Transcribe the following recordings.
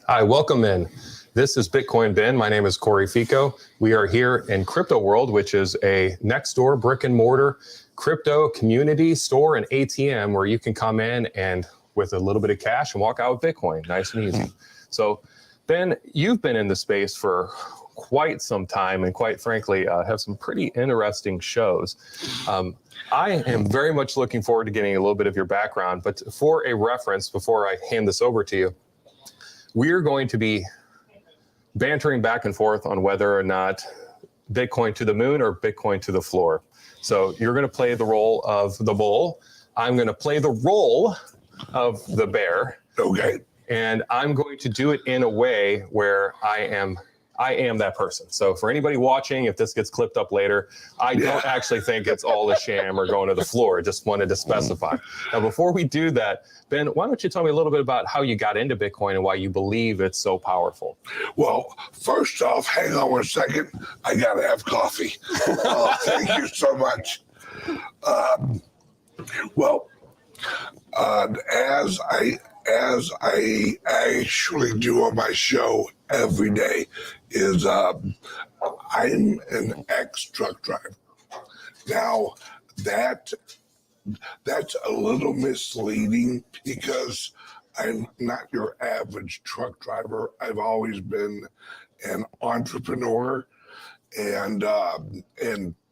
Hi, welcome in. This is Bitcoin Ben. My name is Corey Fico. We are here in Crypto World, which is a next door brick and mortar crypto community store and ATM where you can come in and with a little bit of cash and walk out with Bitcoin. Nice and easy. So Ben, you've been in the space for quite some time and quite frankly have some pretty interesting shows. I am very much looking forward to getting a little bit of your background, but for a reference, before I hand this over to you, we're going to be bantering back and forth on whether or not Bitcoin to the moon or Bitcoin to the floor. So you're going to play the role of the bull. I'm going to play the role of the bear. Okay. And I'm going to do it in a way where I am that person. So for anybody watching, if this gets clipped up later, I don't actually think it's all a sham or going to the floor. Just wanted to specify. Now, before we do that, Ben, why don't you tell me a little bit about how you got into Bitcoin and why you believe it's so powerful? Well, first off, hang on 1 second. I got to have coffee. Thank you so much. As I actually do on my show every day, is I'm an ex-truck driver. Now, that's a little misleading because I'm not your average truck driver. I've always been an entrepreneur, and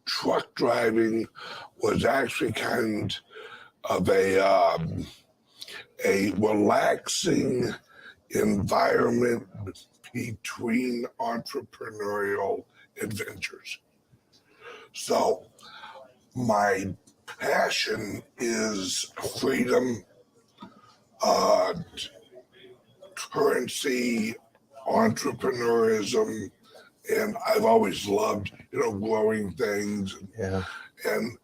truck driving was actually kind of a relaxing environment between entrepreneurial adventures. So my passion is freedom, currency, entrepreneurism, and I've always loved, growing things. Yeah. And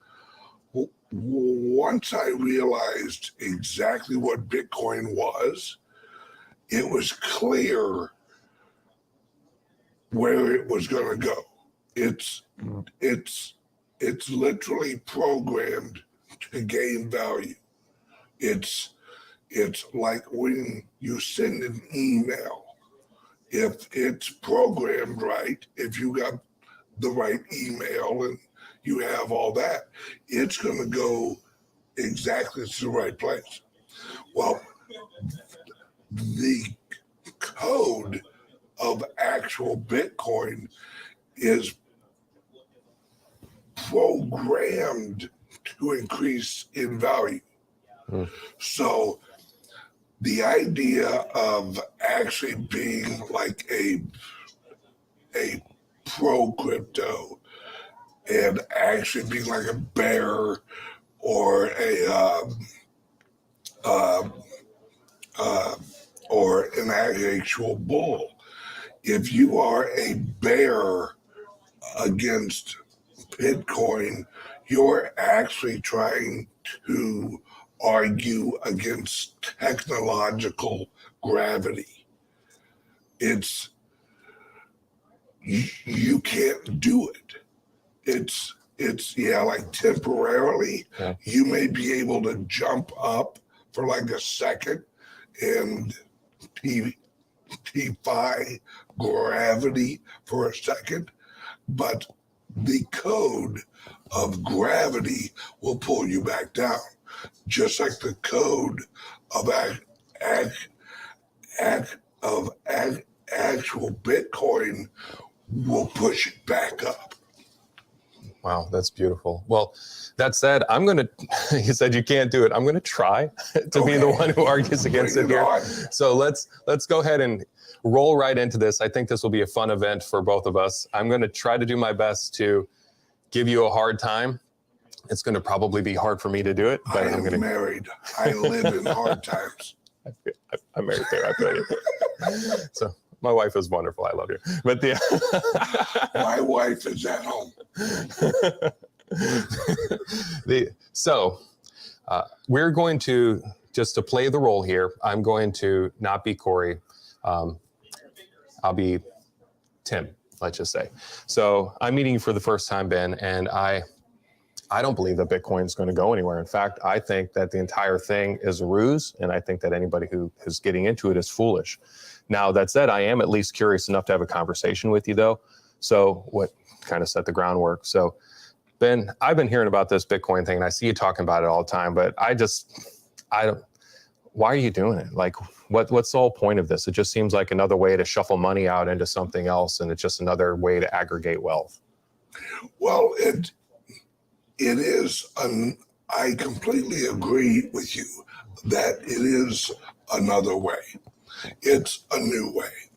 once I realized exactly what Bitcoin was, it was clear where it was going to go. It's literally programmed to gain value. It's like when you send an email. If it's programmed right, if you got the right email and you have all that, it's going to go exactly to the right place. Well, the code of actual Bitcoin is programmed to increase in value. So the idea of actually being like a pro crypto and actually being like a bear or an actual bull. If you are a bear against Bitcoin, you're actually trying to argue against technological gravity. You can't do it. It's like temporarily, you may be able to jump up for like a second and defy gravity for a second, but the code of gravity will pull you back down, just like the code of actual Bitcoin will push it back up. Wow, that's beautiful. Well, that said, you said you can't do it. I'm going to try to be the one who argues against it here. So let's go ahead and roll right into this. I think this will be a fun event for both of us. I'm going to try to do my best to give you a hard time. It's going to probably be hard for me to do it, but I'm going to married. I live in hard times. I'm married there. I feel you. So my wife is wonderful. I love you. But my wife is at home. We're going to, just to play the role here, I'm going to not be Corey. I'll be Tim, let's just say. So I'm meeting you for the first time, Ben, and I don't believe that Bitcoin is going to go anywhere. In fact, I think that the entire thing is a ruse, and I think that anybody who is getting into it is foolish. Now, that said, I am at least curious enough to have a conversation with you, though. So what kind of set the groundwork? So, Ben, I've been hearing about this Bitcoin thing, and I see you talking about it all the time, but I don't, why are you doing it? Like, what's the whole point of this? It just seems like another way to shuffle money out into something else, and it's just another way to aggregate wealth. Well, it is, I completely agree with you that it is another way. It's a new way.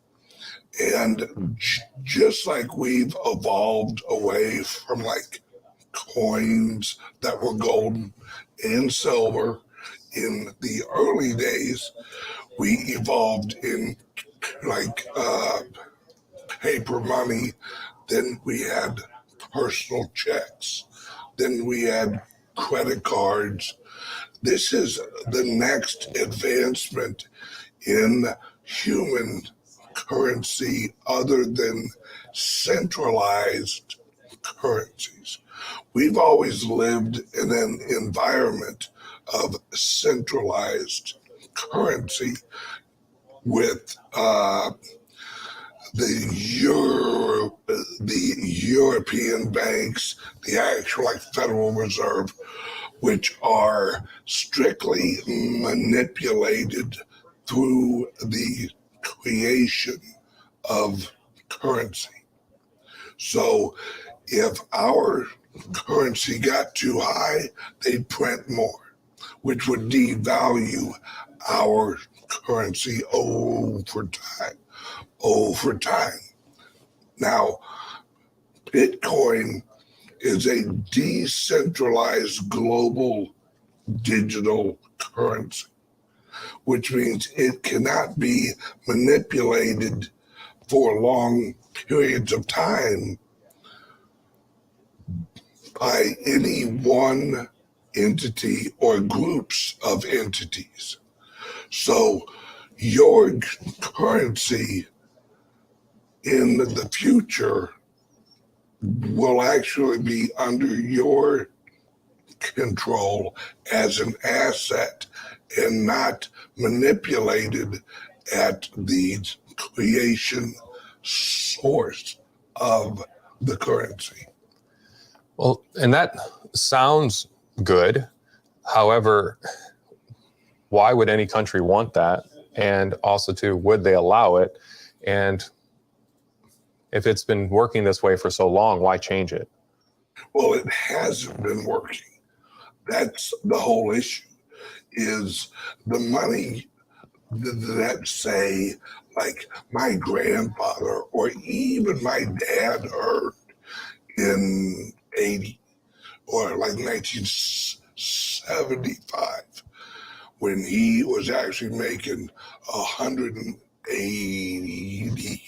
And just like we've evolved away from like coins that were gold and silver in the early days, we evolved in like paper money. Then we had personal checks. Then we had credit cards. This is the next advancement in human currency other than centralized currencies. We've always lived in an environment of centralized currency with the European banks, the actual like Federal Reserve, which are strictly manipulated through the creation of currency. So if our currency got too high, they'd print more, which would devalue our currency over time. Now, Bitcoin is a decentralized global digital currency, which means it cannot be manipulated for long periods of time by any one entity or groups of entities. So your currency in the future will actually be under your control as an asset and not manipulated at the creation source of the currency. Well, and that sounds good. However, why would any country want that? And also, too, would they allow it? And if it's been working this way for so long, why change it? Well, it hasn't been working. That's the whole issue, is the money that say like my grandfather or even my dad earned in 80 or like 1975 when he was actually making 180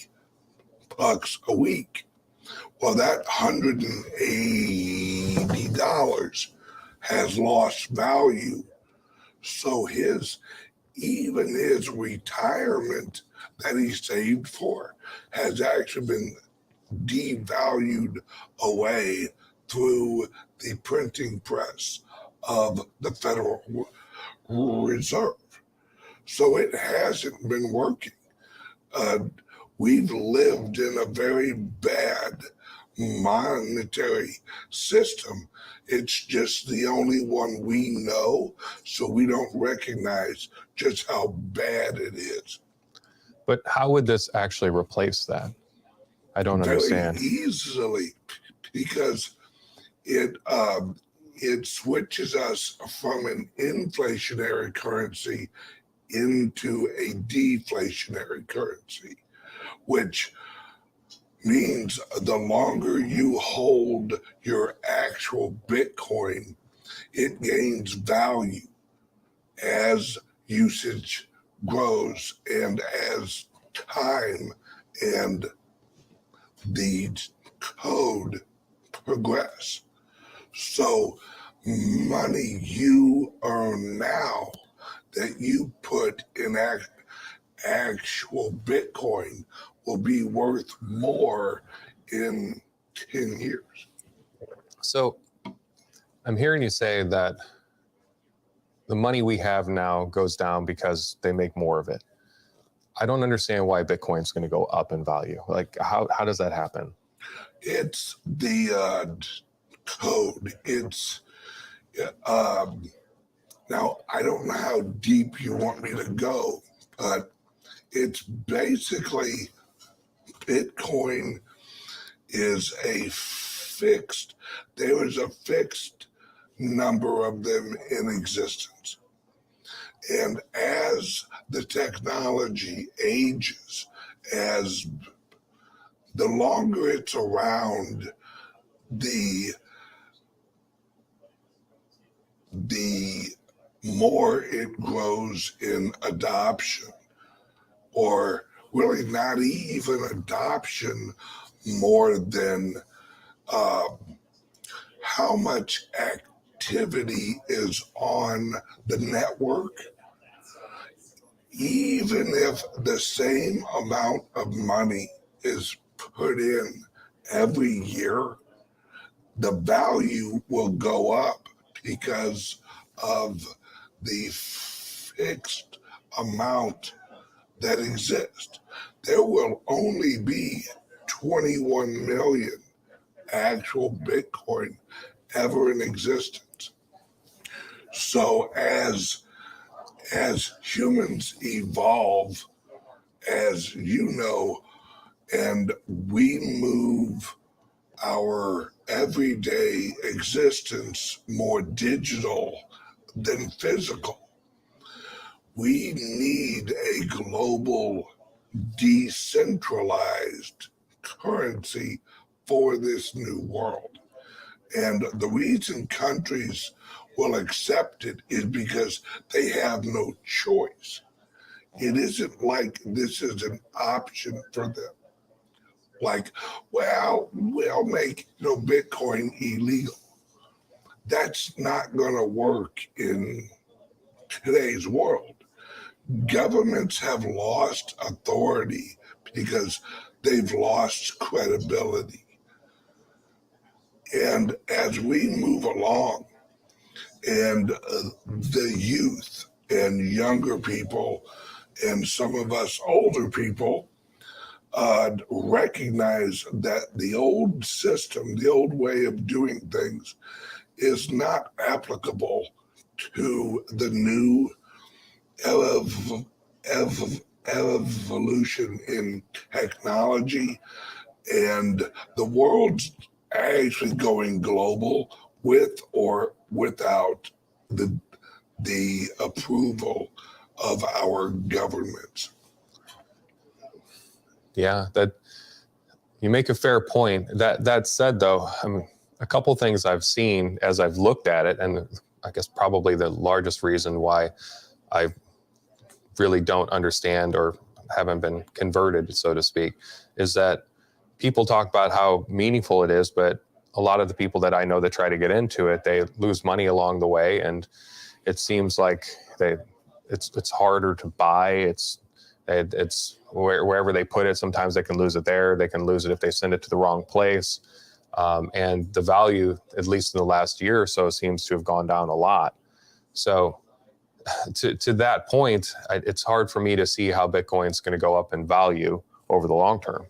bucks a week. Well, that $180 has lost value. So even his retirement that he saved for has actually been devalued away through the printing press of the Federal Reserve. So it hasn't been working. We've lived in a very bad monetary system. It's just the only one we know, so we don't recognize just how bad it is. But how would this actually replace that? I don't understand. Very easily, because it switches us from an inflationary currency into a deflationary currency, which means the longer you hold your actual Bitcoin, it gains value as usage grows and as time and the code progress. So money you earn now that you put in actual Bitcoin will be worth more in 10 years. So I'm hearing you say that the money we have now goes down because they make more of it. I don't understand why Bitcoin's going to go up in value. Like, how does that happen? It's the code. It's now, I don't know how deep you want me to go, but it's basically Bitcoin is there is a fixed number of them in existence. And as the technology ages, as the longer it's around, the more it grows in adoption, or really not even adoption, more than how much activity is on the network. Even if the same amount of money is put in every year, the value will go up because of the fixed amount that exists. There will only be 21 million actual Bitcoin ever in existence. So as humans evolve, as you know, and we move our everyday existence more digital than physical, we need a global decentralized currency for this new world. And the reason countries will accept it is because they have no choice. It isn't like this is an option for them. Like, well, we'll make Bitcoin illegal. That's not going to work in today's world. Governments have lost authority because they've lost credibility. And as we move along, and the youth and younger people and some of us older people recognize that the old system, the old way of doing things is not applicable to the new evolution in technology, and the world's actually going global with or without the approval of our governments. Yeah, that you make a fair point. That said, though, I mean, a couple things I've seen as I've looked at it, and I guess probably the largest reason why I really don't understand or haven't been converted, so to speak, is that people talk about how meaningful it is, but a lot of the people that I know that try to get into it, they lose money along the way, and it seems like it's harder to buy. It's wherever they put it. Sometimes they can lose it there. They can lose it if they send it to the wrong place. And the value, at least in the last year or so, seems to have gone down a lot. So to that point, it's hard for me to see how Bitcoin's going to go up in value over the long term.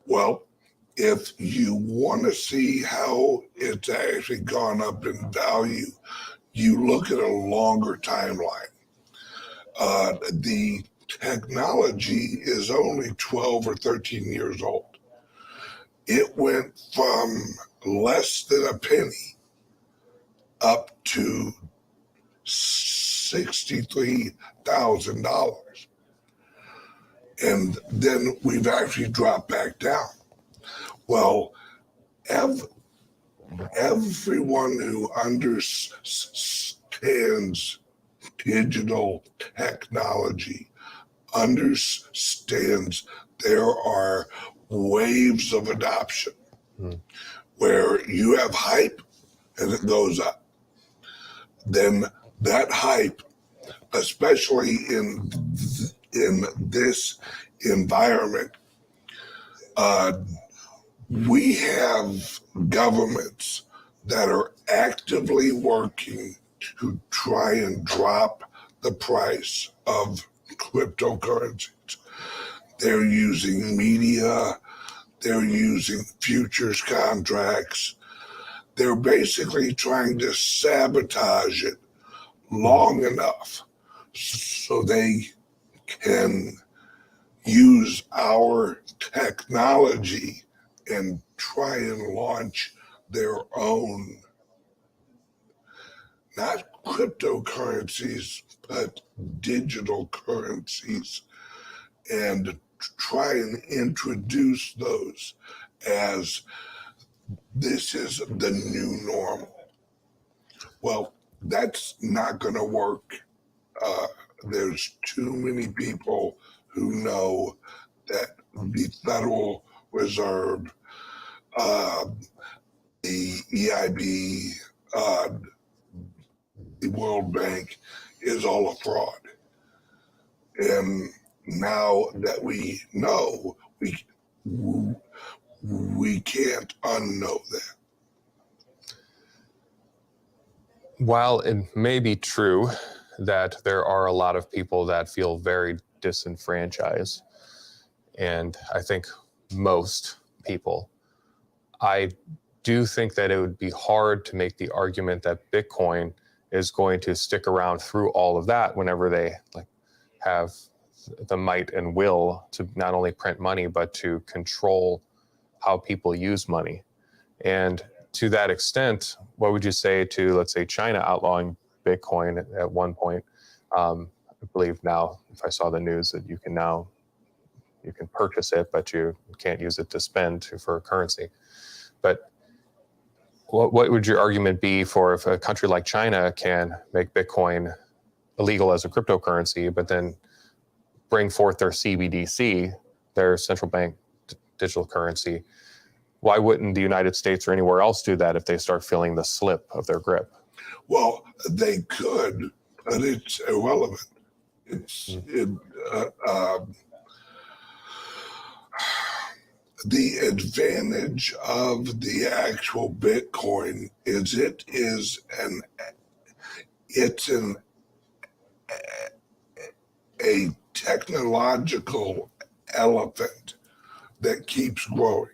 Well, if you want to see how it's actually gone up in value, you look at a longer timeline. The technology is only 12 or 13 years old. It went from less than a penny up to $63,000. And then we've actually dropped back down. Well, everyone who understands digital technology understands there are waves of adoption where you have hype and it goes up. Then that hype, especially in this environment, we have governments that are actively working to try and drop the price of cryptocurrencies. They're using media, they're using futures contracts. They're basically trying to sabotage it long enough so they can use our technology and try and launch their own, not cryptocurrencies, but digital currencies, and try and introduce those as this is the new normal. Well, that's not going to work. There's too many people who know that the Federal Reserve, the EIB, the World Bank is all a fraud. And now that we know, we can't unknow that. While it may be true that there are a lot of people that feel very disenfranchised, and I think most people, I do think that it would be hard to make the argument that Bitcoin is going to stick around through all of that whenever they have the might and will to not only print money, but to control how people use money. And to that extent, what would you say to, let's say, China outlawing Bitcoin at one point? I believe now, if I saw the news, that you can purchase it, but you can't use it to spend for a currency. But what would your argument be for if a country like China can make Bitcoin illegal as a cryptocurrency, but then bring forth their CBDC, their central bank digital currency? Why wouldn't the United States or anywhere else do that if they start feeling the slip of their grip? Well, they could, but it's irrelevant. The advantage of the actual Bitcoin is it's a technological elephant that keeps growing.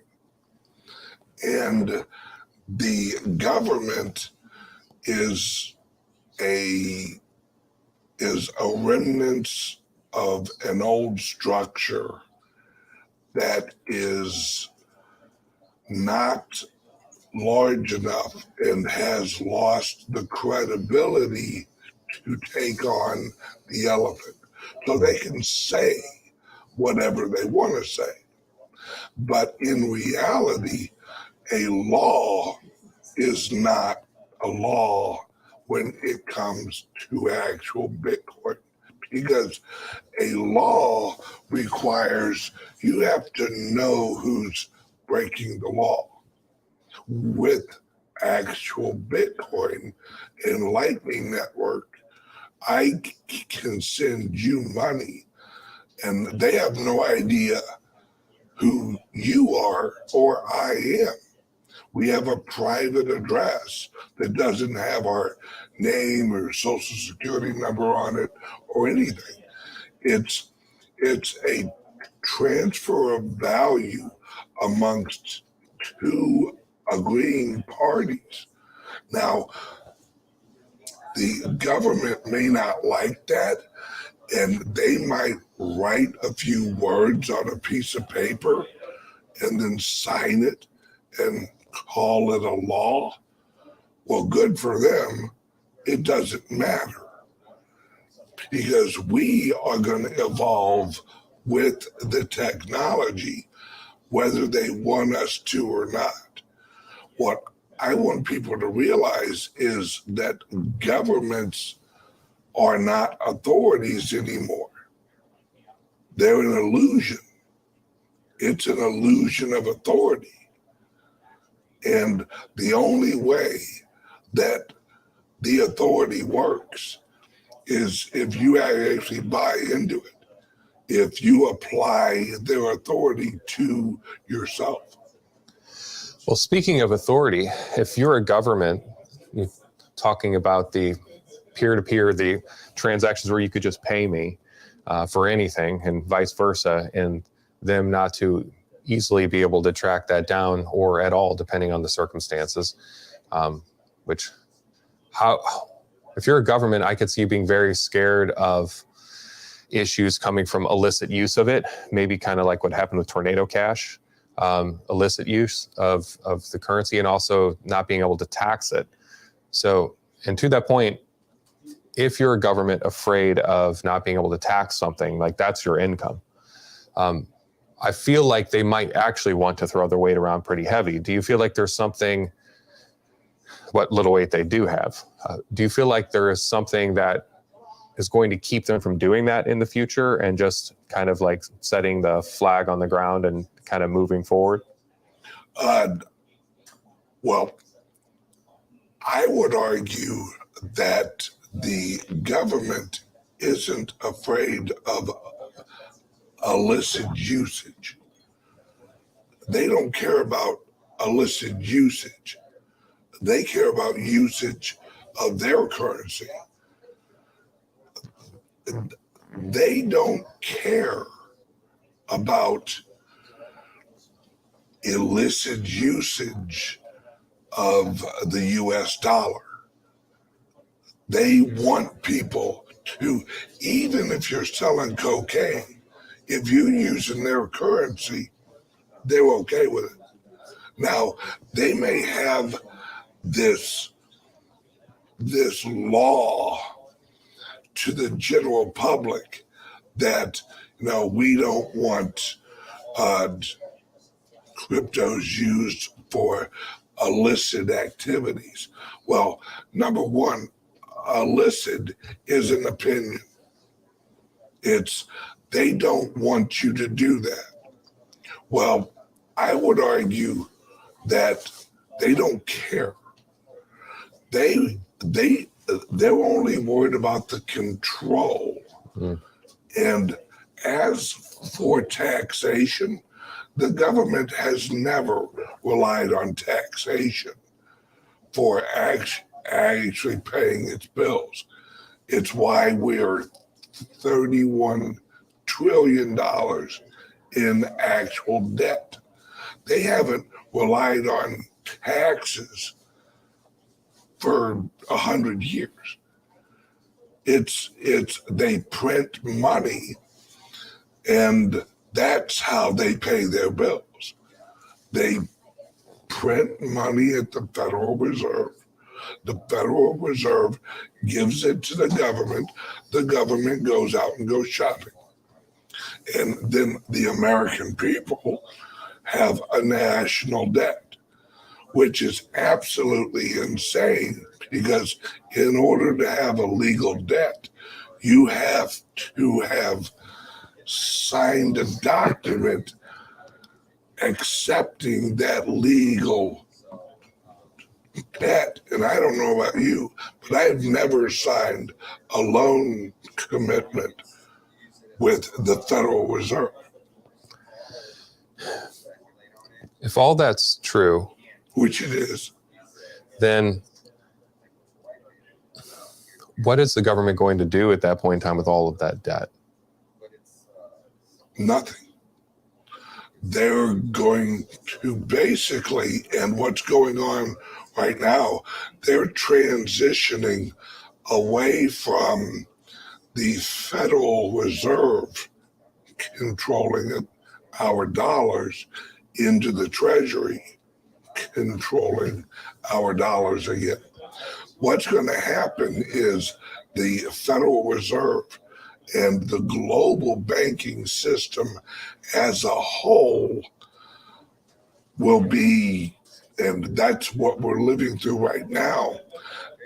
And the government is a remnant of an old structure that is not large enough and has lost the credibility to take on the elephant. So they can say whatever they want to say. But in reality, a law is not a law when it comes to actual Bitcoin, because a law requires you have to know who's breaking the law. With actual Bitcoin and Lightning Network, I can send you money and they have no idea who you are or I am. We have a private address that doesn't have our name or social security number on it or anything. It's a transfer of value amongst two agreeing parties. Now, the government may not like that, and they might write a few words on a piece of paper and then sign it and call it a law. Well, good for them. It doesn't matter, because we are going to evolve with the technology, whether they want us to or not. What I want people to realize is that governments are not authorities anymore. They're an illusion. It's an illusion of authority. And the only way that the authority works is if you actually buy into it, if you apply their authority to yourself. Well, speaking of authority, if you're a government, you're talking about the peer-to-peer, the transactions where you could just pay me, for anything, and vice versa, and them not to easily be able to track that down or at all, depending on the circumstances. Which, if you're a government, I could see you being very scared of issues coming from illicit use of it, maybe kind of like what happened with Tornado Cash, illicit use of the currency, and also not being able to tax it. So, and to that point, if you're a government afraid of not being able to tax something, like that's your income, I feel like they might actually want to throw their weight around pretty heavy. Do you feel like there's something, what little weight they do have, do you feel like there is something that is going to keep them from doing that in the future and just kind of like setting the flag on the ground and kind of moving forward? Well, I would argue that the government isn't afraid of illicit usage. They don't care about illicit usage. They care about usage of their currency. They don't care about illicit usage of the US dollar. They want people to, even if you're selling cocaine, if you're using their currency, they're okay with it. Now, they may have this law to the general public that, we don't want cryptos used for illicit activities. Well, number one, illicit is an opinion. They don't want you to do that. Well, I would argue that they don't care. They're only worried about the control. And as for taxation, the government has never relied on taxation for actually paying its bills. It's why we're $31 trillion in actual debt. They haven't relied on taxes for 100 years. They print money, and that's how they pay their bills. They print money at the Federal Reserve. The Federal Reserve gives it to the government. The government goes out and goes shopping. And then the American people have a national debt, which is absolutely insane, because in order to have a legal debt, you have to have signed a document accepting that legal debt. And I don't know about you, but I've never signed a loan commitment with the Federal Reserve. If all that's true, Which it is, then what is the government going to do at that point in time with all of that debt? nothing. They're going to basically, and what's going on right now, they're transitioning away from the Federal Reserve controlling our dollars into the Treasury controlling our dollars again. What's going to happen is the Federal Reserve and the global banking system as a whole will be, and that's what we're living through right now,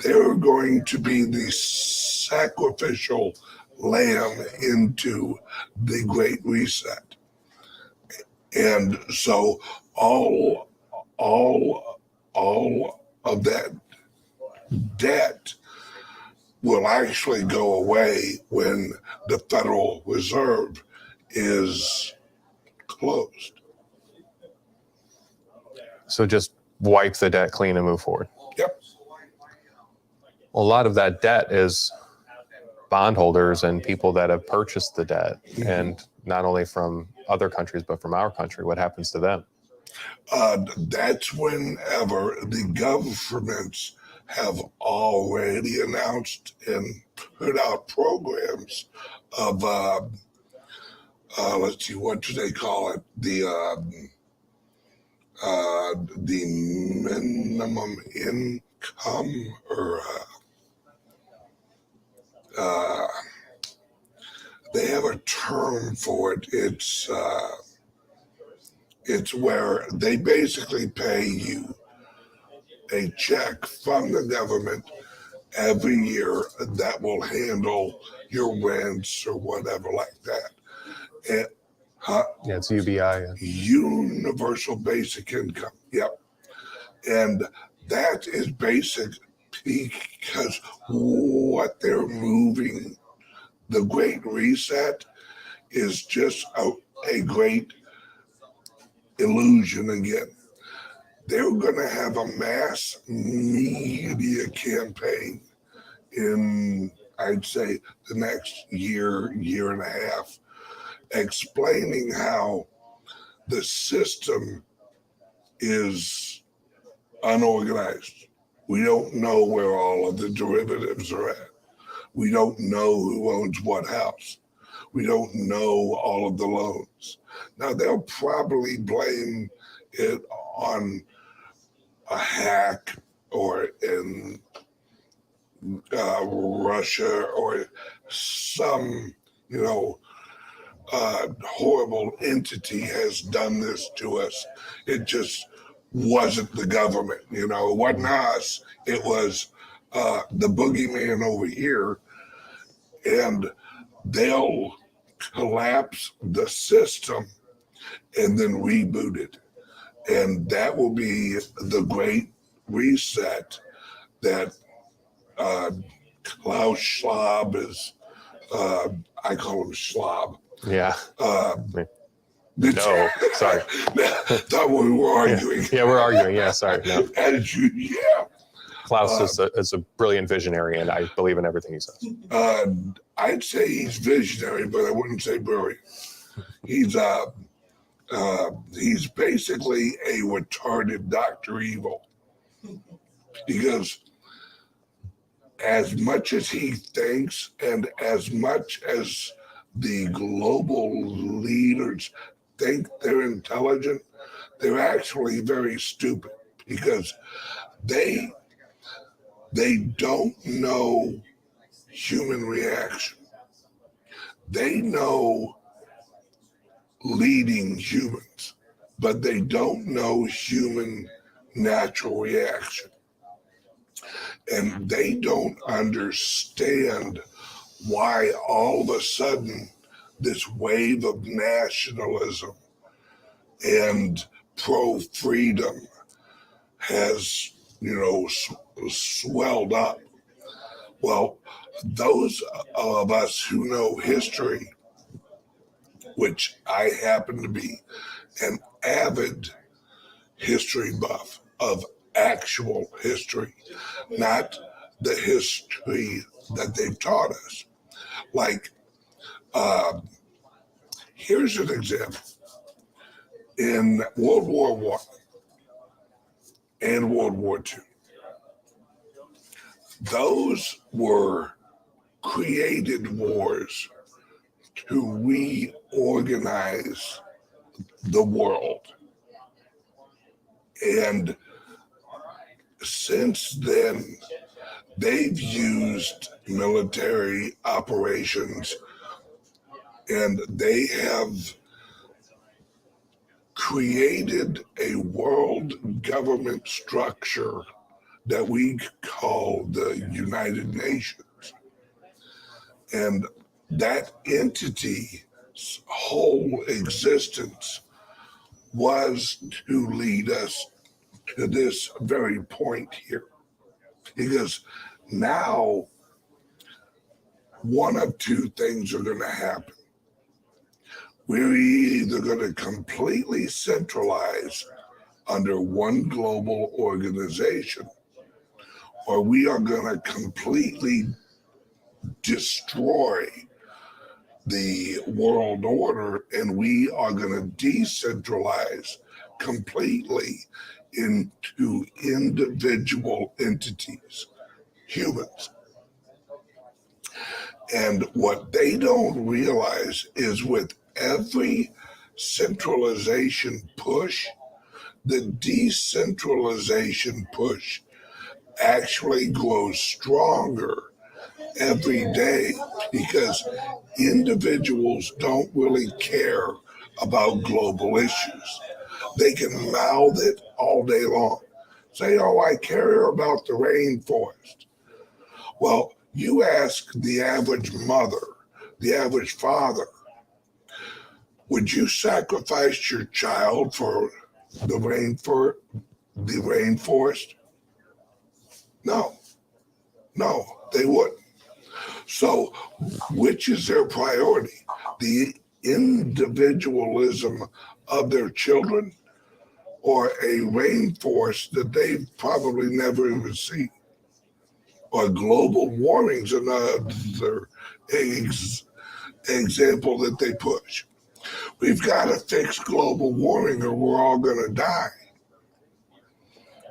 they're going to be the sacrificial lamb into the Great Reset. And so all of that debt will actually go away when the Federal Reserve is closed. So just wipe the debt clean and move forward. Yep. A lot of that debt is bondholders and people that have purchased the debt, and not only from other countries but from our country? What happens to them? That's whenever the governments have already announced and put out programs of, let's see, what do they call it? The minimum income, or they have a term for it. It's where they basically pay you a check from the government every year that will handle your rents or whatever like that. And, Yeah, it's UBI. Yeah. Universal Basic Income. Yep. And that is basic because what they're moving, the Great Reset, is just a great illusion again. They're going to have a mass media campaign in, I'd say, the next year and a half, explaining how the system is unorganized. We don't know where all of the derivatives are at. We don't know who owns what house. We don't know all of the loans. Now, they'll probably blame it on a hack or in Russia or some, horrible entity has done this to us. It just wasn't the government, it wasn't us. It was the boogeyman over here, and they'll collapse the system and then reboot it. And that will be the great reset that Klaus Schwab is, I call him Schwab. Yeah. No, sorry. Thought we were arguing. Yeah, we're arguing. Yeah, sorry. No. Attitude, yeah. Klaus is a brilliant visionary, and I believe in everything he says. I'd say he's visionary, but I wouldn't say brilliant. He's basically a retarded Dr. Evil, because as much as he thinks and as much as the global leaders think they're intelligent, they're actually very stupid, because they don't know human reaction. They know leading humans, but they don't know human natural reaction. And they don't understand why all of a sudden this wave of nationalism and pro-freedom has, swelled up. Well, those of us who know history, which I happen to be an avid history buff of actual history, not the history that they've taught us. Like, here's an example. In World War I and World War II, those were created wars to reorganize the world. And since then, they've used military operations, and they have created a world government structure that we call the United Nations. And that entity's whole existence was to lead us to this very point here. Because now one of two things are going to happen. We're either going to completely centralize under one global organization, or we are going to completely destroy the world order, and we are going to decentralize completely into individual entities, humans. And what they don't realize is with every centralization push, the decentralization push actually grows stronger every day because individuals don't really care about global issues. They can mouth it all day long. Say, oh, I care about the rainforest. Well, you ask the average mother, the average father, would you sacrifice your child for the rainforest? No, they wouldn't. So, which is their priority? The individualism of their children or a rainforest that they've probably never even seen? Or global warming's another example that they push. We've got to fix global warming or we're all going to die.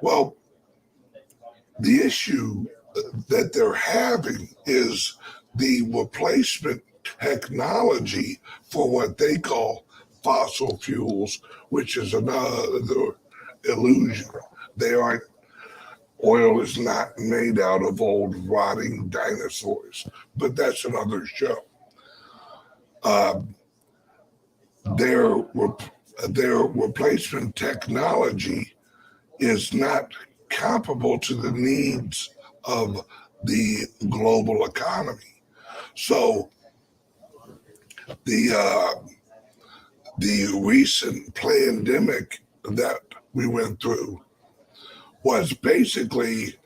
Well, the issue that they're having is the replacement technology for what they call fossil fuels, which is another illusion. They aren't. Oil is not made out of old rotting dinosaurs, but that's another show. Their replacement technology is not comparable to the needs of the global economy. So the recent pandemic that we went through was basically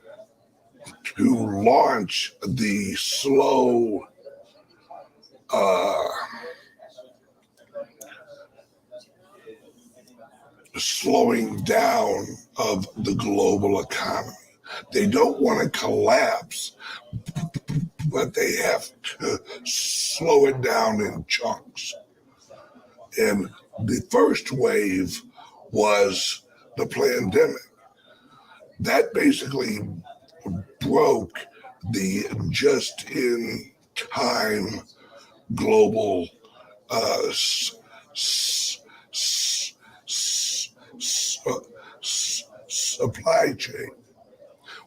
to launch the slow slowing down of the global economy. They don't want to collapse, but they have to slow it down in chunks. And the first wave was the pandemic. That basically broke the just-in-time global supply chain.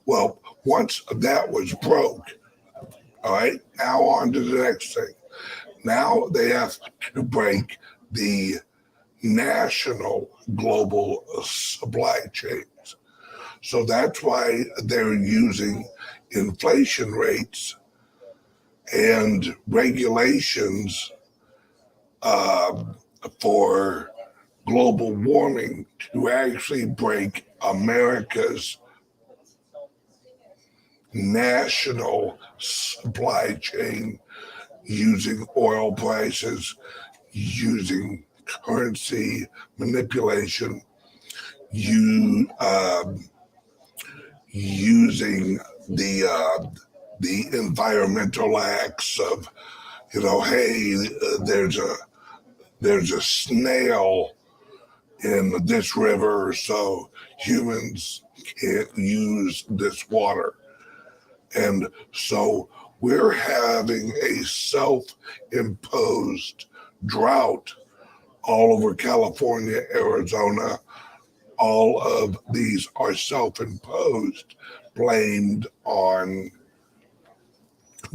Well, once that was broke, all right, now on to the next thing. Now they have to break the national global supply chains. So that's why they're using inflation rates and regulations for global warming to actually break America's national supply chain using oil prices, using currency manipulation, using the environmental acts of, hey, there's a snail in this river, so humans can't use this water. And so we're having a self-imposed drought all over California, Arizona. All of these are self-imposed, blamed on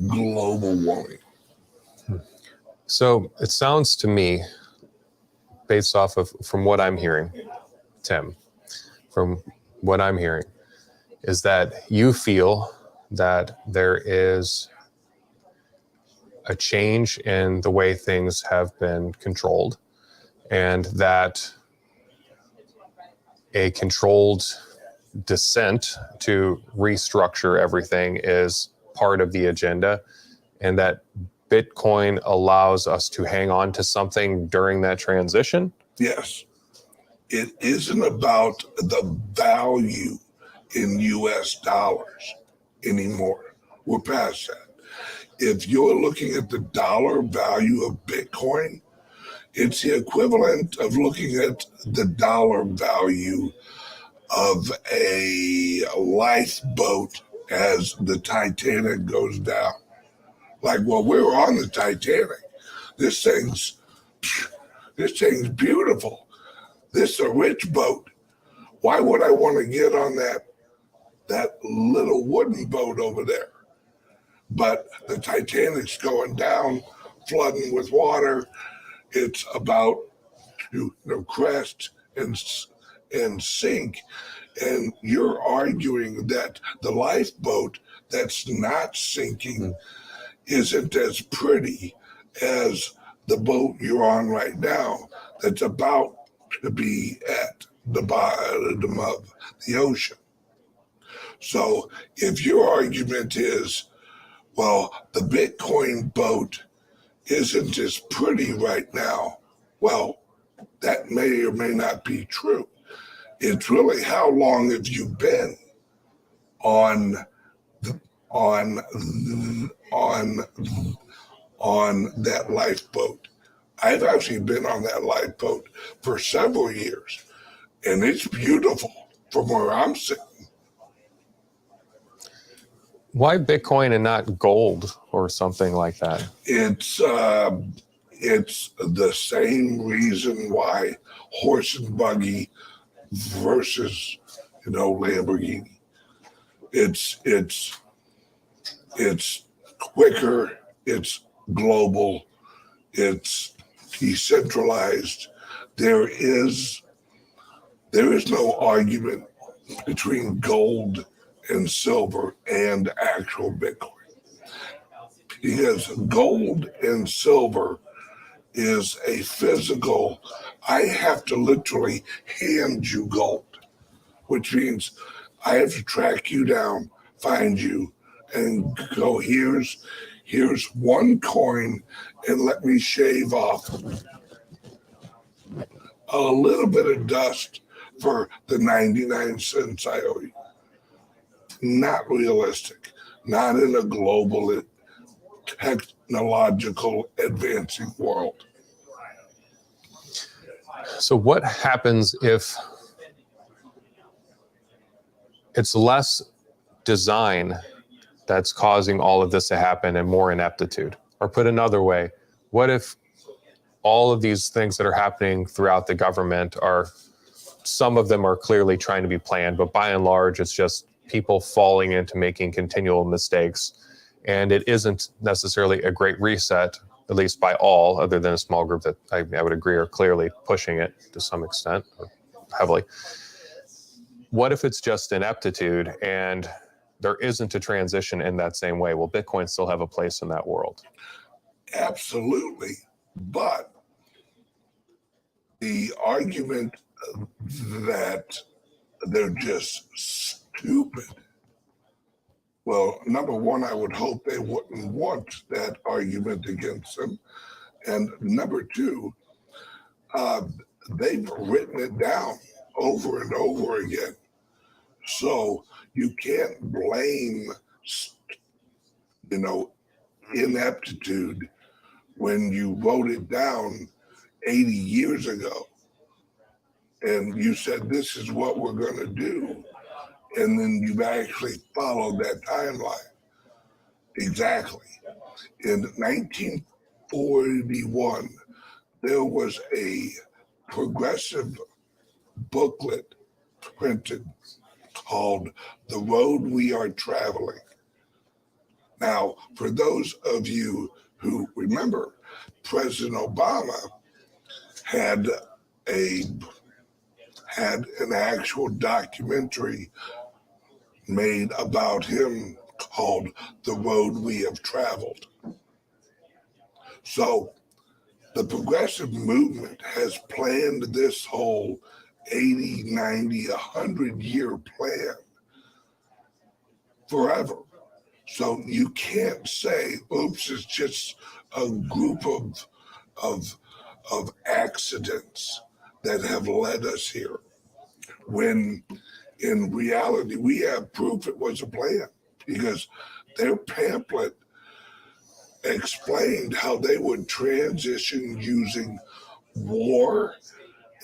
global warming. So it sounds to me, based off of from what I'm hearing, Tim, from what I'm hearing, is that you feel that there is a change in the way things have been controlled, and that a controlled descent to restructure everything is part of the agenda, and that Bitcoin allows us to hang on to something during that transition? Yes. It isn't about the value in US dollars anymore. We're past that. if you're looking at the dollar value of Bitcoin, it's the equivalent of looking at the dollar value of a lifeboat as the Titanic goes down. Like, well, we're on the Titanic. This thing's beautiful. This is a rich boat. Why would I want to get on that little wooden boat over there? But the Titanic's going down, flooding with water. It's about to crest and sink. And you're arguing that the lifeboat that's not sinking isn't as pretty as the boat you're on right now that's about to be at the bottom of the ocean. So if your argument is, well, the Bitcoin boat isn't as pretty right now, well, that may or may not be true. It's really how long have you been on that lifeboat. I've actually been on that lifeboat for several years, and it's beautiful from where I'm sitting. Why Bitcoin and not gold or something like that? It's the same reason why horse and buggy versus Lamborghini. It's quicker. It's global. It's decentralized. There is no argument between gold and silver and actual Bitcoin, because gold and silver is a physical. I have to literally hand you gold, which means I have to track you down, find you, and go, here's one coin, and let me shave off a little bit of dust for the 99 cents I owe you. Not realistic, not in a global technological advancing world. So what happens if it's less design that's causing all of this to happen and more ineptitude? Or put another way, what if all of these things that are happening throughout the government some of them are clearly trying to be planned, but by and large, it's just people falling into making continual mistakes. And it isn't necessarily a great reset, at least by all, other than a small group that I would agree are clearly pushing it to some extent, or heavily. What if it's just ineptitude and there isn't a transition in that same way? Will Bitcoin still have a place in that world? Absolutely. But the argument that they're just stupid. Well, number one, I would hope they wouldn't want that argument against them. And number two, they've written it down over and over again. So you can't blame, ineptitude when you wrote it down 80 years ago. And you said, this is what we're going to do. And then you've actually followed that timeline. Exactly. In 1941, there was a progressive booklet printed called The Road We Are Traveling. Now, for those of you who remember, President Obama had an actual documentary made about him called The Road We Have Traveled. So the progressive movement has planned this whole 80, 90, 100-year plan forever. So you can't say, oops, it's just a group of accidents that have led us here, when in reality we have proof it was a plan, because their pamphlet explained how they would transition using war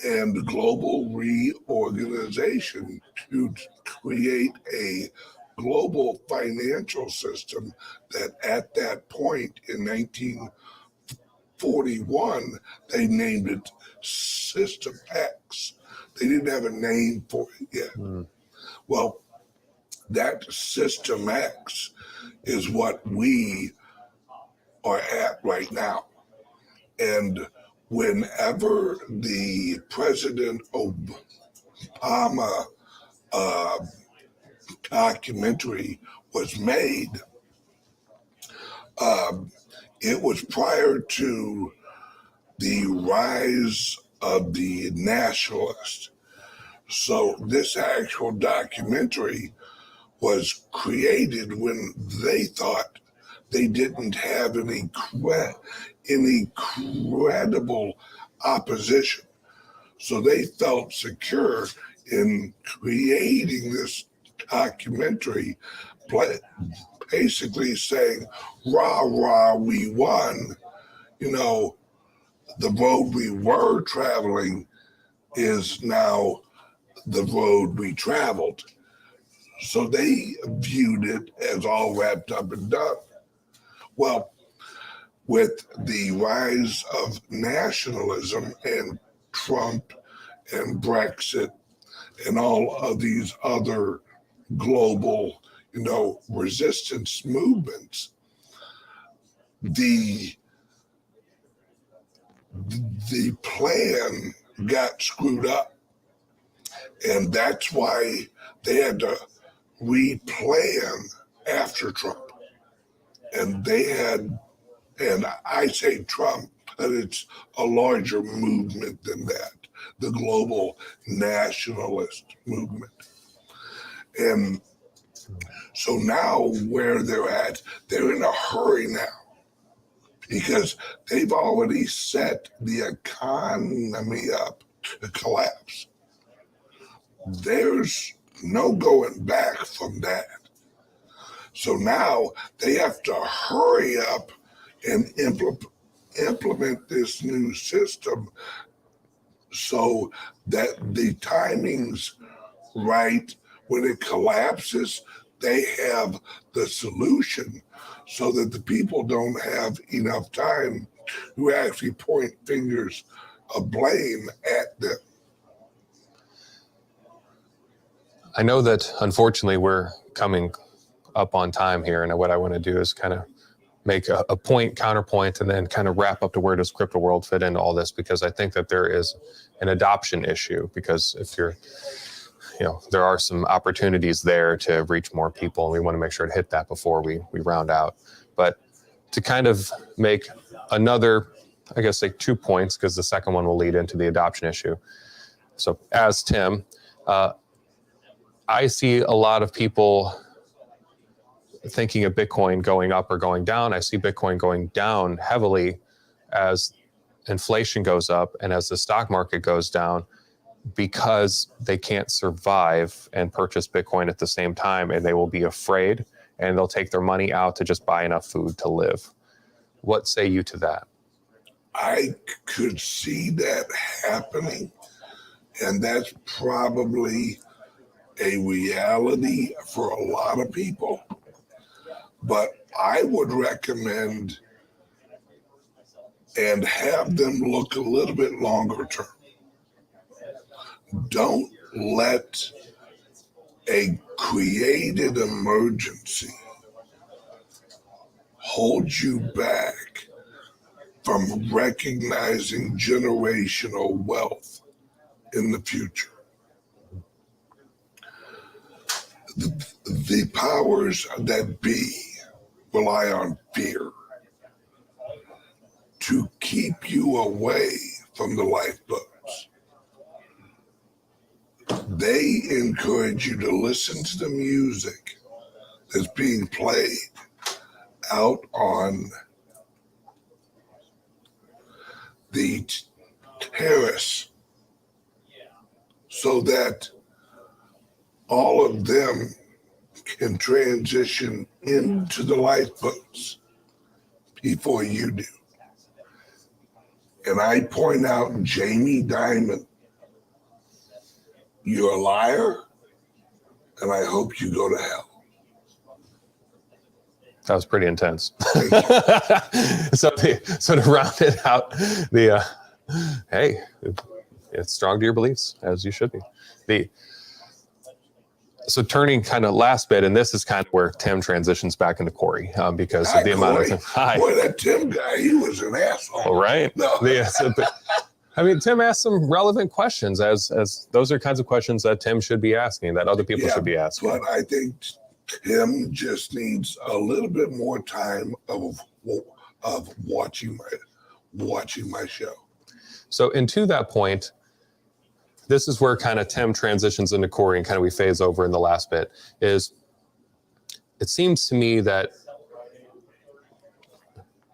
and global reorganization to create a global financial system that at that point in 1941, they named it System X. They didn't have a name for it yet. Well, that System X is what we are at right now. And whenever the President Obama documentary was made, it was prior to the rise of the nationalists. So this actual documentary was created when they thought they didn't have any credible opposition. So they felt secure in creating this documentary, basically saying, rah, rah, we won. You know, the road we were traveling is now the road we traveled. So they viewed it as all wrapped up and done. Well, with the rise of nationalism and Trump and Brexit and all of these other global, resistance movements, the plan got screwed up. And that's why they had to replan after Trump. And they had, and I say Trump, but it's a larger movement than that, the global nationalist movement. And so now where they're at, they're in a hurry now because they've already set the economy up to collapse. There's no going back from that. So now they have to hurry up and implement this new system so that the timing's right. When it collapses, they have the solution so that the people don't have enough time to actually point fingers of blame at them. I know that unfortunately we're coming up on time here, and what I want to do is kind of make a point, counterpoint, and then kind of wrap up to where does Crypto World fit into all this, because I think that there is an adoption issue, because if you're, there are some opportunities there to reach more people, and we want to make sure to hit that before we round out. But to kind of make another, I guess, like 2 points, because the second one will lead into the adoption issue. So as Tim, I see a lot of people thinking of Bitcoin going up or going down. I see Bitcoin going down heavily as inflation goes up and as the stock market goes down, because they can't survive and purchase Bitcoin at the same time, and they will be afraid and they'll take their money out to just buy enough food to live. What say you to that? I could see that happening, and that's probably a reality for a lot of people. But I would recommend and have them look a little bit longer term. Don't let a created emergency hold you back from recognizing generational wealth in the future. The powers that be rely on fear to keep you away from the lifeboats. They encourage you to listen to the music that's being played out on the terrace so that all of them can transition into the lifeboats, before you do. And I point out Jamie Dimon, you're a liar, and I hope you go to hell. That was pretty intense. Thank you. So to round it out, hey, it's strong to your beliefs, as you should be. So turning kind of last bit, and this is kind of where Tim transitions back into Corey, because of the amount of time. Hi. Boy, that Tim guy, he was an asshole. All right. No. I mean, Tim asked some relevant questions, as those are kinds of questions that Tim should be asking, that other people should be asking. But I think Tim just needs a little bit more time of watching my show. So, and to that point, this is where kind of Tim transitions into Corey, and kind of we phase over in the last bit. Is it seems to me that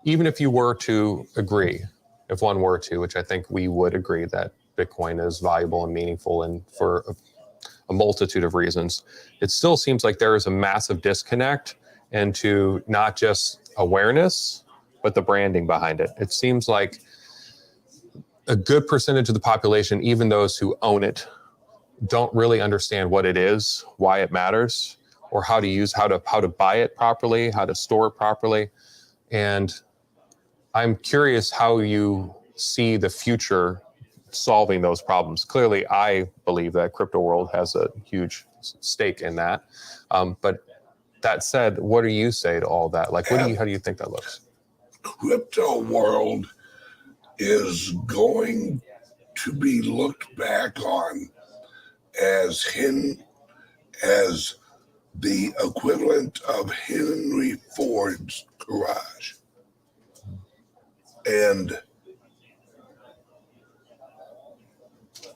even if you were to agree, if one were to, which I think we would agree, that Bitcoin is valuable and meaningful, and for a multitude of reasons, it still seems like there is a massive disconnect into not just awareness, but the branding behind it. It seems like a good percentage of the population, even those who own it, don't really understand what it is, why it matters, or how to buy it properly, how to store it properly. And I'm curious how you see the future solving those problems. Clearly, I believe that crypto world has a huge stake in that. But that said, what do you say to all that? Like, how do you think that looks? Crypto world is going to be looked back on as the equivalent of Henry Ford's garage. And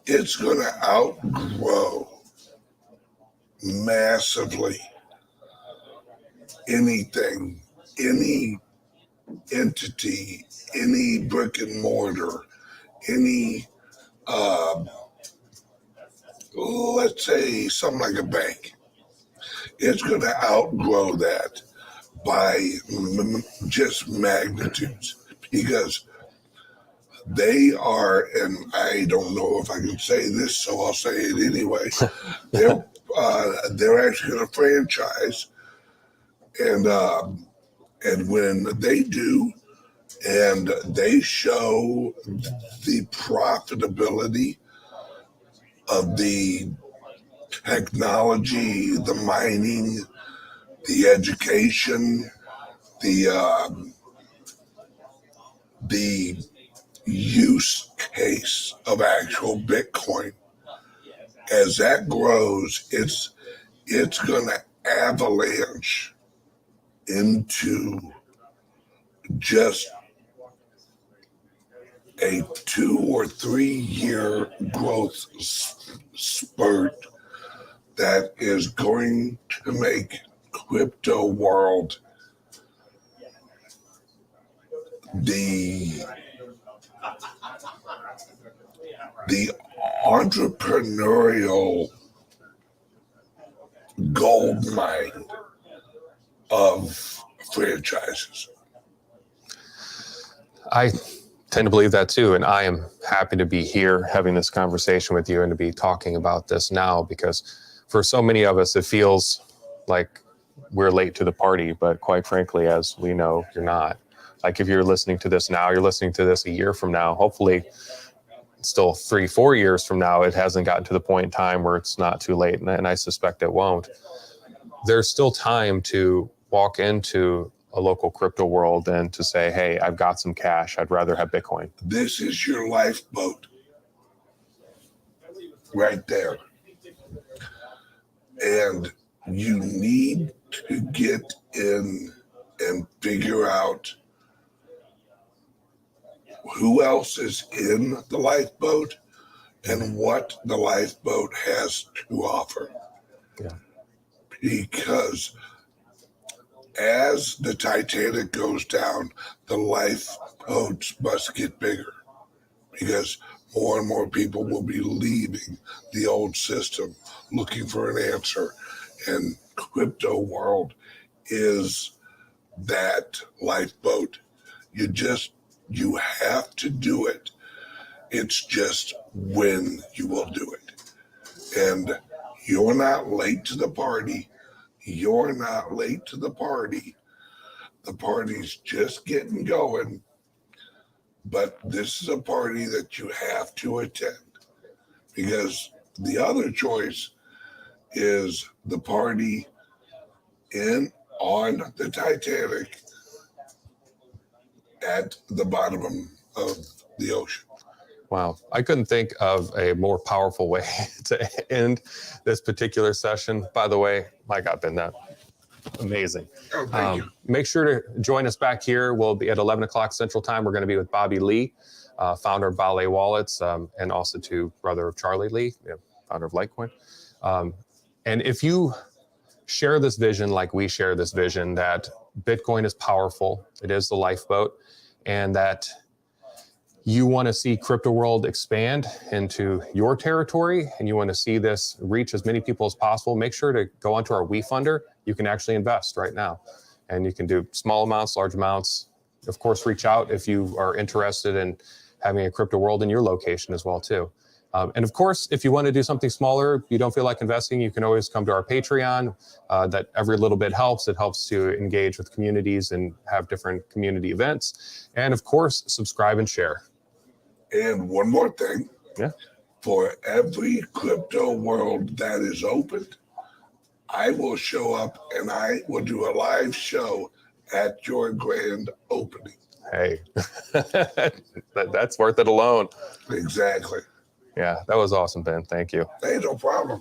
it's going to outgrow massively anything, any entity, any brick and mortar, any, let's say something like a bank. It's going to outgrow that by just magnitudes, because they are, and I don't know if I can say this, so I'll say it anyway. They're actually going to franchise, and when they do, and they show the profitability of the technology, the mining, the education, the use case of actual Bitcoin, as that grows, it's going to avalanche into just a 2 or 3 year growth spurt that is going to make crypto world the entrepreneurial gold mine of franchises. I tend to believe that too, and I am happy to be here having this conversation with you and to be talking about this now, because for so many of us it feels like we're late to the party, but quite frankly, as we know, you're not. Like, if you're listening to this now, you're listening to this a year from now, hopefully still 3-4 years from now, it hasn't gotten to the point in time where it's not too late, and I suspect it won't. There's still time to walk into a local crypto world and to say, hey, I've got some cash, I'd rather have Bitcoin. This is your lifeboat right there. And you need to get in and figure out who else is in the lifeboat and what the lifeboat has to offer. Yeah. Because as the Titanic goes down, the lifeboats must get bigger, because more and more people will be leaving the old system looking for an answer. And crypto world is that lifeboat You have to do it. It's just when you will do it. And you're not late to the party. You're not late to the party. The party's just getting going. But this is a party that you have to attend, because the other choice is the party on the Titanic at the bottom of the ocean. Wow. I couldn't think of a more powerful way to end this particular session. By the way, my God, Ben, that amazing. Oh, thank you. Make sure to join us back here. We'll be at 11 o'clock Central Time. We're going to be with Bobby Lee, founder of Ballet Wallets, and also brother of Charlie Lee, founder of Litecoin. And if you share this vision like we share this vision, that Bitcoin is powerful, it is the lifeboat, and that you want to see crypto world expand into your territory, and you want to see this reach as many people as possible, make sure to go onto our WeFunder. You can actually invest right now, and you can do small amounts, large amounts. Of course, reach out if you are interested in having a crypto world in your location as well too. And of course, if you want to do something smaller, you don't feel like investing, you can always come to our Patreon. That every little bit helps. It helps to engage with communities and have different community events. And of course, subscribe and share. And one more thing. Yeah. For every crypto world that is opened, I will show up and I will do a live show at your grand opening. Hey, that's worth it alone. Exactly. Yeah, that was awesome, Ben. Thank you. Hey, no problem.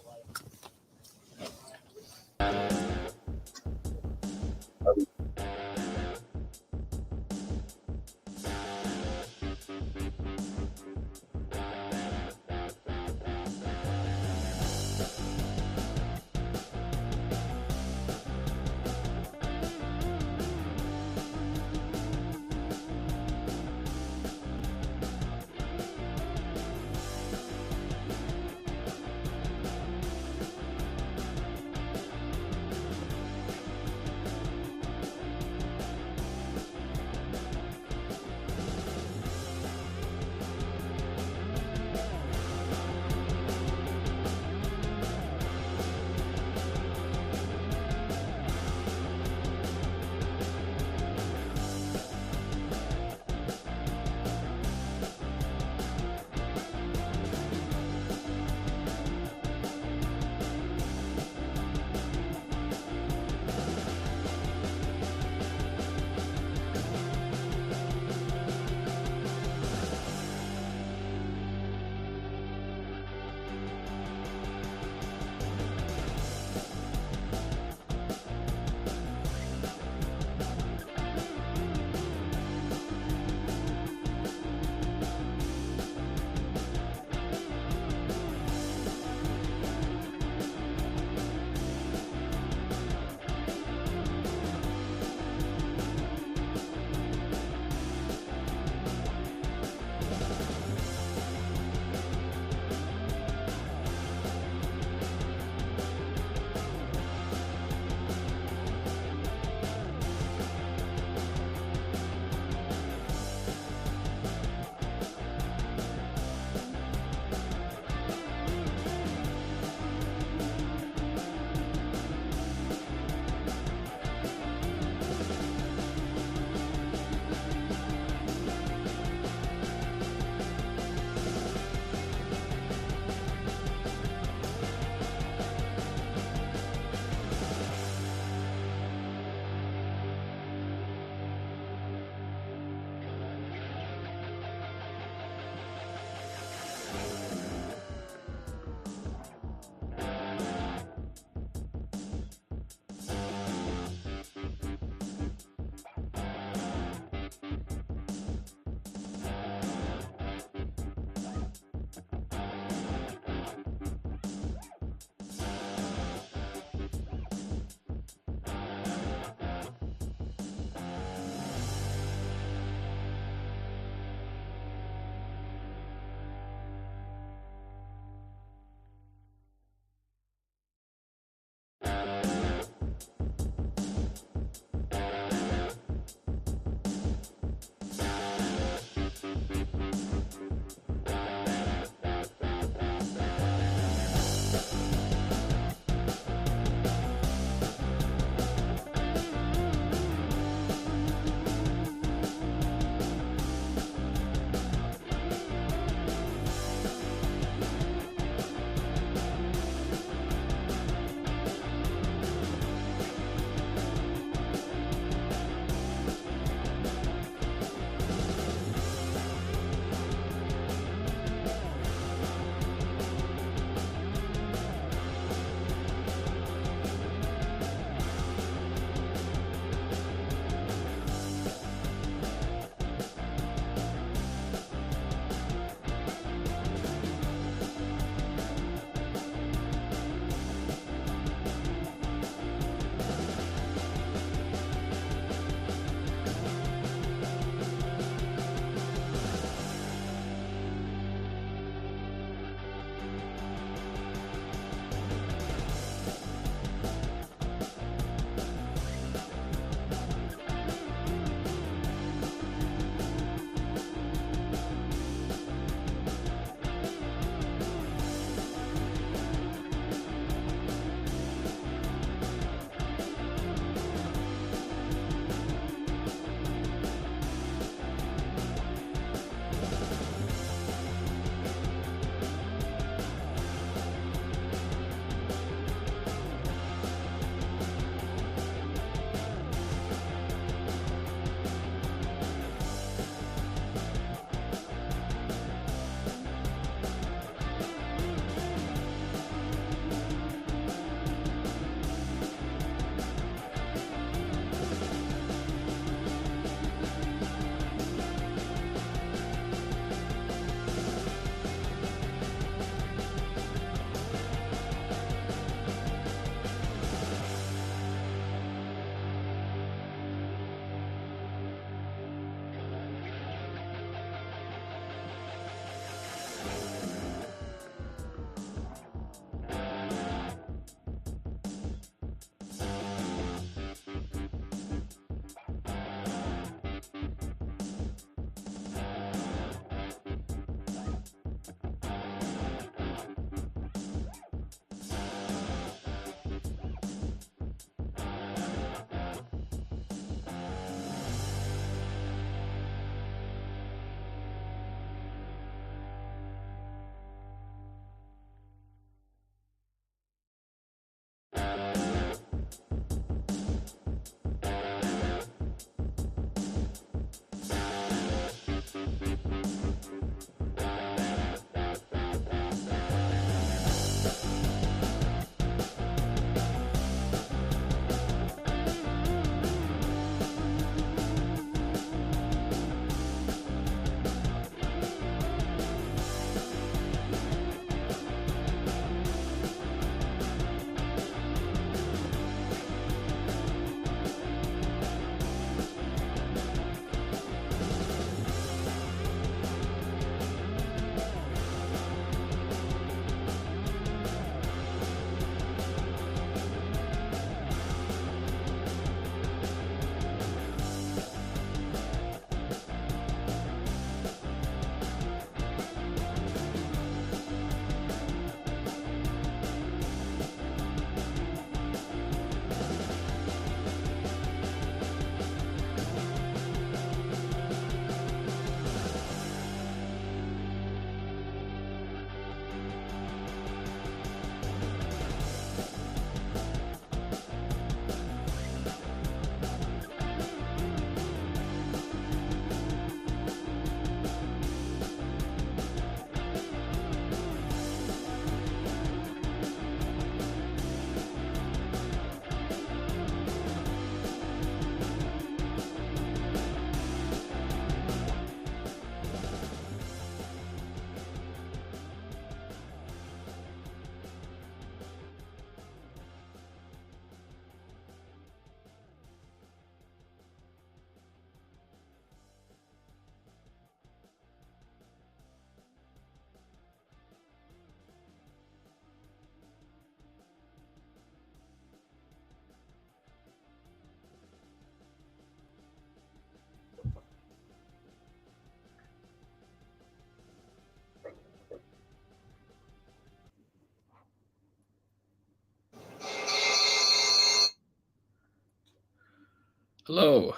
Hello.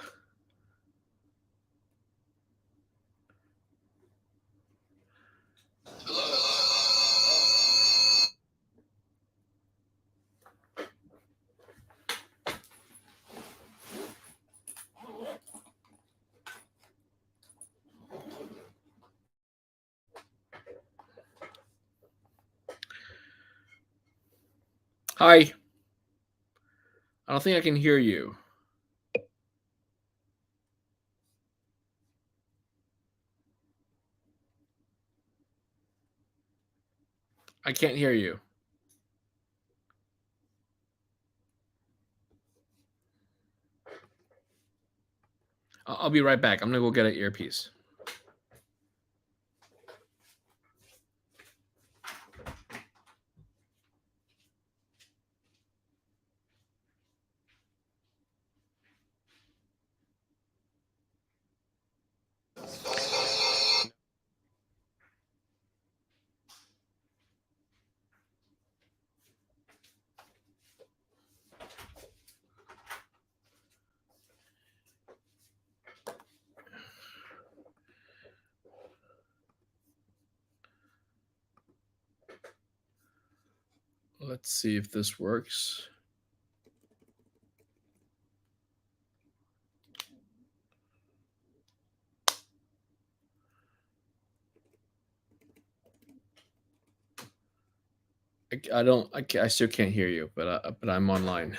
Hi. I don't think I can hear you. I can't hear you. I'll be right back. I'm going to go get an earpiece. Let's see if this works. I still can't hear you, but I'm online.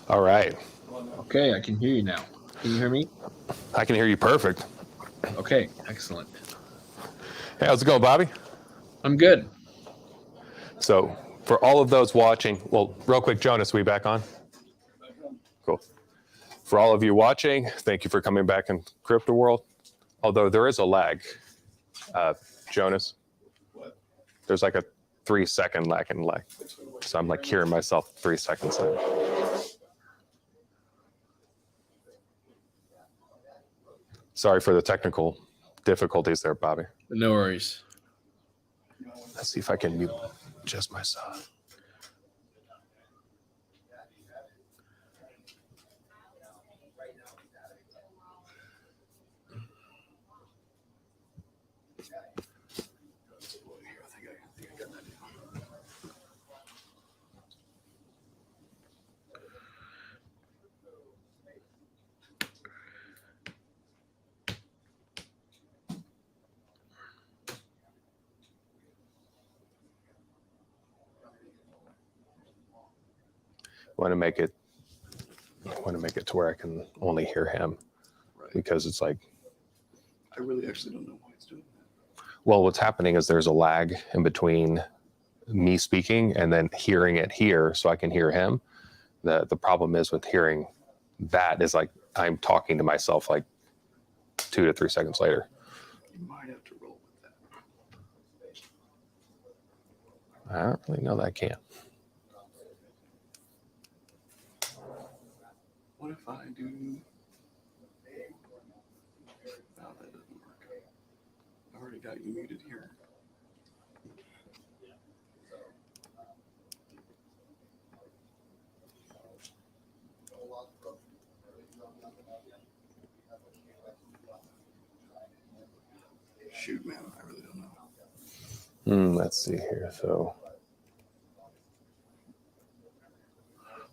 All right. Okay, I can hear you now. Can you hear me? I can hear you perfect. Okay, excellent. Hey, how's it going, Bobby? I'm good. So for all of those watching, well, real quick, Jonas, we back on? Cool. For all of you watching, thank you for coming back in Crypto World. Although there is a lag, Jonas. What? There's like a 3-second lag in lag. So I'm like hearing myself 3 seconds later. Sorry for the technical difficulties there, Bobby. No worries. Let's see if I can mute just myself. Want to make it to where I can only hear him, Right. because it's like, I really actually don't know why it's doing that. well, what's happening is there's a lag in between me speaking and then hearing it here, so I can hear him. The problem is with hearing that is like I'm talking to myself like 2 to 3 seconds later. You might have to roll with that. I don't really know that I can. What if I do? No, that doesn't work. I already got you muted here. Shoot, man, I really don't know. Let's see here. So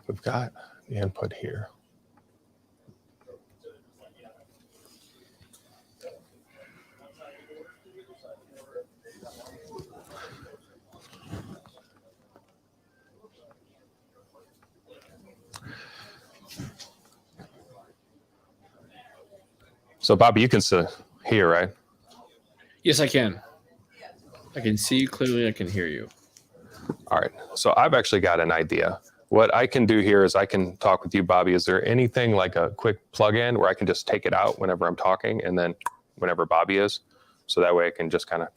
we've got the input here. So Bobby, you can still hear, right? Yes, I can. I can see you clearly. I can hear you. All right. So I've actually got an idea. What I can do here is I can talk with you, Bobby. Is there anything like a quick plug-in where I can just take it out whenever I'm talking and then whenever Bobby is? So that way I can just kind of...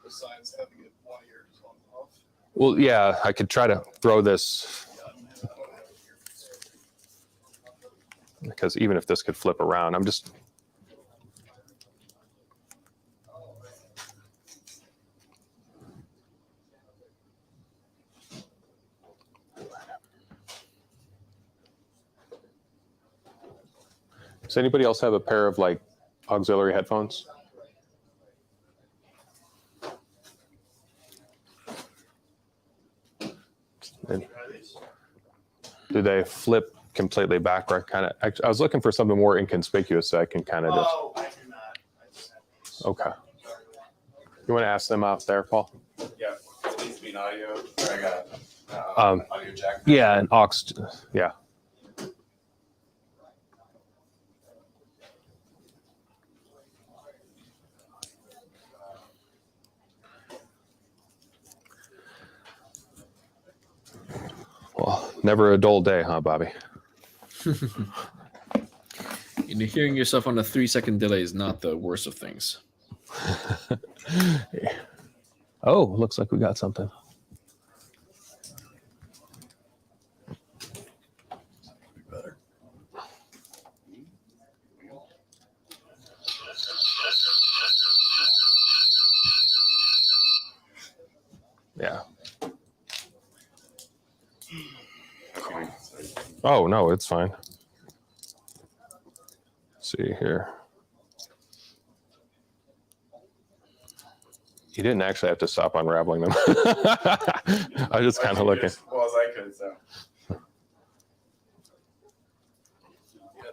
Besides having it wired on off. Well, yeah, I could try to throw this. because even if this could flip around, I'm just. Does anybody else have a pair of like auxiliary headphones? And do they flip completely back? Or kind of? I was looking for something more inconspicuous so I can kind of just. Oh, I do not. I just have these. Okay. You want to ask them out there, Paul? Yeah, it needs to be an audio. I got audio jack. Yeah, an aux. Yeah. Well, never a dull day, huh, Bobby? Hearing yourself on a 3-second delay is not the worst of things. Oh, looks like we got something. Better. Yeah. Oh, no, it's fine. Let's see here. You didn't actually have to stop unraveling them. I was just kind of looking. As well as I could, so. Yeah,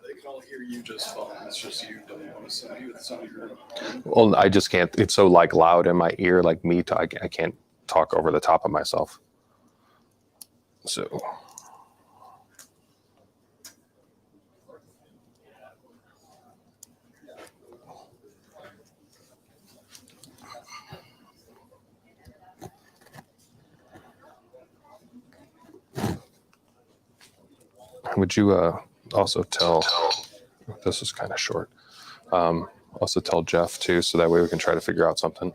they can all hear you just fine. It's just you don't want to say you. It's not your. Well, I just can't. It's so like loud in my ear, like me. I can't talk over the top of myself. So. Would you also tell, this is kind of short, also tell Jeff too, so that way we can try to figure out something.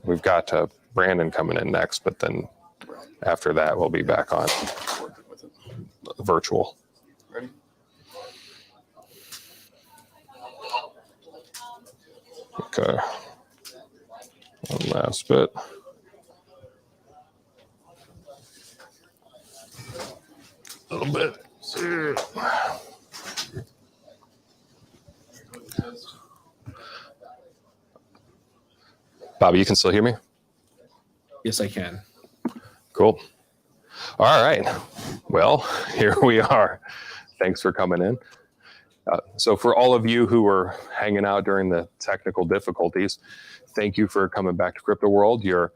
We've got Brandon coming in next, but then after that, we'll be back on virtual. Ready? Okay. One last bit. A little bit. Bobby, you can still hear me? Yes, I can. Cool. All right. Well, here we are. Thanks for coming in. So for all of you who were hanging out during the technical difficulties, thank you for coming back to Crypto World, your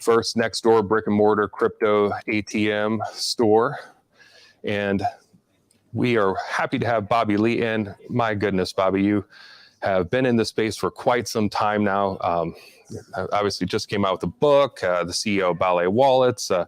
first next door brick and mortar crypto ATM store. And we are happy to have Bobby Lee in. My goodness, Bobby, you have been in this space for quite some time now. Obviously just came out with a book, the CEO of Ballet Wallets. You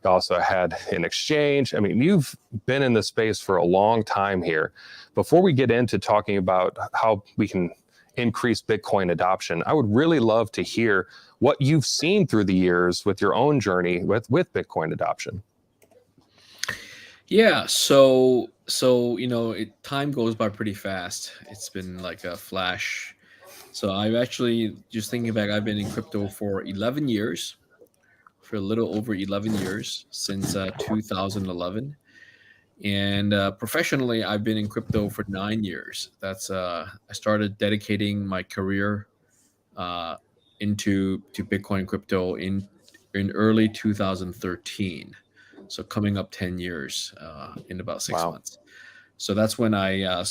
also had an exchange. I mean, you've been in this space for a long time here. Before we get into talking about how we can increase Bitcoin adoption, I would really love to hear what you've seen through the years with your own journey with Bitcoin adoption. Yeah, so time goes by pretty fast. It's been like a flash. So I've actually, just thinking back, I've been in crypto for 11 years, for a little over 11 years, since 2011. And professionally, I've been in crypto for 9 years. That's I started dedicating my career into Bitcoin crypto in early 2013. So coming up 10 years in about 6 Wow. months. So that's when I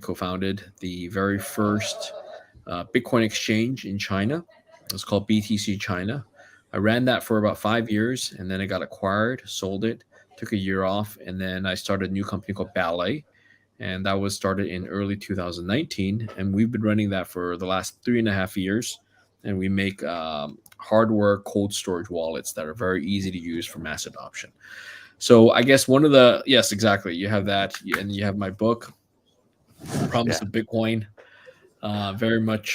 co-founded the very first Bitcoin exchange in China. It was called BTC China. I ran that for about 5 years, and then I got acquired, sold it, took a year off, and then I started a new company called Ballet, and that was started in early 2019. And we've been running that for the last 3.5 years, and we make hardware cold storage wallets that are very easy to use for mass adoption. So I guess yes, exactly. You have that, and you have my book, Promise of Bitcoin. Very much,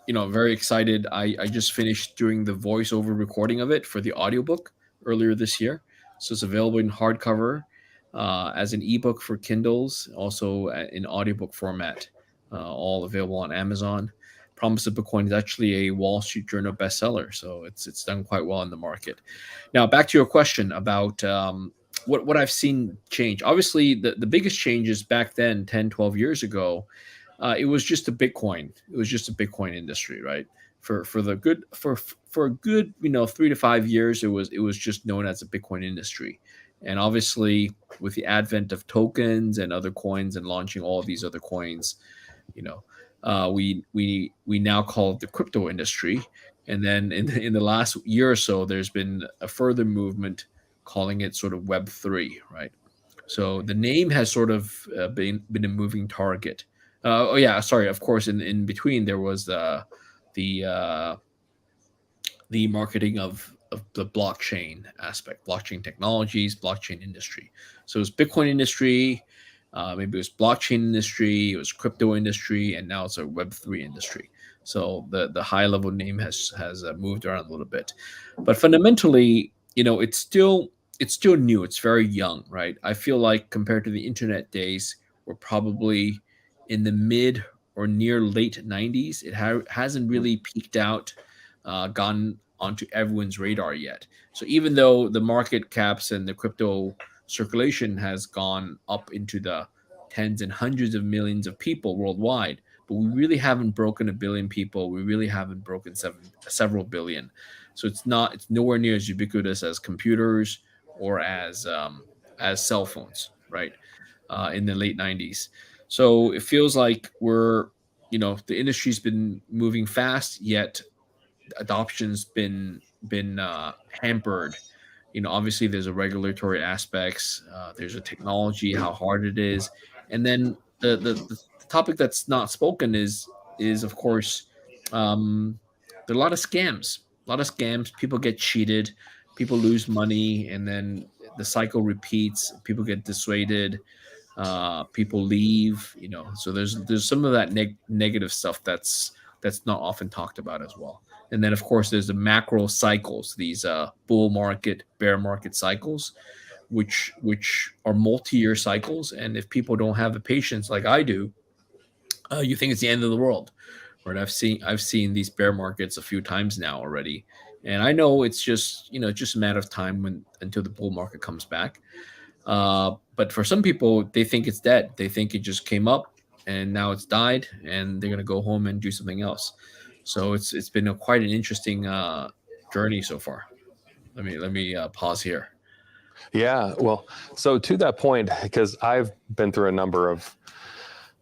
very excited. I just finished doing the voiceover recording of it for the audiobook earlier this year. So it's available in hardcover as an ebook for Kindles, also in audiobook format, all available on Amazon. Promise of Bitcoin is actually a Wall Street Journal bestseller, so it's done quite well in the market. Now, back to your question about what I've seen change. Obviously, the biggest changes back then, 10, 12 years ago, it was just a Bitcoin. It was just a Bitcoin industry, right? For a good 3 to 5 years, it was just known as a Bitcoin industry. And obviously, with the advent of tokens and other coins and launching all of these other coins, we now call it the crypto industry. And then in the last year or so, there's been a further movement calling it sort of Web3, right? So the name has sort of been a moving target. Of course, in between there was the marketing of the blockchain aspect, blockchain technologies, blockchain industry. So it was Bitcoin industry, maybe it was blockchain industry, it was crypto industry, and now it's a Web3 industry. So the high level name has moved around a little bit, but fundamentally, it's still new. It's very young, right? I feel like compared to the internet days, we're probably in the mid or near late 90s. It hasn't really peaked out, gone onto everyone's radar yet. So even though the market caps and the crypto circulation has gone up into the tens and hundreds of millions of people worldwide, but we really haven't broken a billion people. We really haven't broken several billion. So it's nowhere near as ubiquitous as computers or as cell phones, right? In the late 90s. So it feels like the industry's been moving fast, yet adoption's been hampered. Obviously there's a regulatory aspects, there's a technology, how hard it is, and then the topic that's not spoken is of course there are a lot of scams. People get cheated, people lose money, and then the cycle repeats. People get dissuaded, people leave. So there's some of that negative stuff that's not often talked about as well. And then of course there's the macro cycles, these bull market, bear market cycles, which are multi-year cycles. And if people don't have the patience like I do, you think it's the end of the world. Right? I've seen these bear markets a few times now already, and I know it's just a matter of time until the bull market comes back. But for some people, they think it's dead. They think it just came up and now it's died, and they're gonna go home and do something else. So it's been quite an interesting journey so far. Let me pause here. Yeah, well, so to that point, because I've been through a number of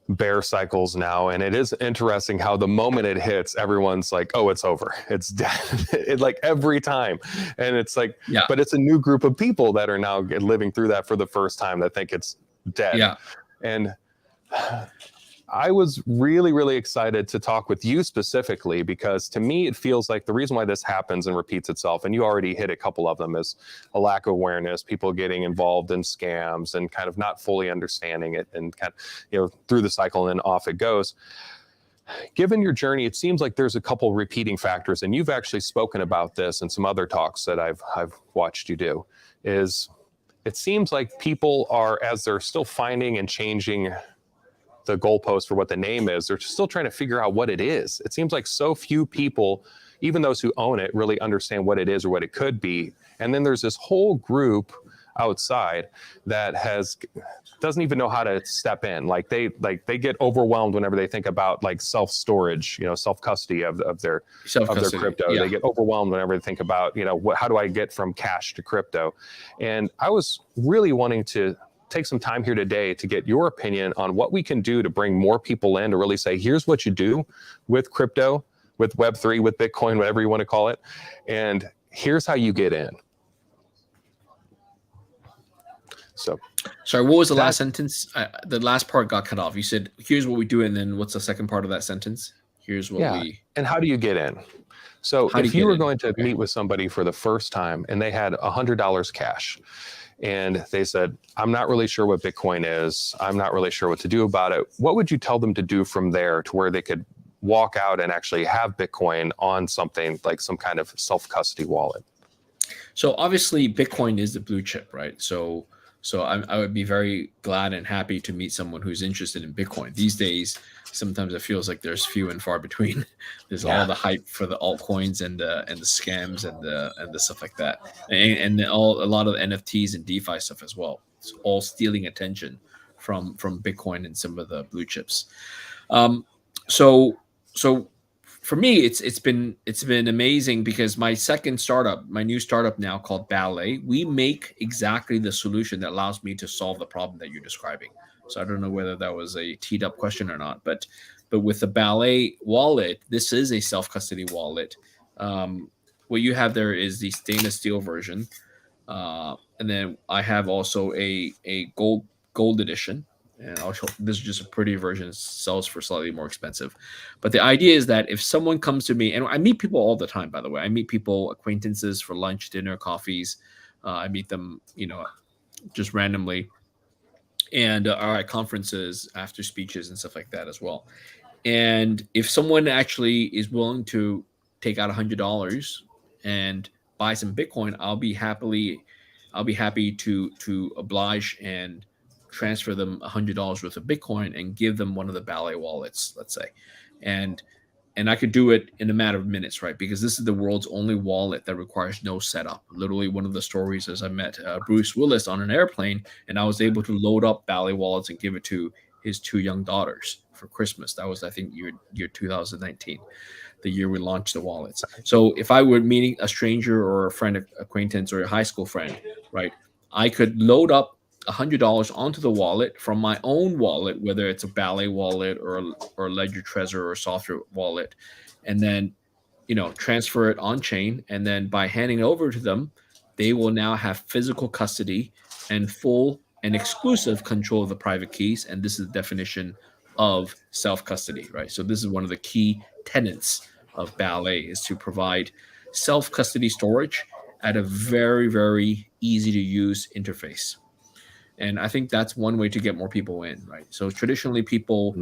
bear cycles now, and it is interesting how the moment it hits, everyone's like, oh, it's over, it's dead. Like every time. And it's like, Yeah. But it's a new group of people that are now living through that for the first time that think it's dead. Yeah. And I was really, really excited to talk with you specifically, because to me, it feels like the reason why this happens and repeats itself, and you already hit a couple of them, is a lack of awareness, people getting involved in scams and kind of not fully understanding it, and kind of, through the cycle and then off it goes. Given your journey, it seems like there's a couple repeating factors, and you've actually spoken about this in some other talks that I've watched you do, is it seems like people are, as they're still finding and changing the goalpost for what the name is, they're still trying to figure out what it is. It seems like so few people, even those who own it, really understand what it is or what it could be. And then there's this whole group outside that doesn't even know how to step in. Like they get overwhelmed whenever they think about like self-storage, self-custody of their crypto. Yeah. They get overwhelmed whenever they think about, how do I get from cash to crypto? And I was really wanting to take some time here today to get your opinion on what we can do to bring more people in, to really say, here's what you do with crypto, with Web3, with Bitcoin, whatever you want to call it, and here's how you get in. So, sorry, what was the last sentence? The last part got cut off. You said, here's what we do, and then what's the second part of that sentence? Here's what we... And how do you get in? So if you were going to meet with somebody for the first time and they had $100 cash, and they said, I'm not really sure what Bitcoin is, I'm not really sure what to do about it, what would you tell them to do from there to where they could walk out and actually have Bitcoin on something like some kind of self-custody wallet? So obviously Bitcoin is the blue chip, right? So So I would be very glad and happy to meet someone who's interested in Bitcoin. These days, sometimes it feels like there's few and far between. There's all the hype for the altcoins and the scams and the stuff like that, and a lot of NFTs and DeFi stuff as well. It's all stealing attention from Bitcoin and some of the blue chips. So for me, it's been amazing because my new startup now called Ballet, we make exactly the solution that allows me to solve the problem that you're describing. So I don't know whether that was a teed up question or not, but with the Ballet wallet, this is a self-custody wallet. What you have there is the stainless steel version, and then I have also a gold edition. And I'll show, this is just a pretty version. It sells for slightly more expensive. But the idea is that if someone comes to me, and I meet people all the time, by the way, I meet people, acquaintances for lunch, dinner, coffees. I meet them, just randomly, and are at conferences, after speeches and stuff like that as well. And if someone actually is willing to take out $100 and buy some Bitcoin, I'll be happy to oblige and transfer them $100 worth of Bitcoin and give them one of the Ballet wallets, let's say. And I could do it in a matter of minutes, right? Because this is the world's only wallet that requires no setup. Literally, one of the stories is I met Bruce Willis on an airplane, and I was able to load up Ballet wallets and give it to his 2 young daughters for Christmas. That was, I think, year 2019, the year we launched the wallets. So if I were meeting a stranger or a friend, acquaintance, or a high school friend, right, I could load up $100 onto the wallet from my own wallet, whether it's a Ballet wallet or a Ledger Trezor or Software wallet, and then transfer it on chain. And then by handing it over to them, they will now have physical custody and full and exclusive control of the private keys. And this is the definition of self-custody, right? So this is one of the key tenets of Ballet, is to provide self-custody storage at a very, very easy to use interface. And I think that's one way to get more people in, right? So traditionally, people,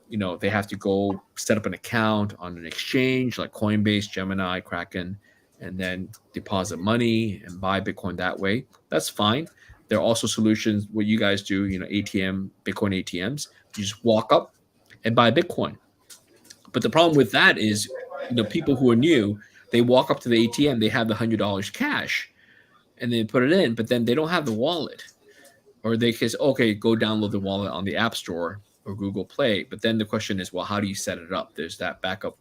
they have to go set up an account on an exchange like Coinbase, Gemini, Kraken, and then deposit money and buy Bitcoin that way. That's fine. There are also solutions, what you guys do, ATM, Bitcoin ATMs. You just walk up and buy Bitcoin. But the problem with that is, people who are new, they walk up to the ATM, they have the $100 cash, and they put it in, but then they don't have the wallet. Or they can say, okay, go download the wallet on the App Store or Google Play. But then the question is, well, how do you set it up? There's that backup,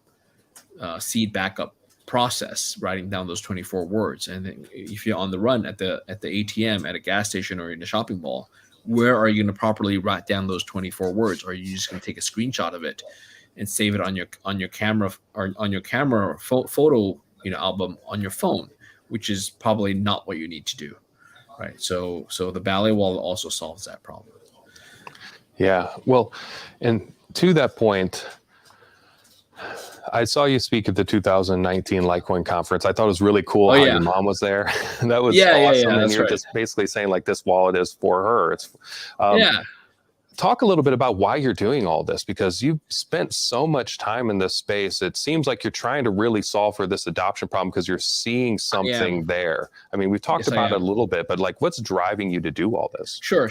seed backup process, writing down those 24 words. And then if you're on the run at the ATM, at a gas station, or in a shopping mall, where are you going to properly write down those 24 words? Or are you just going to take a screenshot of it and save it on your camera, or on your camera photo album on your phone, which is probably not what you need to do. Right. So the Ballet wallet also solves that problem. Yeah. Well, and to that point, I saw you speak at the 2019 Litecoin conference. I thought it was really cool how your mom was there. That was awesome. And you're just basically saying like this wallet is for her. It's Talk a little bit about why you're doing all this, because you've spent so much time in this space. It seems like you're trying to really solve for this adoption problem because you're seeing something there. I mean, we've talked about it a little bit, but like, what's driving you to do all this? Sure.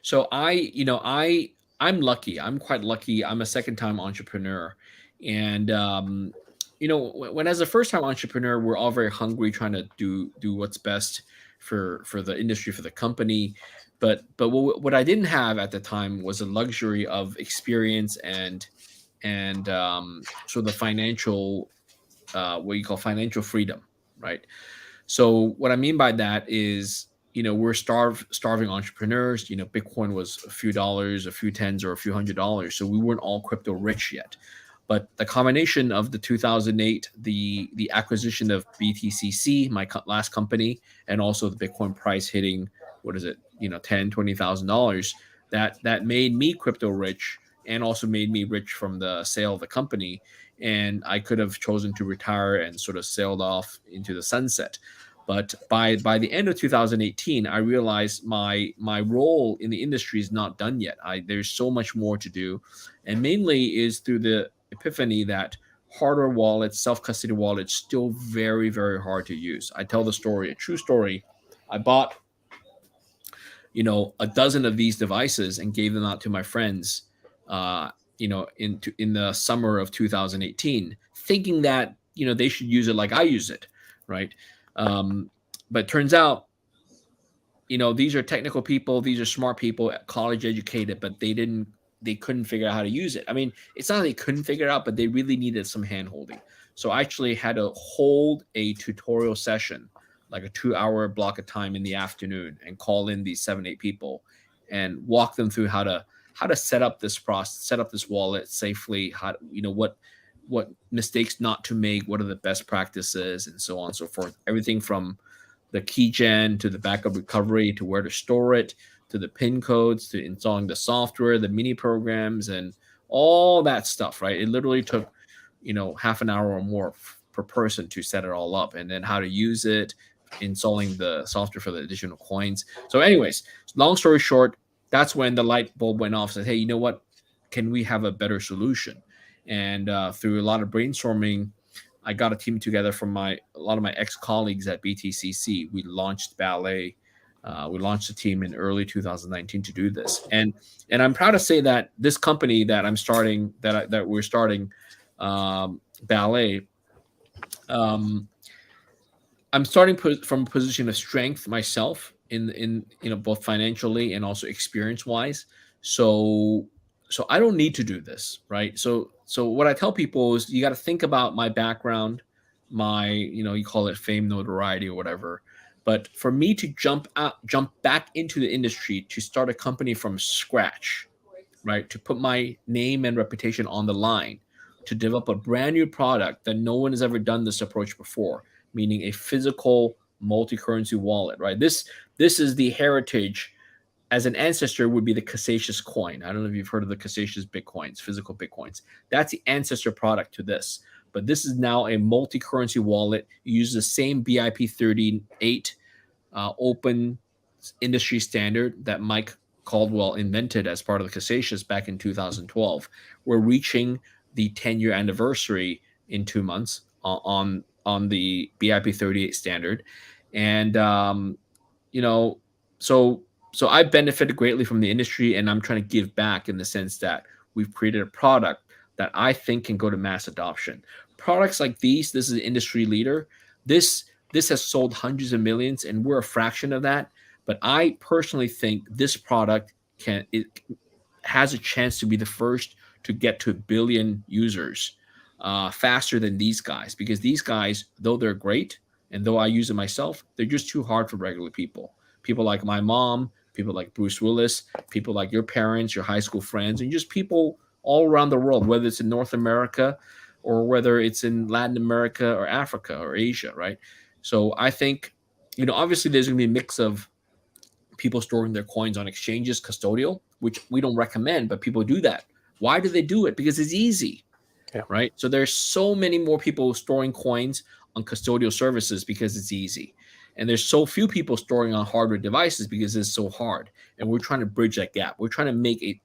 So I'm lucky. I'm quite lucky. I'm a second-time entrepreneur. And, when as a first-time entrepreneur, we're all very hungry, trying to do what's best for the industry, for the company. But what I didn't have at the time was a luxury of experience and sort of financial, what you call financial freedom, right? So what I mean by that is, we're starving entrepreneurs. Bitcoin was a few dollars, a few tens, or a few $100s. So we weren't all crypto rich yet. But the combination of the 2008, the acquisition of BTCC, my last company, and also the Bitcoin price hitting, what is it, $10,000, $20,000, that made me crypto rich, and also made me rich from the sale of the company. And I could have chosen to retire and sort of sailed off into the sunset. But by the end of 2018, I realized my role in the industry is not done yet. There's so much more to do, and mainly is through the epiphany that hardware wallets, self-custody wallets, still very, very hard to use. I tell the story, a true story. I bought a dozen of these devices and gave them out to my friends, in the summer of 2018, thinking that, they should use it like I use it, right? But it turns out, these are technical people, these are smart people, college educated, but they couldn't figure out how to use it. I mean, it's not that they couldn't figure it out, but they really needed some hand holding. So I actually had to hold a tutorial session, like a 2-hour block of time in the afternoon, and call in these 7-8 people and walk them through how to set up this process, set up this wallet safely, what mistakes not to make, what are the best practices, and so on and so forth. Everything from the key gen to the backup recovery to where to store it, to the pin codes, to installing the software, the mini programs, and all that stuff, right? It literally took, half an hour or more per person to set it all up, and then how to use it, installing the software for the additional coins. So anyways, long story short, that's when the light bulb went off. Said, hey, you know what? Can we have a better solution? And through a lot of brainstorming, I got a team together from a lot of my ex-colleagues at BTCC. We launched Ballet. We launched a team in early 2019 to do this. And I'm proud to say that this company that I'm starting, that we're starting, Ballet, I'm starting from a position of strength myself in both financially and also experience wise. So I don't need to do this, right? So what I tell people is you got to think about my background, my, you call it fame, notoriety, or whatever. But for me to jump back into the industry, to start a company from scratch, right? To put my name and reputation on the line, to develop a brand new product that no one has ever done this approach before, meaning a physical multi-currency wallet, right? This is the heritage. As an ancestor would be the Cassasius coin. I don't know if you've heard of the Cassasius Bitcoins, physical Bitcoins. That's the ancestor product to this. But this is now a multi-currency wallet. It uses the same BIP38 open industry standard that Mike Caldwell invented as part of the Cassasius back in 2012. We're reaching the 10-year anniversary in 2 months on the BIP38 standard. And, so I benefited greatly from the industry, and I'm trying to give back in the sense that we've created a product that I think can go to mass adoption. Products like this is an industry leader. This has sold hundreds of millions, and we're a fraction of that. But I personally think this product has a chance to be the first to get to 1 billion users faster than these guys, because these guys, though they're great, and though I use it myself, they're just too hard for regular people. People like my mom, people like Bruce Willis, people like your parents, your high school friends, and just people all around the world, whether it's in North America or whether it's in Latin America or Africa or Asia, right? So I think, obviously there's going to be a mix of people storing their coins on exchanges, custodial, which we don't recommend, but people do that. Why do they do it? Because it's easy, right? So there's so many more people storing coins on custodial services because it's easy. And there's so few people storing on hardware devices because it's so hard. And we're trying to bridge that gap. We're trying to make a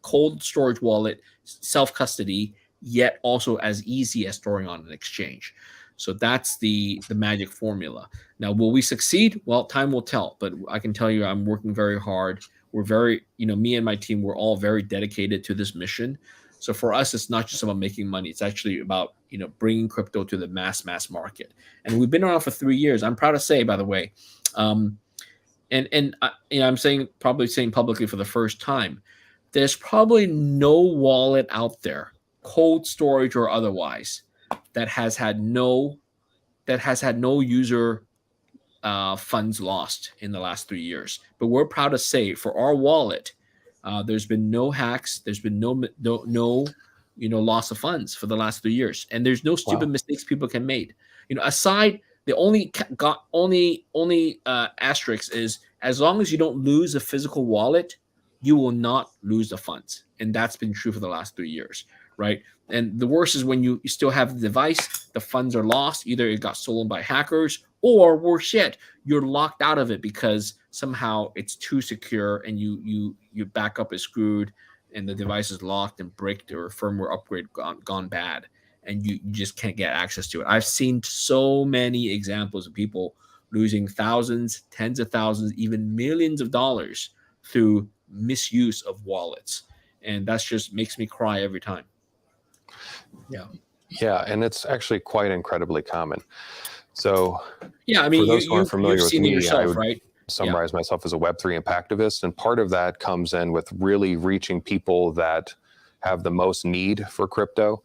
cold storage wallet, self-custody, yet also as easy as storing on an exchange. So that's the magic formula. Now, will we succeed? Well, time will tell. But I can tell you I'm working very hard. We're very, me and my team, we're all very dedicated to this mission. So for us, it's not just about making money. It's actually about, bringing crypto to the mass market. And we've been around for 3 years. I'm proud to say, by the way, I'm saying publicly for the first time, there's probably no wallet out there, cold storage or otherwise, that has had no user funds lost in the last 3 years. But we're proud to say for our wallet, there's been no hacks. There's been no loss of funds for the last 3 years, and there's no stupid mistakes people can make. Aside, the only asterisk is, as long as you don't lose a physical wallet, you will not lose the funds, and that's been true for the last 3 years, right? And the worst is when you still have the device, the funds are lost. Either it got stolen by hackers, or worse yet, you're locked out of it because somehow it's too secure, and your backup is screwed, and the device is locked and bricked, or firmware upgrade gone bad, and you just can't get access to it. I've seen so many examples of people losing thousands, tens of thousands, even millions of dollars through misuse of wallets. And that's just makes me cry every time. Yeah. Yeah, and it's actually quite incredibly common. So Yeah, I mean, for those who aren't familiar you've with seen it me, I yourself, would right? summarize myself as a Web3 impactivist. And part of that comes in with really reaching people that have the most need for crypto,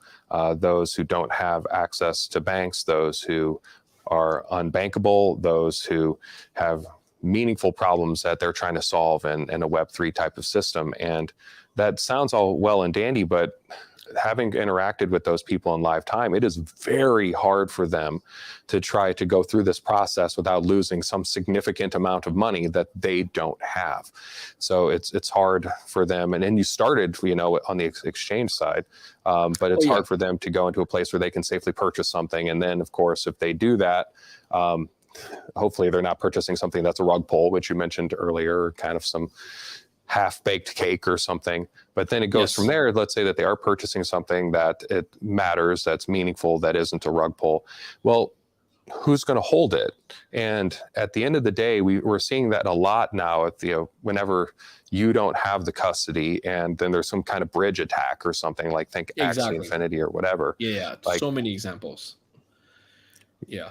those who don't have access to banks, those who are unbankable, those who have meaningful problems that they're trying to solve in a Web3 type of system. And that sounds all well and dandy, but having interacted with those people in live time, it is very hard for them to try to go through this process without losing some significant amount of money that they don't have. So it's hard for them. And then you started, on the exchange side, but it's hard for them to go into a place where they can safely purchase something. And then, of course, if they do that, hopefully they're not purchasing something that's a rug pull, which you mentioned earlier, kind of some half-baked cake or something. But then it goes from there. Let's say that they are purchasing something that it matters, that's meaningful, that isn't a rug pull. Well, who's going to hold it? And at the end of the day, we're seeing that a lot now. Whenever you don't have the custody, and then there's some kind of bridge attack or something, like think Axie Infinity or whatever. Yeah, like, so many examples. Yeah.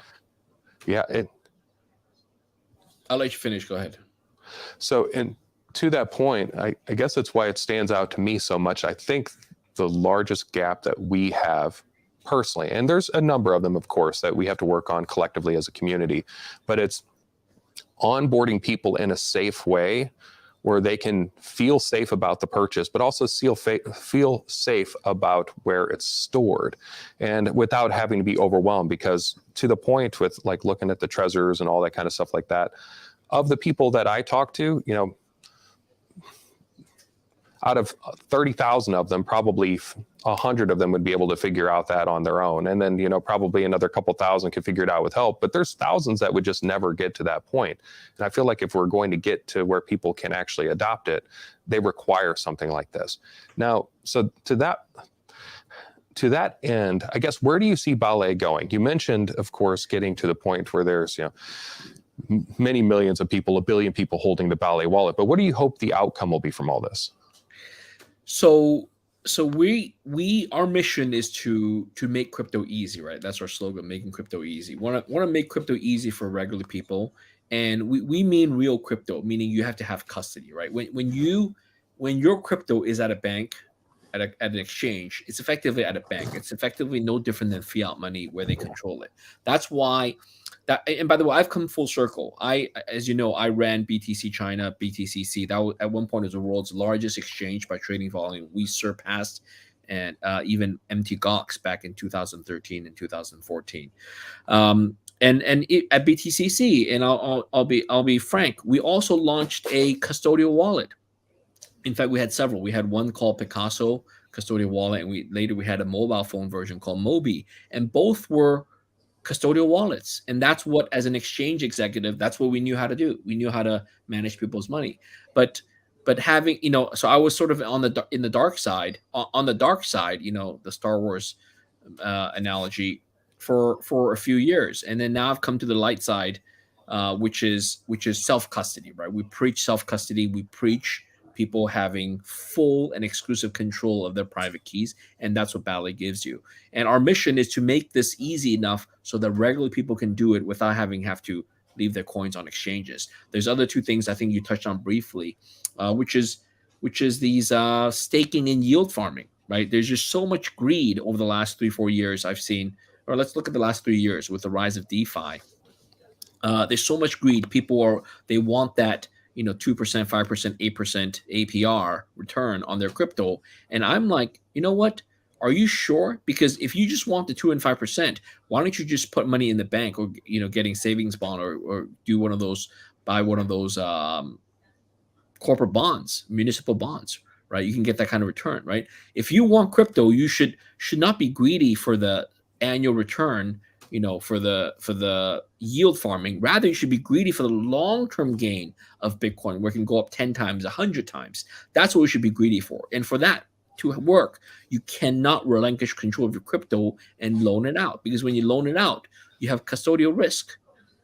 I'll let you finish. Go ahead. So, to that point, I guess that's why it stands out to me so much. I think the largest gap that we have personally, and there's a number of them, of course, that we have to work on collectively as a community, but it's onboarding people in a safe way where they can feel safe about the purchase, but also feel safe about where it's stored, and without having to be overwhelmed. Because to the point with like looking at the Trezors and all that kind of stuff like that, of the people that I talk to, out of 30,000 of them, probably 100 of them would be able to figure out that on their own. And then, probably another couple thousand could figure it out with help. But there's thousands that would just never get to that point. And I feel like if we're going to get to where people can actually adopt it, they require something like this. Now, so to that end, I guess, where do you see Ballet going? You mentioned, of course, getting to the point where there's, many millions of people, 1 billion people holding the Ballet wallet. But what do you hope the outcome will be from all this? So our mission is to make crypto easy, right? That's our slogan, making crypto easy. Want to make crypto easy for regular people, and we mean real crypto, meaning you have to have custody, right? When your crypto is at a bank, at an exchange, it's effectively at a bank. It's effectively no different than fiat money where they control it. That's why and by the way, I've come full circle. As you know, I ran BTC China, BTCC. That was, at one point, was the world's largest exchange by trading volume. We surpassed even Mt. Gox back in 2013 and 2014. At BTCC, and I'll be frank, we also launched a custodial wallet. In fact, we had several. We had one called Picasso custodial wallet, and we had a mobile phone version called Mobi, and both were custodial wallets. And that's what, as an exchange executive, that's what we knew how to do. We knew how to manage people's money. But having, so I was sort of on the dark side, the Star Wars analogy for a few years. And then now I've come to the light side, which is self-custody, right? We preach self-custody. We preach people having full and exclusive control of their private keys, and that's what Ballet gives you. And our mission is to make this easy enough so that regular people can do it without have to leave their coins on exchanges. There's other two things I think you touched on briefly, which is these staking and yield farming, right? There's just so much greed over the last 3-4 years I've seen, or let's look at the last 3 years with the rise of DeFi. There's so much greed. People they want that 2%, 5%, 8% APR return on their crypto. And I'm like, you know what? Are you sure? Because if you just want the 2 and 5%, why don't you just put money in the bank, or getting savings bond, or do buy one of those corporate bonds, municipal bonds, right? You can get that kind of return, right? If you want crypto, you should not be greedy for the annual return, for the yield farming. Rather, you should be greedy for the long-term gain of Bitcoin, where it can go up 10 times, 100 times. That's what we should be greedy for. And for that to work, you cannot relinquish control of your crypto and loan it out. Because when you loan it out, you have custodial risk.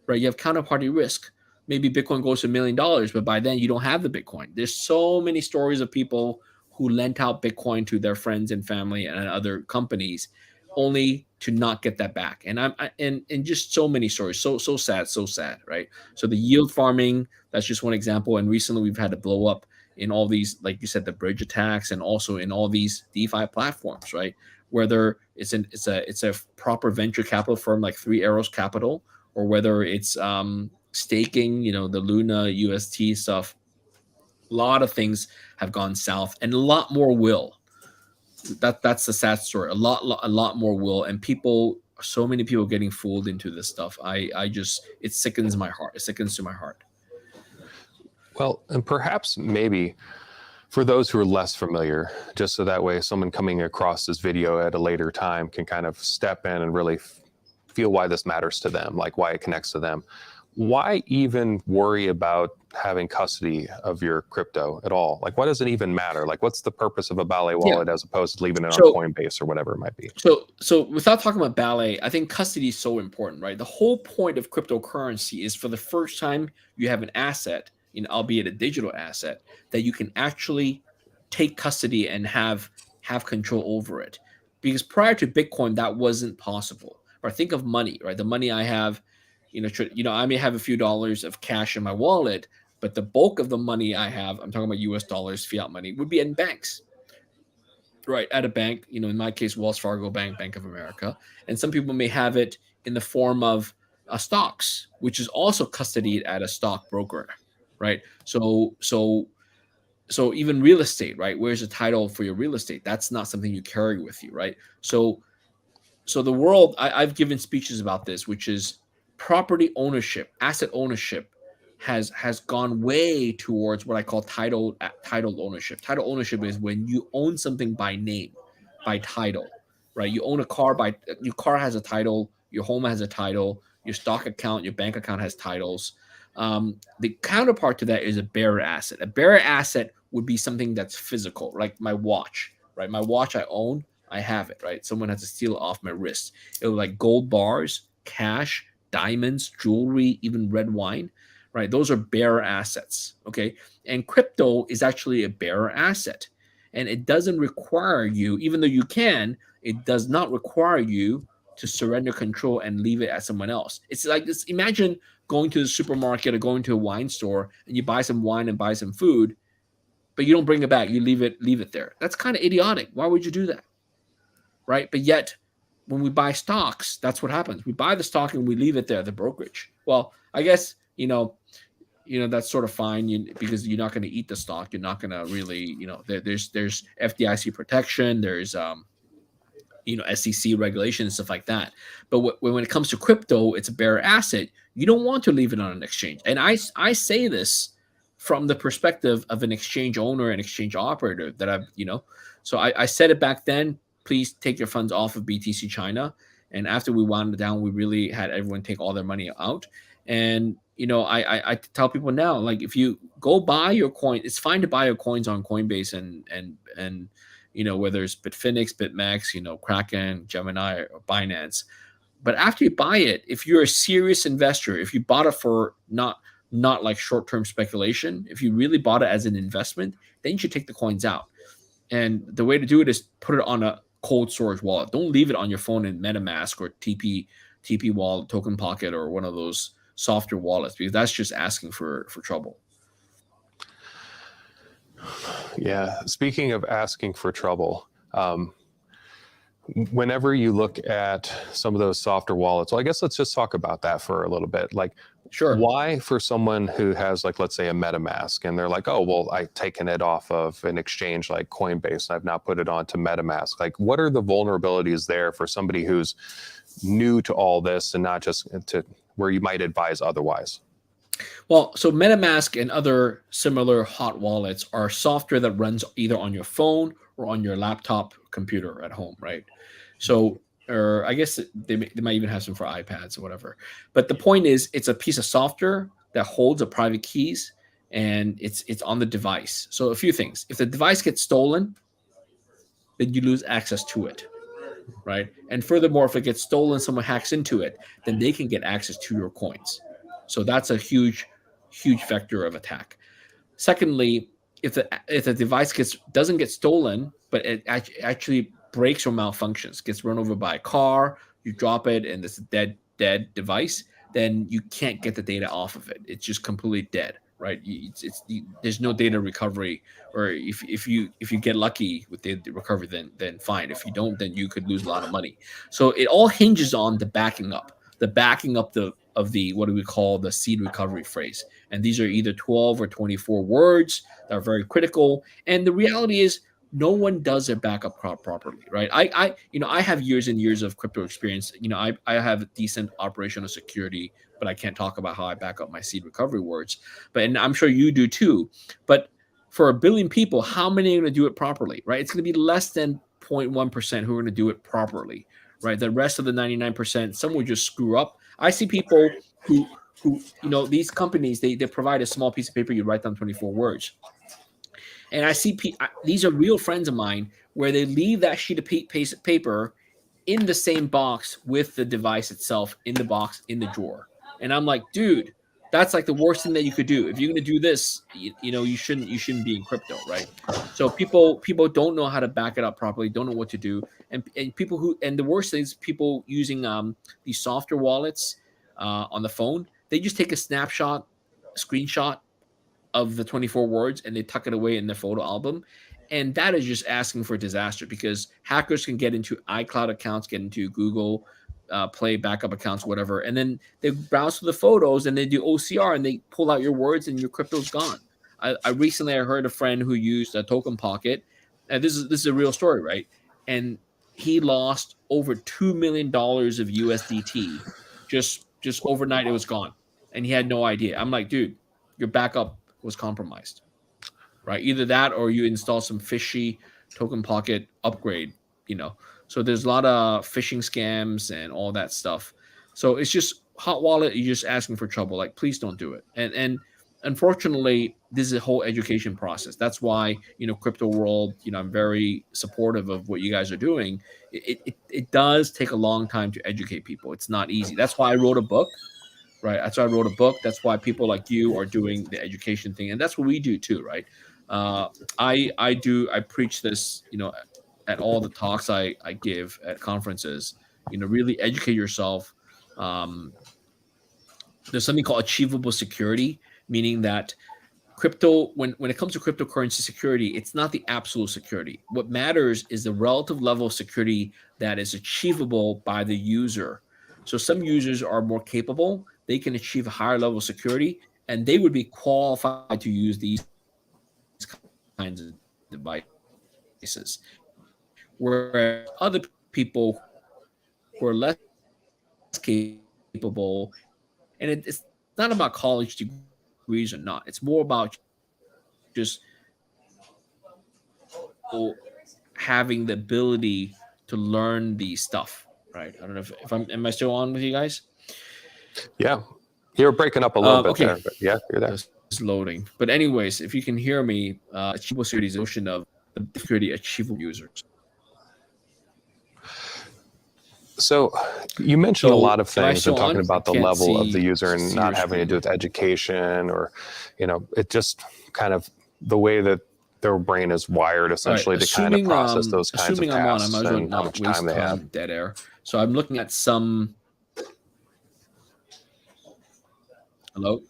right? You have counterparty risk. Maybe Bitcoin goes to $1 million, but by then you don't have the Bitcoin. There's so many stories of people who lent out Bitcoin to their friends and family and other companies, only to not get that back. And and just so many stories, so sad, right? So the yield farming, that's just one example. And recently we've had to blow up in all these, like you said, the bridge attacks, and also in all these DeFi platforms, right? Whether it's a proper venture capital firm like Three Arrows Capital, or whether it's staking, the Luna UST stuff. A lot of things have gone south, and a lot more will. That's the sad story. A lot more will, and so many people getting fooled into this stuff. I just, it sickens my heart. It sickens to my heart. Well, and perhaps maybe for those who are less familiar, just so that way someone coming across this video at a later time can kind of step in and really feel why this matters to them, like why it connects to them. Why even worry about having custody of your crypto at all? Like, why does it even matter? Like, what's the purpose of a Ballet wallet as opposed to leaving it on Coinbase or whatever it might be? So without talking about Ballet, I think custody is so important, right? The whole point of cryptocurrency is for the first time you have an asset, albeit a digital asset, that you can actually take custody and have control over it. Because prior to Bitcoin, that wasn't possible. Or think of money, right? The money I have, I may have a few dollars of cash in my wallet, but the bulk of the money I have, I'm talking about US dollars, fiat money, would be in banks, right? At a bank, in my case, Wells Fargo Bank, Bank of America. And some people may have it in the form of stocks, which is also custodied at a stock broker, right? So even real estate, right? Where's the title for your real estate? That's not something you carry with you, right? So the world, I've given speeches about this, which is property ownership, asset ownership has gone way towards what I call title ownership. Title ownership is when you own something by name, by title, right? You own a car your car has a title, your home has a title, your stock account, your bank account has titles. The counterpart to that is a bearer asset. A bearer asset would be something that's physical, like my watch, right? My watch I own, I have it, right? Someone has to steal it off my wrist. It was like gold bars, cash, diamonds, jewelry, even red wine, right? Those are bearer assets, okay? And crypto is actually a bearer asset. And it doesn't require you, even though you can, it does not require you to surrender control and leave it at someone else. It's like this. Imagine going to the supermarket or going to a wine store and you buy some wine and buy some food, but you don't bring it back. You leave it there. That's kind of idiotic. Why would you do that? Right? But yet, when we buy stocks, that's what happens. We buy the stock and we leave it there at the brokerage. Well, I guess, that's sort of fine because you're not going to eat the stock. You're not going to really, there's FDIC protection. There's, SEC regulation and stuff like that. But when it comes to crypto, it's a bearer asset. You don't want to leave it on an exchange. And I say this from the perspective of an exchange owner and exchange operator that I've, so I said it back then. Please take your funds off of BTC China. And after we wound it down, we really had everyone take all their money out. And, I tell people now, like, if you go buy your coin, it's fine to buy your coins on Coinbase and whether it's Bitfinex, BitMEX, Kraken, Gemini, or Binance. But after you buy it, if you're a serious investor, if you bought it for not like short-term speculation, if you really bought it as an investment, then you should take the coins out. And the way to do it is put it on a cold storage wallet. Don't leave it on your phone in MetaMask or TP Wallet, Token Pocket, or one of those softer wallets, because that's just asking for trouble. Yeah. Speaking of asking for trouble, whenever you look at some of those softer wallets, well, I guess let's just talk about that for a little bit. Like, sure. Why, for someone who has, like, let's say a MetaMask, and they're like, oh, well, I've taken it off of an exchange like Coinbase, and I've now put it onto MetaMask. Like, what are the vulnerabilities there for somebody who's new to all this and not just to where you might advise otherwise? Well, so MetaMask and other similar hot wallets are software that runs either on your phone or on your laptop computer at home, right? So, or I guess they might even have some for iPads or whatever. But the point is, it's a piece of software that holds a private keys, and it's on the device. So a few things. If the device gets stolen, then you lose access to it, right? And furthermore, if it gets stolen, someone hacks into it, then they can get access to your coins. So that's a huge vector of attack. Secondly, if the device doesn't get stolen, but it actually breaks or malfunctions, gets run over by a car, you drop it, and it's a dead device, then you can't get the data off of it. It's just completely dead, right? There's no data recovery, or if you get lucky with the recovery, then fine. If you don't, then you could lose a lot of money. So it all hinges on the backing up of the what do we call the seed recovery phrase. And these are either 12 or 24 words that are very critical. And the reality is no one does their backup properly, right? I have years and years of crypto experience. I have decent operational security, but I can't talk about how I back up my seed recovery words. And I'm sure you do too. But for 1 billion people, how many are going to do it properly, right? It's going to be less than 0.1% who are going to do it properly, right? The rest of the 99%, some will just screw up. I see people who these companies, they provide a small piece of paper, you write down 24 words. And I see these are real friends of mine where they leave that sheet of paper in the same box with the device itself in the box in the drawer. And I'm like, dude, that's like the worst thing that you could do. If you're going to do this, you shouldn't be in crypto, right? So people don't know how to back it up properly, don't know what to do. And the worst thing is people using these software wallets on the phone. They just take a screenshot of the 24 words and they tuck it away in their photo album. And that is just asking for disaster, because hackers can get into iCloud accounts, get into Google Play backup accounts, whatever. And then they browse through the photos and they do OCR and they pull out your words and your crypto's gone. I recently heard a friend who used a Token Pocket. And this is a real story, right? And he lost over $2 million of USDT. Just overnight, it was gone. And he had no idea. I'm like, dude, your backup was compromised, right? Either that or you install some fishy Token Pocket upgrade, So there's a lot of phishing scams and all that stuff. So it's just hot wallet. You're just asking for trouble. Like, please don't do it. And unfortunately, this is a whole education process. That's why, Crypto World, I'm very supportive of what you guys are doing. It does take a long time to educate people. It's not easy. That's why I wrote a book. Right. That's why I wrote a book. That's why people like you are doing the education thing. And that's what we do too, right? I preach this, at all the talks I give at conferences, really educate yourself. There's something called achievable security, meaning that crypto, when it comes to cryptocurrency security, it's not the absolute security. What matters is the relative level of security that is achievable by the user. So some users are more capable. They can achieve a higher level of security, and they would be qualified to use these kinds of devices. Whereas other people who are less capable, and it's not about college degrees or not. It's more about just having the ability to learn these stuff, right? I don't know if am I still on with you guys? Yeah, you're breaking up a little bit there, but yeah, you're there. It's loading. But anyways, if you can hear me, achievable security is the notion of the security achievable users. So you mentioned a lot of things and talking about the Can't level of see- the user and see not your having to screen. do with education or, it just kind of the way that their brain is wired essentially to kind of process those kinds of assuming I'm on, I tasks might as well and how not much waste time they have. dead air. So I'm looking at some. Hello.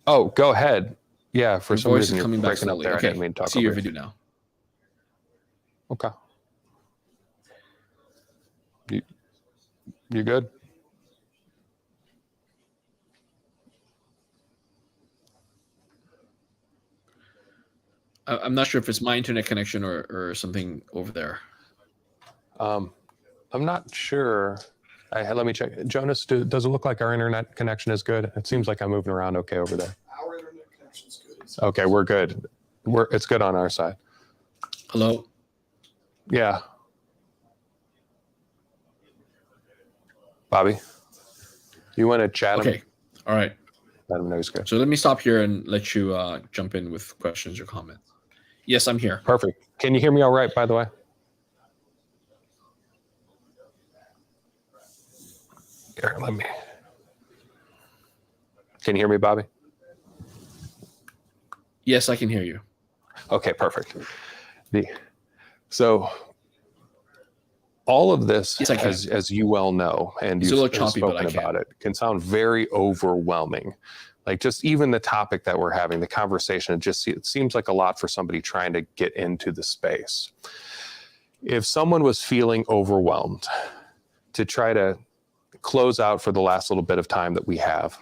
Oh, go ahead. Yeah, for Your some voice reason is you're coming back breaking up slowly. there. I Okay, didn't mean to talk see over your you. video now. Okay. You good? I'm not sure if it's my internet connection or something over there. I'm not sure. Let me check. Jonas, does it look like our internet connection is good? It seems like I'm moving around okay over there. Our internet connection's good. Okay, we're good. It's good on our side. Hello. Yeah. Bobby, you want to chat him? Okay. All right. Let him know he's good. So let me stop here and let you jump in with questions or comments. Yes, I'm here. Perfect. Can you hear me all right, by the way? Here, let me. Can you hear me, Bobby? Yes, I can hear you. Okay, perfect. So all of this, Yes, I can. as you well know, and It's a you've little choppy, but spoken I can. about it, can sound very overwhelming. Like just even the topic that we're having, the conversation, it seems like a lot for somebody trying to get into the space. If someone was feeling overwhelmed, to try to close out for the last little bit of time that we have,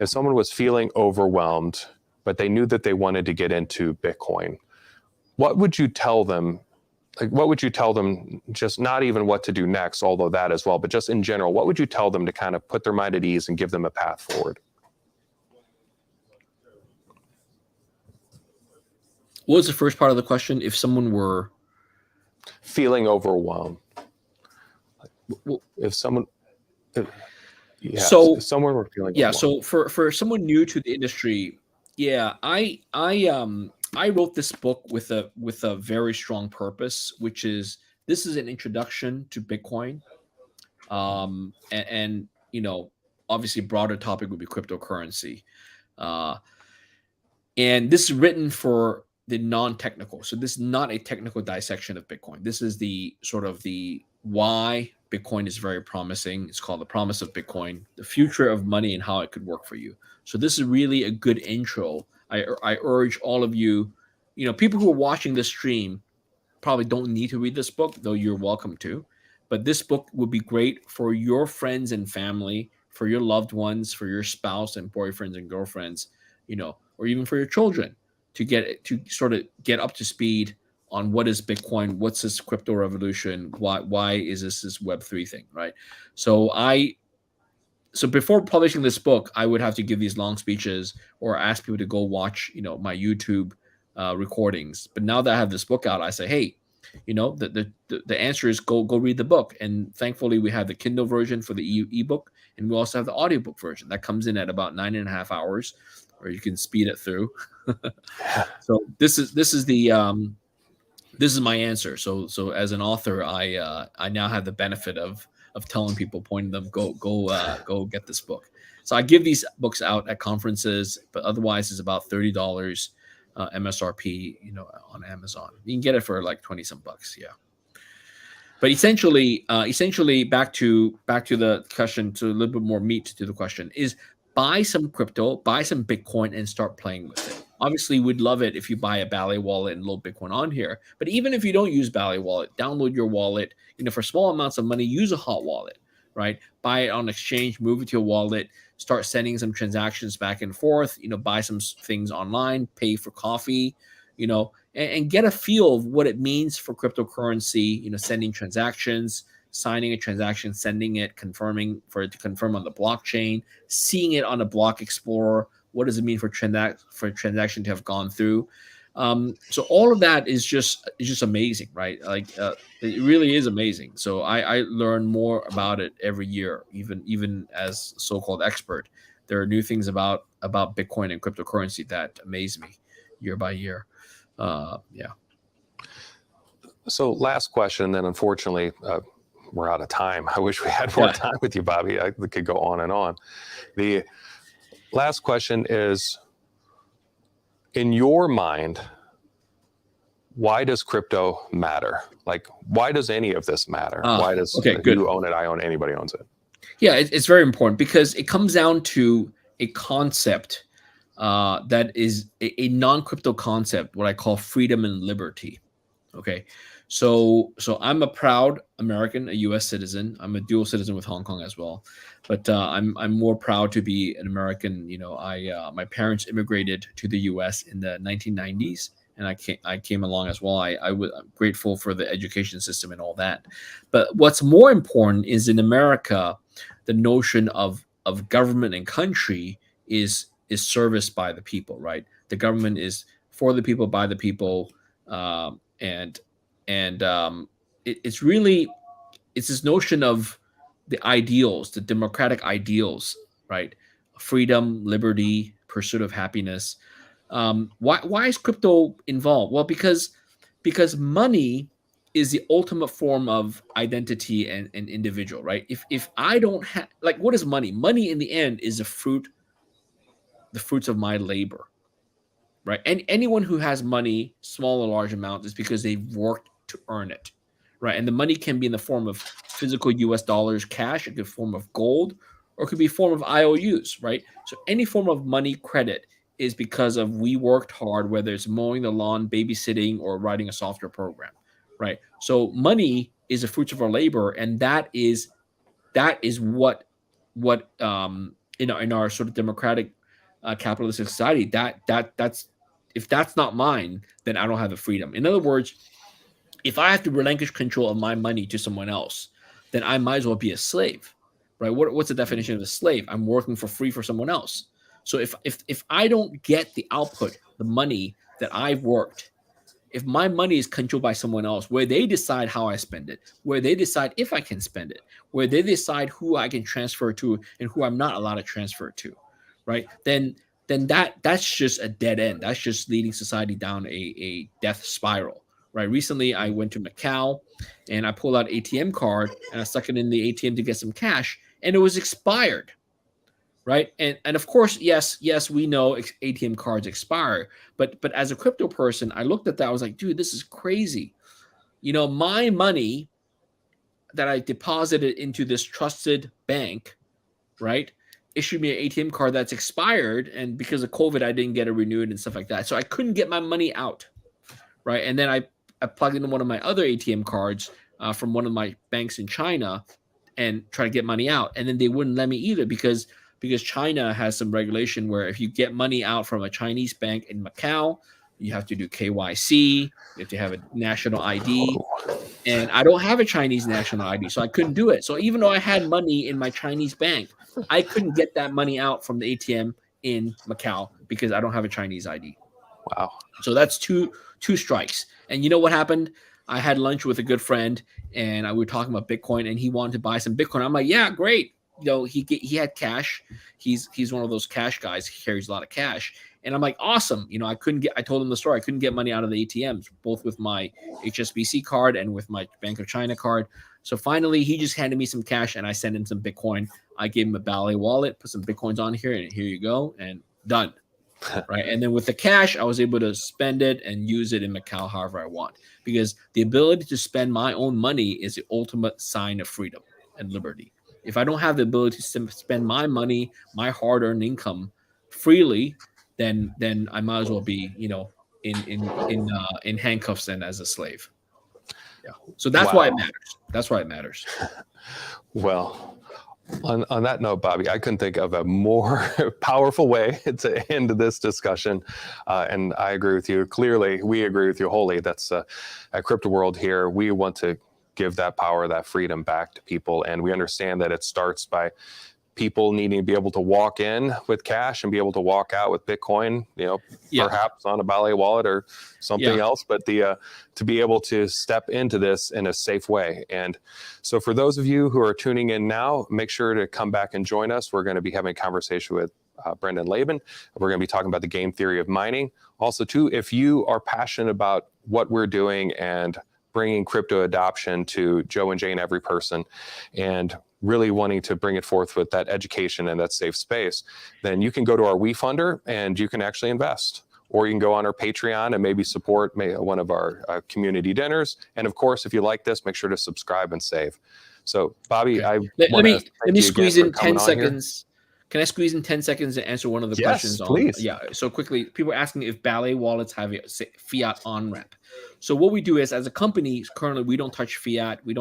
if someone was feeling overwhelmed, but they knew that they wanted to get into Bitcoin, what would you tell them? Like, what would you tell them, just not even what to do next, although that as well, but just in general, what would you tell them to kind of put their mind at ease and give them a path forward? What was the first part of the question? If someone were Feeling overwhelmed. well, If someone, yeah, So- if someone were feeling yeah, overwhelmed. so for someone new to the industry, yeah, I wrote this book with a very strong purpose, which is this is an introduction to Bitcoin, and you know, obviously a broader topic would be cryptocurrency, and this is written for the non-technical. So this is not a technical dissection of Bitcoin. This is the sort of the why Bitcoin is very promising. It's called The Promise of Bitcoin, the future of money and how it could work for you. So this is really a good intro. I urge all of you, you know, people who are watching this stream probably don't need to read this book, though you're welcome to. But this book would be great for your friends and family, for your loved ones, for your spouse and boyfriends and girlfriends, you know, or even for your children to sort of get up to speed on what is Bitcoin, what's this crypto revolution, why is this Web3 thing, right? So before publishing this book, I would have to give these long speeches or ask people to go watch, you know, my YouTube recordings. But now that I have this book out, I say, hey, you know, the answer is go read the book. And thankfully, we have the Kindle version for the ebook, and we also have the audiobook version that comes in at about 9.5 hours, or you can speed it through. So this is my answer. So as an author, I now have the benefit of telling people, pointing them, go get this book. So I give these books out at conferences, but otherwise it's about $30 MSRP, you know, on Amazon. You can get it for like 20 some bucks, yeah. But essentially, back to the question, to a little bit more meat to the question is buy some crypto, buy some Bitcoin, and start playing with it. Obviously, we'd love it if you buy a Bally wallet and load Bitcoin on here. But even if you don't use Bally wallet, download your wallet. You know, for small amounts of money, use a hot wallet, right? Buy it on exchange, move it to your wallet, start sending some transactions back and forth. You know, buy some things online, pay for coffee, you know, and get a feel of what it means for cryptocurrency. You know, sending transactions, signing a transaction, sending it, confirming for it to confirm on the blockchain, seeing it on a block explorer. What does it mean for a transaction to have gone through? So all of that is just amazing, right? Like it really is amazing. So I learn more about it every year, even as a so-called expert. There are new things about Bitcoin and cryptocurrency that amaze me year by year. Yeah. So last question, then unfortunately, we're out of time. I wish we had more Yeah. time with you, Bobby. I could go on and on. The last question is, in your mind, why does crypto matter? Like, why does any of this matter? Why does good. you own it, I own it, anybody owns it? Yeah, it's very important because it comes down to a concept that is a non-crypto concept, what I call freedom and liberty. Okay, so I'm a proud American, a U.S. citizen. I'm a dual citizen with Hong Kong as well, but I'm more proud to be an American. You know, my parents immigrated to the U.S. in the 1990s, and I came along as well. I'm grateful for the education system and all that. But what's more important is in America, the notion of government and country is serviced by the people, right? The government is for the people, by the people. It's really this notion of the ideals, the democratic ideals, right? Freedom, liberty, pursuit of happiness. Why is crypto involved? Well, because money is the ultimate form of identity and individual, right? If I don't have, like, what is money? Money in the end is a fruit the fruits of my labor, right? And anyone who has money, small or large amount, is because they've worked to earn it, right? And the money can be in the form of physical US dollars, cash, it could be form of gold, or it could be form of IOUs, right? So any form of money credit is because of we worked hard, whether it's mowing the lawn, babysitting, or writing a software program, right? So money is the fruits of our labor, and that is what in our sort of democratic capitalistic society, that's if that's not mine, then I don't have the freedom. In other words, if I have to relinquish control of my money to someone else, then I might as well be a slave, right? What's the definition of a slave? I'm working for free for someone else. So if I don't get the output, the money that I've worked, if my money is controlled by someone else, where they decide how I spend it, where they decide if I can spend it, where they decide who I can transfer to and who I'm not allowed to transfer to, right? Then that's just a dead end. That's just leading society down a death spiral, right? Recently, I went to Macau and I pulled out ATM card and I stuck it in the ATM to get some cash, and it was expired, right? And of course, yes, we know ATM cards expire, but as a crypto person, I looked at that. I was like, dude, this is crazy. My money that I deposited into this trusted bank, right, issued me an ATM card that's expired, and because of COVID, I didn't get it renewed and stuff like that. So I couldn't get my money out, right? And then I plugged into one of my other ATM cards from one of my banks in China and try to get money out, and then they wouldn't let me either because China has some regulation where if you get money out from a Chinese bank in Macau, you have to do KYC, you have to have a national ID, and I don't have a Chinese national ID, so I couldn't do it. So even though I had money in my Chinese bank, I couldn't get that money out from the ATM in Macau because I don't have a Chinese ID. Wow. So that's two strikes. And you know what happened? I had lunch with a good friend, and we were talking about Bitcoin, and he wanted to buy some Bitcoin. I'm like, yeah, great. He had cash. He's one of those cash guys. He carries a lot of cash. And I'm like, awesome. I told him the story. I couldn't get money out of the ATMs, both with my HSBC card and with my Bank of China card. So finally, he just handed me some cash, and I sent him some Bitcoin. I gave him a Ballet wallet, put some Bitcoins on here, and here you go, and done. Right. And then with the cash, I was able to spend it and use it in Macau however I want, because the ability to spend my own money is the ultimate sign of freedom and liberty. If I don't have the ability to spend my money, my hard-earned income freely, then I might as well be, in handcuffs and as a slave. Yeah. So that's why it matters. That's why it matters. Well, on that note, Bobby, I couldn't think of a more powerful way to end this discussion. And I agree with you. Clearly, we agree with you wholly. That's at Crypto World here. We want to give that power, that freedom back to people. And we understand that it starts by people needing to be able to walk in with cash and be able to walk out with Bitcoin, perhaps on a Ballet wallet or something else, but to be able to step into this in a safe way. And so for those of you who are tuning in now, make sure to come back and join us. We're going to be having a conversation with Brendan Laban. We're going to be talking about the game theory of mining. Also, too, if you are passionate about what we're doing and bringing crypto adoption to Joe and Jane, every person, and really wanting to bring it forth with that education and that safe space, then you can go to our WeFunder and you can actually invest. Or you can go on our Patreon and maybe support one of our community dinners. And of course, if you like this, make sure to subscribe and save. So, Bobby, let me squeeze in 10 seconds. Can I squeeze in 10 seconds to answer one of the questions? Yes, please. So quickly, people are asking if Ballet wallets have a fiat on-ramp. So what we do is, as a company, currently we don't touch fiat. We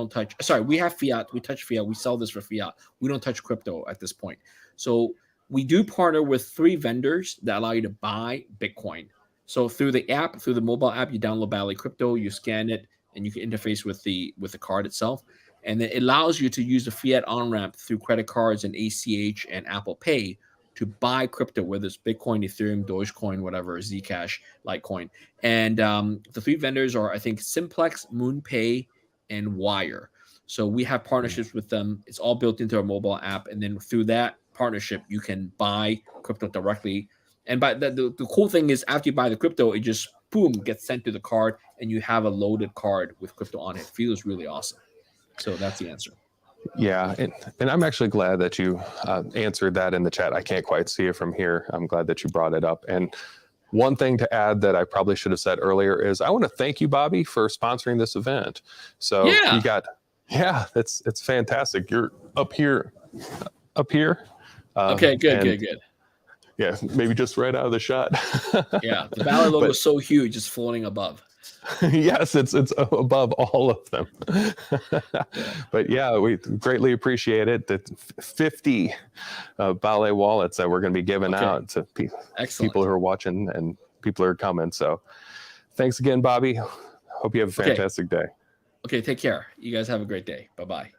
have fiat. We touch fiat. We sell this for fiat. We don't touch crypto at this point. So we do partner with 3 vendors that allow you to buy Bitcoin. So through the app, through the mobile app, you download Ballet Crypto, you scan it, and you can interface with the card itself. And then it allows you to use the fiat on-ramp through credit cards and ACH and Apple Pay to buy crypto, whether it's Bitcoin, Ethereum, Dogecoin, whatever, Zcash, Litecoin. And the 3 vendors are, I think, Simplex, MoonPay, and Wire. So we have partnerships with them. It's all built into our mobile app. And then through that partnership, you can buy crypto directly. And by the cool thing is, after you buy the crypto, it just, boom, gets sent to the card, and you have a loaded card with crypto on it. It feels really awesome. So that's the answer. Yeah, and I'm actually glad that you answered that in the chat. I can't quite see it from here. I'm glad that you brought it up. And one thing to add that I probably should have said earlier is I want to thank you, Bobby, for sponsoring this event. So Yeah. you got, yeah, it's fantastic. You're up here. Okay, good, And good, good. yeah, maybe just right out of the shot. Yeah, the Ballard logo But is so huge, it's floating above. yes, it's above all of them. Yeah. But yeah, we greatly appreciate it. The 50 ballet wallets that we're going to be giving Okay. out to Excellent. people who are watching and people who are coming. So thanks again, Bobby. Hope you have a Okay. fantastic day. Okay, take care. You guys have a great day. Bye-bye.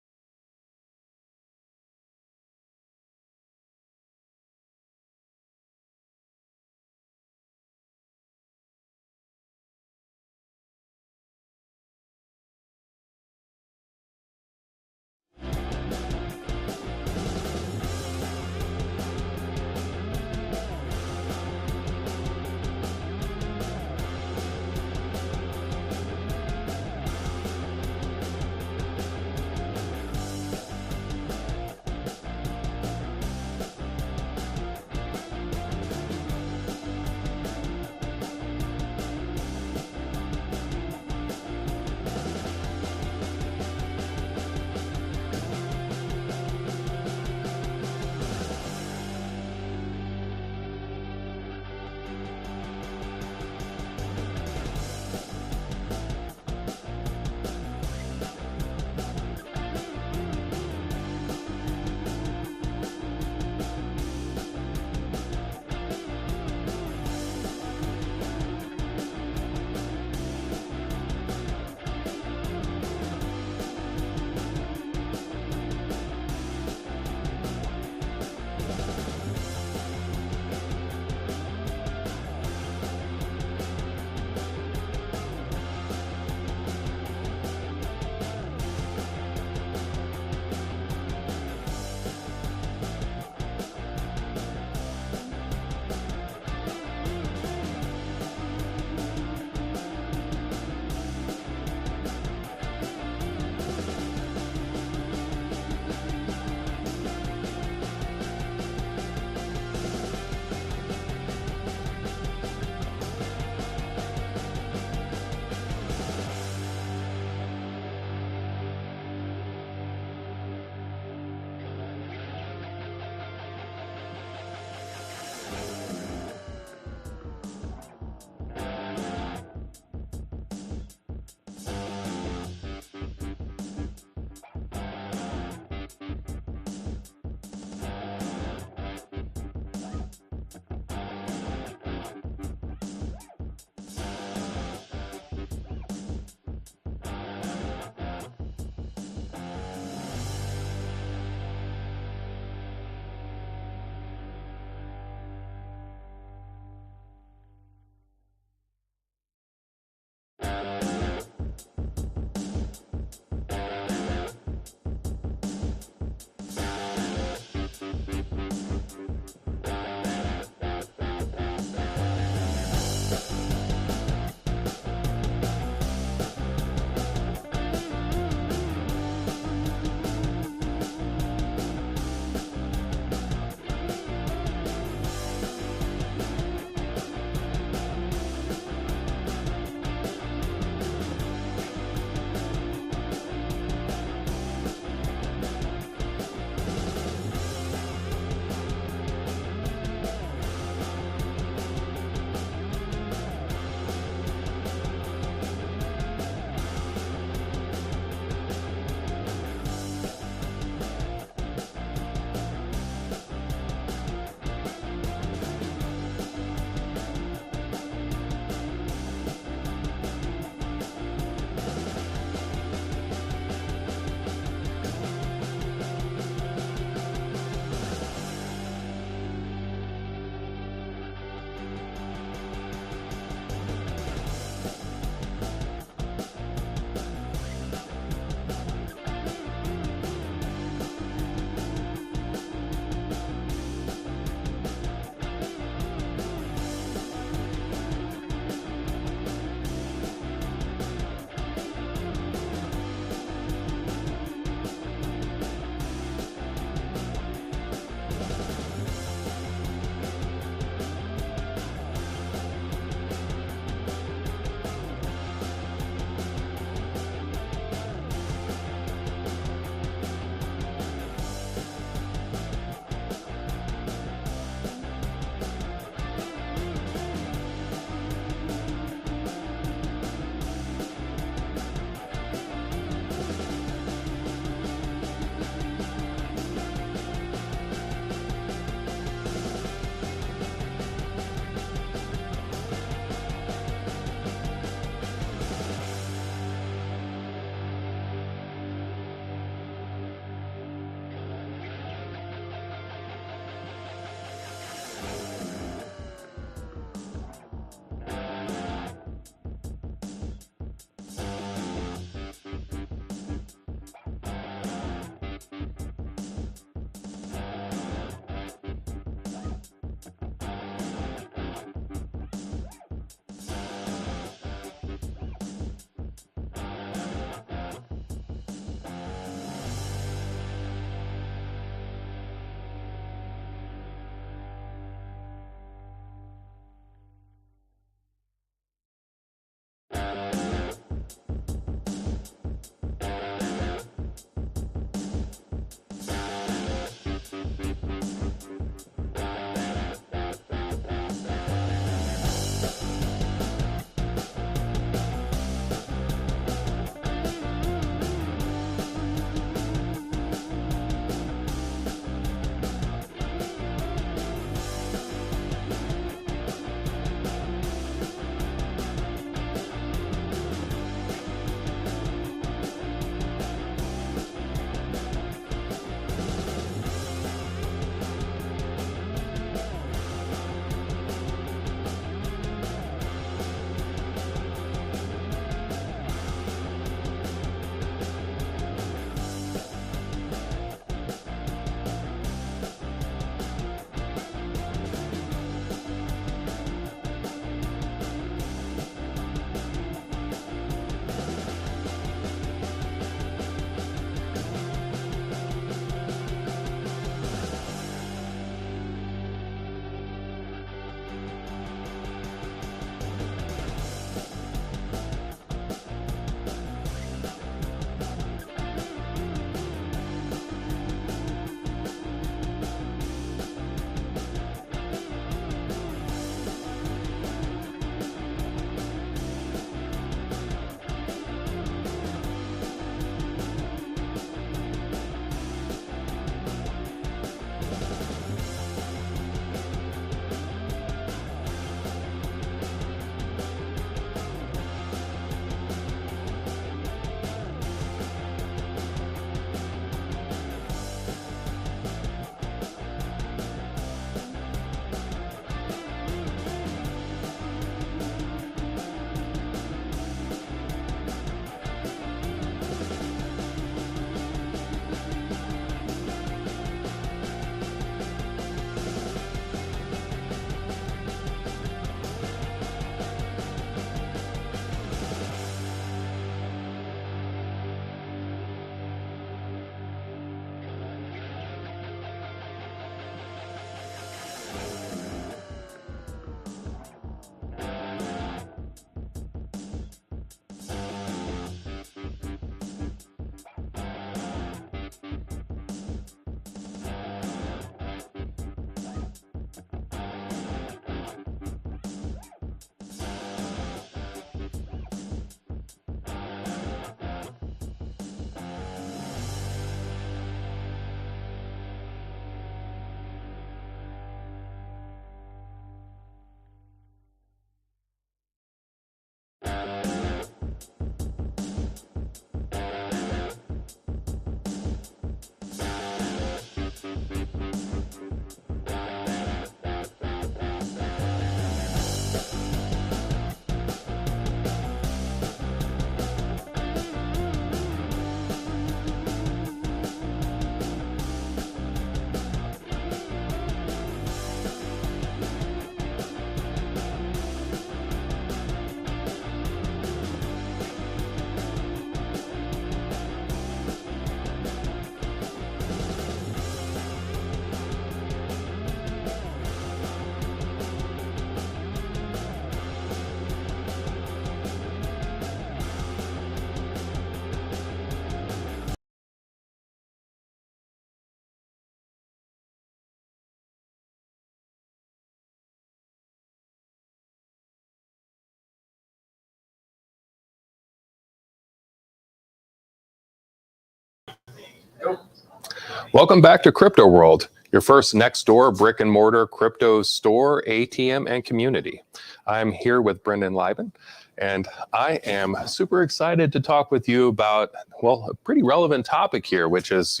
Welcome back to Crypto World, your first next door brick and mortar crypto store, ATM, and community. I'm here with Brendan Lieben, and I am super excited to talk with you about, well, a pretty relevant topic here, which is,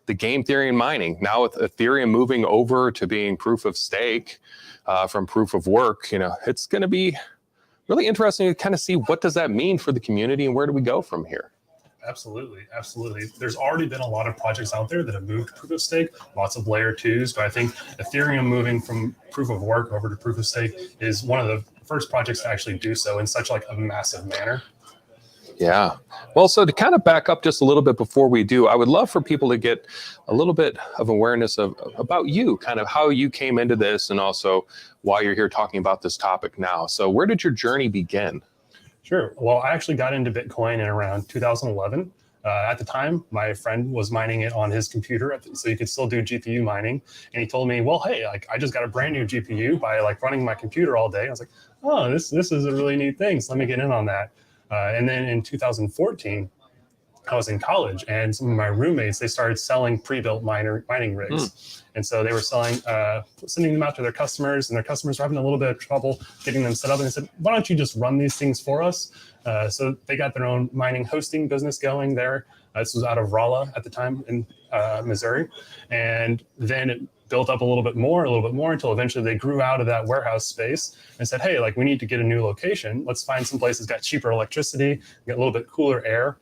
the game theory and mining. Now with Ethereum moving over to being proof of stake from proof of work, it's going to be really interesting to kind of see what does that mean for the community and where do we go from here? Absolutely. There's already been a lot of projects out there that have moved to proof of stake, lots of layer twos, but I think Ethereum moving from proof of work over to proof of stake is one of the first projects to actually do so in such like a massive manner. Yeah. Well, so to kind of back up just a little bit before we do, I would love for people to get a little bit of awareness about you, kind of how you came into this and also why you're here talking about this topic now. So where did your journey begin? Sure. Well, I actually got into Bitcoin in around 2011. At the time, my friend was mining it on his computer, so you could still do GPU mining. And he told me, well, hey, I just got a brand new GPU by running my computer all day. I was like, oh, this is a really neat thing. So let me get in on that. And then in 2014, I was in college, and some of my roommates, they started selling pre-built mining rigs. And so they were sending them out to their customers, and their customers were having a little bit of trouble getting them set up. And they said, why don't you just run these things for us? So they got their own mining hosting business going there. This was out of Rolla at the time in Missouri. And then it built up a little bit more until eventually they grew out of that warehouse space and said, hey, we need to get a new location. Let's find some place that's got cheaper electricity, get a little bit cooler air.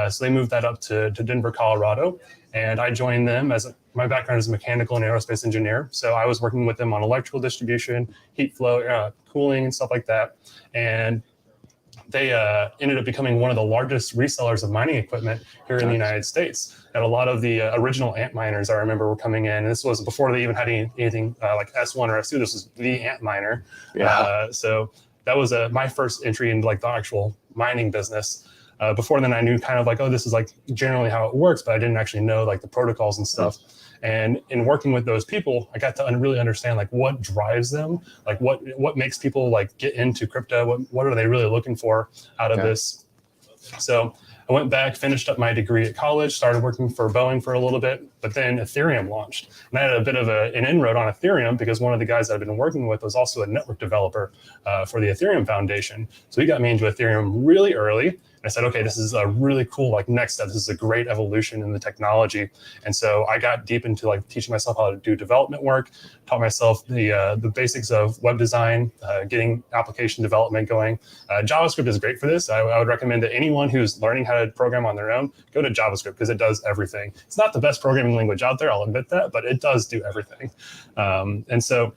So they moved that up to Denver, Colorado. And I joined them my background is a mechanical and aerospace engineer. So I was working with them on electrical distribution, heat flow, cooling, and stuff like that. And they ended up becoming one of the largest resellers of mining equipment here in the United States. And a lot of the original Antminers I remember were coming in. And this was before they even had anything like S1 or S2. This was the Antminer. So that was my first entry into like the actual mining business. Before then, I knew kind of like, oh, this is like generally how it works, but I didn't actually know like the protocols and stuff. And in working with those people, I got to really understand like what drives them, like what makes people like get into crypto, what are they really looking for out of this. So I went back, finished up my degree at college, started working for Boeing for a little bit, but then Ethereum launched. And I had a bit of an inroad on Ethereum because one of the guys I've been working with was also a network developer for the Ethereum Foundation. So he got me into Ethereum really early. I said, okay, this is a really cool like next step. This is a great evolution in the technology. And so I got deep into like teaching myself how to do development work, taught myself the basics of web design, getting application development going. JavaScript is great for this. I would recommend that anyone who's learning how to program on their own, go to JavaScript because it does everything. It's not the best programming language out there, I'll admit that, but it does do everything. And so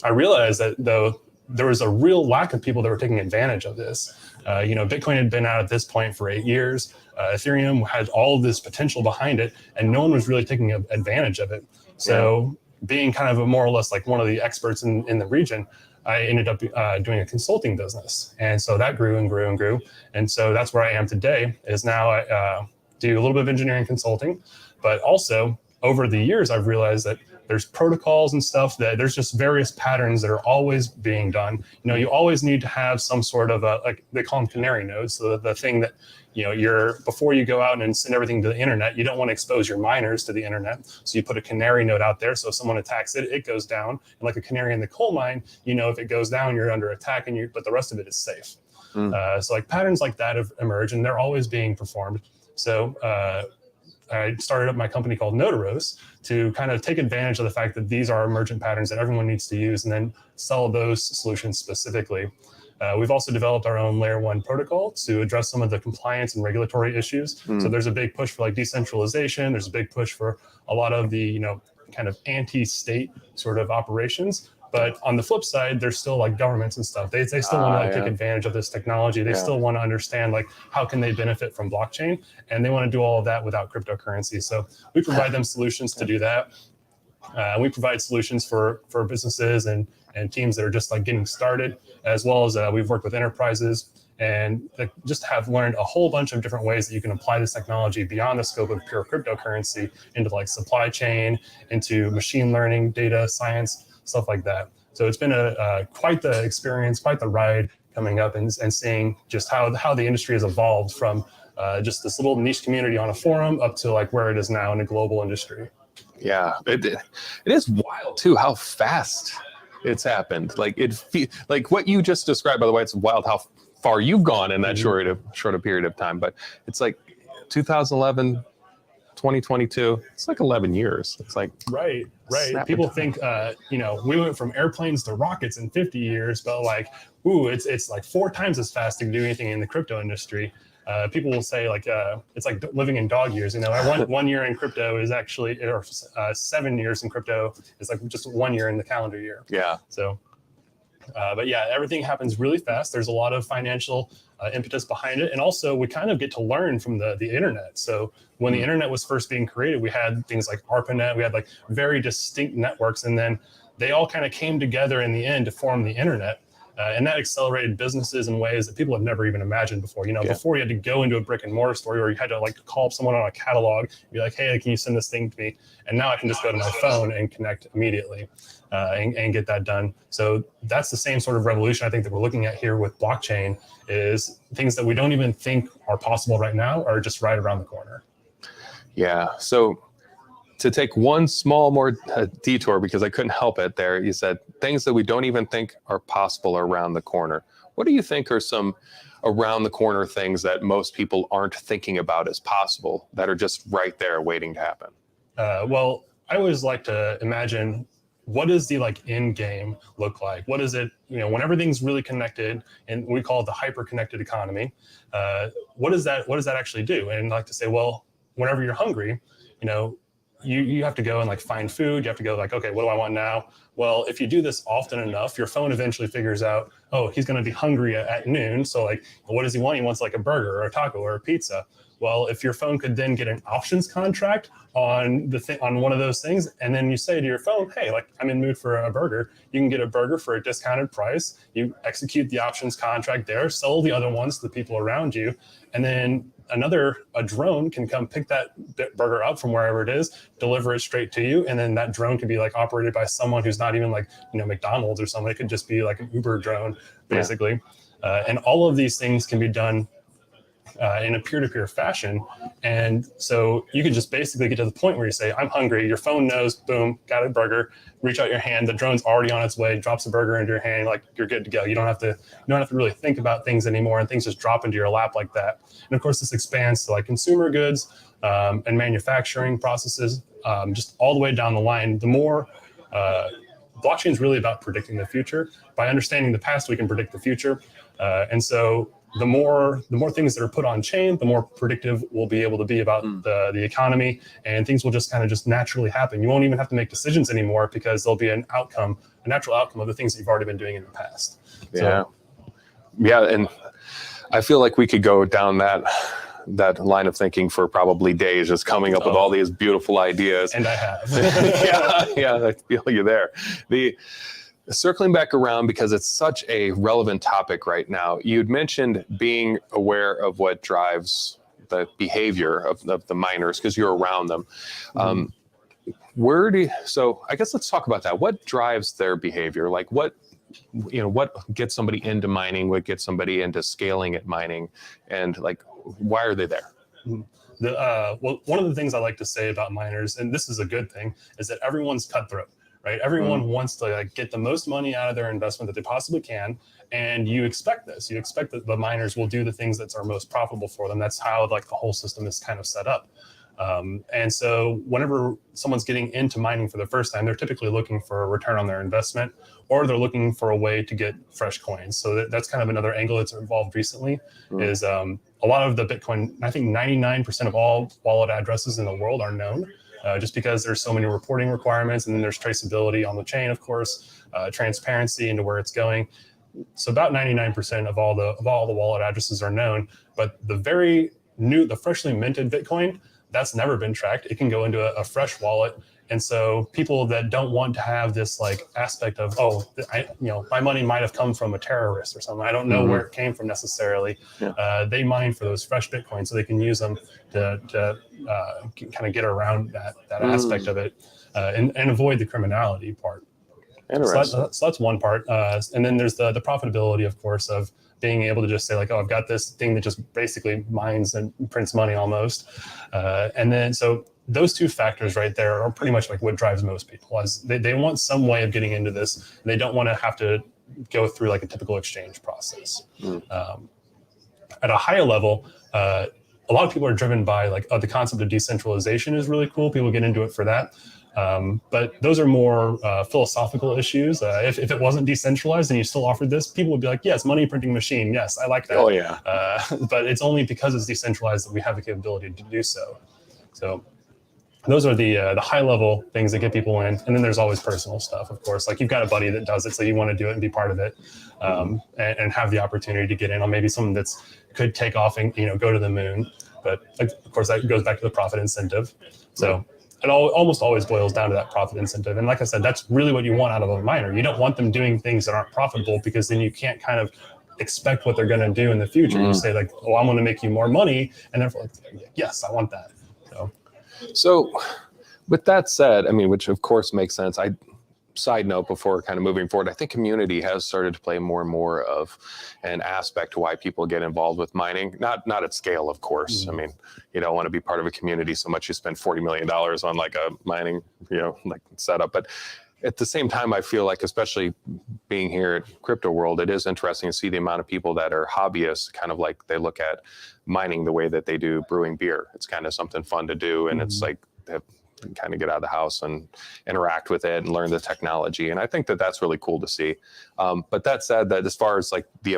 I realized that though there was a real lack of people that were taking advantage of this. Bitcoin had been out at this point for 8 years. Ethereum had all of this potential behind it, and no one was really taking advantage of it. So being kind of a more or less like one of the experts in the region, I ended up doing a consulting business. And so that grew and grew and grew. And so that's where I am today, is now I do a little bit of engineering consulting, but also over the years, I've realized that there's protocols and stuff that there's just various patterns that are always being done. You always need to have some sort of like they call them canary nodes. So the thing that, before you go out and send everything to the internet, you don't want to expose your miners to the internet. So you put a canary node out there. So if someone attacks it, it goes down. And like a canary in the coal mine, if it goes down, you're under attack but the rest of it is safe. So like patterns like that have emerged and they're always being performed. So, I started up my company called Notaros to kind of take advantage of the fact that these are emergent patterns that everyone needs to use and then sell those solutions specifically. We've also developed our own layer 1 protocol to address some of the compliance and regulatory issues. So there's a big push for like decentralization. There's a big push for a lot of the, kind of anti-state sort of operations. But on the flip side, there's still like governments and stuff. They still want to take advantage of this technology. They still want to understand like how can they benefit from blockchain, and they want to do all of that without cryptocurrency. So we provide them solutions to do that. We provide solutions for businesses and teams that are just like getting started, as well as we've worked with enterprises and just have learned a whole bunch of different ways that you can apply this technology beyond the scope of pure cryptocurrency into like supply chain, into machine learning, data science, stuff like that. So it's been quite the experience, quite the ride coming up and seeing just how the industry has evolved from just this little niche community on a forum up to like where it is now in a global industry. Yeah, it is wild too how fast it's happened. Like like what you just described, by the way, it's wild how far you've gone in that short a period of time. But it's like 2011, 2022. It's like 11 years. It's like right. People think we went from airplanes to rockets in 50 years, but like it's like 4 times as fast to do anything in the crypto industry. People will say like it's like living in dog years. One year in crypto is actually, or 7 years in crypto is like just 1 year in the calendar year. Yeah. So, but yeah, everything happens really fast. There's a lot of financial impetus behind it, and also we kind of get to learn from the internet. So when the internet was first being created, we had things like ARPANET. We had like very distinct networks, and then they all kind of came together in the end to form the internet. And that accelerated businesses in ways that people have never even imagined before. Before you had to go into a brick and mortar store, or you had to like call up someone on a catalog, be like, hey, can you send this thing to me? And now I can just go to my phone and connect immediately and get that done. So that's the same sort of revolution I think that we're looking at here with blockchain, is things that we don't even think are possible right now are just right around the corner. Yeah. So to take one small more detour, because I couldn't help it there, you said things that we don't even think are possible around the corner. What do you think are some around the corner things that most people aren't thinking about as possible that are just right there waiting to happen? Well, I always like to imagine, what does the like end game look like? What is it, when everything's really connected, and we call it the hyper connected economy, what does that actually do? And I like to say, well, whenever you're hungry, you have to go and like find food. You have to go like, okay, what do I want now? Well, if you do this often enough, your phone eventually figures out, oh, he's going to be hungry at noon. So like, what does he want? He wants like a burger or a taco or a pizza. Well, if your phone could then get an options contract on on one of those things, and then you say to your phone, hey, like I'm in mood for a burger, you can get a burger for a discounted price. You execute the options contract there, sell the other ones to the people around you, and then a drone can come pick that burger up from wherever it is, deliver it straight to you, and then that drone can be like operated by someone who's not even like, you know, McDonald's or something. It could just be like an Uber drone, basically. And all of these things can be done in a peer-to-peer fashion. And so you can just basically get to the point where you say, I'm hungry. Your phone knows, boom, got a burger, reach out your hand. The drone's already on its way, drops a burger into your hand, like you're good to go. You don't have to really think about things anymore, and things just drop into your lap like that. And of course, this expands to like consumer goods and manufacturing processes, just all the way down the line. The more blockchain is really about predicting the future. By understanding the past, we can predict the future. And so the more things that are put on chain, the more predictive we'll be able to be about the economy, and things will just kind of just naturally happen. You won't even have to make decisions anymore because there'll be a natural outcome of the things that you've already been doing in the past. Yeah. And I feel like we could go down that line of thinking for probably days, just coming up with all these beautiful ideas. And I have. I feel you there. Circling back around, because it's such a relevant topic right now, you'd mentioned being aware of what drives the behavior of the miners because you're around them. So I guess let's talk about that. What drives their behavior? Like what gets somebody into mining, what gets somebody into scaling at mining, and like, why are they there? Well, one of the things I like to say about miners, and this is a good thing, is that everyone's cutthroat. Right? Everyone wants to like get the most money out of their investment that they possibly can, and you expect this. You expect that the miners will do the things that are most profitable for them. That's how like the whole system is kind of set up. And so whenever someone's getting into mining for the first time, they're typically looking for a return on their investment, or they're looking for a way to get fresh coins. So that's kind of another angle that's evolved recently. Is a lot of the Bitcoin, I think 99% of all wallet addresses in the world are known. Just because there's so many reporting requirements, and then there's traceability on the chain, of course, transparency into where it's going. So about 99% of all the wallet addresses are known, but the freshly minted Bitcoin, that's never been tracked. It can go into a fresh wallet. And so people that don't want to have this like aspect of, my money might have come from a terrorist or something, I don't know where it came from necessarily. They mine for those fresh Bitcoin so they can use them to kind of get around that aspect of it and avoid the criminality part. So that's one part. And then there's the profitability, of course, of being able to just say like, oh, I've got this thing that just basically mines and prints money almost. And then so those two factors right there are pretty much like what drives most people. As they want some way of getting into this, and they don't want to have to go through like a typical exchange process. At a higher level, a lot of people are driven by like the concept of decentralization is really cool. People get into it for that. But those are more philosophical issues. If it wasn't decentralized and you still offered this, people would be like, yes, money printing machine. Yes, I like that. Oh, yeah. But it's only because it's decentralized that we have the capability to do so. So those are the high level things that get people in. And then there's always personal stuff, of course. Like you've got a buddy that does it, so you want to do it and be part of it, and have the opportunity to get in on maybe something that's could take off and go to the moon. But of course, that goes back to the profit incentive. So it almost always boils down to that profit incentive. And like I said, that's really what you want out of a miner. You don't want them doing things that aren't profitable, because then you can't kind of expect what they're going to do in the future. You say like, oh, I'm going to make you more money. And therefore, like, yes, I want that. So with that said, I mean, which of course makes sense. Side note before kind of moving forward, I think community has started to play more and more of an aspect to why people get involved with mining. Not at scale, of course. I mean, you don't want to be part of a community so much you spend $40 million on like a mining, like setup. But at the same time, I feel like, especially being here at Crypto World, it is interesting to see the amount of people that are hobbyists, kind of like they look at mining the way that they do brewing beer. It's kind of something fun to do. And it's like, they kind of get out of the house and interact with it and learn the technology. And I think that that's really cool to see. But that said, that as far as like the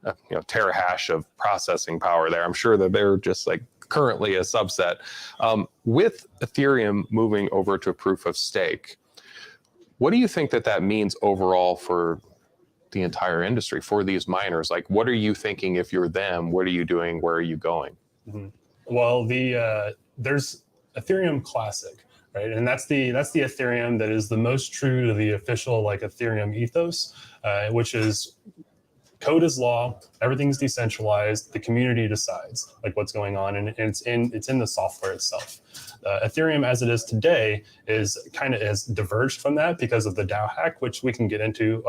terahash of processing power there, I'm sure that they're just like currently a subset. With Ethereum moving over to proof of stake, what do you think that means overall for the entire industry, for these miners? Like, what are you thinking if you're them? What are you doing? Where are you going? Mhm. Well, there's Ethereum Classic, right? And that's the Ethereum that is the most true to the official like Ethereum ethos, which is code is law, everything's decentralized, the community decides like what's going on, and it's in the software itself. Ethereum as it is today is kind of has diverged from that because of the DAO hack, which we can get into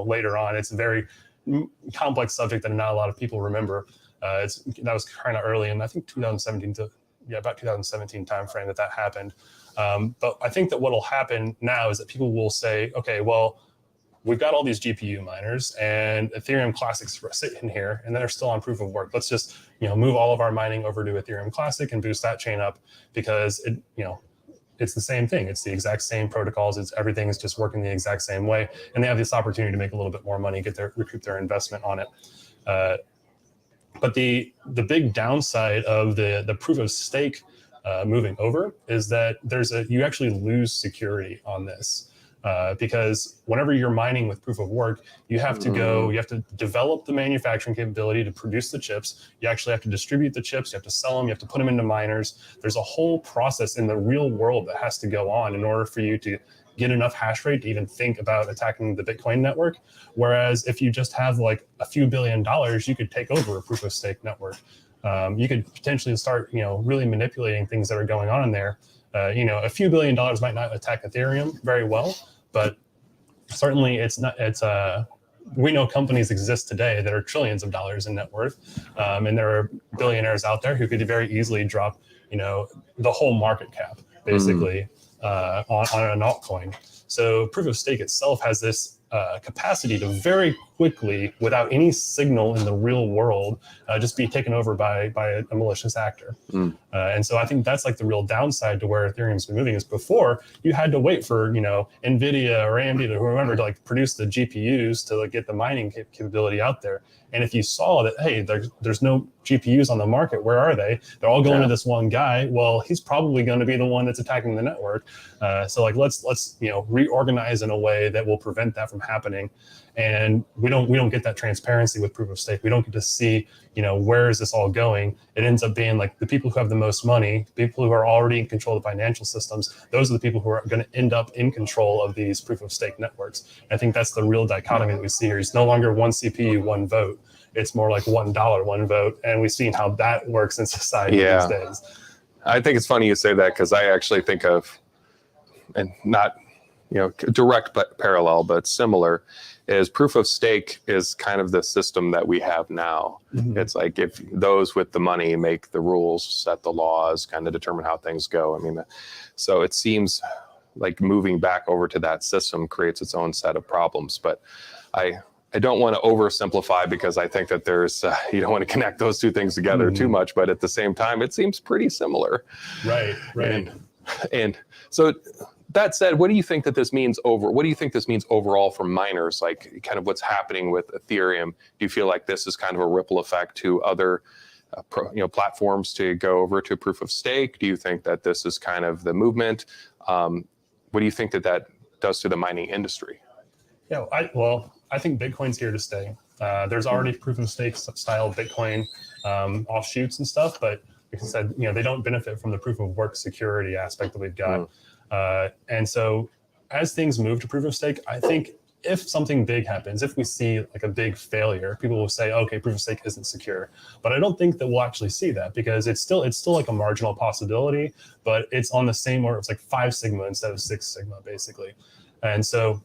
later on. It's a very complex subject that not a lot of people remember. That was kind of early in, I think, 2017 about 2017 timeframe that happened. But I think that what will happen now is that people will say, okay, well, we've got all these GPU miners and Ethereum Classics sitting here, and they're still on proof of work. Let's just move all of our mining over to Ethereum Classic and boost that chain up, because it's the same thing. It's the exact same protocols. Everything is just working the exact same way, and they have this opportunity to make a little bit more money, recoup their investment on it. But the big downside of the proof of stake moving over is that you actually lose security on this. Because whenever you're mining with proof of work, you have to develop the manufacturing capability to produce the chips. You actually have to distribute the chips. You have to sell them. You have to put them into miners. There's a whole process in the real world that has to go on in order for you to get enough hash rate to even think about attacking the Bitcoin network. Whereas if you just have like a few $1 billion, you could take over a proof of stake network. You could potentially start, really manipulating things that are going on in there. A few $1 billion might not attack Ethereum very well, but certainly we know companies exist today that are trillions of dollars in net worth, and there are billionaires out there who could very easily drop, the whole market cap basically on an altcoin. So proof of stake itself has this capacity to very quickly, without any signal in the real world, just be taken over by a malicious actor. And so I think that's like the real downside to where Ethereum's been moving. Is before you had to wait for NVIDIA or AMD to whoever to like produce the GPUs to like get the mining capability out there. And if you saw that, hey, there's no GPUs on the market, where are they? They're all going to this one guy. Well, he's probably going to be the one that's attacking the network. So like let's reorganize in a way that will prevent that from happening. And we don't get that transparency with proof of stake. We don't get to see, where is this all going? It ends up being like the people who have the most money, people who are already in control of the financial systems. Those are the people who are going to end up in control of these proof of stake networks. And I think that's the real dichotomy that we see here. It's no longer one CPU, one vote. It's more like $1, one vote. And we've seen how that works in society these days. I think it's funny you say that, because I actually think of, and not direct parallel, but similar, is proof of stake is kind of the system that we have now. It's like if those with the money make the rules, set the laws, kind of determine how things go. I mean, so it seems like moving back over to that system creates its own set of problems. But I don't want to oversimplify, because I think that there's you don't want to connect those two things together too much. But at the same time, it seems pretty similar. Right. And so, that said, what do you think this means overall for miners? Like, kind of what's happening with Ethereum? Do you feel like this is kind of a ripple effect to other platforms to go over to proof of stake? Do you think that this is kind of the movement? What do you think that does to the mining industry? Yeah, I think Bitcoin's here to stay. There's already proof of stake style Bitcoin offshoots and stuff, but like I said, they don't benefit from the proof of work security aspect that we've got. And so as things move to proof of stake, I think if something big happens, if we see like a big failure, people will say, okay, proof of stake isn't secure. But I don't think that we'll actually see that, because it's still like a marginal possibility, but it's on the same order. It's like 5 sigma instead of 6 sigma, basically. And so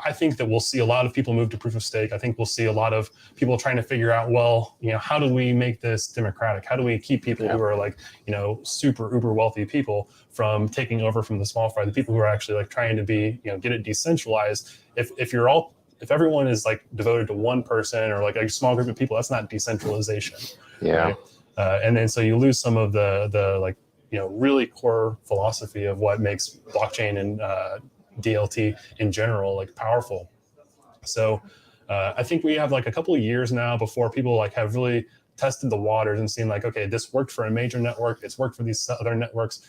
I think that we'll see a lot of people move to proof of stake. I think we'll see a lot of people trying to figure out, well, how do we make this democratic? How do we keep people who are like, super uber wealthy people from taking over from the small fry, the people who are actually like trying to be, get it decentralized. If everyone is like devoted to one person or like a small group of people, that's not decentralization. Right? And then so you lose some of the like, really core philosophy of what makes blockchain and DLT in general like powerful. So I think we have like a couple of years now before people like have really tested the waters and seen like, okay, this worked for a major network, it's worked for these other networks,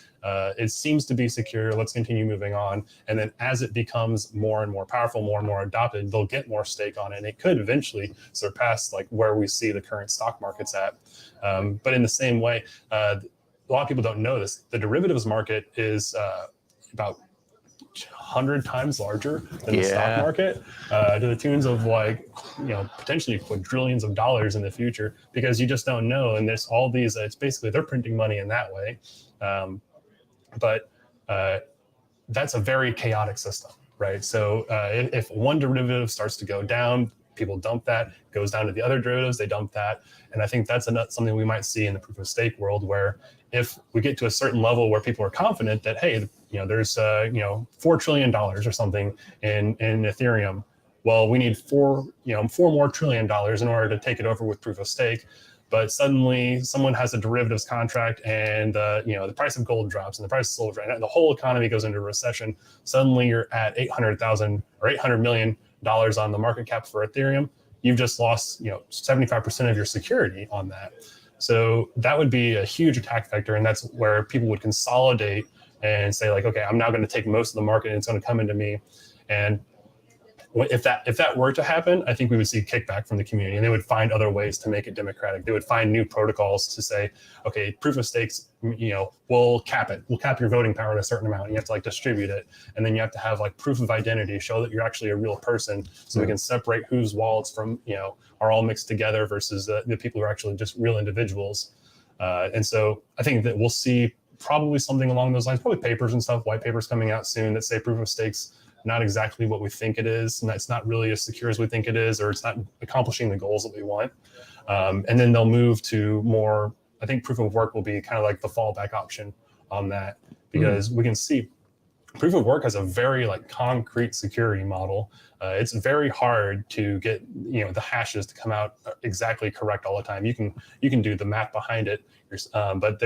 it seems to be secure, let's continue moving on. And then as it becomes more and more powerful, more and more adopted, they'll get more stake on it, and it could eventually surpass like where we see the current stock markets at. But in the same way, a lot of people don't know this, the derivatives market is about 100 times larger than the stock market, to the tunes of like, potentially quadrillions of dollars in the future, because you just don't know. And there's all these, it's basically they're printing money in that way. But that's a very chaotic system, right? So if one derivative starts to go down, people dump that, goes down to the other derivatives, they dump that. And I think that's something we might see in the proof of stake world, where if we get to a certain level where people are confident that, hey, there's $4 trillion or something in Ethereum. Well, we need $4 more trillion in order to take it over with proof of stake. But suddenly someone has a derivatives contract, and the price of gold drops and the price of silver, and the whole economy goes into recession. Suddenly you're at 800,000 or $800 million on the market cap for Ethereum. You've just lost 75% of your security on that. So that would be a huge attack vector, and that's where people would consolidate and say like, okay, I'm now going to take most of the market and it's going to come into me. And if that were to happen, I think we would see kickback from the community, and they would find other ways to make it democratic. They would find new protocols to say, okay, proof of stakes, we'll cap it. We'll cap your voting power at a certain amount, and you have to like distribute it. And then you have to have like proof of identity, show that you're actually a real person, so we can separate whose wallets from, are all mixed together versus the people who are actually just real individuals. And so I think that we'll see probably something along those lines, probably papers and stuff, white papers coming out soon that say proof of stakes not exactly what we think it is, and it's not really as secure as we think it is, or it's not accomplishing the goals that we want. And then they'll move to more, I think proof of work will be kind of like the fallback option on that, because we can see proof of work has a very like concrete security model. It's very hard to get the hashes to come out exactly correct all the time. You can do the math behind it, but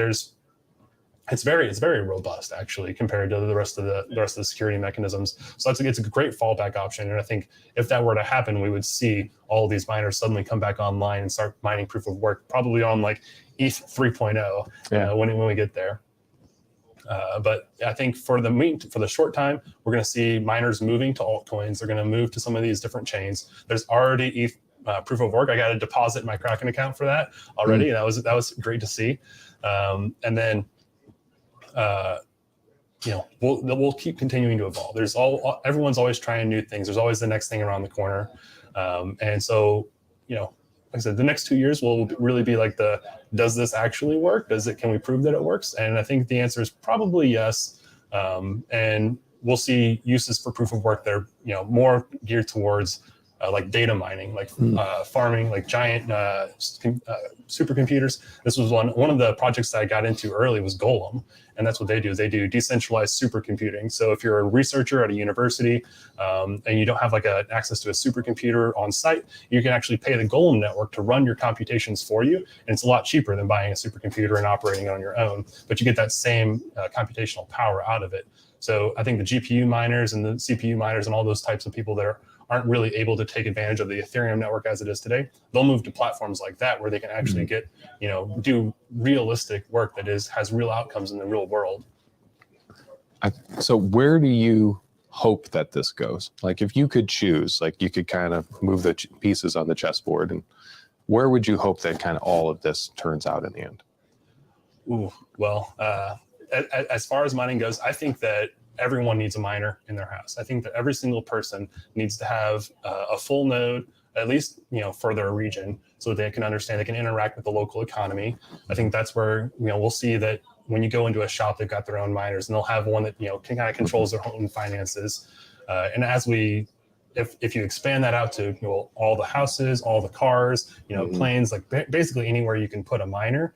it's very robust actually compared to the rest of the security mechanisms. So it's a great fallback option. And I think if that were to happen, we would see all of these miners suddenly come back online and start mining proof of work, probably on like ETH 3.0 when we get there. But I think for the short time, we're going to see miners moving to altcoins. They're going to move to some of these different chains. There's already ETH proof of work. I got to deposit my Kraken account for that already. And that was great to see. And then we'll keep continuing to evolve. Everyone's always trying new things. There's always the next thing around the corner. And so, like I said, the next 2 years will really be like does this actually work? Can we prove that it works? And I think the answer is probably yes. And we'll see uses for proof of work that are, more geared towards like data mining, like farming, like giant supercomputers. This was one of the projects that I got into early was Golem, and that's what they do. They do decentralized supercomputing. So if you're a researcher at a university and you don't have like access to a supercomputer on site, you can actually pay the Golem network to run your computations for you, and it's a lot cheaper than buying a supercomputer and operating it on your own. But you get that same computational power out of it. So I think the GPU miners and the CPU miners and all those types of people that aren't really able to take advantage of the Ethereum network as it is today, they'll move to platforms like that where they can actually get, do realistic work that has real outcomes in the real world. So where do you hope that this goes? Like if you could choose, like you could kind of move the pieces on the chessboard, and where would you hope that kind of all of this turns out in the end? As far as mining goes, I think that everyone needs a miner in their house. I think that every single person needs to have a full node, at least for their region, so that they can understand, they can interact with the local economy. I think that's where we'll see that when you go into a shop, they've got their own miners, and they'll have one that kind of controls their own finances. And as if you expand that out to all the houses, all the cars, planes, like basically anywhere you can put a miner,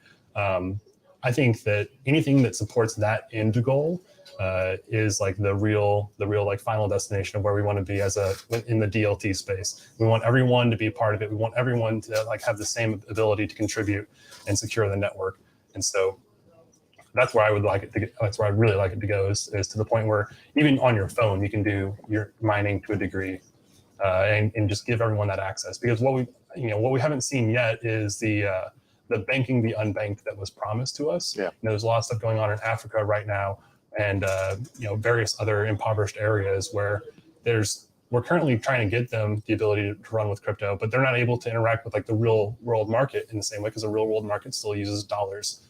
I think that anything that supports that end goal is like the real like final destination of where we want to be in the DLT space. We want everyone to be a part of it. We want everyone to like have the same ability to contribute and secure the network. And so that's where I would like it to get. That's where I really like it to go is to the point where even on your phone you can do your mining to a degree, and just give everyone that access. Because what we haven't seen yet is the the banking the unbanked that was promised to us. Yeah. There's a lot of stuff going on in Africa right now, and various other impoverished areas where we're currently trying to get them the ability to run with crypto, but they're not able to interact with like the real world market in the same way, because the real world market still uses dollars.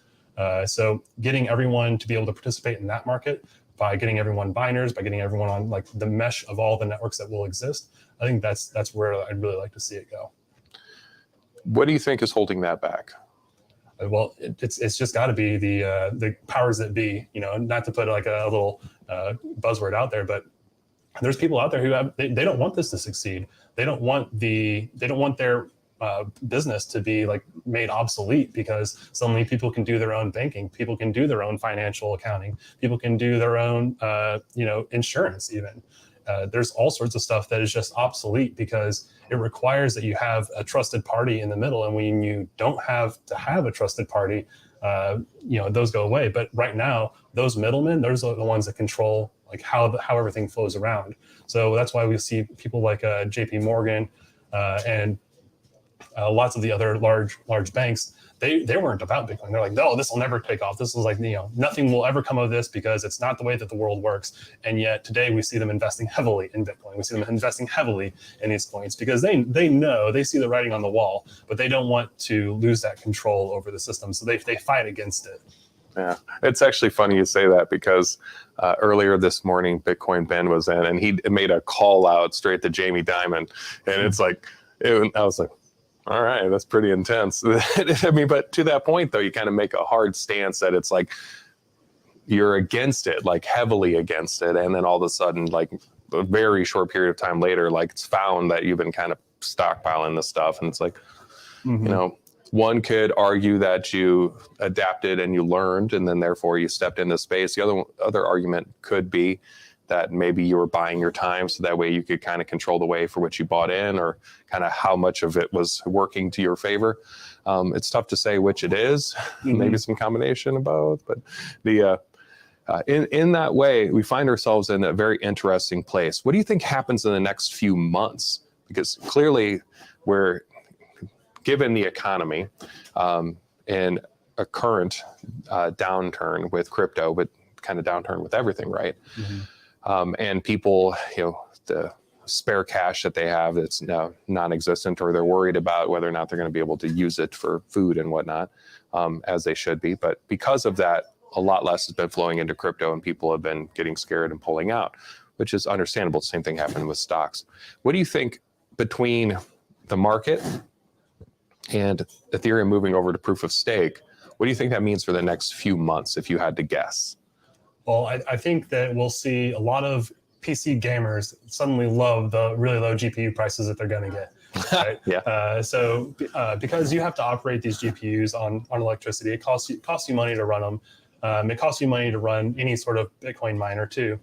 So getting everyone to be able to participate in that market by getting everyone biners, by getting everyone on like the mesh of all the networks that will exist, I think that's where I'd really like to see it go. What do you think is holding that back? Well, it's just got to be the powers that be. Not to put like a little buzzword out there, but there's people out there who they don't want this to succeed. They don't want their business to be like made obsolete because suddenly people can do their own banking, people can do their own financial accounting, people can do their own insurance even. There's all sorts of stuff that is just obsolete because it requires that you have a trusted party in the middle, and when you don't have to have a trusted party, those go away. But right now, those middlemen, those are the ones that control like how everything flows around. So that's why we see people like JP Morgan and lots of the other large banks. They weren't about Bitcoin. They're like, no, this will never take off. This is like, nothing will ever come of this because it's not the way that the world works. And yet today we see them investing heavily in Bitcoin. We see them investing heavily in these coins because they know, they see the writing on the wall, but they don't want to lose that control over the system. So they fight against it. Yeah, it's actually funny you say that because earlier this morning, Bitcoin Ben was in and he made a call out straight to Jamie Dimon. And it's like, I was like, all right, that's pretty intense. I mean, but to that point, though, you kind of make a hard stance that it's like you're against it, like heavily against it. And then all of a sudden, like a very short period of time later, like it's found that you've been kind of stockpiling this stuff. And it's like, one could argue that you adapted and you learned, and then therefore you stepped into space. The other argument could be that maybe you were buying your time so that way you could kind of control the way for which you bought in, or kind of how much of it was working to your favor. It's tough to say which it is, maybe some combination of both, but in that way, we find ourselves in a very interesting place. What do you think happens in the next few months? Because clearly we're given the economy and a current downturn with crypto, but kind of downturn with everything, right? And people, the spare cash that they have that's now non-existent, or they're worried about whether or not they're going to be able to use it for food and whatnot, as they should be. But because of that, a lot less has been flowing into crypto, and people have been getting scared and pulling out, which is understandable. The same thing happened with stocks. What do you think between the market and Ethereum moving over to proof of stake? What do you think that means for the next few months, if you had to guess? Well, I think that we'll see a lot of PC gamers suddenly love the really low GPU prices that they're going to get. Right? Yeah. So because you have to operate these GPUs on electricity, it costs you money to run them. It costs you money to run any sort of Bitcoin miner too.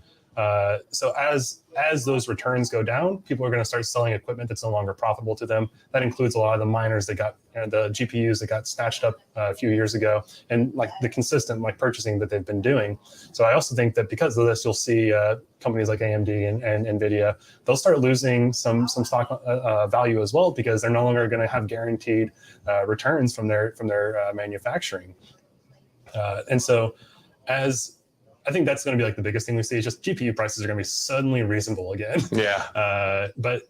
So as those returns go down, people are going to start selling equipment that's no longer profitable to them. That includes a lot of the miners that got the GPUs that got snatched up a few years ago, and like the consistent purchasing that they've been doing. So I also think that because of this, you'll see companies like AMD and Nvidia, they'll start losing some stock value as well, because they're no longer going to have guaranteed returns from their manufacturing. And so I think that's going to be like the biggest thing we see is just GPU prices are going to be suddenly reasonable again. Yeah. But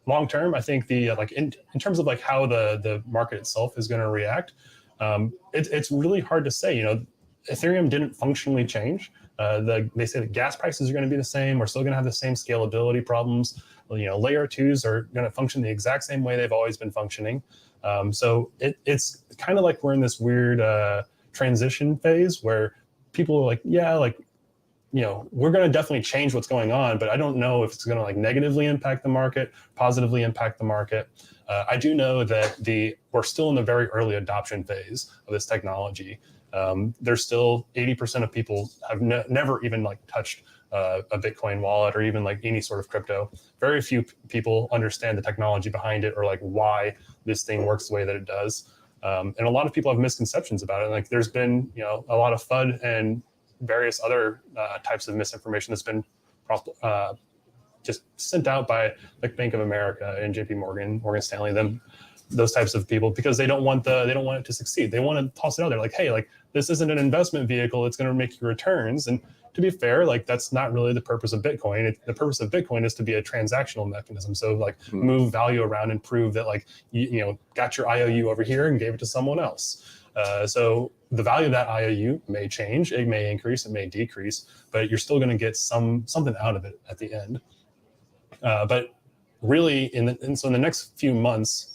long term, I think in terms of like how the market itself is going to react, it's really hard to say. Ethereum didn't functionally change. They say that gas prices are going to be the same. We're still going to have the same scalability problems. Layer 2s are going to function the exact same way they've always been functioning. So it's kind of like we're in this weird transition phase where people are like, we're going to definitely change what's going on, but I don't know if it's going to negatively impact the market, positively impact the market. I do know that we're still in the very early adoption phase of this technology. There's still 80% of people have never even touched a Bitcoin wallet or even any sort of crypto. Very few people understand the technology behind it or why this thing works the way that it does. And a lot of people have misconceptions about it. And there's been, a lot of FUD and various other types of misinformation that's been just sent out by Bank of America and JP Morgan, Morgan Stanley, them those types of people, because they don't want it to succeed. They want to toss it out there like, hey, like this isn't an investment vehicle. It's going to make you returns. And to be fair, like that's not really the purpose of Bitcoin. The purpose of Bitcoin is to be a transactional mechanism. So like move value around and prove that like you got your IOU over here and gave it to someone else. So the value of that IOU may change, it may increase, it may decrease, but you're still going to get something out of it at the end. But really, so in the next few months,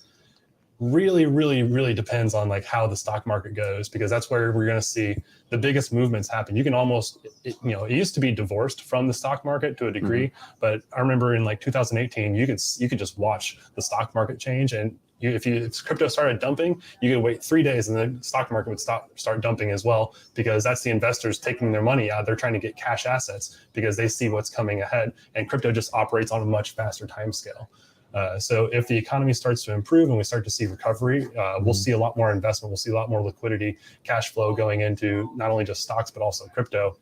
really depends on like how the stock market goes, because that's where we're going to see the biggest movements happen. You can almost, it used to be divorced from the stock market to a degree, but I remember in like 2018, you could just watch the stock market change, and if crypto started dumping, you could wait 3 days and the stock market would start dumping as well, because that's the investors taking their money out. They're trying to get cash assets because they see what's coming ahead, and crypto just operates on a much faster time scale. So if the economy starts to improve and we start to see recovery, we'll see a lot more investment. We'll see a lot more liquidity, cash flow going into not only just stocks, but also crypto.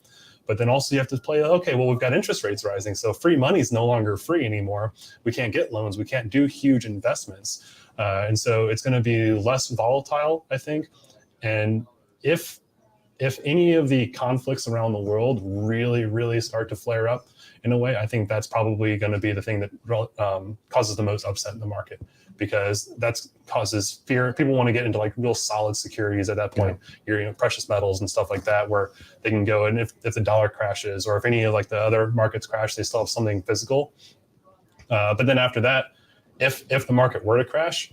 But then also you have to play, okay, well, we've got interest rates rising. So free money is no longer free anymore. We can't get loans. We can't do huge investments. And so it's going to be less volatile, I think. And if any of the conflicts around the world really start to flare up in a way, I think that's probably going to be the thing that causes the most upset in the market, because that causes fear. People want to get into like real solid securities at that point, your precious metals and stuff like that, where they can go, and if the dollar crashes or if any of like the other markets crash, they still have something physical. But then after that, if the market were to crash,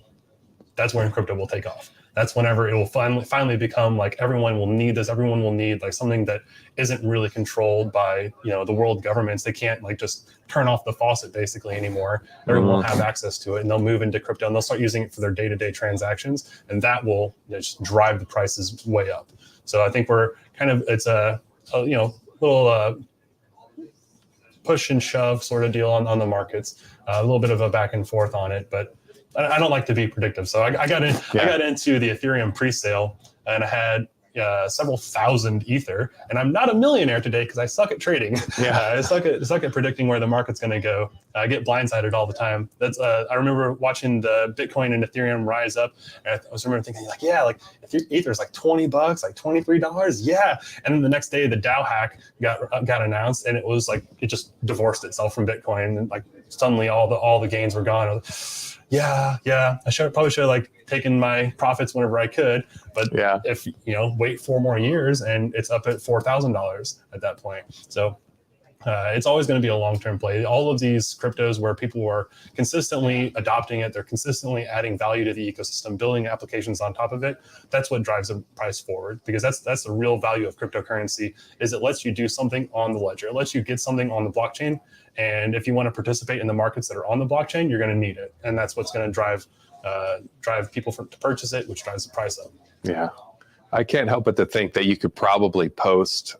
that's when crypto will take off. That's whenever it will finally become like everyone will need this. Everyone will need like something that isn't really controlled by the world governments. They can't like just turn off the faucet basically anymore. Everyone will have access to it, and they'll move into crypto and they'll start using it for their day-to-day transactions, and that will just drive the prices way up. So I think we're it's a little push and shove sort of deal on the markets, a little bit of a back and forth on it, but I don't like to be predictive. So I got into the Ethereum pre-sale, and I had several thousand Ether, and I'm not a millionaire today because I suck at trading. I suck at predicting where the market's going to go. I get blindsided all the time. That's I remember watching the Bitcoin and Ethereum rise up, and I was remember thinking like, if Ether is like $20, like $23, and then the next day the DAO hack got announced, and it was like it just divorced itself from Bitcoin, and like suddenly all the gains were gone. I probably should have like taken my profits whenever I could, but if wait 4 more years and it's up at $4,000 at that point. So it's always going to be a long-term play. All of these cryptos where people are consistently adopting it, they're consistently adding value to the ecosystem, building applications on top of it. That's what drives the price forward, because that's the real value of cryptocurrency, is it lets you do something on the ledger. It lets you get something on the blockchain. And if you want to participate in the markets that are on the blockchain, you're going to need it. And that's what's going to drive people to purchase it, which drives the price up. Yeah. I can't help but to think that you could probably post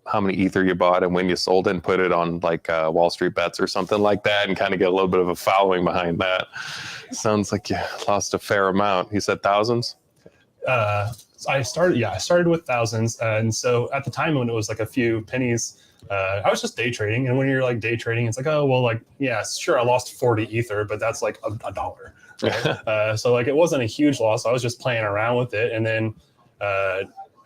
how many Ether you bought and when you sold it and put it on like Wall Street Bets or something like that, and kind of get a little bit of a following behind that. Sounds like you lost a fair amount. You said thousands? I started with thousands. And so at the time when it was like a few pennies, I was just day trading. And when you're like day trading, it's like, oh, well, like, yeah, sure, I lost 40 Ether, but that's like a dollar. Right? So like it wasn't a huge loss. I was just playing around with it. And then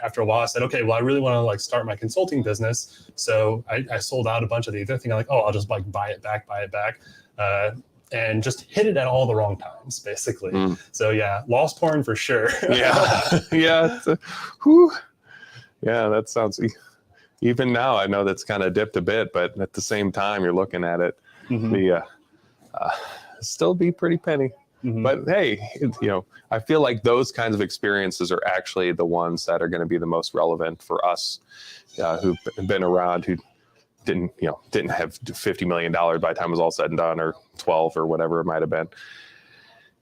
after a while, I said, okay, well, I really want to like start my consulting business. So I sold out a bunch of the Ether, thinking like, oh, I'll just like buy it back. And just hit it at all the wrong times, basically. So yeah, lost porn for sure. Yeah, that sounds. Even now, I know that's kind of dipped a bit, but at the same time, you're looking at it, still be pretty penny. But hey, I feel like those kinds of experiences are actually the ones that are going to be the most relevant for us who've been around, who didn't have $50 million by the time it was all said and done, or 12 or whatever it might have been.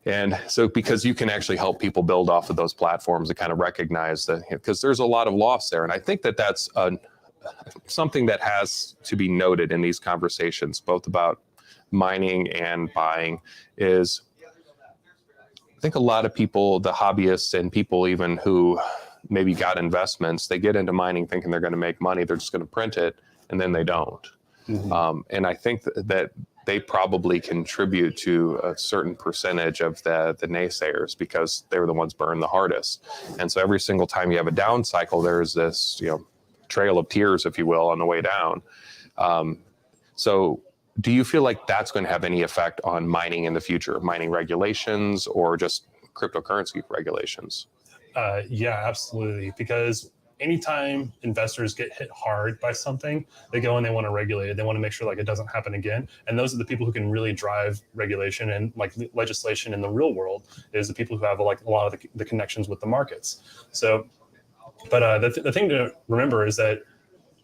And so because you can actually help people build off of those platforms and kind of recognize that, because there's a lot of loss there. And I think that that's something that has to be noted in these conversations, both about mining and buying, is I think a lot of people, the hobbyists and people even who maybe got investments, they get into mining thinking they're going to make money. They're just going to print it, and then they don't. And I think that they probably contribute to a certain percentage of the naysayers because they were the ones burned the hardest. And so every single time you have a down cycle, there's this, trail of tears, if you will, on the way down. So do you feel like that's going to have any effect on mining in the future, mining regulations or just cryptocurrency regulations? Yeah, absolutely. Because anytime investors get hit hard by something, they go and they want to regulate it. They want to make sure like it doesn't happen again. And those are the people who can really drive regulation and like legislation in the real world, is the people who have like a lot of the connections with the markets. So, but the thing to remember is that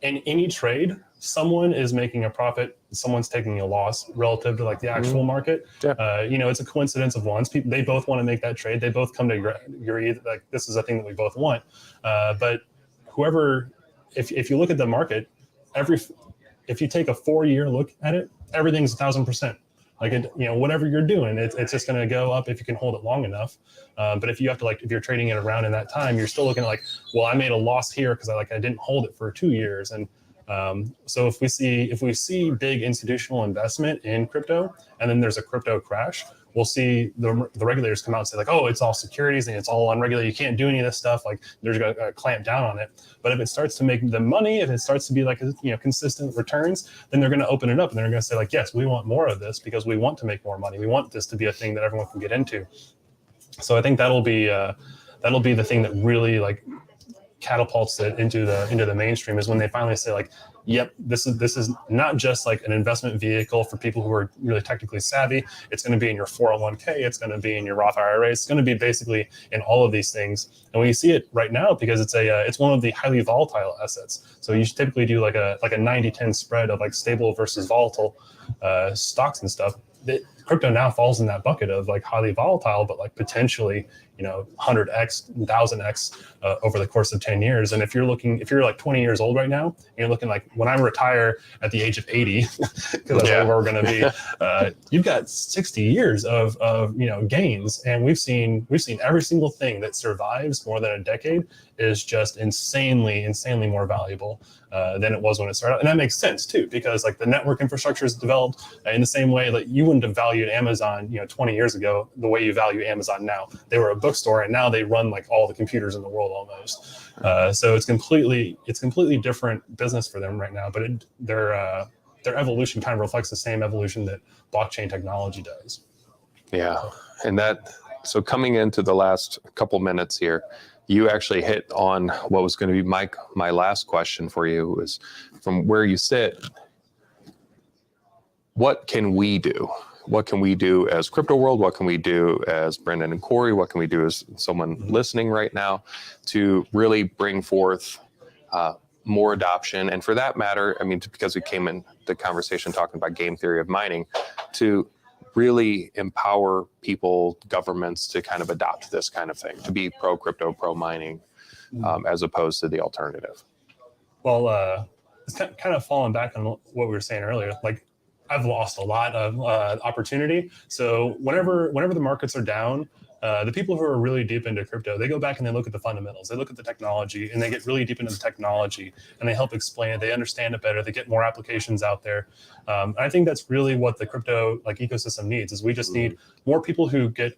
in any trade, someone is making a profit, someone's taking a loss relative to like the actual market. Yeah. It's a coincidence of ones. People, they both want to make that trade. They both come to agree that like this is a thing that we both want. But whoever, if you look at the market, if you take a 4-year look at it, everything's 1,000%. Like whatever you're doing, it's just going to go up if you can hold it long enough. But if you have to if you're trading it around in that time, you're still looking at well, I made a loss here because I didn't hold it for 2 years. And so if we see big institutional investment in crypto, and then there's a crypto crash, we'll see the regulators come out and say oh, it's all securities and it's all unregulated. You can't do any of this stuff. There's going to clamp down on it. But if it starts to make them money, if it starts to be consistent returns, then they're going to open it up and they're going to say yes, we want more of this because we want to make more money. We want this to be a thing that everyone can get into. So I think that'll be the thing that really catapults it into the mainstream, is when they finally say yep, this is not just an investment vehicle for people who are really technically savvy. It's going to be in your 401k. It's going to be in your Roth IRA. It's going to be basically in all of these things. And when you see it right now, because it's one of the highly volatile assets. So you should typically do like a 90-10 spread of stable versus volatile stocks and stuff. Crypto now falls in that bucket of highly volatile, but potentially 100x, 1000x over the course of 10 years. And if you're 20 years old right now, and you're looking when I retire at the age of 80, because that's where we're going to be, you've got 60 years of gains. And we've seen every single thing that survives more than a decade is just insanely more valuable than it was when it started out. And that makes sense too, because the network infrastructure is developed in the same way that you wouldn't have valued Amazon 20 years ago the way you value Amazon now. They were a bookstore and now they run all the computers in the world almost. So it's completely different business for them right now, but their evolution kind of reflects the same evolution that blockchain technology does. Yeah. And so coming into the last couple minutes here, you actually hit on what was going to be my last question for you, was from where you sit, what can we do? What can we do as Crypto World? What can we do as Brendan and Corey? What can we do as someone listening right now to really bring forth more adoption? And for that matter, because we came in the conversation talking about game theory of mining, to really empower people, governments to kind of adopt this kind of thing, to be pro-crypto, pro-mining, as opposed to the alternative. Well, it's kind of falling back on what we were saying earlier. I've lost a lot of opportunity. So whenever the markets are down, the people who are really deep into crypto, they go back and they look at the fundamentals. They look at the technology and they get really deep into the technology and they help explain it. They understand it better. They get more applications out there. I think that's really what the crypto ecosystem needs, is we just need more people who can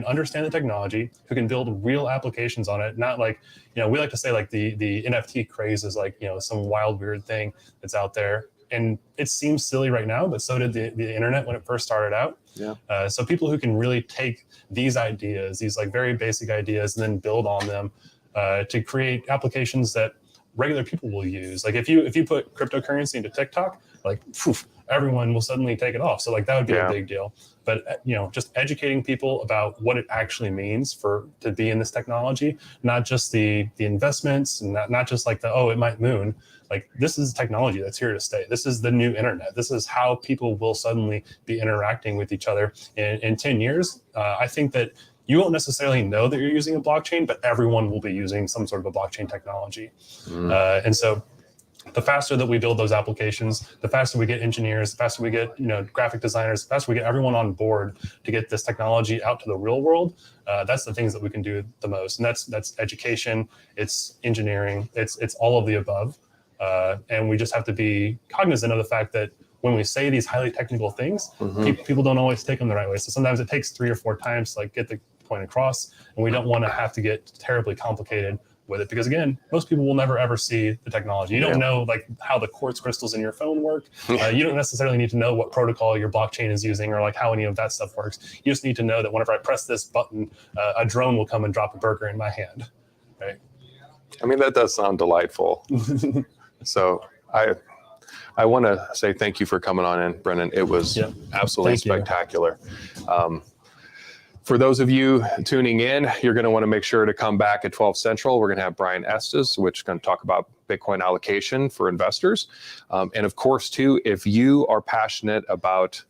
understand the technology, who can build real applications on it. Not we like to say the NFT craze is some wild, weird thing that's out there. And it seems silly right now, but so did the internet when it first started out. Yeah. So people who can really take these ideas, these very basic ideas, and then build on them to create applications that regular people will use. If you put cryptocurrency into TikTok, everyone will suddenly take it off. So that would be a big deal. But just educating people about what it actually means to be in this technology, not just the investments, and not just it might moon. This is technology that's here to stay. This is the new internet. This is how people will suddenly be interacting with each other in 10 years. I think that you won't necessarily know that you're using a blockchain, but everyone will be using some sort of a blockchain technology. And so the faster that we build those applications, the faster we get engineers, the faster we get graphic designers, the faster we get everyone on board to get this technology out to the real world. That's the things that we can do the most. And that's education, it's engineering, it's all of the above. And we just have to be cognizant of the fact that when we say these highly technical things, Mhm. people don't always take them the right way. So sometimes it takes 3 or 4 times to like get the point across, and we don't want to have to get terribly complicated with it, because again, most people will never ever see the technology. You don't know like how the quartz crystals in your phone work. You don't necessarily need to know what protocol your blockchain is using or like how any of that stuff works. You just need to know that whenever I press this button, a drone will come and drop a burger in my hand. Right? I mean, that does sound delightful. So I want to say thank you for coming on in, Brennan. It was absolutely Thank you. spectacular. For those of you tuning in, you're going to want to make sure to come back at 12 Central. We're going to have Brian Estes, which is going to talk about Bitcoin allocation for investors. And of course, too, if you are passionate about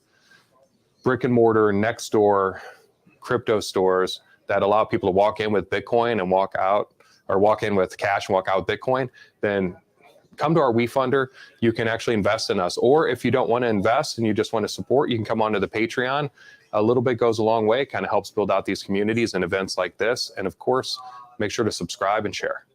brick and mortar, next door crypto stores that allow people to walk in with Bitcoin and walk out, or walk in with cash and walk out with Bitcoin, then come to our WeFunder. You can actually invest in us. Or if you don't want to invest and you just want to support, you can come onto the Patreon. A little bit goes a long way, kind of helps build out these communities and events like this. And of course, make sure to subscribe and share.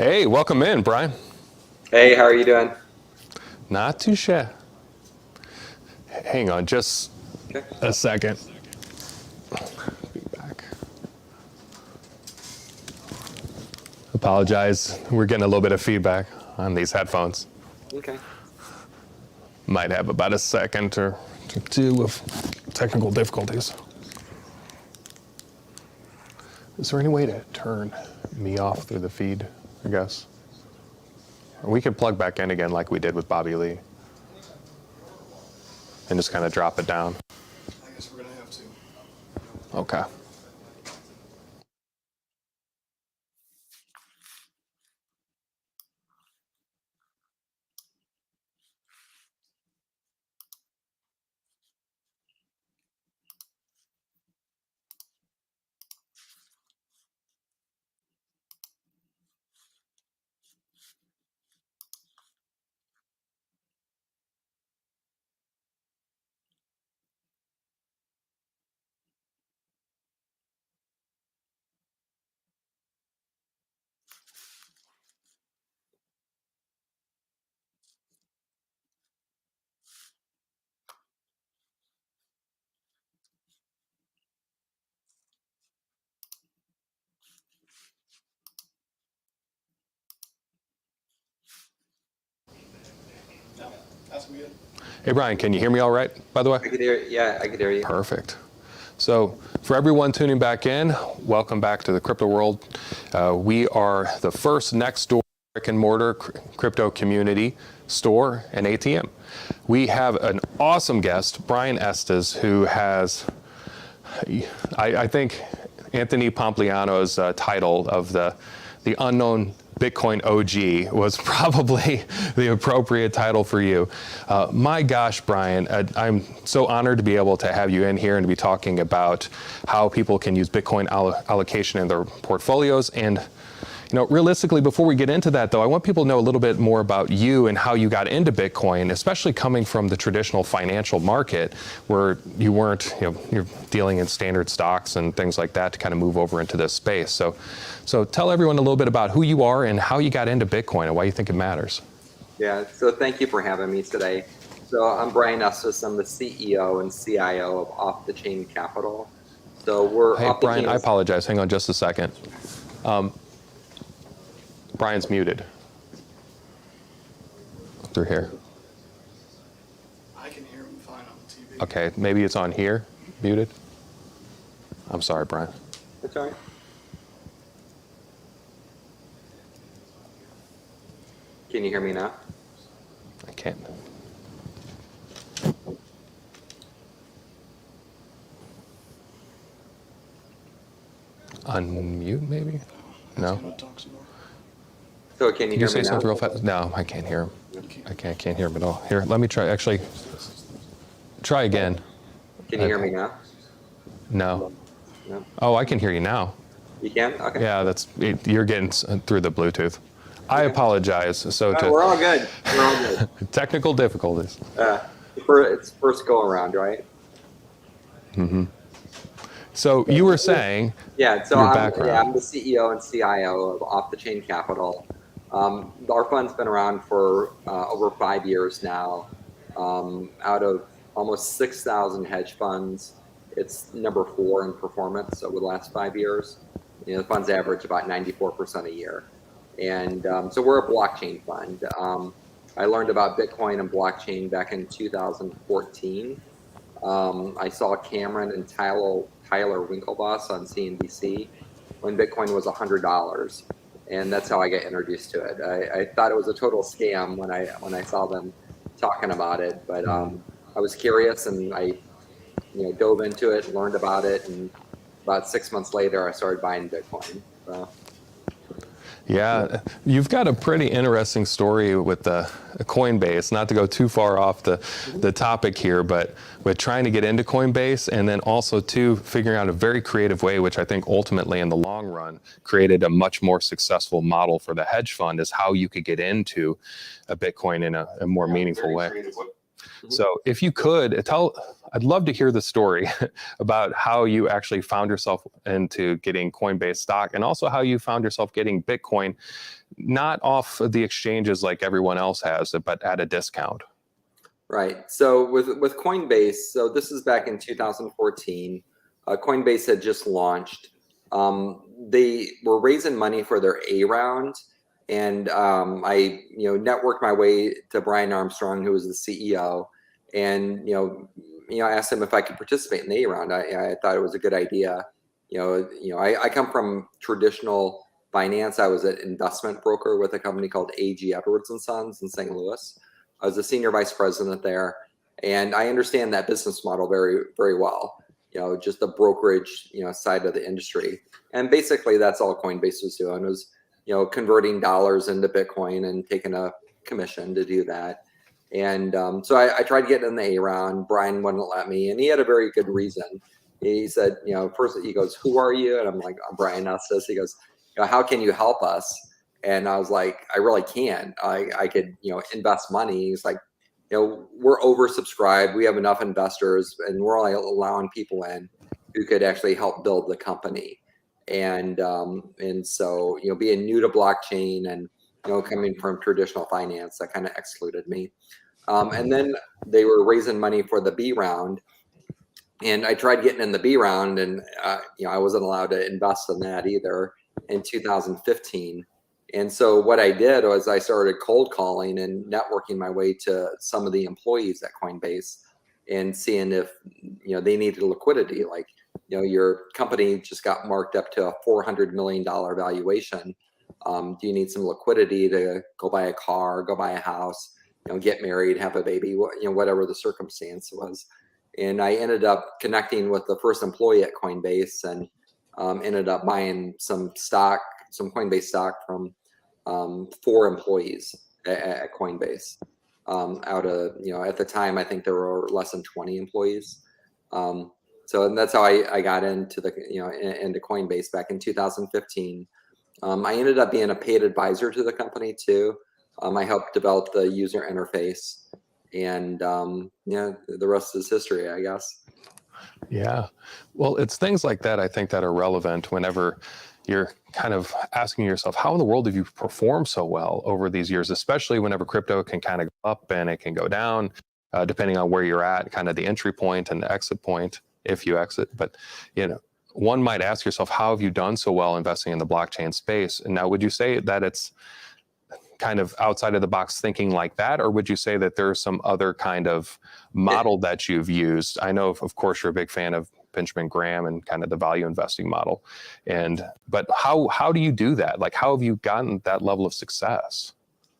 Hey, welcome in, Brian. Hey, how are you doing? Not too shabby. Hang on just Okay. a second. Be back. Apologize. We're getting a little bit of feedback on these headphones. Okay. Might have about a second or two of technical difficulties. Is there any way to turn me off through the feed, I guess? Or we could plug back in again like we did with Bobby Lee. And just kind of drop it down. I guess we're gonna have to. Okay. No, that's good. Hey, Brian, can you hear me all right, by the way? I could hear. Yeah, I could hear you. Perfect. So for everyone tuning back in, welcome back to the crypto world. We are the first next door brick and mortar crypto community store and ATM. We have an awesome guest, Brian Estes, who has, I think, Anthony Pompliano's title of the unknown Bitcoin OG was probably the appropriate title for you. My gosh, Brian, I'm so honored to be able to have you in here and to be talking about how people can use Bitcoin allocation in their portfolios. And realistically, before we get into that, though, I want people to know a little bit more about you and how you got into Bitcoin, especially coming from the traditional financial market where you weren't, you're dealing in standard stocks and things like that to kind of move over into this space. So tell everyone a little bit about who you are and how you got into Bitcoin and why you think it matters. Yeah. So thank you for having me today. So I'm Brian Estes. I'm the CEO and CIO of Off the Chain Capital. So we're Hey, Brian, I apologize. Hang on just a second. Brian's muted through here. I can hear him fine on the TV. Okay, maybe it's on here, muted. I'm sorry, Brian. That's all right. Can you hear me now? I can't. Unmute, maybe? No? Gonna talk some more. So can Can you you hear say me something now? real fast? No, I can't hear him. I can't hear him at all. Here, let me try. Actually, try again. Can you hear me now? No. No. Oh, I can hear you now. You can? Okay. Yeah, you're getting through the Bluetooth. I Okay. apologize. So We're all good. We're all good. technical difficulties. It's first go around, right? So you were saying, Yeah, so Your I'm background. the CEO and CIO of Off the Chain Capital. Our fund's been around for over 5 years now. Out of almost 6,000 hedge funds, it's number 4 in performance over the last 5 years. The funds average about 94% a year. And so we're a blockchain fund. I learned about Bitcoin and blockchain back in 2014. I saw Cameron and Tyler Winklevoss on CNBC when Bitcoin was $100, and that's how I got introduced to it. I thought it was a total scam when I saw them talking about it, but I was curious and I dove into it, learned about it, and about 6 months later I started buying Bitcoin. So. yeah, you've got a pretty interesting story with the Coinbase, not to go too far off the topic here, but with trying to get into Coinbase and then also too figuring out a very creative way, which I think ultimately in the long run created a much more successful model for the hedge fund, is how you could get into a Bitcoin in a more meaningful way. So if you could I'd love to hear the story about how you actually found yourself into getting Coinbase stock and also how you found yourself getting Bitcoin, not off of the exchanges like everyone else has, but at a discount. Right. So with Coinbase, so this is back in 2014. Coinbase had just launched. They were raising money for their A round, and I networked my way to Brian Armstrong, who was the CEO, and I asked him if I could participate in the A round. I thought it was a good idea. I come from traditional finance. I was an investment broker with a company called A.G. Edwards and Sons in St. Louis. I was a senior vice president there, and I understand that business model very, very well. Just the brokerage, side of the industry, and basically that's all Coinbase was doing was, converting dollars into Bitcoin and taking a commission to do that. And so I tried getting in the A round. Brian wouldn't let me, and he had a very good reason. He said, first he goes, "Who are you?" And I'm like, "I'm Brian Estes." He goes, "How can you help us?" And I was like, "I really can. I could, invest money." He's like, "We're oversubscribed. We have enough investors, and we're only allowing people in who could actually help build the company." And so, being new to blockchain and, coming from traditional finance, that kind of excluded me. And then they were raising money for the B round. And I tried getting in the B round, and I wasn't allowed to invest in that either in 2015. And so what I did was I started cold calling and networking my way to some of the employees at Coinbase and seeing if they needed liquidity. Like, your company just got marked up to a $400 million valuation. Do you need some liquidity to go buy a car, go buy a house, get married, have a baby, whatever the circumstance was. And I ended up connecting with the first employee at Coinbase and ended up buying some Coinbase stock from 4 employees at Coinbase. Out of, at the time, I think there were less than 20 employees. So that's how I got into into Coinbase back in 2015. I ended up being a paid advisor to the company too. I helped develop the user interface, and the rest is history, I guess. Yeah. Well, it's things like that, I think, that are relevant whenever you're kind of asking yourself, how in the world have you performed so well over these years, especially whenever crypto can kind of go up and it can go down, depending on where you're at, kind of the entry point and the exit point, if you exit. But, one might ask yourself, how have you done so well investing in the blockchain space? And now, would you say that it's kind of outside of the box thinking like that, or would you say that there's some other kind of model that you've used? I know, of course, you're a big fan of Benjamin Graham and kind of the value investing model, but how do you do that? Like, how have you gotten that level of success?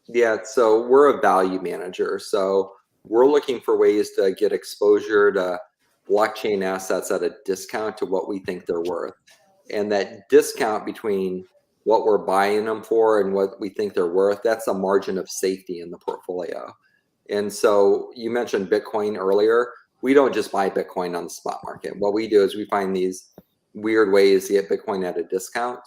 Yeah, so we're a value manager, so we're looking for ways to get exposure to blockchain assets at a discount to what we think they're worth, and that discount between what we're buying them for and what we think they're worth, that's a margin of safety in the portfolio. And so you mentioned Bitcoin earlier. We don't just buy Bitcoin on the spot market. What we do is we find these weird ways to get Bitcoin at a discount.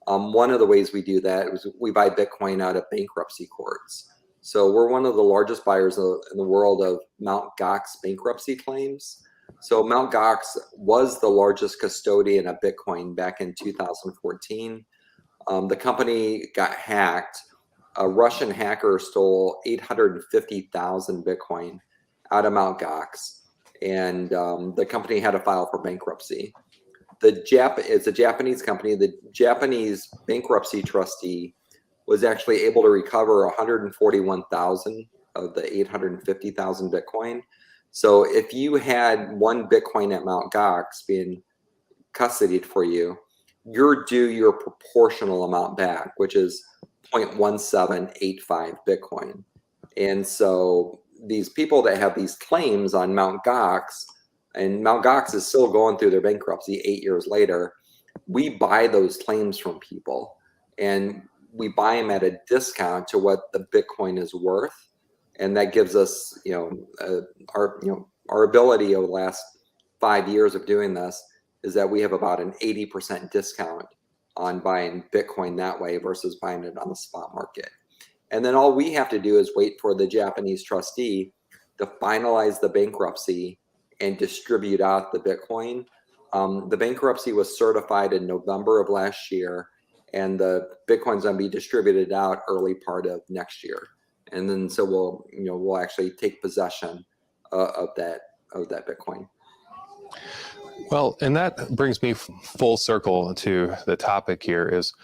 One of the ways we do that is we buy Bitcoin out of bankruptcy courts. So we're one of the largest buyers in the world of Mt. Gox bankruptcy claims. So Mt. Gox was the largest custodian of Bitcoin back in 2014. The company got hacked. A Russian hacker stole 850,000 Bitcoin out of Mt. Gox, and the company had to file for bankruptcy. It's a Japanese company. The Japanese bankruptcy trustee was actually able to recover 141,000 of the 850,000 Bitcoin. So if you had 1 Bitcoin at Mt. Gox being custodied for you, you're due your proportional amount back, which is 0.1785 Bitcoin. And so these people that have these claims on Mt. Gox, and Mt. Gox is still going through their bankruptcy 8 years later, we buy those claims from people, and we buy them at a discount to what the Bitcoin is worth. And that gives us, our ability over the last 5 years of doing this is that we have about an 80% discount on buying Bitcoin that way versus buying it on the spot market. And then all we have to do is wait for the Japanese trustee to finalize the bankruptcy and distribute out the Bitcoin. The bankruptcy was certified in November of last year, and the Bitcoin's going to be distributed out early part of next year. And then so we'll actually take possession of that Bitcoin. Well, and that brings me full circle to the topic here is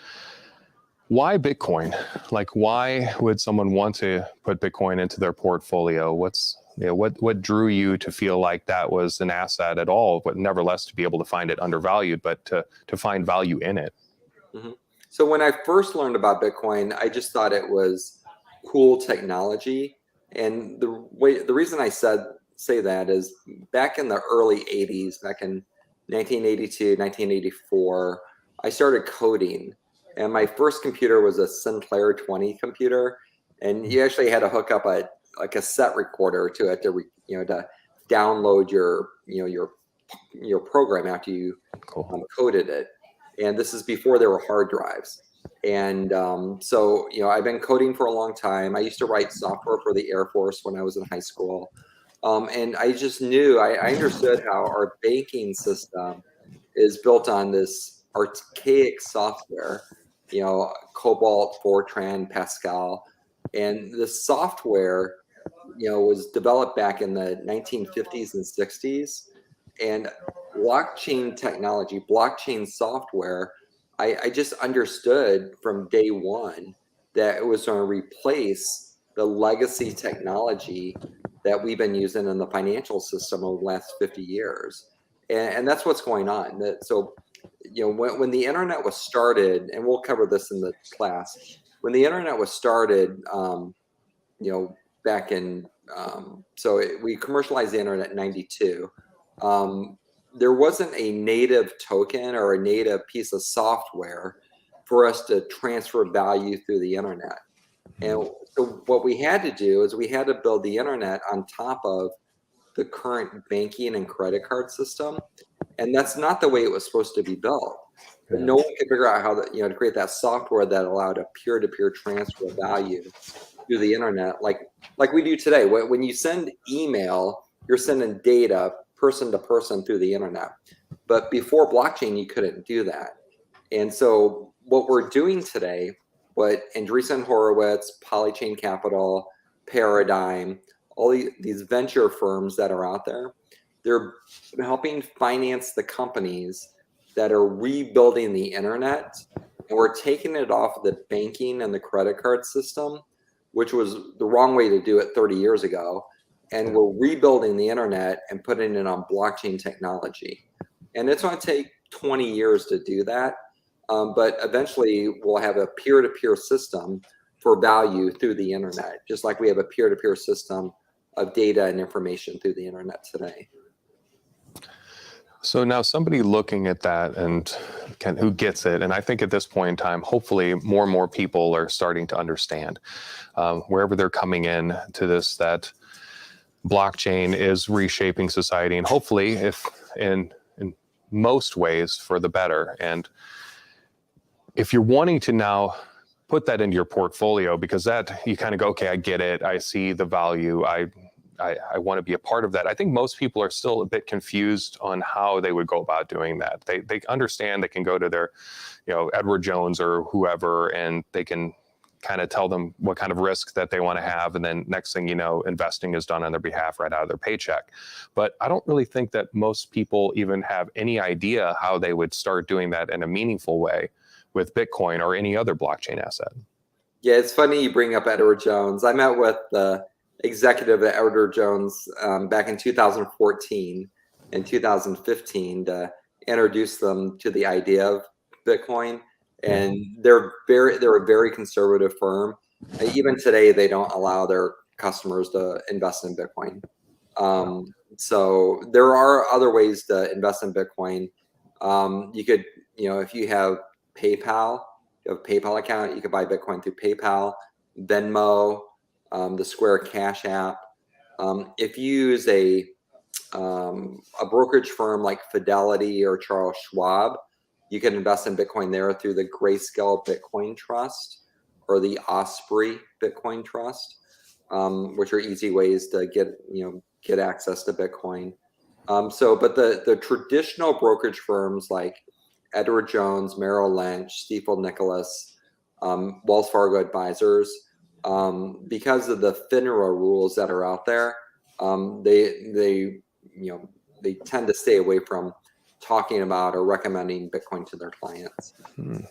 why Bitcoin? Like, why would someone want to put Bitcoin into their portfolio? What drew you to feel like that was an asset at all, but nevertheless to be able to find it undervalued, but to find value in it? Mm-hmm. So when I first learned about Bitcoin, I just thought it was cool technology. And the reason I say that is back in the early 80s, back in 1982, 1984, I started coding. And my first computer was a Sinclair 20 computer. And you actually had to hook up a cassette recorder to it to download your program after you coded it. And this is before there were hard drives. And so I've been coding for a long time. I used to write software for the Air Force when I was in high school. And I just knew, I understood how our banking system is built on this archaic software, COBOL, Fortran, Pascal. And the software, was developed back in the 1950s and 60s. And blockchain technology, blockchain software, I just understood from day one that it was going to replace the legacy technology that we've been using in the financial system over the last 50 years. And that's what's going on. So, when the internet was started, and we'll cover this in the class, when the internet was started, back in, we commercialized the internet in 92. There wasn't a native token or a native piece of software for us to transfer value through the internet. And so what we had to do is we had to build the internet on top of the current banking and credit card system. And that's not the way it was supposed to be built. Yeah. No one could figure out how to create that software that allowed a peer-to-peer transfer of value through the internet, like we do today. When you send email, you're sending data person to person through the internet. But before blockchain, you couldn't do that. And so what we're doing today, what Andreessen Horowitz, Polychain Capital, Paradigm, all these venture firms that are out there, they're helping finance the companies that are rebuilding the internet. And we're taking it off of the banking and the credit card system, which was the wrong way to do it 30 years ago. And we're rebuilding the internet and putting it on blockchain technology. And it's going to take 20 years to do that. But eventually we'll have a peer-to-peer system for value through the internet, just like we have a peer-to-peer system of data and information through the internet today. So now somebody looking at that and who gets it, and I think at this point in time, hopefully more and more people are starting to understand wherever they're coming in to this, that blockchain is reshaping society, and hopefully if in most ways for the better. And if you're wanting to now put that into your portfolio, because that you kind of go, okay, I get it. I see the value. I want to be a part of that. I think most people are still a bit confused on how they would go about doing that. They understand they can go to their, Edward Jones or whoever, and they can kind of tell them what kind of risk that they want to have. And then next thing you know, investing is done on their behalf right out of their paycheck. But I don't really think that most people even have any idea how they would start doing that in a meaningful way with Bitcoin or any other blockchain asset. Yeah, it's funny you bring up Edward Jones. I met with the executive at Edward Jones back in 2014 and 2015 to introduce them to the idea of Bitcoin. And they're a very conservative firm. Even today, they don't allow their customers to invest in Bitcoin. So there are other ways to invest in Bitcoin. You could, if you have PayPal, you have a PayPal account, you could buy Bitcoin through PayPal, Venmo, the Square Cash app. If you use a brokerage firm like Fidelity or Charles Schwab, you can invest in Bitcoin there through the Grayscale Bitcoin Trust or the Osprey Bitcoin Trust, which are easy ways to get access to Bitcoin. But the traditional brokerage firms like Edward Jones, Merrill Lynch, Stifel Nicholas, Wells Fargo Advisors, because of the FINRA rules that are out there, they tend to stay away from talking about or recommending Bitcoin to their clients.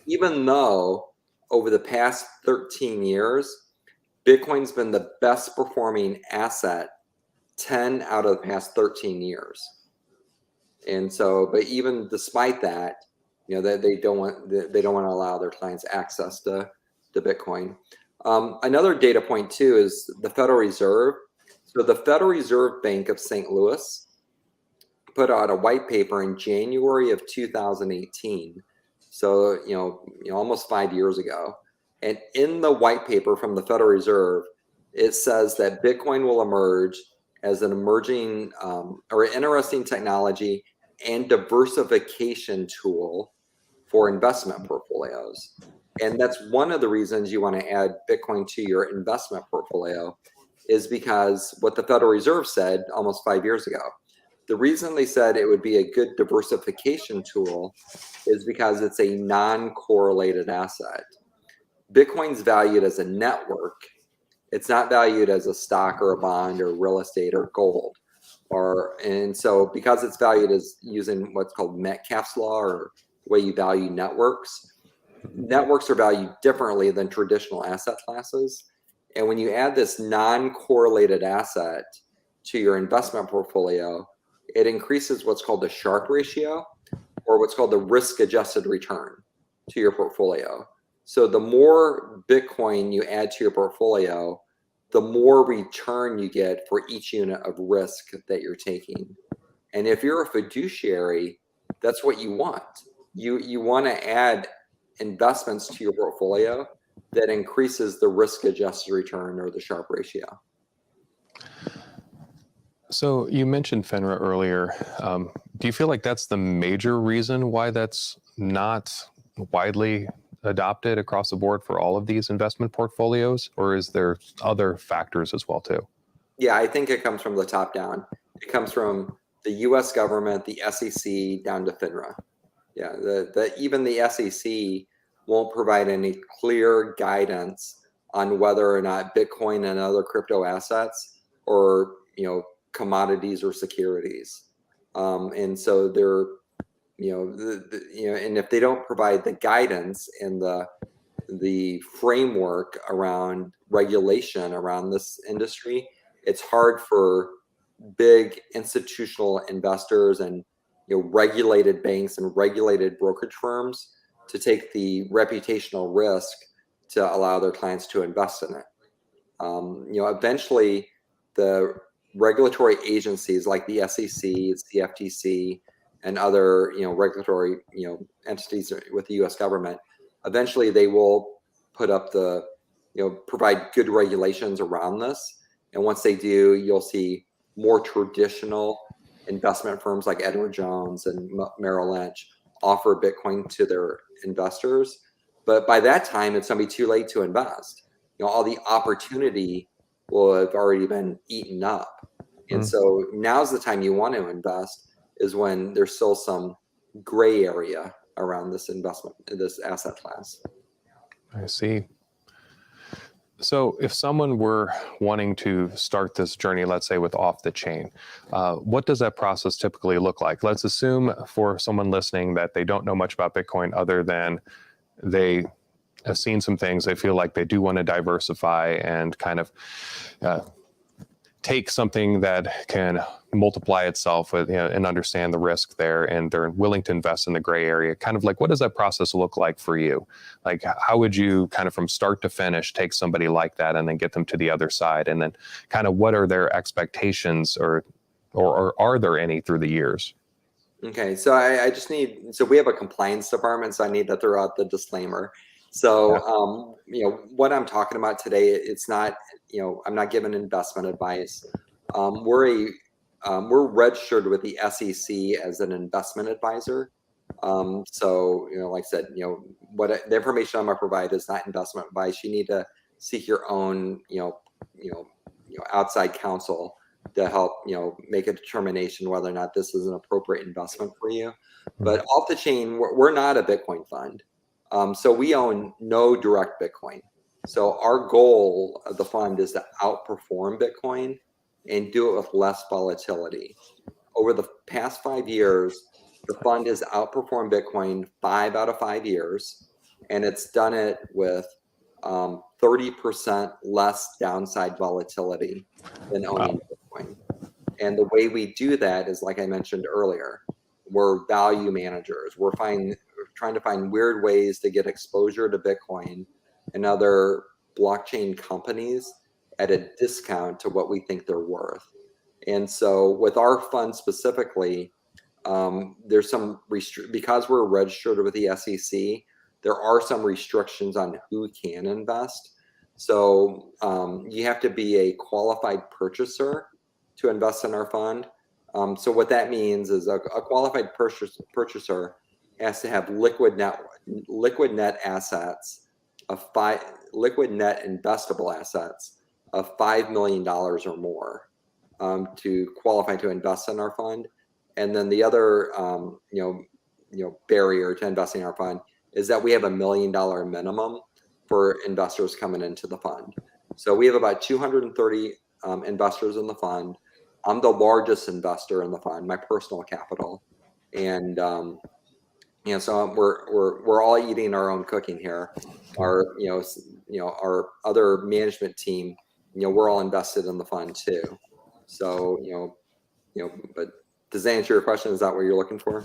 Even though over the past 13 years, Bitcoin's been the best performing asset 10 out of the past 13 years. And so, but even despite that, they don't want to allow their clients access to Bitcoin. Another data point too is the Federal Reserve. So the Federal Reserve Bank of St. Louis put out a white paper in January of 2018. So, almost 5 years ago. And in the white paper from the Federal Reserve, it says that Bitcoin will emerge as an emerging or interesting technology and diversification tool for investment portfolios. And that's one of the reasons you want to add Bitcoin to your investment portfolio, is because what the Federal Reserve said almost 5 years ago. The reason they said it would be a good diversification tool is because it's a non-correlated asset. Bitcoin's valued as a network. It's not valued as a stock or a bond or real estate or gold. And so because it's valued as using what's called Metcalfe's law, or the way you value networks, networks are valued differently than traditional asset classes. And when you add this non-correlated asset to your investment portfolio, it increases what's called the Sharpe ratio, or what's called the risk-adjusted return to your portfolio. So the more Bitcoin you add to your portfolio, the more return you get for each unit of risk that you're taking. And if you're a fiduciary, that's what you want. You want to add investments to your portfolio that increases the risk-adjusted return, or the Sharpe ratio. So you mentioned FINRA earlier. Do you feel like that's the major reason why that's not widely adopted across the board for all of these investment portfolios, or is there other factors as well too? Yeah, I think it comes from the top down. It comes from the U.S. government, the SEC, down to FINRA. Yeah, even the SEC won't provide any clear guidance on whether or not Bitcoin and other crypto assets, or commodities or securities, and so they're and if they don't provide the guidance and the framework around regulation around this industry, it's hard for big institutional investors and regulated banks and regulated brokerage firms to take the reputational risk to allow their clients to invest in it. Eventually, the regulatory agencies like the SEC, the FTC, and other regulatory entities with the U.S. government, eventually they will put up the provide good regulations around this. And once they do, you'll see more traditional investment firms like Edward Jones and Merrill Lynch offer Bitcoin to their investors. But by that time, it's going to be too late to invest. All the opportunity will have already been eaten up. And so now's the time you want to invest, is when there's still some gray area around this investment, this asset class. I see. So if someone were wanting to start this journey, let's say with off the chain, what does that process typically look like? Let's assume for someone listening that they don't know much about Bitcoin other than they have seen some things. They feel like they do want to diversify and kind of take something that can multiply itself with, and understand the risk there, and they're willing to invest in the gray area. Kind of like, what does that process look like for you? Like, how would you kind of from start to finish take somebody like that and then get them to the other side? And then kind of what are their expectations, or are there any through the years? Okay, so I just need, so we have a compliance department, so I need to throw out the disclaimer. So, what I'm talking about today, it's not, I'm not giving investment advice. We're registered with the SEC as an investment advisor. So, like I said, what the information I'm going to provide is not investment advice. You need to seek your own, outside counsel to help, make a determination whether or not this is an appropriate investment for you. But off the chain, we're not a Bitcoin fund. So we own no direct Bitcoin. So our goal of the fund is to outperform Bitcoin and do it with less volatility. Over the past 5 years, the fund has outperformed Bitcoin 5 out of 5 years, and it's done it with 30% less downside volatility than owning Bitcoin. And the way we do that is, like I mentioned earlier, we're value managers. We're trying to find weird ways to get exposure to Bitcoin and other blockchain companies at a discount to what we think they're worth. And so with our fund specifically, there's some because we're registered with the SEC, there are some restrictions on who can invest. So you have to be a qualified purchaser to invest in our fund. So what that means is a qualified purchaser has to have liquid net assets of liquid net investable assets of $5 million or more to qualify to invest in our fund. And then the other barrier to investing in our fund is that we have $1 million minimum for investors coming into the fund. So we have about 230 investors in the fund. I'm the largest investor in the fund, my personal capital, and so we're all eating our own cooking here. Our our other management team, we're all invested in the fund too. So but does that answer your question? Is that what you're looking for?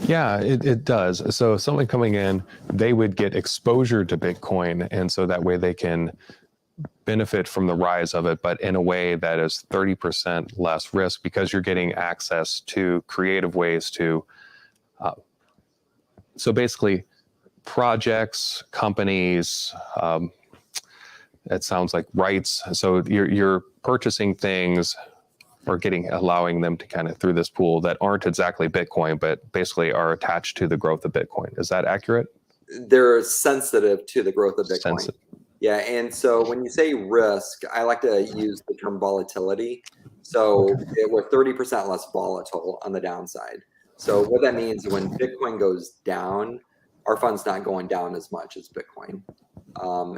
Yeah, it does. So someone coming in, they would get exposure to Bitcoin, and so that way they can benefit from the rise of it, but in a way that is 30% less risk, because you're getting access to creative ways to so basically projects, companies, it sounds like rights. So you're purchasing things or allowing them to kind of through this pool that aren't exactly Bitcoin, but basically are attached to the growth of Bitcoin. Is that accurate? They're sensitive to the growth of Bitcoin. Yeah, and so when you say risk, I like to use the term volatility. So we're 30% less volatile on the downside. So what that means, when Bitcoin goes down, our fund's not going down as much as Bitcoin.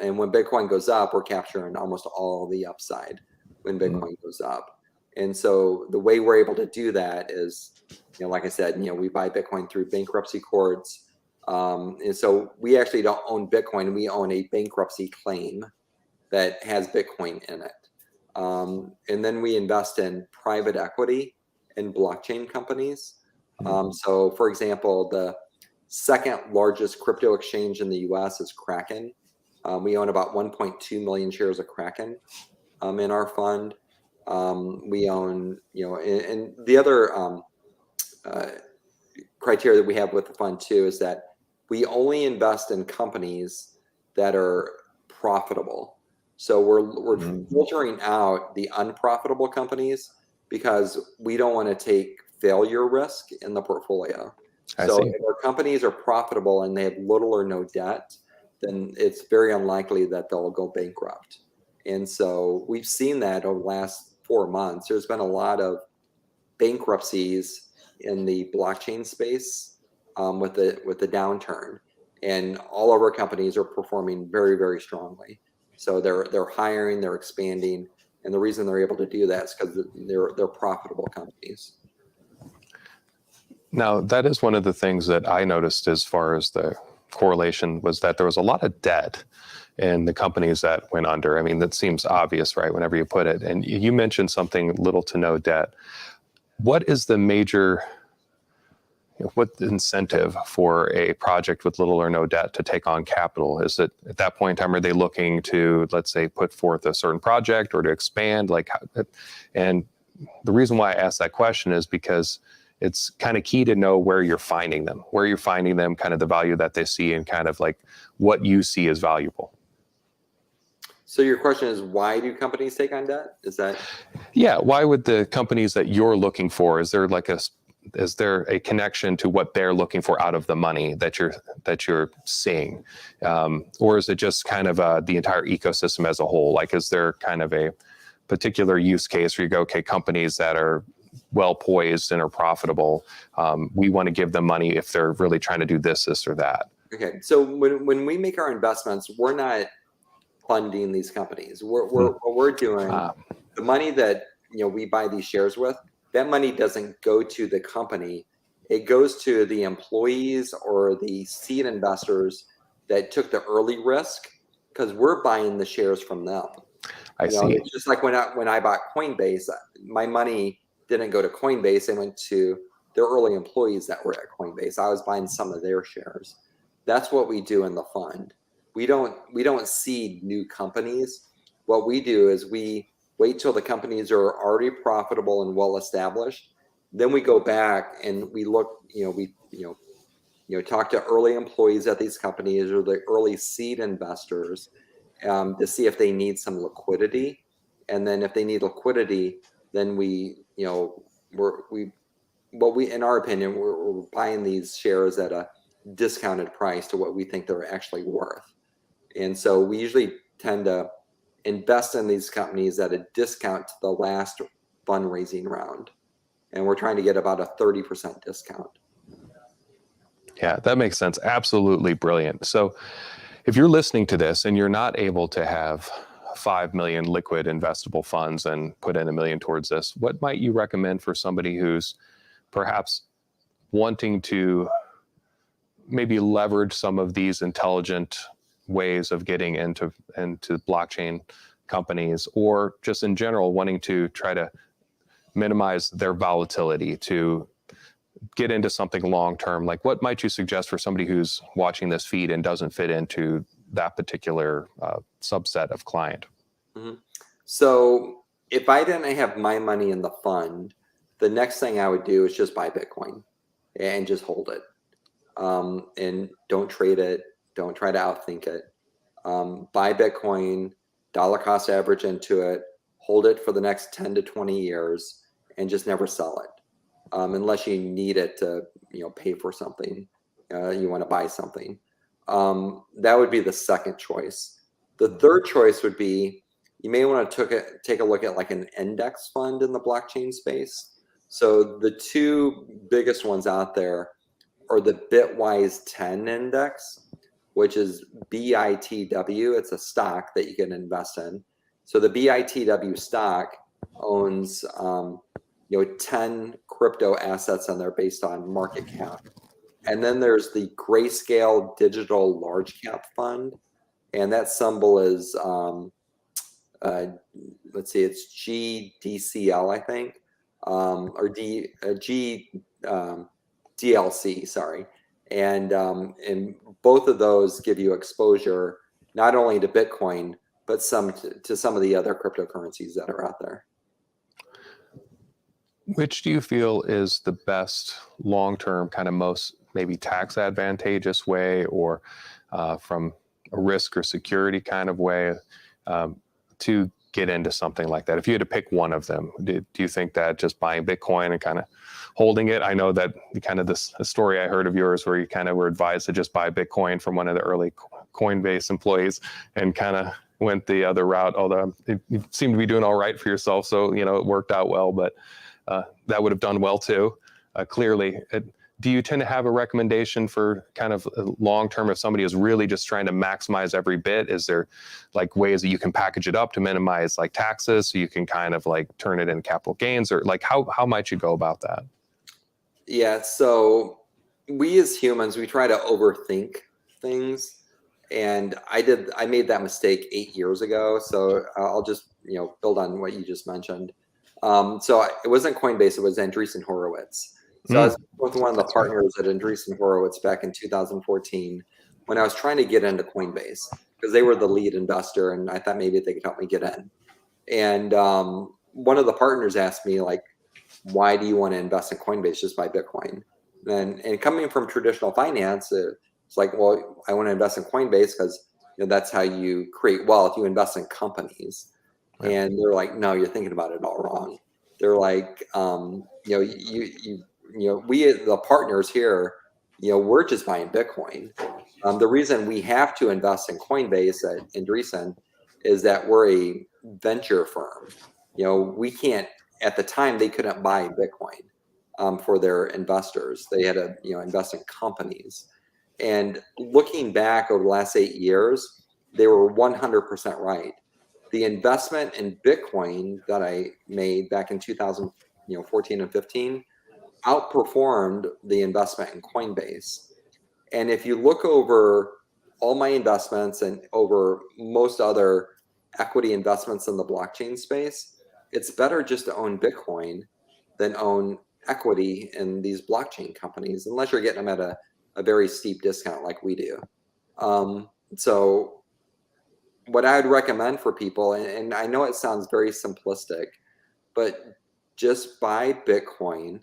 And when Bitcoin goes up, we're capturing almost all the upside when Bitcoin goes up. And so the way we're able to do that is, like I said, we buy Bitcoin through bankruptcy courts. And so we actually don't own Bitcoin. We own a bankruptcy claim that has Bitcoin in it. And then we invest in private equity and blockchain companies. So for example, the second largest crypto exchange in the US is Kraken. We own about 1.2 million shares of Kraken in our fund. We own, and the other criteria that we have with the fund too is that we only invest in companies that are profitable. So we're filtering out the unprofitable companies because we don't want to take failure risk in the portfolio. So if our companies are profitable and they have little or no debt, then it's very unlikely that they'll go bankrupt. And so we've seen that over the last 4 months. There's been a lot of bankruptcies in the blockchain space with the downturn, and all of our companies are performing very, very strongly. So they're hiring, they're expanding, and the reason they're able to do that is because they're profitable companies. Now, that is one of the things that I noticed as far as the correlation was that there was a lot of debt in the companies that went under. I mean, that seems obvious, right, whenever you put it. And you mentioned something, little to no debt. What is the major, what the incentive for a project with little or no debt to take on capital? Is it at that point in time, are they looking to, let's say, put forth a certain project or to expand? And the reason why I asked that question is because it's kind of key to know where you're finding them, kind of the value that they see, and kind of like what you see as valuable. So your question is, why do companies take on debt? Is that? Yeah. Why would the companies that you're looking for, is there a connection to what they're looking for out of the money that you're seeing? Or is it just kind of the entire ecosystem as a whole? Like, is there kind of particular use case where you go, okay, companies that are well poised and are profitable, we want to give them money if they're really trying to do this or that. Okay, so when we make our investments, we're not funding these companies. What we're doing, the money that we buy these shares with, that money doesn't go to the company. It goes to the employees or the seed investors that took the early risk, because we're buying the shares from them. I see. It's just like when I bought Coinbase, my money didn't go to Coinbase. It went to their early employees that were at Coinbase. I was buying some of their shares. That's what we do in the fund. We don't seed new companies. What we do is we wait till the companies are already profitable and well established. Then we go back and we look, talk to early employees at these companies or the early seed investors to see if they need some liquidity. And then if they need liquidity, then in our opinion, we're buying these shares at a discounted price to what we think they're actually worth. And so we usually tend to invest in these companies at a discount to the last fundraising round. And we're trying to get about a 30% discount. Yeah, that makes sense. Absolutely brilliant. So if you're listening to this and you're not able to have 5 million liquid investable funds and put in $1 million towards this, what might you recommend for somebody who's perhaps wanting to maybe leverage some of these intelligent ways of getting into blockchain companies, or just in general wanting to try to minimize their volatility to get into something long term? Like, what might you suggest for somebody who's watching this feed and doesn't fit into that particular subset of client? Mm-hmm. So if I didn't have my money in the fund, the next thing I would do is just buy Bitcoin and just hold it. And don't trade it. Don't try to outthink it. Buy Bitcoin, dollar cost average into it, hold it for the next 10 to 20 years, and just never sell it. Unless you need it to, pay for something, you want to buy something. That would be the second choice. The third choice would be, you may want to take a look at like an index fund in the blockchain space. So the two biggest ones out there are the Bitwise 10 index, which is BITW. It's a stock that you can invest in. So the BITW stock owns 10 crypto assets on there based on market cap. And then there's the Grayscale Digital Large Cap Fund, and that symbol is it's GDCL, I think, or DLC, sorry. And both of those give you exposure not only to Bitcoin, but to some of the other cryptocurrencies that are out there. Which do you feel is the best long-term, kind of most maybe tax advantageous way, or from a risk or security kind of way to get into something like that? If you had to pick one of them, do you think that just buying Bitcoin and kind of holding it? I know that kind of this story I heard of yours where you kind of were advised to just buy Bitcoin from one of the early Coinbase employees and kind of went the other route, although you seemed to be doing all right for yourself. So, it worked out well, but that would have done well too, clearly. Do you tend to have a recommendation for kind of long-term if somebody is really just trying to maximize every bit? Is there like ways that you can package it up to minimize like taxes so you can kind of like turn it into capital gains, or like how might you go about that? Yeah, so we as humans, we try to overthink things. And I made that mistake 8 years ago. So I'll just, build on what you just mentioned. So it wasn't Coinbase, it was Andreessen Horowitz. So I was with one of the partners at Andreessen Horowitz back in 2014 when I was trying to get into Coinbase because they were the lead investor and I thought maybe they could help me get in. And one of the partners asked me, like, why do you want to invest in Coinbase? Just buy Bitcoin. And coming from traditional finance, it's like, well, I want to invest in Coinbase because that's how you create wealth. You invest in companies. And they're like, no, you're thinking about it all wrong. They're like, we, the partners here, we're just buying Bitcoin. The reason we have to invest in Coinbase at Andreessen is that we're a venture firm. we can't, at the time, they couldn't buy Bitcoin for their investors. They had to, invest in companies. And looking back over the last 8 years, they were 100% right. The investment in Bitcoin that I made back in 2014 and 15 outperformed the investment in Coinbase. And if you look over all my investments and over most other equity investments in the blockchain space, it's better just to own Bitcoin than own equity in these blockchain companies, unless you're getting them at a very steep discount like we do. So what I would recommend for people, and I know it sounds very simplistic, but just buy Bitcoin,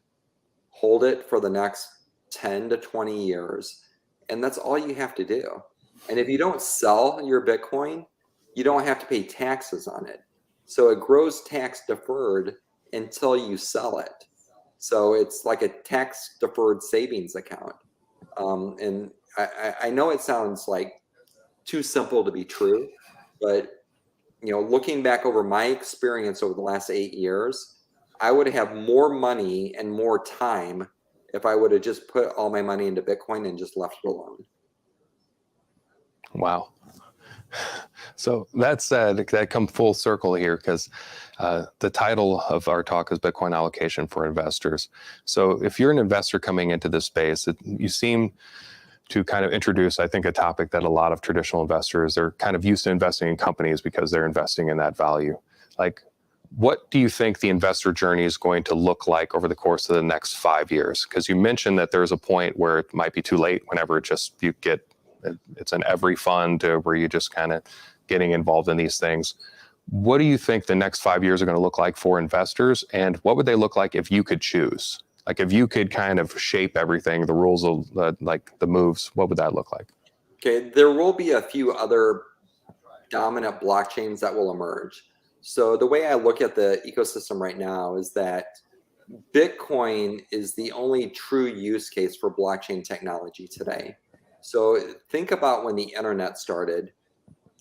hold it for the next 10 to 20 years, and that's all you have to do. And if you don't sell your Bitcoin, you don't have to pay taxes on it. So it grows tax deferred until you sell it. So it's like a tax deferred savings account. And I know it sounds like too simple to be true, but looking back over my experience over the last 8 years, I would have more money and more time if I would have just put all my money into Bitcoin and just left it alone. Wow. So that said, that come full circle here, because the title of our talk is Bitcoin Allocation for Investors. So if you're an investor coming into this space, you seem to kind of introduce, I think, a topic that a lot of traditional investors, they're kind of used to investing in companies because they're investing in that value. Like, what do you think the investor journey is going to look like over the course of the next 5 years? Because you mentioned that there's a point where it might be too late whenever it's in every fund where you're just kind of getting involved in these things. What do you think the next 5 years are going to look like for investors? And what would they look like if you could choose? Like, if you could kind of shape everything, the rules of like the moves, what would that look like? Okay, there will be a few other dominant blockchains that will emerge. So the way I look at the ecosystem right now is that Bitcoin is the only true use case for blockchain technology today. So think about when the internet started.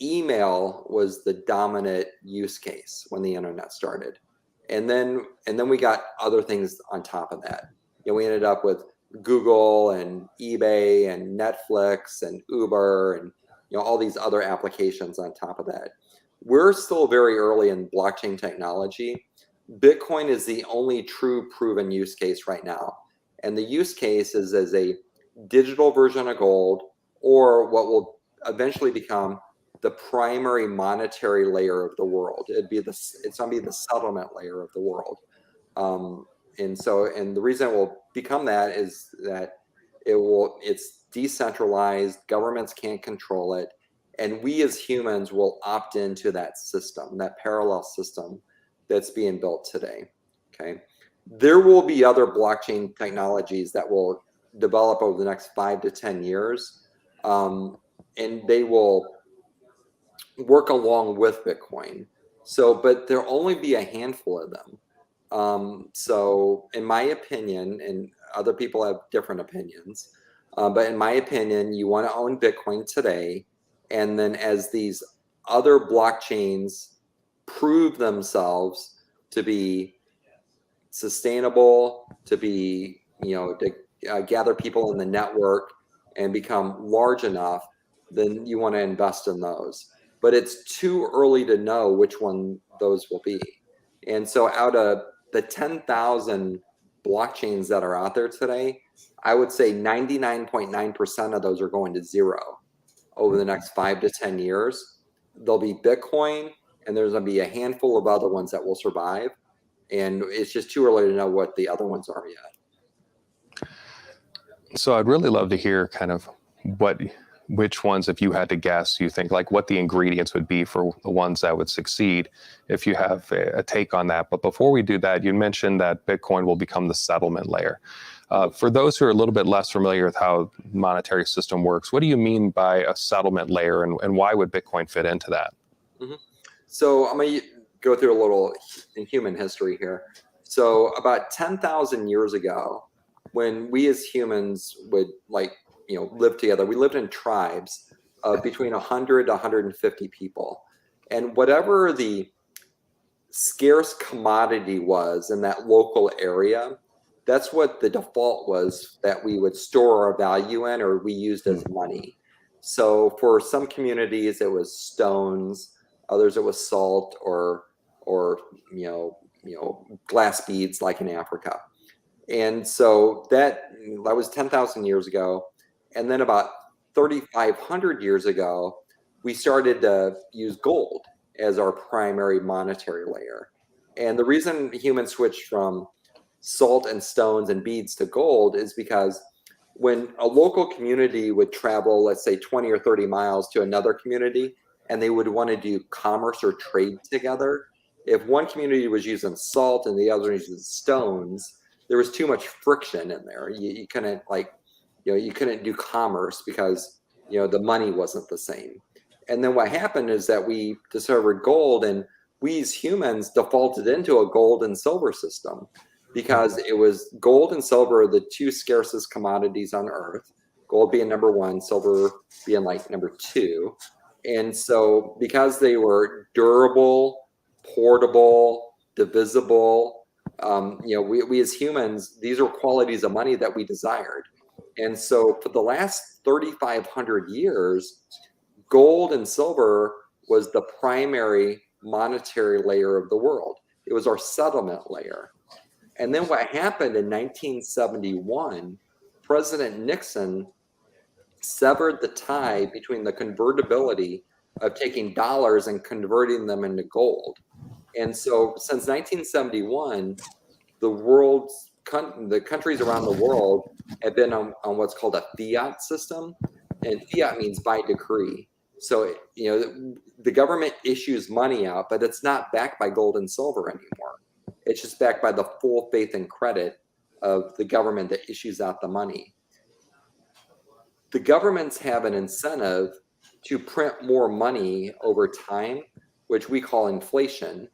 Email was the dominant use case when the internet started. And then we got other things on top of that. We ended up with Google and eBay and Netflix and Uber and all these other applications on top of that. We're still very early in blockchain technology. Bitcoin is the only true proven use case right now. And the use case is as a digital version of gold, or what will eventually become the primary monetary layer of the world. It's going to be the settlement layer of the world. And the reason it will become that is that it's decentralized, governments can't control it, and we as humans will opt into that system, that parallel system that's being built today. Okay. There will be other blockchain technologies that will develop over the next 5 to 10 years. And they will work along with Bitcoin. But there'll only be a handful of them. So in my opinion, and other people have different opinions, but in my opinion, you want to own Bitcoin today. And then as these other blockchains prove themselves to be sustainable, to be, to gather people in the network and become large enough, then you want to invest in those. But it's too early to know which one those will be. And so out of the 10,000 blockchains that are out there today, I would say 99.9% of those are going to zero over the next 5 to 10 years. There'll be Bitcoin, and there's going to be a handful of other ones that will survive. And it's just too early to know what the other ones are yet. So I'd really love to hear kind of which ones, if you had to guess, you think, like, what the ingredients would be for the ones that would succeed, if you have a take on that. But before we do that, you mentioned that Bitcoin will become the settlement layer. For those who are a little bit less familiar with how the monetary system works, what do you mean by a settlement layer, and why would Bitcoin fit into that? Mm-hmm. So I'm going to go through a little in human history here. So about 10,000 years ago, when we as humans would live together, we lived in tribes of between 100 to 150 people. And whatever the scarce commodity was in that local area, that's what the default was that we would store our value in or we used as money. So for some communities, it was stones, others it was salt or glass beads like in Africa. And so that was 10,000 years ago. And then about 3,500 years ago, we started to use gold as our primary monetary layer. And the reason humans switched from salt and stones and beads to gold is because when a local community would travel, let's say 20 or 30 miles to another community, and they would want to do commerce or trade together, if one community was using salt and the other was using stones, there was too much friction in there. You couldn't you couldn't do commerce because the money wasn't the same. And then what happened is that we discovered gold, and we as humans defaulted into a gold and silver system because it was gold and silver are the two scarcest commodities on earth, gold being number one, silver being like number two. And so because they were durable, portable, divisible, we as humans, these are qualities of money that we desired. And so for the last 3,500 years, gold and silver was the primary monetary layer of the world. It was our settlement layer. And then what happened in 1971, President Nixon severed the tie between the convertibility of taking dollars and converting them into gold. And so since 1971, the countries around the world have been on what's called a fiat system. And fiat means by decree. So, the government issues money out, but it's not backed by gold and silver anymore. It's just backed by the full faith and credit of the government that issues out the money. The governments have an incentive to print more money over time, which we call inflation.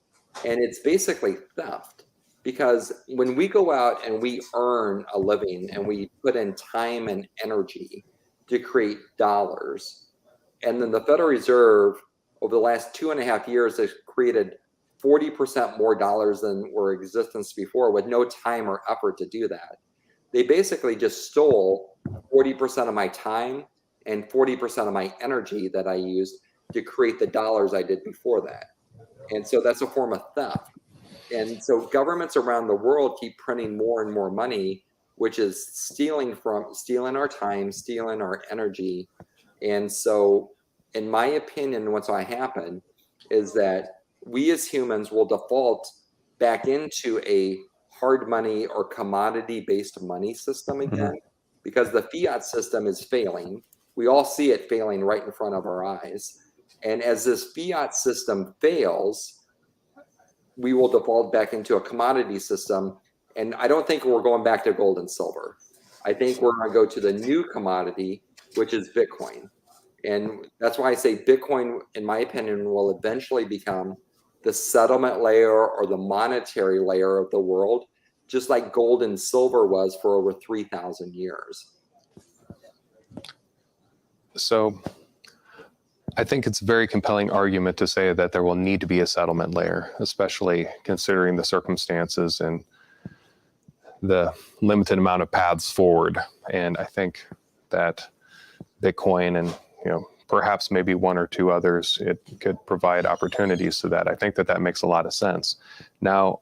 And it's basically theft, because when we go out and we earn a living and we put in time and energy to create dollars, and then the Federal Reserve over the last 2.5 years has created 40% more dollars than were in existence before with no time or effort to do that. They basically just stole 40% of my time and 40% of my energy that I used to create the dollars I did before that. And so that's a form of theft. And so governments around the world keep printing more and more money, which is stealing our time, stealing our energy. And so in my opinion, what's going to happen is that we as humans will default back into a hard money or commodity-based money system again, because the fiat system is failing. We all see it failing right in front of our eyes. And as this fiat system fails, we will default back into a commodity system. And I don't think we're going back to gold and silver. I think we're going to go to the new commodity, which is Bitcoin. And that's why I say Bitcoin, in my opinion, will eventually become the settlement layer or the monetary layer of the world, just like gold and silver was for over 3,000 years. So I think it's a very compelling argument to say that there will need to be a settlement layer, especially considering the circumstances and the limited amount of paths forward. And I think that Bitcoin and perhaps maybe one or two others, it could provide opportunities to that. I think that makes a lot of sense. Now,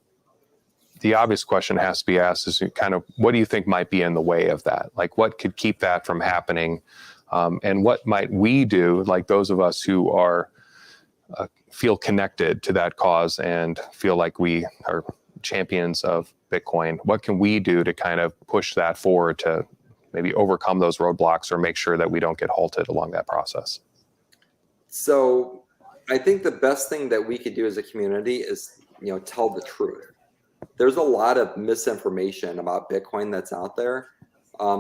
the obvious question has to be asked is kind of, what do you think might be in the way of that? Like, what could keep that from happening? And what might we do, like those of us who are feel connected to that cause and feel like we are champions of Bitcoin? What can we do to kind of push that forward to maybe overcome those roadblocks or make sure that we don't get halted along that process? So I think the best thing that we could do as a community is, tell the truth. There's a lot of misinformation about Bitcoin that's out there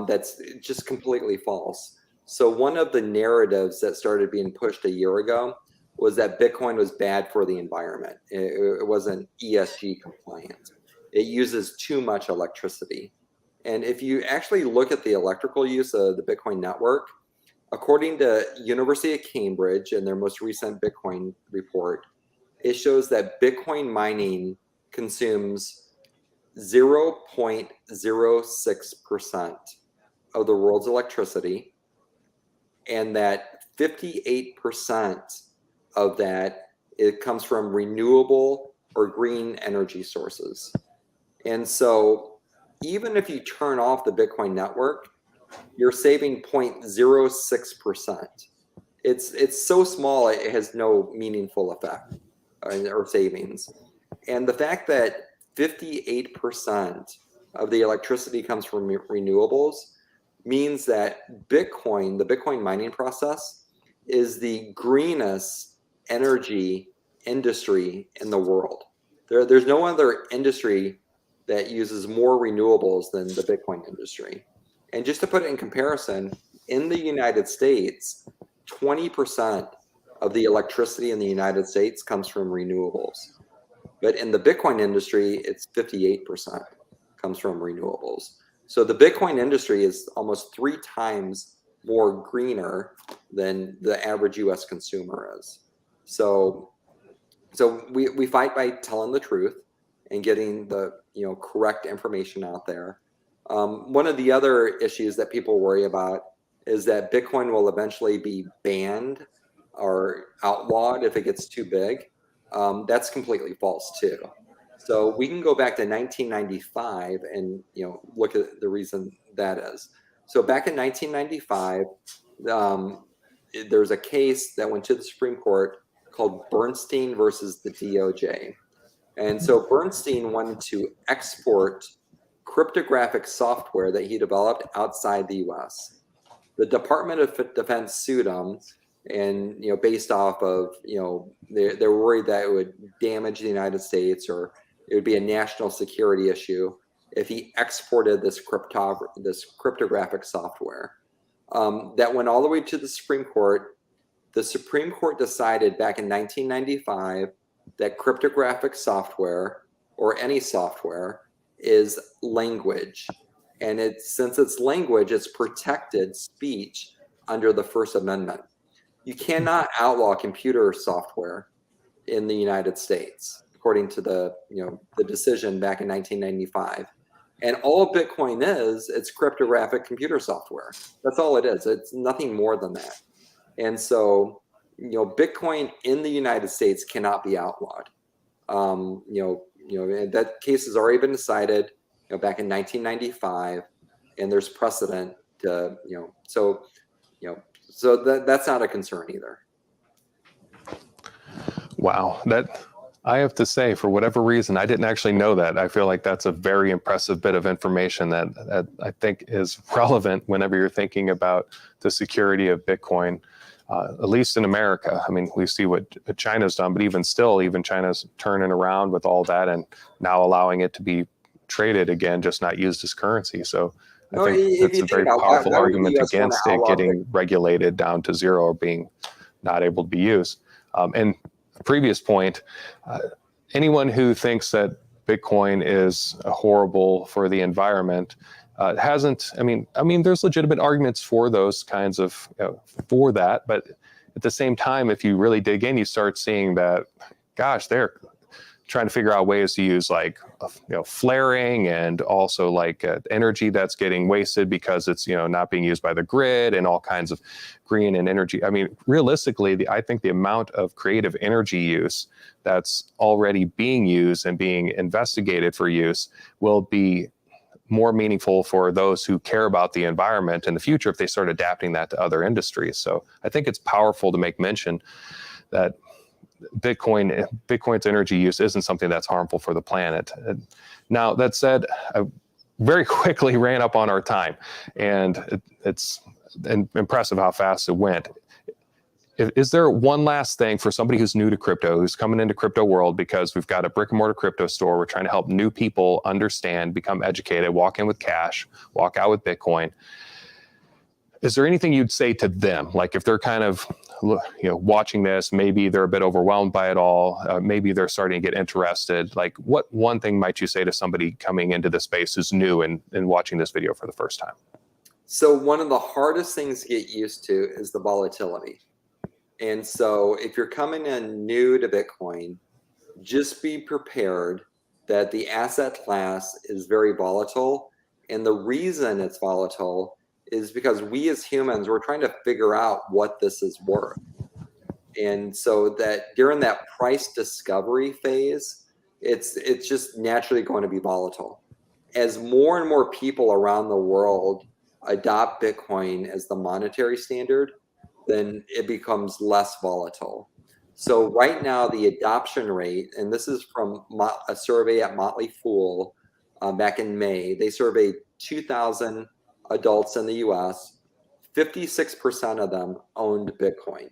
that's just completely false. So one of the narratives that started being pushed a year ago was that Bitcoin was bad for the environment. It wasn't ESG compliant. It uses too much electricity. And if you actually look at the electrical use of the Bitcoin network, according to University of Cambridge and their most recent Bitcoin report, it shows that Bitcoin mining consumes 0.06% of the world's electricity, and that 58% of that it comes from renewable or green energy sources. And so even if you turn off the Bitcoin network, you're saving 0.06%. It's so small it has no meaningful effect or savings. And the fact that 58% of the electricity comes from renewables means that Bitcoin, the Bitcoin mining process, is the greenest energy industry in the world. There's no other industry that uses more renewables than the Bitcoin industry. And just to put it in comparison, in the United States, 20% of the electricity in the United States comes from renewables. But in the Bitcoin industry, it's 58% comes from renewables. So the Bitcoin industry is almost 3 times more greener than the average US consumer is. So we fight by telling the truth and getting the correct information out there. One of the other issues that people worry about is that Bitcoin will eventually be banned or outlawed if it gets too big. That's completely false too. So we can go back to 1995 and look at the reason that is. So back in 1995, there's a case that went to the Supreme Court called Bernstein versus the DOJ. And so Bernstein wanted to export cryptographic software that he developed outside the US. The Department of Defense sued him, and based off of they're worried that it would damage the United States or it would be a national security issue if he exported this cryptographic software. That went all the way to the Supreme Court. The Supreme Court decided back in 1995 that cryptographic software, or any software, is language. And since it's language, it's protected speech under the First Amendment. You cannot outlaw computer software in the United States, according to the decision back in 1995. And all Bitcoin is, it's cryptographic computer software. That's all it is. It's nothing more than that. And so, Bitcoin in the United States cannot be outlawed. That case has already been decided, back in 1995, and there's precedent to, so that's not a concern either. Wow, I have to say, for whatever reason, I didn't actually know that. I feel like that's a very impressive bit of information that I think is relevant whenever you're thinking about the security of Bitcoin, at least in America. I mean, we see what China's done, but even still, even China's turning around with all that and now allowing it to be traded again, just not used as currency. So I think that's a very powerful argument against it getting regulated down to zero or being not able to be used. And previous point, anyone who thinks that Bitcoin is horrible for the environment hasn't. I mean, there's legitimate arguments for those kinds of for that, but at the same time, if you really dig in, you start seeing that, gosh, they're trying to figure out ways to use flaring and also energy that's getting wasted because it's not being used by the grid and all kinds of green and energy. I mean, realistically, I think the amount of creative energy use that's already being used and being investigated for use will be more meaningful for those who care about the environment in the future if they start adapting that to other industries. So I think it's powerful to make mention that Bitcoin's energy use isn't something that's harmful for the planet. Now, that said, I very quickly ran up on our time, and it's impressive how fast it went. Is there one last thing for somebody who's new to crypto, who's coming into crypto world, because we've got a brick and mortar crypto store, we're trying to help new people understand, become educated, walk in with cash, walk out with Bitcoin. Is there anything you'd say to them? Like if they're kind of watching this, maybe they're a bit overwhelmed by it all, maybe they're starting to get interested. Like what one thing might you say to somebody coming into the space who's new and watching this video for the first time? So one of the hardest things to get used to is the volatility. And so if you're coming in new to Bitcoin, just be prepared that the asset class is very volatile. And the reason it's volatile is because we as humans, we're trying to figure out what this is worth. And so that during that price discovery phase, it's just naturally going to be volatile. As more and more people around the world adopt Bitcoin as the monetary standard, then it becomes less volatile. So right now, the adoption rate, and this is from a survey at Motley Fool back in May, they surveyed 2,000 adults in the US, 56% of them owned Bitcoin.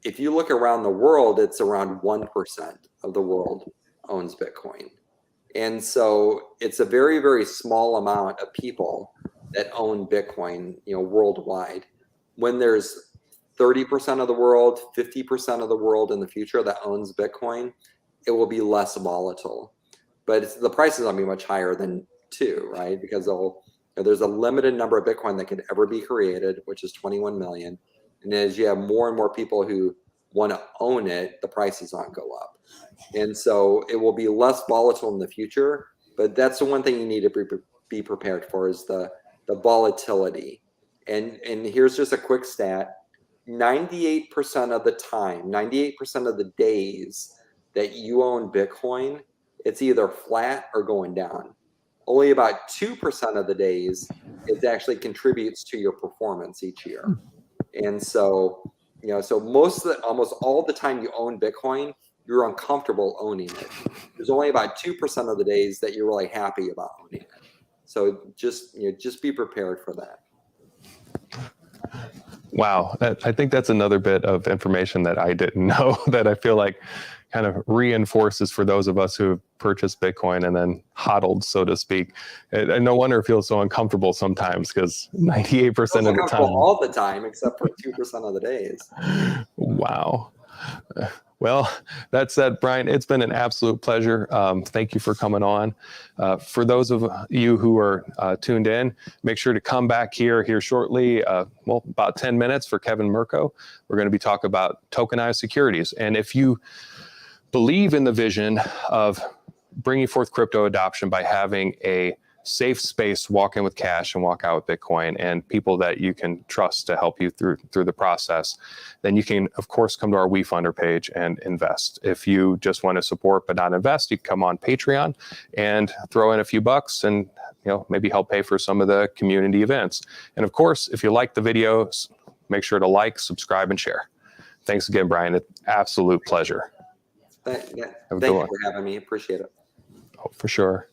If you look around the world, it's around 1% of the world owns Bitcoin. And so it's a very, very small amount of people that own Bitcoin, worldwide. When there's 30% of the world, 50% of the world in the future that owns Bitcoin, it will be less volatile. But the price is going to be much higher than 2, right? Because there's a limited number of Bitcoin that could ever be created, which is 21 million. And as you have more and more people who want to own it, the prices on go up. And so it will be less volatile in the future. But that's the one thing you need to be prepared for is the volatility. And here's just a quick stat. 98% of the time, 98% of the days that you own Bitcoin, it's either flat or going down. Only about 2% of the days it actually contributes to your performance each year. And so, so almost all the time you own Bitcoin, you're uncomfortable owning it. There's only about 2% of the days that you're really happy about owning it. So just be prepared for that. Wow. I think that's another bit of information that I didn't know that I feel like kind of reinforces for those of us who have purchased Bitcoin and then hodled, so to speak. And no wonder it feels so uncomfortable sometimes because 98% of the time. All the time, except for 2% of the days. Wow. Well, that said, Brian, it's been an absolute pleasure. Thank you for coming on. For those of you who are tuned in, make sure to come back here shortly, about 10 minutes for Kevin Mirko. We're going to be talking about tokenized securities. And if you believe in the vision of bringing forth crypto adoption by having a safe space, walk in with cash and walk out with Bitcoin, and people that you can trust to help you through the process, then you can, of course, come to our WeFunder page and invest. If you just want to support but not invest, you can come on Patreon and throw in a few bucks and maybe help pay for some of the community events. And of course, if you like the videos, make sure to like, subscribe, and share. Thanks again, Brian. It's an absolute pleasure. Thank you for having me. Appreciate it. Oh, for sure.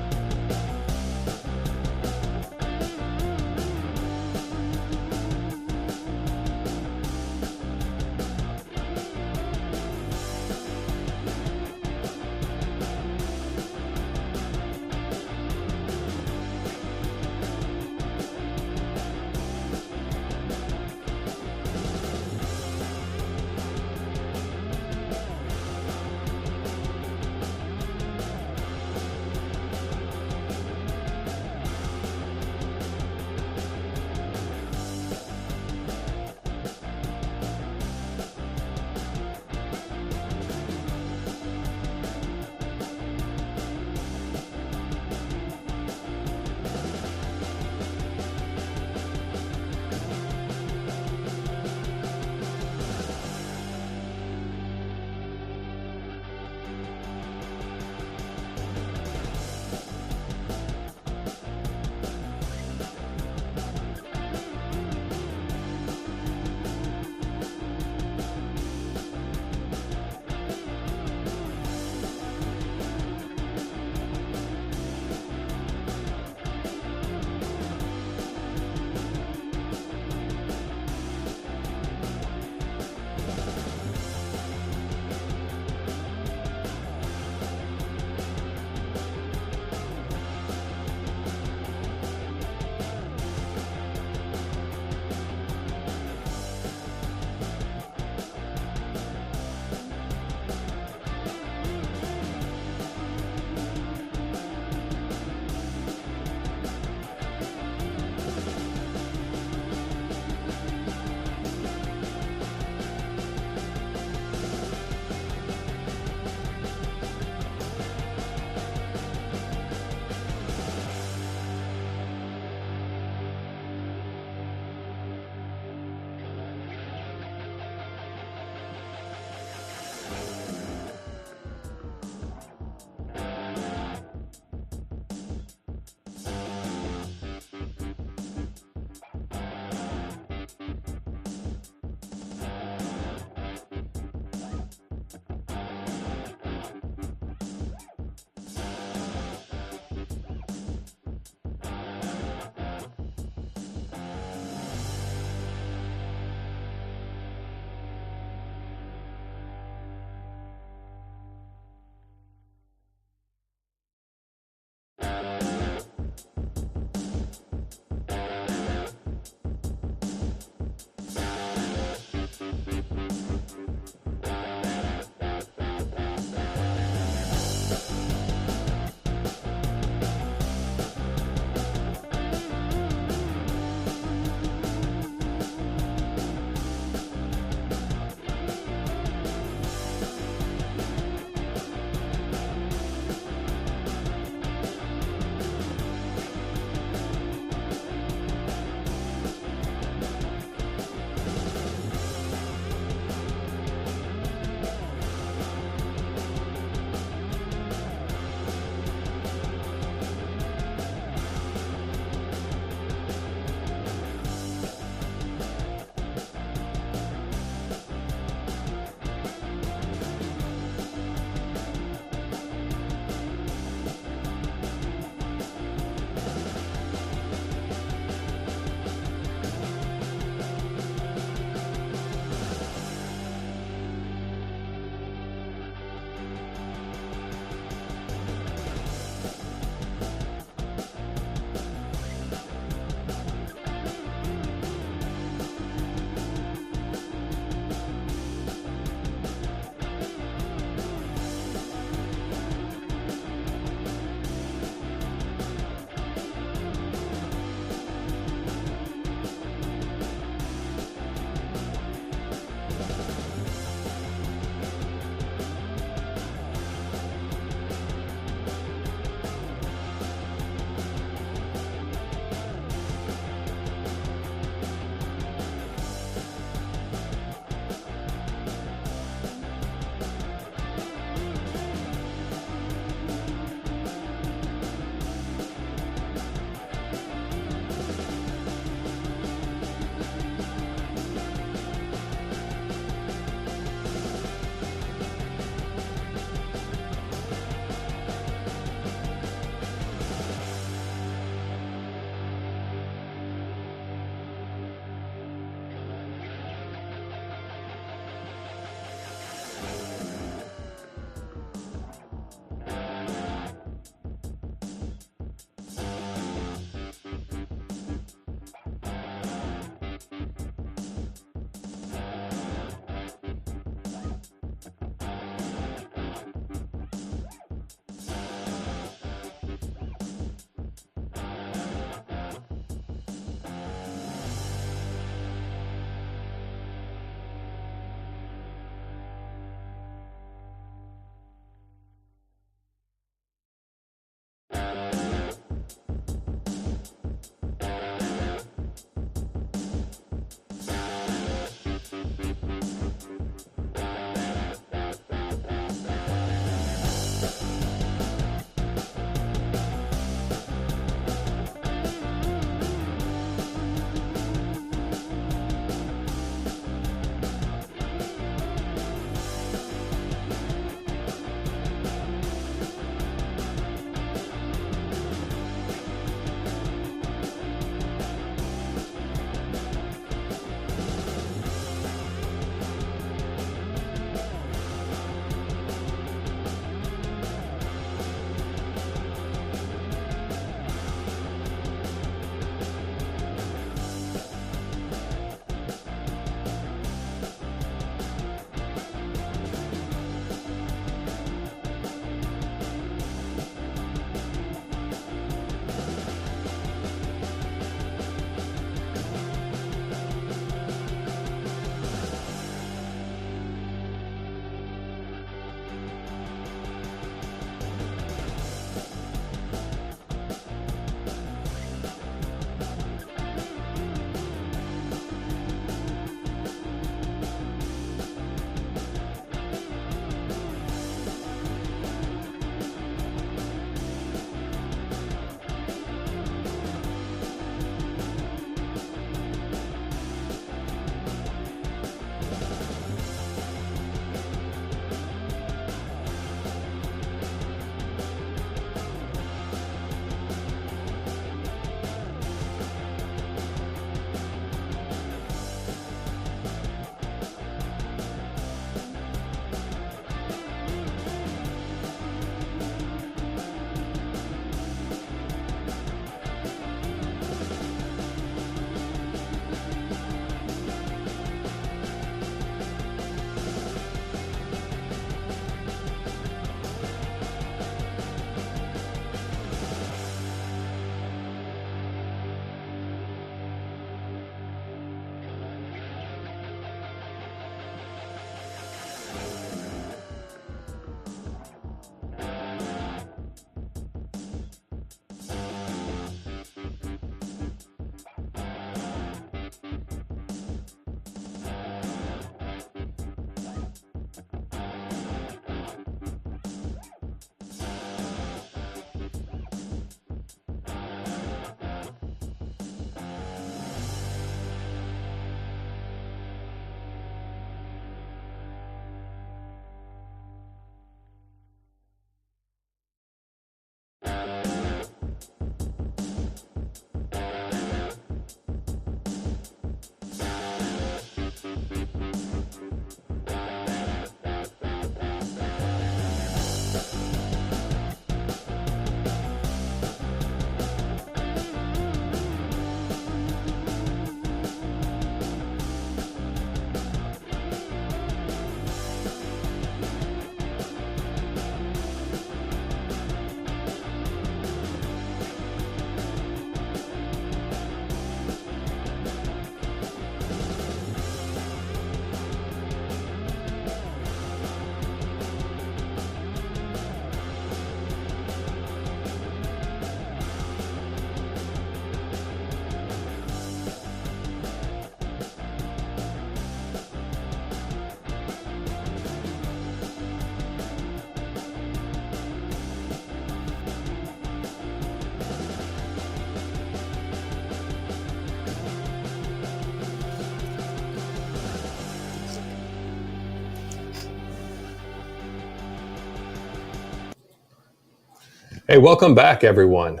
Hey, welcome back, everyone,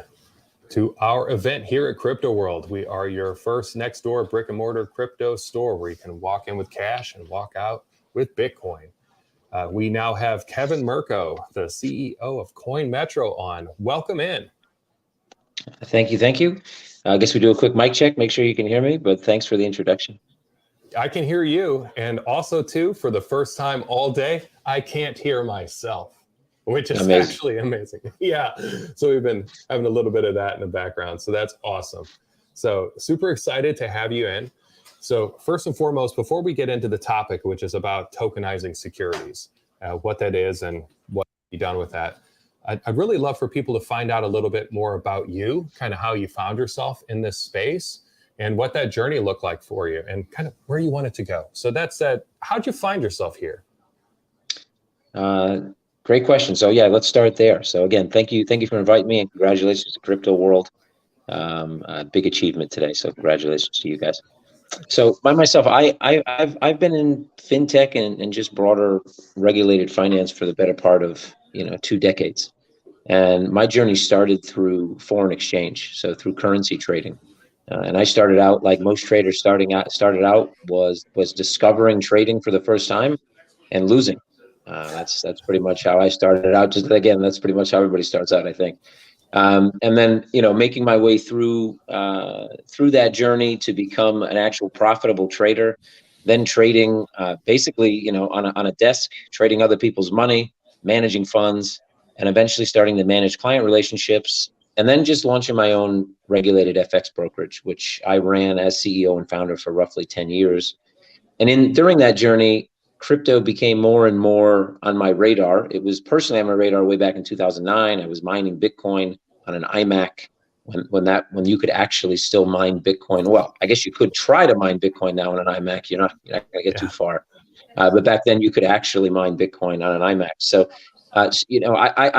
to our event here at Crypto World. We are your first next door brick and mortar crypto store where you can walk in with cash and walk out with Bitcoin. We now have Kevin Mirko, the CEO of Coin Metro, on. Welcome in. Thank you. Thank you. I guess we do a quick mic check, make sure you can hear me, but thanks for the introduction. I can hear you. And also, too, for the first time all day, I can't hear myself, which is Amazing. actually amazing. Yeah. So we've been having a little bit of that in the background. So that's awesome. So super excited to have you in. So first and foremost, before we get into the topic, which is about tokenizing securities, what that is and what you've done with that, I'd really love for people to find out a little bit more about you, kind of how you found yourself in this space and what that journey looked like for you and kind of where you wanted to go. So that said, how'd you find yourself here? Great question. So yeah, let's start there. So again, thank you for inviting me, and congratulations to Crypto World. A big achievement today. So congratulations to you guys. So myself, I've been in fintech and just broader regulated finance for the better part of 2 decades. And my journey started through foreign exchange, so through currency trading. And I started out like most traders started out was discovering trading for the first time and losing. That's pretty much how I started out. Just again, that's pretty much how everybody starts out, I think. And then making my way through that journey to become an actual profitable trader, then trading basically on a desk, trading other people's money, managing funds, and eventually starting to manage client relationships, and then just launching my own regulated FX brokerage, which I ran as CEO and founder for roughly 10 years. And during that journey, crypto became more and more on my radar. It was personally on my radar way back in 2009. I was mining Bitcoin on an iMac when you could actually still mine Bitcoin. Well, I guess you could try to mine Bitcoin now on an iMac. You're not gonna get too far. But back then you could actually mine Bitcoin on an iMac. So, I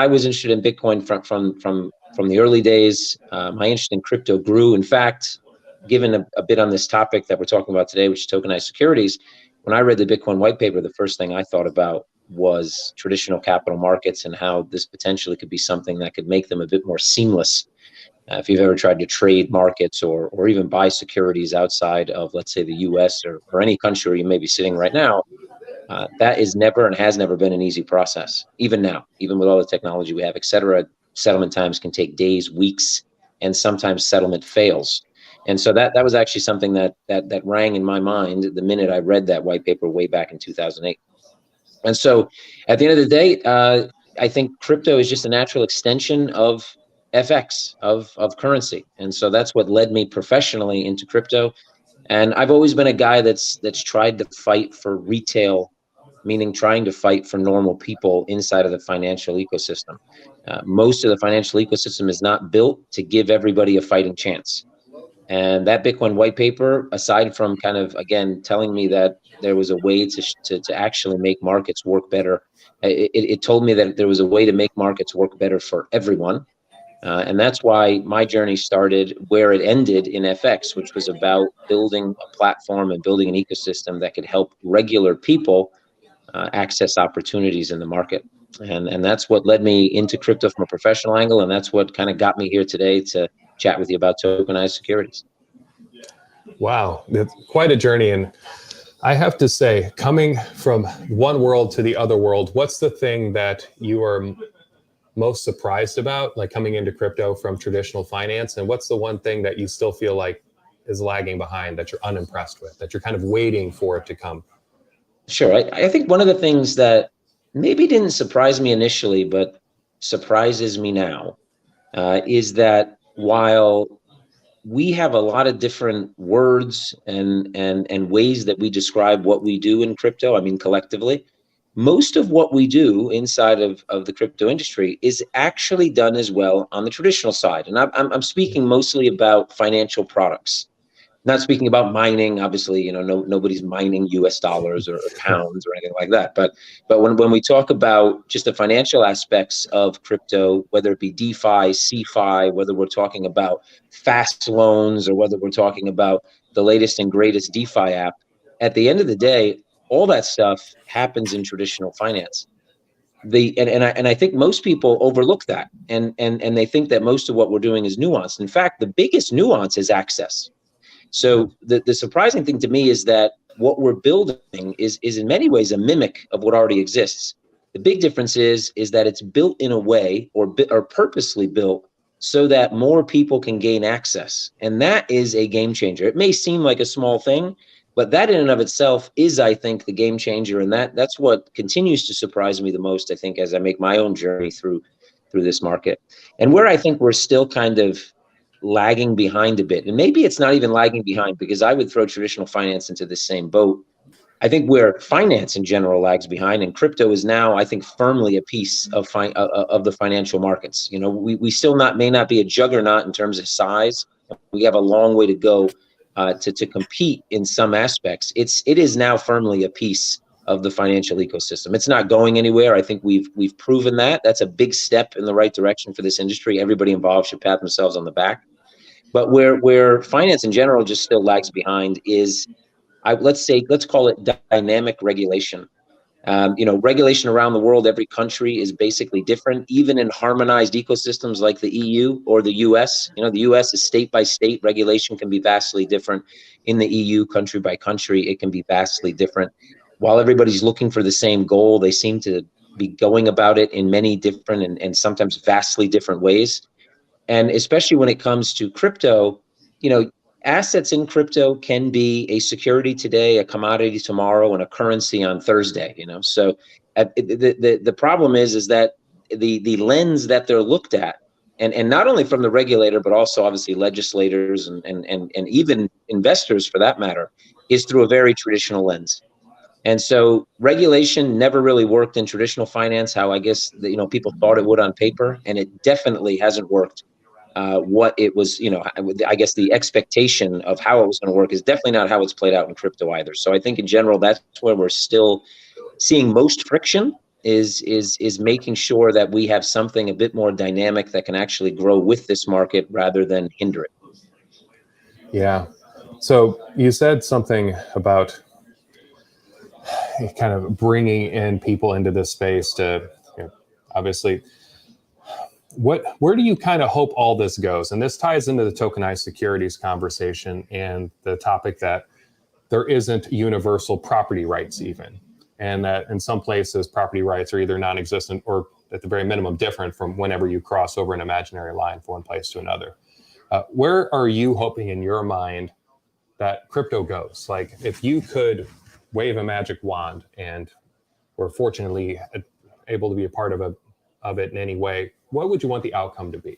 was interested in Bitcoin from the early days. My interest in crypto grew. In fact, given a bit on this topic that we're talking about today, which is tokenized securities, when I read the Bitcoin white paper, the first thing I thought about was traditional capital markets and how this potentially could be something that could make them a bit more seamless. If you've ever tried to trade markets or even buy securities outside of, let's say, the US or any country where you may be sitting right now, that is never and has never been an easy process. Even now, even with all the technology we have, et cetera, settlement times can take days, weeks, and sometimes settlement fails. And so that was actually something that rang in my mind the minute I read that white paper way back in 2008. And so at the end of the day, I think crypto is just a natural extension of FX, of currency. And so that's what led me professionally into crypto. And I've always been a guy that's tried to fight for retail, meaning trying to fight for normal people inside of the financial ecosystem. Most of the financial ecosystem is not built to give everybody a fighting chance. And that Bitcoin white paper, aside from kind of, again, telling me that there was a way to actually make markets work better, it told me that there was a way to make markets work better for everyone. And that's why my journey started where it ended in FX, which was about building a platform and building an ecosystem that could help regular people access opportunities in the market. And that's what led me into crypto from a professional angle. And that's what kind of got me here today to chat with you about tokenized securities. Wow, it's quite a journey. And I have to say, coming from one world to the other world, what's the thing that you are most surprised about, like coming into crypto from traditional finance? And what's the one thing that you still feel like is lagging behind, that you're unimpressed with, that you're kind of waiting for it to come? Sure. I think one of the things that maybe didn't surprise me initially, but surprises me now, is that while we have a lot of different words and ways that we describe what we do in crypto, I mean, collectively, most of what we do inside of the crypto industry is actually done as well on the traditional side. And I'm speaking mostly about financial products. Not speaking about mining, obviously, nobody's mining US dollars or pounds or anything like that. But when we talk about just the financial aspects of crypto, whether it be DeFi, CeFi, whether we're talking about fast loans or whether we're talking about the latest and greatest DeFi app, at the end of the day, all that stuff happens in traditional finance. I think most people overlook that, and they think that most of what we're doing is nuanced. In fact, the biggest nuance is access. So the surprising thing to me is that what we're building is in many ways a mimic of what already exists. The big difference is that it's built in a way, or purposely built, so that more people can gain access, and that is a game changer. It may seem like a small thing, but that in and of itself is, I think, the game changer, and that's what continues to surprise me the most, I think, as I make my own journey through this market. And where I think we're still kind of lagging behind a bit, and maybe it's not even lagging behind, because I would throw traditional finance into the same boat. I think where finance in general lags behind, and crypto is now, I think, firmly a piece of the financial markets. You know, we still may not be a juggernaut in terms of size. We have a long way to go to compete in some aspects. It is now firmly a piece of the financial ecosystem. It's not going anywhere. I think we've proven that. That's a big step in the right direction for this industry. Everybody involved should pat themselves on the back. But where finance in general just still lags behind is, let's call it dynamic regulation. Regulation around the world, every country is basically different, even in harmonized ecosystems like the EU or the US. The US is state by state. Regulation can be vastly different. In the EU, country by country, it can be vastly different. While everybody's looking for the same goal, they seem to be going about it in many different and sometimes vastly different ways. And especially when it comes to crypto, assets in crypto can be a security today, a commodity tomorrow, and a currency on Thursday. So the problem is that the lens that they're looked at, and not only from the regulator, but also obviously legislators and even investors for that matter, is through a very traditional lens. And so regulation never really worked in traditional finance, how I guess people thought it would on paper, and it definitely hasn't worked. What it was, I guess the expectation of how it was going to work is definitely not how it's played out in crypto either. So I think in general, that's where we're still seeing most friction is making sure that we have something a bit more dynamic that can actually grow with this market rather than hinder it. Yeah. So you said something about kind of bringing in people into this space to, obviously, where do you kind of hope all this goes? And this ties into the tokenized securities conversation and the topic that there isn't universal property rights even, and that in some places property rights are either non-existent or at the very minimum different from whenever you cross over an imaginary line from one place to another. Where are you hoping in your mind that crypto goes? Like, if you could wave a magic wand and were fortunately able to be a part of it in any way, what would you want the outcome to be?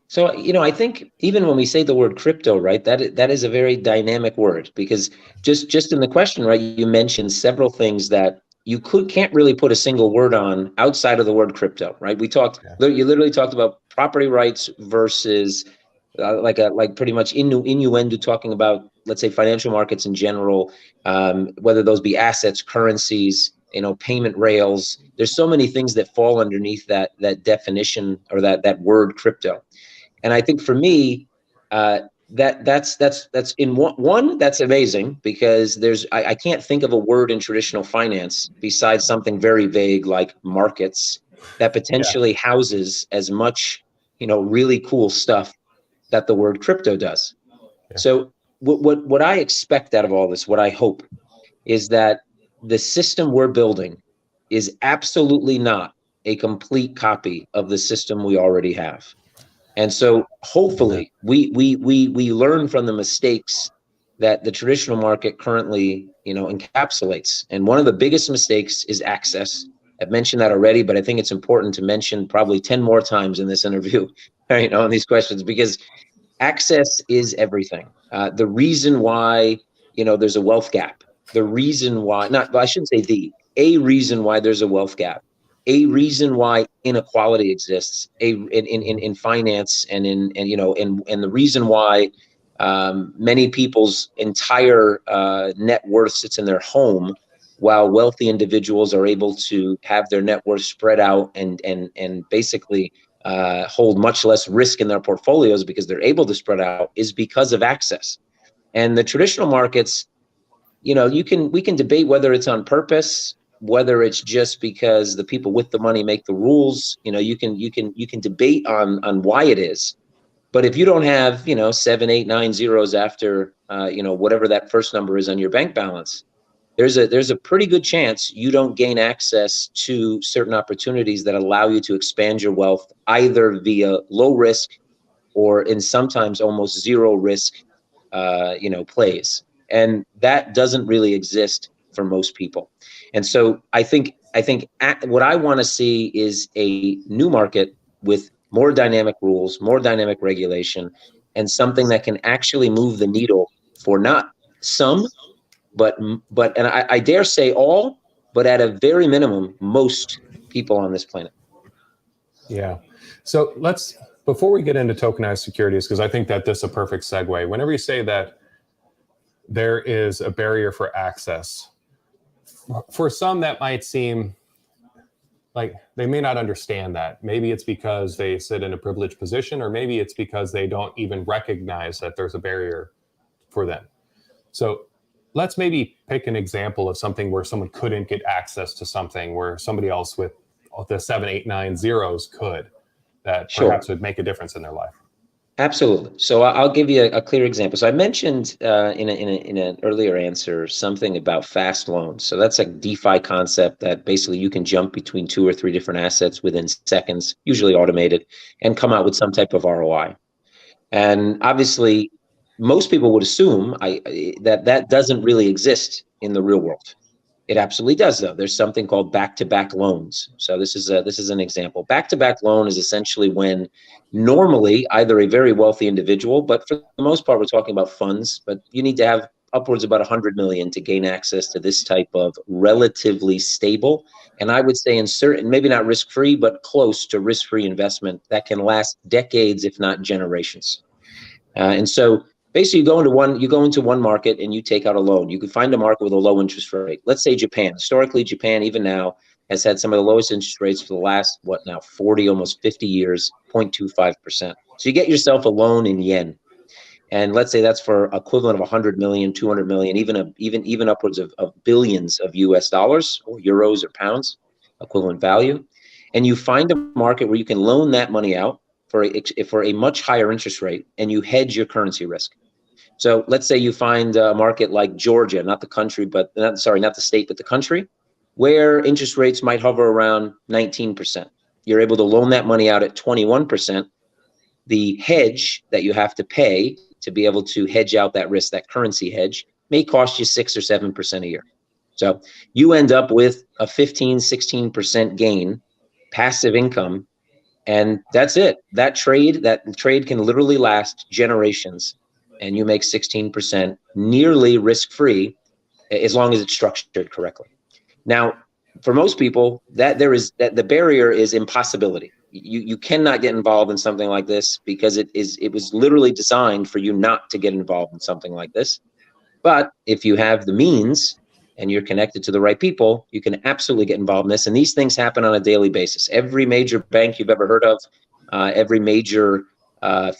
So, I think even when we say the word crypto, right, that is a very dynamic word, because just in the question, right, you mentioned several things that you can't really put a single word on outside of the word crypto, right? You literally talked about property rights versus like pretty much innuendo talking about, let's say, financial markets in general, whether those be assets, currencies, payment rails. There's so many things that fall underneath that definition or that word crypto. And I think for me, that's in one, that's amazing, because I can't think of a word in traditional finance besides something very vague like markets that potentially houses as much, really cool stuff that the word crypto does. Yeah. So what I expect out of all this, what I hope, is that the system we're building is absolutely not a complete copy of the system we already have. And so hopefully we learn from the mistakes that the traditional market currently, encapsulates. And one of the biggest mistakes is access. I've mentioned that already, but I think it's important to mention probably 10 more times in this interview, on these questions, because access is everything. The reason why, there's a wealth gap, the reason why, I shouldn't say a reason why there's a wealth gap, a reason why inequality exists in finance and the reason why many people's entire net worth sits in their home, while wealthy individuals are able to have their net worth spread out and basically hold much less risk in their portfolios because they're able to spread out, is because of access. And the traditional markets, we can debate whether it's on purpose whether it's just because the people with the money make the rules. You can debate on why it is. But if you don't have, 7, 8, 9 zeros after, whatever that first number is on your bank balance, there's a pretty good chance you don't gain access to certain opportunities that allow you to expand your wealth, either via low risk or in sometimes almost zero risk, plays. And that doesn't really exist for most people. And so I think what I want to see is a new market with more dynamic rules, more dynamic regulation, and something that can actually move the needle for not some, but and I dare say all, but at a very minimum, most people on this planet. Yeah. So before we get into tokenized securities, because I think that this is a perfect segue, whenever you say that there is a barrier for access, for some that might seem like they may not understand that. Maybe it's because they sit in a privileged position, or maybe it's because they don't even recognize that there's a barrier for them. So let's maybe pick an example of something where someone couldn't get access to something where somebody else with the 7, 8, 9 zeros could, that perhaps would make a difference in their life. Absolutely. So I'll give you a clear example. So I mentioned in an earlier answer something about fast loans. So that's a DeFi concept that basically you can jump between 2 or 3 different assets within seconds, usually automated, and come out with some type of ROI. And obviously, most people would assume that doesn't really exist in the real world. It absolutely does, though. There's something called back-to-back loans. So this is an example. Back-to-back loan is essentially when normally either a very wealthy individual, but for the most part, we're talking about funds, but you need to have upwards of about 100 million to gain access to this type of relatively stable, and I would say in certain, maybe not risk-free, but close to risk-free investment that can last decades, if not generations. And so basically, you go into one market and you take out a loan. You can find a market with a low interest rate. Let's say Japan. Historically, Japan, even now, has had some of the lowest interest rates for the last, 40, almost 50 years, 0.25%. So you get yourself a loan in yen. And let's say that's for equivalent of 100 million, 200 million, even upwards of billions of US dollars or euros or pounds, equivalent value. And you find a market where you can loan that money out for a much higher interest rate, and you hedge your currency risk. So let's say you find a market like Georgia, not the state, but the country, where interest rates might hover around 19%. You're able to loan that money out at 21%. The hedge that you have to pay to be able to hedge out that risk, that currency hedge, may cost you 6 or 7% a year. So you end up with a 15, 16% gain, passive income, and that's it. That trade can literally last generations, and you make 16% nearly risk-free as long as it's structured correctly. Now, for most people, that the barrier is impossibility. You cannot get involved in something like this because it was literally designed for you not to get involved in something like this. But if you have the means and you're connected to the right people, you can absolutely get involved in this. And these things happen on a daily basis. Every major bank you've ever heard of, every major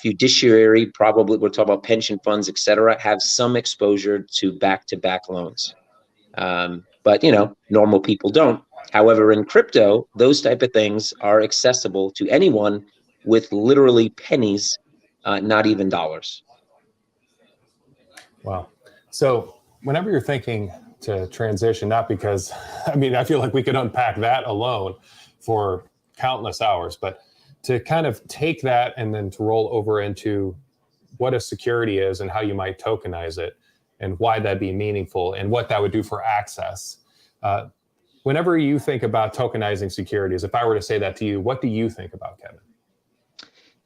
fiduciary, probably we're talking about pension funds, et cetera, have some exposure to back-to-back loans. But, normal people don't. However, in crypto, those type of things are accessible to anyone with literally pennies, not even dollars. Wow. So whenever you're thinking to transition, not because, I feel like we could unpack that alone for countless hours, but to kind of take that and then to roll over into what a security is and how you might tokenize it and why that'd be meaningful and what that would do for access. Whenever you think about tokenizing securities, if I were to say that to you, what do you think about, Kevin?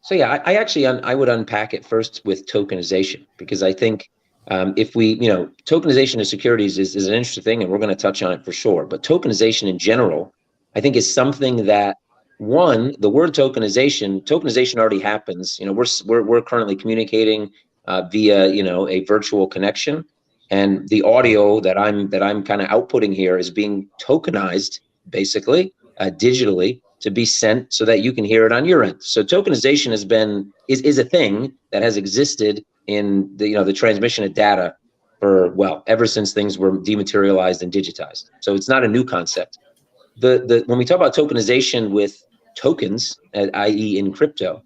So yeah, I would unpack it first with tokenization, because I think if we, tokenization of securities is an interesting thing, and we're going to touch on it for sure. But tokenization in general, I think, is something that, one, the word tokenization already happens. We're currently communicating via a virtual connection, and the audio that I'm kind of outputting here is being tokenized, basically digitally, to be sent so that you can hear it on your end. So tokenization is a thing that has existed in the transmission of data ever since things were dematerialized and digitized. So it's not a new concept. When we talk about tokenization with tokens, i.e. in crypto,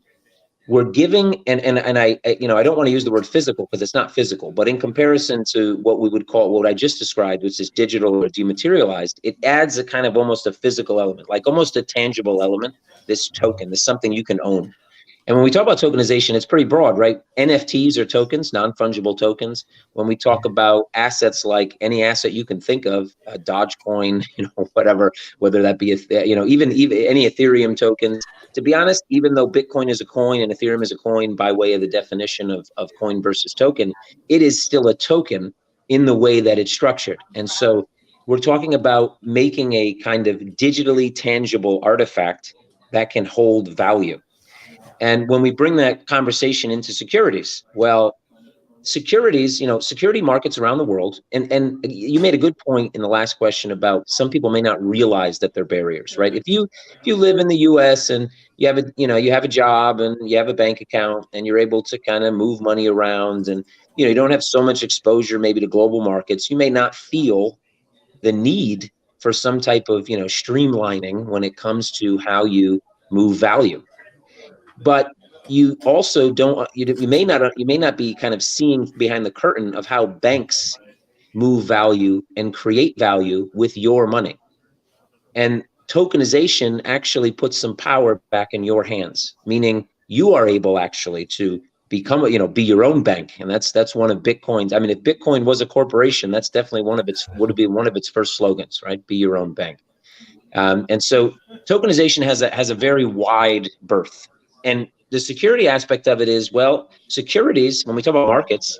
we're giving, and I don't want to use the word physical because it's not physical, but in comparison to what we would call, what I just described, which is digital or dematerialized, it adds a kind of almost a physical element, like almost a tangible element, this token, this something you can own. And when we talk about tokenization, it's pretty broad, right? NFTs are tokens, non-fungible tokens. When we talk about assets, like any asset you can think of, Dogecoin, whatever, whether that be, even any Ethereum tokens. To be honest, even though Bitcoin is a coin and Ethereum is a coin by way of the definition of coin versus token, it is still a token in the way that it's structured. And so we're talking about making a kind of digitally tangible artifact that can hold value. And when we bring that conversation into securities, well, securities, security markets around the world, and you made a good point in the last question about some people may not realize that they're barriers, right? If you live in the US and you have a job and you have a bank account and you're able to kind of move money around and you don't have so much exposure maybe to global markets, you may not feel the need for some type of streamlining when it comes to how you move value. But you also don't, you may not be kind of seeing behind the curtain of how banks move value and create value with your money. And tokenization actually puts some power back in your hands, meaning you are able actually to become, be your own bank. And that's one of Bitcoin's. I mean, if Bitcoin was a corporation, that's definitely would be one of its first slogans, right? Be your own bank. And so tokenization has a very wide berth. And the security aspect of it is, well, securities, when we talk about markets,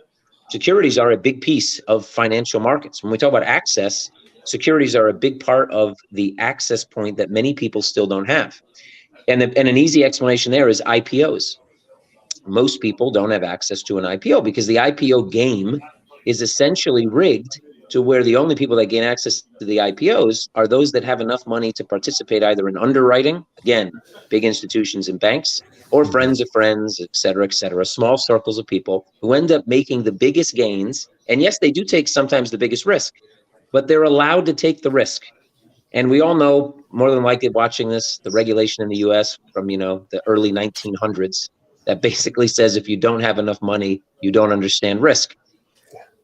securities are a big piece of financial markets. When we talk about access, securities are a big part of the access point that many people still don't have. And an easy explanation there is IPOs. Most people don't have access to an IPO because the IPO game is essentially rigged to where the only people that gain access to the IPOs are those that have enough money to participate either in underwriting, again, big institutions and banks, or friends of friends, et cetera, small circles of people who end up making the biggest gains. And yes, they do take sometimes the biggest risk, but they're allowed to take the risk. And we all know, more than likely watching this, the regulation in the US from, the early 1900s that basically says if you don't have enough money, you don't understand risk.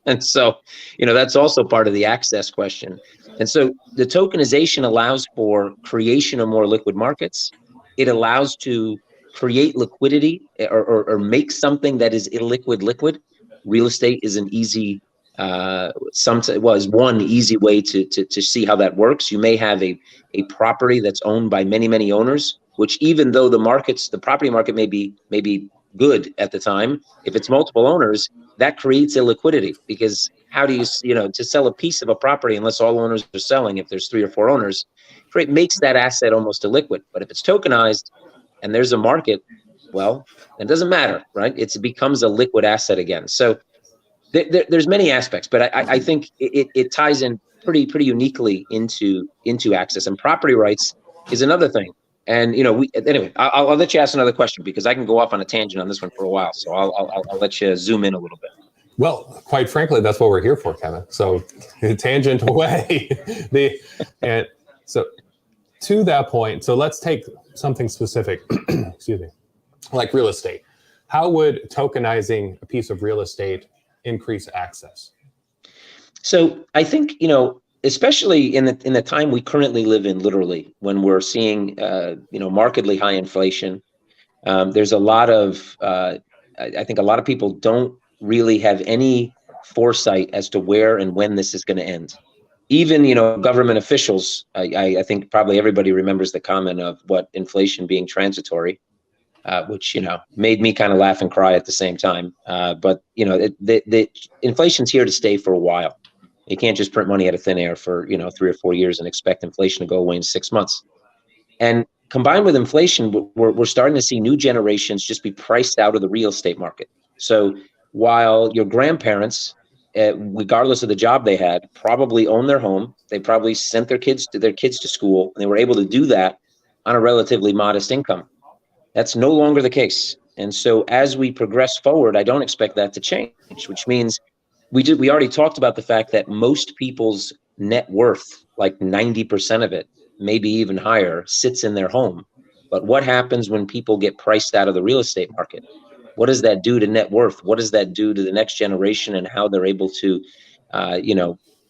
And so, that's also part of the access question. And so the tokenization allows for creation of more liquid markets. It allows to create liquidity or make something that is illiquid liquid. Real estate is an easy, is one easy way to see how that works. You may have a property that's owned by many, many owners, which even though the property market may be good at the time, if it's multiple owners, that creates illiquidity, because how do you, to sell a piece of a property unless all owners are selling, if there's 3 or 4 owners, makes that asset almost illiquid. But if it's tokenized and there's a market, well, it doesn't matter, right? It becomes a liquid asset again. So there's many aspects, but I think it ties in pretty uniquely into access, and property rights is another thing. And anyway, I'll let you ask another question because I can go off on a tangent on this one for a while. So I'll let you zoom in a little bit. Well, quite frankly, that's what we're here for, Kevin. So tangent away. And so to that point, so let's take something specific, excuse me, like real estate. How would tokenizing a piece of real estate increase access? So I think, especially in the time we currently live in, literally, when we're seeing, markedly high inflation, there's a lot of, I think a lot of people don't really have any foresight as to where and when this is going to end. Even, government officials, I think probably everybody remembers the comment of what inflation being transitory, which, made me kind of laugh and cry at the same time. But, the inflation's here to stay for a while. You can't just print money out of thin air for 3 or 4 years and expect inflation to go away in 6 months. And combined with inflation, we're starting to see new generations just be priced out of the real estate market. So while your grandparents, regardless of the job they had, probably owned their home, they probably sent their kids to school, and they were able to do that on a relatively modest income. That's no longer the case. And so as we progress forward, I don't expect that to change, which means we already talked about the fact that most people's net worth, like 90% of it, maybe even higher, sits in their home. But what happens when people get priced out of the real estate market? What does that do to net worth? What does that do to the next generation and how they're able to,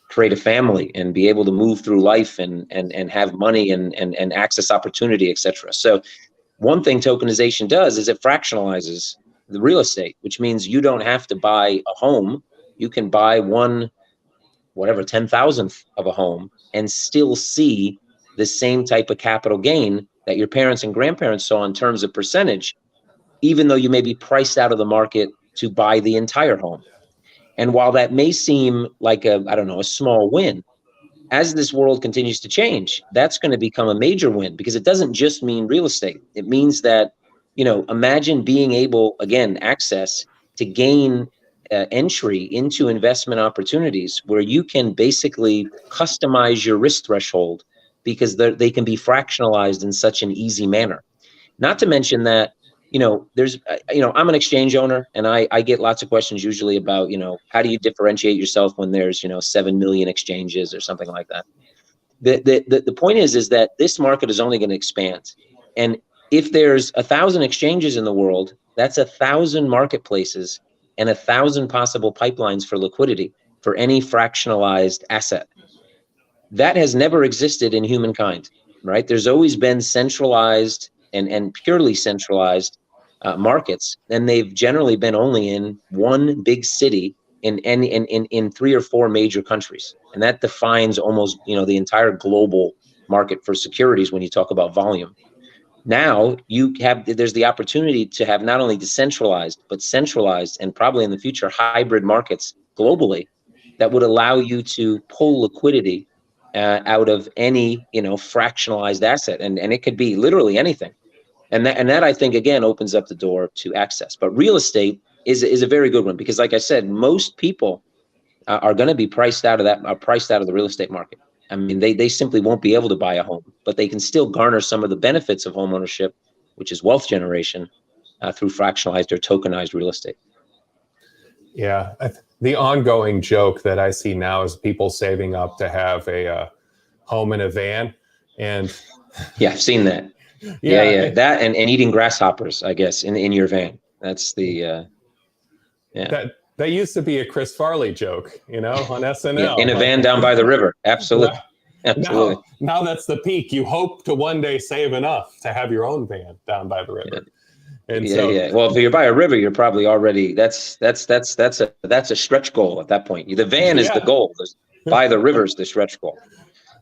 create a family and be able to move through life and have money and access opportunity, etc. So one thing tokenization does is it fractionalizes the real estate, which means you don't have to buy a home. You can buy 10,000th of a home and still see the same type of capital gain that your parents and grandparents saw in terms of percentage, even though you may be priced out of the market to buy the entire home. And while that may seem like a small win, as this world continues to change, that's going to become a major win, because it doesn't just mean real estate. It means that, imagine being able, again, access to gain entry into investment opportunities where you can basically customize your risk threshold because they can be fractionalized in such an easy manner. Not to mention that, there's, I'm an exchange owner, and I get lots of questions usually about, how do you differentiate yourself when there's, 7 million exchanges or something like that. The point is that this market is only going to expand. And if there's 1,000 exchanges in the world, that's 1,000 marketplaces and 1,000 possible pipelines for liquidity for any fractionalized asset. That has never existed in humankind, right? There's always been centralized and purely centralized markets, and they've generally been only in one big city in 3 or 4 major countries, and that defines almost the entire global market for securities when you talk about volume. Now there's the opportunity to have not only decentralized but centralized, and probably in the future hybrid markets globally that would allow you to pull liquidity out of any fractionalized asset, and it could be literally anything. And that I think again opens up the door to access. But real estate is a very good one, because like I said, most people are going to be priced out of the real estate market. I mean, they simply won't be able to buy a home, but they can still garner some of the benefits of home ownership, which is wealth generation, through fractionalized or tokenized real estate. Yeah, the ongoing joke that I see now is people saving up to have a home in a van, and yeah, I've seen that. Yeah. That and eating grasshoppers, I guess, in your van. That's the That used to be a Chris Farley joke, on SNL. In a van down by the river. Absolutely. Absolutely. Now that's the peak. You hope to one day save enough to have your own van down by the river. Yeah. And Well, if you're by a river, you're probably already that's a stretch goal at that point. The van is the goal. By the river's the stretch goal.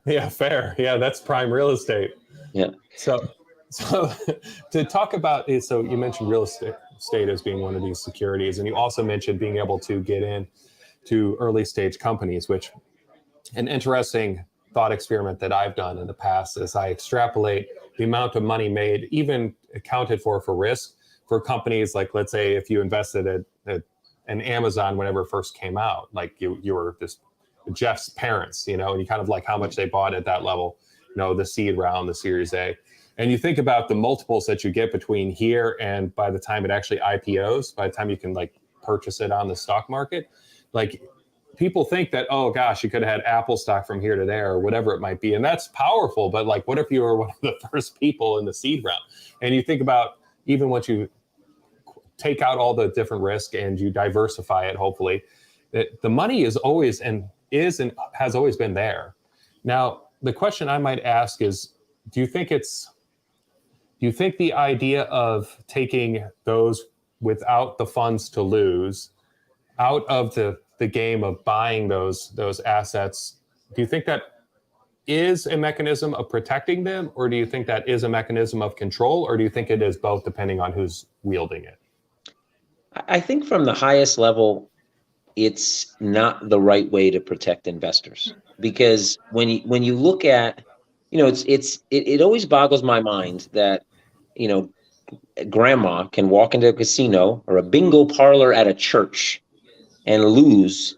Yeah, fair. Yeah, that's prime real estate. Yeah. So to talk about it, so you mentioned real estate as being one of these securities, and you also mentioned being able to get in to early stage companies, which an interesting thought experiment that I've done in the past is I extrapolate the amount of money made, even accounted for risk, for companies like, let's say, if you invested at an Amazon whenever it first came out, like you were this Jeff's parents, and you kind of like how much they bought at that level, the seed round, the Series A. And you think about the multiples that you get between here and by the time it actually IPOs, by the time you can like purchase it on the stock market, like people think that, oh gosh, you could have had Apple stock from here to there or whatever it might be. And that's powerful. But like, what if you were one of the first people in the seed round? And you think about even once you take out all the different risk and you diversify it, hopefully, that the money is always and has always been there. Now, the question I might ask is, do you think the idea of taking those without the funds to lose out of the game of buying those assets, do you think that is a mechanism of protecting them, or do you think that is a mechanism of control, or do you think it is both depending on who's wielding it? I think from the highest level, it's not the right way to protect investors, because when you look at, it always boggles my mind that, grandma can walk into a casino or a bingo parlor at a church and lose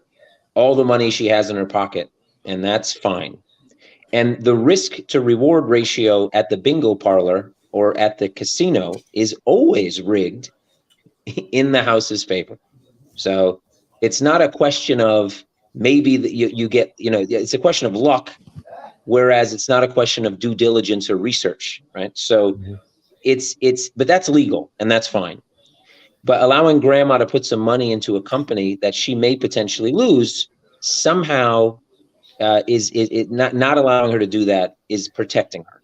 all the money she has in her pocket, and that's fine. And the risk to reward ratio at the bingo parlor or at the casino is always rigged in the house's favor. So It's not a question of maybe that you get, it's a question of luck, whereas it's not a question of due diligence or research, right? So but that's legal and that's fine. But allowing grandma to put some money into a company that she may potentially lose somehow is not allowing her to do that is protecting her.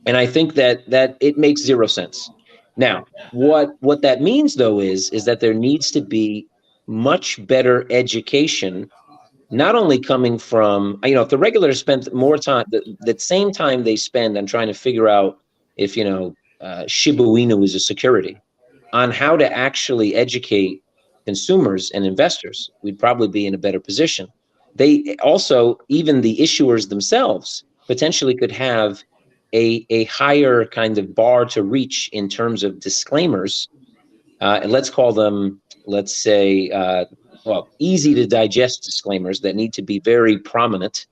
And I think that it makes zero sense. Now, what that means though is that there needs to be much better education, not only coming from, if the regulators spent more time, the same time they spend on trying to figure out if, Shiba Inu is a security, on how to actually educate consumers and investors, we'd probably be in a better position. They also, even the issuers themselves, potentially could have a higher kind of bar to reach in terms of disclaimers. And let's call them, let's say, easy to digest disclaimers that need to be very prominent,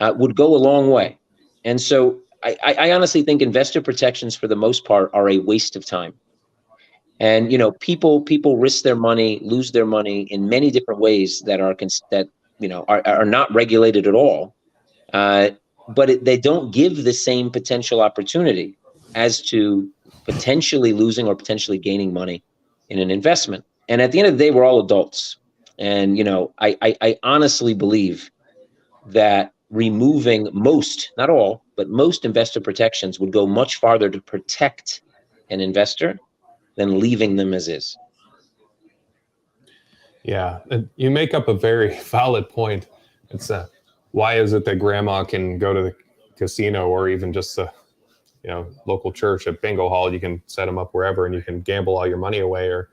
would go a long way. And so I honestly think investor protections for the most part are a waste of time. And people risk their money, lose their money in many different ways that are not regulated at all. But they don't give the same potential opportunity as to potentially losing or potentially gaining money in an investment. And at the end of the day, we're all adults. And I honestly believe that removing most, not all, but most investor protections would go much farther to protect an investor than leaving them as is. Yeah, and you make up a very valid point. It's why is it that grandma can go to the casino or even just the local church at bingo hall? You can set them up wherever and you can gamble all your money away. Or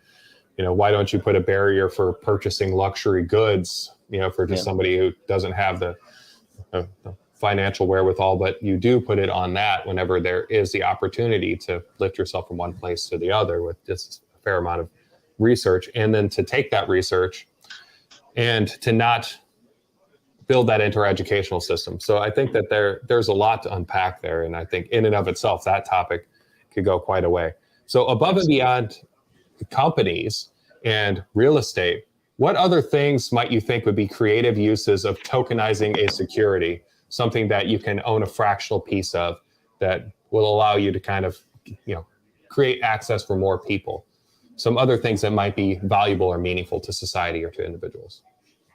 why don't you put a barrier for purchasing luxury goods, for just somebody who doesn't have the financial wherewithal, but you do put it on that whenever there is the opportunity to lift yourself from one place to the other with just a fair amount of research, and then to take that research and to not build that into our educational system. So I think that there's a lot to unpack there. And I think in and of itself, that topic could go quite a way. So above and beyond companies and real estate, what other things might you think would be creative uses of tokenizing a security, something that you can own a fractional piece of that will allow you to kind of, create access for more people? Some other things that might be valuable or meaningful to society or to individuals.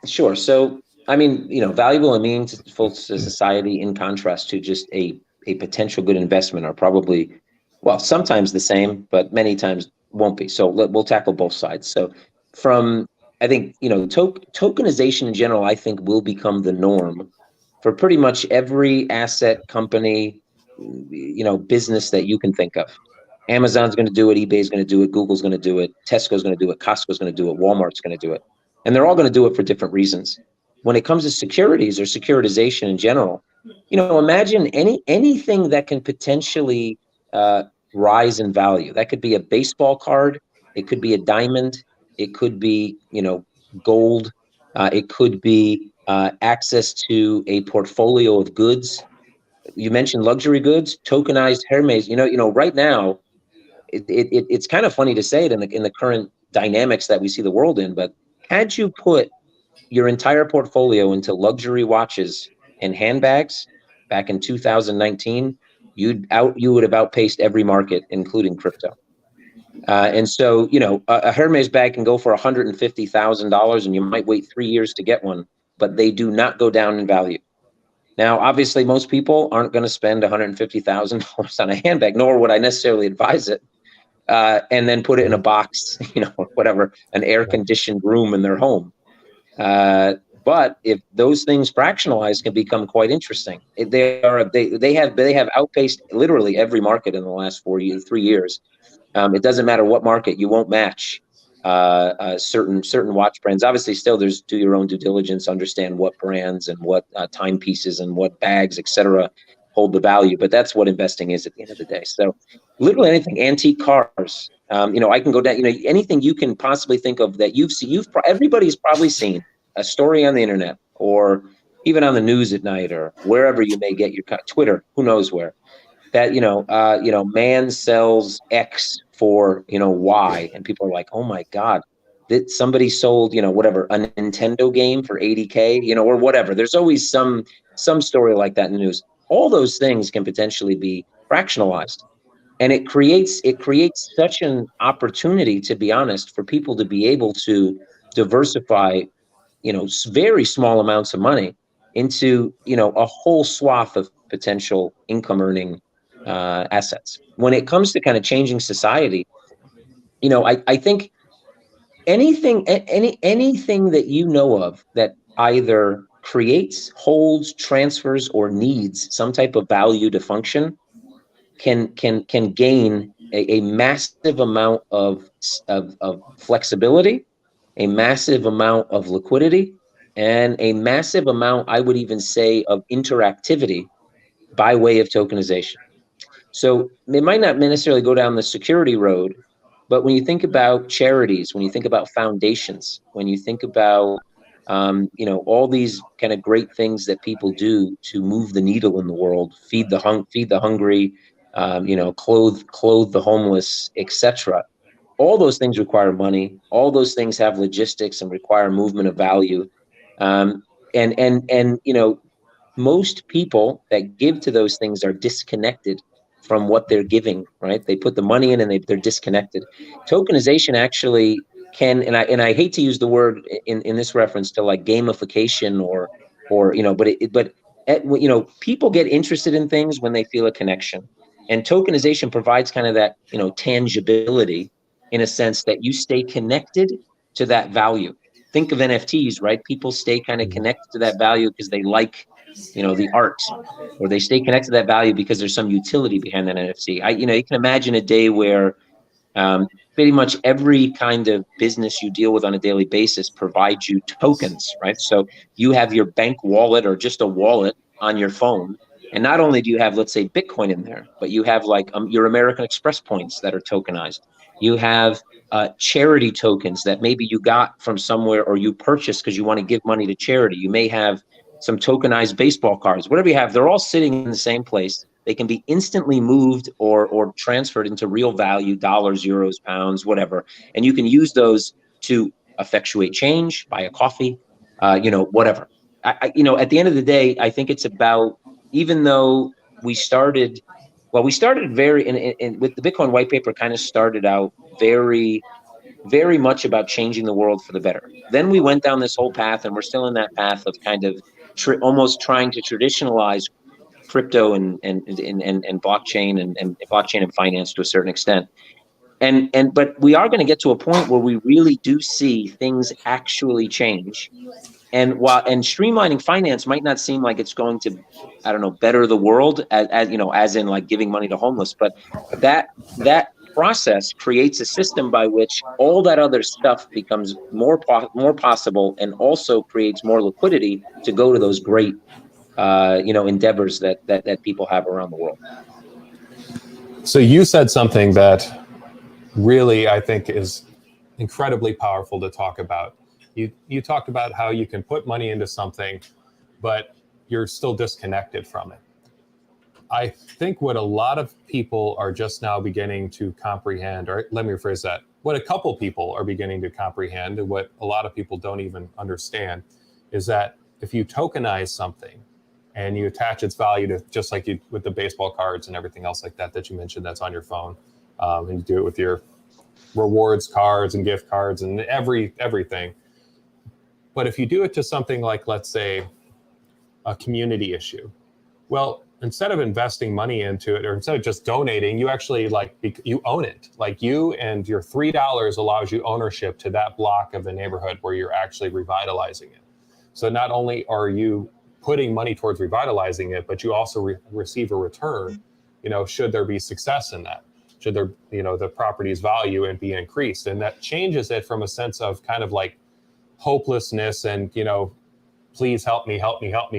Sure. So, valuable and meaningful to society in contrast to just a potential good investment are probably, sometimes the same, but many times won't be. So we'll tackle both sides. So I think, tokenization in general, I think will become the norm for pretty much every asset company, business that you can think of. Amazon's going to do it. eBay's going to do it. Google's going to do it. Tesco's going to do it. Costco's going to do it. Walmart's going to do it. And they're all going to do it for different reasons. When it comes to securities or securitization in general, imagine anything that can potentially rise in value. That could be a baseball card. It could be a diamond. It could be, gold. It could be access to a portfolio of goods. You mentioned luxury goods, tokenized Hermes. Right now, it's kind of funny to say it in the current dynamics that we see the world in. But had you put your entire portfolio into luxury watches and handbags back in 2019, you would have outpaced every market, including crypto. And so, a Hermes bag can go for $150,000 and you might wait 3 years to get one, but they do not go down in value. Now, obviously, most people aren't going to spend $150,000 on a handbag, nor would I necessarily advise it, and then put it in a box, whatever, an air-conditioned room in their home. But if those things fractionalized can become quite interesting. They have outpaced literally every market in the last 3 years. It doesn't matter what market, you won't match certain watch brands. Obviously, still there's do your own due diligence, understand what brands and what timepieces and what bags, etc., hold the value. But that's what investing is at the end of the day. So literally anything, antique cars. I can go down. Anything you can possibly think of that you've seen. Everybody's probably seen a story on the internet or even on the news at night or wherever you may get your Twitter. Who knows where? That man sells X for Y, and people are like, oh my God, that somebody sold, whatever, a Nintendo game for 80K, or whatever. There's always some story like that in the news. All those things can potentially be fractionalized. And it creates such an opportunity, to be honest, for people to be able to diversify, very small amounts of money into, a whole swath of potential income earning assets. When it comes to kind of changing society, I think anything that you know of that either creates, holds, transfers, or needs some type of value to function can gain a massive amount of flexibility, a massive amount of liquidity, and a massive amount, I would even say, of interactivity by way of tokenization. So it might not necessarily go down the security road, but when you think about charities, when you think about foundations, when you think about all these kind of great things that people do to move the needle in the world, feed the hungry, clothe the homeless, etc. All those things require money. All those things have logistics and require movement of value. And most people that give to those things are disconnected from what they're giving, right? They put the money in and they're disconnected. Tokenization actually can, and I hate to use the word in this reference to like gamification or people get interested in things when they feel a connection, and tokenization provides kind of that tangibility in a sense that you stay connected to that value. Think of NFTs, right? People stay kind of connected to that value because they like the art, or they stay connected to that value because there's some utility behind that NFT. You can imagine a day where pretty much every kind of business you deal with on a daily basis provides you tokens, right? So you have your bank wallet or just a wallet on your phone, and not only do you have, let's say, Bitcoin in there, but you have like your American Express points that are tokenized. You have charity tokens that maybe you got from somewhere or you purchased because you want to give money to charity. You may have some tokenized baseball cards, whatever you have, they're all sitting in the same place. They can be instantly moved or transferred into real value, dollars, euros, pounds, whatever. And you can use those to effectuate change, buy a coffee, whatever. At the end of the day, I think it's about, even though we started very, with the Bitcoin white paper kind of started out very, very much about changing the world for the better. Then we went down this whole path, and we're still in that path of kind of almost trying to traditionalize crypto and blockchain and blockchain and finance to a certain extent. But we are going to get to a point where we really do see things actually change. And streamlining finance might not seem like it's going to, better the world as in like giving money to homeless, but that process creates a system by which all that other stuff becomes more possible, and also creates more liquidity to go to those great endeavors that people have around the world. So you said something that really I think is incredibly powerful to talk about. You talked about how you can put money into something, but you're still disconnected from it. I think what a lot of people are just now beginning to comprehend, or let me rephrase that, what a couple people are beginning to comprehend, and what a lot of people don't even understand, is that if you tokenize something and you attach its value to, just like you with the baseball cards and everything else like that you mentioned that's on your phone, and you do it with your rewards cards and gift cards and everything. But if you do it to something like, let's say, a community issue, well, instead of investing money into it, or instead of just donating, you actually you own it. Like, you and your $3 allows you ownership to that block of the neighborhood where you're actually revitalizing it. So not only are you putting money towards revitalizing it, but you also receive a return, should there be success in that, should there, the property's value and be increased. And that changes it from a sense of kind of like hopelessness and, please help me,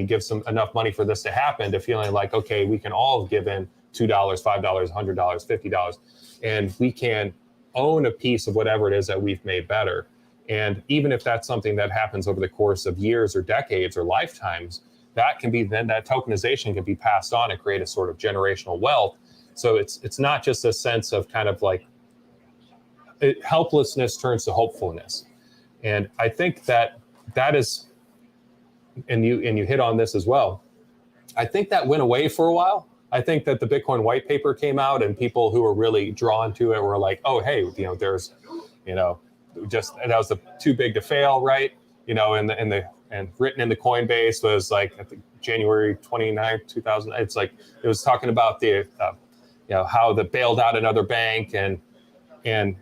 give enough money for this to happen, to feeling like, okay, we can all give in $2, $5, $100, $50, and we can own a piece of whatever it is that we've made better. And even if that's something that happens over the course of years or decades or lifetimes, that can be, then that tokenization can be passed on and create a sort of generational wealth. So it's not just a sense of kind of like helplessness turns to hopefulness. And I think that is, and you hit on this as well. I think that went away for a while. I think that the Bitcoin white paper came out and people who were really drawn to it were like, oh, hey, there's, just, and that was too big to fail, right? And written in the Coinbase was like, I think January 29th, 2000. It's like, it was talking about the, how the bailed out another bank and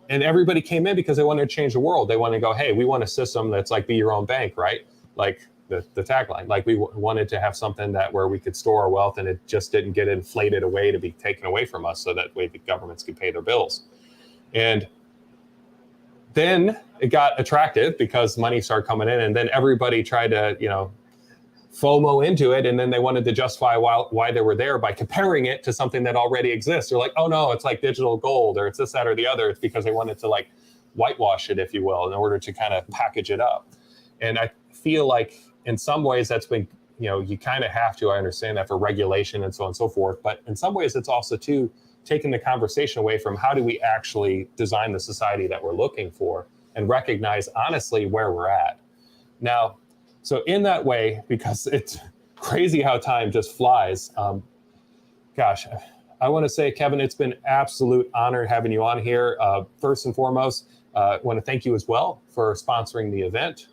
everybody came in because they wanted to change the world. They wanted to go, hey, we want a system that's like be your own bank, right? Like the tagline, like we wanted to have something where we could store our wealth and it just didn't get inflated away to be taken away from us, so that way the governments could pay their bills. And then it got attractive because money started coming in, and then everybody tried to, FOMO into it, and then they wanted to justify why they were there by comparing it to something that already exists. They're like, oh no, it's like digital gold, or it's this, that, or the other. It's because they wanted to like whitewash it, if you will, in order to kind of package it up. And I feel like in some ways that's been, you kind of have to, I understand that for regulation and so on and so forth, but in some ways it's also too taking the conversation away from how do we actually design the society that we're looking for and recognize honestly where we're at. Now, so in that way, because it's crazy how time just flies, gosh, I want to say, Kevin, it's been absolute honor having you on here. First and foremost, I want to thank you as well for sponsoring the event.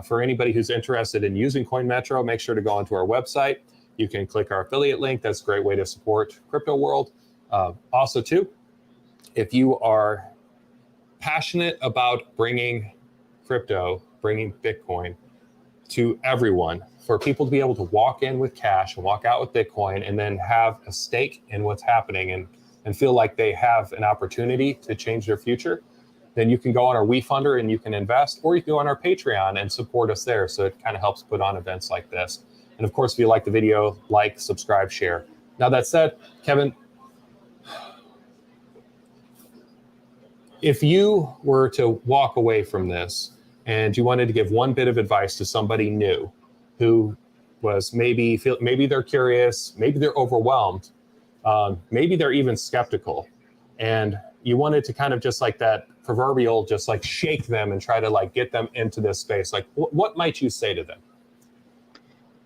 For anybody who's interested in using CoinMetro, make sure to go onto our website. You can click our affiliate link. That's a great way to support Crypto World. Also, too, if you are passionate about bringing crypto, bringing Bitcoin to everyone, for people to be able to walk in with cash and walk out with Bitcoin and then have a stake in what's happening and feel like they have an opportunity to change their future, then you can go on our WeFunder and you can invest, or you can go on our Patreon and support us there. So it kind of helps put on events like this. And of course, if you like the video, like, subscribe, share. Now that said, Kevin, if you were to walk away from this and you wanted to give one bit of advice to somebody new who was maybe they're curious, maybe they're overwhelmed, maybe they're even skeptical, and you wanted to kind of just like that proverbial, just like shake them and try to like get them into this space, like what might you say to them?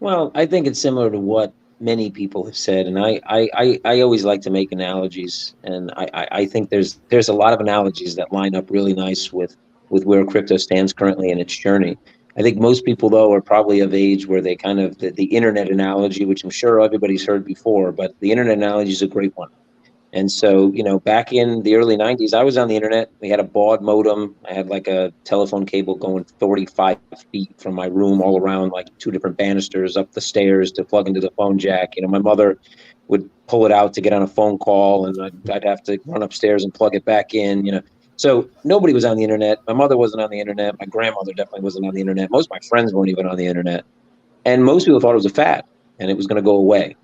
Well, I think it's similar to what many people have said, and I always like to make analogies, and I think there's a lot of analogies that line up really nice with where crypto stands currently in its journey. I think most people, though, are probably of age where they kind of, the internet analogy, which I'm sure everybody's heard before, but the internet analogy is a great one. And so, back in the early 90s, I was on the internet. We had a baud modem. I had like a telephone cable going 35 feet from my room all around, like 2 different banisters up the stairs to plug into the phone jack. My mother would pull it out to get on a phone call, and I'd have to run upstairs and plug it back in, So nobody was on the internet. My mother wasn't on the internet. My grandmother definitely wasn't on the internet. Most of my friends weren't even on the internet. And most people thought it was a fad and it was going to go away.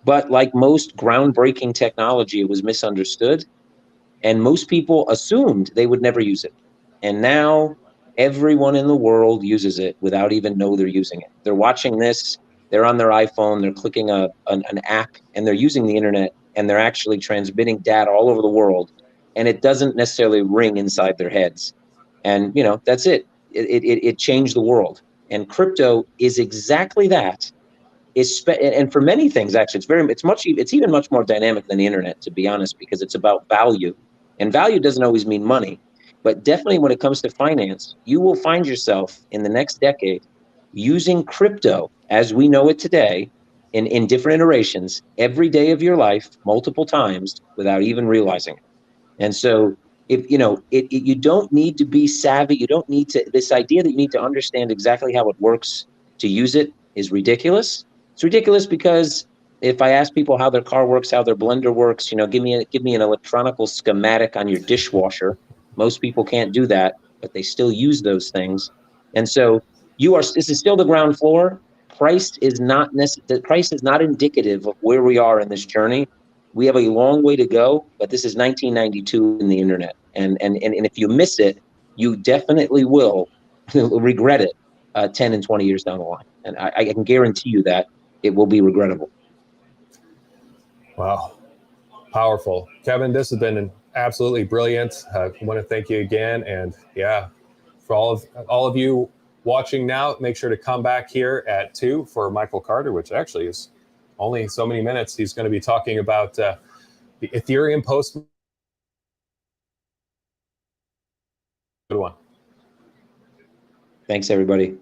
But like most groundbreaking technology, it was misunderstood. And most people assumed they would never use it. And now everyone in the world uses it without even know they're using it. They're watching this, they're on their iPhone, they're clicking an app, and they're using the internet, and they're actually transmitting data all over the world. And it doesn't necessarily ring inside their heads. And, that's it. It changed the world. And crypto is exactly that. And for many things, actually, it's even much more dynamic than the internet, to be honest, because it's about value. And value doesn't always mean money. But definitely when it comes to finance, you will find yourself in the next decade using crypto as we know it today in different iterations every day of your life, multiple times, without even realizing it. And so, if you don't need to be savvy, you don't need to. This idea that you need to understand exactly how it works to use it is ridiculous. It's ridiculous because if I ask people how their car works, how their blender works, give me an electronical schematic on your dishwasher. Most people can't do that, but they still use those things. And so, this is still the ground floor. Price is not indicative of where we are in this journey. We have a long way to go, but this is 1992 in the internet. And if you miss it, you definitely will regret it 10 and 20 years down the line. And I can guarantee you that it will be regrettable. Wow. Powerful. Kevin, this has been absolutely brilliant. I want to thank you again. And yeah, For all of you watching now, make sure to come back here at 2 for Michael Carter, which actually is only so many minutes. He's going to be talking about the Ethereum post. Good one. Thanks, everybody.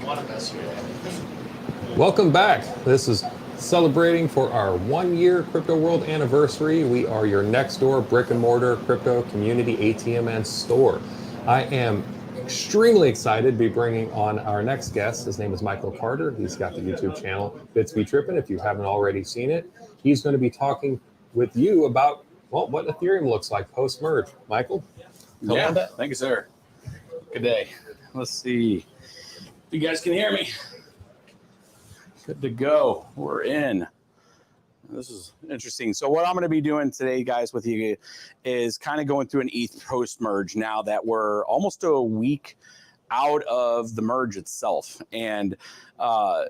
want to mess with you. Welcome back. This is celebrating for our 1-year Crypto World anniversary. We are your next door brick and mortar crypto community ATM and store. I am extremely excited to be bringing on our next guest. His name is Michael Carter. He's got the YouTube channel Bits Be Trippin'. If you haven't already seen it, he's going to be talking with you about, well, what Ethereum looks like post merge. Michael, come on back. Thank you, sir. Good day. Let's see if you guys can hear me. Good to go. We're in. This is interesting. So what I'm going to be doing today, guys, with you is kind of going through an ETH post merge now that we're almost a week out of the merge itself. And a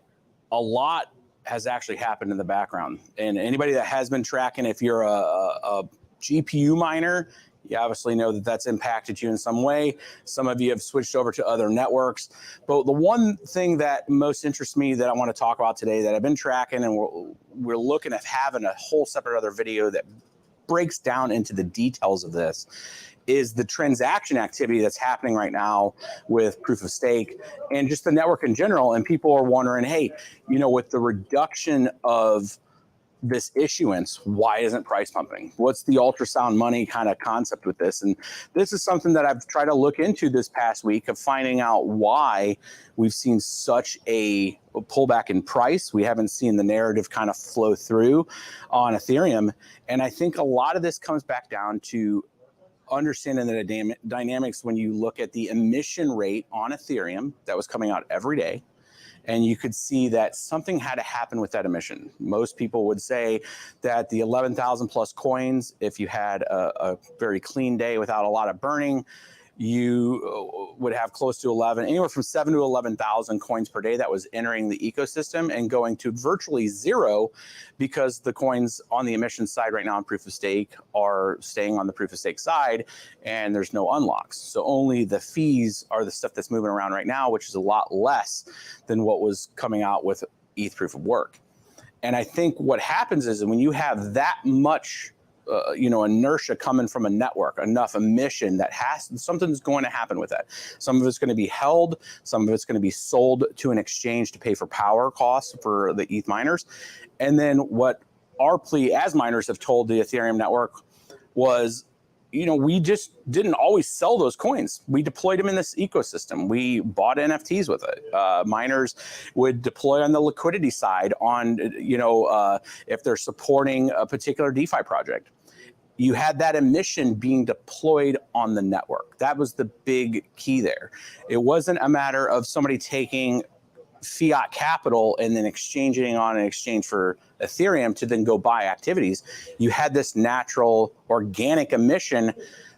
lot has actually happened in the background. And anybody that has been tracking, if you're a GPU miner, you obviously know that that's impacted you in some way. Some of you have switched over to other networks. But the one thing that most interests me that I want to talk about today that I've been tracking, and we're looking at having a whole separate other video that breaks down into the details of this, is the transaction activity that's happening right now with proof of stake and just the network in general. And people are wondering, hey, you know, with the reduction of this issuance, why isn't price pumping? What's the ultrasound money kind of concept with this? And this is something that I've tried to look into this past week of finding out why we've seen such a pullback in price. We haven't seen the narrative kind of flow through on Ethereum. And I think a lot of this comes back down to understanding the dynamics when you look at the emission rate on Ethereum that was coming out every day. And you could see that something had to happen with that emission. Most people would say that the 11,000 plus coins, if you had a very clean day without a lot of burning, you would have close to anywhere from 7 to 11,000 coins per day that was entering the ecosystem and going to virtually zero because the coins on the emission side right now on proof of stake are staying on the proof of stake side and there's no unlocks. So only the fees are the stuff that's moving around right now, which is a lot less than what was coming out with ETH proof of work. And I think what happens is when you have that much inertia coming from a network, enough emission that something's going to happen with that. Some of it's going to be held, some of it's going to be sold to an exchange to pay for power costs for the ETH miners. And then what our plea as miners have told the Ethereum network was, we just didn't always sell those coins. We deployed them in this ecosystem. We bought NFTs with it. Miners would deploy on the liquidity side on, if they're supporting a particular DeFi project. You had that emission being deployed on the network. That was the big key there. It wasn't a matter of somebody taking fiat capital and then exchanging on an exchange for Ethereum to then go buy activities. You had this natural organic emission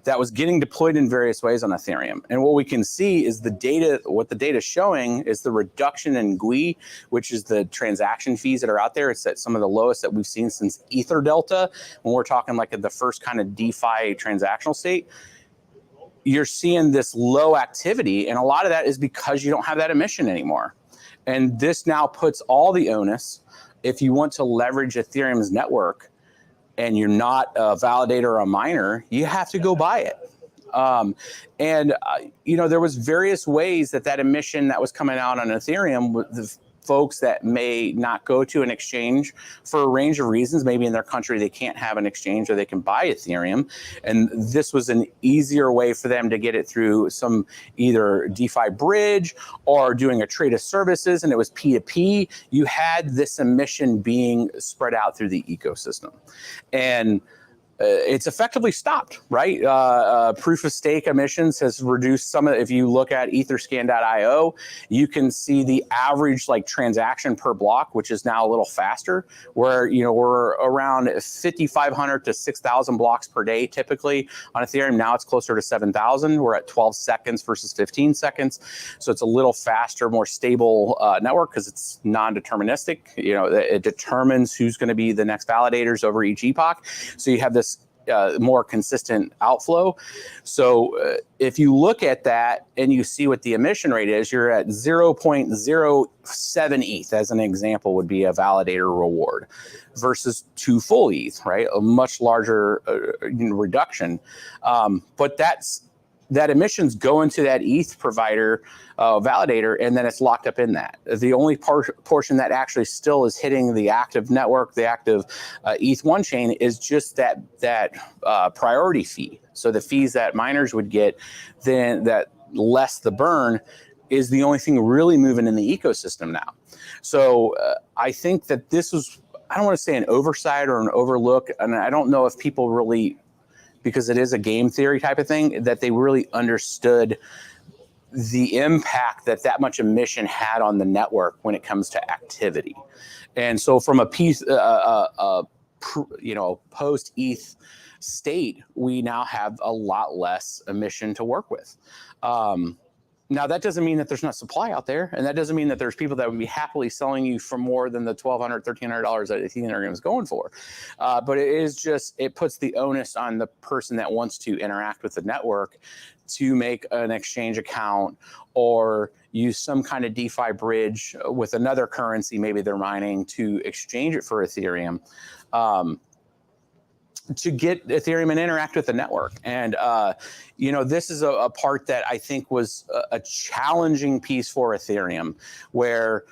that was getting deployed in various ways on Ethereum. And what we can see is what the data is showing is the reduction in GUI, which is the transaction fees that are out there. It's at some of the lowest that we've seen since Ether Delta. When we're talking like at the first kind of DeFi transactional state, you're seeing this low activity. And a lot of that is because you don't have that emission anymore. And this now puts all the onus, if you want to leverage Ethereum's network and you're not a validator or a miner, you have to go buy it. There was various ways that emission that was coming out on Ethereum, the folks that may not go to an exchange for a range of reasons. Maybe in their country they can't have an exchange or they can buy Ethereum. And this was an easier way for them to get it through some either DeFi bridge or doing a trade of services, and it was P2P. You had this emission being spread out through the ecosystem. And it's effectively stopped, right? Proof of stake emissions has reduced some of if you look at etherscan.io, you can see the average transaction per block, which is now a little faster, where, we're around 5,500 to 6,000 blocks per day, typically on Ethereum. Now it's closer to 7,000. We're at 12 seconds versus 15 seconds. So it's a little faster, more stable network because it's non-deterministic. It determines who's going to be the next validators over each epoch. So you have this more consistent outflow. So if you look at that and you see what the emission rate is, you're at 0.07 ETH as an example would be a validator reward versus 2 full ETH, right? A much larger reduction. But that's that emissions go into that ETH provider validator, and then it's locked up in that. The only portion that actually still is hitting the active network, the active ETH1 chain, is just that priority fee. So the fees that miners would get, then that less the burn, is the only thing really moving in the ecosystem now. So I think that this was, I don't want to say an oversight or an overlook, and I don't know if people really, because it is a game theory type of thing, that they really understood the impact that much emission had on the network when it comes to activity. And so from a piece, post ETH state, we now have a lot less emission to work with. Now, that doesn't mean that there's not supply out there, and that doesn't mean that there's people that would be happily selling you for more than the $1,200, $1,300 that Ethereum is going for. But it is just, it puts the onus on the person that wants to interact with the network to make an exchange account or use some kind of DeFi bridge with another currency, maybe they're mining, to exchange it for Ethereum. To get Ethereum and interact with the network. And, this is a part that I think was a challenging piece for Ethereum, where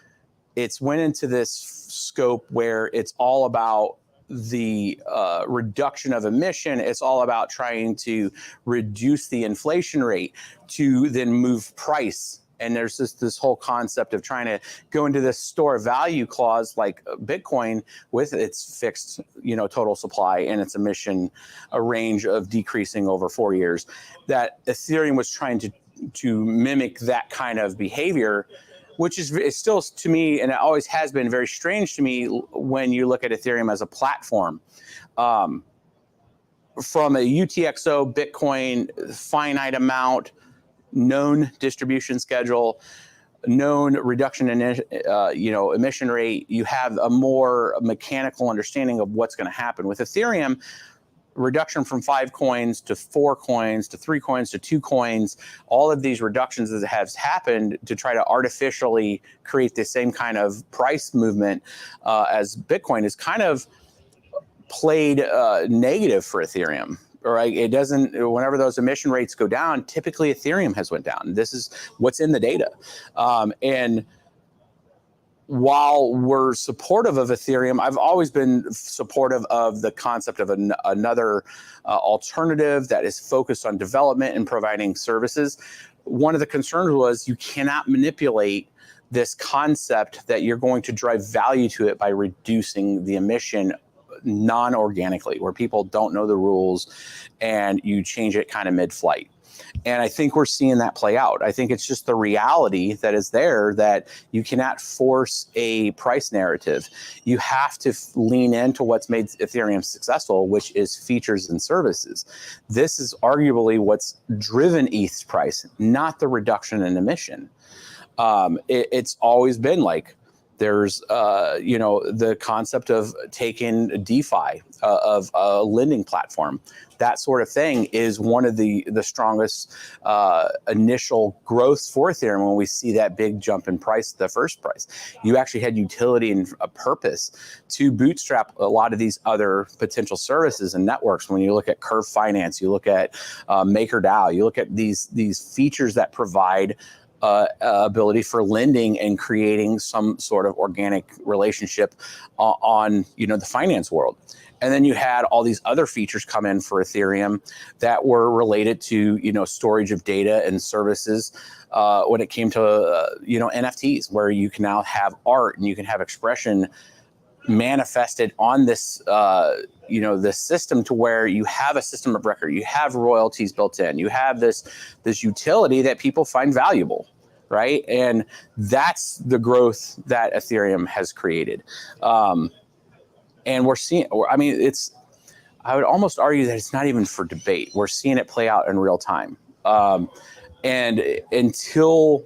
it's went into this scope where it's all about the reduction of emission. It's all about trying to reduce the inflation rate to then move price. And there's this whole concept of trying to go into this store value clause like Bitcoin with its fixed, total supply and its emission, a range of decreasing over 4 years, that Ethereum was trying to mimic that kind of behavior, which is still, to me, and it always has been, very strange to me when you look at Ethereum as a platform. From a UTXO Bitcoin finite amount, known distribution schedule, known reduction in emission rate, you have a more mechanical understanding of what's going to happen. With Ethereum, reduction from 5 coins to 4 coins to 3 coins to 2 coins, all of these reductions that have happened to try to artificially create the same kind of price movement as Bitcoin is kind of played negative for Ethereum. Right? It doesn't, whenever those emission rates go down, typically Ethereum has went down. This is what's in the data. And while we're supportive of Ethereum, I've always been supportive of the concept of another alternative that is focused on development and providing services. One of the concerns was you cannot manipulate this concept that you're going to drive value to it by reducing the emission non-organically, where people don't know the rules and you change it kind of mid-flight. And I think we're seeing that play out. I think it's just the reality that is there, that you cannot force a price narrative. You have to lean into what's made Ethereum successful, which is features and services. This is arguably what's driven ETH's price, not the reduction in emission. It's always been like, there's, the concept of taking DeFi, of a lending platform. That sort of thing is one of the strongest initial growth for Ethereum when we see that big jump in price, the first price. You actually had utility and a purpose to bootstrap a lot of these other potential services and networks. When you look at Curve Finance, you look at MakerDAO, you look at these features that provide ability for lending and creating some sort of organic relationship on the finance world. And then you had all these other features come in for Ethereum that were related to storage of data and services when it came to NFTs, where you can now have art and you can have expression manifested on this this system, to where you have a system of record, you have royalties built in, you have this utility that people find valuable, right? And that's the growth that Ethereum has created. And we're seeing, I would almost argue that it's not even for debate. We're seeing it play out in real time. And until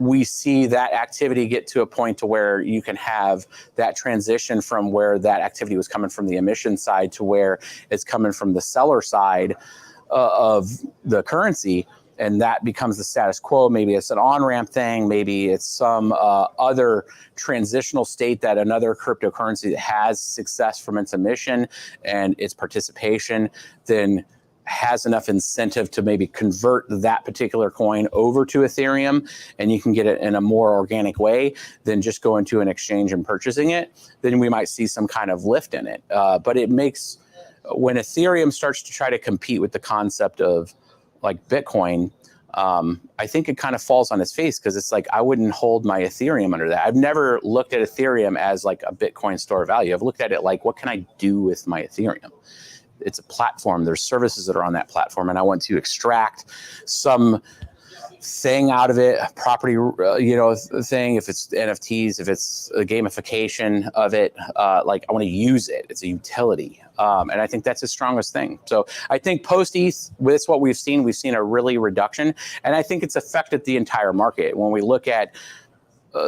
we see that activity get to a point to where you can have that transition from where that activity was coming from the emission side to where it's coming from the seller side of the currency, and that becomes the status quo. Maybe it's an on-ramp thing, maybe it's some other transitional state that another cryptocurrency that has success from its emission and its participation then has enough incentive to maybe convert that particular coin over to Ethereum, and you can get it in a more organic way than just going to an exchange and purchasing it, then we might see some kind of lift in it. But it makes, when Ethereum starts to try to compete with the concept of like Bitcoin, I think it kind of falls on its face, because it's like, I wouldn't hold my Ethereum under that. I've never looked at Ethereum as like a Bitcoin store of value. I've looked at it like, what can I do with my Ethereum? It's a platform. There's services that are on that platform, and I want to extract some thing out of it, property, thing. If it's NFTs, if it's a gamification of it, like I want to use it. It's a utility, and I think that's the strongest thing. So I think post ETH, with what we've seen a really reduction, and I think it's affected the entire market. When we look at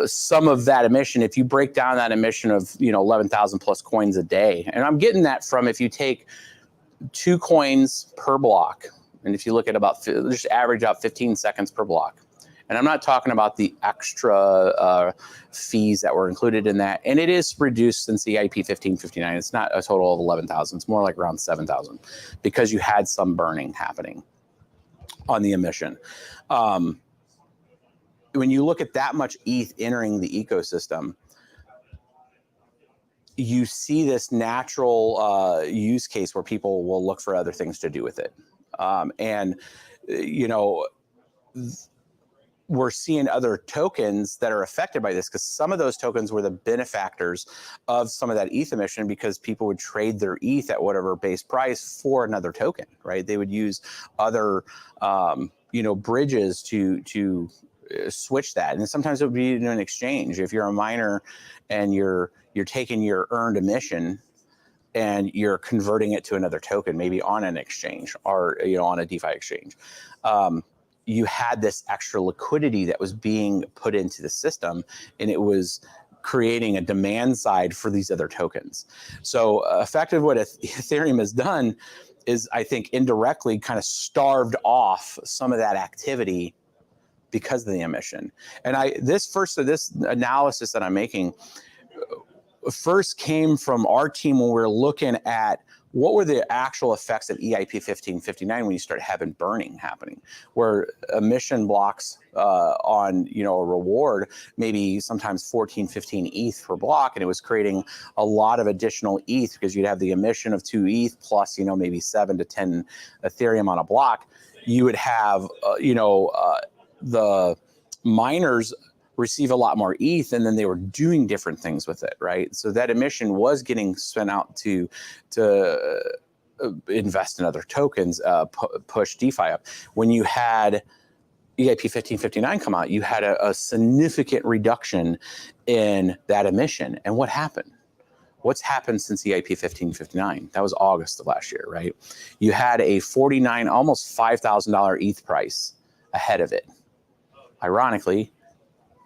some of that emission, if you break down that emission of 11,000 plus coins a day, and I'm getting that from, if you take 2 coins per block, and if you look at just average out 15 seconds per block, and I'm not talking about the extra fees that were included in that, and it is reduced since the EIP 1559. It's not a total of 11,000. It's more like around 7,000, because you had some burning happening on the emission. When you look at that much ETH entering the ecosystem, you see this natural use case where people will look for other things to do with it. We're seeing other tokens that are affected by this, because some of those tokens were the benefactors of some of that ETH emission, because people would trade their ETH at whatever base price for another token, right? They would use other, bridges to switch that. And sometimes it would be in an exchange. If you're a miner and you're taking your earned emission and you're converting it to another token, maybe on an exchange or on a DeFi exchange, you had this extra liquidity that was being put into the system, and it was creating a demand side for these other tokens. So effectively what Ethereum has done is, I think, indirectly kind of starved off some of that activity because of the emission. And this analysis that I'm making first came from our team when we were looking at what were the actual effects of EIP 1559 when you start having burning happening, where emission blocks on a reward, maybe sometimes 14, 15 ETH per block, and it was creating a lot of additional ETH, because you'd have the emission of 2 ETH plus maybe 7 to 10 Ethereum on a block. You would have the miners receive a lot more ETH, and then they were doing different things with it, right? So that emission was getting spent out to invest in other tokens, push DeFi up. When you had EIP 1559 come out, you had a significant reduction in that emission. And what happened? What's happened since EIP 1559? That was August of last year, right? You had a $49, almost $5,000 ETH price ahead of it. Ironically,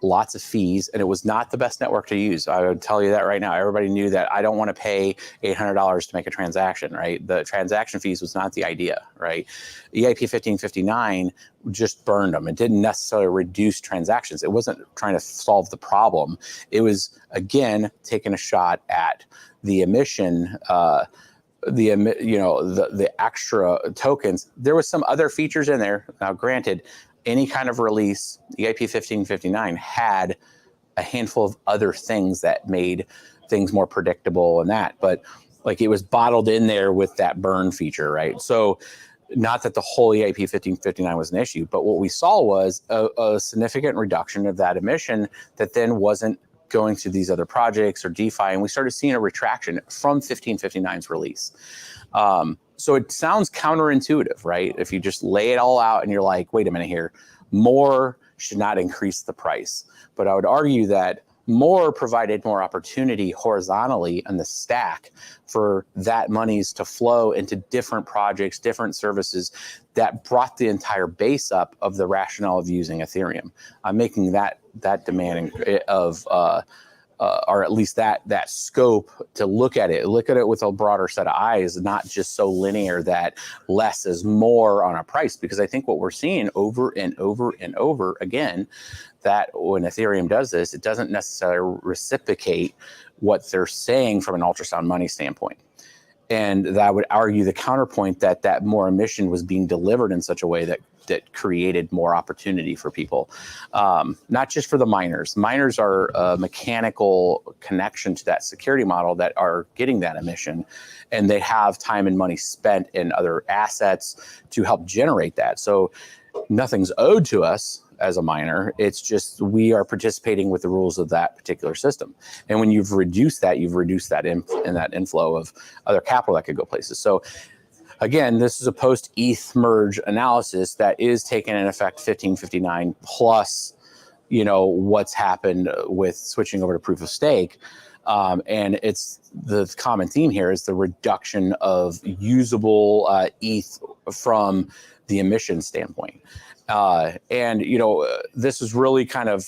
lots of fees, and it was not the best network to use. I would tell you that right now. Everybody knew that I don't want to pay $800 to make a transaction, right? The transaction fees was not the idea, right? EIP 1559 just burned them. It didn't necessarily reduce transactions. It wasn't trying to solve the problem. It was, again, taking a shot at the emission, the extra tokens. There was some other features in there. Now, granted, any kind of release, EIP 1559 had a handful of other things that made things more predictable and that, but like it was bottled in there with that burn feature, right? So not that the whole EIP 1559 was an issue, but what we saw was a significant reduction of that emission that then wasn't going to these other projects or DeFi, and we started seeing a retraction from 1559's release. So it sounds counterintuitive, right? If you just lay it all out and you're like, wait a minute here, more should not increase the price. But I would argue that more provided more opportunity horizontally in the stack for that monies to flow into different projects, different services that brought the entire base up of the rationale of using Ethereum. I'm making that demanding of or at least that scope to look at it with a broader set of eyes, not just so linear that less is more on a price. Because I think what we're seeing over and over and over again, that when Ethereum does this, it doesn't necessarily reciprocate what they're saying from an ultrasound money standpoint. And that would argue the counterpoint that more emission was being delivered in such a way that created more opportunity for people, not just for the miners. Miners are a mechanical connection to that security model that are getting that emission, and they have time and money spent in other assets to help generate that. So nothing's owed to us as a miner. It's just we are participating with the rules of that particular system. And when you've reduced that in that inflow of other capital that could go places. So again, this is a post-ETH merge analysis that is taking in effect 1559 plus, what's happened with switching over to proof of stake. And it's the common theme here is the reduction of usable ETH from the emission standpoint. This is really kind of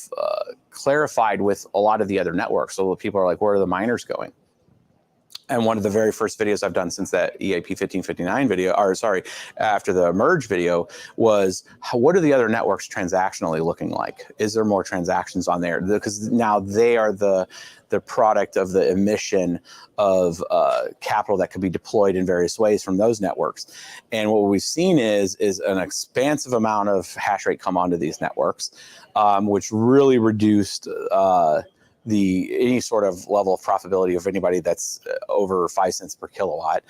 clarified with a lot of the other networks. So people are like, where are the miners going? And one of the very first videos I've done since that EAP 1559 video, after the merge video, was what are the other networks transactionally looking like? Is there more transactions on there? Because now they are the product of the emission of capital that could be deployed in various ways from those networks. And what we've seen is an expansive amount of hash rate come onto these networks, which really reduced any sort of level of profitability of anybody that's over 5 cents per kilowatt.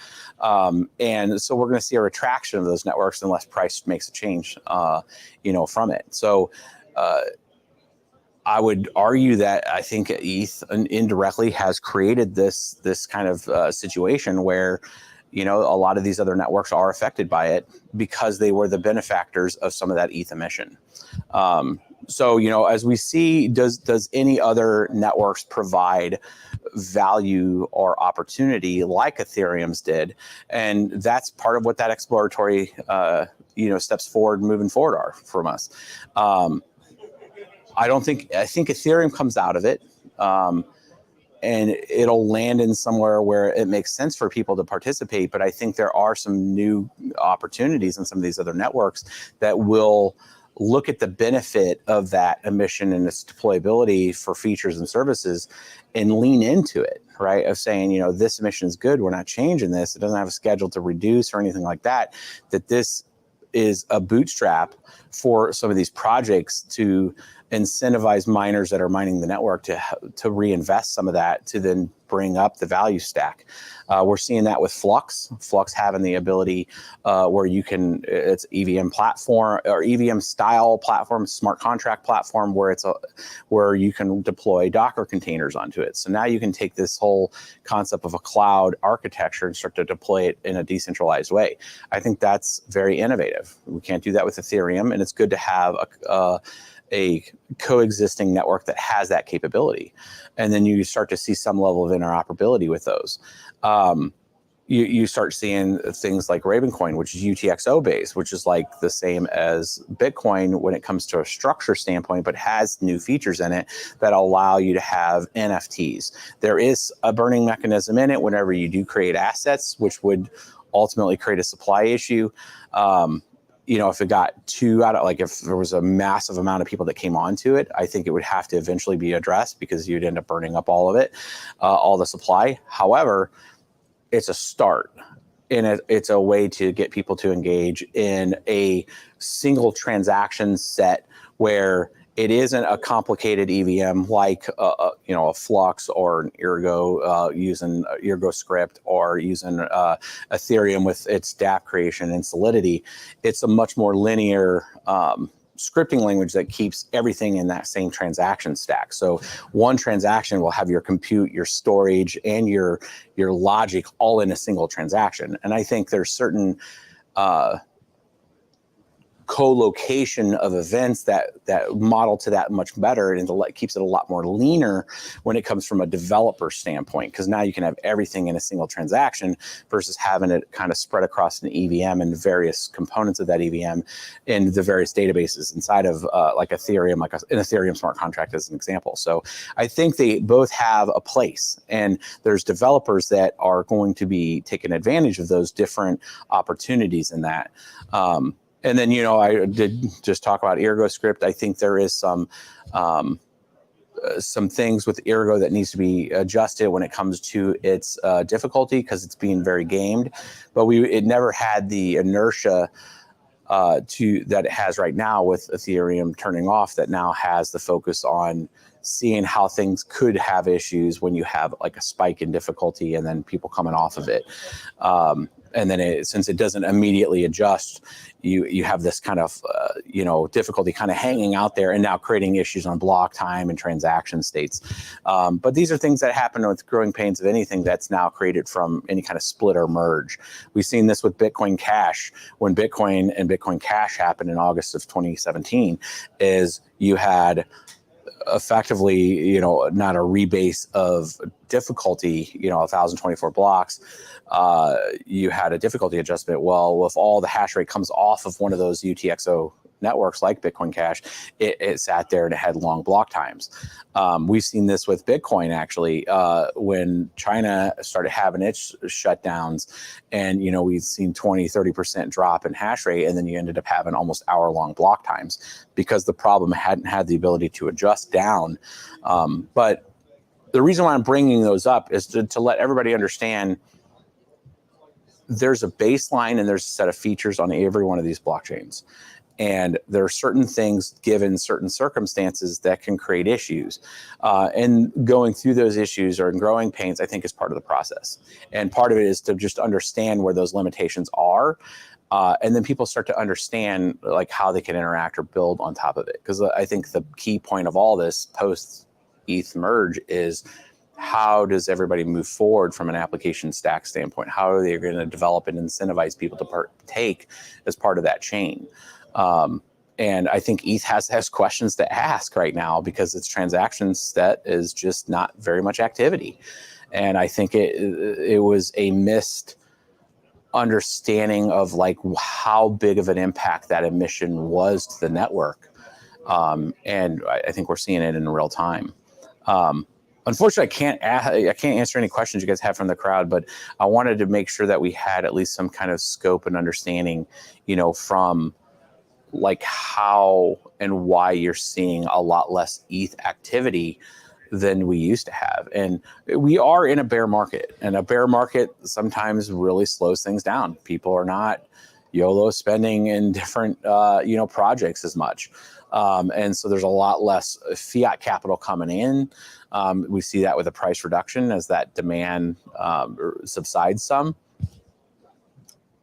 And so we're going to see a retraction of those networks unless price makes a change, from it. So I would argue that I think ETH indirectly has created this kind of situation where, a lot of these other networks are affected by it because they were the benefactors of some of that ETH emission. So, as we see, does any other networks provide value or opportunity like Ethereum's did? And that's part of what that exploratory, steps forward, moving forward are from us. I think Ethereum comes out of it, and it'll land in somewhere where it makes sense for people to participate. But I think there are some new opportunities in some of these other networks that will look at the benefit of that emission and its deployability for features and services and lean into it, right? Of saying, this emission is good. We're not changing this. It doesn't have a schedule to reduce or anything like that, that this is a bootstrap for some of these projects to incentivize miners that are mining the network to reinvest some of that to then bring up the value stack. We're seeing that with Flux having the ability where it's EVM platform or EVM style platform, smart contract platform, where you can deploy Docker containers onto it. So now you can take this whole concept of a cloud architecture and start to deploy it in a decentralized way. I think that's very innovative. We can't do that with Ethereum, and it's good to have a coexisting network that has that capability. And then you start to see some level of interoperability with those. You start seeing things like Ravencoin, which is UTXO based, which is like the same as Bitcoin when it comes to a structure standpoint, but has new features in it that allow you to have NFTs. There is a burning mechanism in it whenever you do create assets, which would ultimately create a supply issue. If it got if there was a massive amount of people that came onto it, I think it would have to eventually be addressed because you'd end up burning up all of it, all the supply. However, it's a start, and it's a way to get people to engage in a single transaction set where it isn't a complicated EVM like a Flux or an Ergo using Ergo script or using Ethereum with its dApp creation and Solidity. It's a much more linear scripting language that keeps everything in that same transaction stack. So one transaction will have your compute, your storage, and your logic all in a single transaction. And I think there's certain co-location of events that model to that much better, and keeps it a lot more leaner when it comes from a developer standpoint, because now you can have everything in a single transaction versus having it kind of spread across an EVM and various components of that EVM in the various databases inside of like Ethereum, like an Ethereum smart contract as an example. So I think they both have a place, and there's developers that are going to be taking advantage of those different opportunities in that. And then, I did just talk about Ergo script. I think there is some some things with Ergo that needs to be adjusted when it comes to its difficulty, because it's being very gamed. But it never had the inertia that it has right now with Ethereum turning off, that now has the focus on seeing how things could have issues when you have like a spike in difficulty and then people coming off of it. And then since it doesn't immediately adjust, you have this kind of difficulty kind of hanging out there and now creating issues on block time and transaction states. But these are things that happen with growing pains of anything that's now created from any kind of split or merge. We've seen this with Bitcoin Cash. When Bitcoin and Bitcoin Cash happened in August of 2017, is you had effectively, not a rebase of difficulty, 1,024 blocks, you had a difficulty adjustment. Well, if all the hash rate comes off of one of those UTXO networks like Bitcoin Cash, it sat there and it had long block times. We've seen this with Bitcoin actually, when China started having its shutdowns, and we've seen 20-30% drop in hash rate, and then you ended up having almost hour-long block times because the problem hadn't had the ability to adjust down. But the reason why I'm bringing those up is to let everybody understand there's a baseline and there's a set of features on every one of these blockchains. And there are certain things given certain circumstances that can create issues. And going through those issues or growing pains, I think, is part of the process. And part of it is to just understand where those limitations are. And then people start to understand like how they can interact or build on top of it. Because I think the key point of all this post-ETH merge is, how does everybody move forward from an application stack standpoint? How are they going to develop and incentivize people to partake as part of that chain? And I think ETH has questions to ask right now because its transaction set is just not very much activity. And I think it was a missed understanding of like how big of an impact that emission was to the network. And I think we're seeing it in real time. Unfortunately, I can't answer any questions you guys have from the crowd, but I wanted to make sure that we had at least some kind of scope and understanding, from like how and why you're seeing a lot less ETH activity than we used to have. And we are in a bear market, and a bear market sometimes really slows things down. People are not YOLO spending in different, projects as much. And so there's a lot less fiat capital coming in. We see that with a price reduction as that demand subsides some.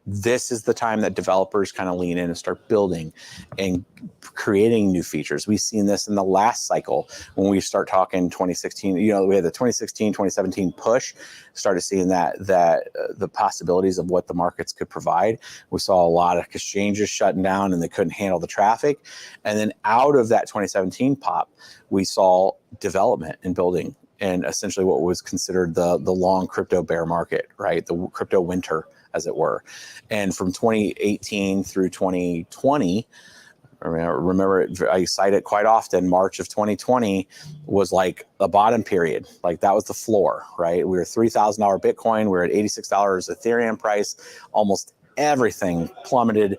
This is the time that developers kind of lean in and start building and creating new features. We've seen this in the last cycle when we start talking 2016, we had the 2016, 2017 push, started seeing that the possibilities of what the markets could provide. We saw a lot of exchanges shutting down and they couldn't handle the traffic. And then out of that 2017 pop, we saw development and building and essentially what was considered the long crypto bear market, right? The crypto winter, as it were. And from 2018 through 2020, remember I cite it quite often, March of 2020 was like a bottom period. Like that was the floor, right? We were $3,000 Bitcoin. We were at $86 Ethereum price. Almost everything plummeted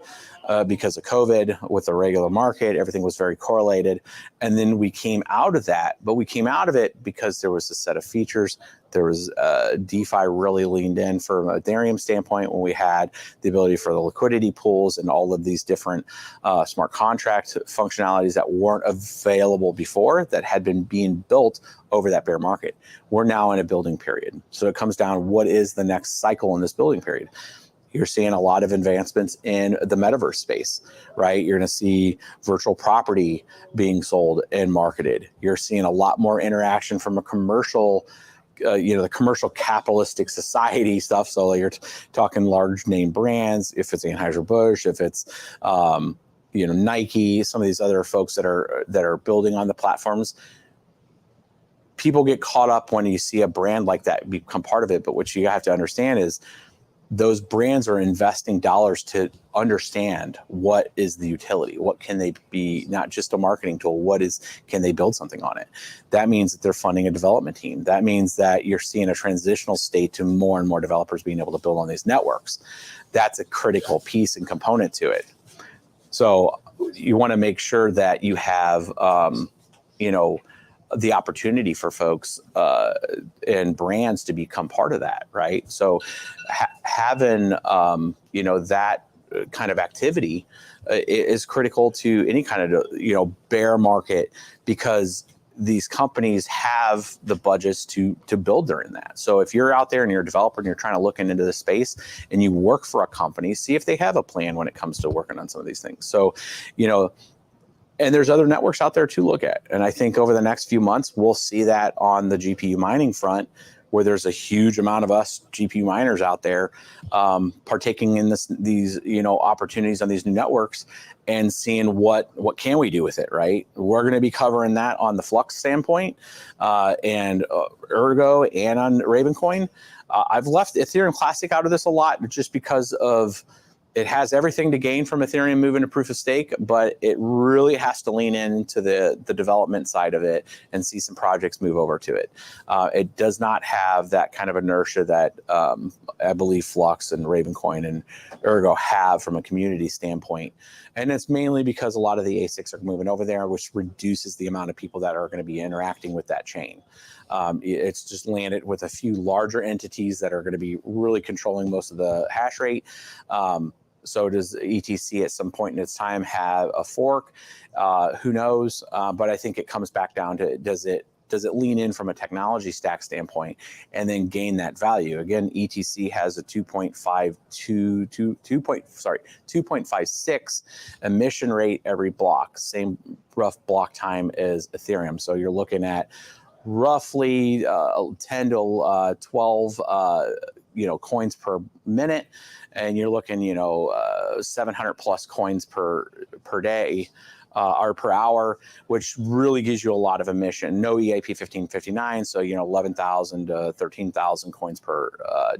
because of COVID with the regular market. Everything was very correlated. And then we came out of that, but we came out of it because there was a set of features. There was DeFi really leaned in from an Ethereum standpoint when we had the ability for the liquidity pools and all of these different smart contract functionalities that weren't available before that had been being built over that bear market. We're now in a building period. So it comes down, what is the next cycle in this building period? You're seeing a lot of advancements in the metaverse space, right? You're going to see virtual property being sold and marketed. You're seeing a lot more interaction from a commercial, the commercial capitalistic society stuff. So you're talking large name brands, if it's Anheuser-Busch, if it's, Nike, some of these other folks that are building on the platforms. People get caught up when you see a brand like that become part of it. But what you have to understand is, those brands are investing dollars to understand what is the utility, what can they be, not just a marketing tool, can they build something on it? That means that they're funding a development team. That means that you're seeing a transitional state to more and more developers being able to build on these networks. That's a critical piece and component to it. So you want to make sure that you have, the opportunity for folks and brands to become part of that, right? So having that kind of activity is critical to any kind of bear market, because these companies have the budgets to build during that. So if you're out there and you're a developer and you're trying to look into the space and you work for a company, see if they have a plan when it comes to working on some of these things. So, and there's other networks out there to look at. And I think over the next few months, we'll see that on the GPU mining front, where there's a huge amount of us GPU miners out there partaking in these opportunities on these new networks, and seeing what can we do with it, right? We're going to be covering that on the Flux standpoint and Ergo and on Ravencoin. I've left Ethereum Classic out of this a lot just because of it has everything to gain from Ethereum moving to proof of stake, but it really has to lean into the development side of it and see some projects move over to it. It does not have that kind of inertia that I believe Flux and Ravencoin and Ergo have from a community standpoint. And it's mainly because a lot of the ASICs are moving over there, which reduces the amount of people that are going to be interacting with that chain. It's just landed with a few larger entities that are going to be really controlling most of the hash rate. So does ETC at some point in its time have a fork? Who knows? But I think it comes back down to does it lean in from a technology stack standpoint and then gain that value? Again, ETC has a 2.56 emission rate every block, same rough block time as Ethereum. So you're looking at roughly 10 to 12 coins per minute, and you're looking 700 plus coins per day or per hour, which really gives you a lot of emission. No EIP 1559, so 11,000 to 13,000 coins per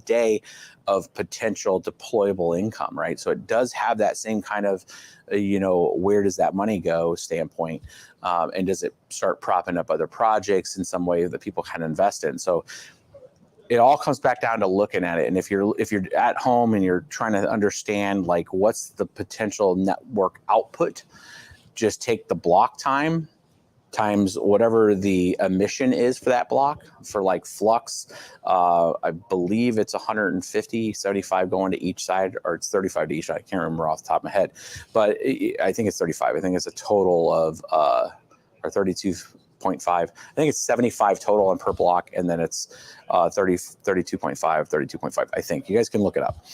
day of potential deployable income, right? So it does have that same kind of where does that money go standpoint, and does it start propping up other projects in some way that people can invest in? So it all comes back down to looking at it. And if you're at home and you're trying to understand like what's the potential network output, just take the block time times whatever the emission is for that block. For like Flux, I believe it's 150, 75 going to each side, or it's 35 to each side. I can't remember off the top of my head, but I think it's 35. I think it's a total of or 32.5. I think it's 75 total on per block, and then it's 32.5. I think you guys can look it up.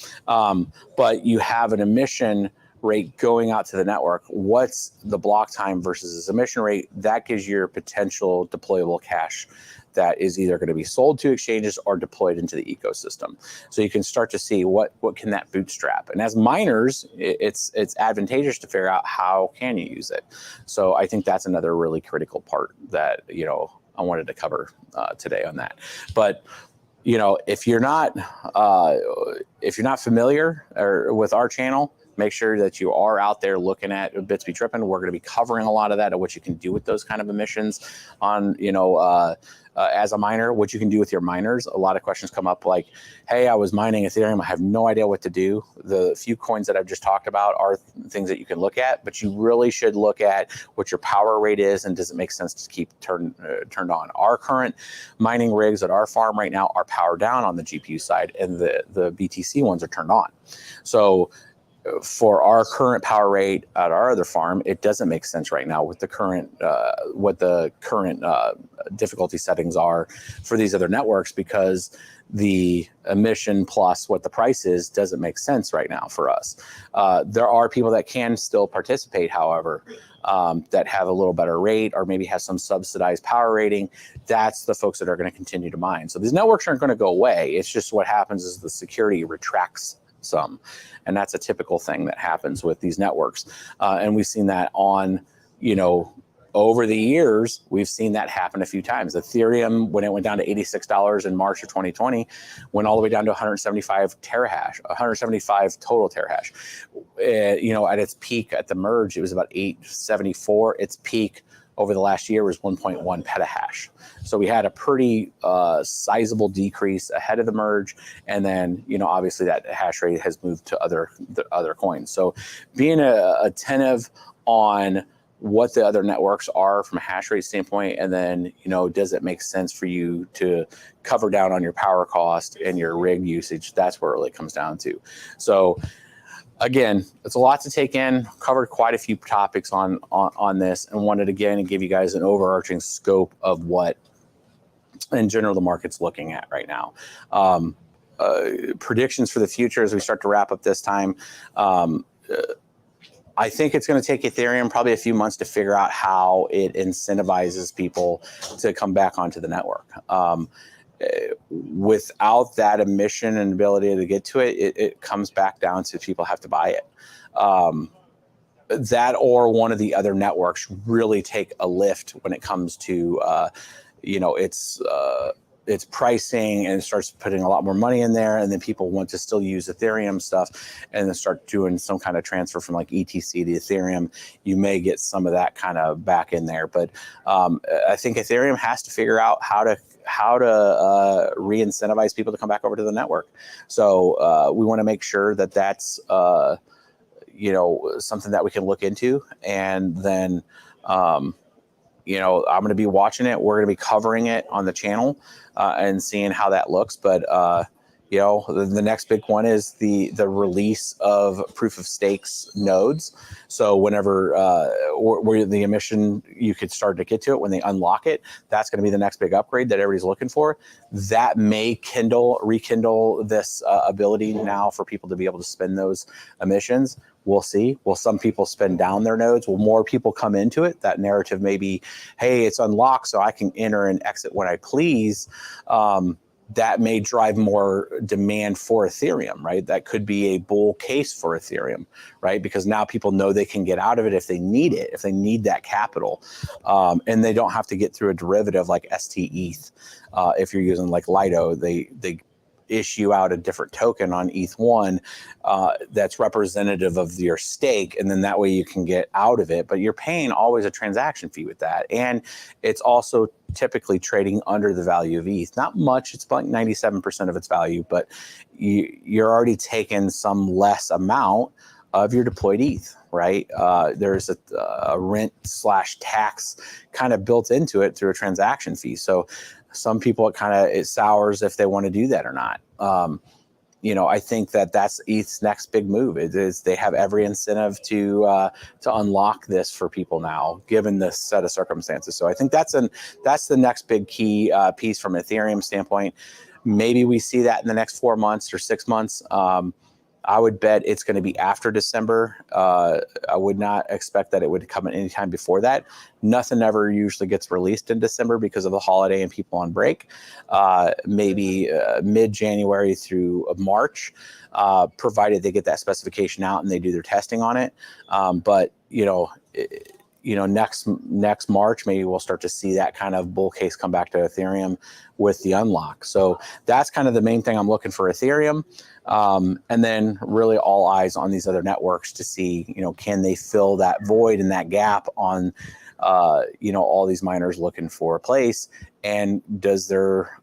But you have an emission rate going out to the network. What's the block time versus this emission rate? That gives your potential deployable cash that is either going to be sold to exchanges or deployed into the ecosystem. So you can start to see what can that bootstrap. And as miners, it's advantageous to figure out how can you use it. So I think that's another really critical part that I wanted to cover today on that. But if you're not familiar with our channel, make sure that you are out there looking at Bitsby Trippin'. We're going to be covering a lot of that, and what you can do with those kind of emissions on, as a miner, what you can do with your miners. A lot of questions come up like, hey, I was mining Ethereum. I have no idea what to do. The few coins that I've just talked about are things that you can look at, but you really should look at what your power rate is and does it make sense to keep turned on. Our current mining rigs at our farm right now are powered down on the GPU side, and the BTC ones are turned on. So for our current power rate at our other farm, it doesn't make sense right now with the current what the current difficulty settings are for these other networks, because the emission plus what the price is doesn't make sense right now for us. There are people that can still participate, however, that have a little better rate or maybe have some subsidized power rating. That's the folks that are going to continue to mine. So these networks aren't going to go away. It's just what happens is the security retracts some, and that's a typical thing that happens with these networks. And we've seen that on, over the years, we've seen that happen a few times. Ethereum, when it went down to $86 in March of 2020, went all the way down to 175 terahash, 175 total terahash. At its peak at the merge, it was about 874. Its peak over the last year was 1.1 petahash. So we had a pretty sizable decrease ahead of the merge. And then, obviously that hash rate has moved to other coins. So being attentive on what the other networks are from a hash rate standpoint, and then, does it make sense for you to cover down on your power cost and your rig usage? That's where it really comes down to. So again, it's a lot to take in. Covered quite a few topics on this, and wanted again to give you guys an overarching scope of what in general the market's looking at right now. Predictions for the future as we start to wrap up this time. I think it's going to take Ethereum probably a few months to figure out how it incentivizes people to come back onto the network. Without that emission and ability to get to it, it comes back down to people have to buy it. That or one of the other networks really take a lift when it comes to its pricing, and starts putting a lot more money in there, and then people want to still use Ethereum stuff and then start doing some kind of transfer from like ETC to Ethereum. You may get some of that kind of back in there, but I think Ethereum has to figure out how to re-incentivize people to come back over to the network. So we want to make sure that that's something that we can look into, and then I'm going to be watching it. We're going to be covering it on the channel and seeing how that looks. But, the next big one is the release of proof of stakes nodes. So whenever where the emission, you could start to get to it when they unlock it. That's going to be the next big upgrade that everybody's looking for. That may rekindle this ability now for people to be able to spend those emissions. We'll see. Will some people spend down their nodes? Will more people come into it? That narrative may be, hey, it's unlocked, so I can enter and exit when I please. That may drive more demand for Ethereum, right? That could be a bull case for Ethereum, right? Because now people know they can get out of it if they need it, if they need that capital. And they don't have to get through a derivative like ST-ETH. If you're using like Lido, they issue out a different token on ETH1 that's representative of your stake, and then that way you can get out of it, but you're paying always a transaction fee with that. And it's also typically trading under the value of ETH. Not much, it's like 97% of its value, but you're already taking some less amount of your deployed ETH, right? There's a rent/tax kind of built into it through a transaction fee. So some people it sours if they want to do that or not. I think that's ETH's next big move. It is they have every incentive to unlock this for people now, given this set of circumstances. So I think that's the next big key piece from an Ethereum standpoint. Maybe we see that in the next 4 months or 6 months. I would bet it's going to be after December. I would not expect that it would come at any time before that. Nothing ever usually gets released in December because of the holiday and people on break. Maybe mid-January through March, provided they get that specification out and they do their testing on it. But next March, maybe we'll start to see that kind of bull case come back to Ethereum with the unlock. So that's kind of the main thing I'm looking for Ethereum. And then really all eyes on these other networks to see, can they fill that void and that gap on, all these miners looking for a place, and does their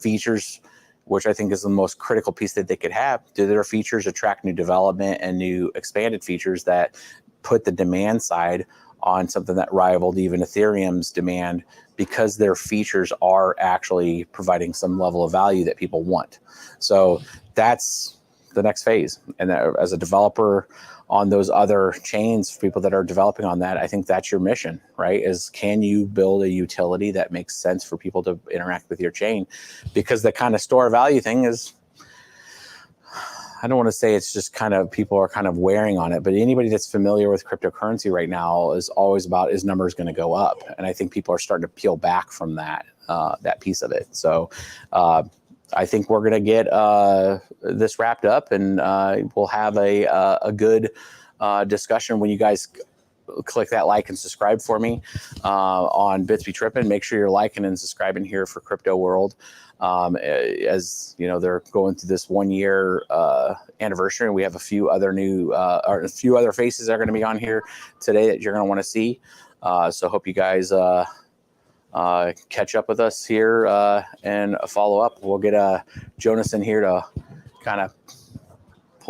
features, which I think is the most critical piece that they could have, do their features attract new development and new expanded features that put the demand side on something that rivaled even Ethereum's demand, because their features are actually providing some level of value that people want. So that's the next phase. And as a developer on those other chains, people that are developing on that, I think that's your mission, right? Is can you build a utility that makes sense for people to interact with your chain? Because the kind of store value thing is, I don't want to say it's just kind of people are kind of wearing on it, but anybody that's familiar with cryptocurrency right now is always about, is numbers going to go up? And I think people are starting to peel back from that piece of it. So I think we're going to get this wrapped up, and we'll have a good discussion when you guys click that like and subscribe for me on Bits Be Trippin'. Make sure you're liking and subscribing here for Crypto World. As you know, they're going through this 1 year anniversary, and we have a few other or a few other faces that are going to be on here today that you're going to want to see. So hope you guys catch up with us here and follow up. We'll get Jonas in here to kind of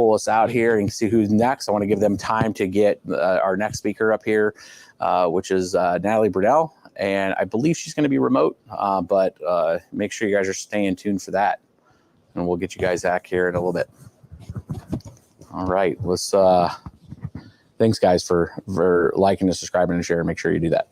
pull us out here and see who's next. I want to give them time to get our next speaker up here, which is Natalie Brunell. And I believe she's going to be remote, but make sure you guys are staying tuned for that. And we'll get you guys back here in a little bit. All right. Let's thanks, guys, for liking and subscribing and sharing. Make sure you do that.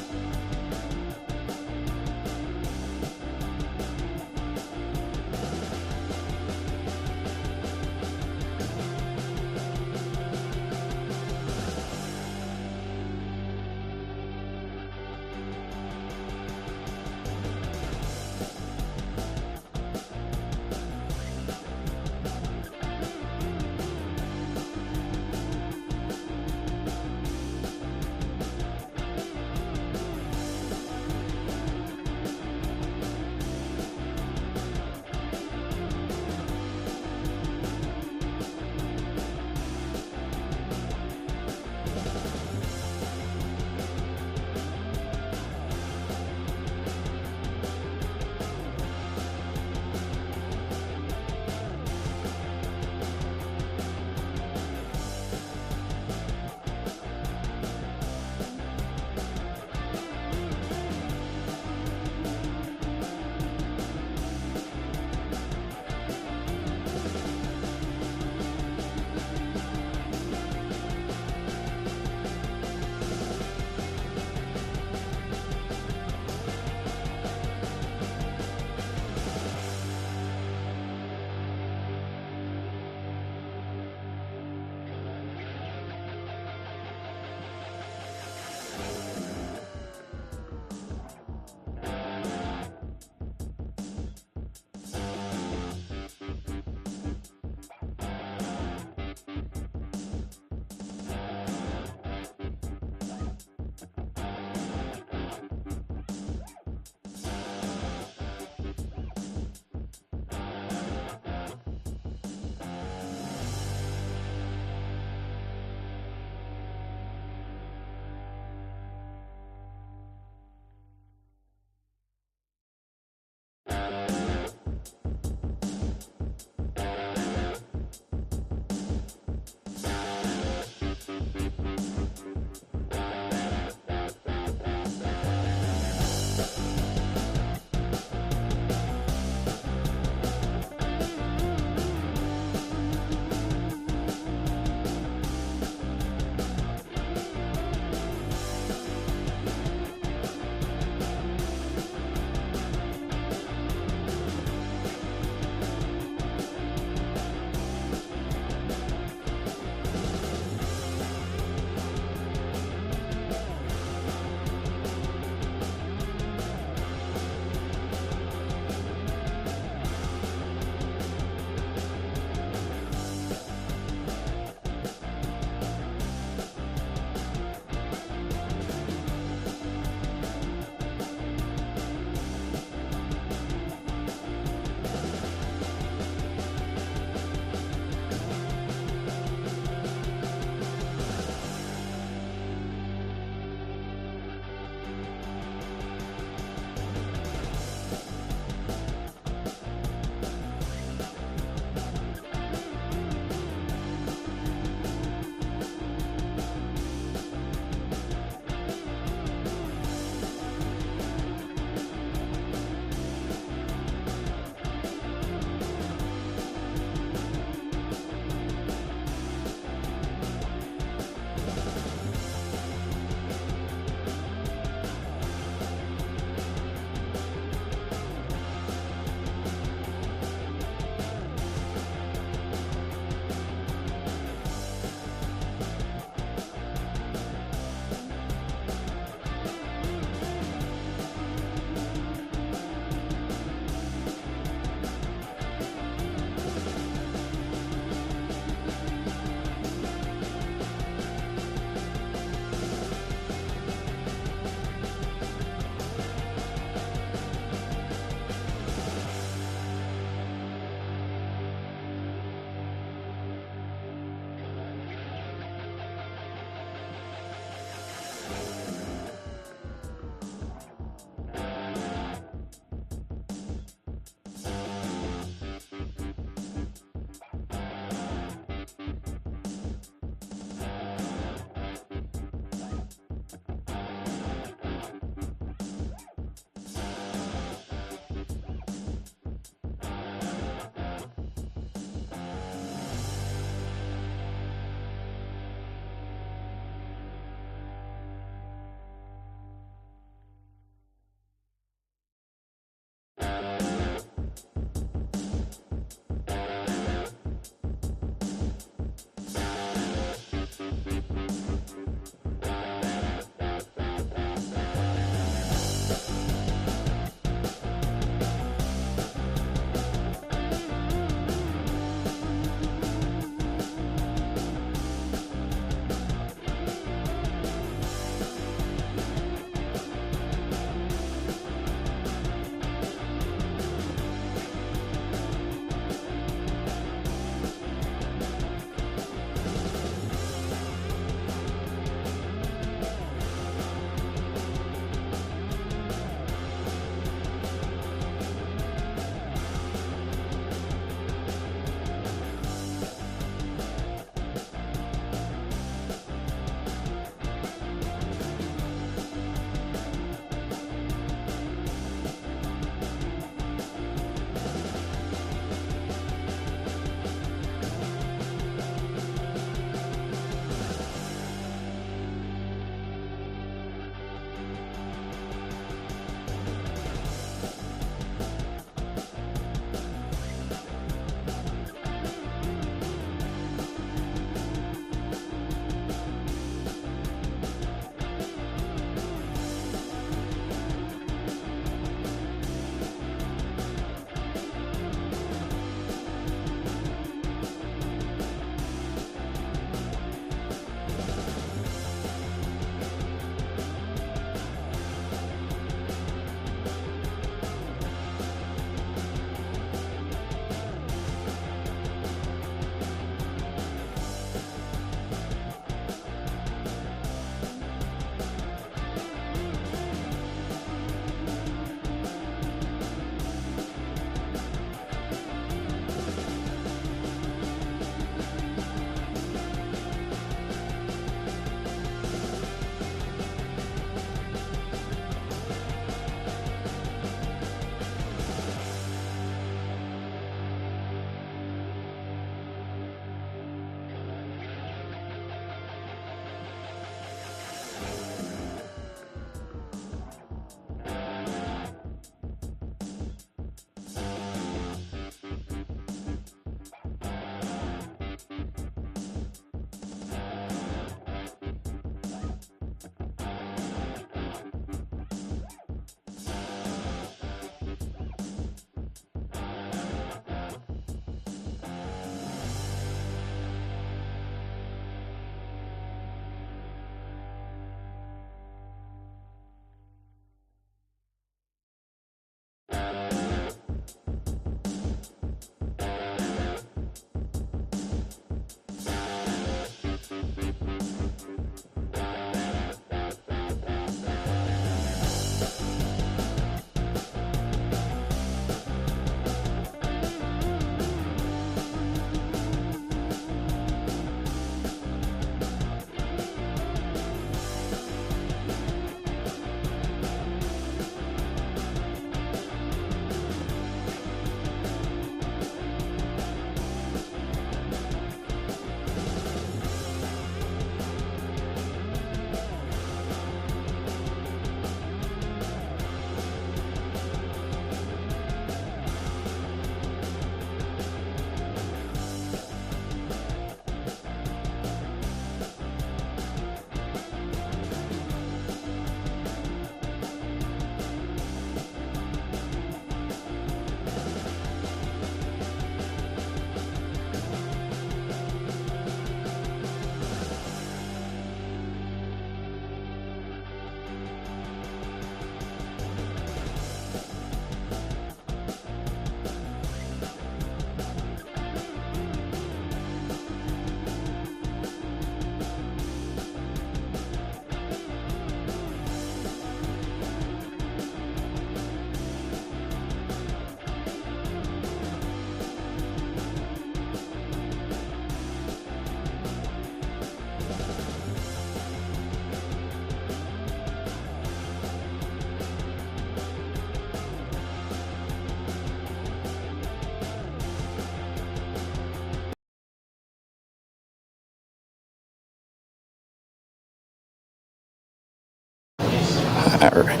All right.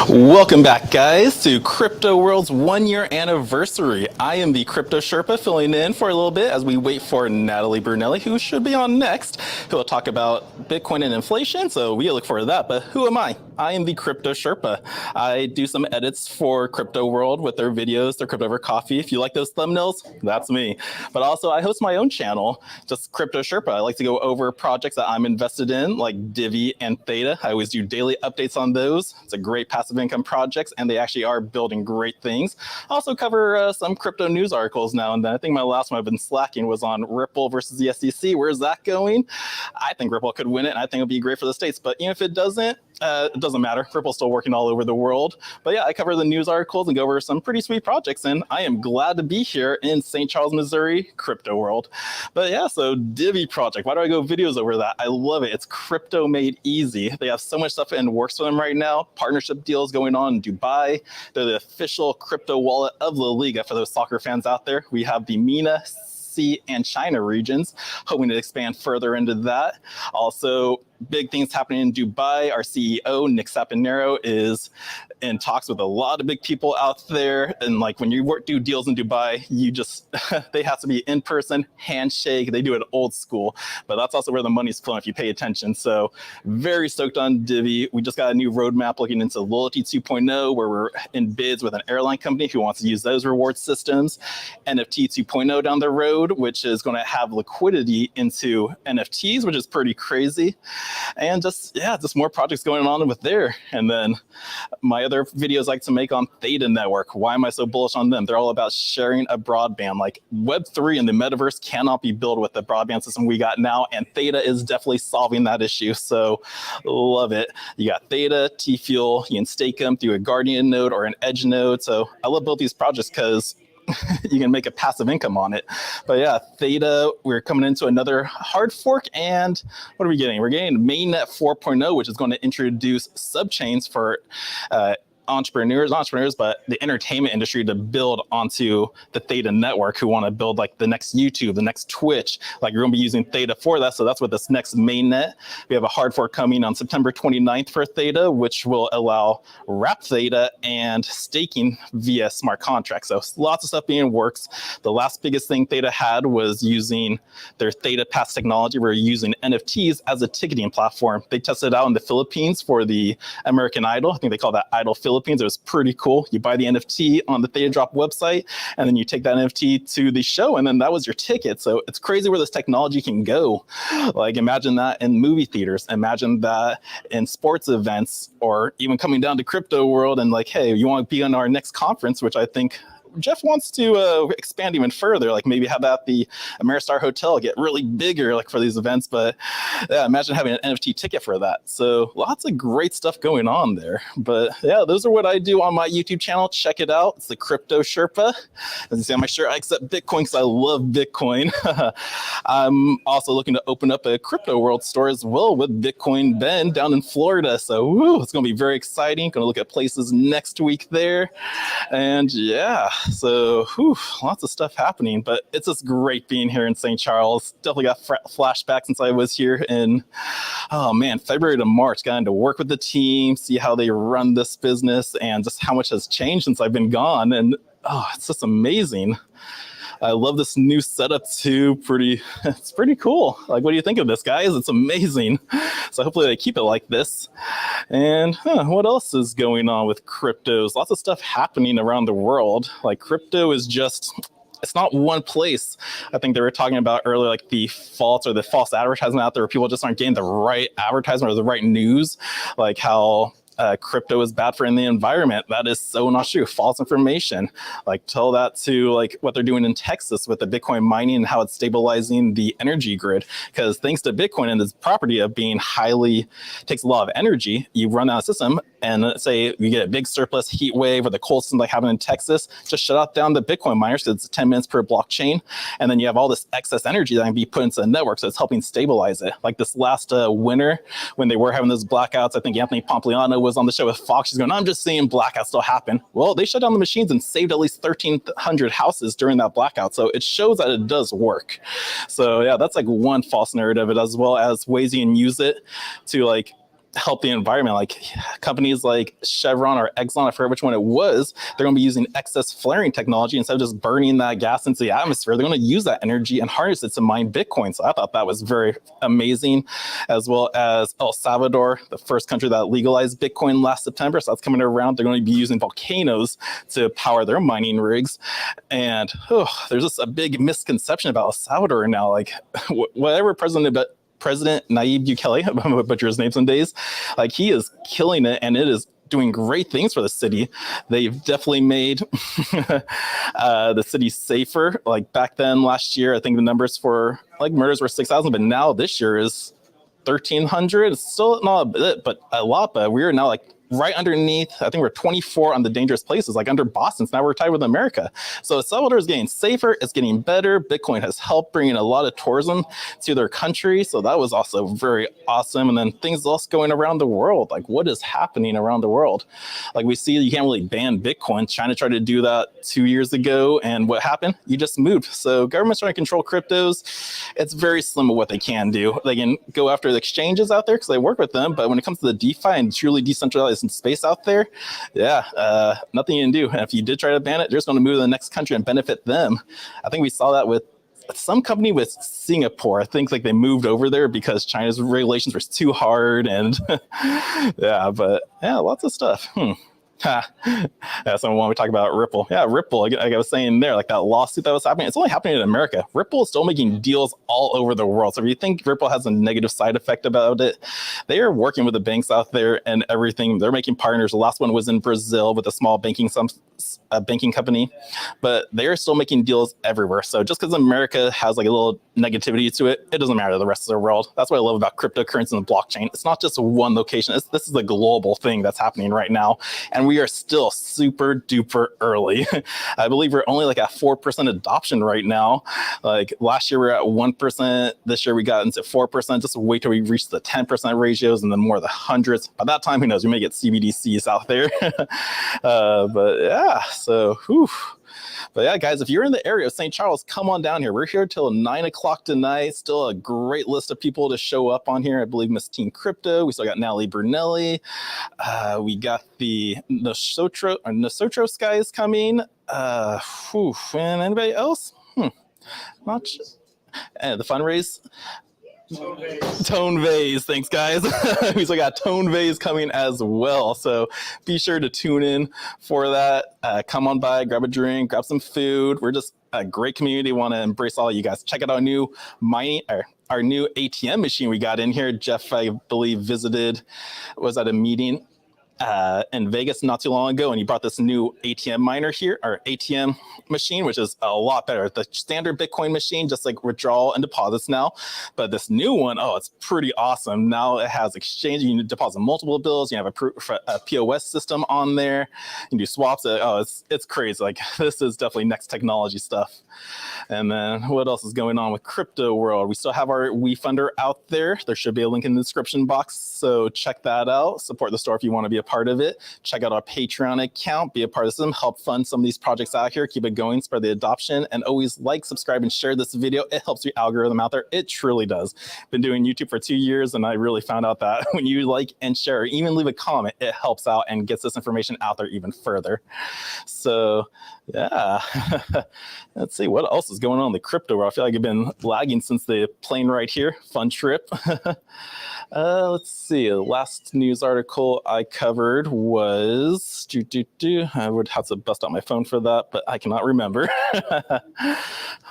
Welcome back, guys, to Crypto World's 1-year anniversary. I am the Crypto Sherpa filling in for a little bit as we wait for Natalie Brunelli, who should be on next, who will talk about Bitcoin and inflation. So we look forward to that. But who am I? I am the Crypto Sherpa. I do some edits for Crypto World with their videos, their Crypto Over Coffee. If you like those thumbnails, that's me. But also, I host my own channel, just Crypto Sherpa. I like to go over projects that I'm invested in, like Divi and Theta. I always do daily updates on those. It's a great passive income projects, and they actually are building great things. I also cover some crypto news articles now and then. I think my last one I've been slacking was on Ripple versus the SEC. Where's that going? I think Ripple could win it, and I think it'll be great for the States. But even if it doesn't matter. Ripple's still working all over the world. But yeah, I cover the news articles and go over some pretty sweet projects. And I am glad to be here in St. Charles, Missouri, Crypto World. But yeah, so Divi project. Why do I go videos over that? I love it. It's crypto made easy. They have so much stuff in works for them right now. Partnership deals going on in Dubai. They're the official crypto wallet of La Liga for those soccer fans out there. We have the MENA, and China regions, hoping to expand further into that. Also, big things happening in Dubai. Our CEO, Nick Saponaro, is in talks with a lot of big people out there. And like when you do deals in Dubai, you just, they have to be in person, handshake. They do it old school, but that's also where the money's flowing if you pay attention. So very stoked on Divi. We just got a new roadmap looking into Loyalty 2.0, where we're in bids with an airline company who wants to use those reward systems. NFT 2.0 down the road, which is going to have liquidity into NFTs, which is pretty crazy. And just more projects going on with there. And then my other videos I like to make on Theta Network. Why am I so bullish on them? They're all about sharing a broadband. Like Web3 and the metaverse cannot be built with the broadband system we got now. And Theta is definitely solving that issue. So love it. You got Theta, T-Fuel, you can stake them through a Guardian node or an Edge node. So I love both these projects because you can make a passive income on it. But yeah, Theta, we're coming into another hard fork. And what are we getting? We're getting Mainnet 4.0, which is going to introduce subchains for entrepreneurs, but the entertainment industry to build onto the Theta network, who want to build like the next YouTube, the next Twitch. Like you're going to be using Theta for that. So that's what this next mainnet. We have a hard fork coming on September 29th for Theta, which will allow wrap Theta and staking via smart contracts. So lots of stuff being in works. The last biggest thing Theta had was using their Theta Pass technology. We're using NFTs as a ticketing platform. They tested it out in the Philippines for the American Idol. I think they call that Idol Philippines. It was pretty cool. You buy the NFT on the Theta Drop website, and then you take that NFT to the show, and then that was your ticket. So it's crazy where this technology can go. Like imagine that in movie theaters. Imagine that in sports events, or even coming down to Crypto World and like, hey, you want to be on our next conference, which I think Jeff wants to expand even further, like maybe have that the Ameristar Hotel get really bigger, like for these events. But yeah, imagine having an NFT ticket for that. So lots of great stuff going on there. But yeah, those are what I do on my YouTube channel. Check it out. It's the Crypto Sherpa. As you see on my shirt, I accept Bitcoin because I love Bitcoin. I'm also looking to open up a Crypto World store as well with Bitcoin Ben down in Florida. So it's going to be very exciting. Going to look at places next week there. And yeah. So lots of stuff happening, but it's just great being here in St. Charles. Definitely got flashbacks since I was here in, February to March. Got into work with the team, see how they run this business, and just how much has changed since I've been gone. And it's just amazing. I love this new setup too. It's pretty cool. Like, what do you think of this, guys? It's amazing. So hopefully they keep it like this. And what else is going on with cryptos? Lots of stuff happening around the world. Like crypto is just it's not one place. I think they were talking about earlier, like the false advertisement out there where people just aren't getting the right advertisement or the right news, like how crypto is bad for the environment. That is so not true. False information. Like tell that to like what they're doing in Texas with the Bitcoin mining and how it's stabilizing the energy grid. Because thanks to Bitcoin and this property of being takes a lot of energy, you run out of system, and let's say you get a big surplus heat wave or the cold system like happened in Texas, just shut down the Bitcoin miners because it's 10 minutes per blockchain. And then you have all this excess energy that can be put into the network. So it's helping stabilize it. Like this last winter when they were having those blackouts, I think Anthony Pompliano was on the show with Fox. She's going, I'm just seeing blackouts still happen. Well, they shut down the machines and saved at least 1,300 houses during that blackout. So it shows that it does work. So yeah, that's like one false narrative, as well as ways you can use it to like help the environment. Like companies like Chevron or Exxon, I forget which one it was, they're going to be using excess flaring technology instead of just burning that gas into the atmosphere. They're going to use that energy and harness it to mine Bitcoin. So I thought that was very amazing, as well as El Salvador, the first country that legalized Bitcoin last September. So that's coming around. They're going to be using volcanoes to power their mining rigs. And there's just a big misconception about El Salvador now. Like whatever President Nayib Bukele, I'm going to butcher his name some days, like he is killing it, and it is doing great things for the city. They've definitely made the city safer. Like back then, last year, I think the numbers for like murders were 6,000, but now this year is 1,300. It's still not a bit, but a lot. But we are now like right underneath, I think we're 24 on the dangerous places, like under Boston. So now we're tied with America. So El Salvador is getting safer. It's getting better. Bitcoin has helped bring in a lot of tourism to their country. So that was also very awesome. And then things else going around the world, like what is happening around the world? Like we see you can't really ban Bitcoin. China tried to do that 2 years ago. And what happened? You just moved. So government's trying to control cryptos. It's very slim of what they can do. They can go after the exchanges out there because they work with them. But when it comes to the DeFi and truly decentralized space out there, nothing you can do. And if you did try to ban it, they're just going to move to the next country and benefit them. I think we saw that with some company with Singapore. I think like they moved over there because China's regulations were too hard, and lots of stuff. Someone want to talk about Ripple. Yeah, Ripple, like I was saying there, like that lawsuit that was happening, it's only happening in America. Ripple is still making deals all over the world. So if you think Ripple has a negative side effect about it, they are working with the banks out there and everything. They're making partners. The last one was in Brazil with a small banking company, but they're still making deals everywhere. So just because America has like a little negativity to it, it doesn't matter to the rest of the world. That's what I love about cryptocurrency and blockchain. It's not just one location. This is a global thing that's happening right now. And we are still super duper early. I believe we're only like at 4% adoption right now. Like last year we were at 1%. This year we got into 4%. Just wait till we reach the 10% ratios and then more of the hundreds. By that time, who knows? We may get CBDCs out there. But yeah, so whew. But yeah, guys, if you're in the area of St. Charles, come on down here. We're here till 9 o'clock tonight. Still a great list of people to show up on here. I believe Miss Teen Crypto. We still got Natalie Brunelli. We got the Nosotros guys coming. And anybody else? Not sure. The fundraise. Tone Vase, thanks guys. We still got Tone Vase coming as well, so be sure to tune in for that. Come on by, grab a drink, grab some food. We're just a great community. Want to embrace all of you guys. Check out our new our new ATM machine we got in here. Jeff, I believe, was at a meeting in Vegas not too long ago, and he brought this new ATM miner here, or ATM machine, which is a lot better. The standard Bitcoin machine, just like withdrawal and deposits now, but this new one, it's pretty awesome. Now it has exchange. You can deposit multiple bills. You have a POS system on there. You can do swaps. It's crazy. Like this is definitely next technology stuff. And then what else is going on with Crypto World? We still have our WeFunder out there. There should be a link in the description box, so check that out. Support the store if you want to be a part of it. Check out our Patreon account, be a part of them, help fund some of these projects out here, keep it going, spread the adoption, and always like, subscribe, and share this video. It helps your algorithm out there. It truly does. Been doing YouTube for 2 years, and I really found out that when you like and share, or even leave a comment, it helps out and gets this information out there even further. So yeah, let's see what else is going on in the crypto world. I feel like I've been lagging since the plane ride here. Fun trip. Let's see. The last news article I covered. covered was I would have to bust out my phone for that, but I cannot remember.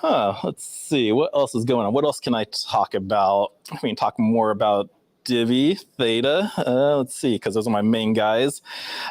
Let's see what else is going on. What else can I talk about? I mean, talk more about Divi, Theta. Let's see, because those are my main guys.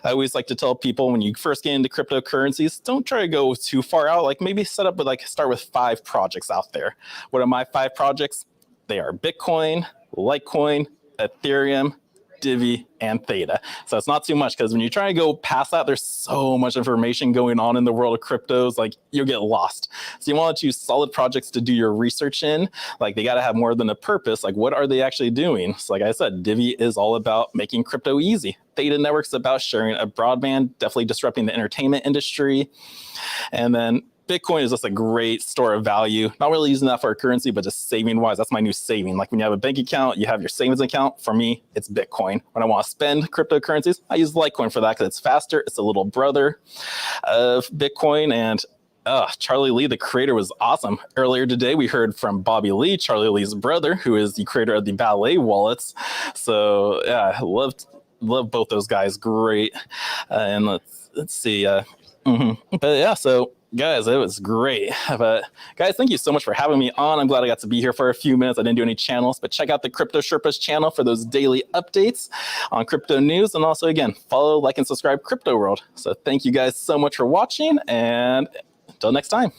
I always like to tell people when you first get into cryptocurrencies, don't try to go too far out. Like maybe start with 5 projects out there. What are my 5 projects? They are Bitcoin, Litecoin, Ethereum, Divi, and Theta. So it's not too much, because when you try to go past that, there's so much information going on in the world of cryptos, like you'll get lost. So you want to choose solid projects to do your research in. Like they got to have more than a purpose. Like what are they actually doing? So like I said, Divi is all about making crypto easy. Theta Network's about sharing a broadband, definitely disrupting the entertainment industry. And then Bitcoin is just a great store of value. Not really using that for a currency, but just saving wise. That's my new saving. Like when you have a bank account, you have your savings account. For me, it's Bitcoin. When I want to spend cryptocurrencies, I use Litecoin for that because it's faster. It's a little brother of Bitcoin. And Charlie Lee, the creator, was awesome. Earlier today, we heard from Bobby Lee, Charlie Lee's brother, who is the creator of the Ballet wallets. So yeah, I love both those guys. Great. And let's see. But yeah, so guys, it was great. But guys, thank you so much for having me on. I'm glad I got to be here for a few minutes. I didn't do any channels, but check out the Crypto Sherpas channel for those daily updates on crypto news. And also, again, follow, like, and subscribe Crypto World. So thank you guys so much for watching, and until next time.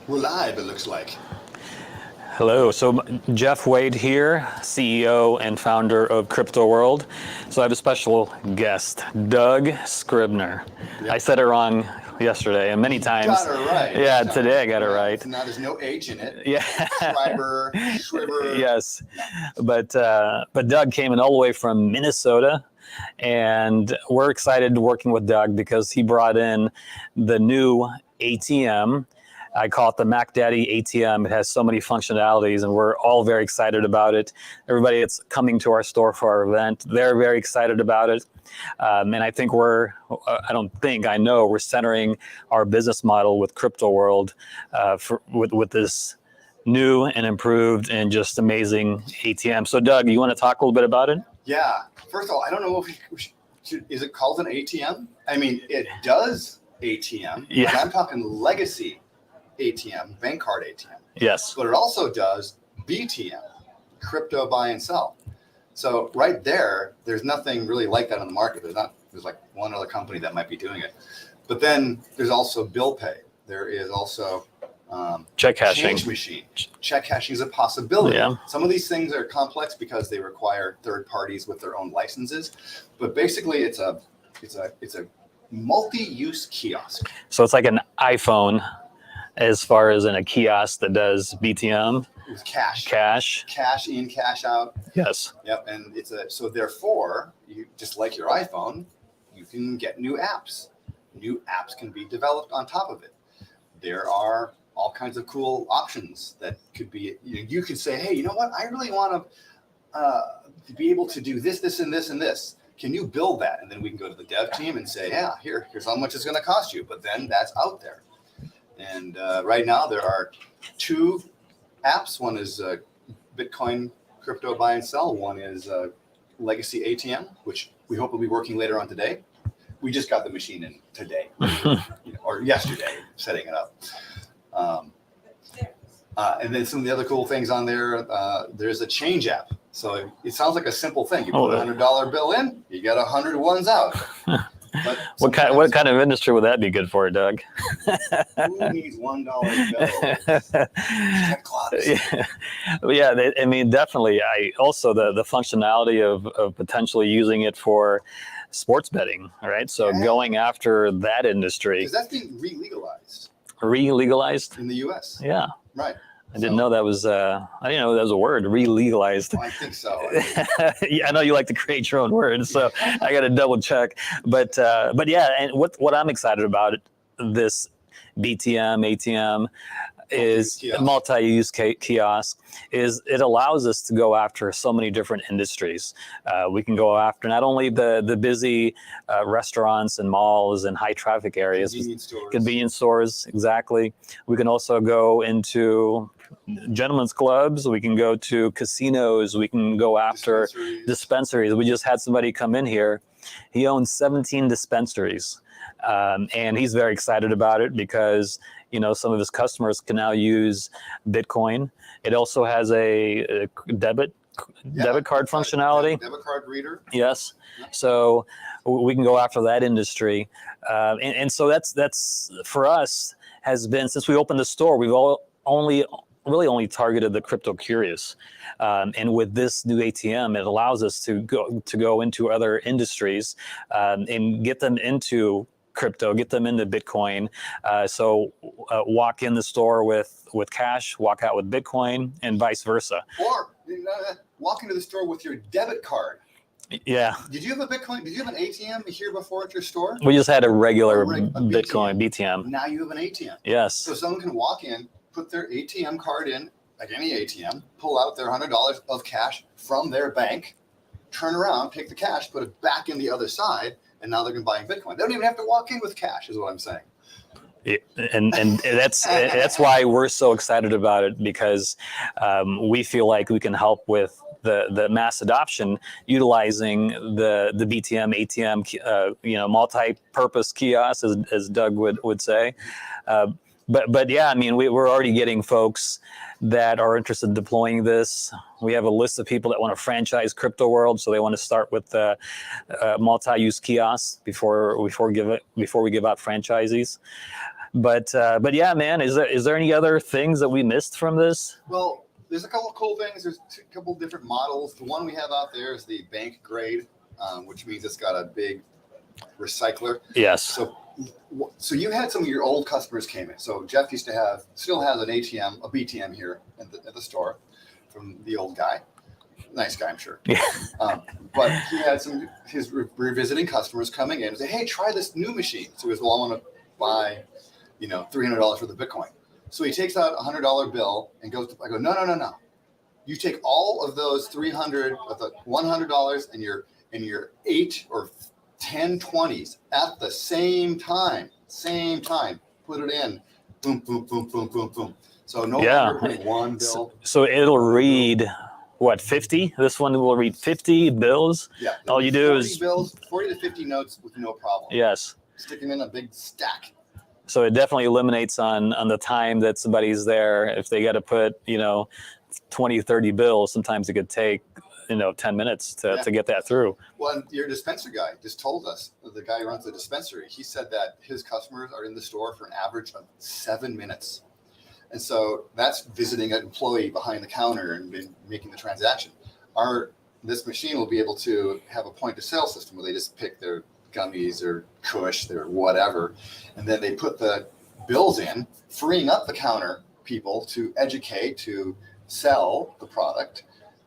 We're live, it looks like. Hello, so Jeff Wade here, CEO and founder of Crypto World. So I have a special guest, Doug Scribner. Yep. I said it wrong yesterday and many times. Got it right. Yeah, today I got it right. So now there's no H in it. Yeah. Schreiber, Schriver. Yes, but Doug came in all the way from Minnesota, and we're excited working with Doug because he brought in the new ATM. I call it the Mac Daddy ATM. It has so many functionalities, and we're all very excited about it. Everybody that's coming to our store for our event, they're very excited about it. And I think I know we're centering our business model with Crypto World with this new and improved and just amazing ATM. So Doug, you want to talk a little bit about it? Yeah. First of all, I don't know if we should, is it called an ATM? I mean, it does ATM. Yeah. But I'm talking legacy ATM, bank card ATM. Yes. But it also does BTM, crypto buy and sell. So right there, there's nothing really like that on the market. There's like one other company that might be doing it. But then there's also bill pay. There is also Check cashing. change machine. Check cashing is a possibility. Yeah. Some of these things are complex because they require third parties with their own licenses. But basically, it's a multi-use kiosk. So it's like an iPhone as far as in a kiosk that does BTM, With cash in, cash out. Yes. Yep, and so therefore, you just like your iPhone, you can get new apps. New apps can be developed on top of it. There are all kinds of cool options that could be. You could say, hey, you know what? I really want to be able to do this, this, and this, and this. Can you build that? And then we can go to the dev team and say, yeah, here's how much it's going to cost you. But then that's out there. And right now there are 2 apps. One is Bitcoin crypto buy and sell. One is Legacy ATM, which we hope will be working later on today. We just got the machine in today or yesterday, setting it up. And then some of the other cool things on there, there's a change app. So it sounds like a simple thing. You put a $100 bill in, you get 100 ones out. But What kind of industry would that be good for, Doug? who needs $1 bills? Check clocks. Yeah, I mean, definitely. Also the functionality of potentially using it for sports betting, right? So going after that industry. Because that's being re-legalized Re-legalized? in the U.S. Yeah. Right. I didn't know that was I didn't know that was a word, re-legalized. Well, I think so. Yeah, I know you like to create your own words, so I got to double check. But yeah, and what I'm excited about this BTM ATM is multi-use kiosk is it allows us to go after so many different industries. We can go after not only the busy restaurants and malls and high traffic areas, convenience stores, exactly. We can also go into gentlemen's clubs. We can go to casinos. We can go after dispensaries. We just had somebody come in here. He owns 17 dispensaries. And he's very excited about it because, some of his customers can now use Bitcoin. It also has a debit card functionality. Debit card reader. Yes. So we can go after that industry. And so that's for us has been, since we opened the store, we've only targeted the crypto curious. And with this new ATM, it allows us to go into other industries and get them into crypto, get them into Bitcoin. So walk in the store with cash, walk out with Bitcoin, and vice versa. Or walk into the store with your debit card. Yeah. Did you have a Bitcoin? Did you have an ATM here before at your store? We just had a regular Bitcoin, BTM. Now you have an ATM. Yes. So someone can walk in, put their ATM card in, like any ATM, pull out their $100 of cash from their bank, turn around, take the cash, put it back in the other side, and now they're going to buy Bitcoin. They don't even have to walk in with cash, is what I'm saying. And that's why we're so excited about it, because we feel like we can help with the mass adoption utilizing the BTM, ATM, multi-purpose kiosks, as Doug would say. But yeah, I mean, we're already getting folks that are interested in deploying this. We have a list of people that want to franchise Crypto World, so they want to start with the multi-use kiosks before we give out franchisees. But yeah, man, is there any other things that we missed from this? Well, there's a couple of cool things. There's a couple of different models. The one we have out there is the bank grade, which means it's got a big recycler. Yes. So you had some of your old customers came in. So Jeff still has an ATM, a BTM here at the store from the old guy. Nice guy, I'm sure. Yeah. But he had his revisiting customers coming in and say, hey, try this new machine. So he goes, well, I want to buy, $300 for the Bitcoin. So he takes out a $100 bill and goes, I go, no. You take all of those 300 of the $100 and your 8 or 10 20s at the same time, put it in, boom, boom, boom, boom, boom, boom. So no longer putting one bill. So it'll read what, 50? This one will read 50 bills. Yeah. All you do 40 is bills, 40 to 50 notes with no problem. Yes. Stick them in a big stack. So it definitely eliminates on the time that somebody's there. If they got to put 20, 30 bills, sometimes it could take 10 minutes to get that through. Well, and your dispenser guy just told us, the guy who runs the dispensary, he said that his customers are in the store for an average of 7 minutes. And so that's visiting an employee behind the counter and making the transaction. This machine will be able to have a point of sale system where they just pick their gummies or Kush, their whatever, and then they put the bills in, freeing up the counter people to educate, to sell the product.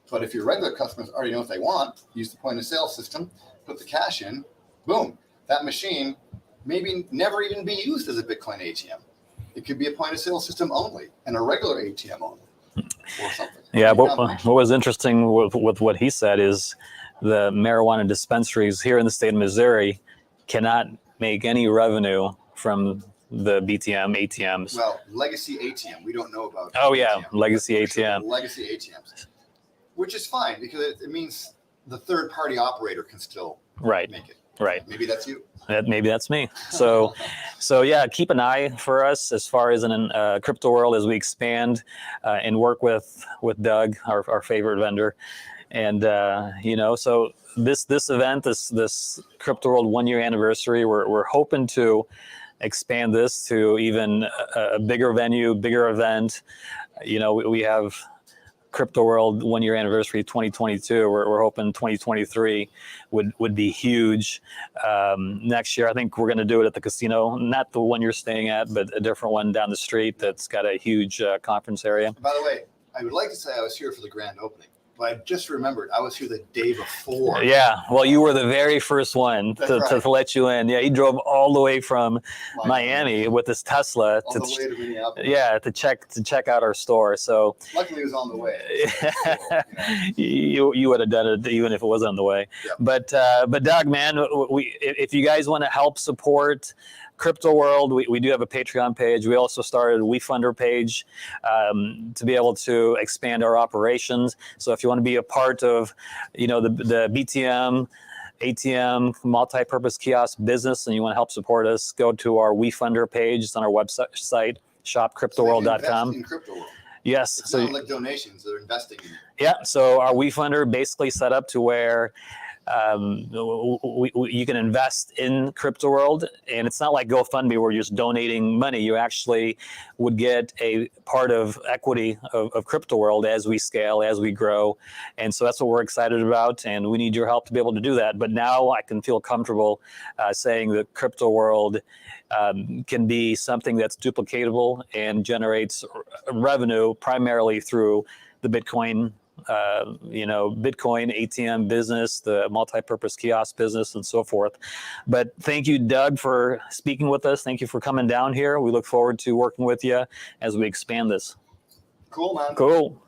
But if your regular customers already know what they want, use the point of sale system, put the cash in, boom, that machine maybe never even be used as a Bitcoin ATM. It could be a point of sale system only and a regular ATM only or something. Yeah, what was interesting with what he said is the marijuana dispensaries here in the state of Missouri cannot make any revenue from the BTM ATMs. Well, legacy ATM, we don't know about. Oh yeah, ATM. legacy ATM. Legacy ATMs, which is fine because it means the third party operator can still make it. Right. Maybe that's you. Maybe that's me. So yeah, keep an eye for us as far as in crypto world as we expand and work with Doug, our favorite vendor. And so this event, this Crypto World 1 year anniversary, we're hoping to expand this to even a bigger venue, bigger event. We have Crypto World 1 year anniversary 2022. We're hoping 2023 would be huge. Next year, I think we're going to do it at the casino, not the one you're staying at, but a different one down the street that's got a huge conference area. By the way, I would like to say I was here for the grand opening, but I just remembered I was here the day before. Yeah, well, you were the very first one to let you in. Yeah, he drove all the way from Miami with his Tesla All the way to Minneapolis. Yeah, to check out our store. So luckily, it was on the way. You would have done it even if it wasn't on the way. Yeah. But Doug, man, if you guys want to help support Crypto World, we do have a Patreon page. We also started a WeFunder page to be able to expand our operations. So if you want to be a part of, the BTM, ATM, multi-purpose kiosk business, and you want to help support us, go to our WeFunder page. It's on our website, shopcryptoworld.com. In Crypto World. Yes. It's not like donations; they're investing in it. Yeah. So our WeFunder basically set up to where you can invest in Crypto World, and it's not like GoFundMe where you're just donating money. You actually would get a part of equity of Crypto World as we scale, as we grow. And so that's what we're excited about, and we need your help to be able to do that. But now I can feel comfortable saying that Crypto World can be something that's duplicatable and generates revenue primarily through the Bitcoin ATM business, the multi-purpose kiosk business, and so forth. But thank you, Doug, for speaking with us. Thank you for coming down here. We look forward to working with you as we expand this. Cool, man. Cool.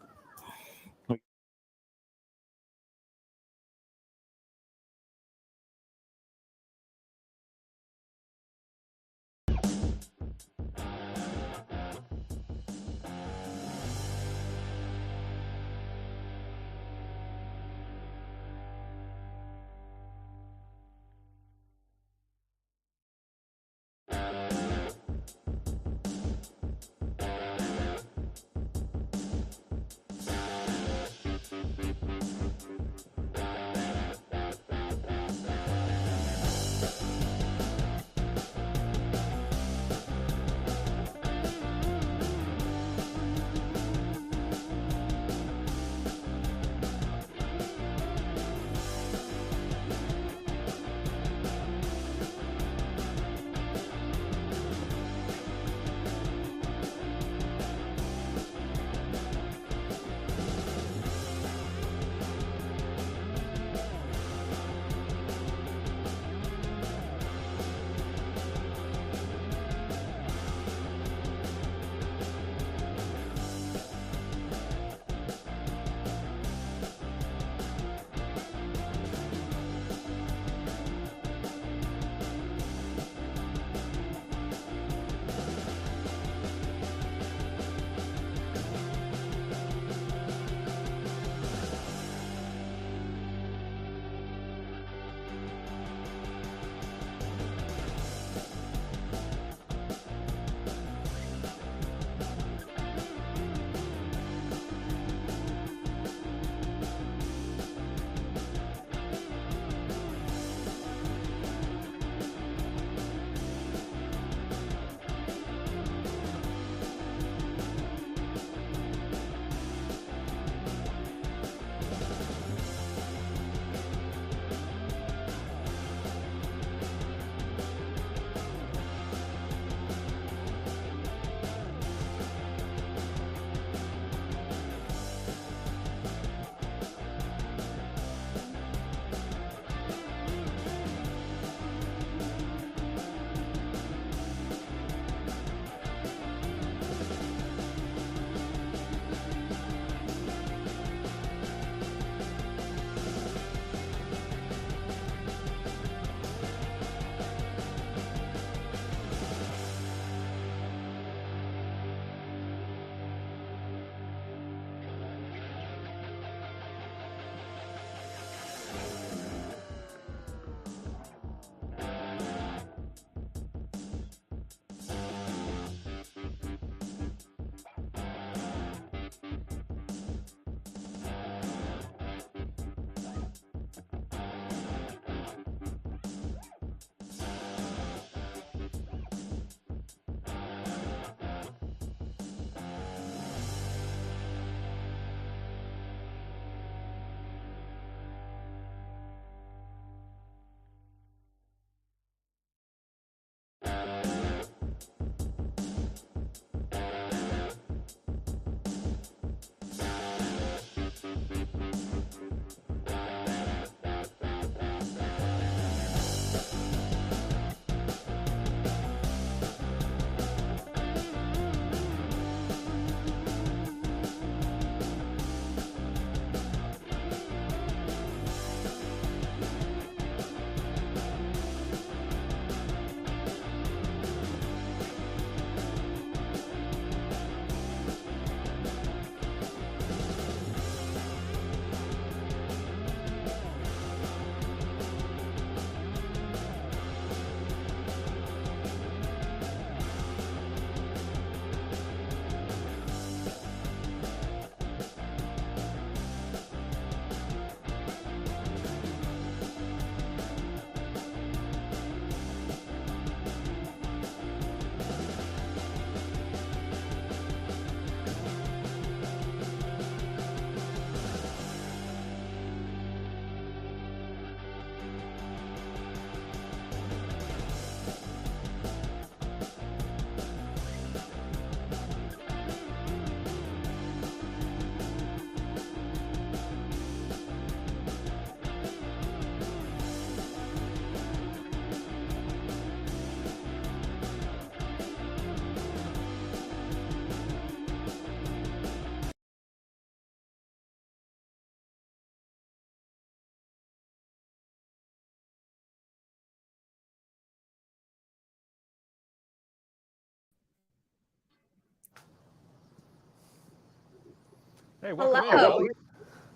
Hey, welcome in, Hello. Natalie.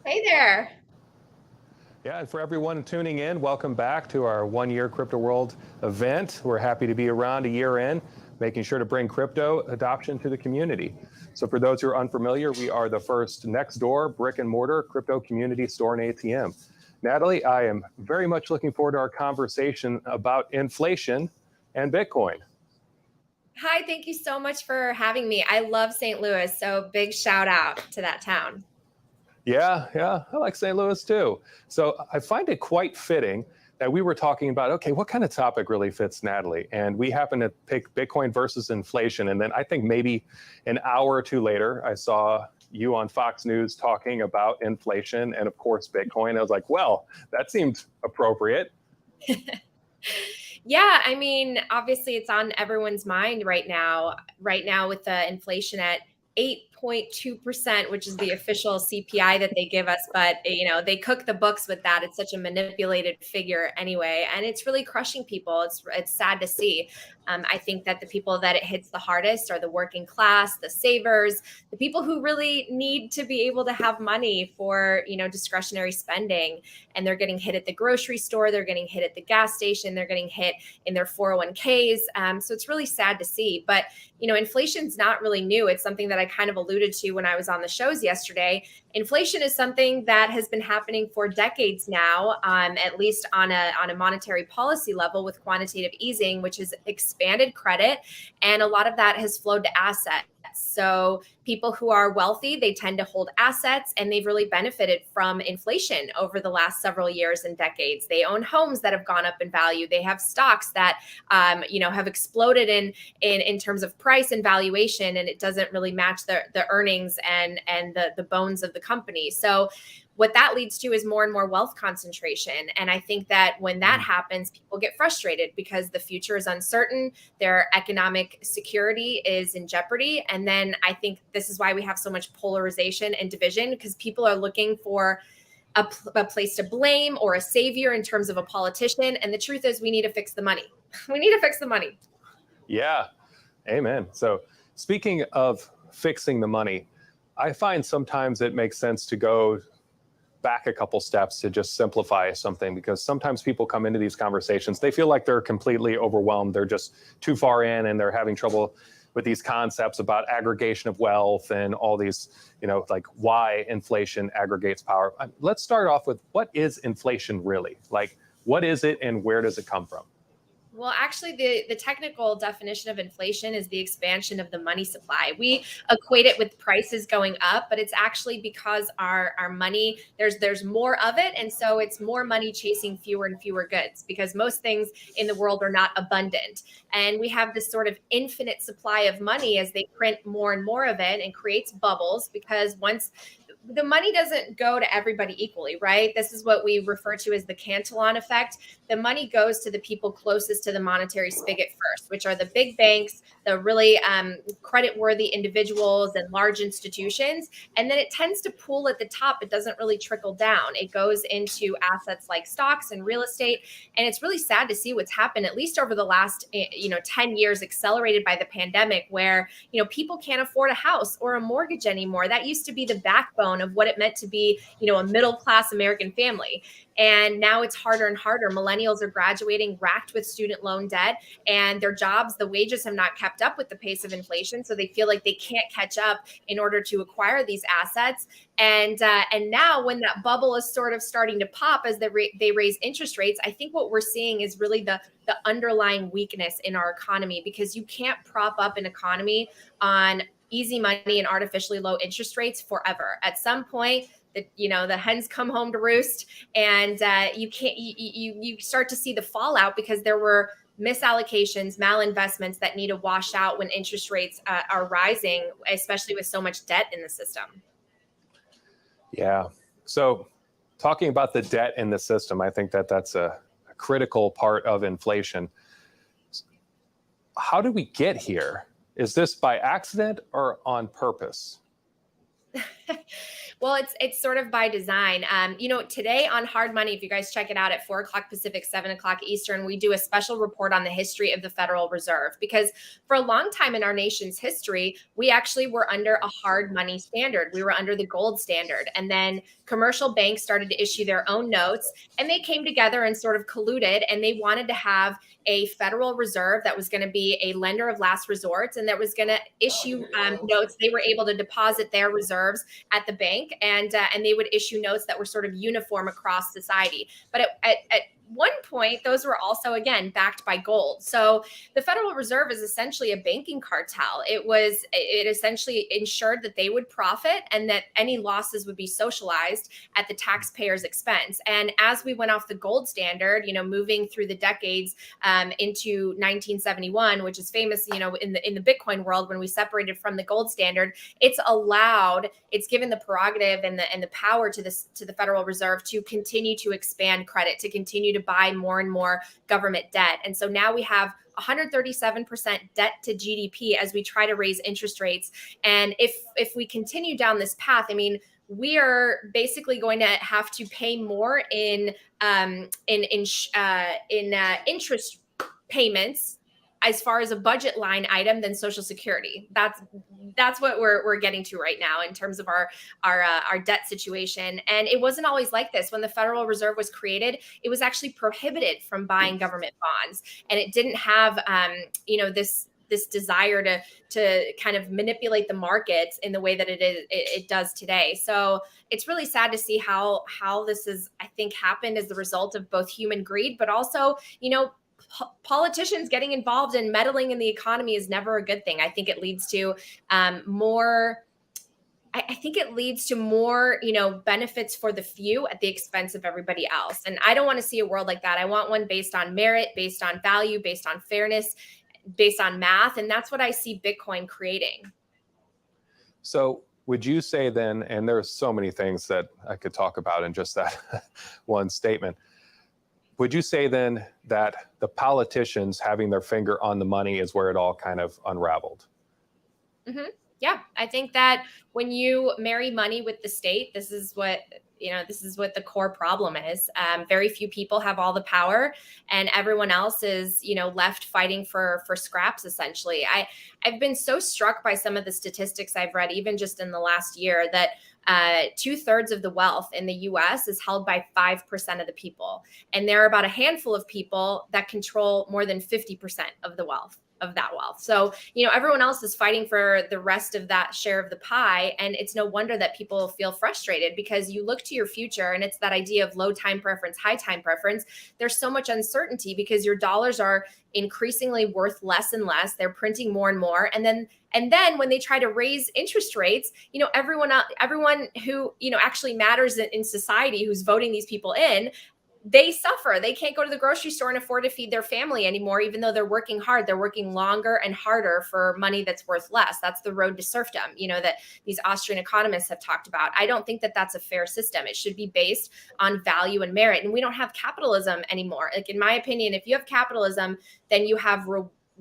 Hey there. Yeah, and for everyone tuning in, welcome back to our one-year Crypto World event. We're happy to be around a year in, making sure to bring crypto adoption to the community. So for those who are unfamiliar, we are the first next door brick and mortar crypto community store and ATM. Natalie, I am very much looking forward to our conversation about inflation and Bitcoin. Hi, thank you so much for having me. I love St. Louis, so big shout out to that town. Yeah, I like St. Louis too. So I find it quite fitting that we were talking about, okay, what kind of topic really fits Natalie? And we happened to pick Bitcoin versus inflation. And then I think maybe an hour or two later, I saw you on Fox News talking about inflation and of course, Bitcoin. I was like, well, that seemed appropriate. Yeah, I mean, obviously it's on everyone's mind right now. Right now with the inflation at 8.2%, which is the official CPI that they give us, but they cook the books with that. It's such a manipulated figure anyway, and it's really crushing people. It's sad to see. I think that the people that it hits the hardest are the working class, the savers, the people who really need to be able to have money for discretionary spending, and they're getting hit at the grocery store, they're getting hit at the gas station, they're getting hit in their 401ks. So it's really sad to see. But inflation's not really new. It's something that I kind of alluded to when I was on the shows yesterday. Inflation is something that has been happening for decades now, at least on a monetary policy level with quantitative easing, which has expanded credit, and a lot of that has flowed to assets. So people who are wealthy, they tend to hold assets, and they've really benefited from inflation over the last several years and decades. They own homes that have gone up in value. They have stocks that have exploded in terms of price and valuation, and it doesn't really match the earnings and the bones of the company. So what that leads to is more and more wealth concentration. And I think that when that happens, people get frustrated because the future is uncertain. Their economic security is in jeopardy. And then I think this is why we have so much polarization and division, because people are looking for a place to blame or a savior in terms of a politician. And the truth is we need to fix the money. We need to fix the money. Yeah, amen. So speaking of fixing the money, I find sometimes it makes sense to go back a couple steps to just simplify something, because sometimes people come into these conversations, they feel like they're completely overwhelmed. They're just too far in and they're having trouble with these concepts about aggregation of wealth and all these, like why inflation aggregates power. Let's start off with, what is inflation really? Like, what is it and where does it come from? Well, actually, the technical definition of inflation is the expansion of the money supply. We equate it with prices going up, but it's actually because our money, there's more of it. And so it's more money chasing fewer and fewer goods, because most things in the world are not abundant. And we have this sort of infinite supply of money as they print more and more of it, and creates bubbles, because once the money doesn't go to everybody equally, right? This is what we refer to as the Cantillon effect. The money goes to the people closest to the monetary spigot first, which are the big banks, the really credit-worthy individuals and large institutions. And then it tends to pool at the top. It doesn't really trickle down. It goes into assets like stocks and real estate. And it's really sad to see what's happened, at least over the last 10 years, accelerated by the pandemic, where people can't afford a house or a mortgage anymore. That used to be the backbone of what it meant to be, a middle-class American family. And now it's harder and harder. Millennials are graduating racked with student loan debt, and their jobs, the wages have not kept up with the pace of inflation. So they feel like they can't catch up in order to acquire these assets. And now when that bubble is sort of starting to pop as they raise interest rates, I think what we're seeing is really the underlying weakness in our economy, because you can't prop up an economy on easy money and artificially low interest rates forever. At some point, the hens come home to roost, and you start to see the fallout, because there were misallocations, malinvestments that need to wash out when interest rates are rising, especially with so much debt in the system. Yeah. So talking about the debt in the system, I think that's a critical part of inflation. How do we get here? Is this by accident or on purpose? Well, it's sort of by design. Today on Hard Money, if you guys check it out at 4:00 Pacific, 7:00 Eastern, we do a special report on the history of the Federal Reserve, because for a long time in our nation's history, we actually were under a hard money standard. We were under the gold standard. And then commercial banks started to issue their own notes, and they came together and sort of colluded, and they wanted to have a Federal Reserve that was going to be a lender of last resort and that was going to issue notes. They were able to deposit their reserves at the bank, and they would issue notes that were sort of uniform across society. But at one point, those were also, again, backed by gold. So the Federal Reserve is essentially a banking cartel. It essentially ensured that they would profit and that any losses would be socialized at the taxpayer's expense. And as we went off the gold standard, moving through the decades into 1971, which is famous, in the Bitcoin world, when we separated from the gold standard, it's given the prerogative and the power to the Federal Reserve to continue to expand credit, to continue to buy more and more government debt. And so now we have 137% debt to GDP as we try to raise interest rates. And if we continue down this path, we are basically going to have to pay more in interest payments as far as a budget line item than Social Security. That's what we're getting to right now in terms of our debt situation. And it wasn't always like this. When the Federal Reserve was created, it was actually prohibited from buying government bonds, and it didn't have this desire to kind of manipulate the markets in the way that it does today. So it's really sad to see how this is, I think, happened as the result of both human greed, but also, politicians getting involved and meddling in the economy is never a good thing. I think it leads to more benefits for the few at the expense of everybody else. And I don't want to see a world like that. I want one based on merit, based on value, based on fairness, based on math. And that's what I see Bitcoin creating. So would you say then, and there's so many things that I could talk about in just that one statement, would you say then that the politicians having their finger on the money is where it all kind of unraveled? Mm-hmm. Yeah, I think that when you marry money with the state, this is what the core problem is. Very few people have all the power, and everyone else is, left fighting for scraps, essentially. I've been so struck by some of the statistics I've read, even just in the last year, that 2/3 of the wealth in the US is held by 5% of the people. And there are about a handful of people that control more than 50% of the wealth. Of that wealth. So, everyone else is fighting for the rest of that share of the pie. And it's no wonder that people feel frustrated, because you look to your future and it's that idea of low time preference, high time preference. There's so much uncertainty because your dollars are increasingly worth less and less. They're printing more and more. And then when they try to raise interest rates, everyone who, actually matters in society, who's voting these people in, they suffer. They can't go to the grocery store and afford to feed their family anymore, even though they're working hard. They're working longer and harder for money that's worth less. That's the road to serfdom, that these Austrian economists have talked about. I don't think that that's a fair system. It should be based on value and merit. And we don't have capitalism anymore. Like, in my opinion, if you have capitalism, then you have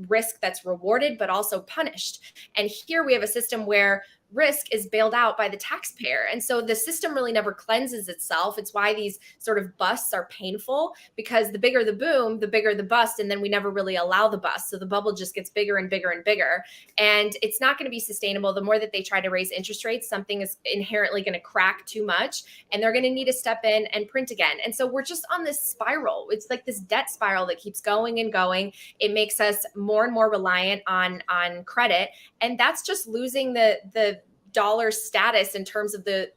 risk that's rewarded, but also punished. And here we have a system where risk is bailed out by the taxpayer. And so the system really never cleanses itself. It's why these sort of busts are painful, because the bigger the boom, the bigger the bust. And then we never really allow the bust. So the bubble just gets bigger and bigger and bigger. And it's not going to be sustainable. The more that they try to raise interest rates, something is inherently going to crack too much, and they're going to need to step in and print again. And so we're just on this spiral. It's like this debt spiral that keeps going and going. It makes us more and more reliant on credit. And that's just losing the dollar status in terms of the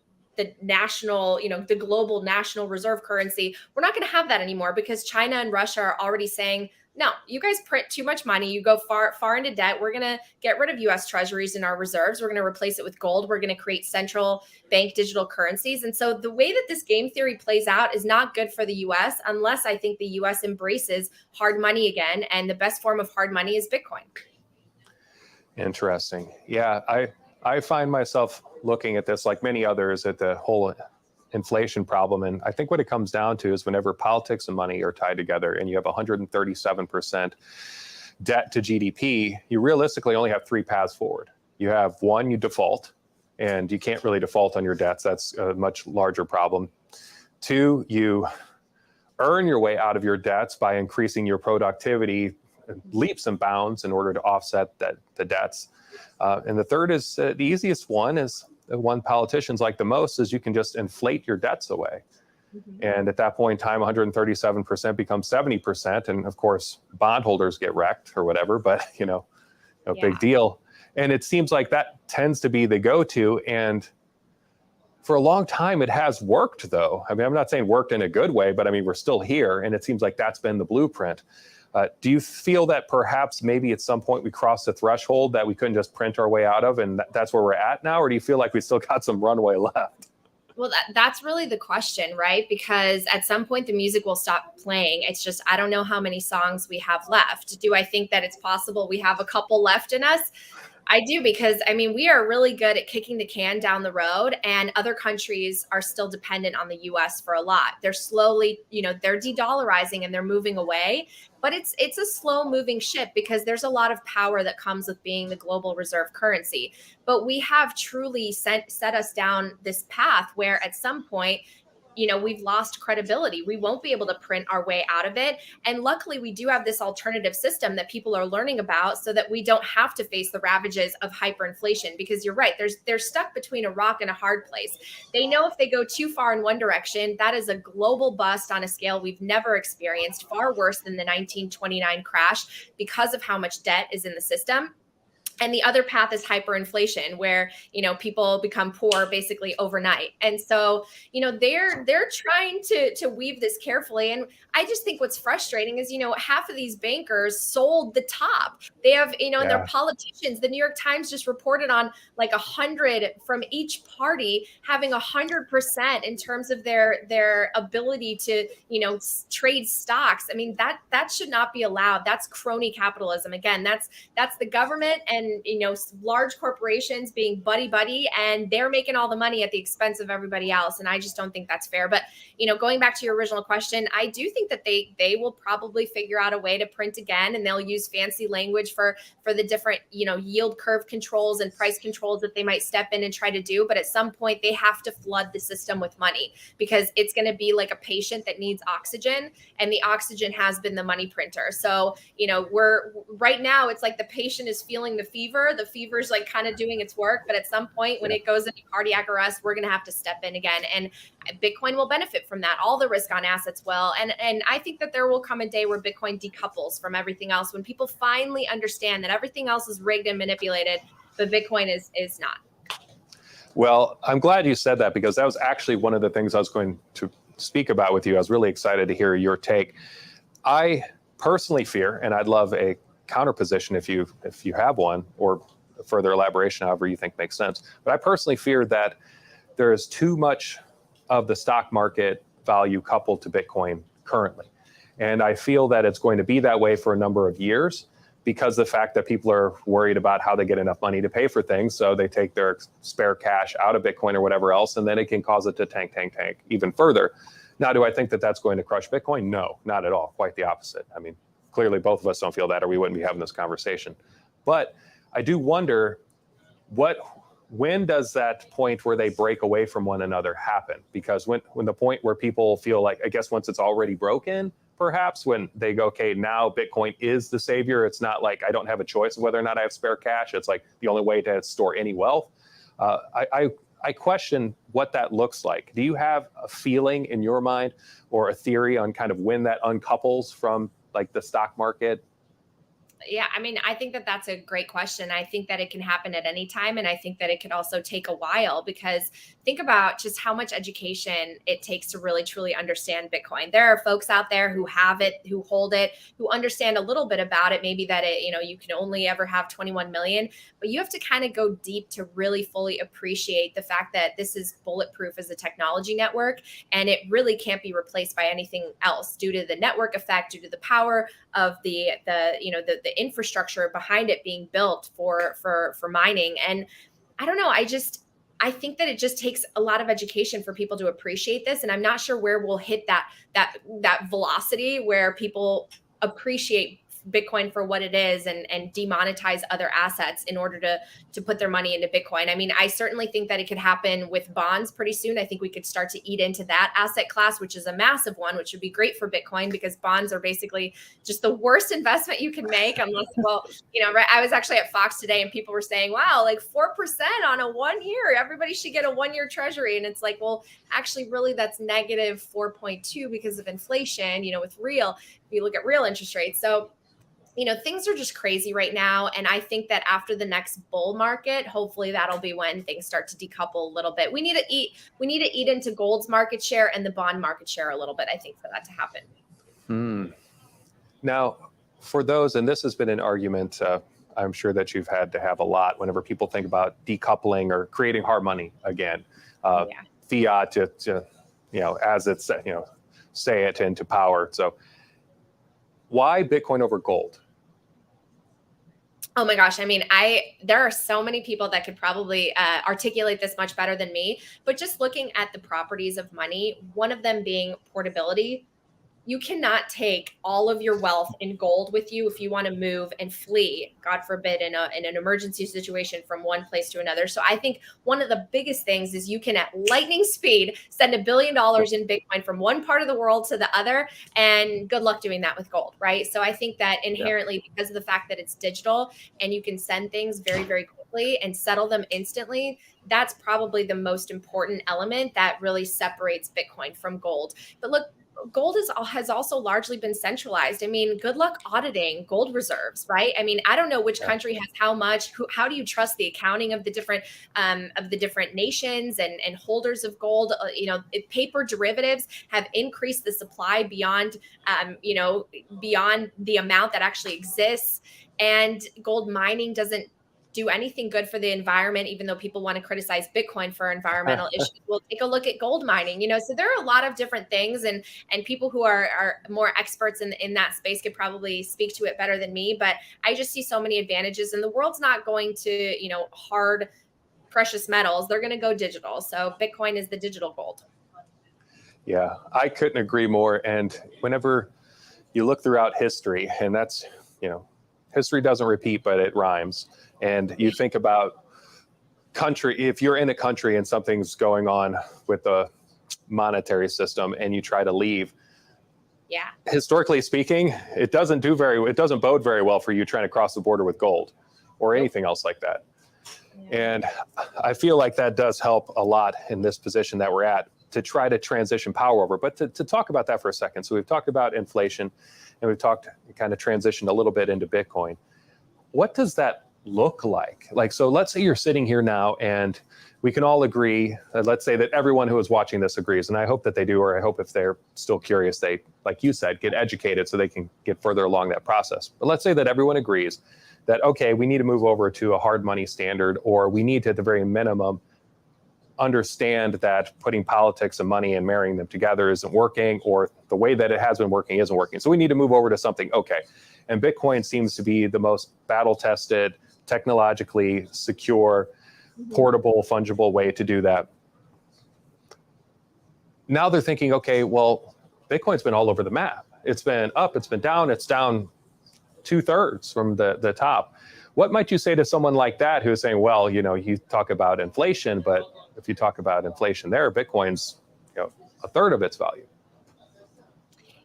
national, the global national reserve currency. We're not going to have that anymore, because China and Russia are already saying, no, you guys print too much money. You go far into debt. We're going to get rid of US treasuries in our reserves. We're going to replace it with gold. We're going to create central bank digital currencies. And so the way that this game theory plays out is not good for the US, unless I think the US embraces hard money again. And the best form of hard money is Bitcoin. Interesting. Yeah, I find myself looking at this, like many others, at the whole inflation problem. And I think what it comes down to is whenever politics and money are tied together and you have 137% debt to GDP, you realistically only have three paths forward. You have one, you default. and you can't really default on your debts. That's a much larger problem. 2, you earn your way out of your debts by increasing your productivity leaps and bounds in order to offset the debts. And the third is the easiest one, is the one politicians like the most, is you can just inflate your debts away. And at that point in time, 137% becomes 70%. And of course, bondholders get wrecked or whatever, but no big deal. And it seems like that tends to be the go-to. And for a long time, it has worked, though. I mean, I'm not saying worked in a good way, but I mean, we're still here. And it seems like that's been the blueprint. Do you feel that perhaps maybe at some point we crossed a threshold that we couldn't just print our way out of, and that's where we're at now? Or do you feel like we still got some runway left? Well, that's really the question, right? Because at some point the music will stop playing. It's just, I don't know how many songs we have left. Do I think that it's possible we have a couple left in us? I do, because I mean, we are really good at kicking the can down the road, and other countries are still dependent on the US for a lot. They're slowly, they're de-dollarizing and they're moving away, but it's a slow moving ship because there's a lot of power that comes with being the global reserve currency. But we have truly set us down this path where at some point, we've lost credibility. We won't be able to print our way out of it. And luckily, we do have this alternative system that people are learning about so that we don't have to face the ravages of hyperinflation, because you're right, they're stuck between a rock and a hard place. They know if they go too far in one direction, that is a global bust on a scale we've never experienced, far worse than the 1929 crash, because of how much debt is in the system. And the other path is hyperinflation, where, people become poor basically overnight. And so, they're trying to weave this carefully. And I just think what's frustrating is, half of these bankers sold the top. They have, and their politicians, the New York Times just reported on like 100 from each party having 100% in terms of their ability to, trade stocks. I mean, that should not be allowed. That's crony capitalism. Again, that's the government and large corporations being buddy, and they're making all the money at the expense of everybody else. And I just don't think that's fair. But, going back to your original question, I do think that they will probably figure out a way to print again, and they'll use fancy language for the different, yield curve controls and price controls that they might step in and try to do. But at some point they have to flood the system with money, because it's going to be like a patient that needs oxygen, and the oxygen has been the money printer. So, we're right now, it's like the patient is feeling the fever is like kind of doing its work, but at some point when it goes into cardiac arrest, we're going to have to step in again, and Bitcoin will benefit from that. All the risk on assets will, and I think that there will come a day where Bitcoin decouples from everything else, when people finally understand that everything else is rigged and manipulated, but Bitcoin is not. Well, I'm glad you said that, because that was actually one of the things I was going to speak about with you. I was really excited to hear your take. I personally fear, and I'd love a counterposition if you have one, or further elaboration, however you think makes sense. But I personally fear that there is too much of the stock market value coupled to Bitcoin currently. And I feel that it's going to be that way for a number of years, because the fact that people are worried about how they get enough money to pay for things. So they take their spare cash out of Bitcoin or whatever else, and then it can cause it to tank even further. Now, do I think that that's going to crush Bitcoin? No, not at all. Quite the opposite. I mean, clearly both of us don't feel that, or we wouldn't be having this conversation. But I do wonder, when does that point where they break away from one another happen? Because when the point where people feel like, I guess once it's already broken, perhaps, when they go, okay, now Bitcoin is the savior. It's not like I don't have a choice of whether or not I have spare cash. It's like the only way to store any wealth. I question what that looks like. Do you have a feeling in your mind, or a theory on kind of when that uncouples from like the stock market? Yeah, I mean, I think that that's a great question. I think that it can happen at any time. And I think that it could also take a while, because think about just how much education it takes to really, truly understand Bitcoin. There are folks out there who have it, who hold it, who understand a little bit about it. Maybe that you can only ever have 21 million, but you have to kind of go deep to really fully appreciate the fact that this is bulletproof as a technology network. And it really can't be replaced by anything else, due to the network effect, due to the power of the infrastructure behind it being built for mining. And I don't know, I think that it just takes a lot of education for people to appreciate this. And I'm not sure where we'll hit that velocity where people appreciate Bitcoin for what it is and demonetize other assets in order to put their money into Bitcoin. I mean, I certainly think that it could happen with bonds pretty soon. I think we could start to eat into that asset class, which is a massive one, which would be great for Bitcoin because bonds are basically just the worst investment you can make unless, well, you know, right. I was actually at Fox today and people were saying, wow, like 4% on a 1 year, everybody should get a 1 year treasury. And it's like, well, actually really that's negative 4.2 because of inflation, you know, with real, if you look at real interest rates. So, you know, things are just crazy right now. And I think that after the next bull market, hopefully that'll be when things start to decouple a little bit. We need to eat into gold's market share and the bond market share a little bit, I think, for that to happen. Now, for those, and this has been an argument, I'm sure that you've had to have a lot whenever people think about decoupling or creating hard money again, fiat to, you know, as it's, you know, say it into power. So why Bitcoin over gold? Oh my gosh. I mean, there are so many people that could probably articulate this much better than me, but just looking at the properties of money, one of them being portability. You cannot take all of your wealth in gold with you if you want to move and flee, God forbid, in an emergency situation from one place to another. So I think one of the biggest things is you can at lightning speed send $1 billion in Bitcoin from one part of the world to the other, and good luck doing that with gold, right? So I think that inherently, because of the fact that it's digital and you can send things very, very quickly and settle them instantly, that's probably the most important element that really separates Bitcoin from gold. But look, gold has also largely been centralized. I mean, good luck auditing gold reserves, right? I mean, I don't know which country has how much. How do you trust the accounting of the different nations and holders of gold? You know, paper derivatives have increased the supply beyond beyond the amount that actually exists, and gold mining doesn't do anything good for the environment, even though people want to criticize Bitcoin for environmental issues. We'll take a look at gold mining, you know, so there are a lot of different things, and people who are more experts in that space could probably speak to it better than me, but I just see so many advantages, and the world's not going to, you know, hard precious metals. They're going to go digital. So Bitcoin is the digital gold. Yeah, I couldn't agree more. And whenever you look throughout history, and that's, you know, history doesn't repeat, but it rhymes. And you think about country, if you're in a country and something's going on with the monetary system and you try to leave, historically speaking, it doesn't bode very well for you trying to cross the border with gold or anything else like that. And I feel like that does help a lot in this position that we're at to try to transition power over. But to talk about that for a second. So we've talked about inflation and we've kind of transitioned a little bit into Bitcoin. What does that look like? Like, so let's say you're sitting here now and we can all agree, let's say that everyone who is watching this agrees, and I hope that they do, or I hope if they're still curious, they, like you said, get educated so they can get further along that process. But let's say that everyone agrees that, okay, we need to move over to a hard money standard, or we need to, at the very minimum, understand that putting politics and money and marrying them together isn't working, or the way that it has been working isn't working. So we need to move over to something, okay. And Bitcoin seems to be the most battle-tested, technologically secure, portable, fungible way to do that. Now they're thinking, okay, well, Bitcoin's been all over the map. It's been up, it's been down, it's down 2/3 from the top. What might you say to someone like that who's saying, well, you know, you talk about inflation, but if you talk about inflation there, Bitcoin's, you know, 1/3 of its value.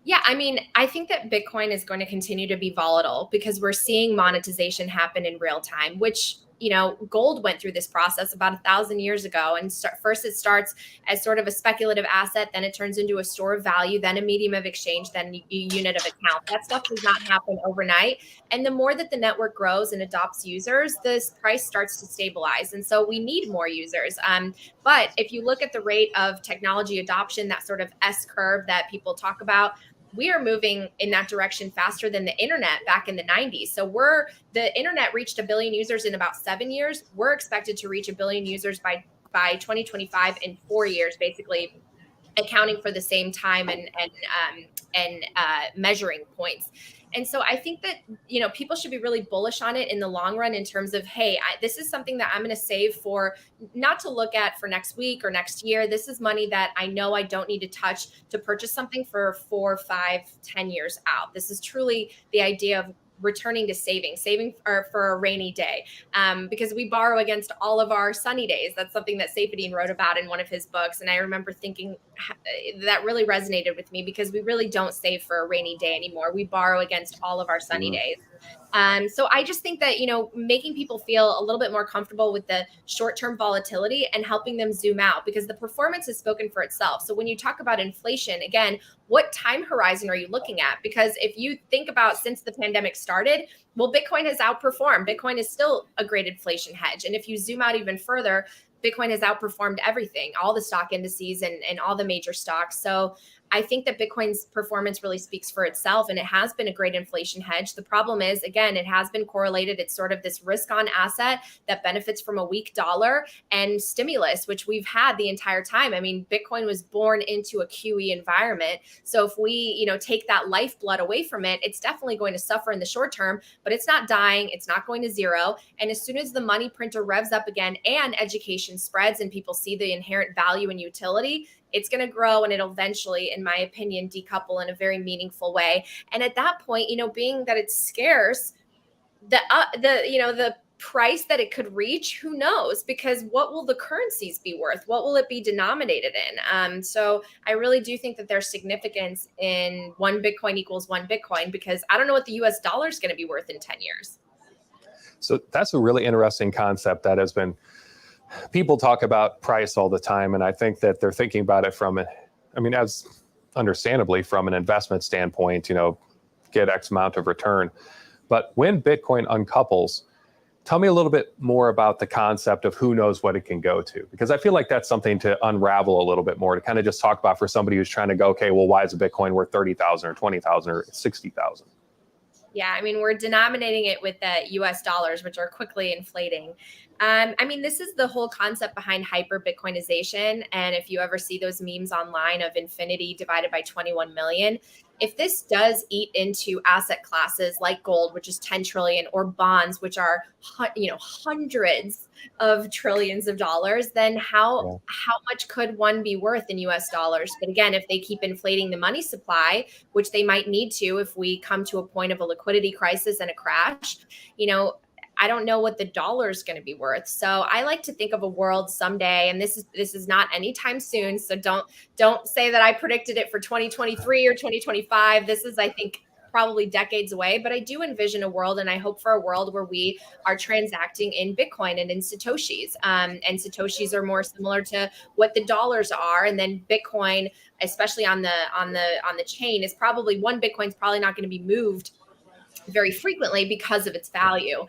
Yeah, I mean, I think that Bitcoin is going to continue to be volatile because we're seeing monetization happen in real time, which, you know, gold went through this process about 1,000 years ago. And first it starts as sort of a speculative asset, then it turns into a store of value, then a medium of exchange, then a unit of account. That stuff does not happen overnight. And the more that the network grows and adopts users, this price starts to stabilize. And so we need more users. But if you look at the rate of technology adoption, that sort of S curve that people talk about, we are moving in that direction faster than the internet back in the 90s. So the internet reached 1 billion users in about 7 years. We're expected to reach 1 billion users by 2025 in 4 years, basically accounting for the same time and measuring points. And so I think that, you know, people should be really bullish on it in the long run in terms of, hey, this is something that I'm going to save for, not to look at for next week or next year. This is money that I know I don't need to touch to purchase something for 4, 5, 10 years out. This is truly the idea of returning to saving for a rainy day, because we borrow against all of our sunny days. That's something that Saifedean wrote about in one of his books. And I remember thinking that really resonated with me, because we really don't save for a rainy day anymore. We borrow against all of our sunny days. So I just think that, making people feel a little bit more comfortable with the short-term volatility and helping them zoom out, because the performance has spoken for itself. So when you talk about inflation, again, what time horizon are you looking at? Because if you think about since the pandemic started, well, Bitcoin has outperformed. Bitcoin is still a great inflation hedge. And if you zoom out even further, Bitcoin has outperformed everything, all the stock indices and all the major stocks. So I think that Bitcoin's performance really speaks for itself, and it has been a great inflation hedge. The problem is, again, it has been correlated. It's sort of this risk-on asset that benefits from a weak dollar and stimulus, which we've had the entire time. I mean, Bitcoin was born into a QE environment. So if we, take that lifeblood away from it, it's definitely going to suffer in the short term, but it's not dying. It's not going to zero. And as soon as the money printer revs up again and education spreads and people see the inherent value and utility, it's going to grow, and it'll eventually, in my opinion, decouple in a very meaningful way. And at that point, being that it's scarce, the price that it could reach, who knows? Because what will the currencies be worth? What will it be denominated in? So I really do think that there's significance in one Bitcoin equals one Bitcoin, because I don't know what the US dollar is going to be worth in 10 years. So that's a really interesting concept that has been, people talk about price all the time. And I think that they're thinking about it as understandably from an investment standpoint, get X amount of return. But when Bitcoin uncouples, tell me a little bit more about the concept of who knows what it can go to, because I feel like that's something to unravel a little bit more, to kind of just talk about for somebody who's trying to go, okay, well, why is a Bitcoin worth 30,000 or 20,000 or 60,000? Yeah, we're denominating it with the US dollars, which are quickly inflating. This is the whole concept behind hyper Bitcoinization. And if you ever see those memes online of infinity divided by 21 million, if this does eat into asset classes like gold, which is 10 trillion, or bonds, which are hundreds of trillions of dollars, then how much could one be worth in US dollars? But again, if they keep inflating the money supply, which they might need to if we come to a point of a liquidity crisis and a crash, I don't know what the dollar is going to be worth. So I like to think of a world someday, and this is not anytime soon. So don't say that I predicted it for 2023 or 2025. This is, I think, probably decades away, but I do envision a world, and I hope for a world where we are transacting in Bitcoin and in Satoshis. And Satoshis are more similar to what the dollars are, and then Bitcoin, especially on the chain, is probably one Bitcoin's probably not going to be moved very frequently because of its value.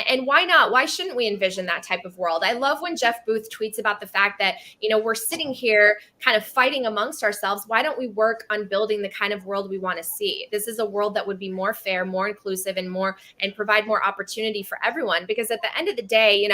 And why not? Why shouldn't we envision that type of world? I love when Jeff Booth tweets about the fact that, we're sitting here kind of fighting amongst ourselves. Why don't we work on building the kind of world we want to see? This is a world that would be more fair, more inclusive, and provide more opportunity for everyone. Because at the end of the day,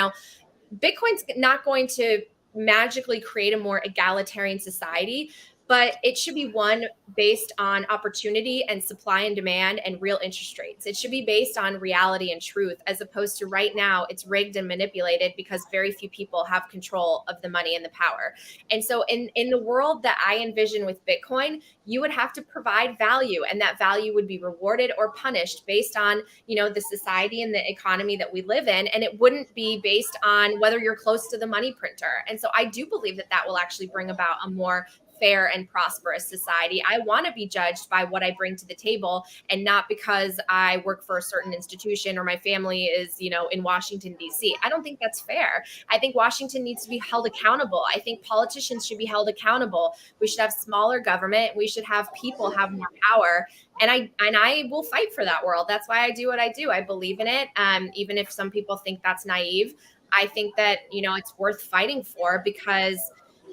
Bitcoin's not going to magically create a more egalitarian society, but it should be one based on opportunity and supply and demand and real interest rates. It should be based on reality and truth, as opposed to right now it's rigged and manipulated because very few people have control of the money and the power. And so in the world that I envision with Bitcoin, you would have to provide value, and that value would be rewarded or punished based on, the society and the economy that we live in. And it wouldn't be based on whether you're close to the money printer. And so I do believe that will actually bring about a more fair and prosperous society. I want to be judged by what I bring to the table, and not because I work for a certain institution or my family is, in Washington, D.C. I don't think that's fair. I think Washington needs to be held accountable. I think politicians should be held accountable. We should have smaller government. We should have people have more power. And I will fight for that world. That's why I do what I do. I believe in it. Even if some people think that's naive, I think that, it's worth fighting for, because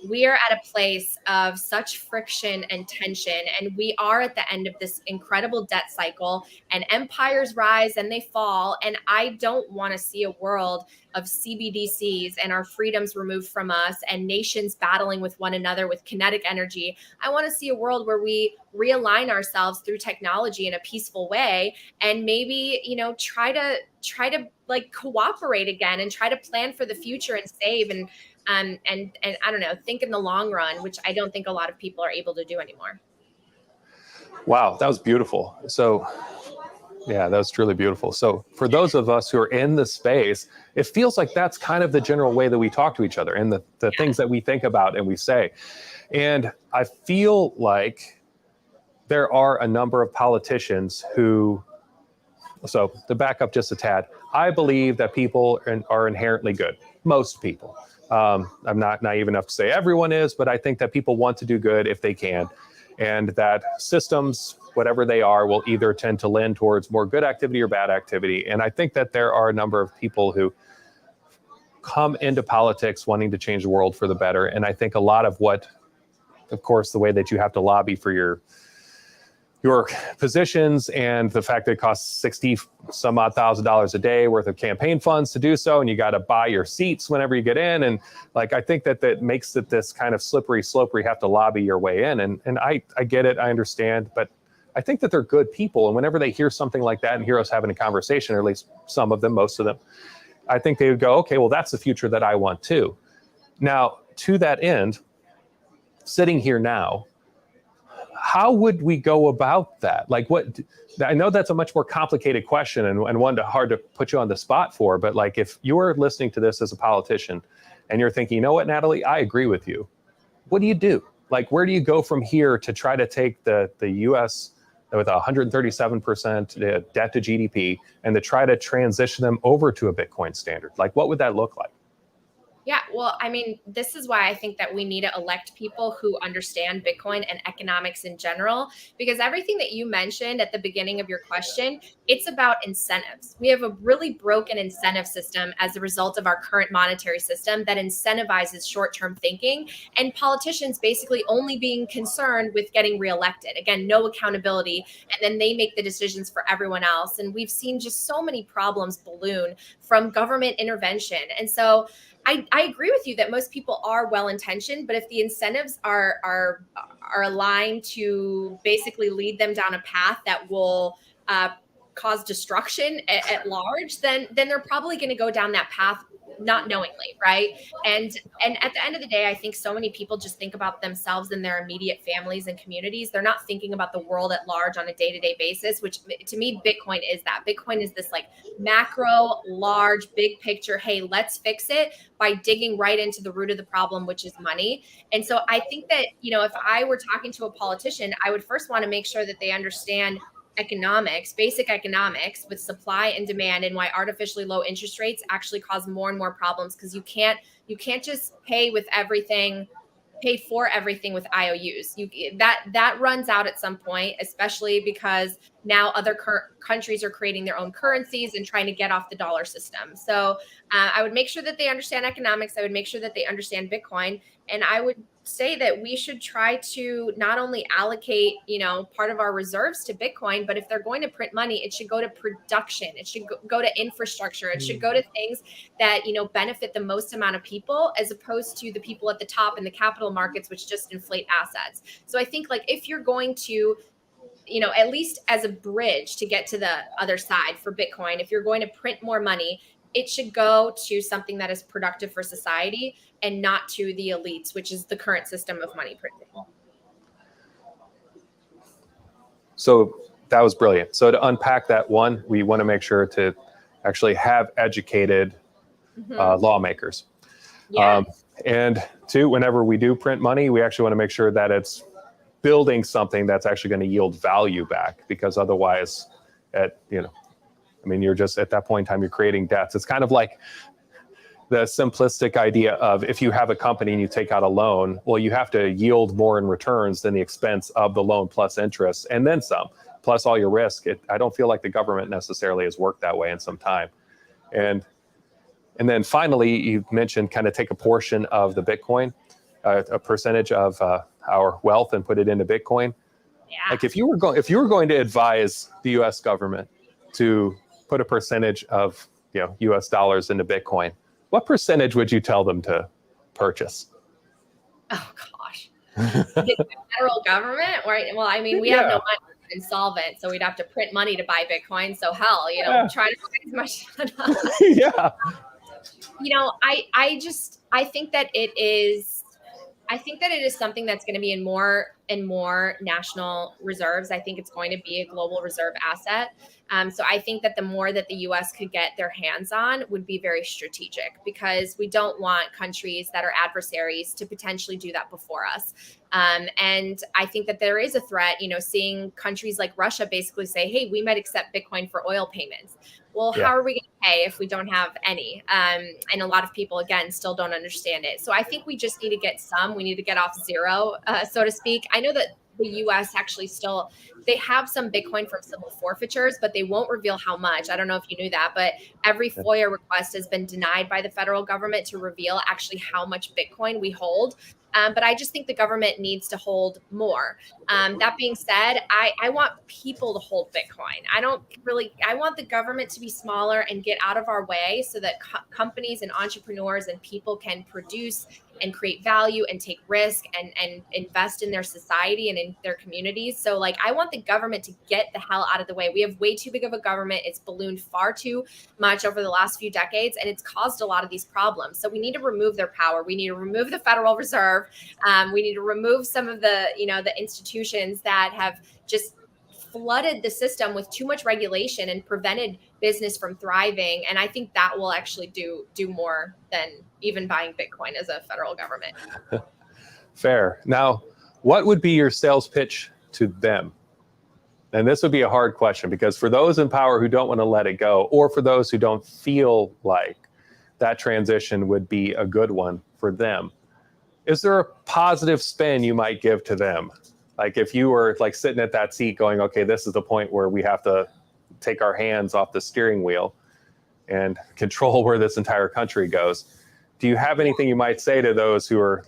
we are at a place of such friction and tension, and we are at the end of this incredible debt cycle, and empires rise and they fall. And I don't want to see a world of CBDCs and our freedoms removed from us and nations battling with one another with kinetic energy. I want to see a world where we realign ourselves through technology in a peaceful way, and maybe, try to like cooperate again and try to plan for the future and save and I don't know, think in the long run, which I don't think a lot of people are able to do anymore. Wow, that was beautiful. So Yeah, that was truly beautiful. So for those of us who are in the space, it feels like that's kind of the general way that we talk to each other and the things that we think about and we say. And I feel like there are a number of politicians who, so to back up just a tad, I believe that people are inherently good. Most people. I'm not naive enough to say everyone is, but I think that people want to do good if they can. And that systems, whatever they are, will either tend to lend towards more good activity or bad activity. And I think that there are a number of people who come into politics wanting to change the world for the better. And I think a lot of what, of course, the way that you have to lobby for your positions and the fact that it costs $60,000 a day worth of campaign funds to do so, and you got to buy your seats whenever you get in, and like I think that makes it this kind of slippery slope where you have to lobby your way in, and I get it, I understand, but I think that they're good people, and whenever they hear something like that and hear us having a conversation, or at least some of them, most of them, I think they would go, okay, well, that's the future that I want too. Now, to that end, sitting here now, how would we go about that? Like what, I know that's a much more complicated question and one hard to put you on the spot for, but like if you're listening to this as a politician and you're thinking, you know what, Natalie, I agree with you. What do you do? Like, where do you go from here to try to take the US with 137% debt to GDP and to try to transition them over to a Bitcoin standard? Like, what would that look like? Yeah, well, I mean, this is why I think that we need to elect people who understand Bitcoin and economics in general, because everything that you mentioned at the beginning of your question, it's about incentives. We have a really broken incentive system as a result of our current monetary system that incentivizes short-term thinking and politicians basically only being concerned with getting reelected. Again, no accountability, and then they make the decisions for everyone else. And we've seen just so many problems balloon from government intervention. And so I agree with you that most people are well-intentioned, but if the incentives are aligned to basically lead them down a path that will cause destruction at large, then they're probably going to go down that path not knowingly, right? And at the end of the day, I think so many people just think about themselves and their immediate families and communities. They're not thinking about the world at large on a day-to-day basis, which to me, Bitcoin is that. Bitcoin is this like macro, large, big picture, hey, let's fix it by digging right into the root of the problem, which is money. And so I think that, you know, if I were talking to a politician, I would first want to make sure that they understand economics, basic economics with supply and demand, and why artificially low interest rates actually cause more and more problems, because you can't just pay for everything with IOUs. That runs out at some point, especially because now other countries are creating their own currencies and trying to get off the dollar system. So I would make sure that they understand economics. I would make sure that they understand Bitcoin. And I would say that we should try to not only allocate, you know, part of our reserves to Bitcoin, but if they're going to print money, it should go to production. It should go to infrastructure. It should go to things that, you know, benefit the most amount of people, as opposed to the people at the top in the capital markets, which just inflate assets. So I think, like, if you're going to, you know, at least as a bridge to get to the other side for Bitcoin, if you're going to print more money, it should go to something that is productive for society and not to the elites, which is the current system of money printing. So that was brilliant. So to unpack that, one, we want to make sure to actually have educated lawmakers. Yeah. And two, whenever we do print money, we actually want to make sure that it's building something that's actually going to yield value back, because otherwise, you're just at that point in time, you're creating debts. It's kind of like the simplistic idea of, if you have a company and you take out a loan, well, you have to yield more in returns than the expense of the loan plus interest, and then some, plus all your risk. I don't feel like the government necessarily has worked that way in some time. And then finally, you mentioned kind of take a portion of the Bitcoin, a percentage of our wealth, and put it into Bitcoin. Yeah. Like if you were going to advise the U.S. government to put a percentage of, you know, U.S. dollars into Bitcoin, what percentage would you tell them to purchase? Oh gosh, the federal government, right? Well, I mean, we have no money, we're insolvent, so we'd have to print money to buy Bitcoin. So hell, you know, try to buy as much. Yeah. You know, I think that it is I think that it is something that's going to be in more and more national reserves. I think it's going to be a global reserve asset. So I think that the more that the U.S. could get their hands on would be very strategic, because we don't want countries that are adversaries to potentially do that before us. And I think that there is a threat, seeing countries like Russia basically say, hey, we might accept Bitcoin for oil payments. Well, Yeah. how are we going to pay if we don't have any? And a lot of people, again, still don't understand it. So I think we just need to get we need to get off zero, so to speak. I know that the U.S. actually they have some Bitcoin from civil forfeitures, but they won't reveal how much. I don't know if you knew that, but every FOIA request has been denied by the federal government to reveal actually how much Bitcoin we hold. But I just think the government needs to hold more. That being said, I want people to hold Bitcoin. I want the government to be smaller and get out of our way so that companies and entrepreneurs and people can produce and create value and take risk and invest in their society and in their communities. So I want the government to get the hell out of the way. We have way too big of a government. It's ballooned far too much over the last few decades, and it's caused a lot of these problems. So we need to remove their power. We need to remove the Federal Reserve. We need to remove some of the, the institutions that have just flooded the system with too much regulation and prevented business from thriving. And I think that will actually do more than even buying Bitcoin as a federal government. Fair. Now, what would be your sales pitch to them? And this would be a hard question, because for those in power who don't want to let it go, or for those who don't feel like that transition would be a good one for them, is there a positive spin you might give to them? Like if you were sitting at that seat going, okay, this is the point where we have to take our hands off the steering wheel and control where this entire country goes. Do you have anything you might say to those who are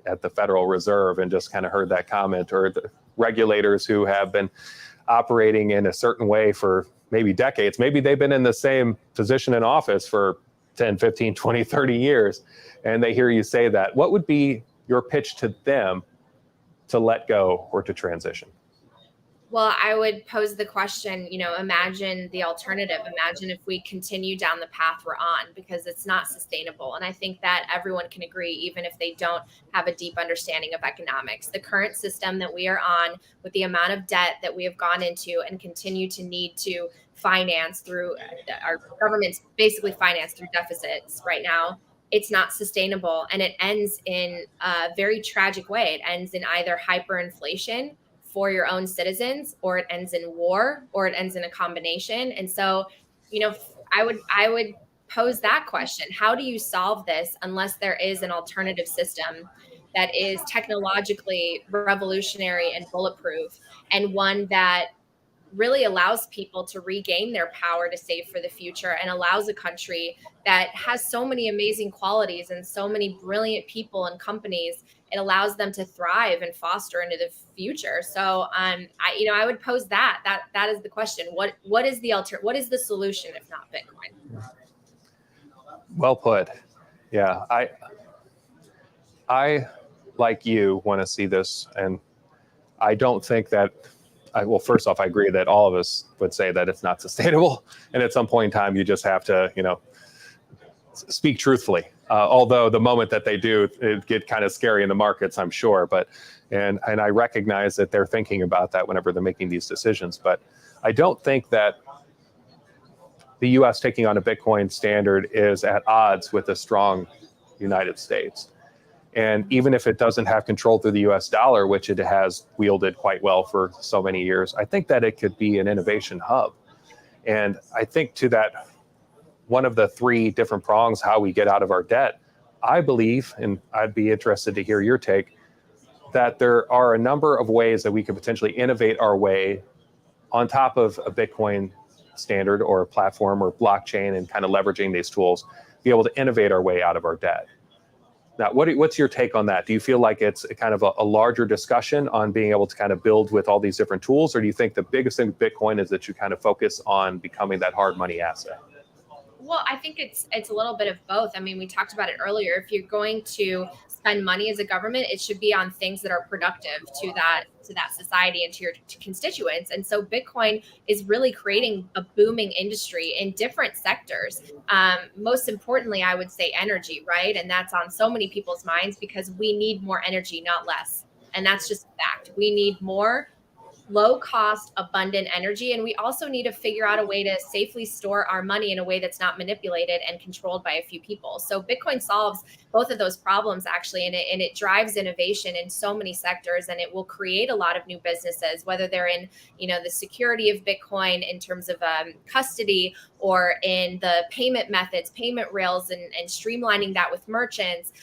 at the Federal Reserve and just kind of heard that comment, or the regulators who have been operating in a certain way for maybe decades? Maybe they've been in the same position in office for 10, 15, 20, 30 years, and they hear you say that. What would be your pitch to them to let go or to transition? Well, I would pose the question, imagine the alternative. Imagine if we continue down the path we're on, because it's not sustainable. And I think that everyone can agree, even if they don't have a deep understanding of economics. The current system that we are on, with the amount of debt that we have gone into and continue to need to finance through, our government's basically financed through deficits right now, it's not sustainable. And it ends in a very tragic way. It ends in either hyperinflation for your own citizens, or it ends in war, or it ends in a combination. And so, I would pose that question. How do you solve this unless there is an alternative system that is technologically revolutionary and bulletproof, and one that really allows people to regain their power to save for the future, and allows a country that has so many amazing qualities and so many brilliant people and companies, it allows them to thrive and foster into the future. So I would pose that is the question. What is the solution if not Bitcoin? Well put. Yeah, I like you want to see this, and I don't think that well, first off, I agree that all of us would say that it's not sustainable. And at some point in time, you just have to, speak truthfully. Although the moment that they do, it get kind of scary in the markets, I'm sure. And I recognize that they're thinking about that whenever they're making these decisions. But I don't think that the U.S. taking on a Bitcoin standard is at odds with a strong United States. And even if it doesn't have control through the US dollar, which it has wielded quite well for so many years, I think that it could be an innovation hub. And I think to that, one of the three different prongs, how we get out of our debt, I believe, and I'd be interested to hear your take, that there are a number of ways that we could potentially innovate our way on top of a Bitcoin standard or a platform or blockchain, and kind of leveraging these tools, be able to innovate our way out of our debt. Now, what's your take on that? Do you feel like it's kind of a larger discussion on being able to kind of build with all these different tools, or do you think the biggest thing with Bitcoin is that you kind of focus on becoming that hard money asset? Well, I think it's a little bit of both. I mean, we talked about it earlier. If you're going to spend money as a government, it should be on things that are productive to that society and to your constituents. And so Bitcoin is really creating a booming industry in different sectors. Most importantly, I would say energy, right? And that's on so many people's minds because we need more energy, not less. And that's just a fact. We need more low cost, abundant energy. And we also need to figure out a way to safely store our money in a way that's not manipulated and controlled by a few people. So Bitcoin solves both of those problems actually, and it drives innovation in so many sectors, and it will create a lot of new businesses, whether they're in, the security of Bitcoin in terms of custody, or in the payment methods, payment rails, and streamlining that with merchants,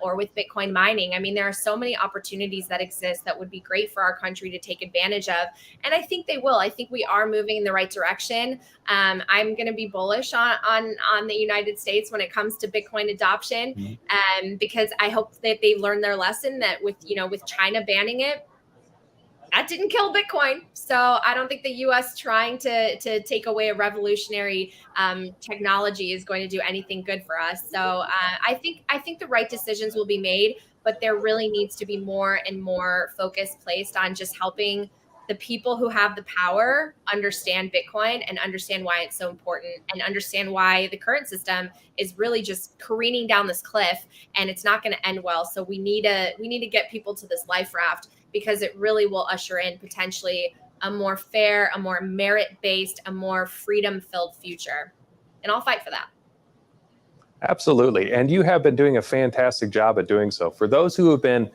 or with Bitcoin mining. I mean, there are so many opportunities that exist that would be great for our country to take advantage of. And I think they will. I think we are moving in the right direction. I'm going to be bullish on the United States when it comes to Bitcoin adoption, because I hope that they learn their lesson that with China banning it, that didn't kill Bitcoin. So I don't think the U.S. trying to take away a revolutionary technology is going to do anything good for us. So I think the right decisions will be made, but there really needs to be more and more focus placed on just helping the people who have the power understand Bitcoin and understand why it's so important, and understand why the current system is really just careening down this cliff and it's not going to end well. So we need to get people to this life raft, because it really will usher in potentially a more fair, a more merit-based, a more freedom-filled future. And I'll fight for that. Absolutely. And you have been doing a fantastic job at doing so. For those who have been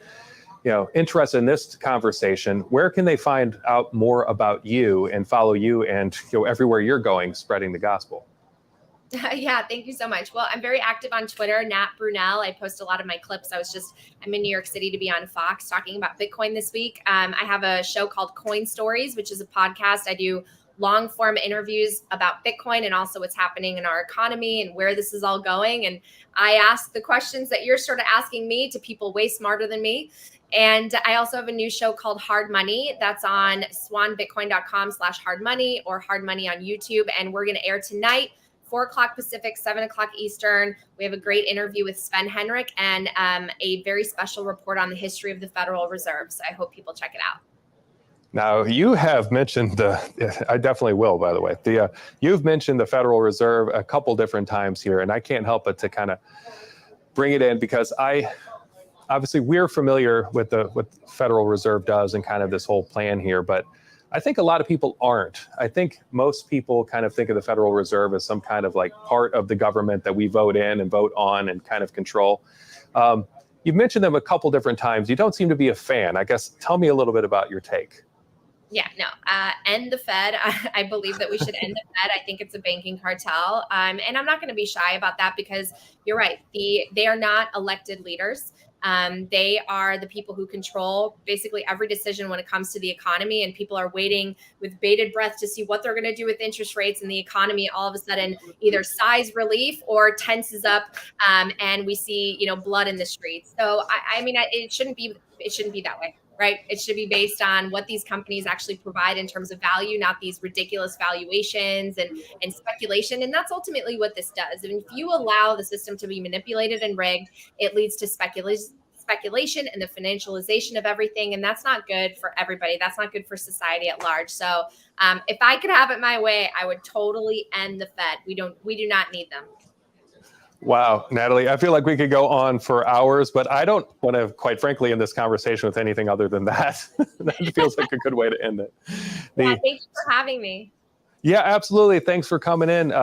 interested in this conversation, where can they find out more about you and follow you and everywhere you're going, spreading the gospel? Yeah, thank you so much. Well, I'm very active on Twitter, Nat Brunell. I post a lot of my clips. I'm in New York City to be on Fox talking about Bitcoin this week. I have a show called Coin Stories, which is a podcast. I do long form interviews about Bitcoin and also what's happening in our economy and where this is all going. And I ask the questions that you're sort of asking me to people way smarter than me. And I also have a new show called Hard Money that's on swanbitcoin.com/hard money, or Hard Money on YouTube. And we're going to air tonight, 4:00 Pacific, 7:00 Eastern. We have a great interview with Sven Henrik and a very special report on the history of the Federal Reserve. So I hope people check it out. Now, you have mentioned I definitely will, by the way. You've mentioned the Federal Reserve a couple different times here, and I can't help but to kind of bring it in, because obviously we're familiar with what the Federal Reserve does and kind of this whole plan here, but I think a lot of people aren't. I think most people kind of think of the Federal Reserve as some kind of like part of the government that we vote in and vote on and kind of control. You've mentioned them a couple different times. You don't seem to be a fan. I guess tell me a little bit about your take. Yeah, no, end the Fed. I believe that we should end the Fed. I think it's a banking cartel. And I'm not going to be shy about that, because you're right. They are not elected leaders. They are the people who control basically every decision when it comes to the economy, and people are waiting with bated breath to see what they're going to do with interest rates, and the economy all of a sudden either sighs relief or tenses up, and we see blood in the streets. So I mean, it shouldn't be that way. Right? It should be based on what these companies actually provide in terms of value, not these ridiculous valuations and speculation. And that's ultimately what this does. And if you allow the system to be manipulated and rigged, it leads to speculation and the financialization of everything. And that's not good for everybody. That's not good for society at large. So if I could have it my way, I would totally end the Fed. We do not need them. Wow, Natalie, I feel like we could go on for hours, but I don't want to, quite frankly, in this conversation with anything other than that. That feels like a good way to end it. Yeah, thanks for having me. Yeah, absolutely. Thanks for coming in.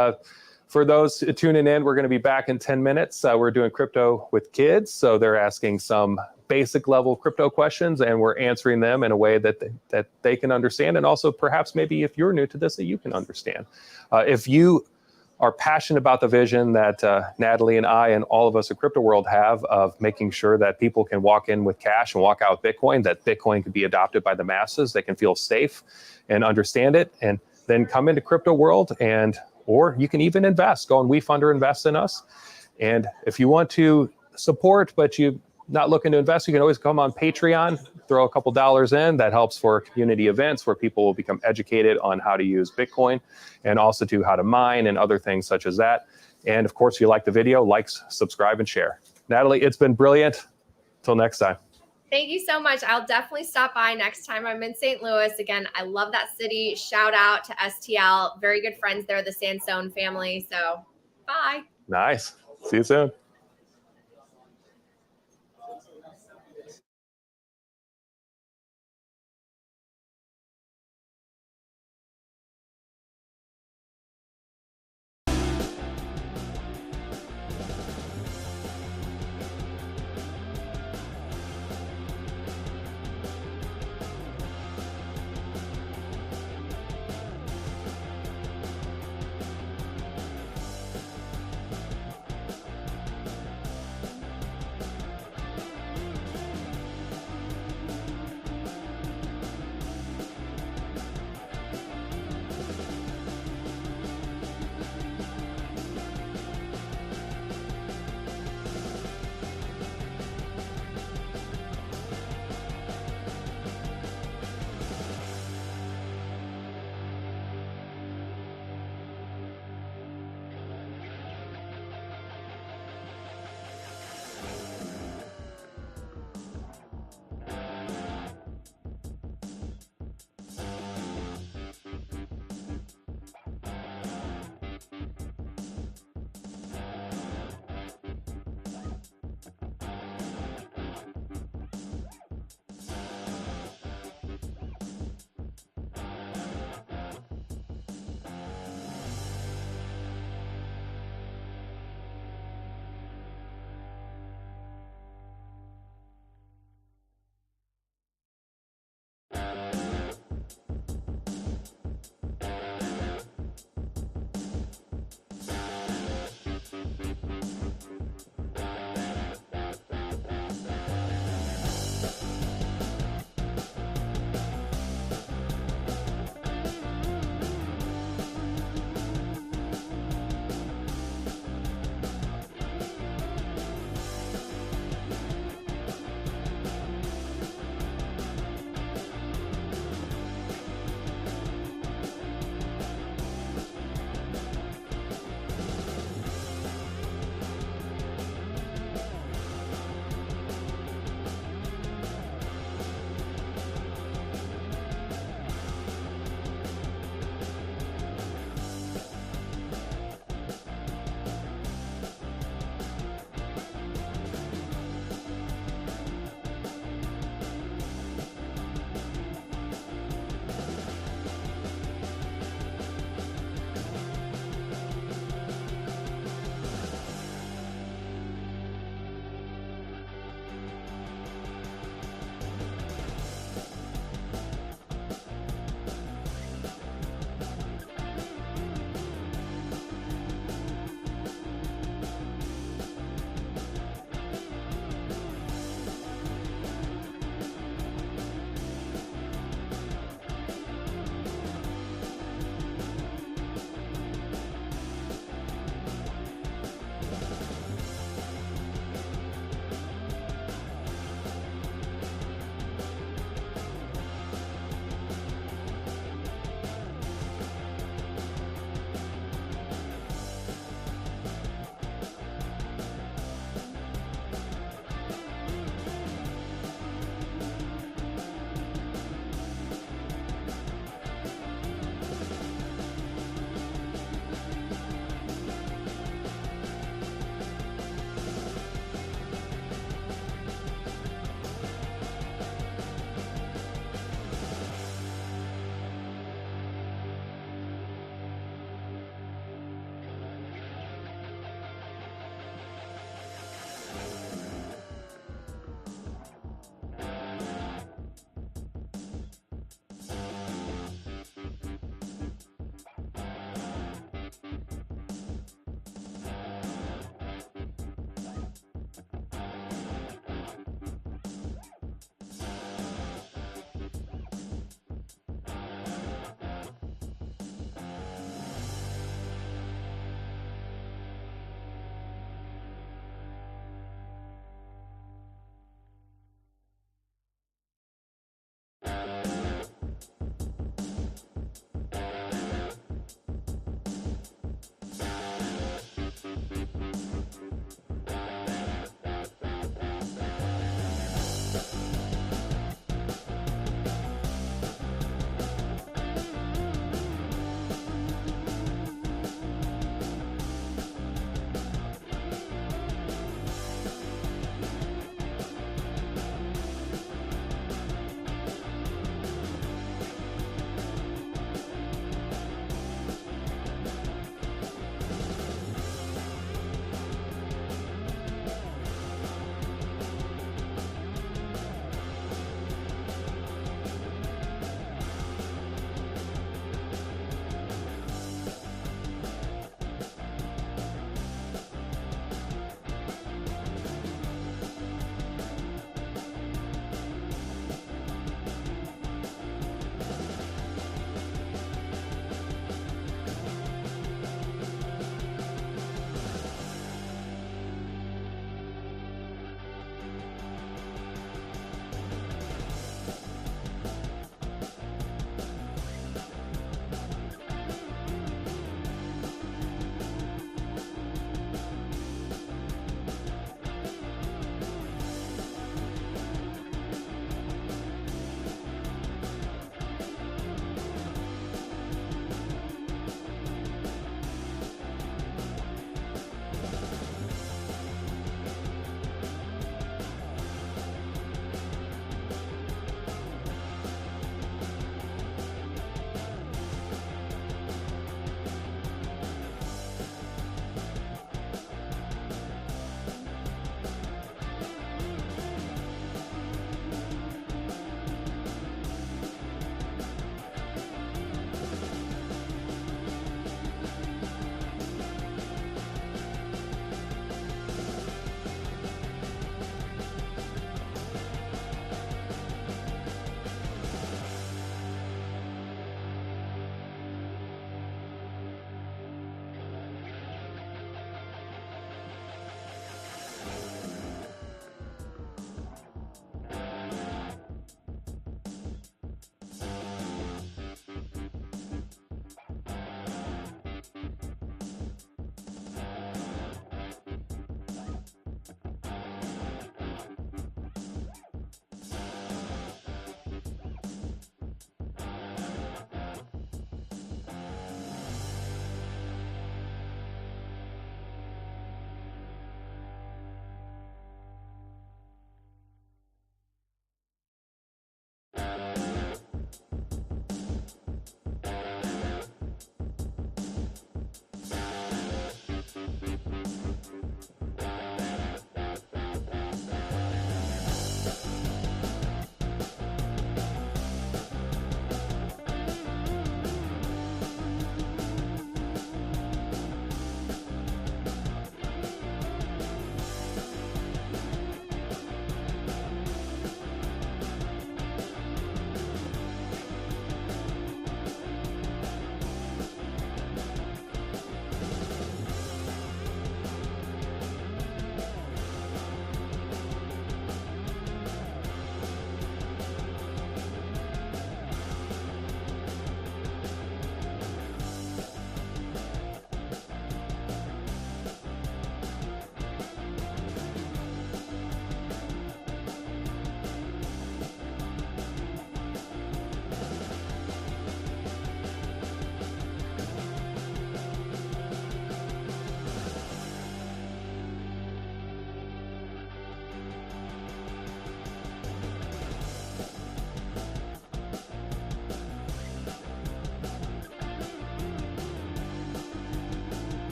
For those tuning in, we're going to be back in 10 minutes. We're doing crypto with kids. So they're asking some basic level crypto questions, and we're answering them in a way that they can understand. And also perhaps maybe if you're new to this, that you can understand. If you are passionate about the vision that Natalie and I and all of us at Crypto World have of making sure that people can walk in with cash and walk out with Bitcoin, that Bitcoin can be adopted by the masses, they can feel safe and understand it, and then come into Crypto World, or you can even invest. Go on WeFund or invest in us. And if you want to support, but you're not looking to invest, you can always come on Patreon, throw a couple dollars in. That helps for community events where people will become educated on how to use Bitcoin, and also to how to mine and other things such as that. And of course, if you like the video, like, subscribe, and share. Natalie, it's been brilliant. Till next time. Thank you so much. I'll definitely stop by next time I'm in St. Louis. Again, I love that city. Shout out to STL. Very good friends there, the Sansone family. So bye. Nice. See you soon.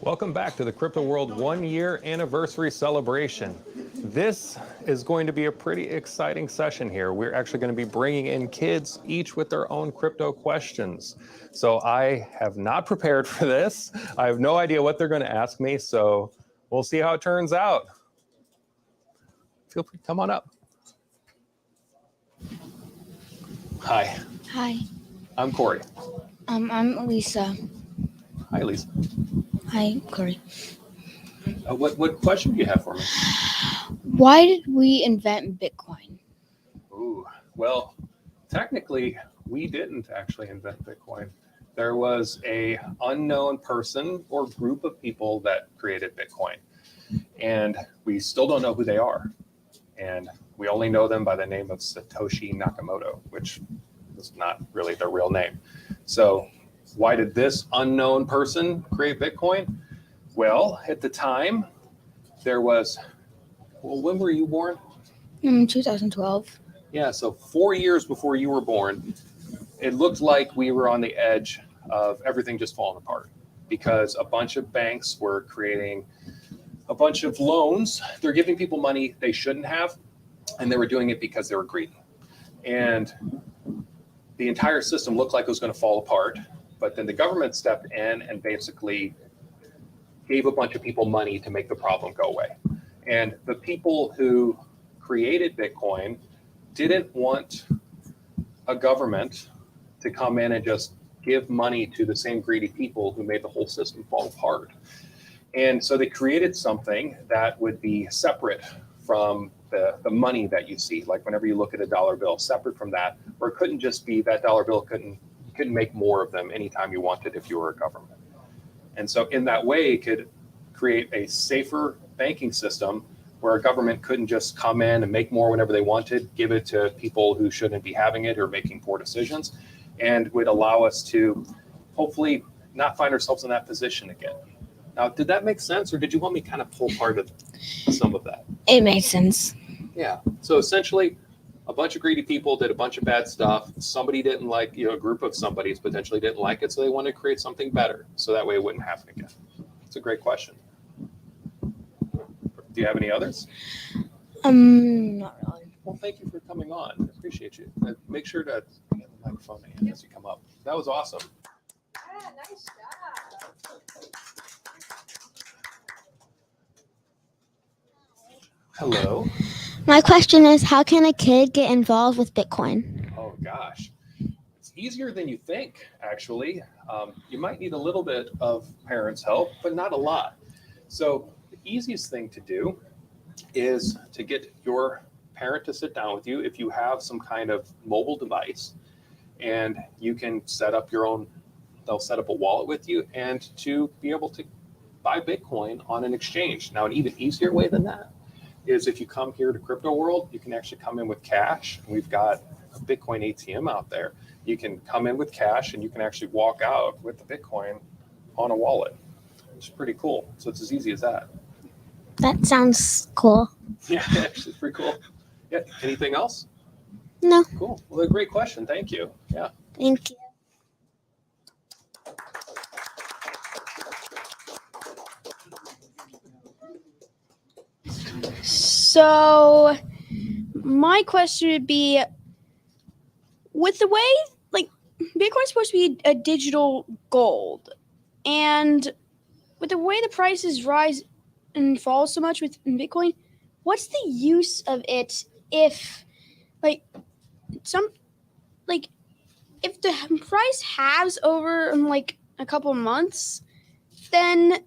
Welcome back to the Crypto World 1 year anniversary celebration. This is going to be a pretty exciting session here. We're actually going to be bringing in kids, each with their own crypto questions. So I have not prepared for this. I have no idea what they're going to ask me. So we'll see how it turns out. Feel free to come on up. Hi, Hi, I'm Corey. I'm Lisa. Hi, Lisa. Hi, Corey. What question do you have for me? Why did we invent Bitcoin? Ooh, well, technically, we didn't actually invent Bitcoin. There was a unknown person or group of people that created Bitcoin, and we still don't know who they are. And we only know them by the name of Satoshi Nakamoto, which is not really their real name. So why did this unknown person create Bitcoin? Well, at the time, there was, well, when were you born? 2012. Yeah, so 4 years before you were born, it looked like we were on the edge of everything just falling apart because a bunch of banks were creating a bunch of loans. They're giving people money they shouldn't have, and they were doing it because they were greedy. And the entire system looked like it was going to fall apart, but then the government stepped in and basically gave a bunch of people money to make the problem go away. And the people who created Bitcoin didn't want a government to come in and just give money to the same greedy people who made the whole system fall apart. And so they created something that would be separate from the money that you see. Like whenever you look at a dollar bill, separate from that, or it couldn't just be that dollar bill couldn't make more of them anytime you wanted if you were a government. And so in that way, it could create a safer banking system where a government couldn't just come in and make more whenever they wanted, give it to people who shouldn't be having it or making poor decisions, and would allow us to hopefully not find ourselves in that position again. Now, did that make sense, or did you want me to kind of pull part of some of that? It made sense. Yeah. So essentially, a bunch of greedy people did a bunch of bad stuff. Somebody didn't like, a group of somebodies potentially didn't like it, so they wanted to create something better, so that way it wouldn't happen again. It's a great question. Do you have any others? Not really. Well, thank you for coming on. I appreciate you. Make sure to get the microphone in as you come up. That was awesome. Yeah, nice job. Hello. My question is, how can a kid get involved with Bitcoin? Oh gosh, it's easier than you think. Actually, you might need a little bit of parents' help, but not a lot. So the easiest thing to do is to get your parent to sit down with you if you have some kind of mobile device, and you can set up your own. They'll set up a wallet with you, and to be able to buy Bitcoin on an exchange. Now, an even easier way than that is if you come here to Crypto World, you can actually come in with cash. We've got a Bitcoin ATM out there. You can come in with cash and you can actually walk out with the Bitcoin on a wallet, which is pretty cool. So it's as easy as that. That sounds cool. Yeah, actually, it's pretty cool. Yeah. Anything else? No. Cool. Well, a great question. Thank you. Yeah. Thank you. So, my question would be, with the way, Bitcoin's supposed to be a digital gold, and with the way the prices rise and fall so much with Bitcoin, what's the use of it if, if the price halves over in, a couple of months, then,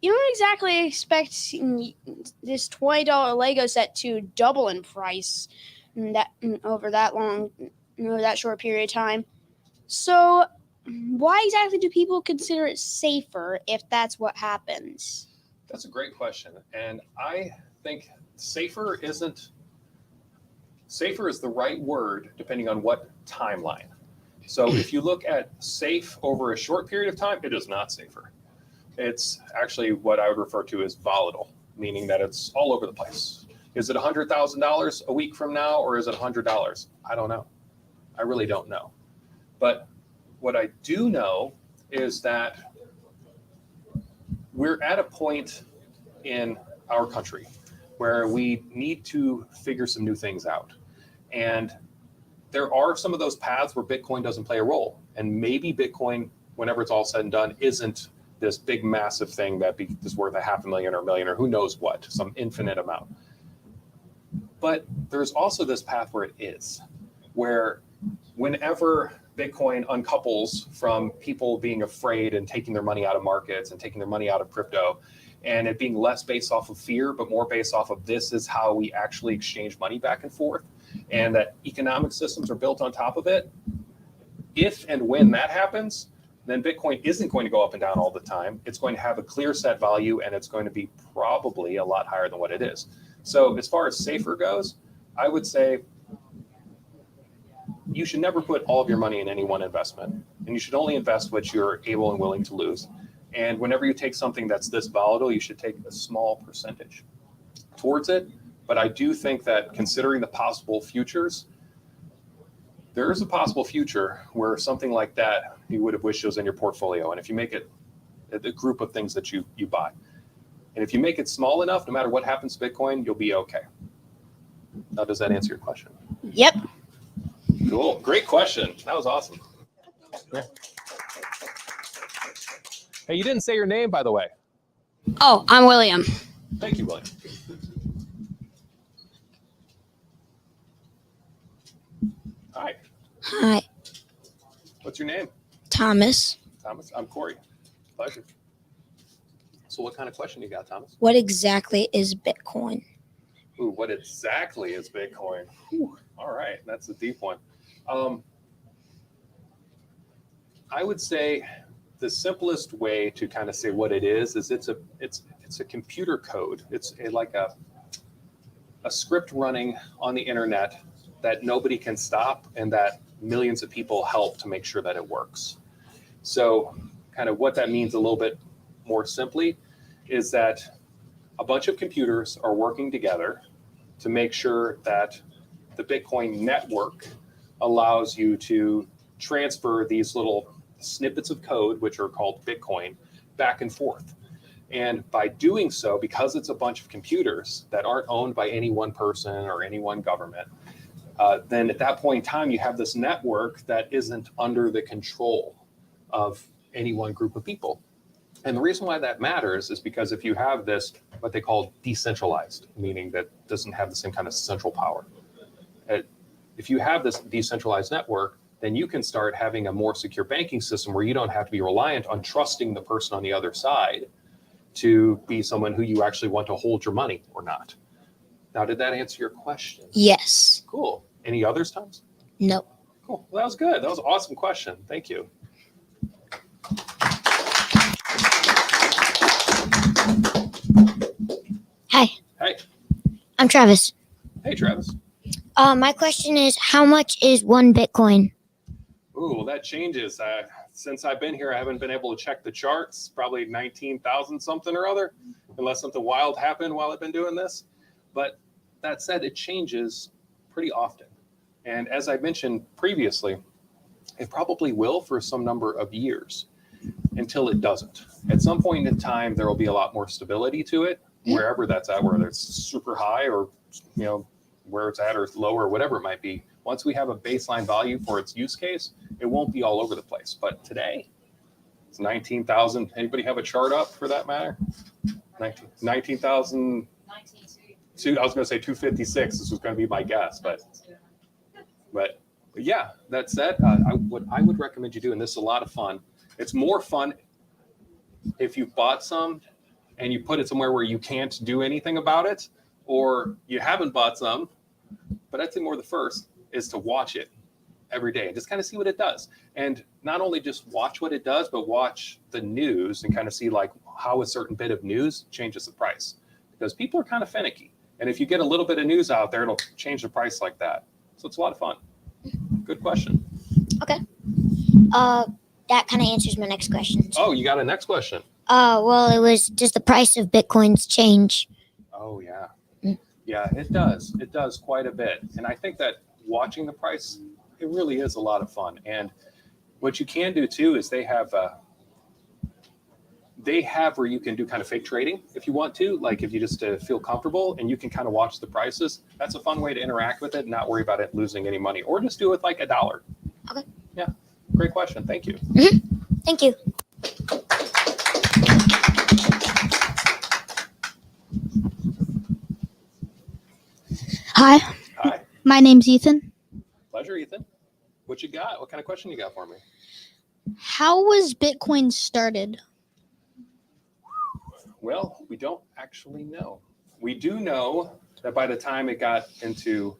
you don't exactly expect this $20 Lego set to double in price over that short period of time. So why exactly do people consider it safer if that's what happens? That's a great question. And I think safer is the right word depending on what timeline. So if you look at safe over a short period of time, it is not safer. It's actually what I would refer to as volatile, meaning that it's all over the place. Is it $100,000 a week from now, or is it $100? I don't know. I really don't know. But what I do know is that we're at a point in our country where we need to figure some new things out. And there are some of those paths where Bitcoin doesn't play a role. And maybe Bitcoin, whenever it's all said and done, isn't this big, massive thing that is worth $500,000 or $1 million or who knows what, some infinite amount. But there's also this path where it is, where whenever Bitcoin uncouples from people being afraid and taking their money out of markets and taking their money out of crypto, and it being less based off of fear, but more based off of this is how we actually exchange money back and forth, and that economic systems are built on top of it. If and when that happens, then Bitcoin isn't going to go up and down all the time. It's going to have a clear set value, and it's going to be probably a lot higher than what it is. So as far as safer goes, I would say you should never put all of your money in any one investment, and you should only invest what you're able and willing to lose. And whenever you take something that's this volatile, you should take a small percentage towards it. But I do think that considering the possible futures, there is a possible future where something like that, you would have wished was in your portfolio. And if you make it a group of things that you buy, and if you make it small enough, no matter what happens to Bitcoin, you'll be okay. Now, does that answer your question? Yep. Cool. Great question. That was awesome. Yeah. Hey, you didn't say your name, by the way. Oh, I'm William. Thank you, William. Hi. Hi, What's your name? Thomas. Thomas. I'm Corey. Pleasure. So what kind of question you got, Thomas? What exactly is Bitcoin? Ooh, what exactly is Bitcoin? Whew. All right, that's a deep one. I would say the simplest way to kind of say what it is it's a computer code. It's like a script running on the internet that nobody can stop and that millions of people help to make sure that it works. So kind of what that means a little bit more simply is that a bunch of computers are working together to make sure that the Bitcoin network allows you to transfer these little snippets of code, which are called Bitcoin, back and forth. And by doing so, because it's a bunch of computers that aren't owned by any one person or any one government, then at that point in time, you have this network that isn't under the control of any one group of people. And the reason why that matters is because if you have this, what they call decentralized, meaning that doesn't have the same kind of central power. If you have this decentralized network, then you can start having a more secure banking system where you don't have to be reliant on trusting the person on the other side to be someone who you actually want to hold your money or not. Now, did that answer your question? Yes. Cool. Any others, Thomas? No. Cool. Well, that was good. That was an awesome question. Thank you. Hi, Hey. I'm Travis. Hey, Travis. My question is, how much is one Bitcoin? Ooh, well, that changes. Since I've been here, I haven't been able to check the charts. Probably 19,000 something or other, unless something wild happened while I've been doing this. But that said, it changes pretty often. And as I mentioned previously, it probably will for some number of years until it doesn't. At some point in time, there will be a lot more stability to it, wherever that's at, whether it's super high or, where it's at or low or whatever it might be. Once we have a baseline value for its use case, it won't be all over the place. But today, it's 19,000. Anybody have a chart up for that matter? 19,000. I was going to say 256. This was going to be my guess, but yeah. That said, I would recommend you do, and this is a lot of fun. It's more fun if you bought some and you put it somewhere where you can't do anything about it, or you haven't bought some. But I'd say more the first is to watch it every day and just kind of see what it does. And not only just watch what it does, but watch the news and kind of see like how a certain bit of news changes the price, because people are kind of finicky. And if you get a little bit of news out there, it'll change the price like that. So it's a lot of fun. Good question. Okay. That kind of answers my next question. Oh, you got a next question? Well, it was, does the price of Bitcoins change? Oh, yeah. Yeah, it does. It does quite a bit. And I think that watching the price, it really is a lot of fun. And What you can do too is they have where you can do kind of fake trading if you want to, like if you just feel comfortable and you can kind of watch the prices. That's a fun way to interact with it and not worry about it losing any money, or just do it like $1. Okay. Yeah. Great question. Thank you. Thank you. Hi, Hi. my name's Ethan. Pleasure, Ethan. What you got? What kind of question you got for me? How was Bitcoin started? Well, we don't actually know. We do know that by the time it got into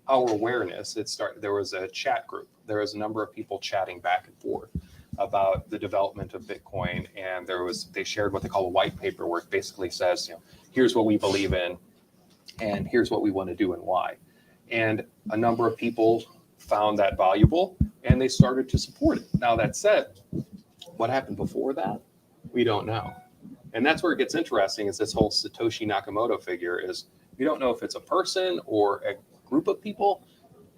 our awareness, there was a chat group. There was a number of people chatting back and forth about the development of Bitcoin, and they shared what they call a white paper, where it basically says, here's what we believe in, and here's what we want to do and why. And a number of people found that valuable, and they started to support it. Now, that said, what happened before that? We don't know. And that's where it gets interesting, is this whole Satoshi Nakamoto figure is, we don't know if it's a person or a group of people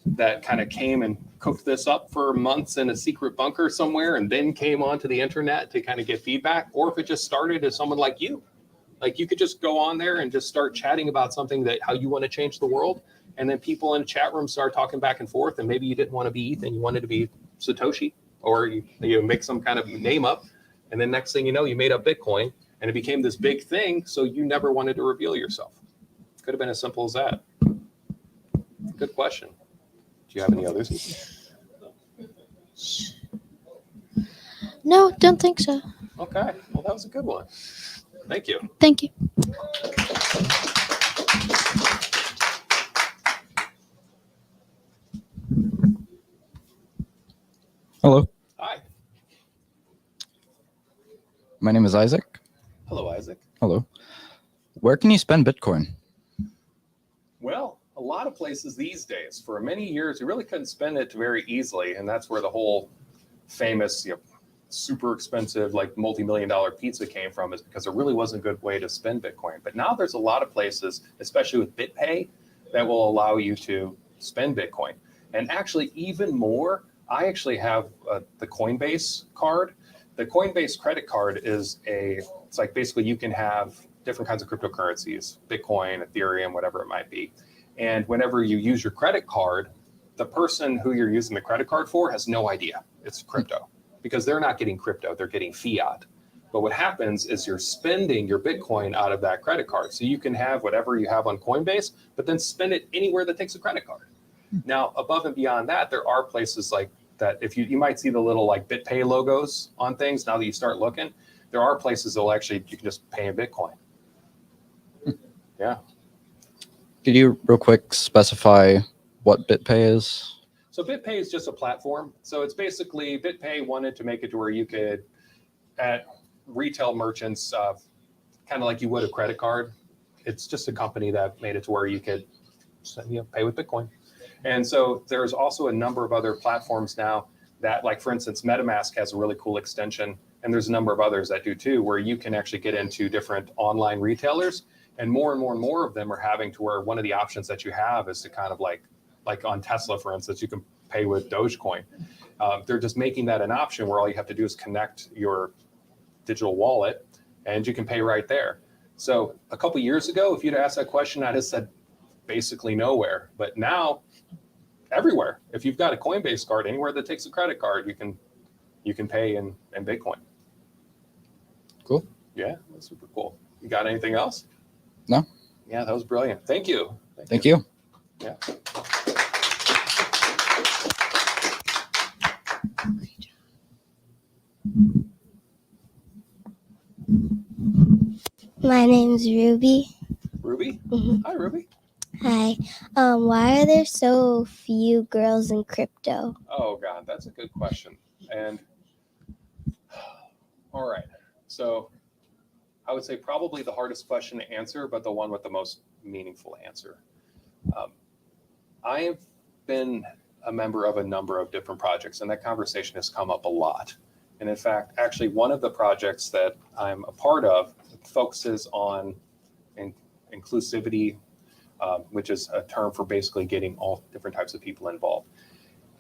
that kind of came and cooked this up for months in a secret bunker somewhere and then came onto the internet to kind of get feedback, or if it just started as someone like you. Like, you could just go on there and just start chatting about something how you want to change the world. And then people in the chat room start talking back and forth, and maybe you didn't want to be Ethan, you wanted to be Satoshi, or you make some kind of name up. And then next thing you know, you made up Bitcoin, and it became this big thing. So you never wanted to reveal yourself. Could have been as simple as that. Good question. Do you have any others? No, don't think so. Okay. Well, that was a good one. Thank you. Thank you. Hello, Hi. my name is Isaac. Hello, Isaac. Hello. Where can you spend Bitcoin? Well, a lot of places these days. For many years, you really couldn't spend it very easily, and that's where the whole famous, super expensive, like multi-million-dollar pizza came from, is because there really wasn't a good way to spend Bitcoin. But now there's a lot of places, especially with BitPay, that will allow you to spend Bitcoin. And actually, even more, I actually have the Coinbase card. The Coinbase credit card it's like basically you can have different kinds of cryptocurrencies, Bitcoin, Ethereum, whatever it might be. And whenever you use your credit card, the person who you're using the credit card for has no idea it's crypto, because they're not getting crypto, they're getting fiat. But what happens is you're spending your Bitcoin out of that credit card. So you can have whatever you have on Coinbase, but then spend it anywhere that takes a credit card. Now, above and beyond that, there are places like that. If you might see the little like BitPay logos on things. Now that you start looking, there are places that'll actually, you can just pay in Bitcoin. Yeah. Could you real quick specify what BitPay is? So BitPay is just a platform. So it's basically, BitPay wanted to make it to where you could, at retail merchants, kind of like you would a credit card. It's just a company that made it to where you could pay with Bitcoin. And so there's also a number of other platforms now that, like, for instance, MetaMask has a really cool extension, and there's a number of others that do too, where you can actually get into different online retailers, and more of them are having to where one of the options that you have is to kind of like on Tesla, for instance, you can pay with Dogecoin. They're just making that an option where all you have to do is connect your digital wallet and you can pay right there. So a couple years ago, if you'd asked that question, I'd have said basically nowhere. But now, everywhere. If you've got a Coinbase card, anywhere that takes a credit card, you can pay in Bitcoin. Cool. Yeah, that's super cool. You got anything else? No. Yeah, that was brilliant. Thank you. Thank you. Yeah. My name's Ruby. Ruby? Mhm. Hi, Ruby. Hi. Why are there so few girls in crypto? Oh, God, that's a good question. And all right. So I would say probably the hardest question to answer, but the one with the most meaningful answer. I have been a member of a number of different projects, and that conversation has come up a lot. And in fact, actually, one of the projects that I'm a part of focuses on inclusivity, which is a term for basically getting all different types of people involved.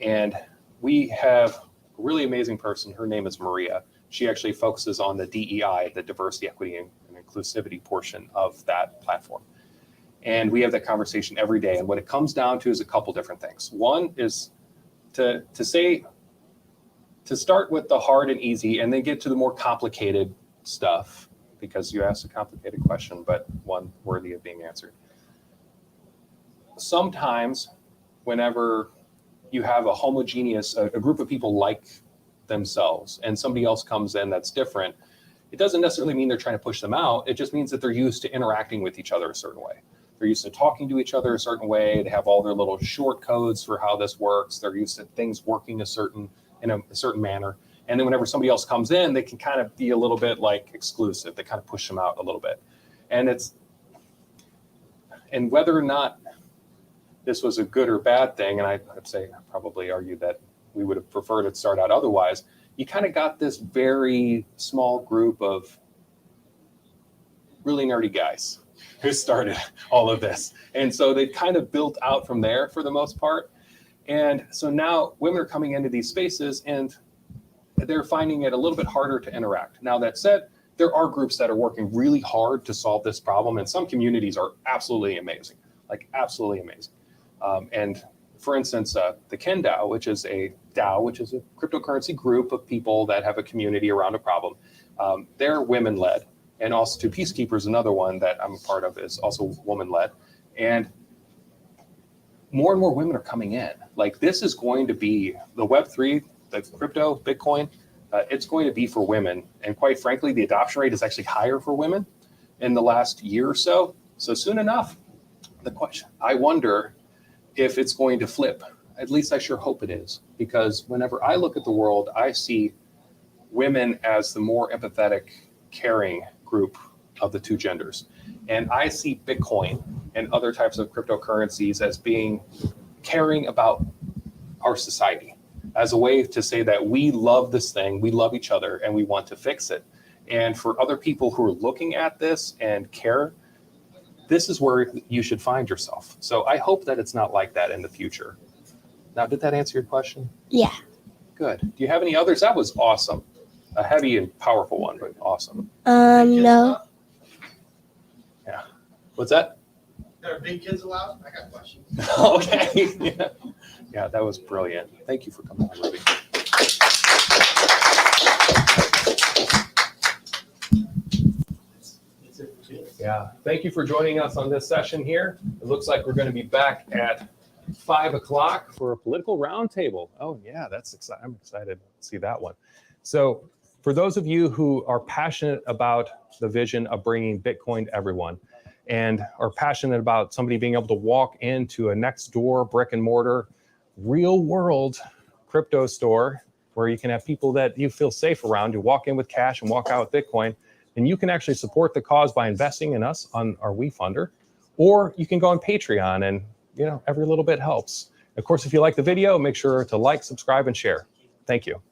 And we have a really amazing person. Her name is Maria. She actually focuses on the DEI, the diversity, equity, and inclusivity portion of that platform. And we have that conversation every day. And what it comes down to is a couple different things. One is to start with the hard and easy and then get to the more complicated stuff, because you asked a complicated question, but one worthy of being answered. Sometimes whenever you have a homogeneous, a group of people like themselves and somebody else comes in that's different, it doesn't necessarily mean they're trying to push them out. It just means that they're used to interacting with each other a certain way. They're used to talking to each other a certain way. They have all their little short codes for how this works. They're used to things working in a certain manner. And then whenever somebody else comes in, they can kind of be a little bit like exclusive. They kind of push them out a little bit. And whether or not this was a good or bad thing, and I'd probably argue that we would have preferred it start out otherwise, you kind of got this very small group of really nerdy guys who started all of this. And so they kind of built out from there for the most part. And so now women are coming into these spaces and they're finding it a little bit harder to interact. Now, that said, there are groups that are working really hard to solve this problem, and some communities are absolutely amazing, like absolutely amazing. And for instance, the KenDAO, which is a DAO, which is a cryptocurrency group of people that have a community around a problem, they're women-led. And also to Peacekeepers, another one that I'm a part of, is also woman-led. And more women are coming in. Like, this is going to be the Web3, the crypto, Bitcoin, it's going to be for women. And quite frankly, the adoption rate is actually higher for women in the last year or so. So soon enough, the question, I wonder if it's going to flip. At least I sure hope it is, because whenever I look at the world, I see women as the more empathetic, caring group of the two genders. And I see Bitcoin and other types of cryptocurrencies as being caring about our society, as a way to say that we love this thing, we love each other, and we want to fix it. And for other people who are looking at this and care, this is where you should find yourself. So I hope that it's not like that in the future. Now, did that answer your question? Yeah. Good. Do you have any others? That was awesome. A heavy and powerful one, but awesome. No. Yeah. What's that? Are big kids allowed? I got questions. Okay. Yeah, that was brilliant. Thank you for coming on, Ruby. Yeah, thank you for joining us on this session here. It looks like we're going to be back at 5 o'clock for a political roundtable. Oh yeah, that's exciting. I'm excited to see that one. So for those of you who are passionate about the vision of bringing Bitcoin to everyone, and are passionate about somebody being able to walk into a next door brick and mortar, real world crypto store where you can have people that you feel safe around, you walk in with cash and walk out with Bitcoin, and you can actually support the cause by investing in us on our WeFunder, or you can go on Patreon, and every little bit helps. Of course, if you like the video, make sure to like, subscribe, and share. Thank you.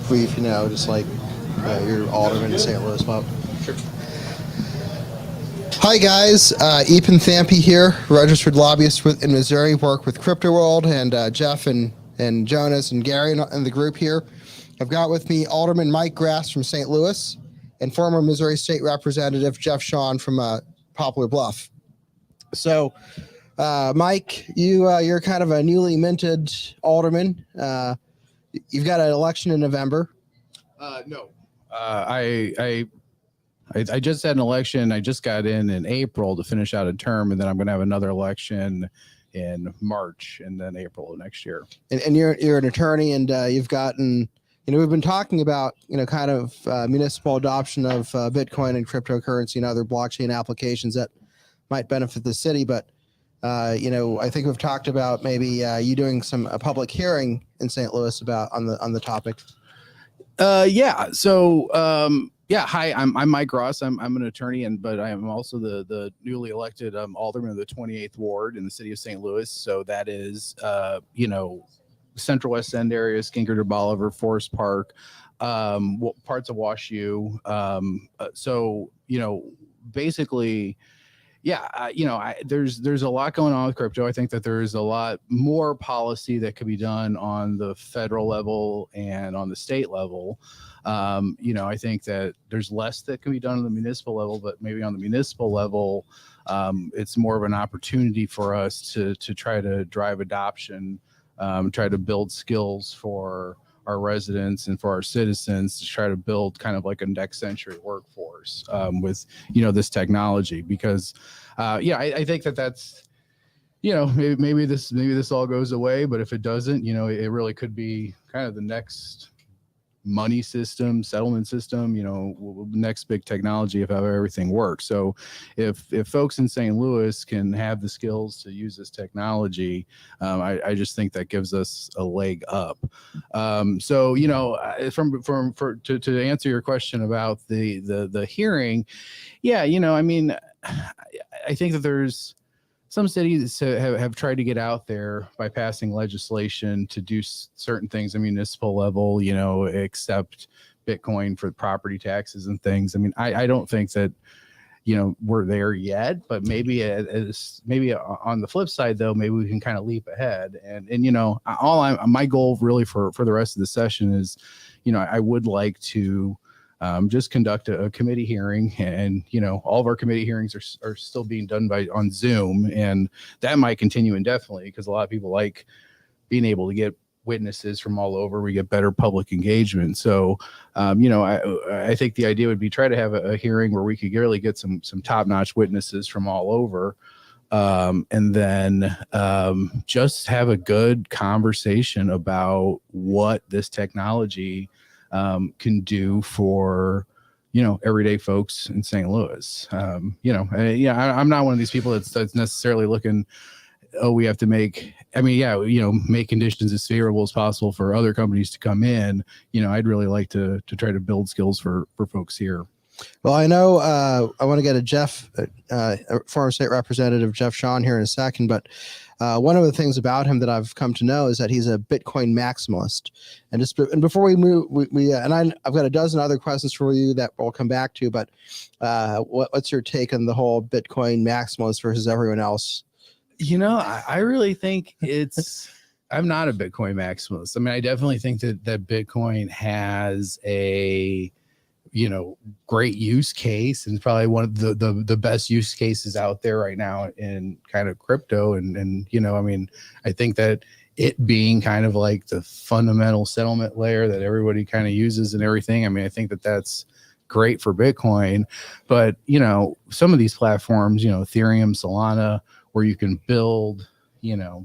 brief, just like your alderman in St. Louis about. Sure. Hi guys, Ethan Thampe here, registered lobbyist in Missouri, work with Crypto World, and Jeff and Jonas and Gary and the group here. I've got with me Alderman Mike Grass from St. Louis and former Missouri State Representative Jeff Sean from Poplar Bluff. So, Mike, you're kind of a newly minted alderman. You've got an election in November. No. I just had an election. I just got in April to finish out a term, and then I'm going to have another election in March and then April of next year. And you're an attorney, and you've gotten, we've been talking about, kind of municipal adoption of Bitcoin and cryptocurrency and other blockchain applications that might benefit the city. But, I think we've talked about maybe you doing a public hearing in St. Louis on the topic. Yeah. So, hi, I'm Mike Ross. I'm an attorney, but I am also the newly elected alderman of the 28th ward in the city of St. Louis. So that is, Central West End area, Skinkard or Bolivar, Forest Park, parts of Wash U. So, basically, yeah, there's a lot going on with crypto. I think that there's a lot more policy that could be done on the federal level and on the state level. I think that there's less that can be done on the municipal level, but maybe on the municipal level, it's more of an opportunity for us to try to drive adoption, try to build skills for our residents and for our citizens to try to build kind of like a next century workforce with, this technology. Because, I think that's, maybe this all goes away, but if it doesn't, it really could be kind of the next money system, settlement system, next big technology if everything works. So if folks in St. Louis can have the skills to use this technology, I just think that gives us a leg up. So, to answer your question about the hearing, yeah, I think that there's some cities have tried to get out there by passing legislation to do certain things at municipal level, accept Bitcoin for property taxes and things. I mean, I don't think that, we're there yet, but maybe on the flip side, though, maybe we can kind of leap ahead. And my goal really for the rest of the session is, I would like to just conduct a committee hearing, and all of our committee hearings are still being done on Zoom, and that might continue indefinitely because a lot of people like being able to get witnesses from all over. We get better public engagement. So, I think the idea would be try to have a hearing where we could really get some top-notch witnesses from all over, and then just have a good conversation about what this technology can do for, everyday folks in St. Louis. I'm not one of these people that's necessarily looking, we have to make conditions as favorable as possible for other companies to come in. I'd really like to try to build skills for folks here. Well, I know I want to get a former state representative Jeff Sean here in a second, but one of the things about him that I've come to know is that he's a Bitcoin maximalist. And before we move, I've got a dozen other questions for you that we'll come back to. But what's your take on the whole Bitcoin maximalist versus everyone else? I really think I'm not a Bitcoin maximalist. I mean, I definitely think that Bitcoin has a great use case, and probably one of the best use cases out there right now in kind of crypto. And I think that it being kind of like the fundamental settlement layer that everybody kind of uses and everything. I mean, I think that that's great for Bitcoin, but some of these platforms, Ethereum, Solana, where you can build,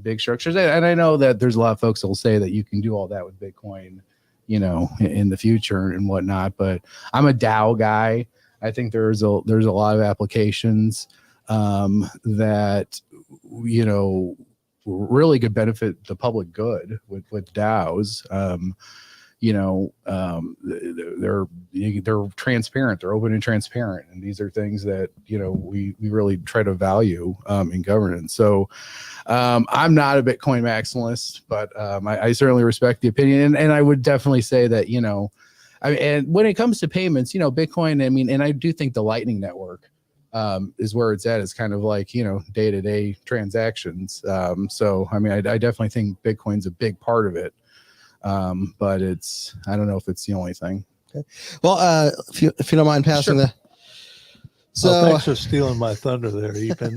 big structures. And I know that there's a lot of folks that will say that you can do all that with Bitcoin, in the future and whatnot, but I'm a DAO guy. I think there's a lot of applications that, really could benefit the public good with DAOs. they're transparent, they're open and transparent, and these are things that we really try to value in governance. So I'm not a Bitcoin maximalist, but I certainly respect the opinion, and I would definitely say that and when it comes to payments, Bitcoin, and I do think the Lightning Network is where it's at. It's kind of like day-to-day transactions. So I definitely think Bitcoin's a big part of it. But I don't know if it's the only thing. Okay. Well, if you don't mind passing Sure. So thanks for stealing my thunder there, Ethan.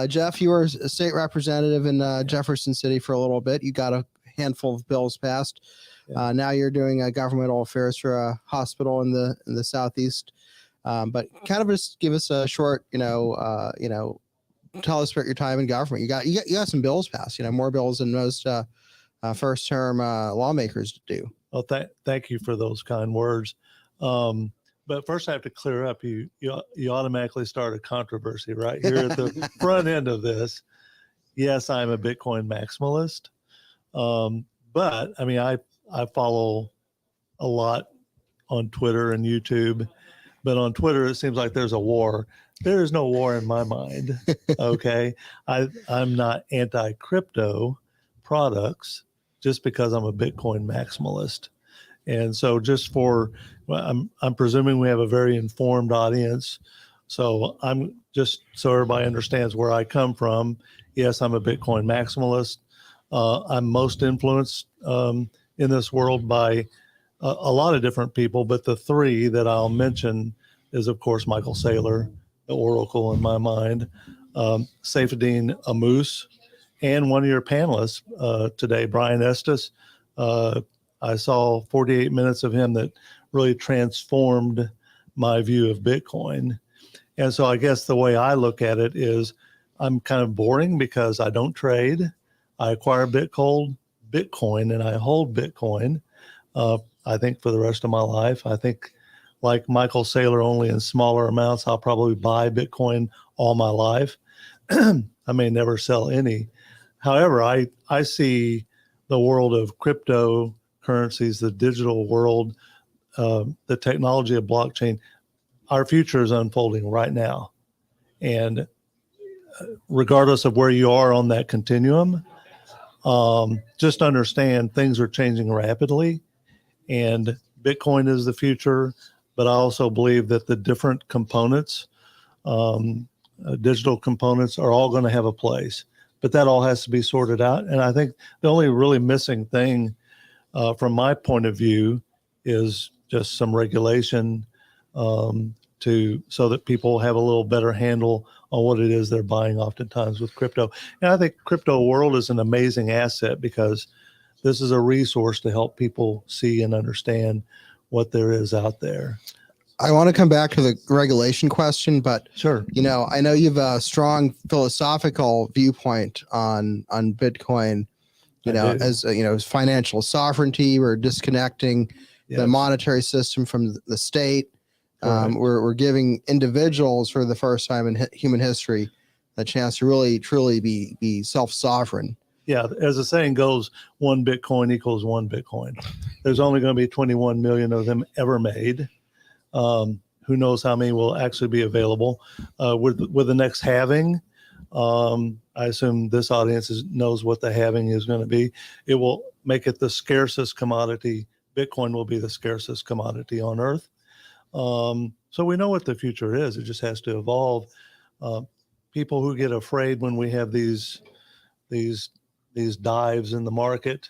Jeff, you were a state representative in Jefferson City for a little bit. You got a handful of bills passed. Now you're doing governmental affairs for a hospital in the Southeast. But kind of just give us a short, tell us about your time in government. You got some bills passed, more bills than most first term lawmakers do. Well, thank you for those kind words. But first I have to clear up, you automatically start a controversy right here at the front end of this. Yes, I'm a Bitcoin maximalist. But I follow a lot on Twitter and YouTube, but on Twitter, it seems like there's a war. There is no war in my mind. Okay. I'm not anti-crypto products just because I'm a Bitcoin maximalist. And so I'm presuming we have a very informed audience. So I'm just so everybody understands where I come from. Yes, I'm a Bitcoin maximalist. I'm most influenced in this world by a lot of different people, but the three that I'll mention is, of course, Michael Saylor, the oracle in my mind, Saifedean Ammous, and one of your panelists today, Brian Estes. I saw 48 minutes of him that really transformed my view of Bitcoin. And so I guess the way I look at it is I'm kind of boring because I don't trade. I acquire Bitcoin and I hold Bitcoin, I think, for the rest of my life. I think, like Michael Saylor, only in smaller amounts. I'll probably buy Bitcoin all my life. I may never sell any. However, I see the world of cryptocurrencies, the digital world, the technology of blockchain. Our future is unfolding right now. And regardless of where you are on that continuum, just understand things are changing rapidly, and Bitcoin is the future. But I also believe that the different components, digital components, are all going to have a place. But that all has to be sorted out. And I think the only really missing thing from my point of view is just some regulation so that people have a little better handle on what it is they're buying oftentimes with crypto. And I think crypto world is an amazing asset because this is a resource to help people see and understand what there is out there. I want to come back to the regulation question, but sure. I know you have a strong philosophical viewpoint on Bitcoin, as financial sovereignty. We're disconnecting the monetary system from the state. We're giving individuals for the first time in human history a chance to really, truly be self-sovereign. Yeah, as the saying goes, one Bitcoin equals one Bitcoin. There's only going to be 21 million of them ever made. Who knows how many will actually be available with the next halving. I assume this audience knows what the halving is going to be. It will make it the scarcest commodity. Bitcoin will be the scarcest commodity on earth. So we know what the future is. It just has to evolve. People who get afraid when we have these dives in the market,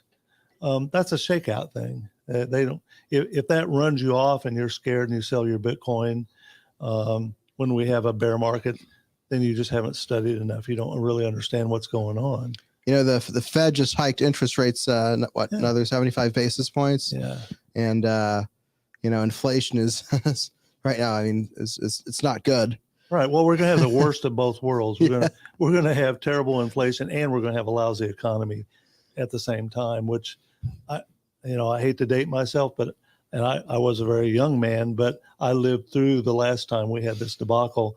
that's a shakeout thing. They don't. If that runs you off and you're scared and you sell your Bitcoin when we have a bear market, then you just haven't studied enough. You don't really understand what's going on. The Fed just hiked interest rates, another 75 basis points. Yeah. And, inflation is right now, it's not good. Right. Well, we're going to have the worst of both worlds. We're going to have terrible inflation and we're going to have a lousy economy at the same time, which I hate to date myself, and I was a very young man, but I lived through the last time we had this debacle.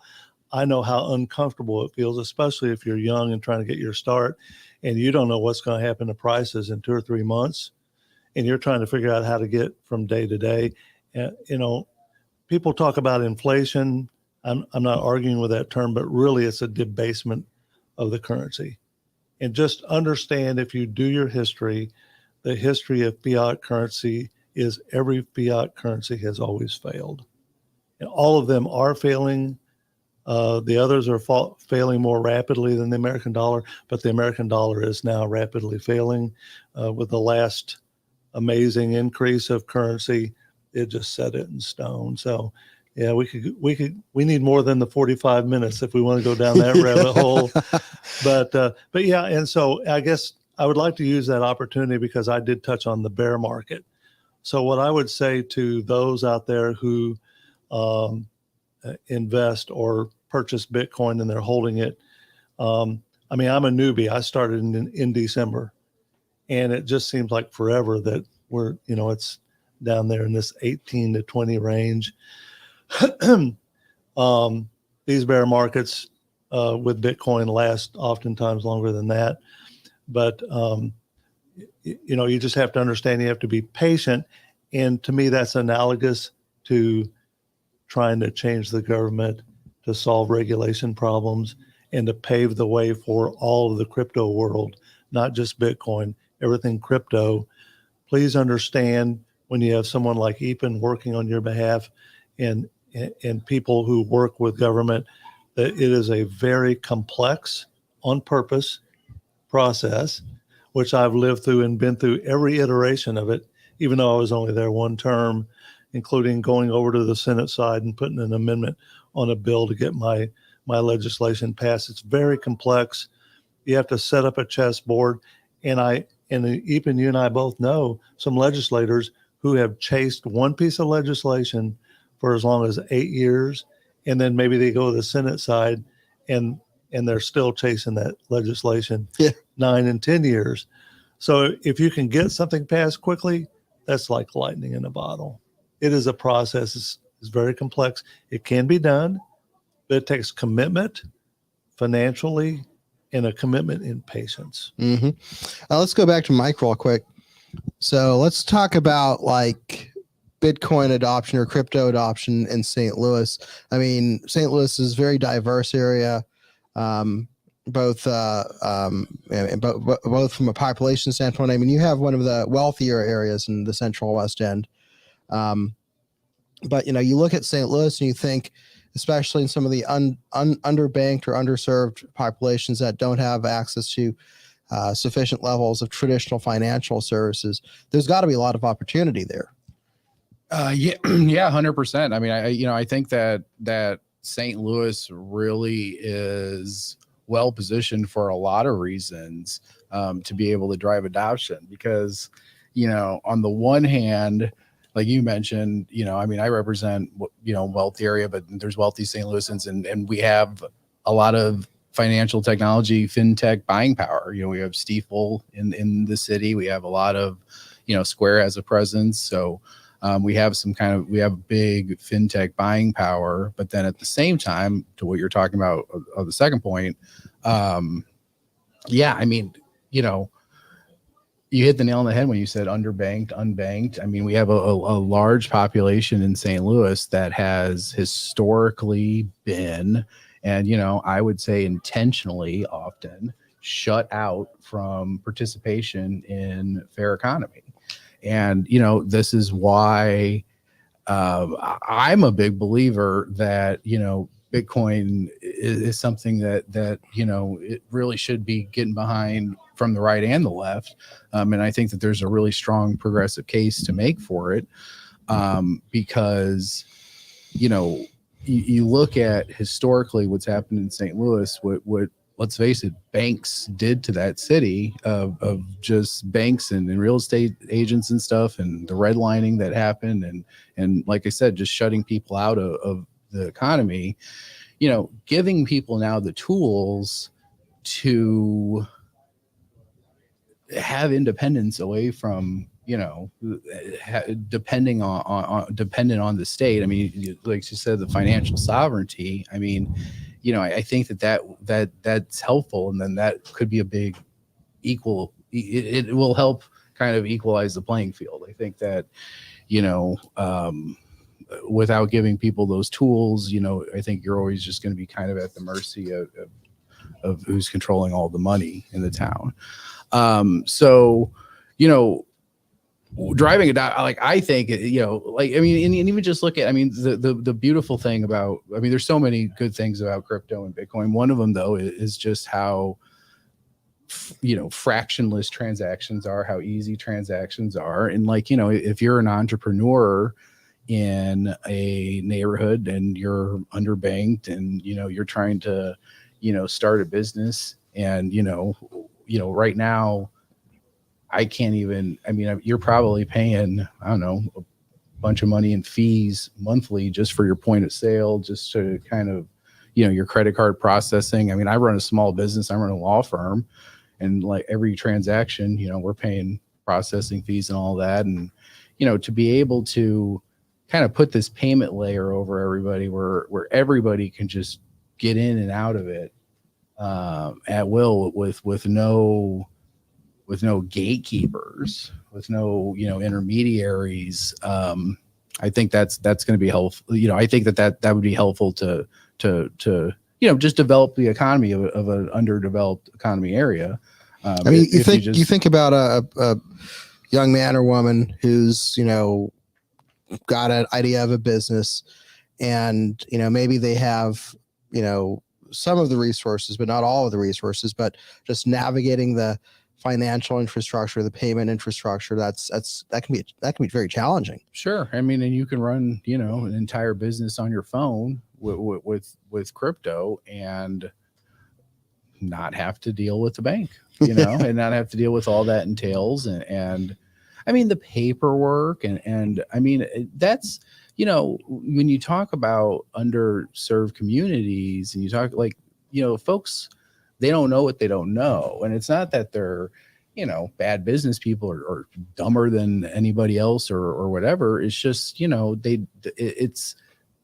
I know how uncomfortable it feels, especially if you're young and trying to get your start. and you don't know what's going to happen to prices in 2 or 3 months, and you're trying to figure out how to get from day to day. You know, people talk about inflation. I'm not arguing with that term, but really it's a debasement of the currency. And just understand, if you do your history, the history of fiat currency is every fiat currency has always failed. And all of them are failing. The others are failing more rapidly than the American dollar, but the American dollar is now rapidly failing. With the last amazing increase of currency, it just set it in stone. So, yeah, we need more than the 45 minutes if we want to go down that rabbit hole. But yeah, and so I guess I would like to use that opportunity because I did touch on the bear market. So what I would say to those out there who invest or purchase Bitcoin and they're holding it, I mean, I'm a newbie. I started in December, and it just seems like forever that we're, you know, it's down there in this 18 to 20 range. These bear markets with Bitcoin last oftentimes longer than that. But, you know, you just have to understand you have to be patient. And to me, that's analogous to trying to change the government to solve regulation problems and to pave the way for all of the crypto world, not just Bitcoin, everything crypto. Please understand, when you have someone like Epan working on your behalf and people who work with government, that it is a very complex, on purpose process, which I've lived through and been through every iteration of it, even though I was only there one term, including going over to the Senate side and putting an amendment on a bill to get my legislation passed. It's very complex. You have to set up a chessboard. And Epan, you and I both know some legislators who have chased one piece of legislation for as long as 8 years, and then maybe they go to the Senate side and they're still chasing that legislation 9 and 10 years. So if you can get something passed quickly, that's like lightning in a bottle. It is a process. It's very complex. It can be done, but it takes commitment financially and a commitment in patience. Mm-hmm. Let's go back to Mike real quick. So let's talk about like Bitcoin adoption or crypto adoption in St. Louis. I mean, St. Louis is a very diverse area, both from a population standpoint. I mean, you have one of the wealthier areas in the Central West End. But, you know, you look at St. Louis and you think, especially in some of the underbanked or underserved populations that don't have access to sufficient levels of traditional financial services, there's got to be a lot of opportunity there. Yeah, 100%. I mean, I think that St. Louis really is well positioned for a lot of reasons to be able to drive adoption, because, you know, on the one hand, like you mentioned, you know, I mean, I represent, you know, wealthy area, but there's wealthy St. Louisans, and we have a lot of financial technology, fintech buying power. You know, we have Stifel in the city. We have a lot of, you know, Square has a presence. So we have big fintech buying power. But then at the same time, to what you're talking about of the second point, yeah, I mean, you know, you hit the nail on the head when you said underbanked, unbanked. I mean, we have a large population in St. Louis that has historically been, and, you know, I would say intentionally often, shut out from participation in fair economy. And, you know, this is why I'm a big believer that, you know, Bitcoin is something that, you know, it really should be getting behind from the right and the left. And I think that there's a really strong progressive case to make for it, because, you know, you look at historically what's happened in St. Louis, what let's face it, banks did to that city of just banks and real estate agents and stuff, and the redlining that happened. And like I said, just shutting people out of the economy, you know, giving people now the tools to have independence away from, you know, dependent on the state. I mean, like you said, the financial sovereignty. I mean, you know, I think that's helpful, and then that could be a big it will help kind of equalize the playing field. I think that, without giving people those tools, I think you're always just going to be kind of at the mercy of who's controlling all the money in the town. So, driving it down, like, I think, and even just look at, the beautiful thing about, there's so many good things about crypto and Bitcoin. One of them, though, is just how, fractionless transactions are, how easy transactions are. And if you're an entrepreneur in a neighborhood and you're underbanked and, you're trying to, start a business and, right now, I can't even, you're probably paying, I don't know, a bunch of money in fees monthly just for your point of sale, just to kind of, your credit card processing. I run a small business, I run a law firm, and like every transaction, we're paying processing fees and all that. And, to be able to kind of put this payment layer over everybody where everybody can just get in and out of it at will with no gatekeepers, with no intermediaries. I think that's going to be helpful. I think that would be helpful to just develop the economy of an underdeveloped economy area. You think about a young man or woman who's got an idea of a business, and maybe they have some of the resources, but not all of the resources, but just navigating the financial infrastructure, the payment infrastructure, that can be very challenging. Sure. And you can run, an entire business on your phone with crypto and not have to deal with the bank, and not have to deal with all that entails. And the paperwork and that's, when you talk about underserved communities and you talk folks, they don't know what they don't know. And it's not that they're, bad business people or dumber than anybody else or whatever. It's just, it's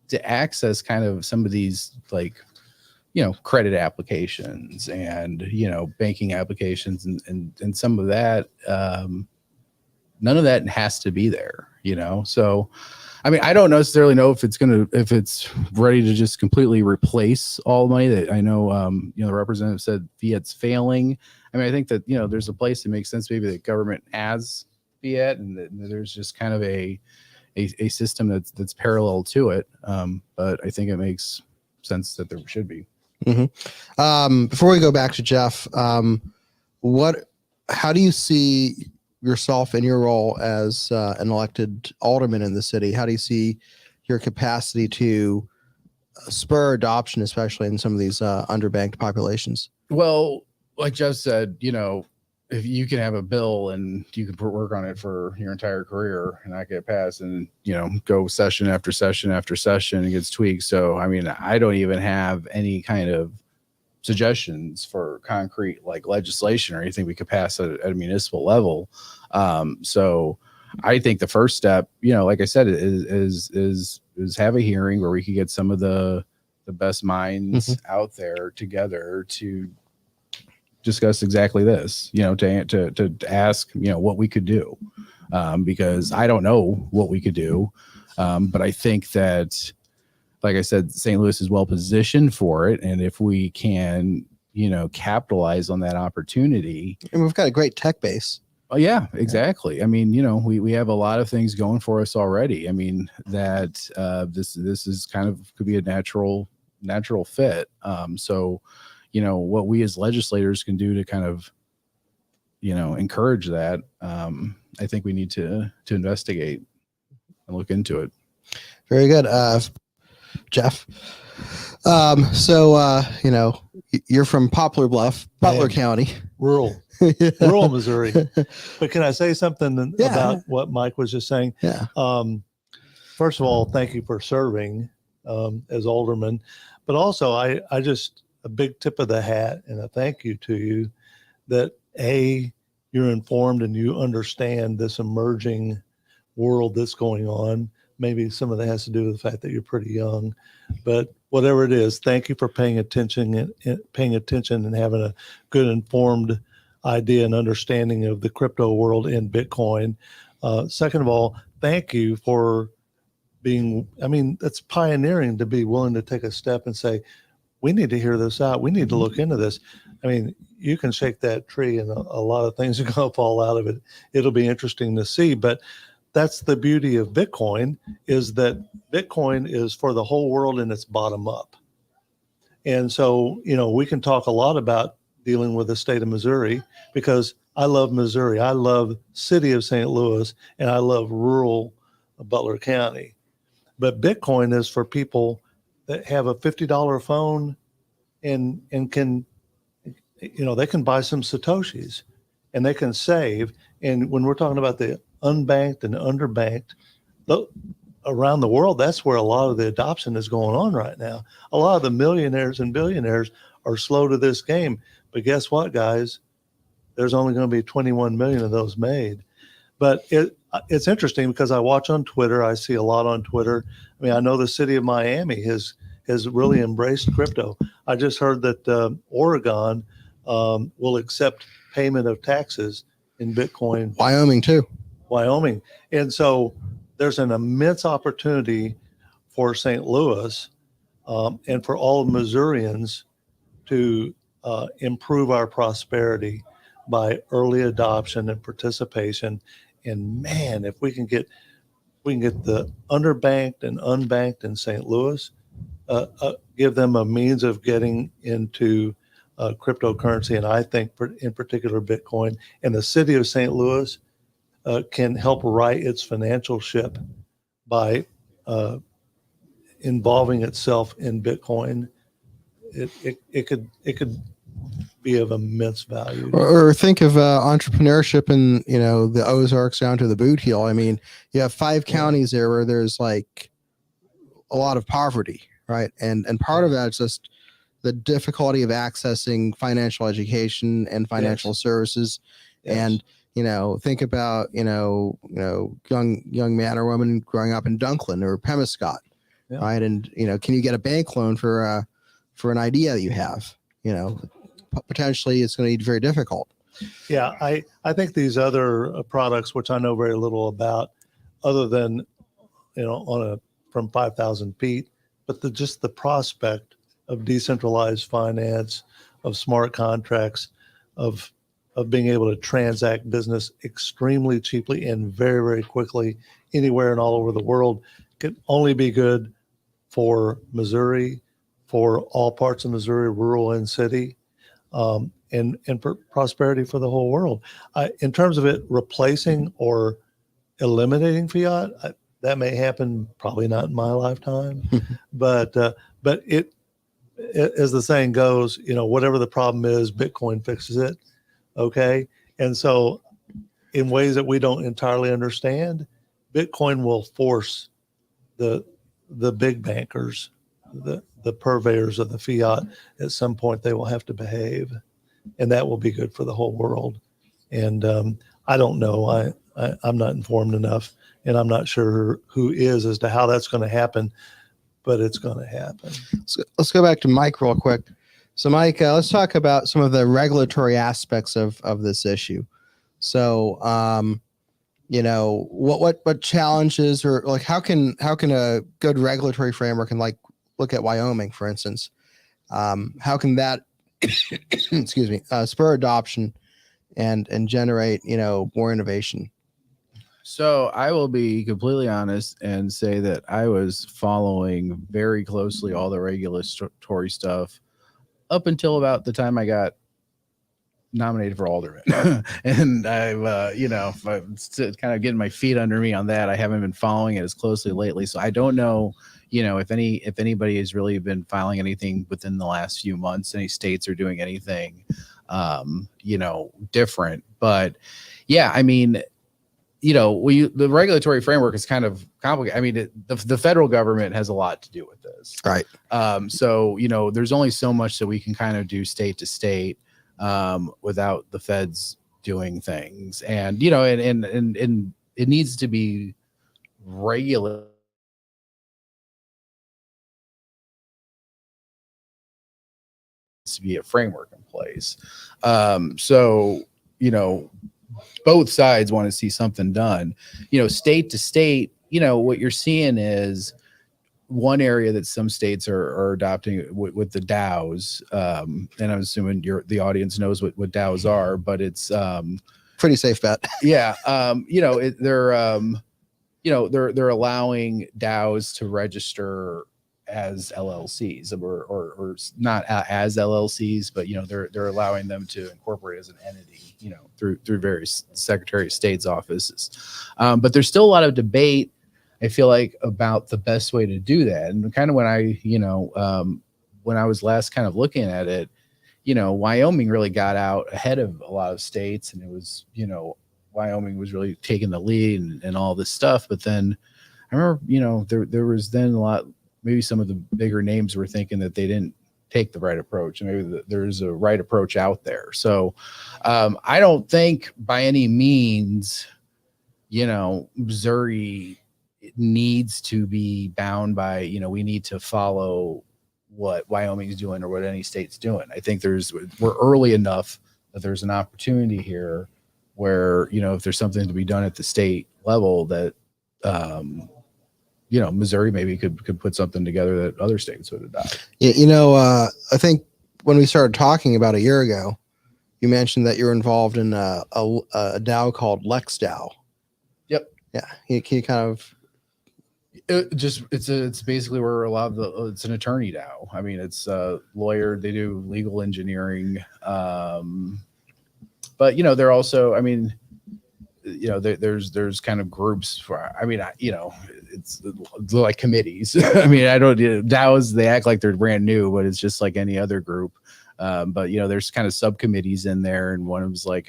to access kind of some of these credit applications and, banking applications and some of that, none of that has to be there, So, I don't necessarily know if it's ready to just completely replace all the money that I know, the representative said fiat's failing. I think that, there's a place that makes sense. Maybe the government has fiat and that there's just kind of a system that's parallel to it. But I think it makes sense that there should be. Mm-hmm. Before we go back to Jeff, how do you see yourself in your role as an elected alderman in the city? How do you see your capacity to spur adoption, especially in some of these underbanked populations? Well, like Jeff said, if you can have a bill and you can work on it for your entire career and not get passed and, go session after session after session and gets tweaked. So, I don't even have any kind of suggestions for concrete legislation or anything we could pass at a municipal level. So I think the first step, like I said, is have a hearing where we could get some of the best minds out there together to discuss exactly this, to ask, what we could do, because I don't know what we could do. But I think that, like I said, St. Louis is well positioned for it. And if we can, capitalize on that opportunity. And we've got a great tech base. Oh yeah, exactly. We have a lot of things going for us already. That this is kind of could be a natural fit. So, what we as legislators can do to kind of, encourage that, I think we need to investigate and look into it. Very good. Jeff. You're from Poplar Bluff, Butler County. Rural Missouri. But can I say something about what Mike was just saying? Yeah. First of all, thank you for serving as alderman, but also I just a big tip of the hat and a thank you to you that you're informed and you understand this emerging world that's going on. Maybe some of that has to do with the fact that you're pretty young, but whatever it is, thank you for paying attention and having a good informed idea and understanding of the crypto world in Bitcoin. Second of all, thank you for being, I mean, that's pioneering to be willing to take a step and say, we need to hear this out. We need to look into this. I mean, you can shake that tree and a lot of things are going to fall out of it. It'll be interesting to see, but that's the beauty of Bitcoin, is that Bitcoin is for the whole world and it's bottom up. And so, you know, we can talk a lot about dealing with the state of Missouri, because I love Missouri. I love city of St. Louis, and I love rural Butler County. But Bitcoin is for people that have a $50 phone and can, you know, they can buy some Satoshis and they can save. And when we're talking about the unbanked and underbanked, around the world, that's where a lot of the adoption is going on right now. A lot of the millionaires and billionaires are slow to this game. But guess what, guys? There's only going to be 21 million of those made. But it's interesting because I watch on Twitter. I see a lot on Twitter. I mean, I know the city of Miami has really embraced crypto. I just heard that Oregon will accept payment of taxes in Bitcoin. Wyoming too. Wyoming. And so there's an immense opportunity for St. Louis and for all Missourians to improve our prosperity by early adoption and participation. And man, if we can get the underbanked and unbanked in St. Louis, give them a means of getting into cryptocurrency, and I think in particular Bitcoin, and the city of St. Louis can help right its financial ship by involving itself in Bitcoin. It could be of immense value. Or think of entrepreneurship in, you know, the Ozarks down to the Boot Heel. I mean, you have 5 counties there where there's like a lot of poverty, right? And part of that is just the difficulty of accessing financial education and financial services. And you know, think about young man or woman growing up in Dunklin or Pemiscot, right? And you know, can you get a bank loan for an idea that you have? You know, potentially it's going to be very difficult. Yeah, I think these other products, which I know very little about, other than, you know, from 5,000 feet, but just the prospect of decentralized finance, of smart contracts, of being able to transact business extremely cheaply and very, very quickly anywhere and all over the world can only be good for Missouri, for all parts of Missouri, rural and city, and for prosperity for the whole world. In terms of it replacing or eliminating fiat, that may happen, probably not in my lifetime, but it, as the saying goes, you know, whatever the problem is, Bitcoin fixes it. Okay. And so in ways that we don't entirely understand, Bitcoin will force the big bankers, the purveyors of the fiat, at some point they will have to behave, and that will be good for the whole world. And I don't know. I'm not informed enough, and I'm not sure who is as to how that's going to happen, but it's going to happen. Let's go back to Mike real quick. So Mike, let's talk about some of the regulatory aspects of this issue. So, you know, what challenges, or like how can a good regulatory framework, and like look at Wyoming, for instance, how can that excuse me, spur adoption and generate, you know, more innovation? So I will be completely honest and say that I was following very closely all the regulatory stuff up until about the time I got nominated for alderman. And I've, you know, kind of getting my feet under me on that. I haven't been following it as closely lately. So I don't know, you know, if anybody has really been filing anything within the last few months, any states are doing anything, you know, different. But yeah, I mean, you know, the regulatory framework is kind of complicated. I mean, the federal government has a lot to do with this. Right. So, you know, there's only so much that we can kind of do state to state without the feds doing things. And, you know, and it needs to be regulated. To be a framework in place. So, both sides want to see something done. State to state, what you're seeing is one area that some states are adopting with the DAOs. And I'm assuming the audience knows what DAOs are, but it's pretty safe bet. Yeah. They're allowing DAOs to register as LLCs or not as LLCs, but they're allowing them to incorporate as an entity, through various Secretary of State's offices. But there's still a lot of debate, I feel like, about the best way to do that. And kind of when I was last kind of looking at it, Wyoming really got out ahead of a lot of states, and it was, Wyoming was really taking the lead and all this stuff. But then I remember, there was then a lot, maybe some of the bigger names were thinking that they didn't take the right approach, and maybe there's a right approach out there. So I don't think by any means, Missouri needs to be bound by, we need to follow what Wyoming's doing or what any state's doing. I think we're early enough that there's an opportunity here where, if there's something to be done at the state level that, Missouri maybe could put something together that other states would adopt. I think when we started talking about a year ago, you mentioned that you're involved in a DAO called LexDAO. Yep. Yeah. Can you kind of, it's basically where a lot of it's an attorney DAO. I mean, it's a lawyer. They do legal engineering. But they're also, there's kind of groups for, it's like committees. DAOs, they act like they're brand new, but it's just like any other group. But there's kind of subcommittees in there, and one of them's like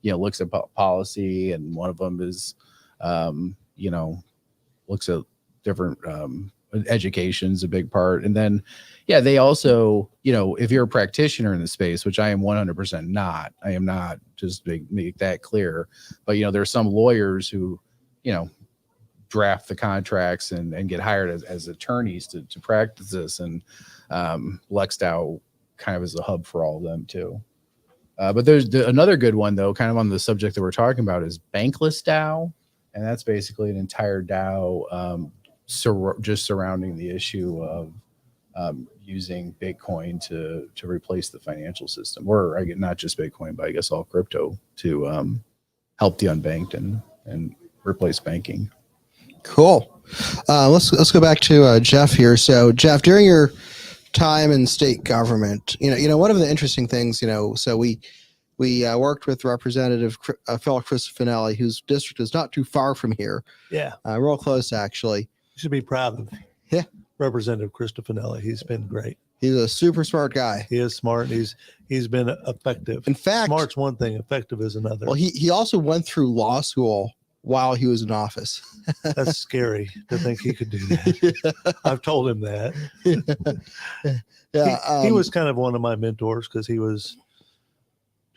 looks at policy, and one of them is looks at different education's a big part. And then they also, if you're a practitioner in the space, which I am 100% not, I am not, just make that clear. But there are some lawyers who draft the contracts and get hired as attorneys to practice this, and LexDAO kind of is a hub for all of them too. But there's another good one, though, kind of on the subject that we're talking about, is Bankless DAO. And that's basically an entire DAO just surrounding the issue of using Bitcoin to replace the financial system, or not just Bitcoin, but I guess all crypto, to help the unbanked and replace banking. Cool. Let's go back to Jeff here. So Jeff, during your time in state government, one of the interesting things, so we worked with Representative Phil Cristofanelli, whose district is not too far from here. Yeah. Real close, actually. You should be proud of Representative Cristofanelli. He's been great. He's a super smart guy. He is smart. He's been effective. In fact, smart's one thing, effective is another. Well, he also went through law school while he was in office. That's scary to think he could do that. I've told him that. He was kind of one of my mentors, because he was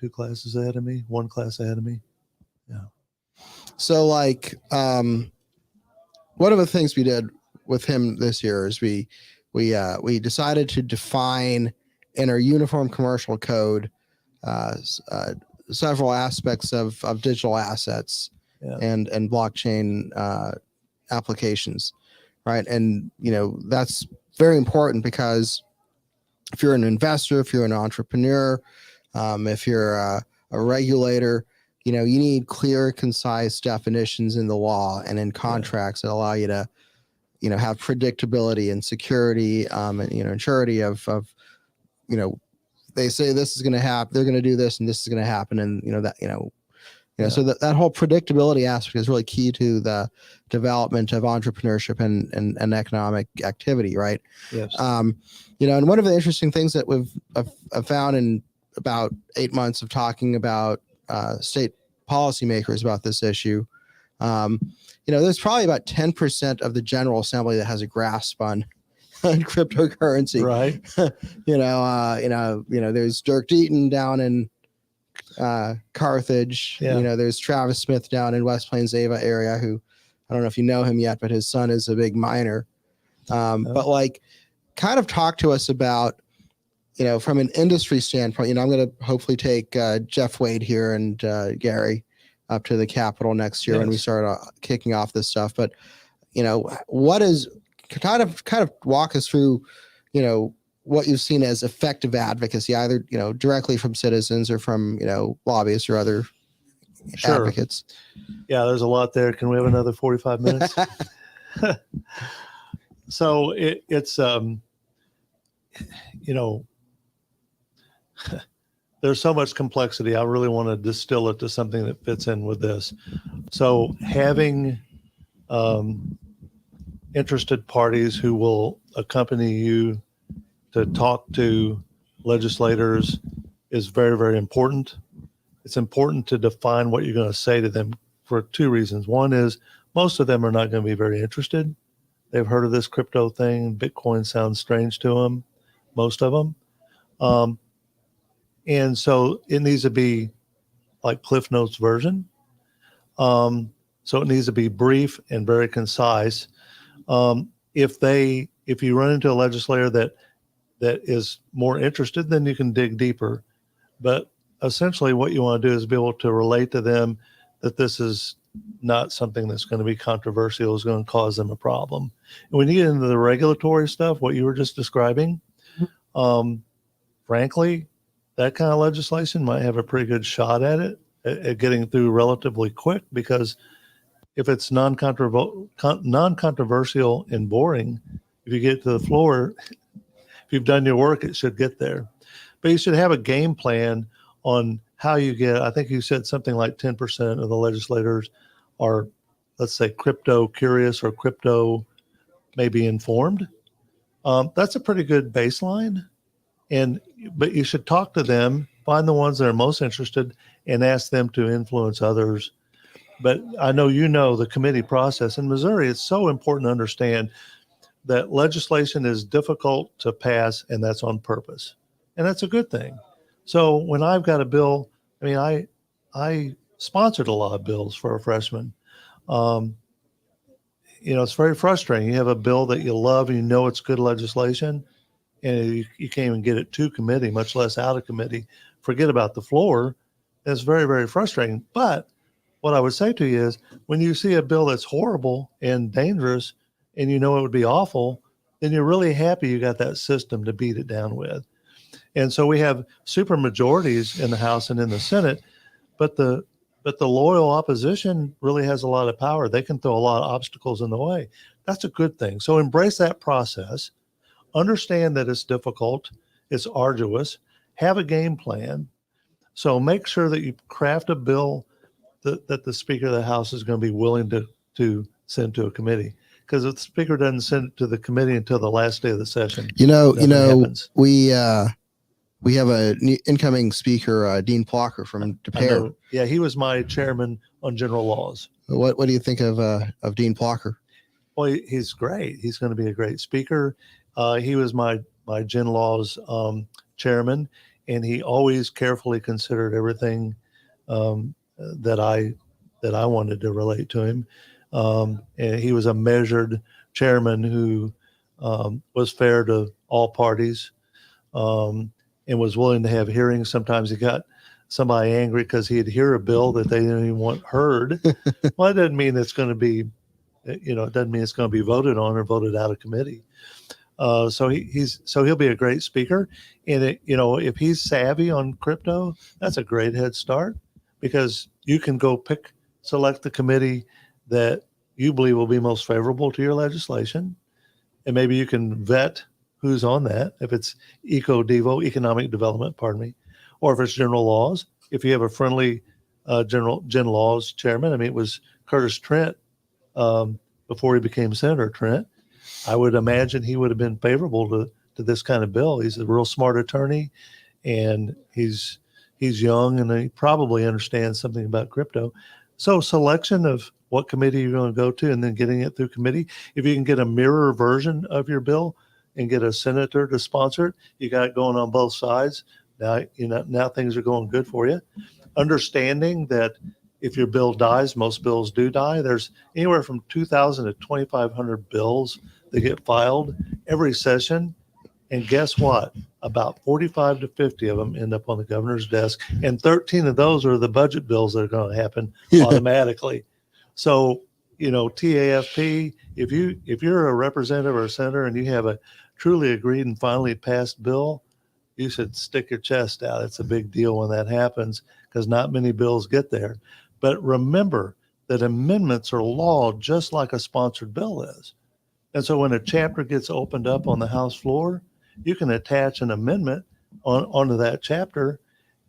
2 classes ahead of me, 1 class ahead of me. Yeah. So one of the things we did with him this year is we decided to define in our Uniform Commercial Code several aspects of digital assets and blockchain applications, right? And that's very important, because if you're an investor, if you're an entrepreneur, if you're a regulator, you need clear, concise definitions in the law and in contracts that allow you to, have predictability and security, and surety of, they say this is going to happen, they're going to do this, and this is going to happen, and so that whole predictability aspect is really key to the development of entrepreneurship and economic activity, right? Yes. And one of the interesting things that I've found in about 8 months of talking about state policymakers about this issue, there's probably about 10% of the General Assembly that has a grasp on cryptocurrency. Right. There's Dirk Deaton down in Carthage. Yeah. There's Travis Smith down in West Plains Ava area, who I don't know if you know him yet, but his son is a big miner. But kind of talk to us about, from an industry standpoint, I'm going to hopefully take Jeff Wade here and Gary up to the Capitol next year when we Yes. start kicking off this stuff. But, what is kind of walk us through, what you've seen as effective advocacy, either, directly from citizens or from, lobbyists or other Sure. advocates. Yeah, there's a lot there. Can we have another 45 minutes? So it's there's so much complexity. I really want to distill it to something that fits in with this. So having interested parties who will accompany you to talk to legislators is very, very important. It's important to define what you're going to say to them for two reasons. One is most of them are not going to be very interested. They've heard of this crypto thing. Bitcoin sounds strange to them, most of them. And so it needs to be like Cliff Notes version. So it needs to be brief and very concise. If you run into a legislator that is more interested, then you can dig deeper. But essentially what you want to do is be able to relate to them that this is not something that's going to be controversial, is going to cause them a problem. And when you get into the regulatory stuff, what you were just describing, frankly, that kind of legislation might have a pretty good shot at it, at getting through relatively quick, because if it's non-controversial and boring, if you get to the floor, if you've done your work, it should get there. But you should have a game plan on how you get, I think you said something like 10% of the legislators are, let's say, crypto curious or crypto maybe informed. That's a pretty good baseline. But you should talk to them, find the ones that are most interested, and ask them to influence others. But I know the committee process in Missouri. It's so important to understand that legislation is difficult to pass, and that's on purpose, and that's a good thing. So when I've got a bill, I sponsored a lot of bills for a freshman. It's very frustrating. You have a bill that you love, and it's good legislation, and you can't even get it to committee, much less out of committee. Forget about the floor. That's very, very frustrating. But what I would say to you is, when you see a bill that's horrible and dangerous, and it would be awful, then you're really happy you got that system to beat it down with. And so we have super majorities in the House and in the Senate, but the loyal opposition really has a lot of power. They can throw a lot of obstacles in the way. That's a good thing. So embrace that process. Understand that it's difficult, it's arduous. Have a game plan. So make sure that you craft a bill that the Speaker of the House is going to be willing to send to a committee. Because if the Speaker doesn't send it to the committee until the last day of the session, happens. We have a new incoming speaker, Dean Plocker from DePere. Yeah, he was my chairman on general laws. What do you think of Dean Plocker? Well, he's great. He's going to be a great speaker. He was my gen laws chairman, and he always carefully considered everything that I wanted to relate to him. And he was a measured chairman who was fair to all parties. And was willing to have hearings. Sometimes he got somebody angry because he'd hear a bill that they didn't even want heard. Well, it doesn't mean it's going to be, it doesn't mean it's going to be voted on or voted out of committee. So he'll be a great speaker. And if he's savvy on crypto, that's a great head start, because you can go select the committee that you believe will be most favorable to your legislation, and maybe you can vet who's on that. If it's economic development, or if it's general laws, if you have a friendly gen laws chairman. It was Curtis Trent before he became Senator Trent. I would imagine he would have been favorable to this kind of bill. He's a real smart attorney, and he's young, and he probably understands something about crypto. So selection of what committee you're going to go to, and then getting it through committee. If you can get a mirror version of your bill and get a senator to sponsor it, you got it going on both sides. Now things are going good for you. Understanding that if your bill dies, most bills do die. There's anywhere from 2,000 to 2,500 bills that get filed every session. And guess what? About 45 to 50 of them end up on the governor's desk, and 13 of those are the budget bills that are going to happen automatically. So, you know, TAFP, if you're a representative or a senator and you have a truly agreed and finally passed bill, you should stick your chest out. It's a big deal when that happens because not many bills get there. But remember that amendments are law just like a sponsored bill is. And so when a chapter gets opened up on the House floor, you can attach an amendment onto that chapter,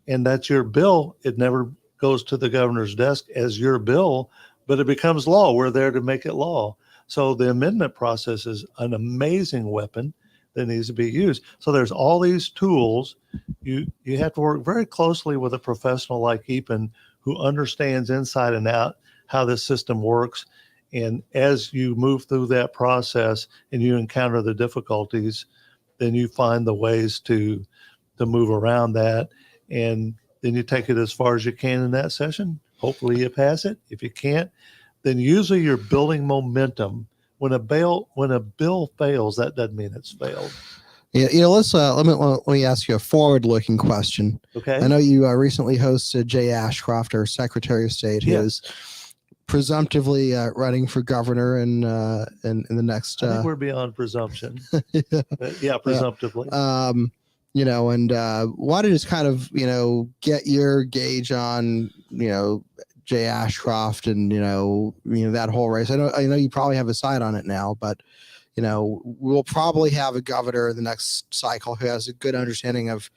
and that's your bill. It never goes to the governor's desk as your bill, but it becomes law. We're there to make it law. So the amendment process is an amazing weapon that needs to be used. So there's all these tools. You have to work very closely with a professional like Epen who understands inside and out how this system works. And as you move through that process and you encounter the difficulties, then you find the ways to move around that. And then you take it as far as you can in that session. Hopefully you pass it. If you can't, then usually you're building momentum. When a bill fails, that doesn't mean it's failed. Yeah, you know, let me ask you a forward-looking question. Okay. I know you recently hosted Jay Ashcroft, our Secretary of State, who is presumptively running for governor in the next. I think we're beyond presumption. Yeah, presumptively. You know, and wanted to just kind of, you know, get your gauge on, you know, Jay Ashcroft and you know that whole race. I know you probably have a side on it now, but you know we'll probably have a governor in the next cycle who has a good understanding of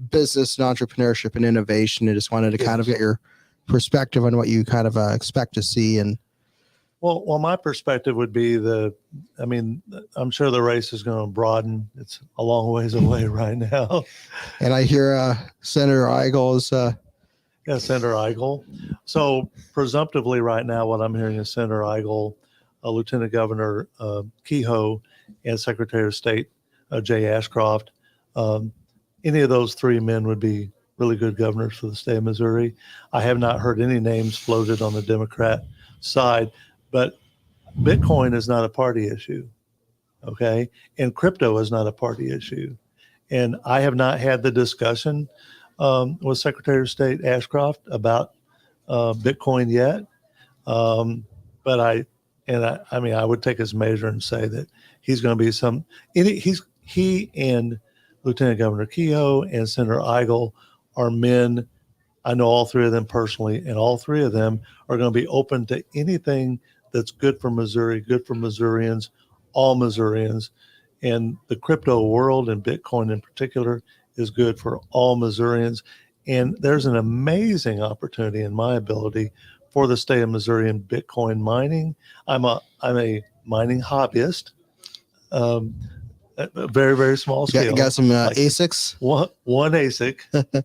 business and entrepreneurship and innovation. I just wanted to kind of get your perspective on what you kind of expect to see. And well, my perspective would be I'm sure the race is going to broaden. It's a long ways away right now. And I hear Senator Eigel is. Yeah, Senator Eigel. So presumptively right now, what I'm hearing is Senator Eigel, Lieutenant Governor Kehoe, and Secretary of State Jay Ashcroft. Any of those three men would be really good governors for the state of Missouri. I have not heard any names floated on the Democrat side, but Bitcoin is not a party issue, okay? And crypto is not a party issue. And I have not had the discussion with Secretary of State Ashcroft about Bitcoin yet. But I would take his measure and say that he's going to be he and Lieutenant Governor Kehoe and Senator Eigel are men. I know all three of them personally, and all three of them are going to be open to anything that's good for Missouri, good for Missourians, all Missourians. And the crypto world and Bitcoin in particular is good for all Missourians. And there's an amazing opportunity in my ability for the state of Missouri in Bitcoin mining. I'm a mining hobbyist, a very, very small scale. Got some ASICs? One ASIC.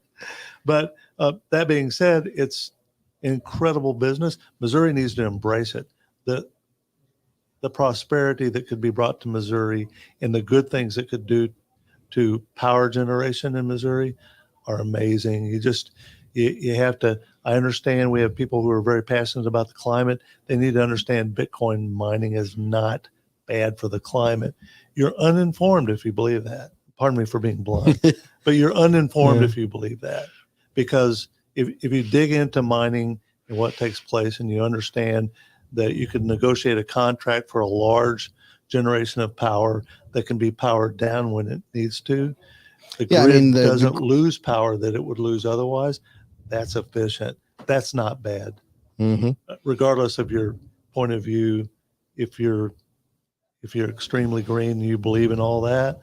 But that being said, it's incredible business. Missouri needs to embrace it. The prosperity that could be brought to Missouri and the good things it could do to power generation in Missouri are amazing. You have to, I understand we have people who are very passionate about the climate. They need to understand Bitcoin mining is not bad for the climate. You're uninformed if you believe that. Pardon me for being blunt, but you're uninformed if you believe that. Because if you dig into mining and what takes place and you understand that you can negotiate a contract for a large generation of power that can be powered down when it needs to. The grid doesn't lose power that it would lose otherwise. That's efficient. That's not bad. Mm-hmm. Regardless of your point of view, if you're extremely green and you believe in all that,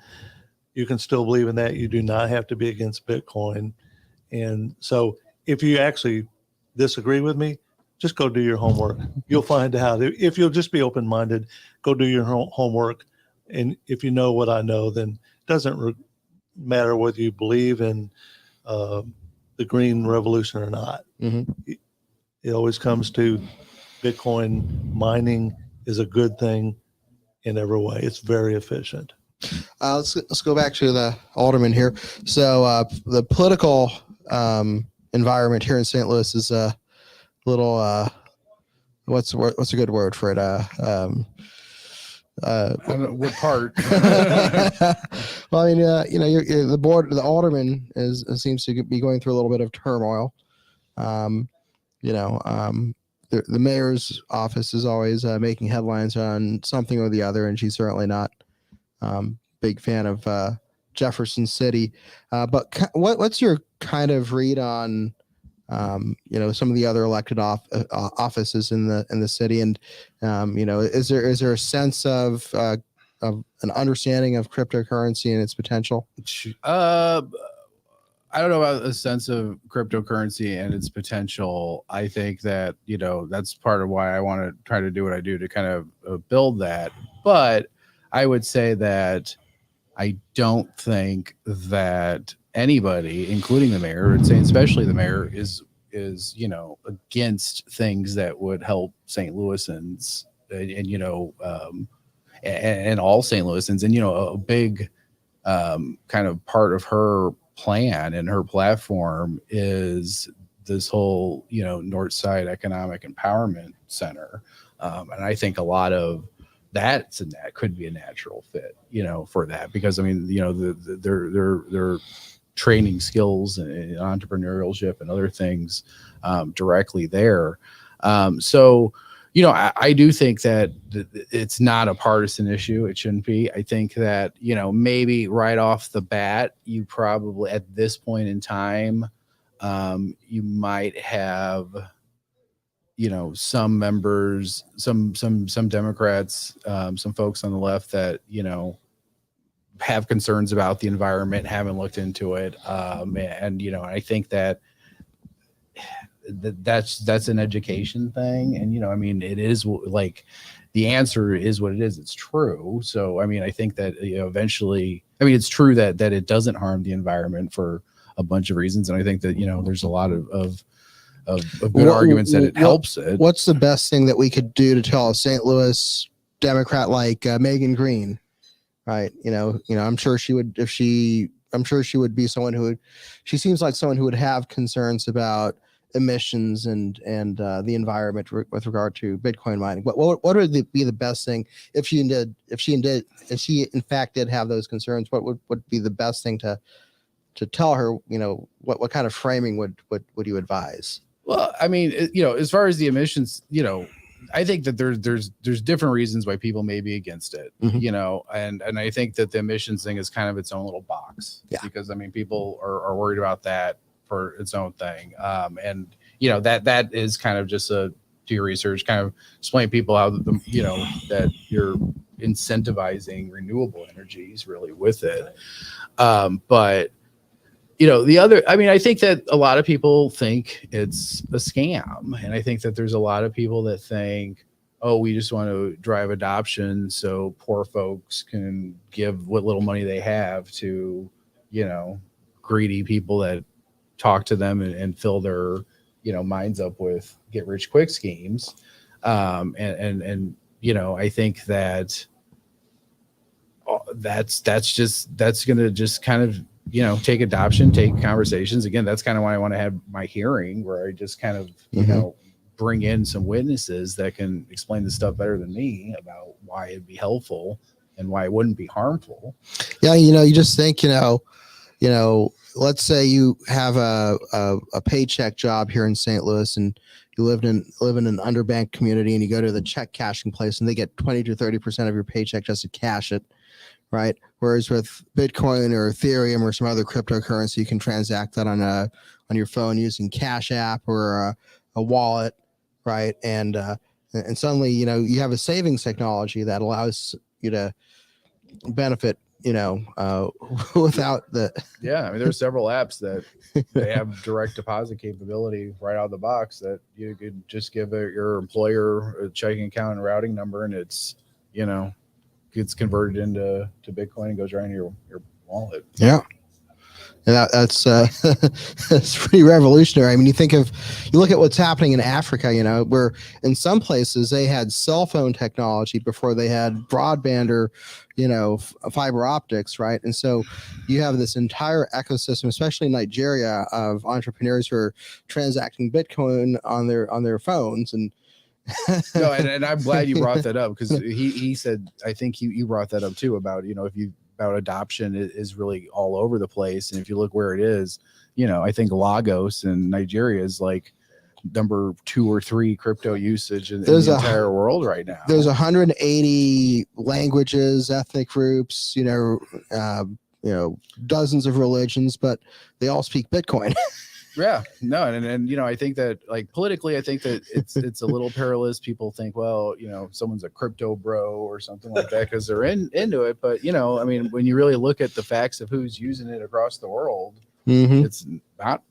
you can still believe in that. You do not have to be against Bitcoin. And so if you actually disagree with me, just go do your homework. You'll find out. If you'll just be open-minded, go do your homework. And if you know what I know, then it doesn't matter whether you believe in the green revolution or not. Mm-hmm. It always comes to Bitcoin mining is a good thing in every way. It's very efficient. Let's go back to the alderman here. So the political environment here in St. Louis is a little what's a good word for it? I don't know what part. Well, I mean, the alderman seems to be going through a little bit of turmoil. The mayor's office is always making headlines on something or the other, and she's certainly not big fan of Jefferson City. But what's your kind of read on some of the other elected offices in the city, and is there a sense of an understanding of cryptocurrency and its potential? I don't know about a sense of cryptocurrency and its potential. I think that, that's part of why I want to try to do what I do to kind of build that. But I would say that I don't think that anybody, including the mayor, and especially the mayor, is against things that would help St. Louisans and all St. Louisans. And, a big kind of part of her plan and her platform is this whole Northside Economic Empowerment Center, and I think a lot of that could be a natural fit for that, because I mean they're training skills and entrepreneurship and other things directly there. So I do think that it's not a partisan issue. It shouldn't be. I think that, maybe right off the bat, you probably at this point in time, you might have, some members, some Democrats, some folks on the left that, have concerns about the environment, haven't looked into it. And I think that that's an education thing. And, I mean, it is like the answer is what it is. It's true. So, I mean, I think that, eventually, I mean, it's true that it doesn't harm the environment for a bunch of reasons. And I think that, there's a lot of good arguments that it helps it. What's the best thing that we could do to tell a St. Louis Democrat like Megan Green, right? I'm sure she would, I'm sure she would be someone she seems like someone who would have concerns about emissions and the environment with regard to Bitcoin mining. What would be the best thing if she in fact did have those concerns? What would be the best thing to tell her? What kind of framing would you advise? Well, I mean, as far as the emissions, I think that there's different reasons why people may be against it, and I think that the emissions thing is kind of its own little box, because I mean, people are worried about that for its own thing. And that is kind of just do your research, kind of explain to people how that you're incentivizing renewable energies really with it. But the other, I mean, I think that a lot of people think it's a scam. And I think that there's a lot of people that think, oh, we just want to drive adoption so poor folks can give what little money they have to, greedy people that talk to them and fill their, minds up with get rich quick schemes. And I think that that's going to just kind of, take adoption, take conversations. Again, that's kind of why I want to have my hearing, where I just kind of, bring in some witnesses that can explain the stuff better than me about why it'd be helpful and why it wouldn't be harmful. Yeah. You just think, let's say you have a paycheck job here in St. Louis, and you live in an underbanked community, and you go to the check cashing place, and they get 20 to 30% of your paycheck just to cash it, right? Whereas with Bitcoin or Ethereum or some other cryptocurrency, you can transact that on your phone using Cash App or a wallet, right? And suddenly, you have a savings technology that allows you to benefit, without the. Yeah, I mean, there's several apps that they have direct deposit capability right out of the box that you could just give your employer a checking account and routing number, and it's gets converted into Bitcoin and goes right into your wallet. Yeah. And that's that's pretty revolutionary. I mean, you look at what's happening in Africa, where in some places they had cell phone technology before they had broadband or, fiber optics, right? And so you have this entire ecosystem, especially in Nigeria, of entrepreneurs who are transacting Bitcoin on their phones, and No, and I'm glad you brought that up because he said, I think you brought that up too about, about adoption is really all over the place. And if you look where it is, I think Lagos in Nigeria is like number 2 or 3 crypto usage in the entire world right now. There's 180 languages, ethnic groups, dozens of religions, but they all speak Bitcoin. Yeah, no, and I think that like politically, I think that it's a little perilous. People think, well, someone's a crypto bro or something like that because they're into it. But I mean, when you really look at the facts of who's using it across the world, it's not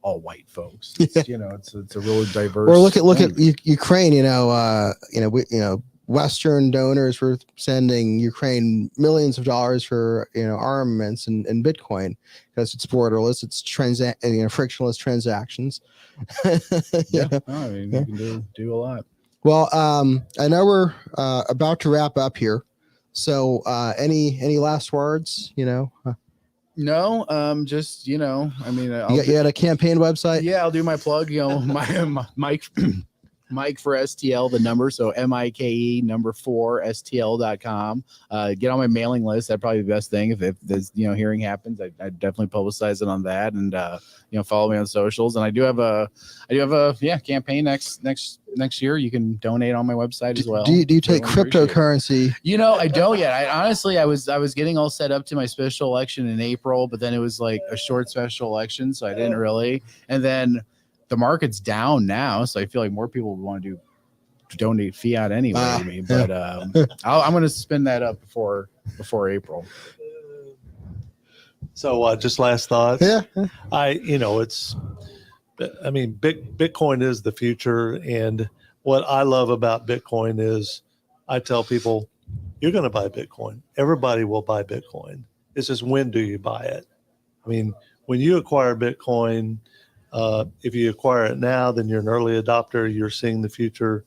all white folks. It's, it's a really diverse. Or look at Ukraine. Western donors were sending Ukraine millions of dollars for armaments and Bitcoin because it's borderless, it's frictionless transactions. You can do a lot. Well, I know we're about to wrap up here, so any last words? No, just I mean, you had a campaign website. Yeah, I'll do my plug. My Mike. Mike for STL, the number. So MIKE number 4 STL.com. Get on my mailing list. That'd probably be the best thing. If this hearing happens, I definitely publicize it on that, and follow me on socials. And I do have a campaign next year. You can donate on my website as well. Do you take cryptocurrency? I don't yet. I was getting all set up to my special election in April, but then it was like a short special election, so I didn't really. And then the market's down now, so I feel like more people would want to donate fiat anyway to me. But I'm going to spin that up before April. So just last thoughts. Yeah. Bitcoin is the future, and what I love about Bitcoin is I tell people, you're going to buy Bitcoin. Everybody will buy Bitcoin. It's just, when do you buy it? I mean, when you acquire Bitcoin, if you acquire it now, then you're an early adopter. You're seeing the future,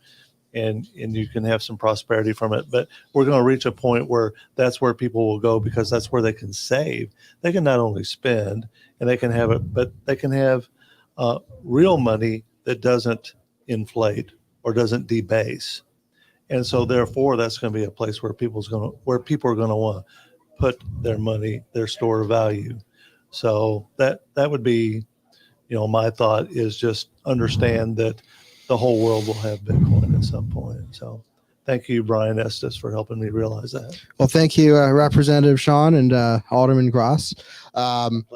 and you can have some prosperity from it. But we're going to reach a point where that's where people will go, because that's where they can save. They can not only spend, and they can have it, but they can have real money that doesn't inflate or doesn't debase. And so therefore, that's going to be a place where people are going to want to put their money, their store of value. So that would be, my thought is just understand that the whole world will have Bitcoin at some point. So thank you, Brian Estes, for helping me realize that. Well, thank you, Representative Sean and Alderman Gross. I'm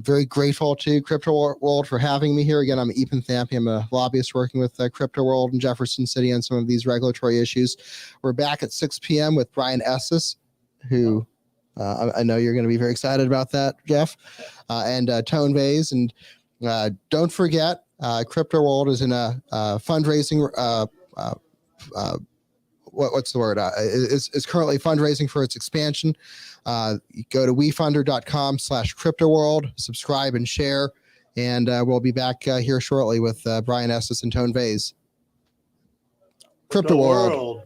very grateful to Crypto World for having me here. Again, I'm Ethan Thampy. I'm a lobbyist working with Crypto World in Jefferson City on some of these regulatory issues. We're back at 6 p.m. with Brian Estes, who I know you're going to be very excited about that, Jeff, and Tone Vase. And don't forget, Crypto World is in a fundraising. What's the word? Is currently fundraising for its expansion. You go to wefunder.com/CryptoWorld, subscribe and share, and we'll be back here shortly with Brian Estes and Tone Vase. Crypto World.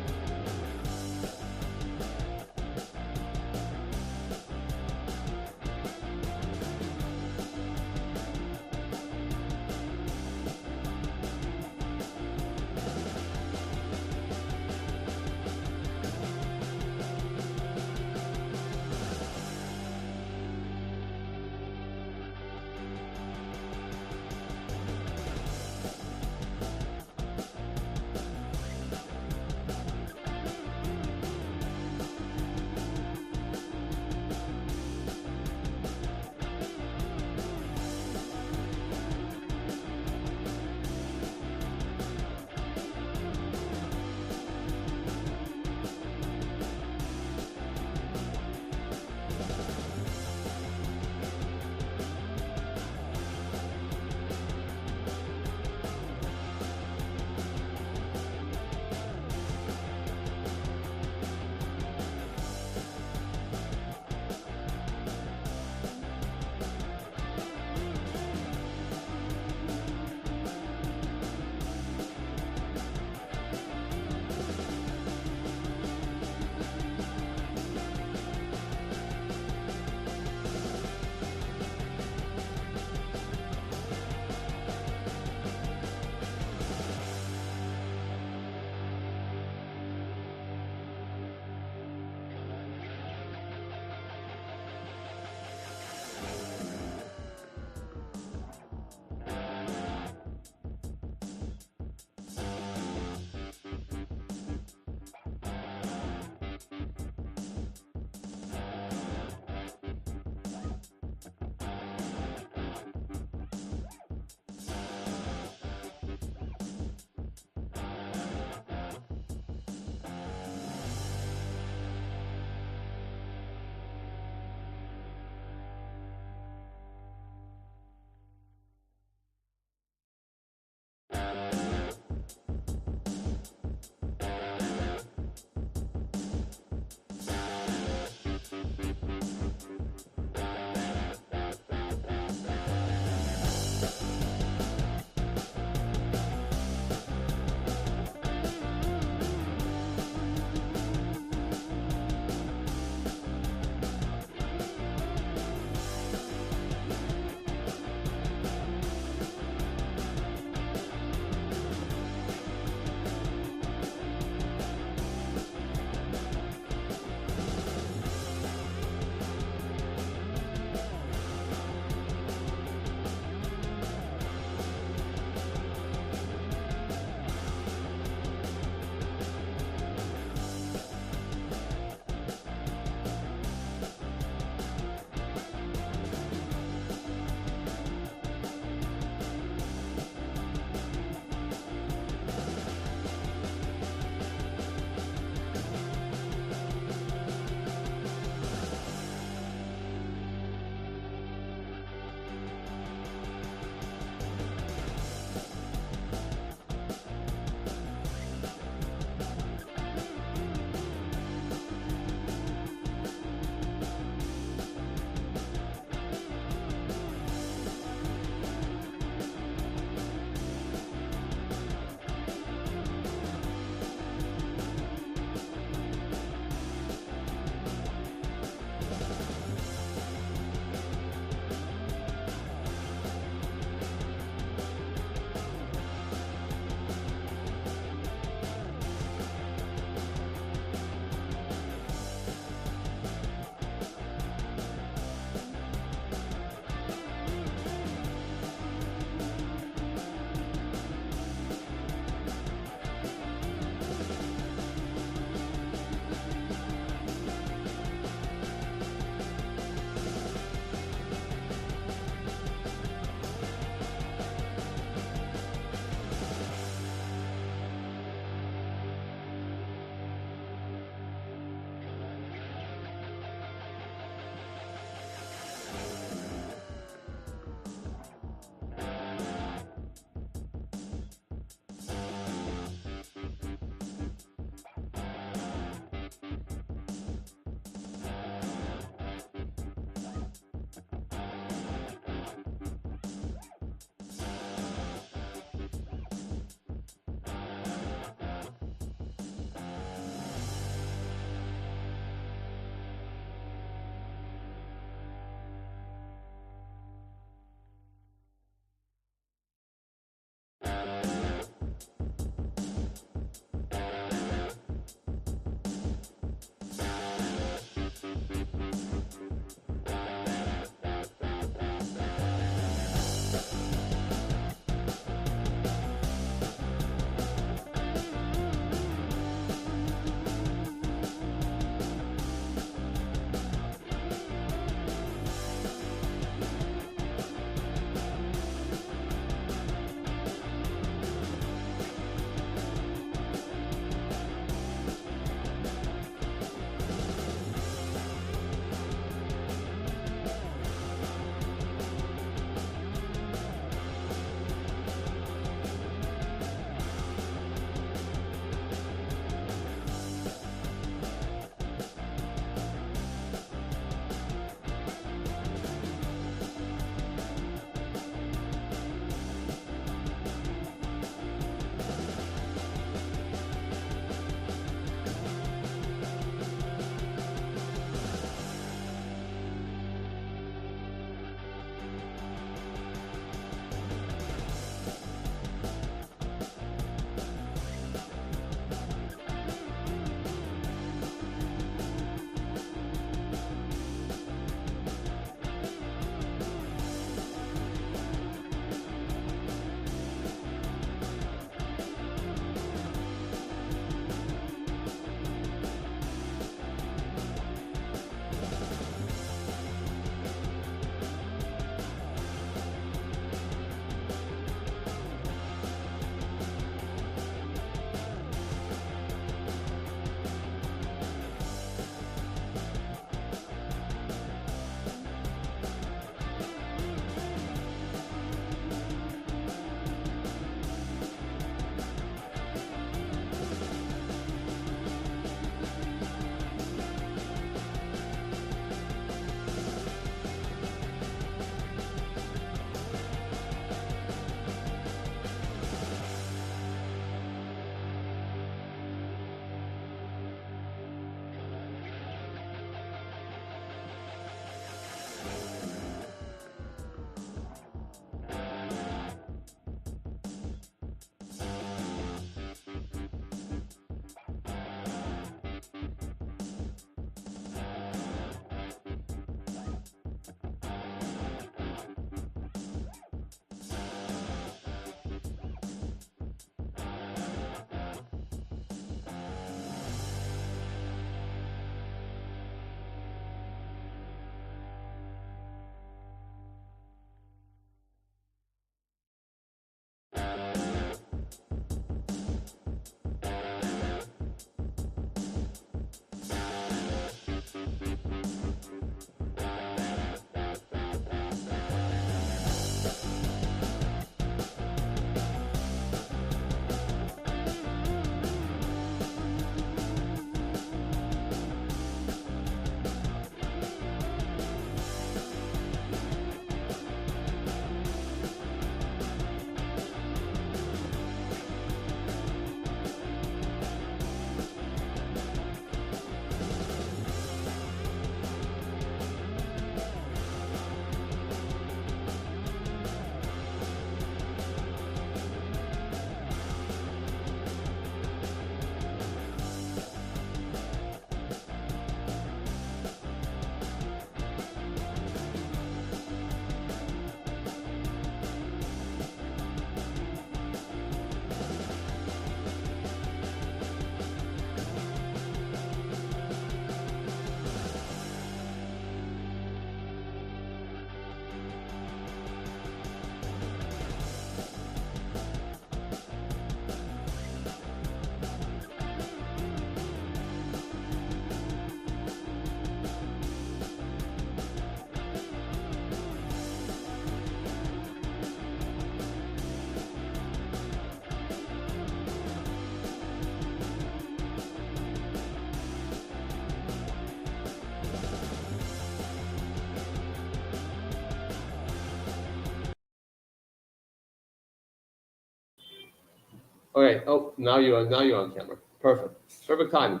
Okay. Oh, now you're on camera. Perfect timing.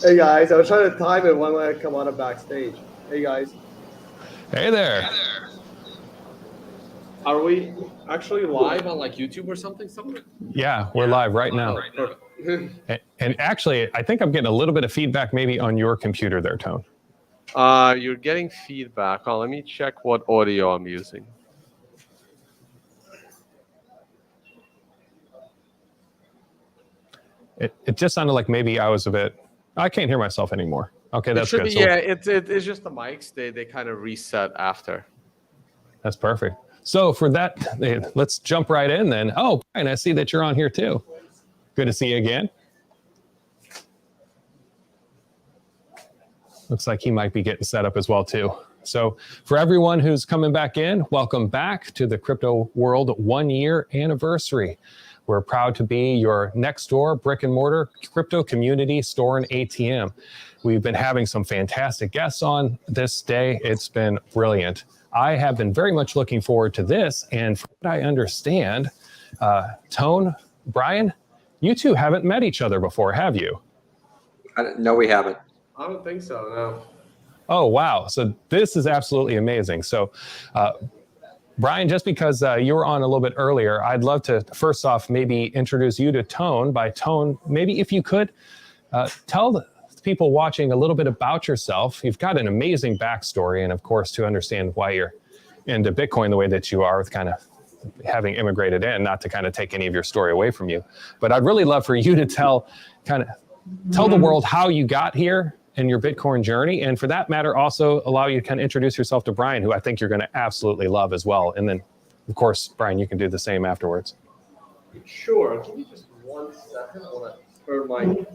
Hey guys, I was trying to time it when I come on backstage. Hey guys. Hey there. Are we actually live on like YouTube or something somewhere? Yeah, we're live right now. And actually, I think I'm getting a little bit of feedback maybe on your computer there, Tone. You're getting feedback. Oh, let me check what audio I'm using. It just sounded like maybe I was a bit, I can't hear myself anymore. Okay, that's good. Yeah, it's just the mics. They kind of reset after. That's perfect. So for that, let's jump right in then. Oh, Brian, I see that you're on here too. Good to see you again. Looks like he might be getting set up as well too. So for everyone who's coming back in, welcome back to the Crypto World 1 year anniversary. We're proud to be your next door brick and mortar crypto community store and ATM. We've been having some fantastic guests on this day. It's been brilliant. I have been very much looking forward to this. And from what I understand, Tone, Brian, you two haven't met each other before, have you? No, we haven't. I don't think so, no. Oh, wow. So this is absolutely amazing. So, Brian, just because you were on a little bit earlier, I'd love to first off maybe introduce you to Tone. By Tone, maybe if you could tell the people watching a little bit about yourself. You've got an amazing backstory, and of course, to understand why you're into Bitcoin the way that you are, with kind of having immigrated in, not to kind of take any of your story away from you. But I'd really love for you to tell the world how you got here in your Bitcoin journey, and for that matter, also allow you to kind of introduce yourself to Brian, who I think you're going to absolutely love as well. And then, of course, Brian, you can do the same afterwards. Sure. Give me just 1 second. I want to turn my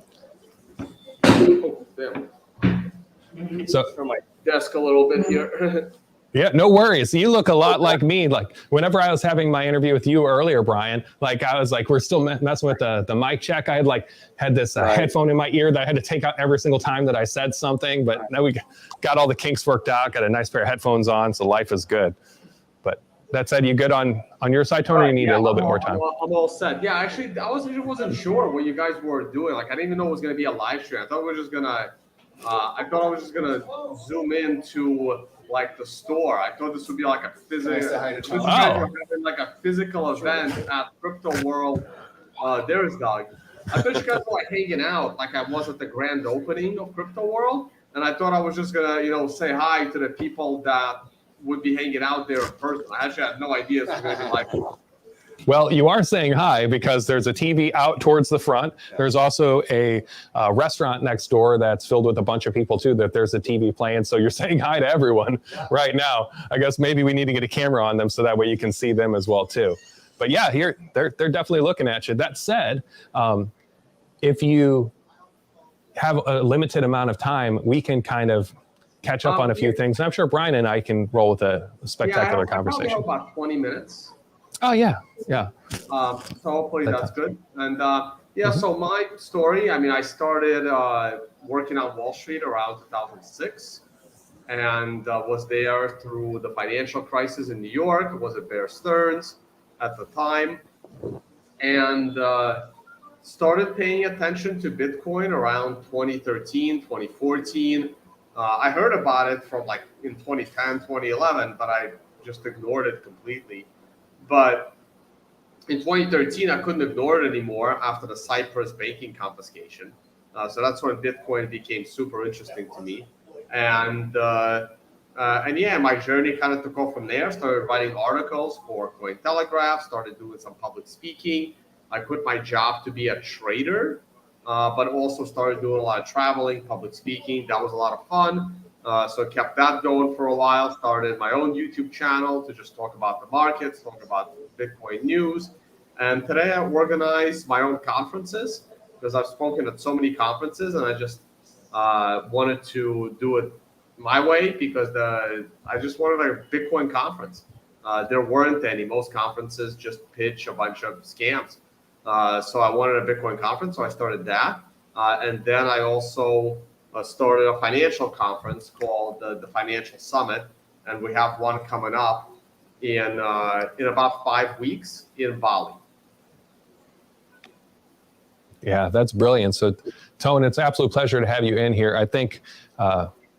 turn my desk a little bit here. Yeah, no worries. You look a lot like me. Like whenever I was having my interview with you earlier, Brian, like I was like, we're still messing with the mic check. I had this headphone in my ear that I had to take out every single time that I said something. But now we got all the kinks worked out, got a nice pair of headphones on, so life is good. But that said, you good on your side, Tony, or you need a little bit more time? I'm all set. Yeah, actually, I wasn't sure what you guys were doing. Like, I didn't even know it was going to be a live stream. I thought we were just going to, zoom into like the store. I thought this would be like a physical, like a physical event at Crypto World. There's Doug. I thought you guys were like hanging out, like I was at the grand opening of Crypto World, and I thought I was just gonna, say hi to the people that would be hanging out there in person. I actually had no idea it was gonna be like. Well, you are saying hi because there's a TV out towards the front. There's also a restaurant next door that's filled with a bunch of people too, that there's a TV playing. So you're saying hi to everyone right now. I guess maybe we need to get a camera on them so that way you can see them as well too. But yeah, here they're definitely looking at you. That said, if you have a limited amount of time, we can kind of catch up on a few things. And I'm sure Brian and I can roll with a spectacular conversation. I probably have about 20 minutes. Oh, yeah. So hopefully that's good. And so my story, I started working on Wall Street around 2006 and was there through the financial crisis in New York. Was at Bear Stearns at the time, and started paying attention to Bitcoin around 2013, 2014. I heard about it from like in 2010, 2011, but I just ignored it completely. But in 2013, I couldn't ignore it anymore after the Cyprus banking confiscation. So that's when Bitcoin became super interesting to me. And my journey kind of took off from there. Started writing articles for Cointelegraph, started doing some public speaking. I quit my job to be a trader, but also started doing a lot of traveling, public speaking. That was a lot of fun. So kept that going for a while, started my own YouTube channel to just talk about the markets, talk about Bitcoin news. And today I organize my own conferences because I've spoken at so many conferences and I just wanted to do it my way because I just wanted a Bitcoin conference. There weren't any. Most conferences just pitch a bunch of scams. So I wanted a Bitcoin conference, so I started that. And then I also started a financial conference called the Financial Summit, and we have one coming up in about 5 weeks in Bali. Yeah, that's brilliant. So, Tone, it's an absolute pleasure to have you in here. I think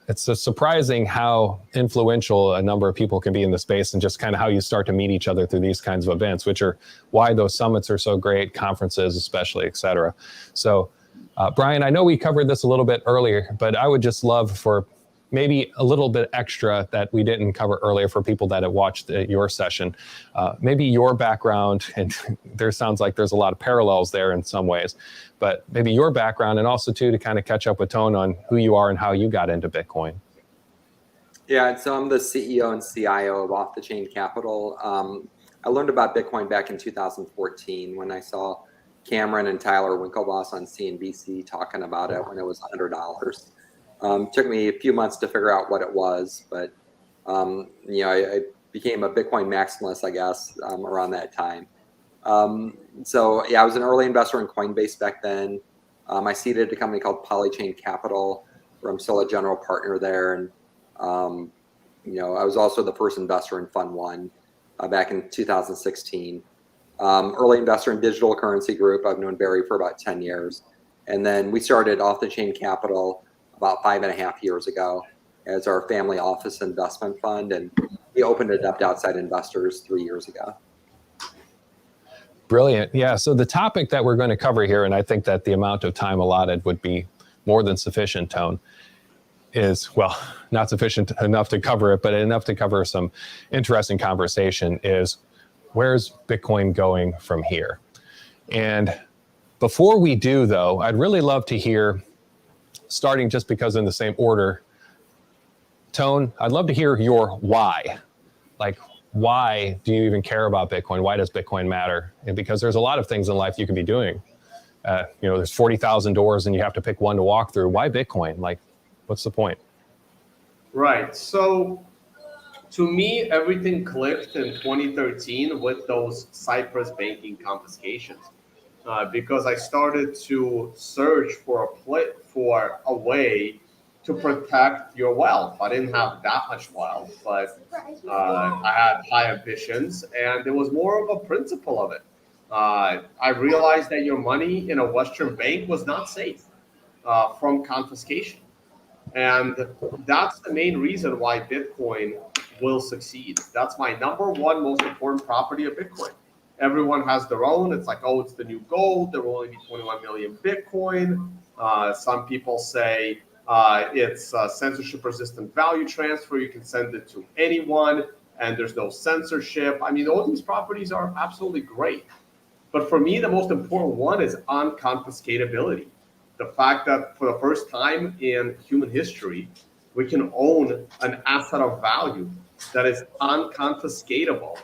it's surprising how influential a number of people can be in the space and just kind of how you start to meet each other through these kinds of events, which are why those summits are so great, conferences especially, et cetera. So, Brian, I know we covered this a little bit earlier, but I would just love for maybe a little bit extra that we didn't cover earlier for people that have watched your session. Maybe your background, and there sounds like there's a lot of parallels there in some ways, but maybe your background and also too to kind of catch up with Tone on who you are and how you got into Bitcoin. Yeah, so I'm the CEO and CIO of Off the Chain Capital. I learned about Bitcoin back in 2014 when I saw Cameron and Tyler Winklevoss on CNBC talking about it when it was $100. Took me a few months to figure out what it was, but I became a Bitcoin maximalist, I guess, around that time. I was an early investor in Coinbase back then. I seeded a company called Polychain Capital, where I'm still a general partner there, and I was also the first investor in Fund One back in 2016. Early investor in Digital Currency Group. I've known Barry for about 10 years, and then we started Off the Chain Capital about 5.5 years ago. as our family office investment fund, and we opened it up to outside investors 3 years ago. Brilliant. Yeah. So the topic that we're going to cover here, and I think that the amount of time allotted would be more than sufficient, Tone, is, well, not sufficient enough to cover it, but enough to cover some interesting conversation, is where's Bitcoin going from here? And before we do, though, I'd really love to hear, starting just because in the same order, Tone, I'd love to hear your why. Like, why do you even care about Bitcoin? Why does Bitcoin matter? And because there's a lot of things in life you can be doing. There's 40,000 doors and you have to pick one to walk through. Why Bitcoin? Like, what's the point? Right. So to me, everything clicked in 2013 with those Cyprus banking confiscations, because I started to search for a way to protect your wealth. I didn't have that much wealth, but I had high ambitions, and there was more of a principle of it. I realized that your money in a Western bank was not safe from confiscation. And that's the main reason why Bitcoin will succeed. That's my number one most important property of Bitcoin. Everyone has their own. It's like, oh, it's the new gold. There will only be 21 million Bitcoin. Some people say it's censorship-resistant value transfer. You can send it to anyone, and there's no censorship. I mean, all these properties are absolutely great. But for me, the most important one is unconfiscatability. The fact that for the first time in human history, we can own an asset of value that is unconfiscatable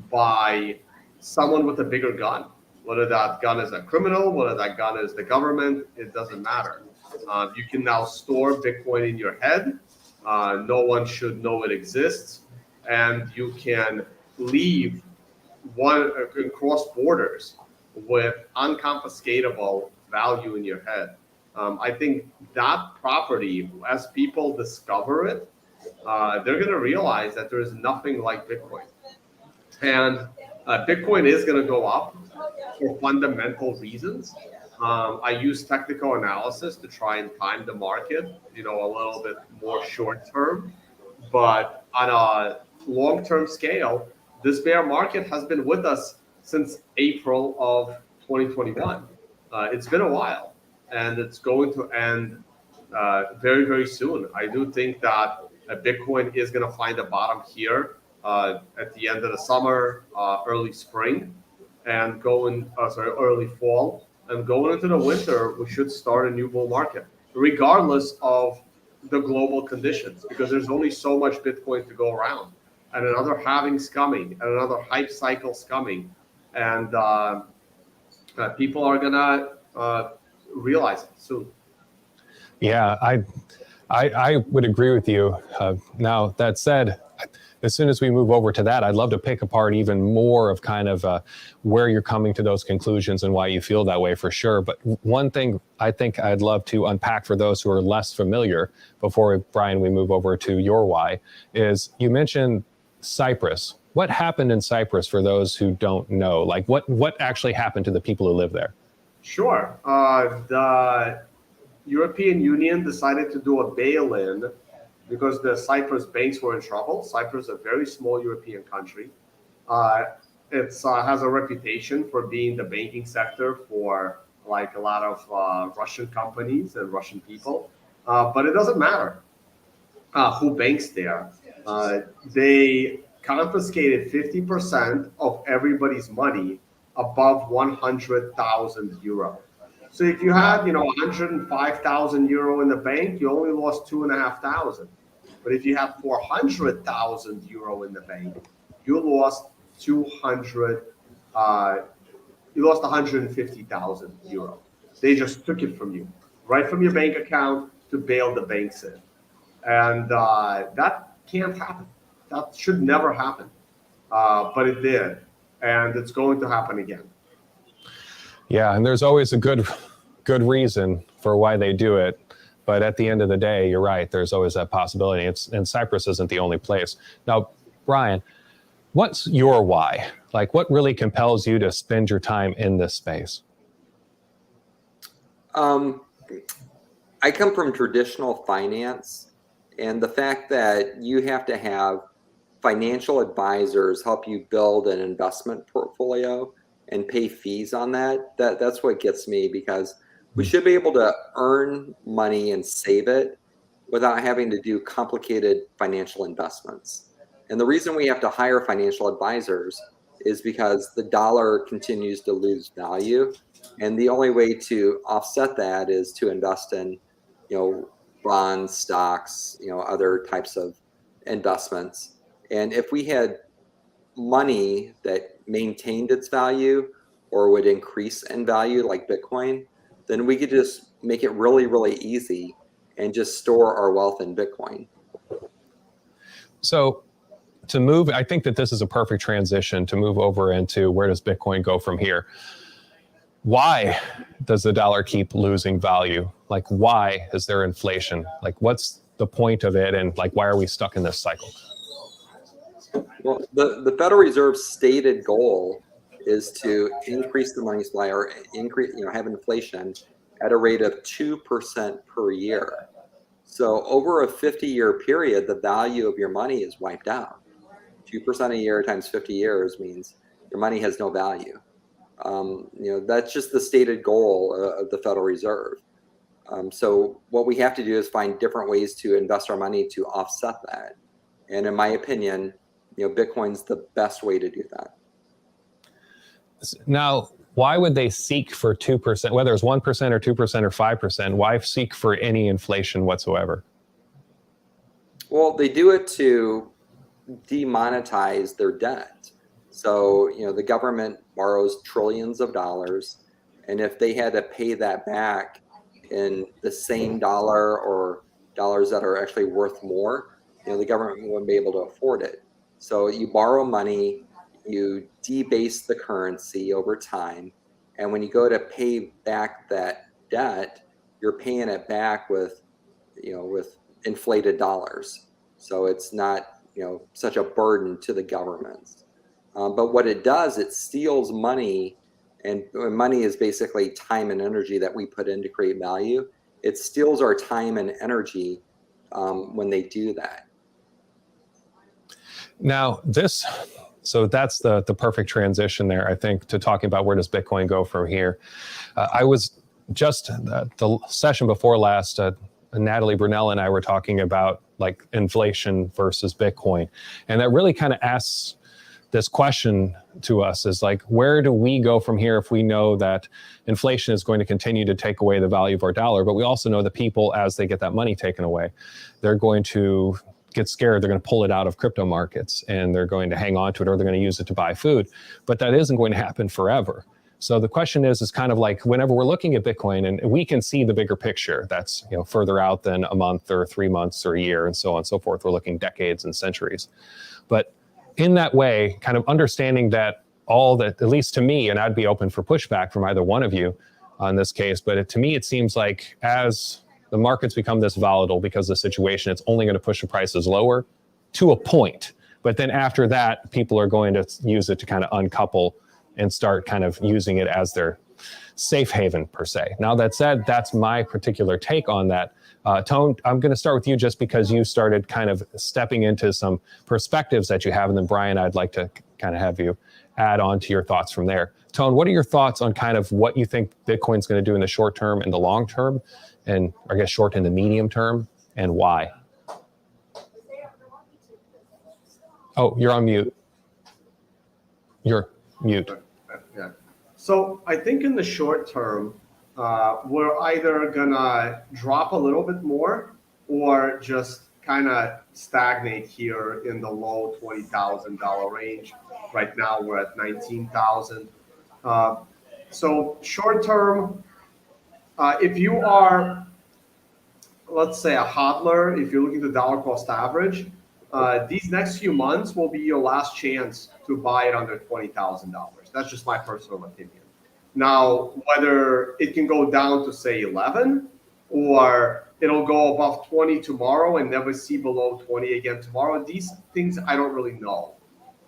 by someone with a bigger gun. Whether that gun is a criminal, whether that gun is the government, it doesn't matter. You can now store Bitcoin in your head. No one should know it exists. And you can leave cross borders with unconfiscatable value in your head. I think that property, as people discover it, they're going to realize that there is nothing like Bitcoin. And Bitcoin is going to go up for fundamental reasons. I use technical analysis to try and time the market, a little bit more short term. But on a long-term scale, this bear market has been with us since April of 2021. It's been a while, and it's going to end very, very soon. I do think that Bitcoin is going to find a bottom here at the end of the summer, early spring, and early fall. And going into the winter, we should start a new bull market, regardless of the global conditions, because there's only so much Bitcoin to go around. And another halving's coming, and another hype cycle's coming. And people are going to realize it soon. Yeah, I would agree with you. Now, that said, as soon as we move over to that, I'd love to pick apart even more of kind of where you're coming to those conclusions and why you feel that way for sure. But one thing I think I'd love to unpack for those who are less familiar before, Brian, we move over to your why, is you mentioned Cyprus. What happened in Cyprus for those who don't know? Like what actually happened to the people who live there? Sure. The European Union decided to do a bail-in because the Cyprus banks were in trouble. Cyprus is a very small European country. It has a reputation for being the banking sector for like a lot of Russian companies and Russian people. But it doesn't matter who banks there. They confiscated 50% of everybody's money above 100,000 euro. So if you had, 105,000 euro in the bank, you only lost 2,500. But if you have 400,000 euro in the bank, you lost 150,000 euro. They just took it from you, right from your bank account to bail the banks in. And that can't happen. That should never happen. But it did. And it's going to happen again. Yeah, and there's always a good reason for why they do it. But at the end of the day, you're right. There's always that possibility. And Cyprus isn't the only place. Now, Brian, what's your why? Like, what really compels you to spend your time in this space? I come from traditional finance, And the fact that you have to have financial advisors help you build an investment portfolio and pay fees on that's what gets me, because we should be able to earn money and save it without having to do complicated financial investments. And the reason we have to hire financial advisors is because the dollar continues to lose value. And the only way to offset that is to invest in, bonds, stocks, other types of investments. And if we had money that maintained its value or would increase in value like Bitcoin, then we could just make it really, really easy and just store our wealth in Bitcoin. So to move, I think that this is a perfect transition to move over into where does Bitcoin go from here? Why does the dollar keep losing value? Like, why is there inflation? Like, what's the point of it? And like, why are we stuck in this cycle? Well, the Federal Reserve's stated goal is to increase the money supply or increase, have inflation at a rate of 2% per year. So over a 50-year period, the value of your money is wiped out. 2% a year times 50 years means your money has no value. That's just the stated goal of the Federal Reserve. So what we have to do is find different ways to invest our money to offset that. And in my opinion, Bitcoin's the best way to do that. Now, why would they seek for 2%, whether it's 1% or 2% or 5%? Why seek for any inflation whatsoever? Well, they do it to demonetize their debt. So, the government borrows trillions of dollars, and if they had to pay that back in the same dollar or dollars that are actually worth more, the government wouldn't be able to afford it. So you borrow money, you debase the currency over time, and when you go to pay back that debt, you're paying it back with inflated dollars. So it's not, such a burden to the government. But what it does, it steals money, and money is basically time and energy that we put in to create value. It steals our time and energy when they do that. Now, so that's the perfect transition there, I think, to talking about where does Bitcoin go from here. I was just the session before last, Natalie Brunell and I were talking about like inflation versus Bitcoin. And that really kind of asks this question to us is like, where do we go from here if we know that inflation is going to continue to take away the value of our dollar? But we also know that people, as they get that money taken away, they're going to get scared. They're going to pull it out of crypto markets and they're going to hang on to it, or they're going to use it to buy food. But that isn't going to happen forever. So the question is kind of like whenever we're looking at Bitcoin and we can see the bigger picture that's further out than a month or 3 months or a year and so on and so forth. We're looking decades and centuries. But in that way, kind of understanding that all that, at least to me, and I'd be open for pushback from either one of you on this case, but to me, it seems like as the markets become this volatile because of the situation, it's only going to push the prices lower to a point. But then after that, people are going to use it to kind of uncouple and start kind of using it as their safe haven per se. Now that said, that's my particular take on that. Tone, I'm going to start with you just because you started kind of stepping into some perspectives that you have. And then Brian, I'd like to kind of have you add on to your thoughts from there. Tone, what are your thoughts on kind of what you think Bitcoin's going to do in the short term and the long term, and I guess short and the medium term, and why? Oh, you're on mute. You're mute. Yeah. So I think in the short term, we're either gonna drop a little bit more or just kind of stagnate here in the low $20,000 range. Right now we're at 19,000. So short term, if you are, let's say, a hodler, if you're looking to dollar cost average, these next few months will be your last chance to buy it under $20,000. That's just my personal opinion. Now, whether it can go down to say 11 or it'll go above 20 tomorrow and never see below 20 again tomorrow, these things I don't really know,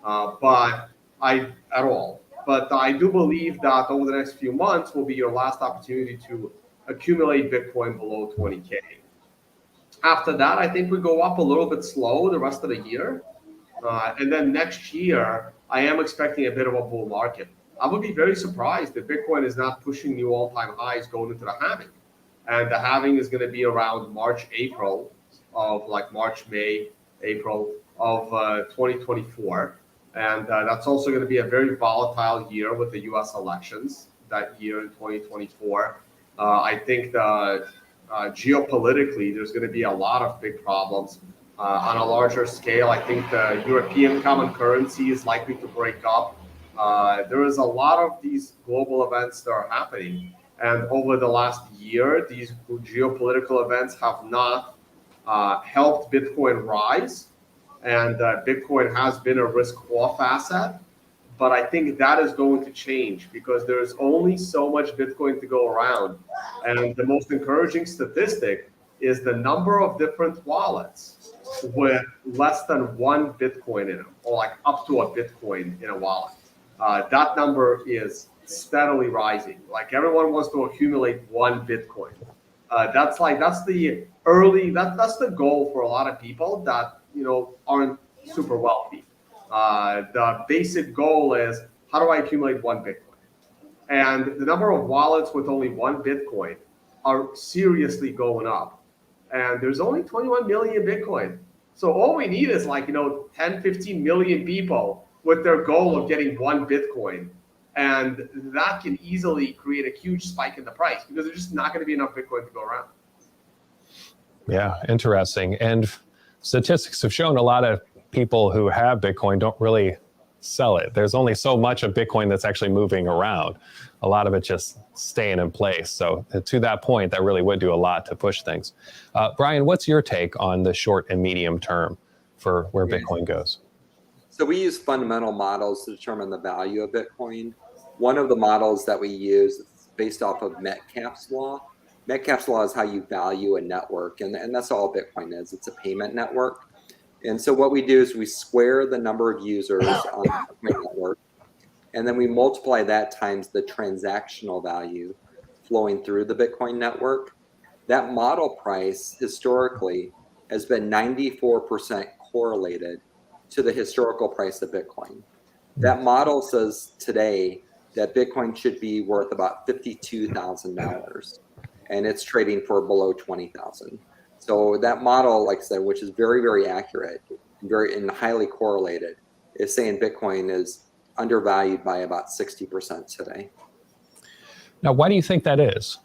but I do believe that over the next few months will be your last opportunity to accumulate Bitcoin below 20K. After that, I think we go up a little bit slow the rest of the year. And then next year, I am expecting a bit of a bull market. I would be very surprised if Bitcoin is not pushing new all-time highs going into the halving. And the halving is going to be around March, April of like March, May, April of 2024. And that's also going to be a very volatile year with the US elections that year in 2024. I think the geopolitically, there's going to be a lot of big problems. On a larger scale, I think the European common currency is likely to break up. There is a lot of these global events that are happening. And over the last year, these geopolitical events have not helped Bitcoin rise. And Bitcoin has been a risk-off asset. But I think that is going to change because there's only so much Bitcoin to go around. And the most encouraging statistic is the number of different wallets with less than one Bitcoin in them, or like up to a Bitcoin in a wallet. That number is steadily rising. Like everyone wants to accumulate one Bitcoin. That's the goal for a lot of people that aren't super wealthy. The basic goal is, how do I accumulate one Bitcoin? And the number of wallets with only one Bitcoin are seriously going up. And there's only 21 million Bitcoin. So all we need is 10, 15 million people with their goal of getting one Bitcoin. And that can easily create a huge spike in the price because there's just not going to be enough Bitcoin to go around. Yeah, interesting. And statistics have shown a lot of people who have Bitcoin don't really sell it. There's only so much of Bitcoin that's actually moving around. A lot of it just staying in place. So to that point, that really would do a lot to push things. Brian, what's your take on the short and medium term for where Bitcoin goes? So we use fundamental models to determine the value of Bitcoin. One of the models that we use is based off of Metcalfe's law. Metcalfe's law is how you value a network, and that's all Bitcoin is. It's a payment network. And so what we do is we square the number of users on the Bitcoin network, and then we multiply that times the transactional value flowing through the Bitcoin network. That model price historically has been 94% correlated to the historical price of Bitcoin. That model says today that Bitcoin should be worth about $52,000, and it's trading for below 20,000. So that model, like I said, which is very, very accurate, and highly correlated, is saying Bitcoin is undervalued by about 60% today. Now, why do you think that is?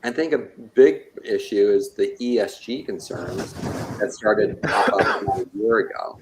I think a big issue is the ESG concerns that started to pop up a year ago.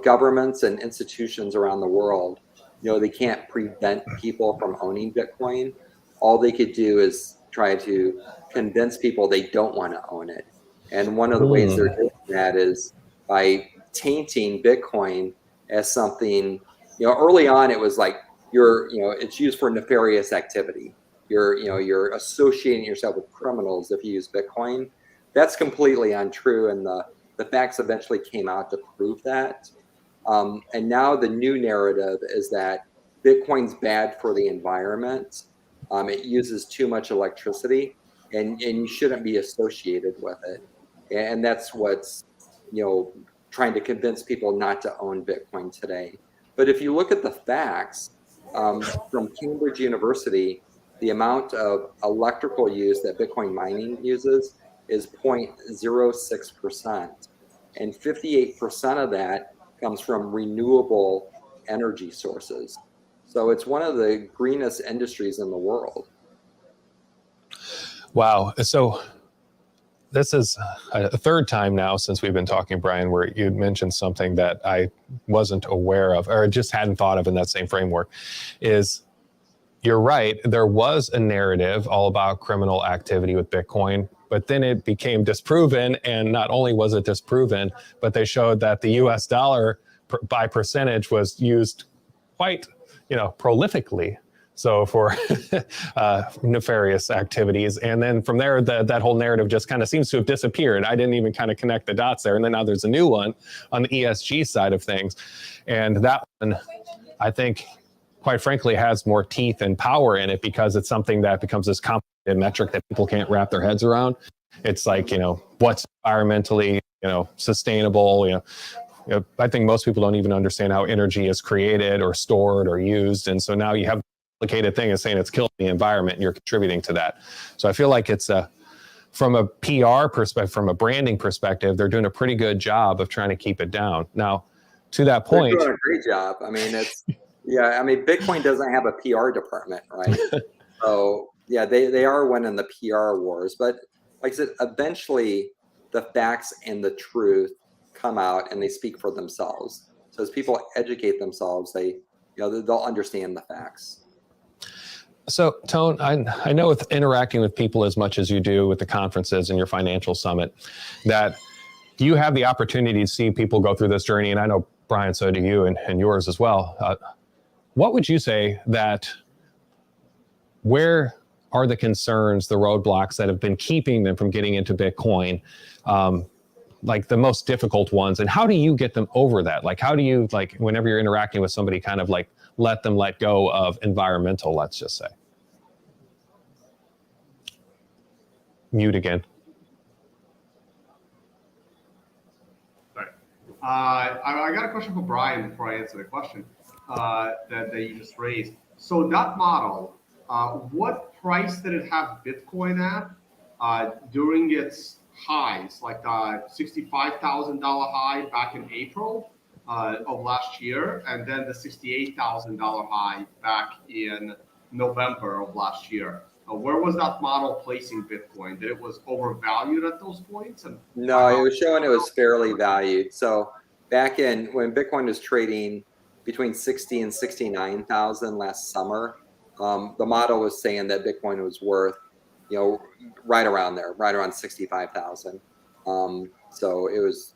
Governments and institutions around the world, they can't prevent people from owning Bitcoin. All they could do is try to convince people they don't want to own it. And one of the ways they're doing that is by tainting Bitcoin as something, early on it was like it's used for nefarious activity. You're associating yourself with criminals if you use Bitcoin. That's completely untrue, and the facts eventually came out to prove that. And now the new narrative is that Bitcoin's bad for the environment. It uses too much electricity, and you shouldn't be associated with it. And that's what's trying to convince people not to own Bitcoin today. But if you look at the facts from Cambridge University, the amount of electrical use that Bitcoin mining uses is 0.06%. And 58% of that comes from renewable energy sources. So it's one of the greenest industries in the world. Wow. So this is a third time now since we've been talking, Brian, where you mentioned something that I wasn't aware of or just hadn't thought of in that same framework. Is you're right, there was a narrative all about criminal activity with Bitcoin, but then it became disproven. And not only was it disproven, but they showed that the US dollar by percentage was used quite prolifically. So for nefarious activities. And then from there, that whole narrative just kind of seems to have disappeared. I didn't even kind of connect the dots there. And then now there's a new one on the ESG side of things. And that one, I think, quite frankly, has more teeth and power in it because it's something that becomes this complicated metric that people can't wrap their heads around. It's like, what's environmentally, sustainable, I think most people don't even understand how energy is created or stored or used. And so now you have a complicated thing of saying it's killing the environment and you're contributing to that. So I feel like it's from a PR perspective, from a branding perspective, they're doing a pretty good job of trying to keep it down. Now, to that point, they're doing a great job. I mean, Bitcoin doesn't have a PR department, right? So yeah, they are winning the PR wars, but like I said, eventually the facts and the truth come out and they speak for themselves. So as people educate themselves, they'll understand the facts. So Tone, I know with interacting with people as much as you do with the conferences and your financial summit, that you have the opportunity to see people go through this journey. And I know, Brian, so do you and yours as well. What would you say where are the concerns, the roadblocks that have been keeping them from getting into Bitcoin? Like the most difficult ones, and how do you get them over that? Like, how do you, whenever you're interacting with somebody, kind of like let them let go of environmental, let's just say? Mute again. Sorry. I got a question for Brian before I answer the question that you just raised. So that model, what price did it have Bitcoin at during its highs, like the $65,000 high back in April of last year, and then the $68,000 high back in November of last year? Where was that model placing Bitcoin? Did it was overvalued at those points? No, it was showing it was fairly valued. So back when Bitcoin was trading between 60 and 69,000 last summer, the model was saying that Bitcoin was worth, right around there, right around 65,000. So it was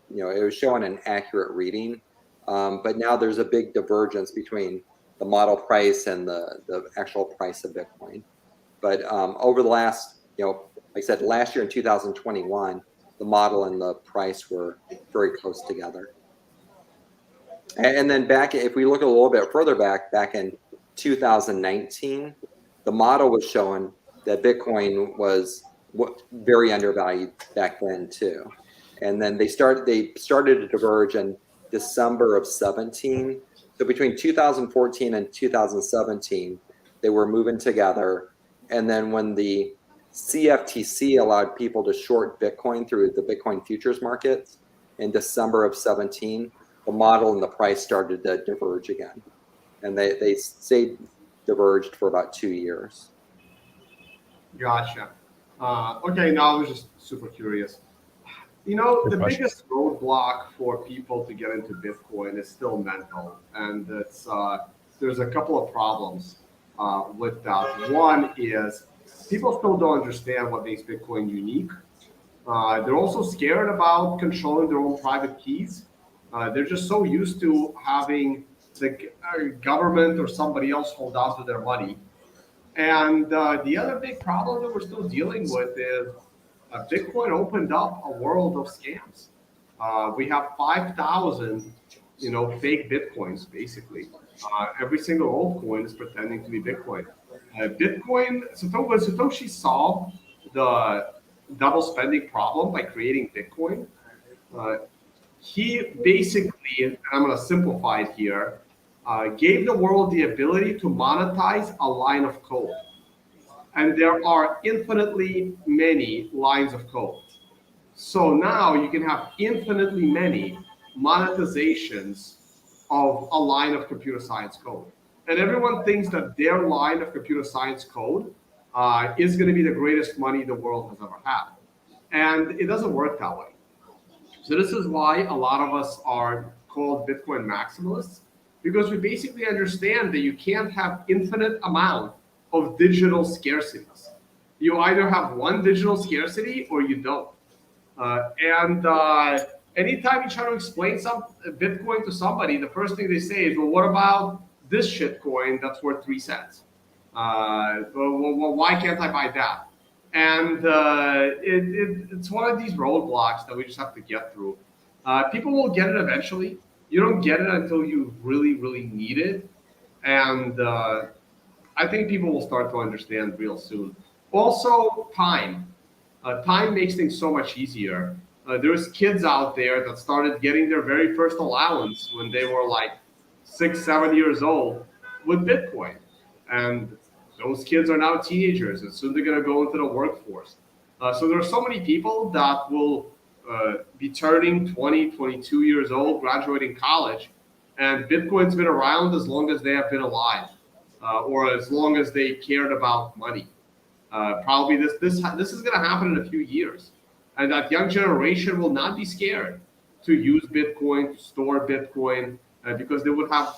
showing an accurate reading. But now there's a big divergence between the model price and the actual price of Bitcoin. But over the last, like I said, last year in 2021, the model and the price were very close together. And then if we look a little bit further back in 2019, the model was showing that Bitcoin was very undervalued back then too. And then they started to diverge in December of 17. So between 2014 and 2017, they were moving together. And then when the CFTC allowed people to short Bitcoin through the Bitcoin futures markets in December of 17, the model and the price started to diverge again. And they stayed diverged for about 2 years. Gotcha. Okay, now I was just super curious. The biggest roadblock for people to get into Bitcoin is still mental, and there's a couple of problems with that. One is people still don't understand what makes Bitcoin unique. They're also scared about controlling their own private keys. They're just so used to having the government or somebody else hold on to their money. And the other big problem that we're still dealing with is Bitcoin opened up a world of scams. We have 5,000, fake Bitcoins, basically. Every single altcoin is pretending to be Bitcoin. When Satoshi solved the double spending problem by creating Bitcoin, he basically, and I'm going to simplify it here, gave the world the ability to monetize a line of code. And there are infinitely many lines of code. So now you can have infinitely many monetizations of a line of computer science code. And everyone thinks that their line of computer science code is going to be the greatest money the world has ever had. And it doesn't work that way. So this is why a lot of us are called Bitcoin maximalists, because we basically understand that you can't have infinite amount of digital scarcities. You either have one digital scarcity or you don't. Anytime you try to explain some Bitcoin to somebody, the first thing they say is, well, what about this shitcoin that's worth 3 cents? Well, why can't I buy that? And it's one of these roadblocks that we just have to get through. People will get it eventually. You don't get it until you really, really need it. And I think people will start to understand real soon. Also, time. Time makes things so much easier. There's kids out there that started getting their very first allowance when they were like 6, 7 years old with Bitcoin. And those kids are now teenagers, and soon they're going to go into the workforce. So there are so many people that will be turning 20, 22 years old, graduating college, and Bitcoin's been around as long as they have been alive, or as long as they cared about money. Probably this is going to happen in a few years, and that young generation will not be scared to use Bitcoin, to store Bitcoin, because they would have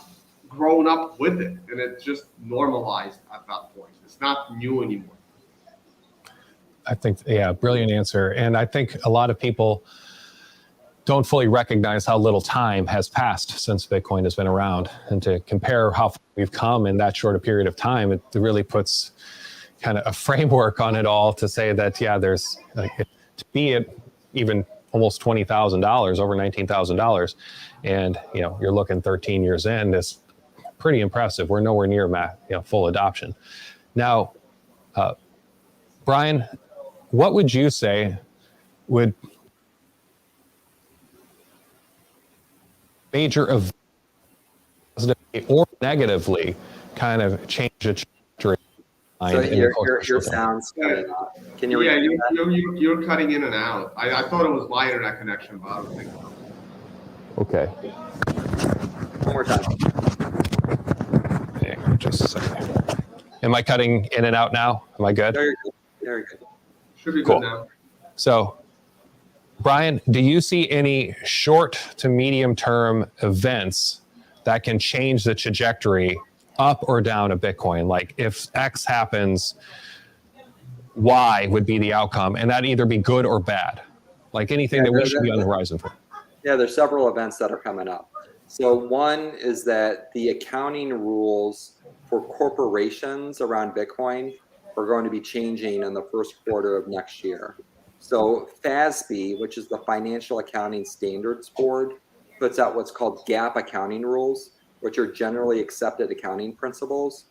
grown up with it, and it's just normalized at that point. It's not new anymore. I think, yeah, brilliant answer. And I think a lot of people don't fully recognize how little time has passed since Bitcoin has been around. And to compare how far we've come in that short a period of time, it really puts kind of a framework on it all to say that, yeah, there's to be at even almost $20,000, over $19,000. And, you're looking 13 years in, it's pretty impressive. We're nowhere near full adoption. Now, Brian, what would you say would major event, positively or negatively, kind of change the trajectory? So your sound's cutting off. Can you? Yeah, you're cutting in and out. I thought it was my internet connection, but I don't think so. Okay. One more time. Hang on just a second. Am I cutting in and out now? Am I good? Very good. Very good. Should be Cool. good now. So, Brian, do you see any short to medium term events that can change the trajectory up or down of Bitcoin? Like if X happens, Y would be the outcome, and that'd either be good or bad. Like anything that we should be on the horizon for. Yeah, there's several events that are coming up. So one is that the accounting rules for corporations around Bitcoin are going to be changing in the first quarter of next year. So FASB, which is the Financial Accounting Standards Board, puts out what's called GAAP accounting rules, which are generally accepted accounting principles.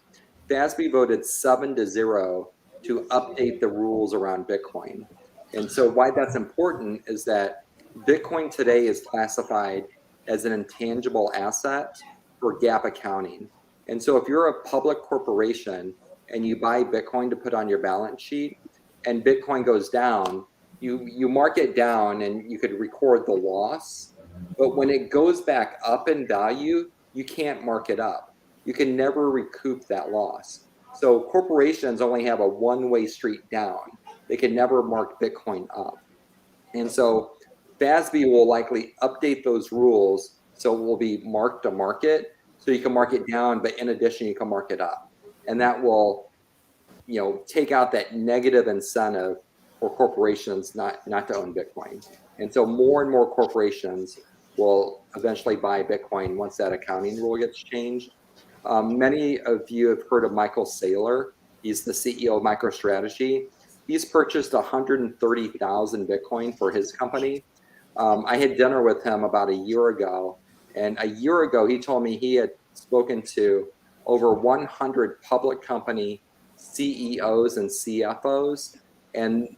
FASB voted 7-0 to update the rules around Bitcoin. And so why that's important is that Bitcoin today is classified as an intangible asset for GAAP accounting. And so if you're a public corporation and you buy Bitcoin to put on your balance sheet and Bitcoin goes down, you mark it down and you could record the loss. But when it goes back up in value, you can't mark it up. You can never recoup that loss. So corporations only have a one-way street down. They can never mark Bitcoin up. And so FASB will likely update those rules so it will be marked to market. So you can mark it down, but in addition, you can mark it up. And that will, take out that negative incentive for corporations not to own Bitcoin. And so more and more corporations will eventually buy Bitcoin once that accounting rule gets changed. Many of you have heard of Michael Saylor. He's the CEO of MicroStrategy. He's purchased 130,000 Bitcoin for his company. I had dinner with him about a year ago, and a year ago he told me he had spoken to over 100 public company CEOs and CFOs, and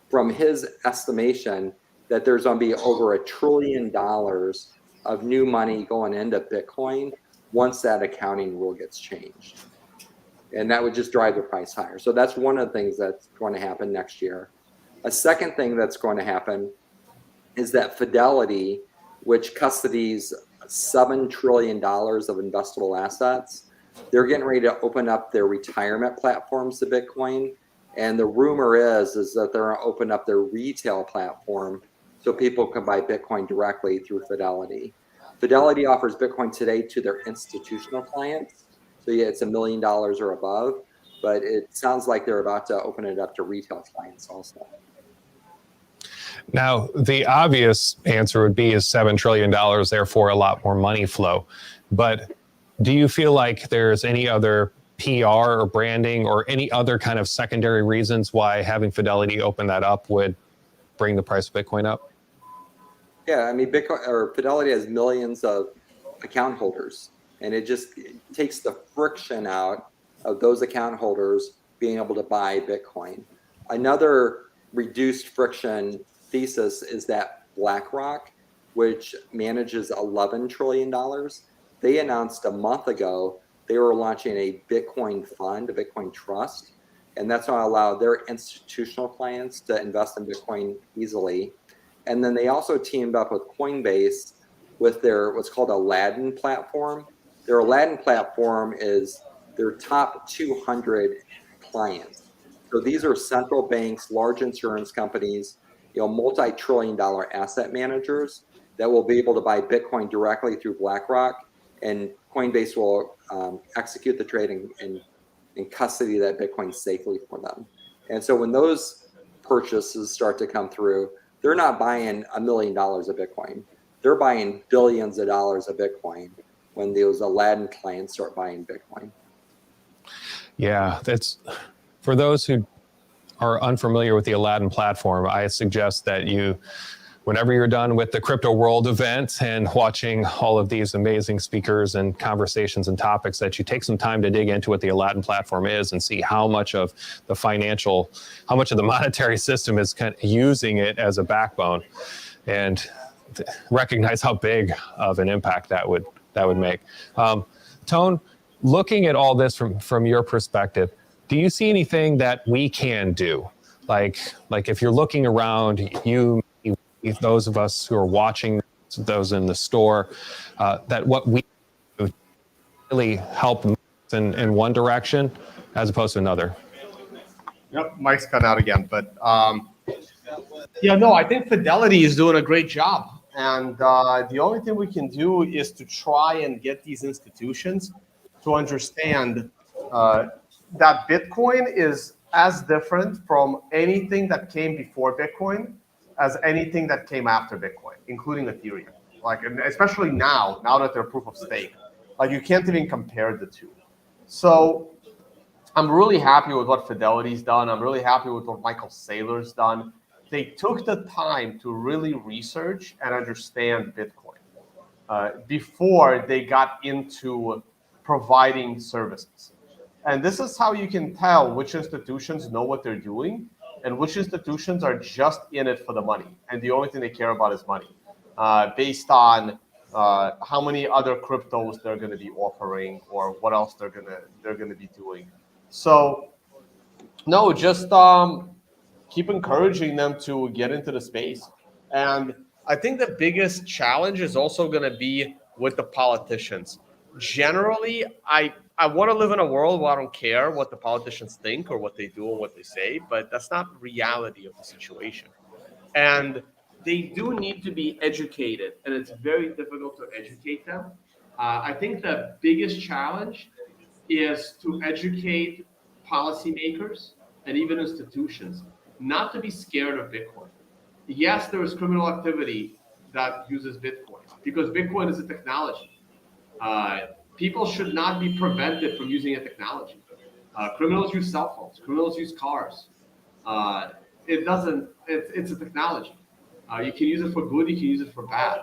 from his estimation that there's going to be over $1 trillion of new money going into Bitcoin once that accounting rule gets changed. And that would just drive the price higher. So that's one of the things that's going to happen next year. A second thing that's going to happen is that Fidelity, which custodies $7 trillion of investable assets, they're getting ready to open up their retirement platforms to Bitcoin. And the rumor is that they're going to open up their retail platform so people can buy Bitcoin directly through Fidelity. Fidelity offers Bitcoin today to their institutional clients. So yeah, it's $1 million or above, but it sounds like they're about to open it up to retail clients also. Now, the obvious answer would be is $7 trillion, therefore a lot more money flow. But do you feel like there's any other PR or branding or any other kind of secondary reasons why having Fidelity open that up would bring the price of Bitcoin up? Yeah, I mean, Bitcoin or Fidelity has millions of account holders, and it takes the friction out of those account holders being able to buy Bitcoin. Another reduced friction thesis is that BlackRock, which manages $11 trillion, they announced a month ago they were launching a Bitcoin fund, a Bitcoin trust, and that's going to allow their institutional clients to invest in Bitcoin easily. And then they also teamed up with Coinbase with their what's called Aladdin platform. Their Aladdin platform is their top 200 clients. So these are central banks, large insurance companies, multi-trillion-dollar asset managers that will be able to buy Bitcoin directly through BlackRock, and Coinbase will execute the trading and custody that Bitcoin safely for them. And so when those purchases start to come through, they're not buying $1 million of Bitcoin. They're buying billions of dollars of Bitcoin when those Aladdin clients start buying Bitcoin. Yeah, that's for those who are unfamiliar with the Aladdin platform. I suggest that you, whenever you're done with the Crypto World event and watching all of these amazing speakers and conversations and topics, that you take some time to dig into what the Aladdin platform is and see how much of the monetary system is kind of using it as a backbone, and recognize how big of an impact that would make. Tone, looking at all this from your perspective, do you see anything that we can do? Like if you're looking around, those of us who are watching, those in the store, that what we do really help in one direction as opposed to another? Yep, Mike's cut out again, but I think Fidelity is doing a great job. And the only thing we can do is to try and get these institutions to understand that Bitcoin is as different from anything that came before Bitcoin as anything that came after Bitcoin, including Ethereum. And especially now that they're proof of stake, you can't even compare the two. So I'm really happy with what Fidelity's done. I'm really happy with what Michael Saylor's done. They took the time to really research and understand Bitcoin before they got into providing services. And this is how you can tell which institutions know what they're doing and which institutions are just in it for the money. And the only thing they care about is money, based on how many other cryptos they're going to be offering or what else they're going to be doing. So, no, just keep encouraging them to get into the space. And I think the biggest challenge is also going to be with the politicians. Generally, I want to live in a world where I don't care what the politicians think or what they do or what they say, but that's not the reality of the situation. And they do need to be educated, and it's very difficult to educate them. I think the biggest challenge is to educate policymakers and even institutions not to be scared of Bitcoin. Yes, there is criminal activity that uses Bitcoin because Bitcoin is a technology. People should not be prevented from using a technology. Criminals use cell phones. Criminals use cars. It's a technology. You can use it for good. You can use it for bad.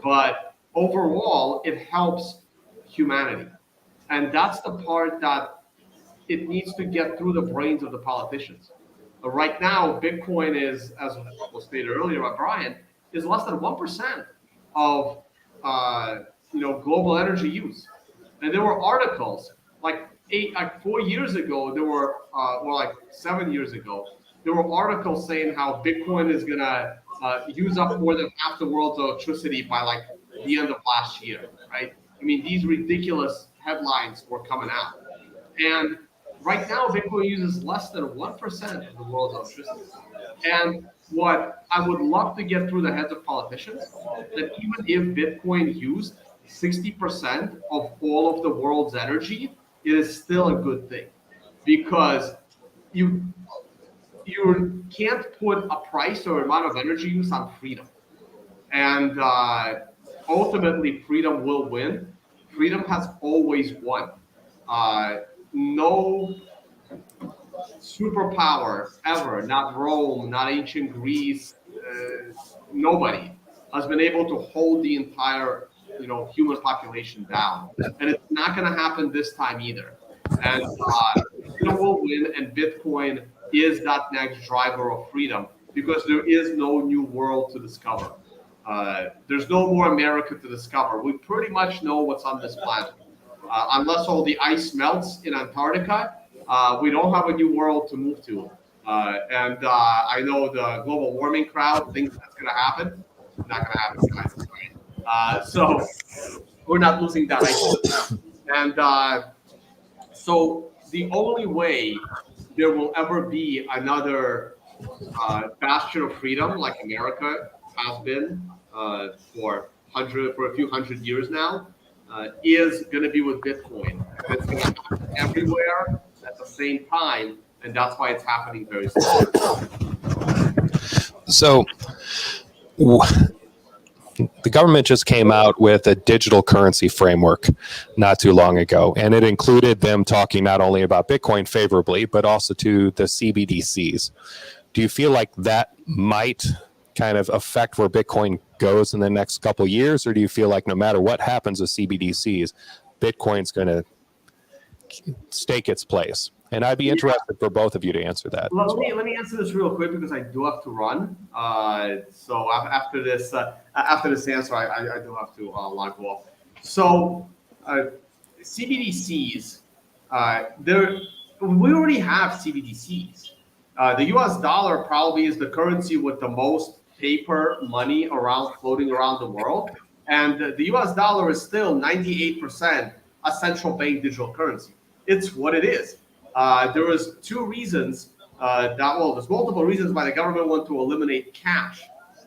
But overall, it helps humanity. And that's the part that it needs to get through the brains of the politicians. Right now, Bitcoin is, as was stated earlier by Brian, is less than 1% of global energy use. And there were articles like 4 years ago, there were, 7 years ago, there were articles saying how Bitcoin is going to use up more than half the world's electricity by the end of last year, right? I mean, these ridiculous headlines were coming out. And right now, Bitcoin uses less than 1% of the world's electricity. And what I would love to get through the heads of politicians, that even if Bitcoin used 60% of all of the world's energy, it is still a good thing, because you can't put a price or amount of energy use on freedom. And ultimately, freedom will win. Freedom has always won. No superpower ever, not Rome, not ancient Greece, nobody has been able to hold the entire human population down. And it's not going to happen this time either. And freedom will win, and Bitcoin is that next driver of freedom, because there is no new world to discover. There's no more America to discover. We pretty much know what's on this planet. Unless all the ice melts in Antarctica, we don't have a new world to move to. And I know the global warming crowd thinks that's going to happen. Not going to happen, guys. So we're not losing that idea. And so the only way there will ever be another bastion of freedom like America has been for a few hundred years now is going to be with Bitcoin. And it's going to happen everywhere at the same time, and that's why it's happening very slowly. So the government just came out with a digital currency framework not too long ago, and it included them talking not only about Bitcoin favorably, but also to the CBDCs. Do you feel like that might kind of affect where Bitcoin goes in the next couple of years, or do you feel like no matter what happens with CBDCs, Bitcoin's going to stake its place? And I'd be interested for both of you to answer that. Well, let me answer this real quick because I do have to run. So after this answer, I do have to log off. So CBDCs, we already have CBDCs. The U.S. dollar probably is the currency with the most paper money floating around the world, and the U.S. dollar is still 98% a central bank digital currency. It's what it is. There was two reasons there's multiple reasons why the government want to eliminate cash.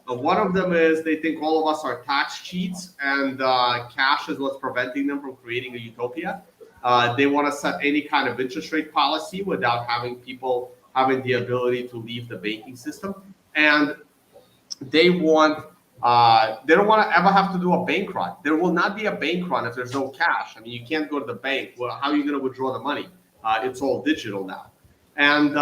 One of them is they think all of us are tax cheats, and cash is what's preventing them from creating a utopia. They want to set any kind of interest rate policy without having people having the ability to leave the banking system. And they don't want to ever have to do a bank run. There will not be a bank run if there's no cash. I mean, you can't go to the bank. Well, how are you going to withdraw the money? It's all digital now. And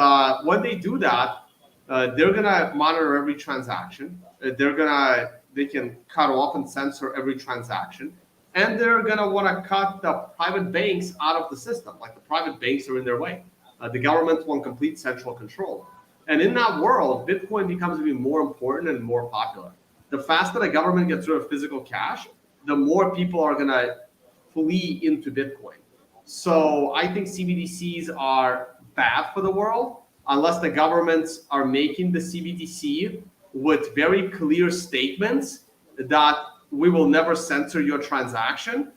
when they do that, they're going to monitor every transaction. They can cut off and censor every transaction. And they're going to want to cut the private banks out of the system. Like, the private banks are in their way. The government want complete central control. And in that world, Bitcoin becomes even more important and more popular. The faster the government gets rid of physical cash, the more people are going to flee into Bitcoin. So I think CBDCs are bad for the world unless the governments are making the CBDC with very clear statements that we will never censor your transaction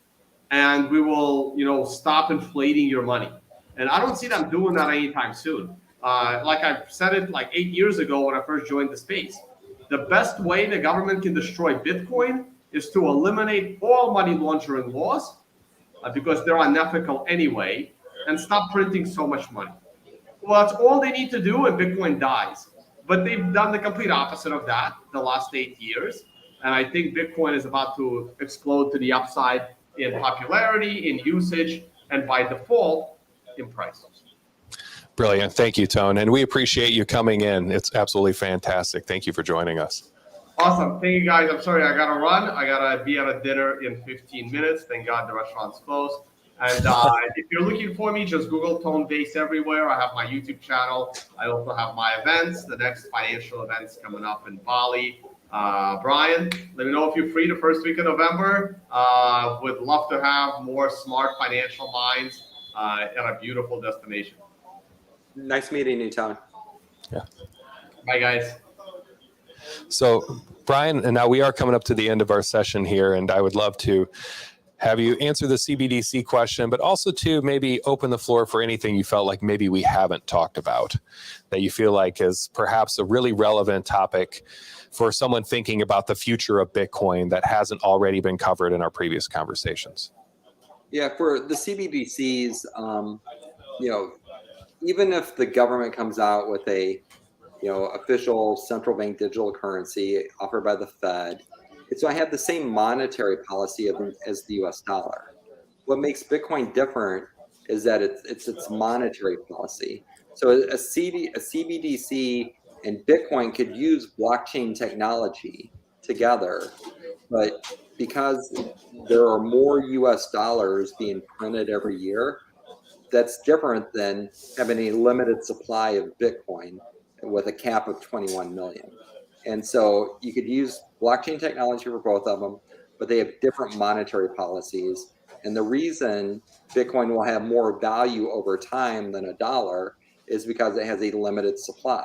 and we will, stop inflating your money. And I don't see them doing that anytime soon. Like I said it like 8 years ago when I first joined the space, the best way the government can destroy Bitcoin is to eliminate all money laundering laws because they're unethical anyway, and stop printing so much money. Well, that's all they need to do and Bitcoin dies. But they've done the complete opposite of that the last 8 years. And I think Bitcoin is about to explode to the upside in popularity, in usage, and by default, in price. Brilliant. Thank you, Tone. And we appreciate you coming in. It's absolutely fantastic. Thank you for joining us. Awesome. Thank you, guys. I'm sorry I got to run. I got to be at a dinner in 15 minutes. Thank God the restaurant's closed. And if you're looking for me, just Google Tone Vays everywhere. I have my YouTube channel. I also have my events. The next financial event's coming up in Bali. Brian, let me know if you're free the first week of November. Would love to have more smart financial minds at a beautiful destination. Nice meeting you, Tone. Yeah. Bye, guys. So, Brian, and now we are coming up to the end of our session here, and I would love to have you answer the CBDC question, but also to maybe open the floor for anything you felt like maybe we haven't talked about that you feel like is perhaps a really relevant topic for someone thinking about the future of Bitcoin that hasn't already been covered in our previous conversations. Yeah, for the CBDCs, even if the government comes out with a official central bank digital currency offered by the Fed, it's going to have the same monetary policy as the US dollar. What makes Bitcoin different is that it's its monetary policy. So a CBDC and Bitcoin could use blockchain technology together, but because there are more US dollars being printed every year, that's different than having a limited supply of Bitcoin with a cap of 21 million. And so you could use blockchain technology for both of them, but they have different monetary policies. And the reason Bitcoin will have more value over time than a dollar is because it has a limited supply.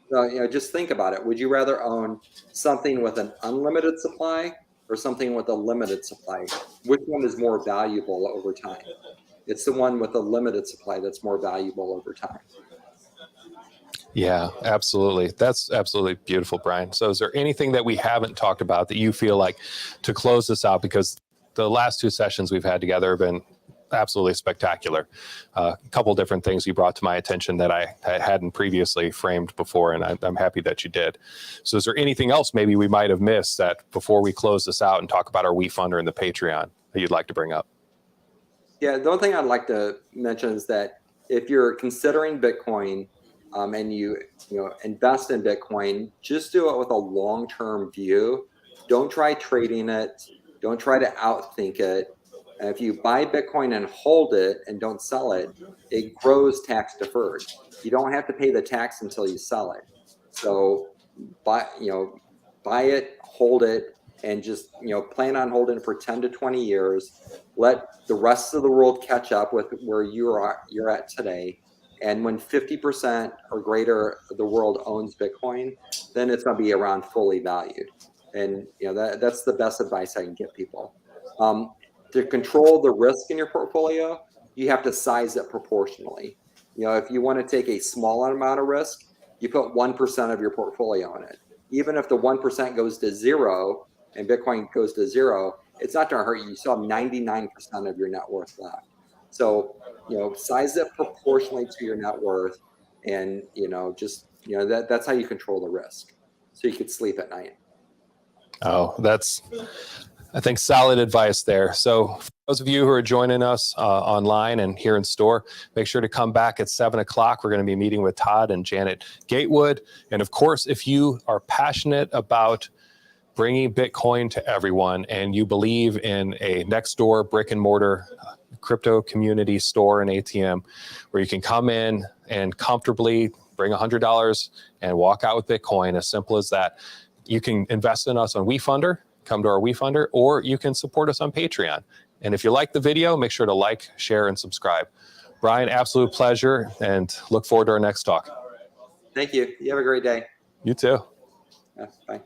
So, just think about it. Would you rather own something with an unlimited supply or something with a limited supply? Which one is more valuable over time? It's the one with a limited supply that's more valuable over time. Yeah, absolutely. That's absolutely beautiful, Brian. So is there anything that we haven't talked about that you feel like to close this out? Because the last two sessions we've had together have been absolutely spectacular. A couple different things you brought to my attention that I hadn't previously framed before, and I'm happy that you did. So is there anything else maybe we might have missed that before we close this out and talk about our WeFunder and the Patreon that you'd like to bring up? Yeah, the only thing I'd like to mention is that if you're considering Bitcoin and you invest in Bitcoin, just do it with a long-term view. Don't try trading it. Don't try to outthink it. If you buy Bitcoin and hold it and don't sell it, it grows tax deferred. You don't have to pay the tax until you sell it. So buy it, hold it, and just plan on holding it for 10 to 20 years. Let the rest of the world catch up with where you're at today. And when 50% or greater of the world owns Bitcoin, then it's going to be around fully valued. And that's the best advice I can give people. To control the risk in your portfolio, you have to size it proportionally. If you want to take a small amount of risk, you put 1% of your portfolio in it. Even if the 1% goes to zero and Bitcoin goes to zero, it's not going to hurt you. You still have 99% of your net worth left. So, size it proportionally to your net worth, and that's how you control the risk, so you could sleep at night. Oh, that's, I think, solid advice there. So for those of you who are joining us online and here in store, make sure to come back at 7 o'clock. We're going to be meeting with Todd and Janet Gatewood. And of course, if you are passionate about bringing Bitcoin to everyone and you believe in a next door brick and mortar crypto community store and ATM where you can come in and comfortably bring $100 and walk out with Bitcoin, as simple as that, you can invest in us on WeFunder, come to our WeFunder, or you can support us on Patreon. And if you like the video, make sure to like, share, and subscribe. Brian, absolute pleasure, and look forward to our next talk. Thank you. You have a great day. You too. Yeah, bye.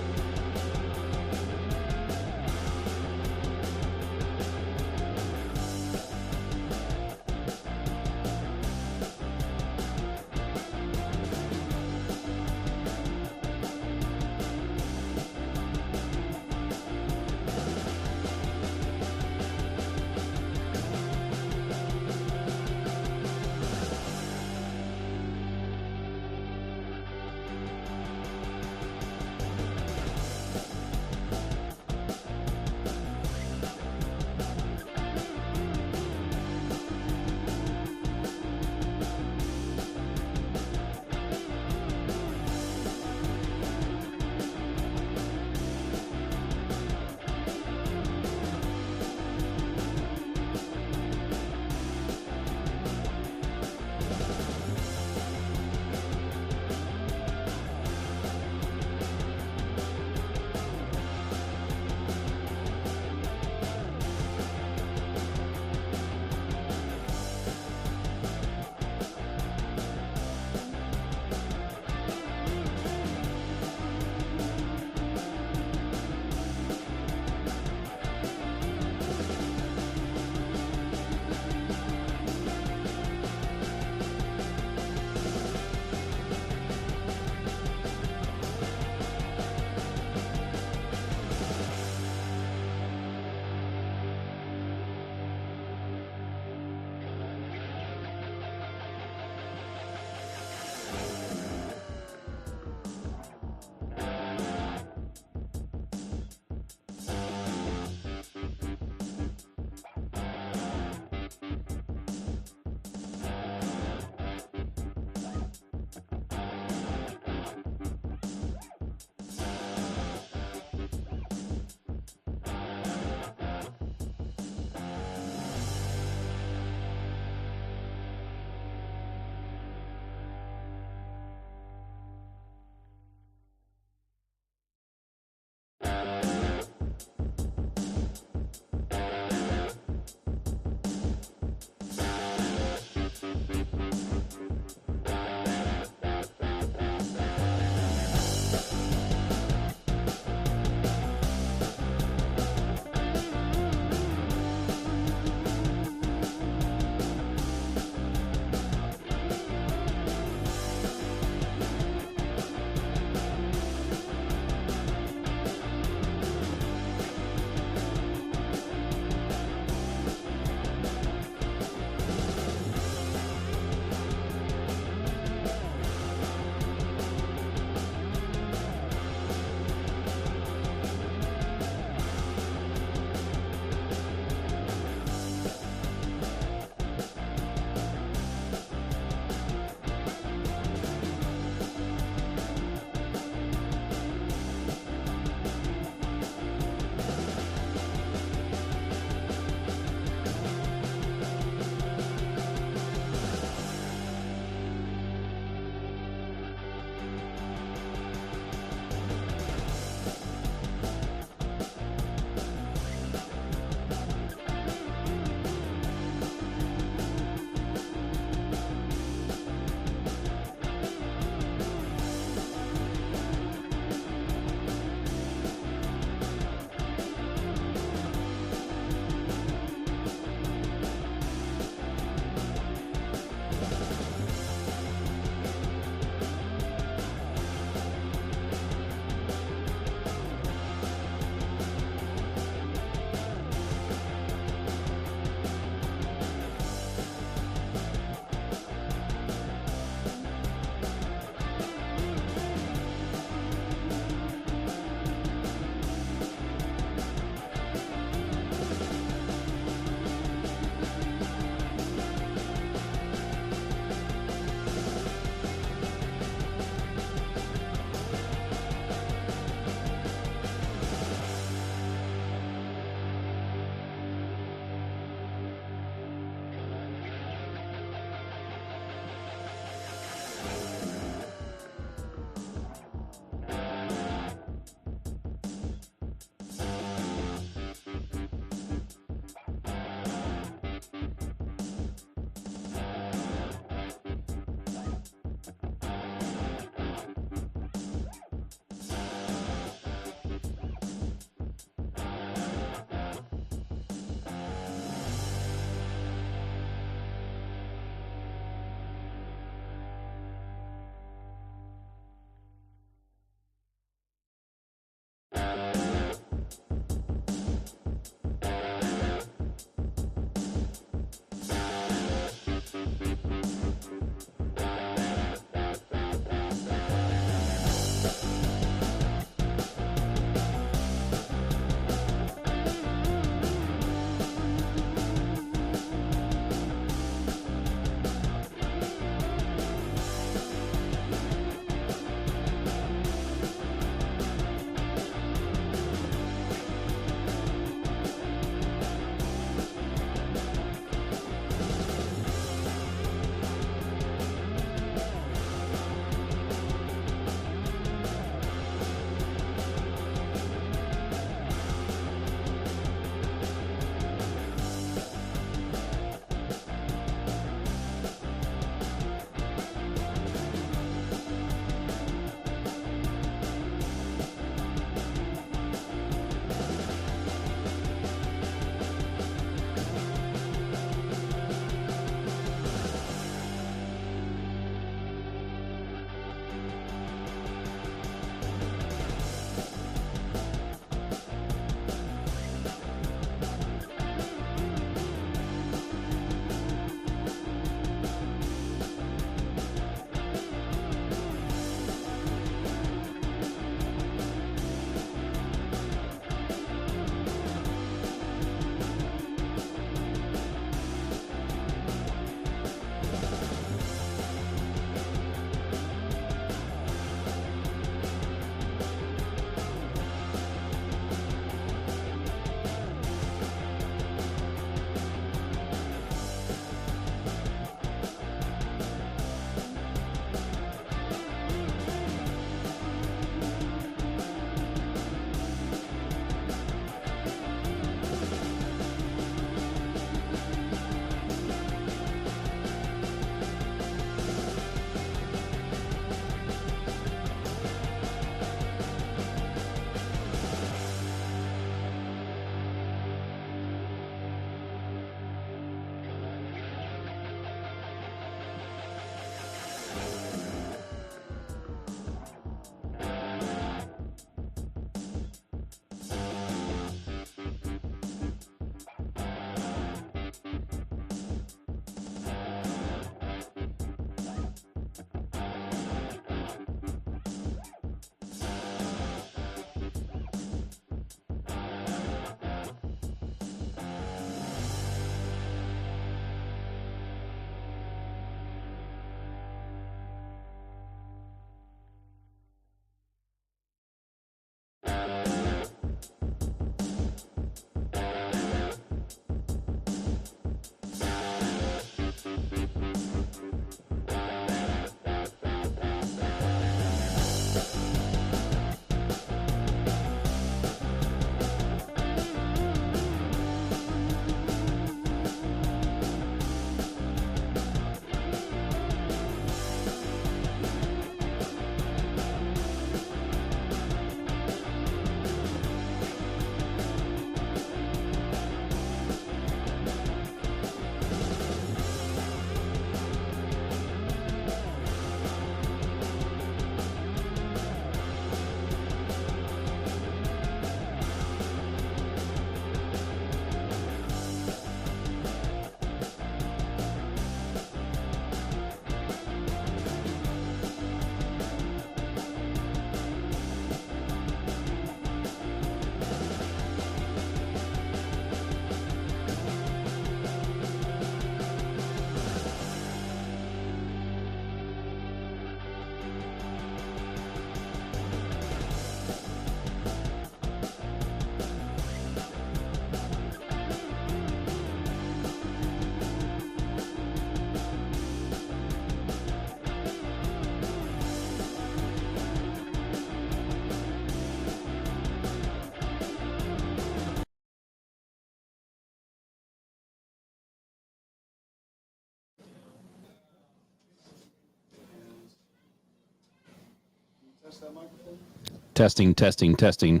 Testing, testing, testing.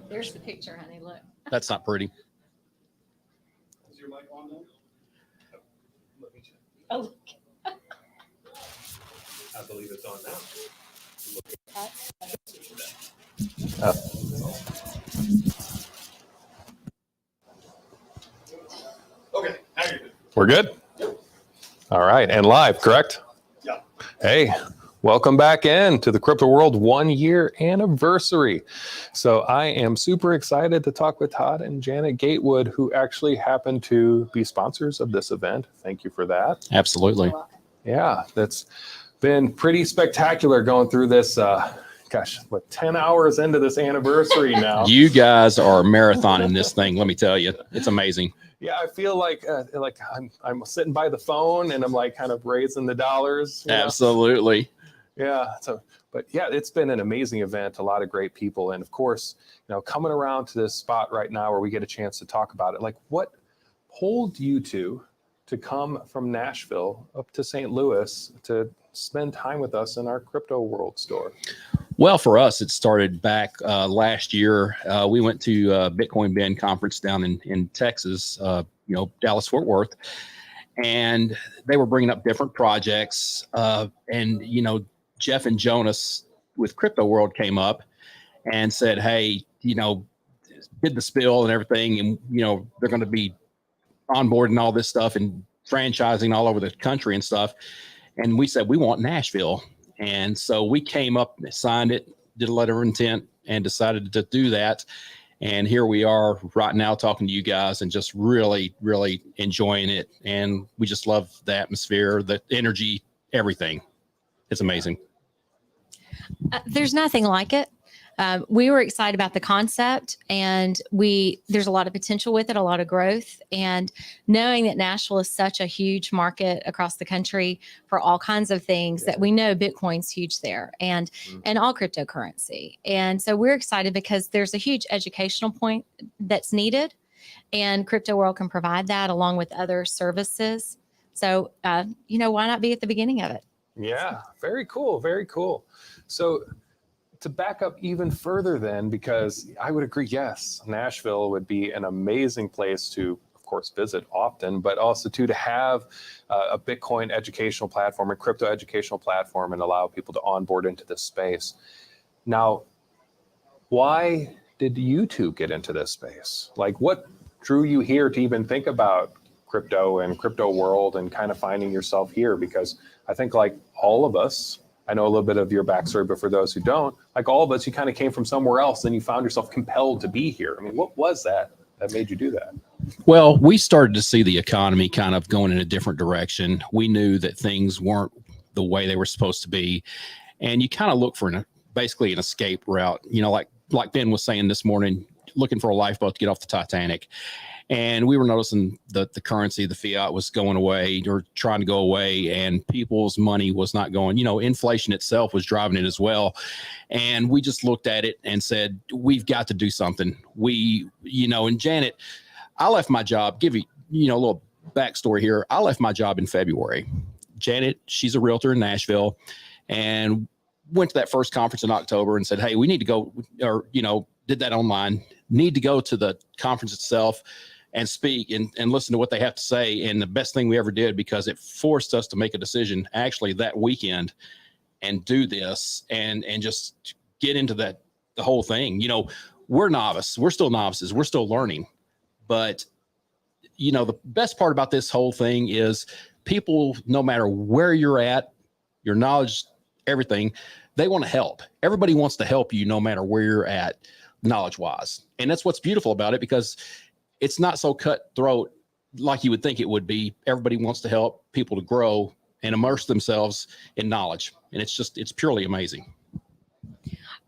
There's the picture, honey. Look. That's not pretty. Is your mic on now? Let me check. Oh. I believe it's on now. Okay, now you're good. We're good? All right, and live, correct? Yeah. Hey, welcome back in to the Crypto World 1 year anniversary. So I am super excited to talk with Todd and Janet Gatewood, who actually happen to be sponsors of this event. Thank you for that. Absolutely. Yeah, that's been pretty spectacular going through this, 10 hours into this anniversary now. You guys are marathoning this thing. Let me tell you, it's amazing. Yeah, I feel like I'm sitting by the phone and I'm like kind of raising the dollars. You know? Absolutely. Yeah. But yeah, it's been an amazing event. A lot of great people, and of course, coming around to this spot right now where we get a chance to talk about it. Like, what pulled you to come from Nashville up to St. Louis to spend time with us in our Crypto World store? Well, for us, it started back last year. We went to Bitcoin Bend conference down in Texas, Dallas, Fort Worth, and they were bringing up different projects. And Jeff and Jonas with Crypto World came up and said, hey, did the spill and everything, and they're going to be onboarding all this stuff and franchising all over the country and stuff. And we said, we want Nashville. And so we came up, signed it, did a letter of intent, and decided to do that. And here we are right now talking to you guys and just really, really enjoying it. And we just love the atmosphere, the energy, everything. It's amazing. There's nothing like it. We were excited about the concept, and there's a lot of potential with it, a lot of growth, and knowing that Nashville is such a huge market across the country for all kinds of things, that we know Bitcoin's huge there, and all cryptocurrency. And so we're excited because there's a huge educational point that's needed, and Crypto World can provide that along with other services. So, why not be at the beginning of it? Yeah, very cool. Very cool. So to back up even further then, because I would agree, yes, Nashville would be an amazing place to, of course, visit often, but also to have a Bitcoin educational platform, a crypto educational platform, and allow people to onboard into this space. Now, why did you two get into this space? Like, what drew you here to even think about crypto and Crypto World and kind of finding yourself here? Because I think, like all of us, I know a little bit of your backstory, but for those who don't, like all of us, you kind of came from somewhere else and you found yourself compelled to be here. I mean, what was that made you do that? Well, we started to see the economy kind of going in a different direction. We knew that things weren't the way they were supposed to be. And you kind of look for basically an escape route, like Ben was saying this morning, looking for a lifeboat to get off the Titanic. And we were noticing that the currency, the fiat, was going away or trying to go away, and people's money was not going. Inflation itself was driving it as well. And we just looked at it and said, we've got to do something. And Janet, I left my job, give you, a little backstory here. I left my job in February. Janet, she's a realtor in Nashville, and went to that first conference in October and said, hey, we need to go, or, did that online, need to go to the conference itself and speak and listen to what they have to say. And the best thing we ever did, because it forced us to make a decision actually that weekend and do this and just get into the whole thing. We're novice. We're still novices. We're still learning. But, the best part about this whole thing is people, no matter where you're at, your knowledge, everything, they want to help. Everybody wants to help you no matter where you're at knowledge-wise. And that's what's beautiful about it, because it's not so cutthroat like you would think it would be. Everybody wants to help people to grow and immerse themselves in knowledge. And it's purely amazing.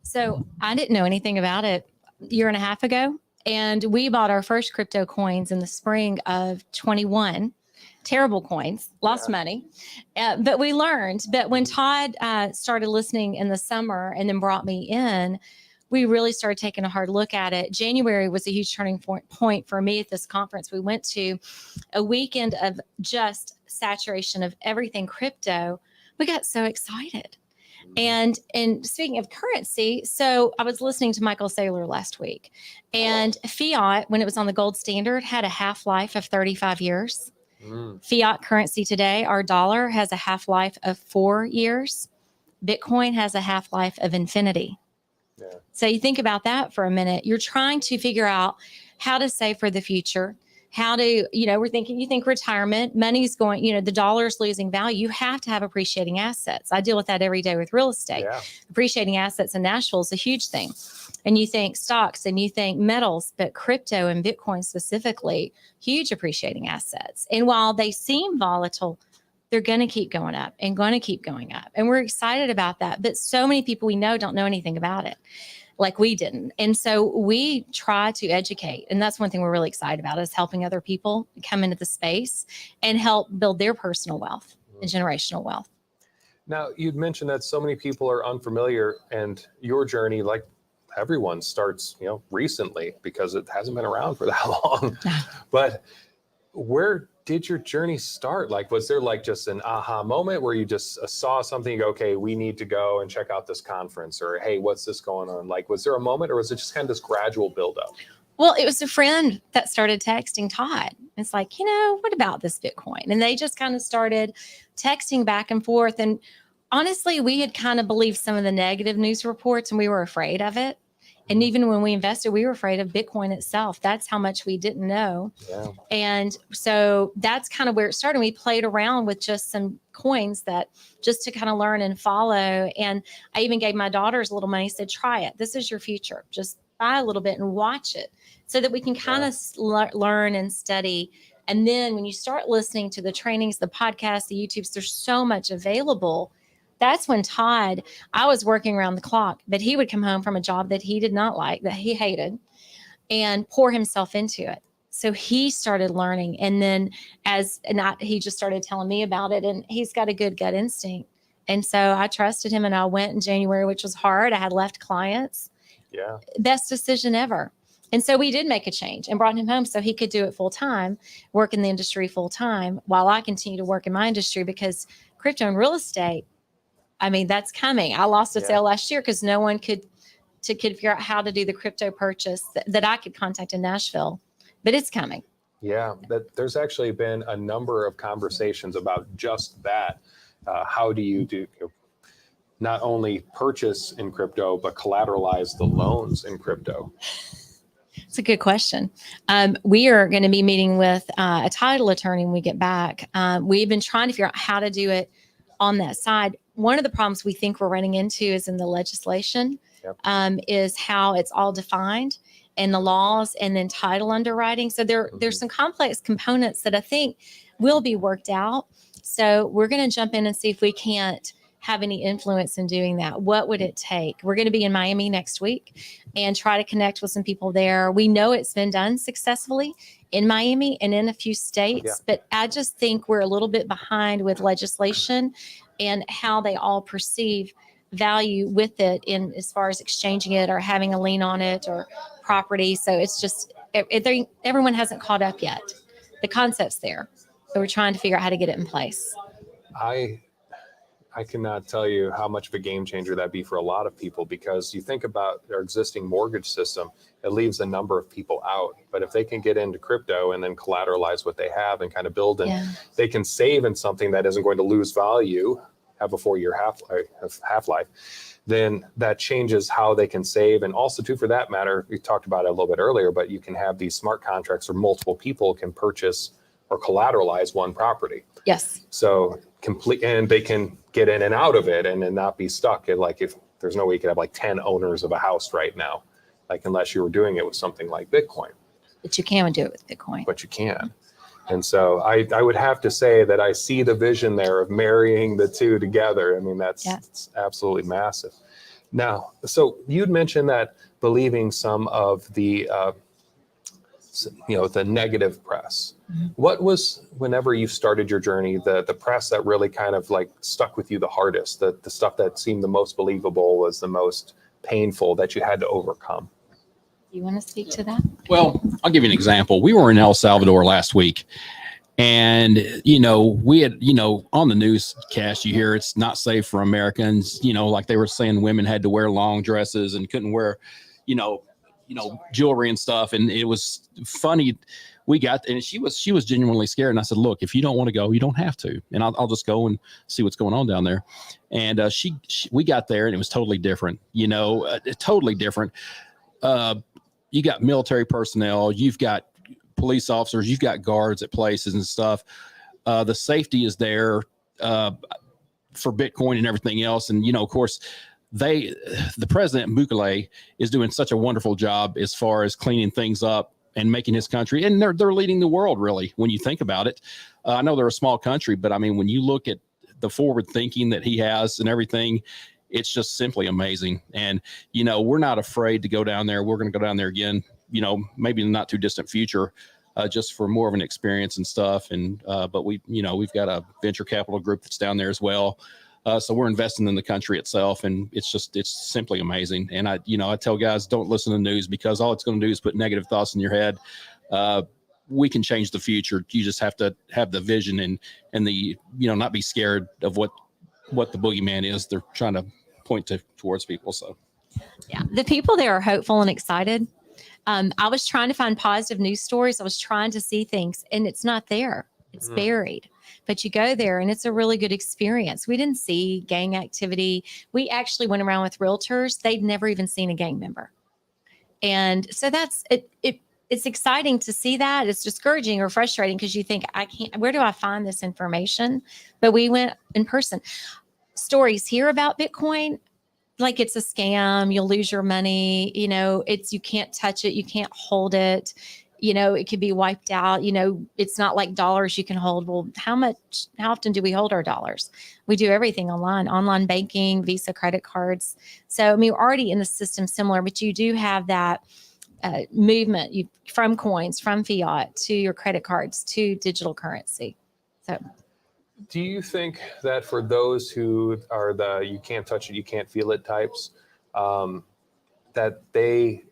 So I didn't know anything about it a year and a half ago. And we bought our first crypto coins in the spring of 21. Terrible coins, lost money. But we learned. But when Todd started listening in the summer and then brought me in, we really started taking a hard look at it. January was a huge turning point for me at this conference. We went to a weekend of just saturation of everything crypto, we got so excited. And speaking of currency, so I was listening to Michael Saylor last week, and fiat, when it was on the gold standard, had a half-life of 35 years. Fiat currency today, our dollar, has a half-life of 4 years. Bitcoin has a half-life of infinity. So you think about that for a minute. You're trying to figure out how to save for the future. How to, you think retirement, money's going, the dollar's losing value. You have to have appreciating assets. I deal with that every day with real estate. Appreciating assets in Nashville is a huge thing. And you think stocks and you think metals, but crypto and Bitcoin specifically, huge appreciating assets. And while they seem volatile, they're going to keep going up and going to keep going up. And we're excited about that. But so many people we know don't know anything about it, like we didn't. And so we try to educate. And that's one thing we're really excited about, is helping other people come into the space and help build their personal wealth and generational wealth. Now, you'd mentioned that so many people are unfamiliar, and your journey, like everyone, starts, recently, because it hasn't been around for that long. But where did your journey start? Like, was there like just an aha moment where you just saw something, you go, okay, we need to go and check out this conference, or, hey, what's this going on? Like, was there a moment, or was it just kind of this gradual buildup? Well, it was a friend that started texting Todd. It's like, what about this Bitcoin? And they just kind of started texting back and forth. And honestly, we had kind of believed some of the negative news reports, and we were afraid of it. And even when we invested, we were afraid of Bitcoin itself. That's how much we didn't know. And so that's kind of where it started. We played around with just some coins that just to kind of learn and follow. And I even gave my daughters a little money, said, try it. This is your future. Just buy a little bit and watch it so that we can kind of learn and study. And then when you start listening to the trainings, the podcasts, the YouTubes, there's so much available. That's when Todd, I was working around the clock, but he would come home from a job that he did not like, that he hated, and pour himself into it. So he started learning. And then he just started telling me about it, and he's got a good gut instinct. And so I trusted him, and I went in January, which was hard. I had left clients. Best decision ever. And so we did make a change and brought him home so he could do it full time, work in the industry full time, while I continue to work in my industry, because crypto and real estate, that's coming. I lost a sale last year because no one could figure out how to do the crypto purchase that I could contact in Nashville, but it's coming. Yeah, there's actually been a number of conversations about just that. How do you do not only purchase in crypto, but collateralize the loans in crypto? It's a good question. We are going to be meeting with a title attorney when we get back. We've been trying to figure out how to do it on that side. One of the problems we think we're running into is in the legislation, is how it's all defined in the laws, and then title underwriting. So there's some complex components that I think will be worked out. So we're going to jump in and see if we can't have any influence in doing that. What would it take? We're going to be in Miami next week and try to connect with some people there. We know it's been done successfully in Miami and in a few states, but I just think we're a little bit behind with legislation and how they all perceive value with it, in as far as exchanging it or having a lien on it or property. So it's just, everyone hasn't caught up yet. The concept's there. So we're trying to figure out how to get it in place. I cannot tell you how much of a game changer that'd be for a lot of people, because you think about our existing mortgage system, it leaves a number of people out. But if they can get into crypto and then collateralize what they have and kind of build, and they can save in something that isn't going to lose value, have a 4-year half-life, then that changes how they can save. And also, too, for that matter, we talked about it a little bit earlier, but you can have these smart contracts where multiple people can purchase or collateralize one property. Yes. So and they can get in and out of it and then not be stuck. Like, if there's no way you could have like 10 owners of a house right now, like, unless you were doing it with something like Bitcoin. But you can do it with Bitcoin. But you can. And so I would have to say that I see the vision there of marrying the two together. I mean, that's absolutely massive. Now, so you'd mentioned that believing some of the, the negative press. Mm-hmm. What was, whenever you started your journey, the press that really kind of like stuck with you the hardest, the stuff that seemed the most believable, was the most painful, that you had to overcome? You want to speak to that? Well, I'll give you an example. We were in El Salvador last week, And, you know, we had, you know, on the newscast, you hear it's not safe for Americans, you know, like they were saying women had to wear long dresses and couldn't wear, you know, jewelry and stuff. And it was funny. We got, and she was genuinely scared. And I said, look, if you don't want to go, you don't have to. And I'll just go and see what's going on down there. And we got there and it was totally different, you know, totally different. You got military personnel, you've got police officers, you've got guards at places and stuff. The safety is there for Bitcoin and everything else. And, you know, of course, the president, Bukele, is doing such a wonderful job as far as cleaning things up and making his country. And they're leading the world, really, when you think about it. I know they're a small country, but I mean, when you look at the forward thinking that he has and everything, it's just simply amazing. And, you know, we're not afraid to go down there. We're going to go down there again, you know, maybe in the not too distant future, just for more of an experience and stuff. And, but we've got a venture capital group that's down there as well. So we're investing in the country itself, and it's simply amazing. And I tell guys, don't listen to the news, because all it's going to do is put negative thoughts in your head. We can change the future. You just have to have the vision and the, you know, not be scared of what the boogeyman is they're trying to point towards people. So, yeah, the people there are hopeful and excited. I was trying to find positive news stories. I was trying to see things, and it's not there. It's buried. But you go there and it's a really good experience. We didn't see gang activity. We actually went around with realtors. They'd never even seen a gang member. And so that's it. It's exciting to see that. It's discouraging or frustrating because you think, where do I find this information? But we went in person. Stories here about Bitcoin, like it's a scam. You'll lose your money. You know, you can't touch it. You can't hold it. You know, it could be wiped out. You know, it's not like dollars you can hold. Well, how often do we hold our dollars? We do everything online banking, Visa, credit cards. So, I mean, we're already in the system similar, but you do have that movement from coins, from fiat to your credit cards to digital currency. So, do you think that for those who are you can't touch it, you can't feel it types, that they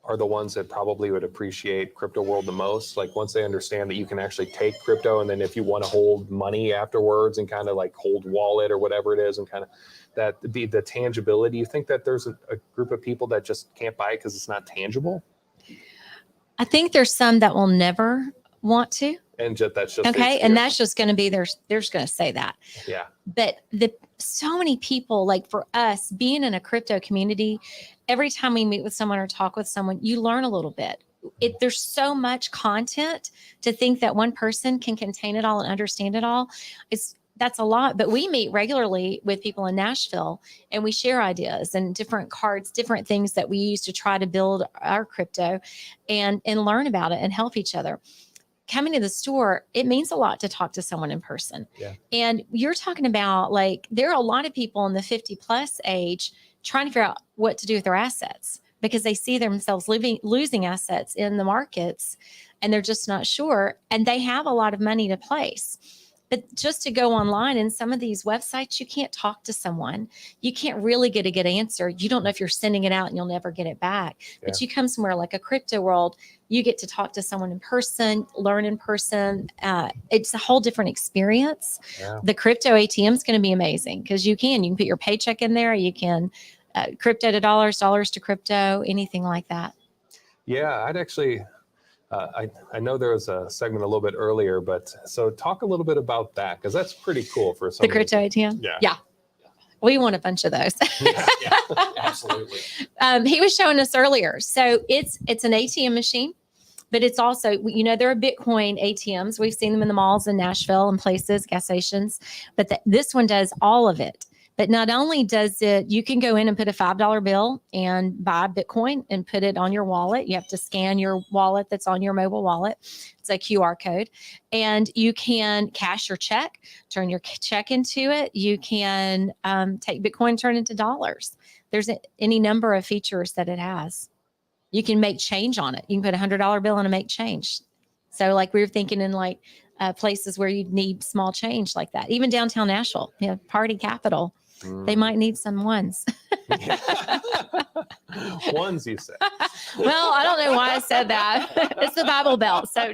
are the ones that probably would appreciate crypto world the most? Like, once they understand that you can actually take crypto, and then if you want to hold money afterwards and kind of like hold wallet or whatever it is, and kind of that the tangibility, you think that there's a group of people that just can't buy it because it's not tangible? I think there's some that will never want to. And that's just okay. And that's just going to be they're just going to say that. Yeah. But so many people, like for us being in a crypto community, every time we meet with someone or talk with someone, you learn a little bit. There's so much content to think that one person can contain it all and understand it all. That's a lot. But we meet regularly with people in Nashville, and we share ideas and different cards, different things that we use to try to build our crypto and learn about it and help each other. Coming to the store, it means a lot to talk to someone in person. Yeah. And you're talking about, like, there are a lot of people in the 50 plus age trying to figure out what to do with their assets because they see themselves losing assets in the markets, and they're just not sure. And they have a lot of money to place. But just to go online in some of these websites, you can't talk to someone. You can't really get a good answer. You don't know if you're sending it out and you'll never get it back. Yeah. But you come somewhere like a crypto world, you get to talk to someone in person, learn in person. It's a whole different experience. Yeah. The crypto ATM is going to be amazing because you can put your paycheck in there. You can crypto to dollars to crypto, anything like that. Yeah, I'd actually... I know there was a segment a little bit earlier, but so talk a little bit about that, because that's pretty cool for some. The crypto ATM? Yeah. We want a bunch of those. yeah, absolutely. He was showing us earlier. So it's an ATM machine, but it's also, there are Bitcoin ATMs. We've seen them in the malls in Nashville and places, gas stations, but this one does all of it. But not only does it, you can go in and put a $5 bill and buy Bitcoin and put it on your wallet. You have to scan your wallet that's on your mobile wallet. It's a QR code. And you can cash your check, turn your check into it. You can take Bitcoin, turn it into dollars. There's any number of features that it has. You can make change on it. You can put a $100 bill in and make change. So like we were thinking in like places where you need small change like that. Even downtown Nashville, party capital. They might need some ones. Ones, you said. Well, I don't know why I said that. It's the Bible Belt. So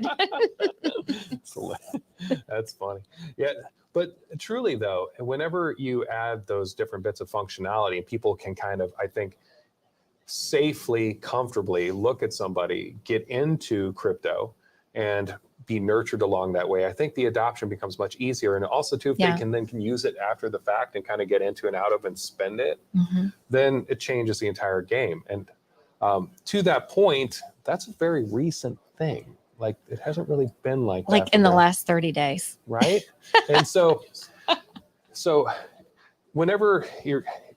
That's funny. Yeah. But truly, though, whenever you add those different bits of functionality, people can kind of, I think, safely, comfortably look at somebody, get into crypto, and be nurtured along that way. I think the adoption becomes much easier. And also, too, if Yeah. they can use it after the fact and kind of get into and out of and spend it, then it changes the entire game. And to that point, that's a very recent thing. Like, it hasn't really been like that. Like in the last 30 days. Right? And so whenever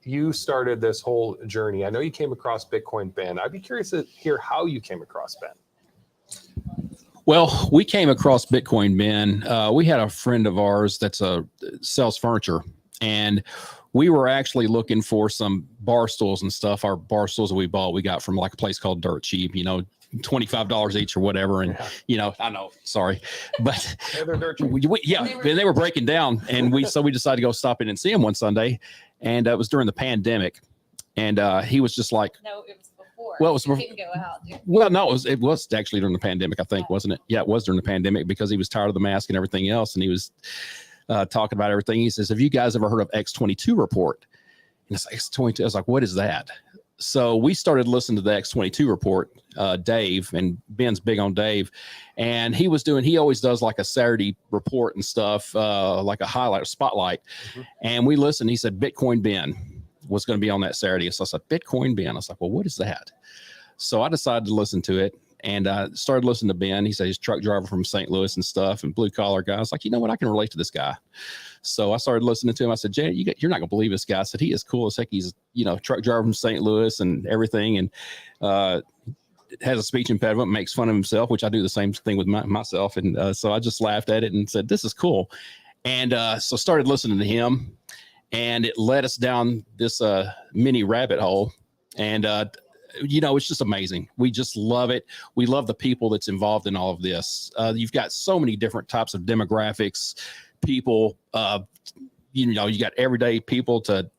you started this whole journey, I know you came across Bitcoin Ben. I'd be curious to hear how you came across Ben. Well, we came across Bitcoin Ben. We had a friend of ours that's sells furniture, and we were actually looking for some bar stools and stuff. Our bar stools that we bought, we got from like a place called Dirt Cheap, $25 each or whatever. And, I know, sorry, but Yeah, they're dirt cheap. they were breaking down, and so we decided to go stop in and see him one Sunday. And it was during the pandemic. And he was just like, No, it was before. Well, it was You before- couldn't go out. well, no, it was actually during the pandemic, I think, wasn't it? Yeah, it was during the pandemic because he was tired of the mask and everything else. And he was talking about everything. He says, have you guys ever heard of X22 report? And it's X22. I was like, what is that? So we started listening to the X22 report, Dave, and Ben's big on Dave. And he always does like a Saturday report and stuff, like a highlight, a spotlight. And we listened. He said, Bitcoin Ben was going to be on that Saturday. So I said, Bitcoin Ben. I was like, well, what is that? So I decided to listen to it, and I started listening to Ben. He said he's a truck driver from St. Louis and stuff, and blue collar guy. I was like, you know what? I can relate to this guy. So I started listening to him. I said, Jay, you're not gonna believe this guy. I said, he is cool as heck. He's, truck driver from St. Louis and everything. And, has a speech impediment, makes fun of himself, which I do the same thing with myself. And, so I just laughed at it and said, this is cool. And, so started listening to him, and it led us down this, mini rabbit hole. And, it's just amazing. We just love it. We love the people that's involved in all of this. You've got so many different types of demographics, people, you got everyday people to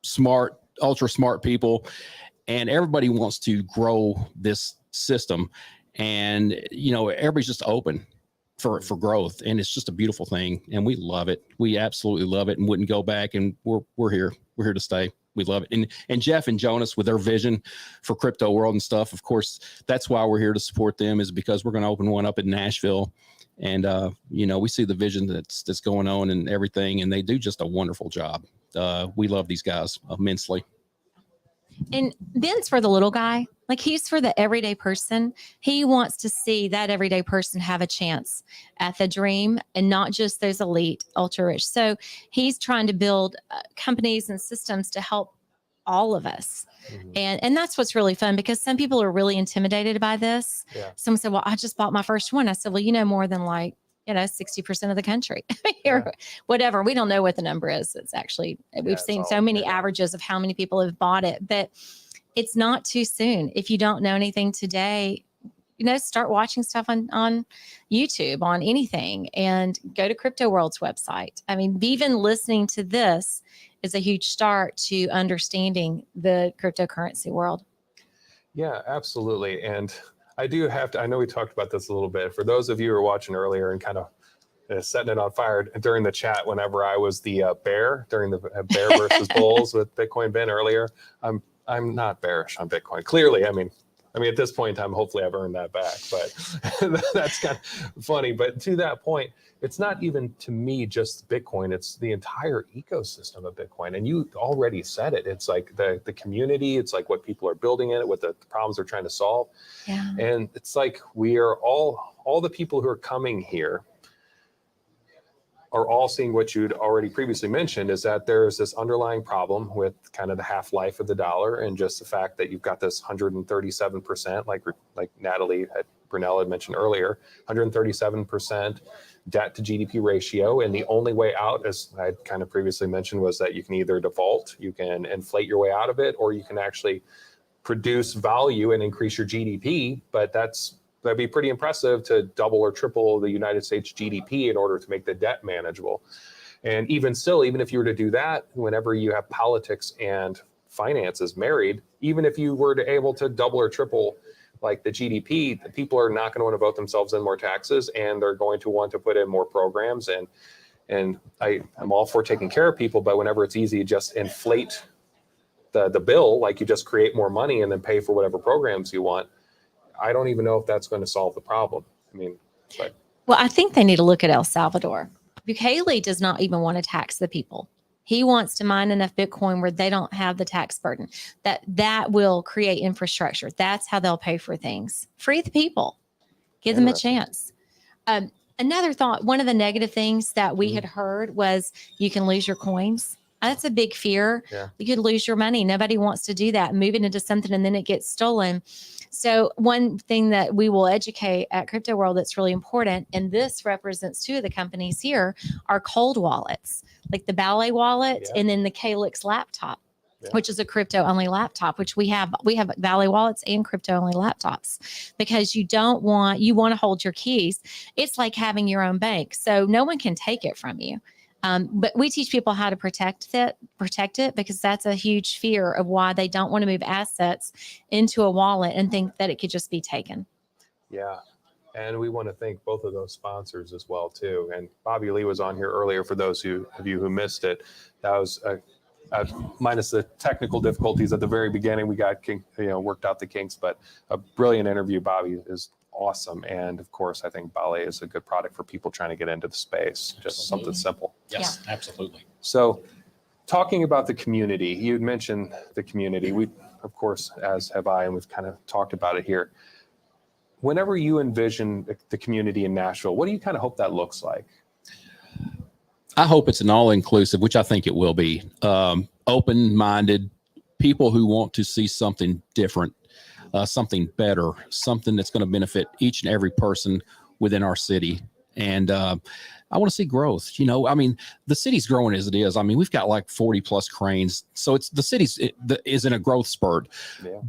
smart, ultra smart people, and everybody wants to grow this system. And, everybody's just open for growth, and it's just a beautiful thing. And we love it. We absolutely love it and wouldn't go back. And we're here. We're here to stay. We love it. And Jeff and Jonas with their vision for crypto world and stuff, of course, that's why we're here to support them, is because we're going to open one up in Nashville. And, we see the vision that's going on and everything, and they do just a wonderful job. We love these guys immensely. And Ben's for the little guy. Like, he's for the everyday person. He wants to see that everyday person have a chance at the dream, and not just those elite, ultra rich. So he's trying to build companies and systems to help all of us. And that's what's really fun, because some people are really intimidated by this. Yeah. Someone said, well, I just bought my first one. I said, well, more than 60% of the country or whatever. We don't know what the number is. It's actually, we've seen so many averages of how many people have bought it, but it's not too soon. If you don't know anything today, start watching stuff on YouTube, on anything, and go to Crypto World's website. I mean, even listening to this is a huge start to understanding the cryptocurrency world. Yeah, absolutely. And I do have to, I know we talked about this a little bit. For those of you who were watching earlier and kind of setting it on fire during the chat, whenever I was the bear during the bear versus bulls with Bitcoin Ben earlier, I'm not bearish on Bitcoin. Clearly, I mean, at this point in time, hopefully I've earned that back, but that's kind of funny. But to that point, it's not even, to me, just Bitcoin. It's the entire ecosystem of Bitcoin. And you already said it. It's like the community. It's like what people are building in it, what the problems they're trying to solve. Yeah. And it's like we are all the people who are coming here are all seeing what you'd already previously mentioned, is that there's this underlying problem with kind of the half-life of the dollar, and just the fact that you've got this 137%, like Natalie Brunell had mentioned earlier, 137% debt to GDP ratio. And the only way out, as I kind of previously mentioned, was that you can either default, you can inflate your way out of it, or you can actually produce value and increase your GDP. But that'd be pretty impressive to double or triple the United States GDP in order to make the debt manageable. And even still, even if you were to do that, whenever you have politics and finances married, even if you were to able to double or triple like the GDP, the people are not going to want to vote themselves in more taxes, and they're going to want to put in more programs. And I'm all for taking care of people, but whenever it's easy to just inflate the bill, like you just create more money and then pay for whatever programs you want, I don't even know if that's going to solve the problem. I mean, but Well, I think they need to look at El Salvador. Bukele does not even want to tax the people. He wants to mine enough Bitcoin where they don't have the tax burden. That will create infrastructure. That's how they'll pay for things. Free the people. Give them a chance. Another thought, one of the negative things that we had heard was you can lose your coins. That's a big fear. Yeah. You could lose your money. Nobody wants to do that. Move it into something and then it gets stolen. So one thing that we will educate at Crypto World that's really important, and this represents two of the companies here, are cold wallets, like the Ballet wallet and then the Calyx laptop, which is a crypto only laptop, which we have Ballet wallets and crypto only laptops, because you want to hold your keys. It's like having your own bank. So no one can take it from you. But we teach people how to protect it, because that's a huge fear of why they don't want to move assets into a wallet and think that it could just be taken. yeah. And we want to thank both of those sponsors as well, too. And Bobby Lee was on here earlier. For those of you who missed it, that was minus the technical difficulties at the very beginning. We got worked out the kinks, but a brilliant interview. Bobby is awesome. And of course, I think Ballet is a good product for people trying to get into the space. Just something simple. Yes, absolutely. So talking about the community, you had mentioned the community. We, of course, as have I, and we've kind of talked about it here. Whenever you envision the community in Nashville, what do you kind of hope that looks like? I hope it's an all-inclusive, which I think it will be. Open-minded people who want to see something different, something better, something that's going to benefit each and every person within our city. And I want to see growth. I mean, the city's growing as it is. I mean, we've got like 40 plus cranes. So the city's is in a growth spurt,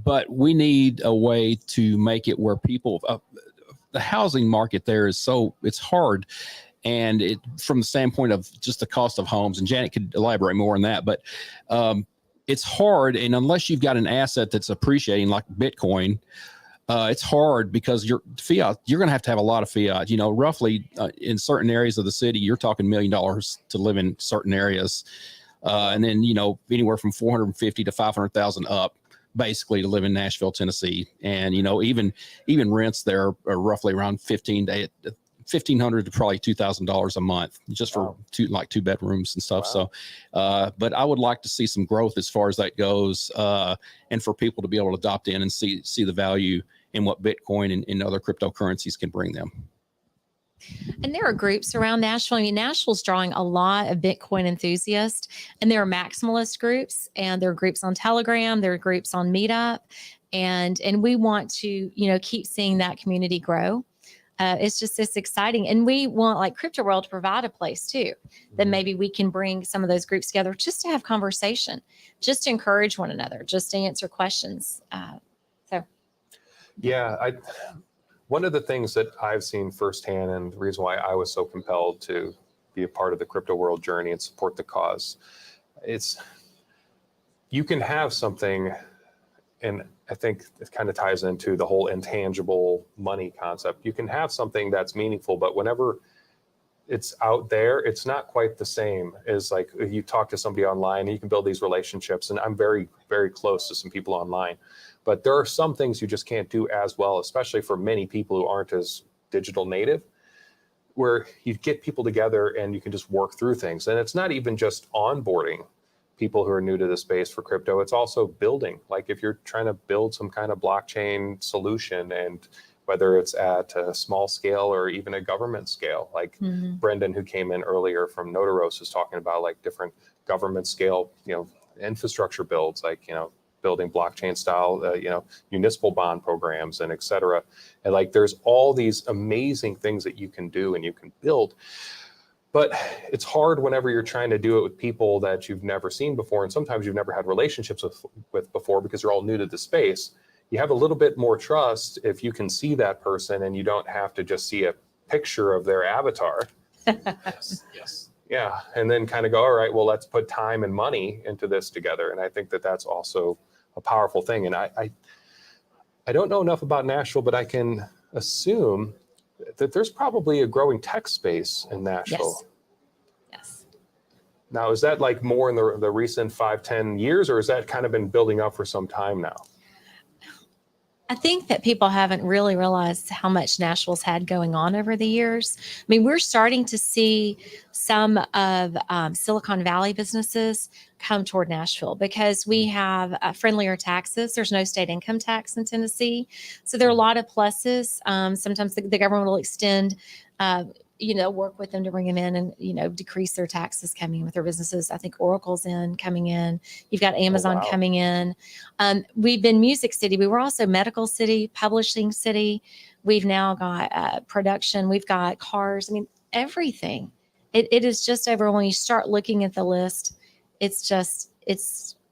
but we need a way to make it where people, the housing market there is it's hard. And from the standpoint of just the cost of homes, and Janet could elaborate more on that, but it's hard. And unless you've got an asset that's appreciating like Bitcoin, it's hard, because you're going to have a lot of fiat. Roughly in certain areas of the city, you're talking $1 million to live in certain areas. And then, anywhere from 450 to 500,000 up, basically, to live in Nashville, Tennessee. And, even rents there are roughly around $1,500 to probably $2,000 a month, just for two bedrooms and stuff. Wow. So, but I would like to see some growth as far as that goes, and for people to be able to adopt in and see the value in what Bitcoin and other cryptocurrencies can bring them. And there are groups around Nashville. I mean, Nashville's drawing a lot of Bitcoin enthusiasts, and there are maximalist groups, and there are groups on Telegram, there are groups on Meetup, and we want to, keep seeing that community grow. It's exciting. And we want, like, Crypto World to provide a place too, that maybe we can bring some of those groups together just to have conversation, just to encourage one another, just to answer questions. Yeah, one of the things that I've seen firsthand, and the reason why I was so compelled to be a part of the Crypto World journey and support the cause, you can have something, and I think it kind of ties into the whole intangible money concept. You can have something that's meaningful, but whenever it's out there, it's not quite the same as, like, you talk to somebody online and you can build these relationships. And I'm very, very close to some people online, but there are some things you just can't do as well, especially for many people who aren't as digital native, where you get people together and you can just work through things. And it's not even just onboarding people who are new to the space for crypto. It's also building. Like, if you're trying to build some kind of blockchain solution, and whether it's at a small scale or even a government scale, like Brendan, who came in earlier from Notaros, is talking about, like, different government scale, infrastructure builds, like, building blockchain style, municipal bond programs, and et cetera. And, like, there's all these amazing things that you can do and you can build. But it's hard whenever you're trying to do it with people that you've never seen before, and sometimes you've never had relationships with before, because you're all new to the space. You have a little bit more trust if you can see that person and you don't have to just see a picture of their avatar. Yes. Yeah. And then kind of go, all right, well, let's put time and money into this together. And I think that that's also a powerful thing. And I don't know enough about Nashville, but I can assume that there's probably a growing tech space in Nashville. Yes. Now, is that like more in the recent 5-10 years, or has that kind of been building up for some time now? I think that people haven't really realized how much Nashville's had going on over the years. I mean, we're starting to see some of Silicon Valley businesses come toward Nashville because we have friendlier taxes. There's no state income tax in Tennessee. So there are a lot of pluses. Sometimes the government will extend work with them to bring them in and, decrease their taxes coming in with their businesses. I think Oracle's coming in. You've got Amazon coming in. We've been Music City. We were also Medical City, Publishing City. We've now got production. We've got cars. I mean, everything. It is just over. When you start looking at the list, it's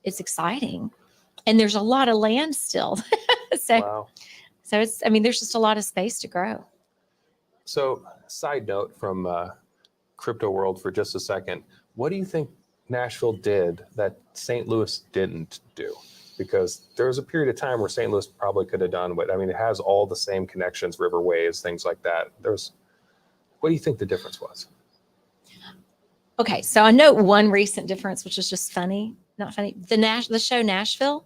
exciting. And there's a lot of land still. So there's just a lot of space to grow. So, side note from Crypto World for just a second. What do you think Nashville did that St. Louis didn't do? Because there was a period of time where St. Louis probably could have done what, it has all the same connections, riverways, things like that. What do you think the difference was? Okay, so I know one recent difference, which is just funny, not funny. The show Nashville.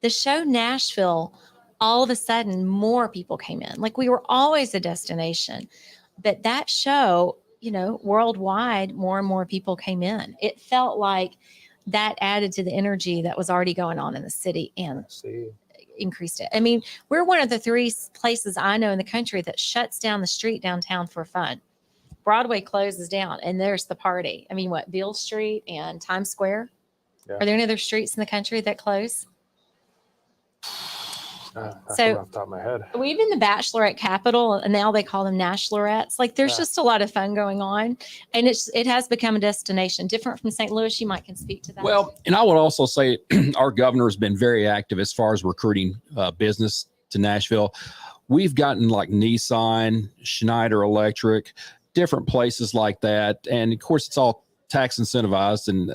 The show Nashville, all of a sudden, more people came in. Like, we were always a destination, but that show, worldwide, more and more people came in. It felt like that added to the energy that was already going on in the city and increased it. I mean, we're one of the 3 places I know in the country that shuts down the street downtown for fun. Broadway closes down and there's the party. I mean, Beale Street and Times Square? Yeah. Are there any other streets in the country that close? So off the top of my head. We've been the Bachelorette capital, and now they call them Nashlorettes. Like, there's just a lot of fun going on, and it has become a destination different from St. Louis. You can speak to that. Well, and I would also say our governor has been very active as far as recruiting business to Nashville. We've gotten like Nissan, Schneider Electric, different places like that, and of course it's all tax incentivized. And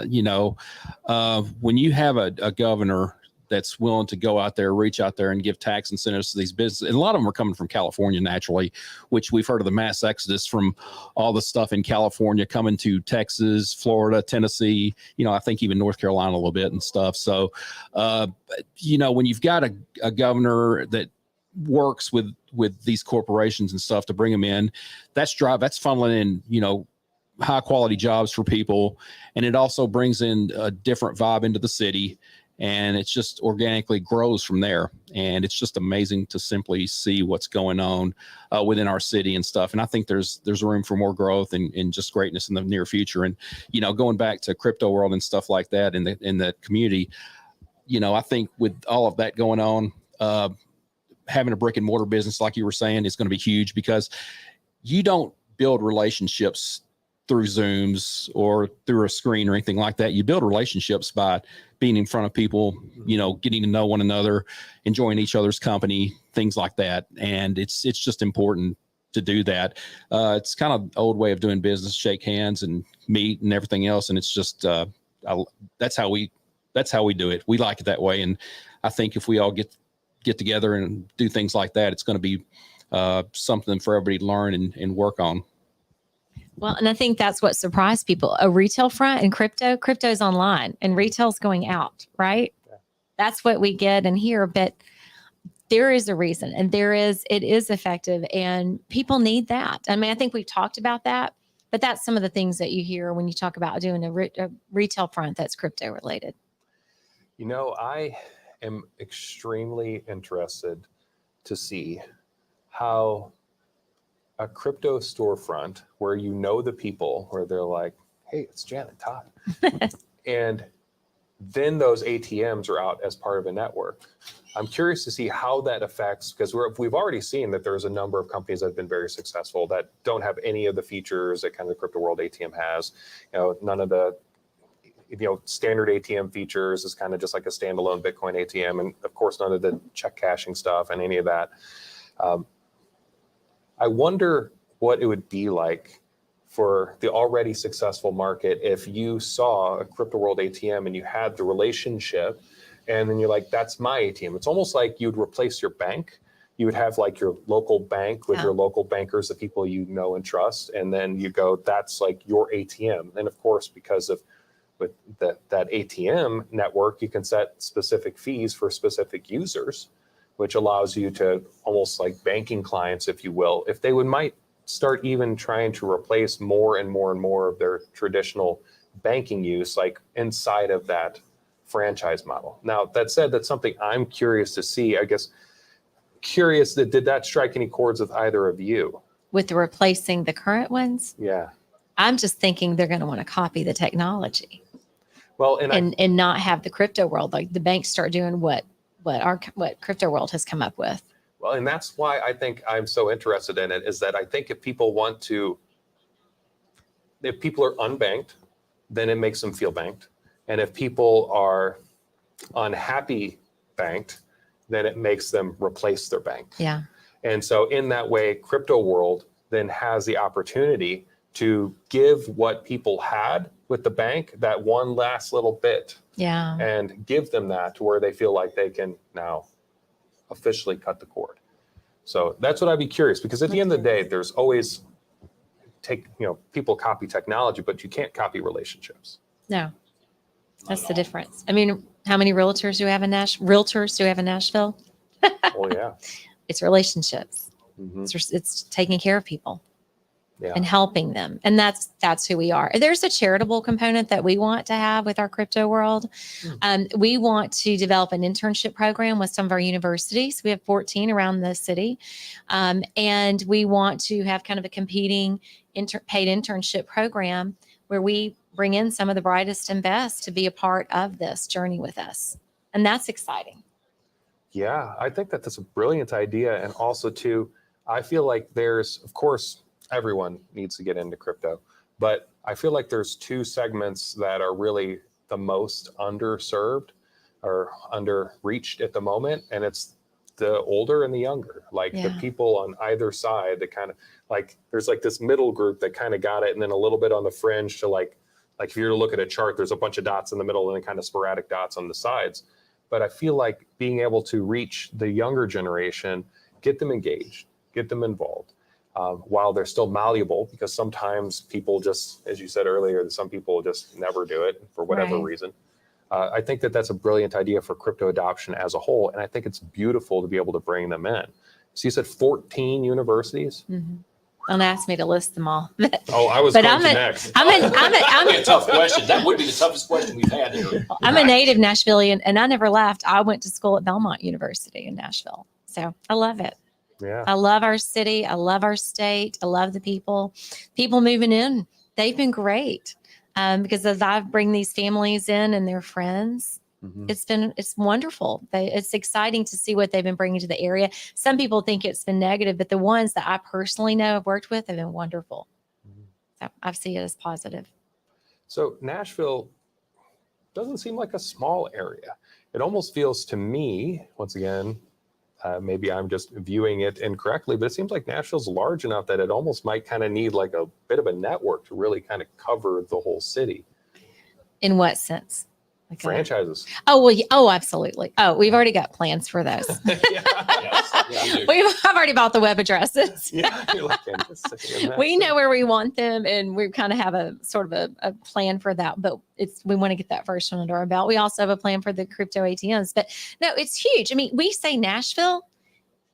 when you have a governor that's willing to go out there, reach out there and give tax incentives to these businesses. And a lot of them are coming from California naturally, which we've heard of the mass exodus from all the stuff in California coming to Texas, Florida, Tennessee, I think even North Carolina a little bit and stuff. So, when you've got a governor that works with these corporations and stuff to bring them in, that's funneling in, high quality jobs for people. And it also brings in a different vibe into the city. And it's just organically grows from there. And it's just amazing to simply see what's going on within our city and stuff. And I think there's room for more growth and just greatness in the near future. And, going back to Crypto World and stuff like that in the community, I think with all of that going on, having a brick and mortar business, like you were saying, is going to be huge, because you don't build relationships through Zooms or through a screen or anything like that. You build relationships by being in front of people, getting to know one another, enjoying each other's company, things like that. And it's just important to do that. It's kind of old way of doing business, shake hands and meet and everything else. And it's just, that's how we do it. We like it that way. And I think if we all get together and do things like that, it's going to be something for everybody to learn and work on. Well, and I think that's what surprised people. A retail front and crypto's online and retail's going out, right? Yeah. That's what we get and hear, but there is a reason, and it is effective, and people need that. I mean, I think we've talked about that, but that's some of the things that you hear when you talk about doing a retail front that's crypto related. I am extremely interested to see how a crypto storefront where the people, where they're like, hey, it's Janet Todd. And then those ATMs are out as part of a network. I'm curious to see how that affects, because we've already seen that there's a number of companies that have been very successful that don't have any of the features that kind of the Crypto World ATM has. None of the standard ATM features, is kind of just like a standalone Bitcoin ATM. And of course, none of the check cashing stuff and any of that. I wonder what it would be like for the already successful market if you saw a Crypto World ATM and you had the relationship And then you're like, that's my ATM. It's almost like you'd replace your bank. You would have like your local bank with your local bankers, the people you know and trust. And then you go, that's like your ATM. And of course, because of with that ATM network, you can set specific fees for specific users, which allows you to almost like banking clients, if you will, if they might start even trying to replace more and more and more of their traditional banking use, like inside of that franchise model. Now, that said, that's something I'm curious to see. I guess curious that did that strike any chords with either of you? With replacing the current ones, Yeah. I'm just thinking they're going to want to copy the technology. Well, and not have the crypto world, like the banks start doing what crypto world has come up with. Well, and that's why I think I'm so interested in it, is that I think if people are unbanked, then it makes them feel banked. And if people are unhappy banked, then it makes them replace their bank. Yeah. And so in that way, crypto world then has the opportunity to give what people had with the bank, that one last little bit, Yeah. and give them that to where they feel like they can now officially cut the cord. So that's what I'd be curious, because at the end of the day, there's always people copy technology, but you can't copy relationships. No, that's the difference. I mean, how many realtors do we have in Nashville? Oh yeah. It's relationships. Mm-hmm. It's taking care of people. Yeah. And helping them. And that's who we are. There's a charitable component that we want to have with our crypto world. We want to develop an internship program with some of our universities. We have 14 around the city. And we want to have kind of a competing paid internship program where we bring in some of the brightest and best to be a part of this journey with us. And that's exciting. Yeah, I think that that's a brilliant idea. And also too, I feel like there's, of course, everyone needs to get into crypto, but I feel like there's two segments that are really the most underserved or underreached at the moment. And it's the older and the younger, like the people on either side that kind of like, there's like this middle group that kind of got it. And then a little bit on the fringe to like if you were to look at a chart, there's a bunch of dots in the middle and then kind of sporadic dots on the sides. But I feel like being able to reach the younger generation, get them engaged, get them involved. While they're still malleable, because sometimes people just, as you said earlier, some people just never do it for whatever reason. I think that that's a brilliant idea for crypto adoption as a whole. And I think it's beautiful to be able to bring them in. So you said 14 universities? Mm-hmm. Don't ask me to list them all. I was going to next. I'm a tough question. That would be the toughest question we've had here. I'm a native Nashvilleian, and I never left. I went to school at Belmont University in Nashville. So I love it. Yeah. I love our city. I love our state. I love the people. People moving in, they've been great. Because as I bring these families in and their friends, it's wonderful. It's exciting to see what they've been bringing to the area. Some people think it's been negative, but the ones that I personally know have worked with have been wonderful. So I see it as positive. So Nashville doesn't seem like a small area. It almost feels to me, once again, maybe I'm just viewing it incorrectly, but it seems like Nashville's large enough that it almost might kind of need like a bit of a network to really kind of cover the whole city. In what sense? Like franchises. Oh, absolutely. Oh, we've already got plans for those. I've already bought the web addresses. We know where we want them, and we kind of have a sort of a plan for that. But we want to get that first one under our belt. We also have a plan for the crypto ATMs. But no, it's huge. I mean, we say Nashville,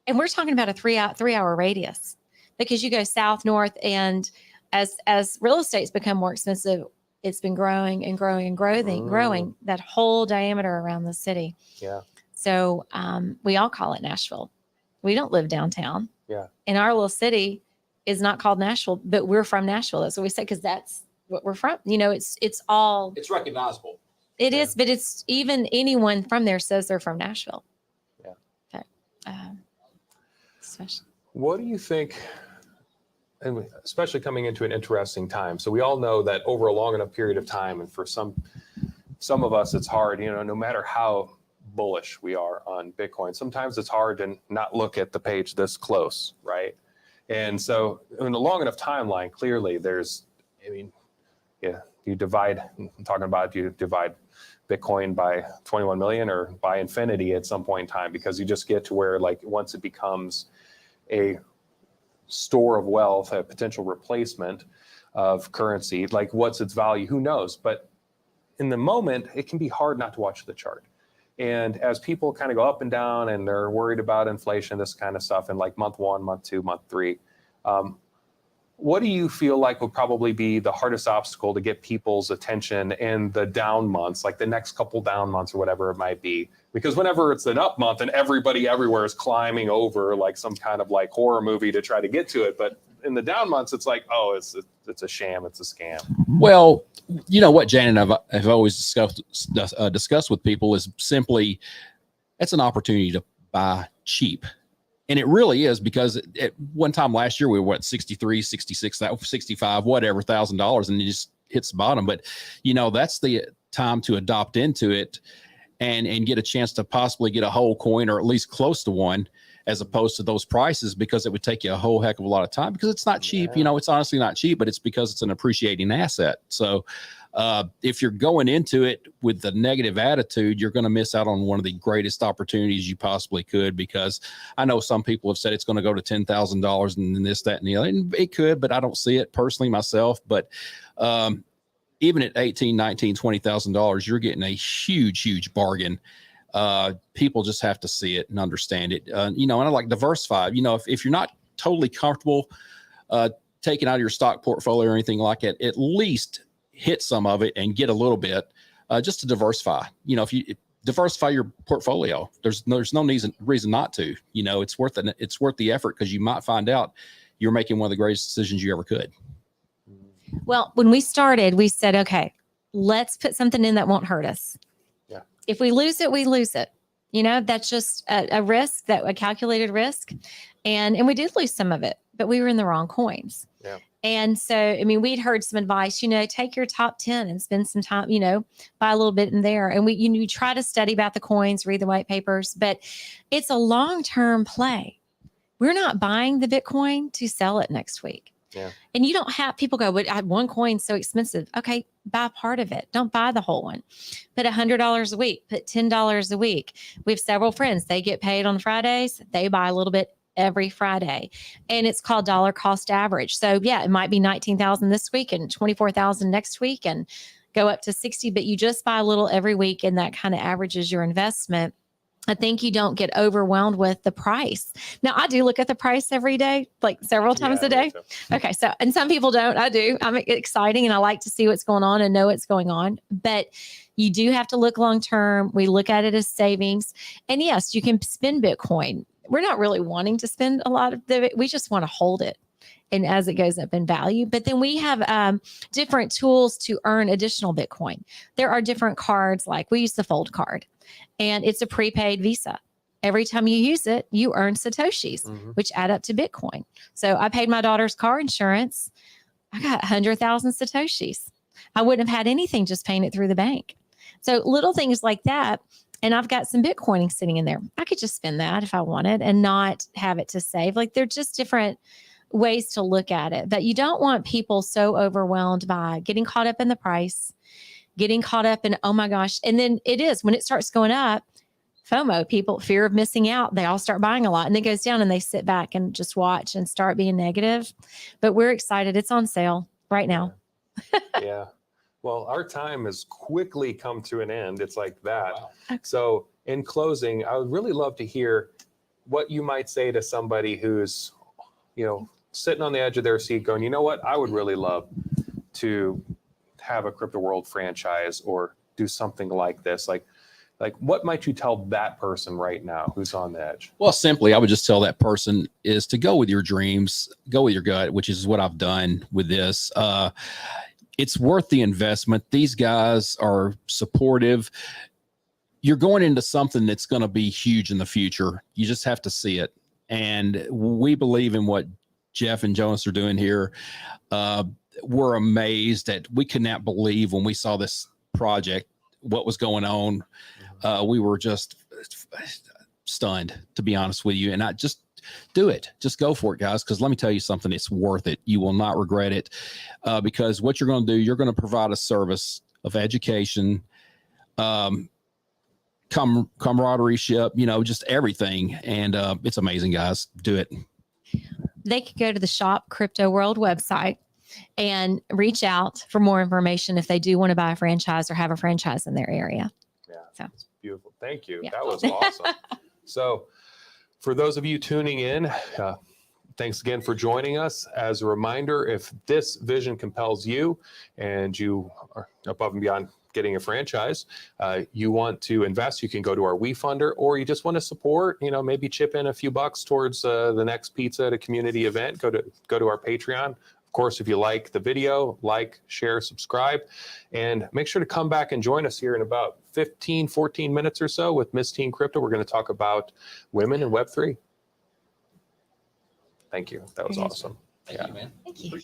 and we're talking about a 3-hour radius, because you go south, north, and as real estate's become more expensive, it's been growing and growing and growing that whole diameter around the city. Yeah. So we all call it Nashville. We don't live downtown. Yeah. And our little city is not called Nashville, but we're from Nashville. That's what we say, because that's what we're from. You know, it's recognizable. It is, but it's even anyone from there says they're from Nashville. Yeah. But, especially. What do you think? And especially coming into an interesting time. So we all know that over a long enough period of time, and for some of us, it's hard, no matter how bullish we are on Bitcoin, sometimes it's hard to not look at the page this close, right? And so in a long enough timeline, clearly there's you divide, I'm talking about, you divide Bitcoin by 21 million or by infinity at some point in time, because you just get to where, like, once it becomes a store of wealth, a potential replacement of currency, like, what's its value? Who knows? But in the moment, it can be hard not to watch the chart. And as people kind of go up and down and they're worried about inflation, this kind of stuff, in like month 1, month 2, month 3, what do you feel like would probably be the hardest obstacle to get people's attention in the down months, like the next couple down months or whatever it might be? Because whenever it's an up month and everybody everywhere is climbing over like some kind of like horror movie to try to get to it, but in the down months, it's like, oh, it's a sham, it's a scam. Well, you know what, Jan and I've always discussed with people is simply, it's an opportunity to buy cheap. And it really is, because at one time last year, we were what, 63, 66, 65, whatever, $1,000, and it just hits the bottom. But, you know, that's the time to adopt into it and get a chance to possibly get a whole coin, or at least close to one, as opposed to those prices, because it would take you a whole heck of a lot of time, because it's not cheap. You know, it's honestly not cheap, but it's because it's an appreciating asset. So if you're going into it with the negative attitude, you're going to miss out on one of the greatest opportunities you possibly could, because I know some people have said it's going to go to $10,000 and this, that, and the other, and it could, but I don't see it personally myself. But even at $18,000, $19,000, $20,000, you're getting a huge bargain. People just have to see it and understand it. You know, and I like diversify. You know, if you're not totally comfortable taking out of your stock portfolio or anything like that, at least hit some of it and get a little bit just to diversify. You know, if you diversify your portfolio, there's no reason not to. You know, it's worth the effort, because you might find out you're making one of the greatest decisions you ever could. Well, when we started, we said, okay, let's put something in that won't hurt us. Yeah. If we lose it, we lose it. You know, that's just a risk, a calculated risk. And we did lose some of it, but we were in the wrong coins. Yeah. And so, I mean, we'd heard some advice, you know, take your top 10 and spend some time, you know, buy a little bit in there. And we try to study about the coins, read the white papers, but it's a long-term play. We're not buying the Bitcoin to sell it next week. Yeah. And you don't have people go, but one coin's so expensive. Okay, buy part of it. Don't buy the whole one. Put $100 a week, put $10 a week. We have several friends. They get paid on Fridays. They buy a little bit every Friday. And it's called dollar cost average. So yeah, it might be 19,000 this week and 24,000 next week and go up to 60, but you just buy a little every week, and that kind of averages your investment. I think you don't get overwhelmed with the price. Now, I do look at the price every day, like several times a day. Okay. So, and some people don't. I do. I'm exciting, and I like to see what's going on and know what's going on. But you do have to look long term. We look at it as savings. And yes, you can spend Bitcoin. We're not really wanting to spend a lot of it. We just want to hold it. And as it goes up in value, but then we have different tools to earn additional Bitcoin. There are different cards, like we use the Fold card, and it's a prepaid Visa. Every time you use it, you earn Satoshis, which add up to Bitcoin. So I paid my daughter's car insurance. I got 100,000 Satoshis. I wouldn't have had anything just paying it through the bank. So little things like that. And I've got some Bitcoining sitting in there. I could just spend that if I wanted and not have it to save. Like, they're just different ways to look at it. But you don't want people so overwhelmed by getting caught up in the price, getting caught up in, oh my gosh. And then it is, when it starts going up, FOMO, people, fear of missing out, they all start buying a lot, and then it goes down and they sit back and just watch and start being negative. But we're excited. It's on sale right now. Yeah. Well, our time has quickly come to an end. It's like that. Wow. So in closing, I would really love to hear what you might say to somebody who's, you know, sitting on the edge of their seat going, you know what, I would really love to have a Crypto World franchise or do something like this. Like what might you tell that person right now who's on the edge? Well, simply, I would just tell that person is to go with your dreams, go with your gut, which is what I've done with this. It's worth the investment. These guys are supportive. You're going into something that's going to be huge in the future. You just have to see it. And we believe in what Jeff and Jonas are doing here. We're amazed that we could not believe when we saw this project, what was going on. We were just stunned, to be honest with you. And do it. Just go for it, guys. Because let me tell you something, it's worth it. You will not regret it, because what you're going to do, you're going to provide a service of education, camaraderie, just everything. And it's amazing, guys. Do it. They could go to the Shop Crypto World website and reach out for more information if they do want to buy a franchise or have a franchise in their area. Yeah, so it's beautiful. Thank you. Yeah. That was awesome. So, for those of you tuning in, thanks again for joining us. As a reminder, if this vision compels you and you are above and beyond getting a franchise, you want to invest, you can go to our WeFunder, or you just want to support, maybe chip in a few bucks towards the next pizza at a community event, go to our Patreon. Of course, if you like the video, like, share, subscribe, and make sure to come back and join us here in about 14 minutes or so with Miss Teen Crypto. We're going to talk about women in Web3. Thank you. That was awesome. Thank you, man. Thank you.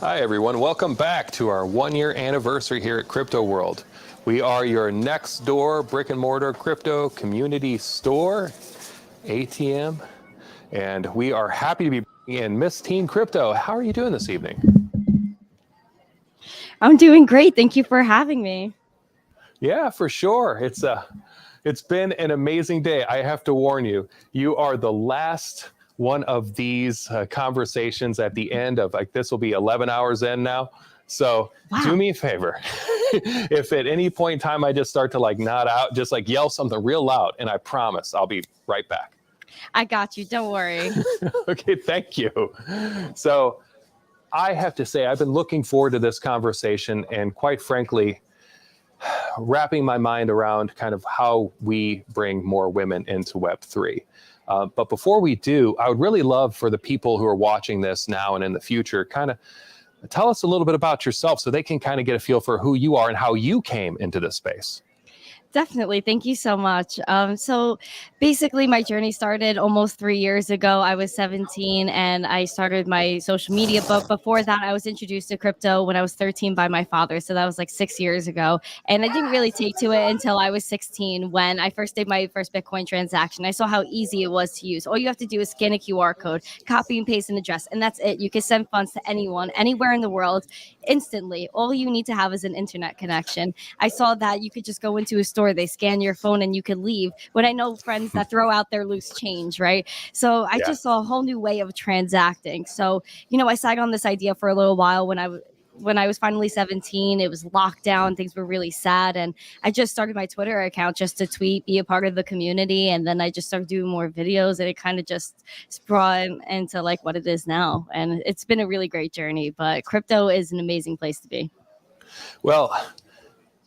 Hi, everyone. Welcome back to our 1-year anniversary here at Crypto World. We are your next door brick and mortar crypto community store, ATM, and we are happy to be bringing in Miss Teen Crypto. How are you doing this evening? I'm doing great. Thank you for having me. Yeah, for sure. It's been an amazing day. I have to warn you, you are the last one of these conversations at the end of, like, this will be 11 hours in now. So do me a favor. If at any point in time I just start to like nod out, just like yell something real loud, and I promise I'll be right back. I got you. Don't worry. Okay, thank you. So I have to say, I've been looking forward to this conversation, and quite frankly, wrapping my mind around kind of how we bring more women into Web3. But before we do, I would really love for the people who are watching this now and in the future, kind of tell us a little bit about yourself so they can kind of get a feel for who you are and how you came into this space. Definitely. Thank you so much. So basically, my journey started almost 3 years ago. I was 17 and I started my social media book. Before that, I was introduced to crypto when I was 13 by my father. So that was like 6 years ago. And I didn't really take to it until I was 16 when I first did my first Bitcoin transaction. I saw how easy it was to use. All you have to do is scan a QR code, copy and paste an address, and that's it. You can send funds to anyone, anywhere in the world instantly. All you need to have is an internet connection. I saw that you could just go into a store, they scan your phone and you could leave. When I know friends that throw out their loose change, right? So I just saw a whole new way of transacting. So, you know, I sat on this idea for a little while. When I was finally 17, it was lockdown. Things were really sad. And I just started my Twitter account just to tweet, be a part of the community. And then I just started doing more videos, and it kind of just brought into like what it is now. And it's been a really great journey, but crypto is an amazing place to be. Well,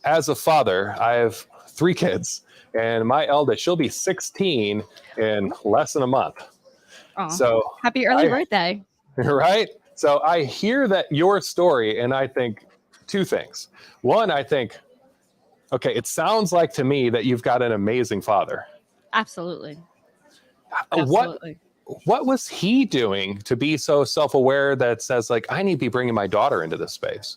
as a father, I have 3 kids, and my eldest, she'll be 16 in less than a month. Aw, So happy early birthday. Right? So I hear that your story, and I think 2 things. One, I think, okay, it sounds like to me that you've got an amazing father. Absolutely. What was he doing to be so self-aware that says, like, I need to be bringing my daughter into this space?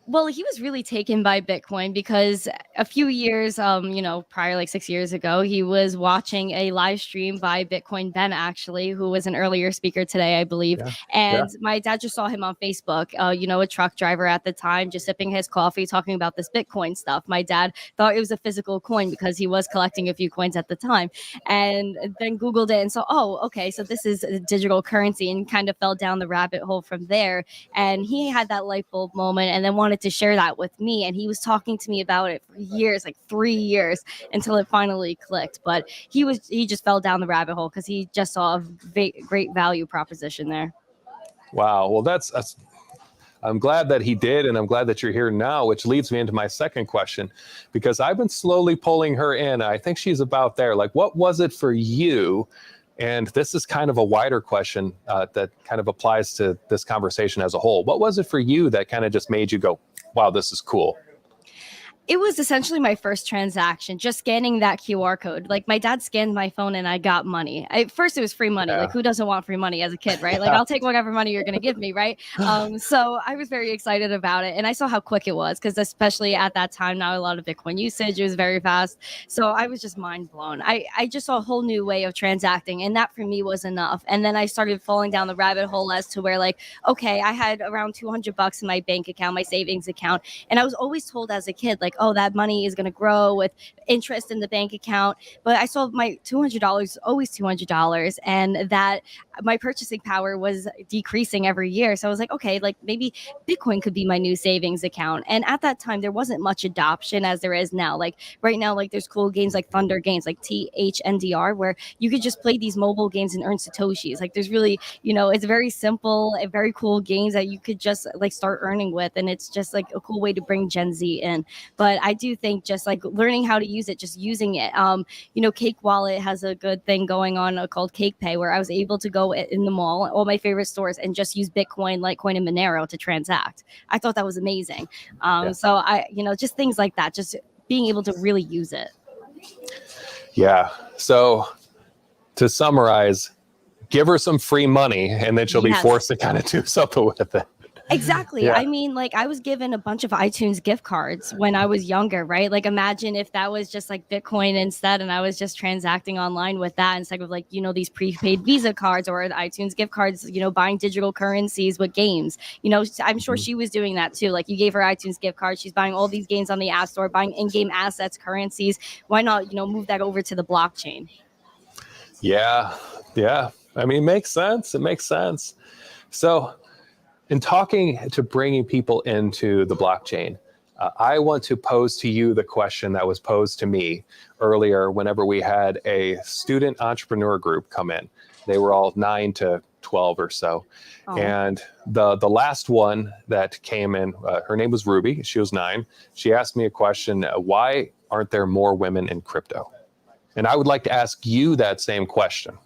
Well, he was really taken by Bitcoin because a few years, prior, like 6 years ago, he was watching a live stream by Bitcoin Ben, actually, who was an earlier speaker today, I believe. Yeah. And my dad just saw him on Facebook, a truck driver at the time, just sipping his coffee, talking about this Bitcoin stuff. My dad thought it was a physical coin because he was collecting a few coins at the time, and then Googled it and saw, oh, okay, so this is a digital currency, and kind of fell down the rabbit hole from there. And he had that light bulb moment and then wanted to share that with me, and he was talking to me about it for years, like 3 years, until it finally clicked. But he just fell down the rabbit hole because he just saw a great value proposition there. Wow. Well, that's I'm glad that he did, and I'm glad that you're here now, which leads me into my second question, because I've been slowly pulling her in. I think she's about there. Like, what was it for you? And this is kind of a wider question that kind of applies to this conversation as a whole. What was it for you that kind of just made you go, wow, this is cool? It was essentially my first transaction, just scanning that QR code. Like, my dad scanned my phone and I got money. At first, it was free money. Yeah. Like, who doesn't want free money as a kid, right? Like, I'll take whatever money you're going to give me, right? So I was very excited about it. And I saw how quick it was, because especially at that time, not a lot of Bitcoin usage. It was very fast. So I was just mind blown. I just saw a whole new way of transacting. And that for me was enough. And then I started falling down the rabbit hole as to where, like, okay, I had around $200 in my bank account, my savings account. And I was always told as a kid, like, oh, that money is going to grow with interest in the bank account. But I saw my $200 always $200, and that my purchasing power was decreasing every year. So I was like, okay, like maybe Bitcoin could be my new savings account. And at that time, there wasn't much adoption as there is now. Like right now, like there's cool games like Thunder Games, like THNDR, where you could just play these mobile games and earn Satoshis. Like there's really, it's very simple and very cool games that you could just like start earning with. And it's just like a cool way to bring Gen Z in. But I do think just like learning how to use it, just using it. Cake Wallet has a good thing going on called Cake Pay, where I was able to go in the mall, all my favorite stores, and just use Bitcoin, Litecoin, and Monero to transact. I thought that was amazing. So I, just things like that, just being able to really use it. Yeah. So to summarize, give her some free money and then she'll be forced to kind of do something with it. Exactly. Yeah. I mean, like I was given a bunch of iTunes gift cards when I was younger, right? Like imagine if that was just like Bitcoin instead and I was just transacting online with that instead of like, these prepaid Visa cards or the iTunes gift cards, buying digital currencies with games. I'm sure she was doing that too. Like you gave her iTunes gift card, she's buying all these games on the App Store, buying in-game assets, currencies. Why not, move that over to the blockchain? Yeah. Yeah. I mean, it makes sense. It makes sense. So in talking to bringing people into the blockchain, I want to pose to you the question that was posed to me earlier whenever we had a student entrepreneur group come in. They were all 9 to 12 or so. Oh. And the last one that came in, her name was Ruby. She was 9. She asked me a question, why aren't there more women in crypto? And I would like to ask you that same question.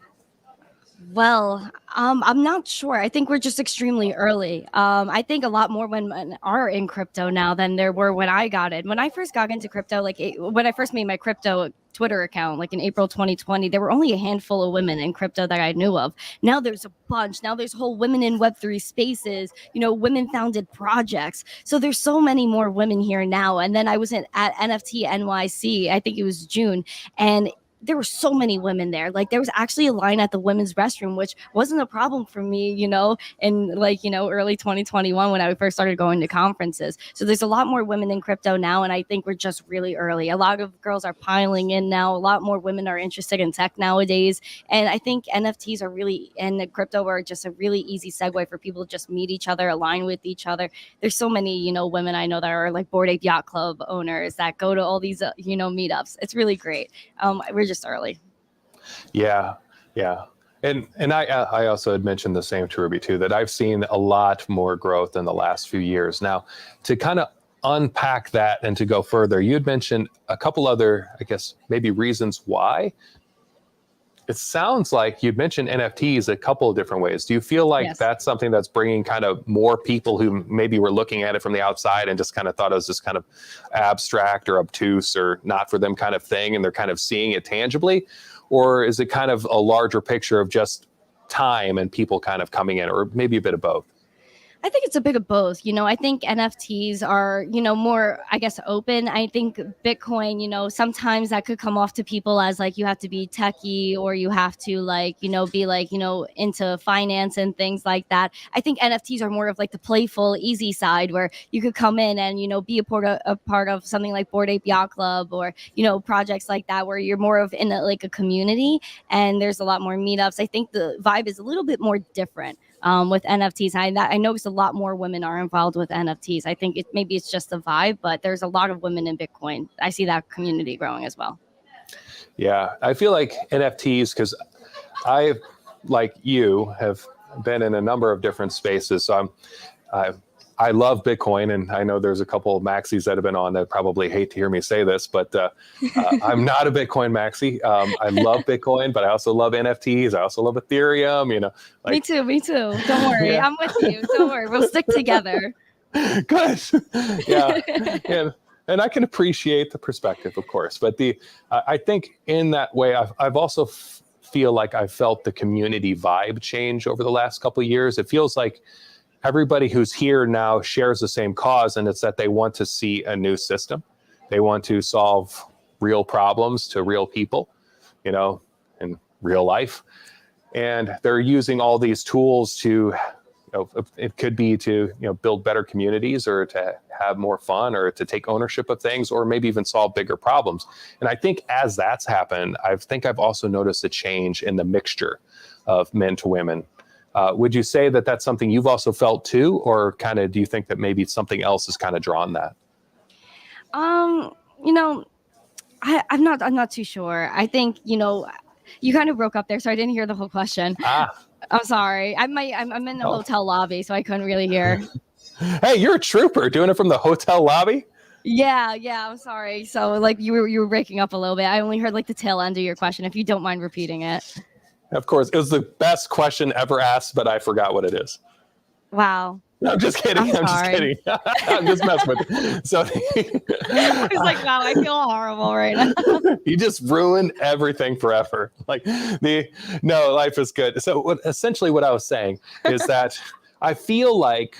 Well, I'm not sure. I think we're just extremely early. I think a lot more women are in crypto now than there were when I got in. When I first got into crypto, when I first made my crypto Twitter account, like in April 2020, there were only a handful of women in crypto that I knew of. Now there's a bunch. Now there's whole women in Web3 spaces, women founded projects. So there's so many more women here now. And then I was at NFT NYC, I think it was June, and there were so many women there. Like there was actually a line at the women's restroom, which wasn't a problem for me, in early 2021 when I first started going to conferences. So there's a lot more women in crypto now. And I think we're just really early. A lot of girls are piling in now. A lot more women are interested in tech nowadays. And I think NFTs are really, and crypto are just a really easy segue for people to just meet each other, align with each other. There's so many, women I know that are like Bored Ape Yacht Club owners that go to all these, meetups. It's really great. We're just early. Yeah. And I also had mentioned the same to Ruby too, that I've seen a lot more growth in the last few years. Now, to kind of unpack that and to go further, you had mentioned a couple other, I guess, maybe reasons why. It sounds like you'd mentioned NFTs a couple of different ways. Do you feel like that's something that's bringing kind of more people who maybe were looking at it from the outside and just kind of thought it was just kind of abstract or obtuse or not for them kind of thing, and they're kind of seeing it tangibly? Or is it kind of a larger picture of just time and people kind of coming in, or maybe a bit of both? I think it's a bit of both. I think NFTs are, more, I guess, open. I think Bitcoin, sometimes that could come off to people as like you have to be techie or you have to be into finance and things like that. I think NFTs are more of like the playful, easy side where you could come in and, be a part of something like Bored Ape Yacht Club or, projects like that where you're more of in a community and there's a lot more meetups. I think the vibe is a little bit more different. With NFTs. I noticed a lot more women are involved with NFTs. I think maybe it's just the vibe, but there's a lot of women in Bitcoin. I see that community growing as well. Yeah, I feel like NFTs, because I, like you, have been in a number of different spaces. So I love Bitcoin, and I know there's a couple of maxis that have been on that probably hate to hear me say this, but I'm not a Bitcoin maxi. I love Bitcoin, but I also love NFTs. I also love Ethereum. Me too. Don't worry, I'm with you. Don't worry, we'll stick together. Good. Yeah. And I can appreciate the perspective, of course, but I think in that way, I've also feel like I've felt the community vibe change over the last couple of years. It feels like everybody who's here now shares the same cause, and it's that they want to see a new system. They want to solve real problems to real people, in real life. And they're using all these tools to, it could be to, build better communities or to have more fun or to take ownership of things or maybe even solve bigger problems. And I think as that's happened, I've also noticed a change in the mixture of men to women. Would you say that that's something you've also felt too, or kind of do you think that maybe something else has kind of drawn that? I'm not too sure. I think, you kind of broke up there, so I didn't hear the whole question. I'm sorry. I'm in the hotel lobby, so I couldn't really hear. Hey, you're a trooper doing it from the hotel lobby? Yeah, I'm sorry. So you were breaking up a little bit. I only heard the tail end of your question, if you don't mind repeating it. Of course, it was the best question ever asked, but I forgot what it is. Wow. No, I'm just kidding. I'm just kidding. I'm just messing with you. So I was like, wow, I feel horrible right now. You just ruined everything forever. Life is good. So essentially what I was saying is that I feel like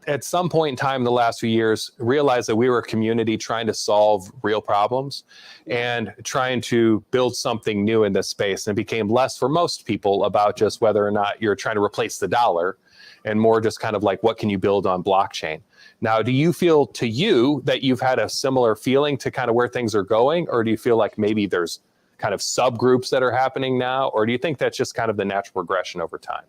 at some point in time in the last few years realized that we were a community trying to solve real problems and trying to build something new in this space. And it became less for most people about just whether or not you're trying to replace the dollar, and more just kind of like, what can you build on blockchain? Now, do you feel that you've had a similar feeling to kind of where things are going? Or do you feel like maybe there's kind of subgroups that are happening now? Or do you think that's just kind of the natural progression over time?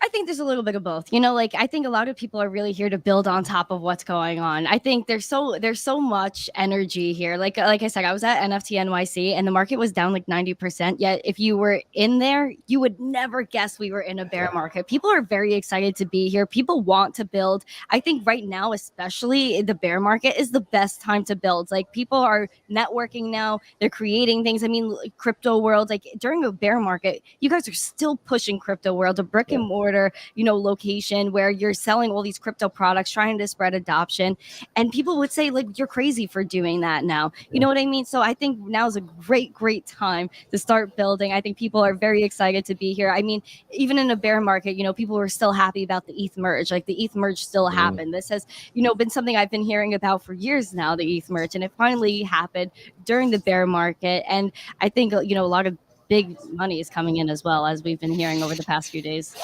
I think there's a little bit of both. You know, like I think a lot of people are really here to build on top of what's going on. I think there's so much energy here. Like I said, I was at NFT NYC and the market was down like 90%. Yet if you were in there, you would never guess we were in a bear market. People are very excited to be here. People want to build. I think right now, especially the bear market, is the best time to build. Like people are networking now. They're creating things. I mean, crypto world, like during a bear market, you guys are still pushing crypto world, a brick and mortar, location where you're selling all these crypto products, trying to spread adoption. And people would say, like, you're crazy for doing that now. You know what I mean? So I think now is a great time to start building. I think people are very excited to be here. I mean, even in a bear market, people were still happy about the ETH merge. Like the ETH merge still happened. This has, been something I've been hearing about for years now, the ETH merge. And it finally happened during the bear market. And I think, a lot of big money is coming in as well, as we've been hearing over the past few days.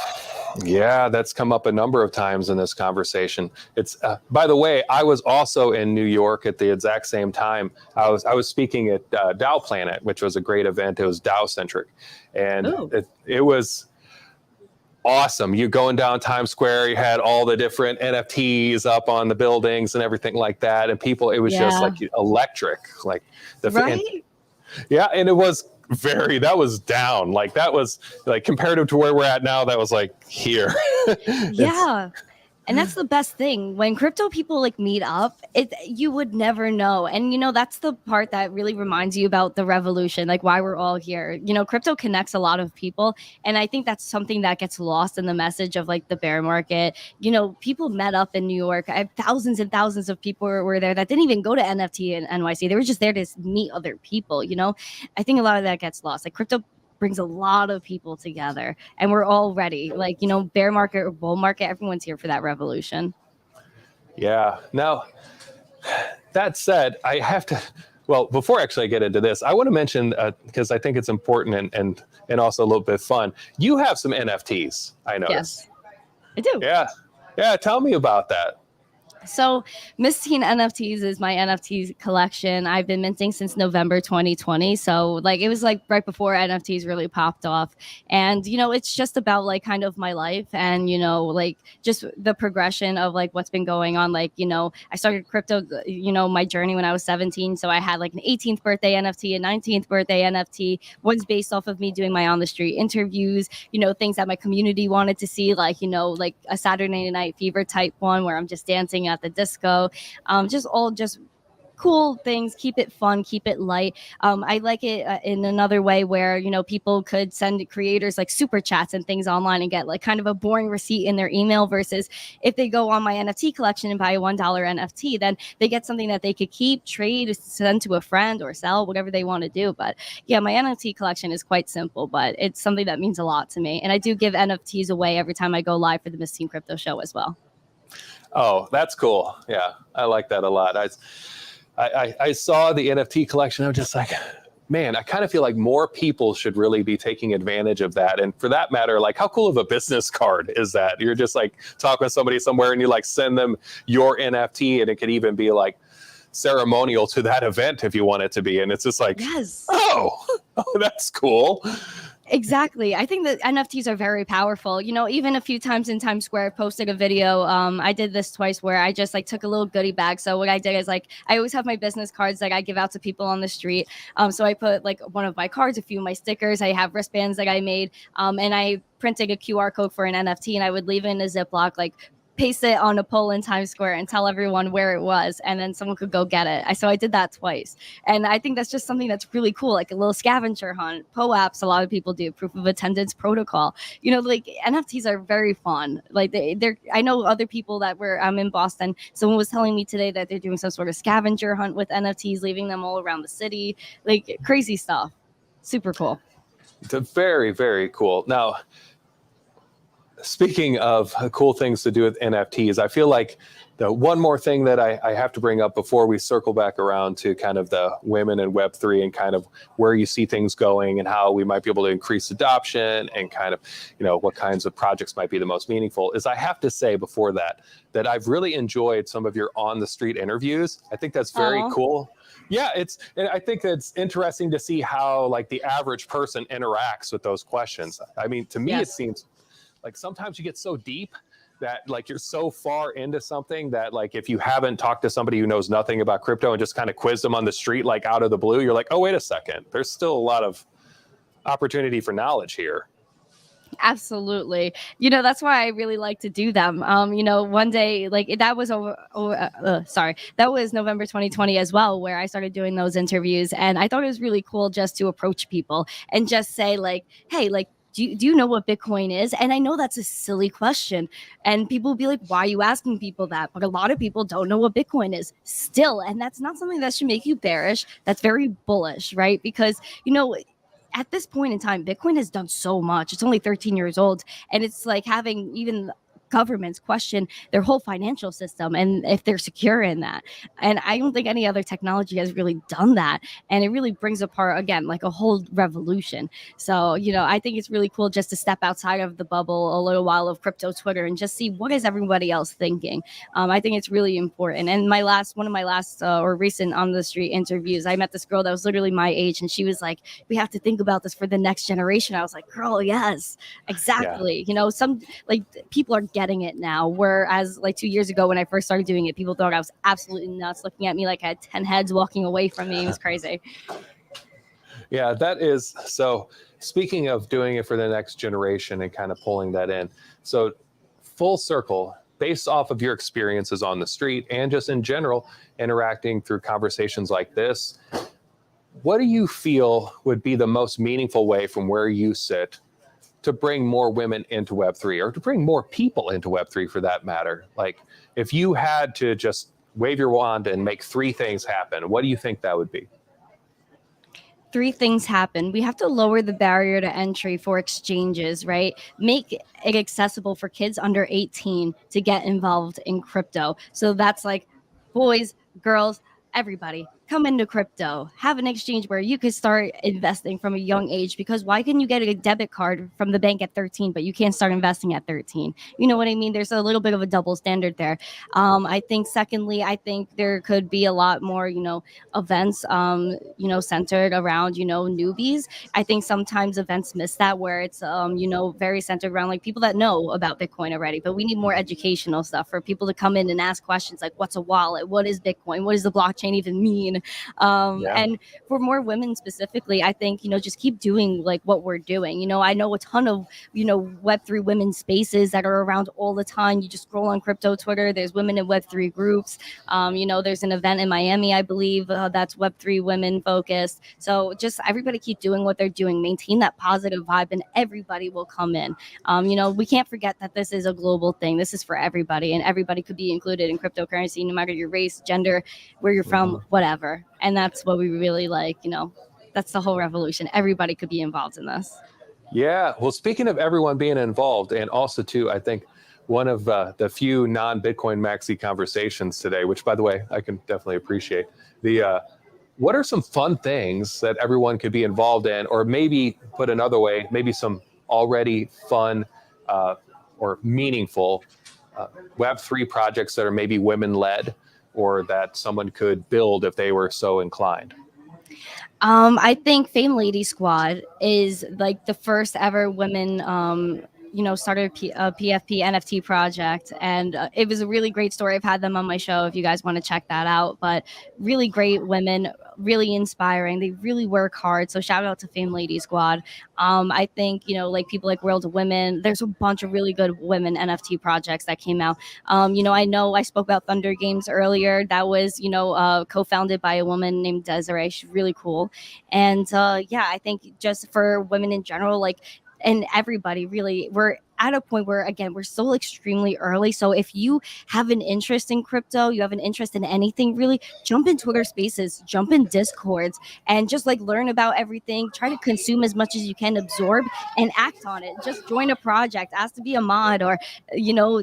Yeah, that's come up a number of times in this conversation. It's by the way, I was also in New York at the exact same time. I was speaking at DAO Planet, which was a great event. It was DAO centric, and it was awesome. You going down Times Square, you had all the different NFTs up on the buildings and everything like that, and people. It was just like electric, like the right. And it was. That was down. Like that was like comparative to where we're at now, that was like here. Yeah. And that's the best thing. When crypto people like meet up, you would never know. And that's the part that really reminds you about the revolution, like why we're all here. Crypto connects a lot of people. And I think that's something that gets lost in the message of like the bear market. People met up in New York. I have thousands and thousands of people were there that didn't even go to NFT and NYC. They were just there to meet other people. I think a lot of that gets lost. Like crypto brings a lot of people together, and we're all ready. Like, bear market or bull market, everyone's here for that revolution. Yeah. Now, that said, I have to, before actually I get into this, I want to mention, because I think it's important and also a little bit fun. You have some NFTs, I noticed. Yes, I do. Yeah. Tell me about that. So Miss Teen NFTs is my NFT collection. I've been minting since November 2020. So like it was like right before NFTs really popped off. And it's just about like kind of my life and like just the progression of like what's been going on. Like I started crypto, my journey when I was 17. So I had like an 18th birthday NFT, a 19th birthday NFT. One's based off of me doing my on the street interviews, things that my community wanted to see, like like a Saturday Night Fever type one where I'm just dancing at the disco, just cool things. Keep it fun, keep it light. I like it in another way where people could send creators like super chats and things online and get like kind of a boring receipt in their email, versus if they go on my NFT collection and buy a $1 NFT, then they get something that they could keep, trade, send to a friend, or sell, whatever they want to do. But yeah, my NFT collection is quite simple, but it's something that means a lot to me, and I do give NFTs away every time I go live for the Miss Teen Crypto Show as well. Oh, that's cool. Yeah, I like that a lot. I saw the NFT collection. I'm just like, man, I kind of feel like more people should really be taking advantage of that. And for that matter, like how cool of a business card is that? You're just like talking with somebody somewhere and you like send them your NFT, and it could even be like ceremonial to that event if you want it to be. And it's just like, yes. Oh, that's cool. Exactly. I think that NFTs are very powerful. Even a few times in Times Square, I posted a video. I did this twice where I just like took a little goodie bag. So what I did is like, I always have my business cards that I give out to people on the street. So I put like one of my cards, a few of my stickers. I have wristbands that I made, and I printed a QR code for an NFT, and I would leave it in a Ziploc, like paste it on a pole in Times Square and tell everyone where it was, and then someone could go get it. So I did that twice. And I think that's just something that's really cool, like a little scavenger hunt. POAPs, a lot of people do, proof of attendance protocol. Like NFTs are very fun. Like they're I know other people that I'm in Boston. Someone was telling me today that they're doing some sort of scavenger hunt with NFTs, leaving them all around the city, like crazy stuff. Super cool. It's very, very cool. Now, speaking of cool things to do with NFTs, I feel like the one more thing that I have to bring up before we circle back around to kind of the women in Web3 and kind of where you see things going and how we might be able to increase adoption and kind of, what kinds of projects might be the most meaningful is I have to say before that I've really enjoyed some of your on the street interviews. I think that's very cool. Yeah, and I think it's interesting to see how like the average person interacts with those questions. I mean, to me, It seems like sometimes you get so deep that like you're so far into something that like if you haven't talked to somebody who knows nothing about crypto and just kind of quizzed them on the street like out of the blue, you're like, oh, wait a second, there's still a lot of opportunity for knowledge here. Absolutely. That's why I really like to do them. One day, like that was that was November 2020 as well, where I started doing those interviews. And I thought it was really cool just to approach people and just say like, hey, like, do you know what Bitcoin is? And I know that's a silly question. And people will be like, why are you asking people that? But a lot of people don't know what Bitcoin is still. And that's not something that should make you bearish. That's very bullish, right? Because, at this point in time, Bitcoin has done so much. It's only 13 years old. And it's like having even governments question their whole financial system and if they're secure in that. And I don't think any other technology has really done that. And it really brings apart, again, like a whole revolution. So, I think it's really cool just to step outside of the bubble a little while of crypto Twitter and just see what is everybody else thinking. I think it's really important. And one of my last or recent on the street interviews, I met this girl that was literally my age, and she was like, we have to think about this for the next generation. I was like, girl, yes, exactly. Yeah. Some like people are getting it now, whereas like 2 years ago when I first started doing it, people thought I was absolutely nuts, looking at me like I had 10 heads walking away from me. It was crazy. Yeah, that is. So speaking of doing it for the next generation and kind of pulling that in, so full circle, based off of your experiences on the street and just in general interacting through conversations like this, what do you feel would be the most meaningful way from where you sit to bring more women into Web3 or to bring more people into Web3 for that matter? Like if you had to just wave your wand and make 3 things happen, what do you think that would be? 3 things happen. We have to lower the barrier to entry for exchanges, right? Make it accessible for kids under 18 to get involved in crypto. So that's like boys, girls, everybody. Come into crypto, have an exchange where you could start investing from a young age, because why can you get a debit card from the bank at 13, but you can't start investing at 13? You know what I mean? There's a little bit of a double standard there. I think secondly, I think there could be a lot more, events, centered around, newbies. I think sometimes events miss that, where it's, very centered around like people that know about Bitcoin already, but we need more educational stuff for people to come in and ask questions like, what's a wallet? What is Bitcoin? What does the blockchain even mean? And for more women specifically, I think, just keep doing like what we're doing. I know a ton of, Web3 women spaces that are around all the time. You just scroll on crypto Twitter. There's women in Web3 groups. There's an event in Miami, I believe, that's Web3 women focused. So just everybody keep doing what they're doing, maintain that positive vibe, and everybody will come in. We can't forget that this is a global thing. This is for everybody, and everybody could be included in cryptocurrency, no matter your race, gender, where you're from, whatever. And that's what we really like, that's the whole revolution. Everybody could be involved in this. Yeah. Well, speaking of everyone being involved, and also too, I think one of the few non-Bitcoin maxi conversations today, which by the way, I can definitely appreciate, what are some fun things that everyone could be involved in, or maybe put another way, maybe some already fun or meaningful Web3 projects that are maybe women-led, or that someone could build if they were so inclined? I think Fame Lady Squad is like the first ever women started a PFP NFT project, and it was a really great story. I've had them on my show if you guys want to check that out. But really great women, really inspiring. They really work hard. So shout out to Fame Lady Squad. I think like people like World of Women. There's a bunch of really good women NFT projects that came out. I know I spoke about Thunder Games earlier. That was co-founded by a woman named Desiree. She's really cool. And I think just for women in general, like. And everybody really, we're at a point where, again, we're still extremely early. So if you have an interest in crypto, you have an interest in anything, really jump in Twitter Spaces, jump in Discords, and just like learn about everything. Try to consume as much as you can, absorb, and act on it. Just join a project, ask to be a mod, or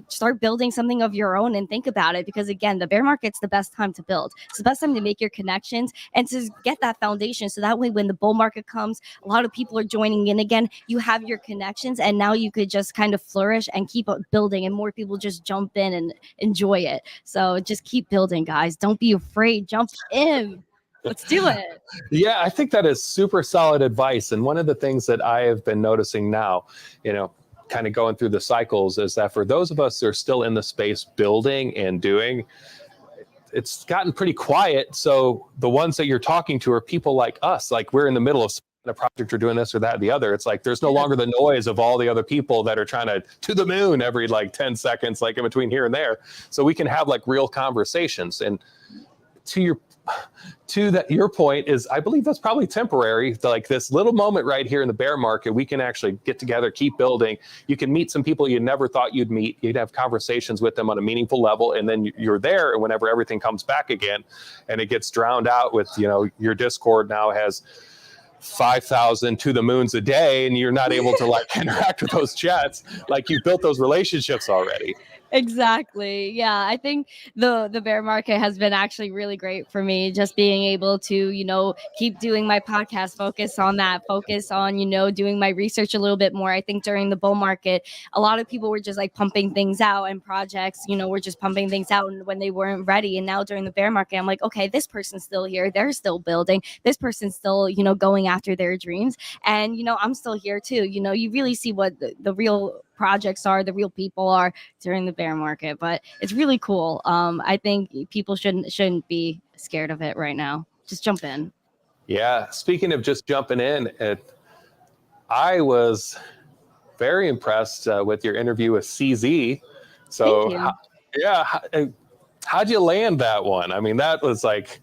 start building something of your own and think about it. Because again, the bear market's the best time to build. It's the best time to make your connections and to get that foundation. So that way, when the bull market comes, a lot of people are joining in again. You have your connections, and now you could just kind of flourish and keep building, and more people just jump in and enjoy it. So just keep building, guys. Don't be afraid. Jump in. Let's do it. Yeah, I think that is super solid advice. And one of the things that I have been noticing now, kind of going through the cycles, is that for those of us who are still in the space building and doing, it's gotten pretty quiet. So the ones that you're talking to are people like us, like we're in the middle of a project or doing this or that or the other. It's like there's no longer the noise of all the other people that are trying to the moon every like 10 seconds, like in between here and there. So we can have like real conversations. And your point is, I believe that's probably temporary. Like this little moment right here in the bear market, we can actually get together, keep building. You can meet some people you never thought you'd meet. You'd have conversations with them on a meaningful level, and then you're there. And whenever everything comes back again, and it gets drowned out with, your Discord now has 5,000 to the moons a day, and you're not able to like interact with those chats. Like you built those relationships already. Exactly. Yeah, I think the bear market has been actually really great for me, just being able to, keep doing my podcast, focus on doing my research a little bit more. I think during the bull market, a lot of people were just like pumping things out, and projects, were just pumping things out when they weren't ready. And now during the bear market, I'm like, okay, this person's still here. They're still building. This person's still, going after their dreams. And, I'm still here too. You really see what the real projects are, the real people are during the bear market. But it's really cool. I think people shouldn't be scared of it right now. Just jump in. Yeah. Speaking of just jumping in, I was very impressed with your interview with CZ. So how'd you land that one? I mean, that's like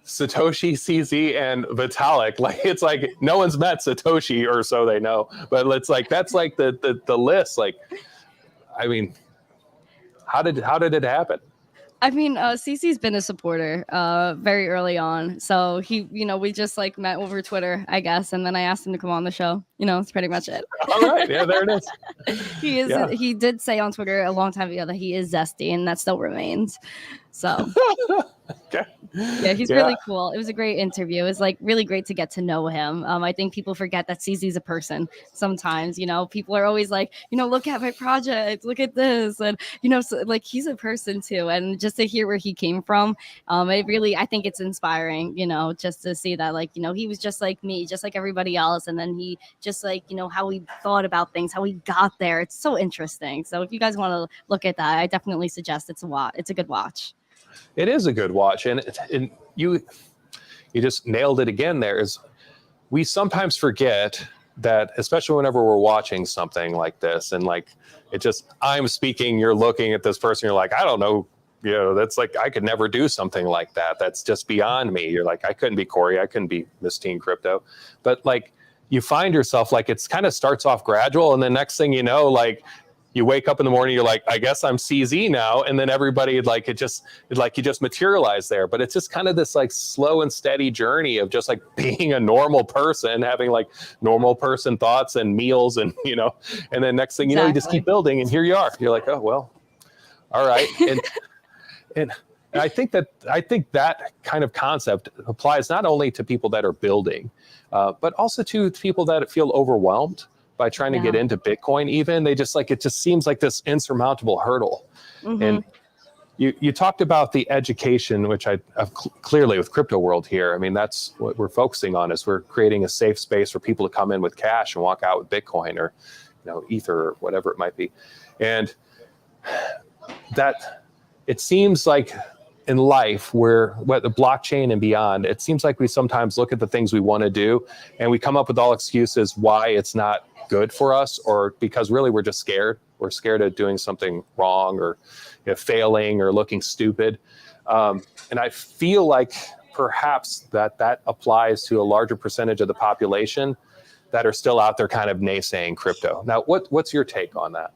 Satoshi, CZ, and Vitalik. Like it's like no one's met Satoshi, or so they know. But it's like that's like the list. Like, I mean, how did it happen? I mean, CC's been a supporter very early on. So he, we just like met over Twitter, I guess. And then I asked him to come on the show. It's pretty much it. All right. Yeah, there it is. He is. Yeah. He did say on Twitter a long time ago that he is zesty, and that still remains. So okay. Yeah, he's really cool. It was a great interview. It was like really great to get to know him. I think people forget that CZ's a person sometimes. People are always like, look at my project, look at this, and so, like he's a person too. And just to hear where he came from, I think it's inspiring. Just to see that, like, he was just like me, just like everybody else, and then he just like how he thought about things, how he got there. It's so interesting. So if you guys want to look at that, I definitely suggest it's a good watch. It is a good watch, and you just nailed it again. There is, we sometimes forget that, especially whenever we're watching something like this, and like it just, I'm speaking, you're looking at this person, you're like, I don't know, that's like I could never do something like that. That's just beyond me. You're like, I couldn't be Corey, I couldn't be Miss Teen Crypto, but like you find yourself like it's kind of starts off gradual, and then next thing you know, like you wake up in the morning, you're like, I guess I'm CZ now. And then everybody like, you just materialize there. But it's just kind of this like slow and steady journey of just like being a normal person, having like normal person thoughts and meals and, and then next thing you know, you just keep building and here you are. You're like, oh, well, all right. And I think that kind of concept applies not only to people that are building, but also to people that feel overwhelmed by trying to get into Bitcoin. Even they just like, it just seems like this insurmountable hurdle. Mm-hmm. And you talked about the education, which I clearly with Crypto World here. I mean, that's what we're focusing on, is we're creating a safe space for people to come in with cash and walk out with Bitcoin or, Ether or whatever it might be. And that it seems like in life where what the blockchain and beyond, it seems like we sometimes look at the things we want to do and we come up with all excuses why it's not good for us, or because really we're just scared. We're scared of doing something wrong or failing or looking stupid. And I feel like perhaps that applies to a larger percentage of the population that are still out there kind of naysaying crypto. Now, what's your take on that?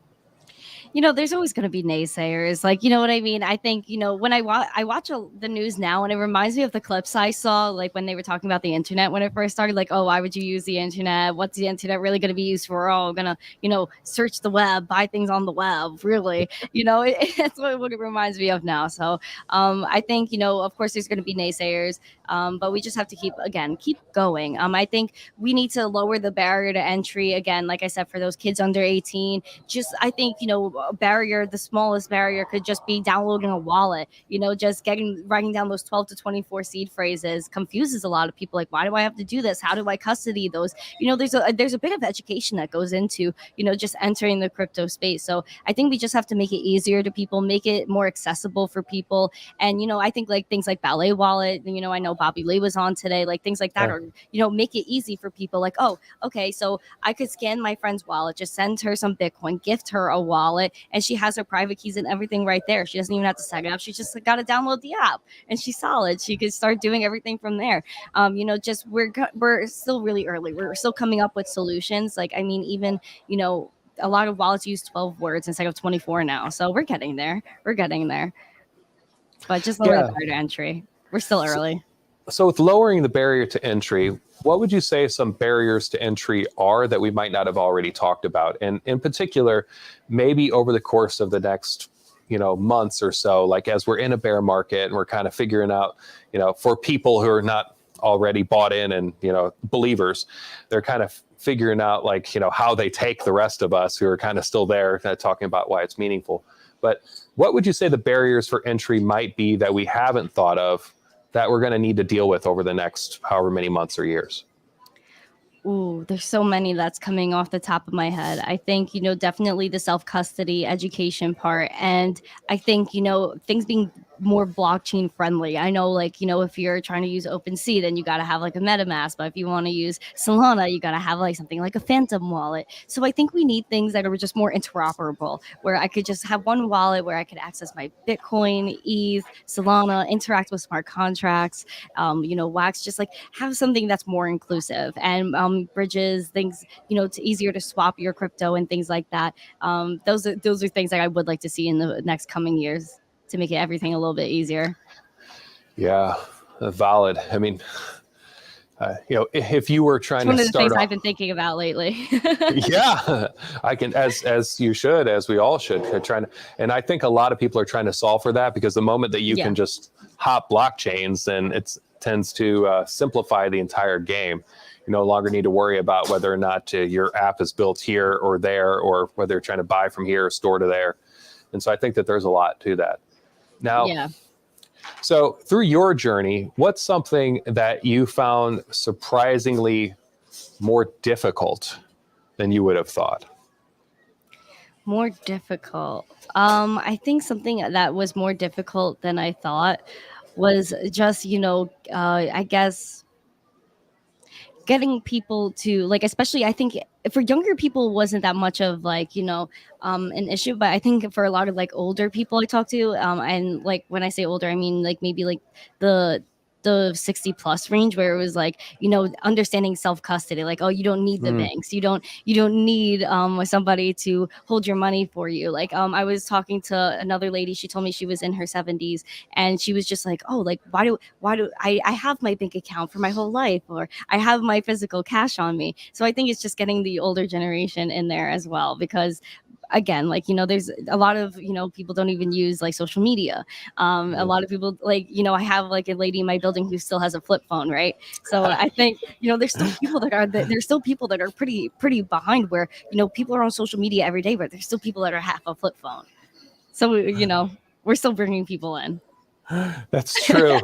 There's always going to be naysayers. Like, you know what I mean? I think, when I watch the news now, and it reminds me of the clips I saw, like when they were talking about the internet when it first started, like, oh, why would you use the internet? What's the internet really going to be used for? Oh, going to, search the web, buy things on the web, really, it's what it reminds me of now. So I think, of course there's going to be naysayers, but we just have to keep going. I think we need to lower the barrier to entry. Again, like I said, for those kids under 18, I think, the smallest barrier could just be downloading a wallet, just writing down those 12 to 24 seed phrases confuses a lot of people. Like, why do I have to do this? How do I custody those? There's a bit of education that goes into, just entering the crypto space. So I think we just have to make it easier to people, make it more accessible for people. And, I think like things like Ballet Wallet, I know Bobby Lee was on today, like things like that, or, make it easy for people. Like, oh, okay, so I could scan my friend's wallet, just send her some Bitcoin, gift her a wallet, and she has her private keys and everything right there. She doesn't even have to set it up. She just got to download the app, and she's solid. She could start doing everything from there. We're still really early. We're still coming up with solutions. Like, I mean, even, a lot of wallets use 12 words instead of 24 now. So we're getting there. But just lower the barrier to entry. We're still early. So with lowering the barrier to entry, what would you say some barriers to entry are that we might not have already talked about? And in particular, maybe over the course of the next, months or so, like as we're in a bear market and we're kind of figuring out, for people who are not already bought in and, believers, they're kind of figuring out like, how they take the rest of us who are kind of still there, kind of talking about why it's meaningful. But what would you say the barriers for entry might be that we haven't thought of that we're going to need to deal with over the next however many months or years? Ooh, there's so many that's coming off the top of my head. I think, definitely the self-custody education part. And I think, things being more blockchain friendly. I know, like, if you're trying to use OpenSea, then you got to have like a MetaMask. But if you want to use Solana, you got to have like something like a Phantom wallet. So I think we need things that are just more interoperable, where I could just have one wallet where I could access my Bitcoin, ETH, Solana, interact with smart contracts, Wax, just like have something that's more inclusive, and bridges, things, it's easier to swap your crypto and things like that. Those are things that I would like to see in the next coming years, to make everything a little bit easier. Yeah, valid. I mean, if you were trying it's one to of the start things off, I've been thinking about lately. yeah, I can, as you should, as we all should, and I think a lot of people are trying to solve for that, because the moment that you can just hop blockchains, then it tends to simplify the entire game. You no longer need to worry about whether or not your app is built here or there, or whether you're trying to buy from here or store to there. And so I think that there's a lot to that. Now, so through your journey, what's something that you found surprisingly more difficult than you would have thought? More difficult. I think something that was more difficult than I thought was just, I guess, getting people to, like, especially I think for younger people wasn't that much of like, an issue, but I think for a lot of like older people I talk to, and like when I say older, I mean like maybe like the 60 plus range, where it was like, understanding self-custody, like, oh, you don't need the banks, you don't need somebody to hold your money for you. Like, I was talking to another lady, she told me she was in her 70s, and she was just like, oh, like, why do I have my bank account for my whole life, or I have my physical cash on me. So I think it's just getting the older generation in there as well, because again, like, there's a lot of, people don't even use like social media. A lot of people, like, I have like a lady in my building who still has a flip phone, right? So I think, there's still people that are pretty behind, where, people are on social media every day, but there's still people that are half a flip phone. So, we're still bringing people in. That's true.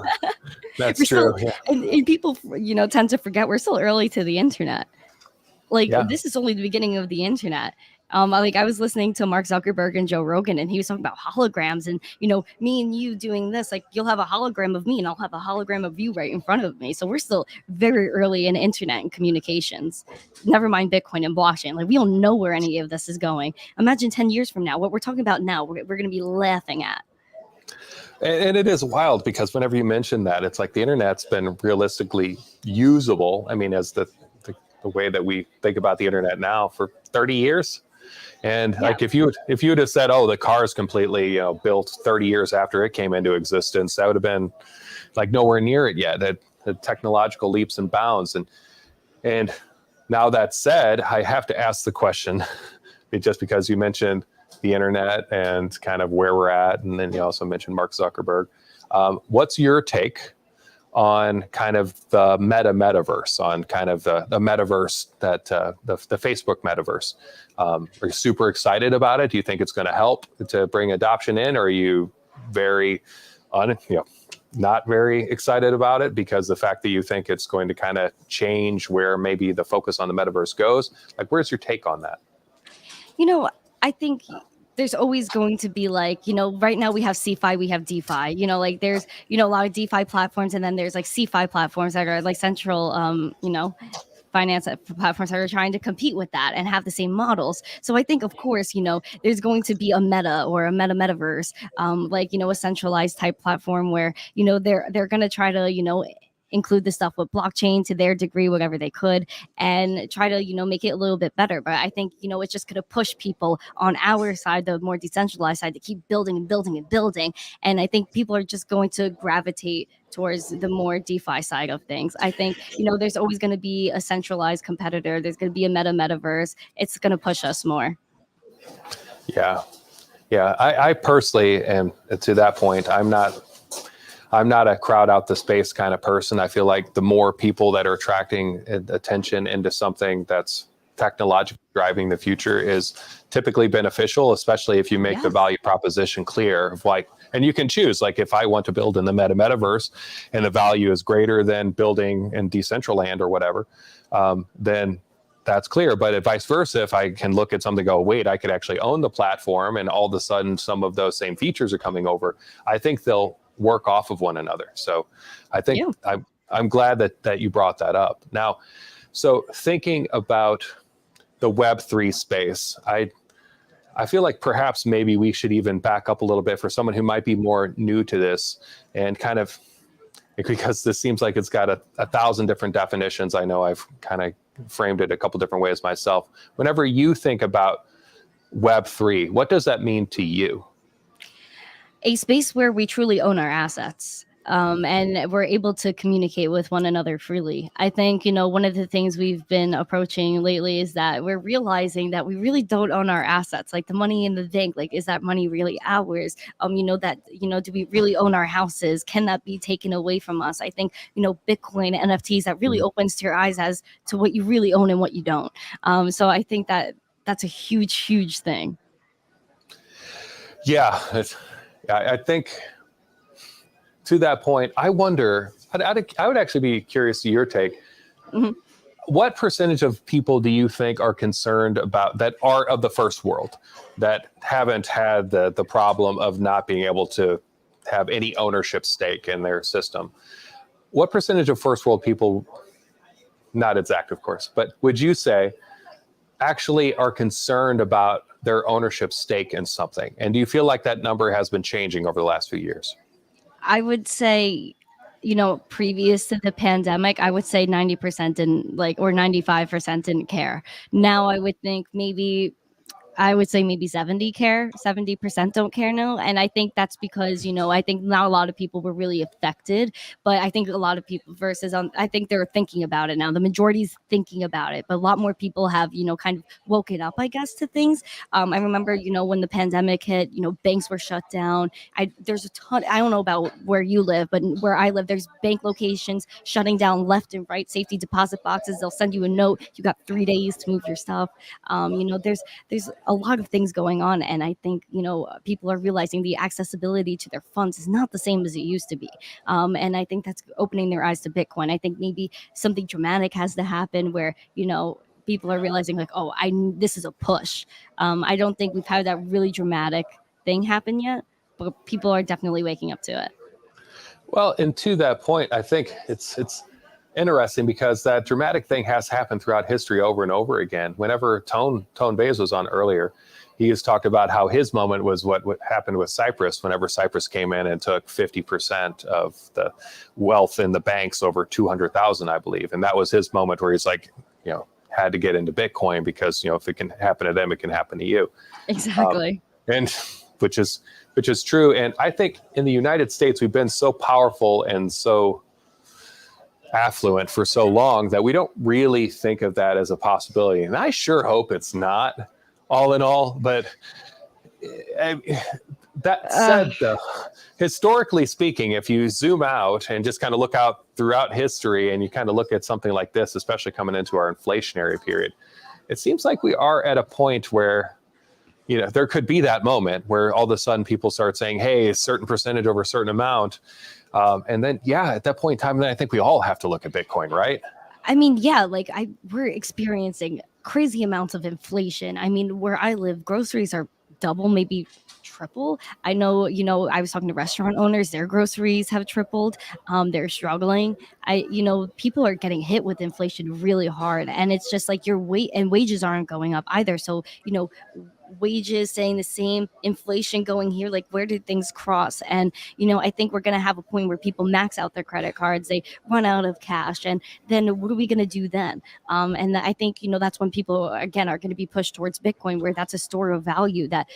That's true. And people, tend to forget we're still early to the internet. Like, this is only the beginning of the internet. Like, I was listening to Mark Zuckerberg and Joe Rogan, and he was talking about holograms, and me and you doing this, like, you'll have a hologram of me and I'll have a hologram of you right in front of me. So we're still very early in internet and communications, never mind Bitcoin and blockchain. Like, we don't know where any of this is going. Imagine 10 years from now, what we're talking about now, we're going to be laughing at. And it is wild, because whenever you mention that, it's like the internet's been realistically usable. I mean, as the the way that we think about the internet now for 30 years. And like if you would have said, oh, the car is completely built 30 years after it came into existence, that would have been like nowhere near it yet. That the technological leaps and bounds. And now that said, I have to ask the question, just because you mentioned the internet and kind of where we're at, and then you also mentioned Mark Zuckerberg. What's your take on kind of the metaverse, on kind of the metaverse that the Facebook metaverse? Are you super excited about it? Do you think it's going to help to bring adoption in? Or are you very, not very excited about it because the fact that you think it's going to kind of change where maybe the focus on the metaverse goes? Like, where's your take on that? I think there's always going to be like, right now we have CeFi, we have DeFi, like there's, a lot of DeFi platforms, and then there's like CeFi platforms that are like central, finance platforms that are trying to compete with that and have the same models. So I think, of course, there's going to be a meta or a metaverse, a centralized type platform where, they're going to try to, include the stuff with blockchain to their degree, whatever they could, and try to, make it a little bit better. But I think, it's just going to push people on our side, the more decentralized side, to keep building and building and building. And I think people are just going to gravitate towards the more DeFi side of things. I think, there's always going to be a centralized competitor. There's going to be a metaverse. It's going to push us more. Yeah. I personally am, to that point, I'm not a crowd out the space kind of person. I feel like the more people that are attracting attention into something that's technologically driving the future is typically beneficial, especially if you make the value proposition clear of like, and you can choose, like if I want to build in the metaverse and the value is greater than building in Decentraland or whatever, then that's clear. But if vice versa, if I can look at something and go, wait, I could actually own the platform, and all of a sudden some of those same features are coming over, I think they'll work off of one another. So I think I'm glad that you brought that up. Now, so thinking about the Web3 space, I feel like perhaps maybe we should even back up a little bit for someone who might be more new to this, and kind of, because this seems like it's got a 1,000 different definitions. I know I've kind of framed it a couple different ways myself. Whenever you think about Web3, what does that mean to you? A space where we truly own our assets, and we're able to communicate with one another freely. I think, one of the things we've been approaching lately is that we're realizing that we really don't own our assets, like the money in the bank. Like, is that money really ours? Do we really own our houses? Can that be taken away from us? I think, Bitcoin, NFTs, that really opens to your eyes as to what you really own and what you don't. So I think that that's a huge, huge thing. Yeah, I think to that point, I wonder, I would actually be curious to your take. Mm-hmm. What percentage of people do you think are concerned about that are of the first world, that haven't had the problem of not being able to have any ownership stake in their system? What percentage of first world people, not exact, of course, but would you say actually are concerned about their ownership stake in something? And do you feel like that number has been changing over the last few years? I would say, previous to the pandemic, I would say 90% didn't or 95% didn't care. Now I would think maybe 70% don't care now. And I think that's because, I think not a lot of people were really affected, but I think a lot of people I think they're thinking about it now. The majority's thinking about it, but a lot more people have, kind of woken up, I guess, to things. I remember, when the pandemic hit, banks were shut down. There's a ton, I don't know about where you live, but where I live, there's bank locations shutting down left and right, safety deposit boxes. They'll send you a note. You got 3 days to move your stuff. There's a lot of things going on, and I think people are realizing the accessibility to their funds is not the same as it used to be, and I think that's opening their eyes to Bitcoin. I think maybe something dramatic has to happen where people are realizing this is a push. I don't think we've had that really dramatic thing happen yet, but people are definitely waking up to it. Well, and to that point, I think it's interesting because that dramatic thing has happened throughout history over and over again. Whenever Tone Bays was on earlier, he has talked about how his moment was what happened with Cyprus whenever Cyprus came in and took 50% of the wealth in the banks, over 200,000, I believe. And that was his moment where he's like, had to get into Bitcoin because, if it can happen to them, it can happen to you. Exactly. And which is true. And I think in the United States, we've been so powerful and so affluent for so long that we don't really think of that as a possibility. And I sure hope it's not, all in all. But that said, though, historically speaking, if you zoom out and just kind of look out throughout history and you kind of look at something like this, especially coming into our inflationary period, it seems like we are at a point where, there could be that moment where all of a sudden people start saying, hey, a certain percentage over a certain amount. And then, at that point in time, then I think we all have to look at Bitcoin, right? I mean, yeah, we're experiencing crazy amounts of inflation. I mean, where I live, groceries are double, maybe triple. I know, I was talking to restaurant owners, their groceries have tripled. They're struggling. People are getting hit with inflation really hard. And it's just like your wages aren't going up either. So, wages staying the same, inflation going here, like where did things cross? And I think we're going to have a point where people max out their credit cards, they run out of cash, and then what are we going to do then? And I think that's when people again are going to be pushed towards Bitcoin, where that's a store of value, that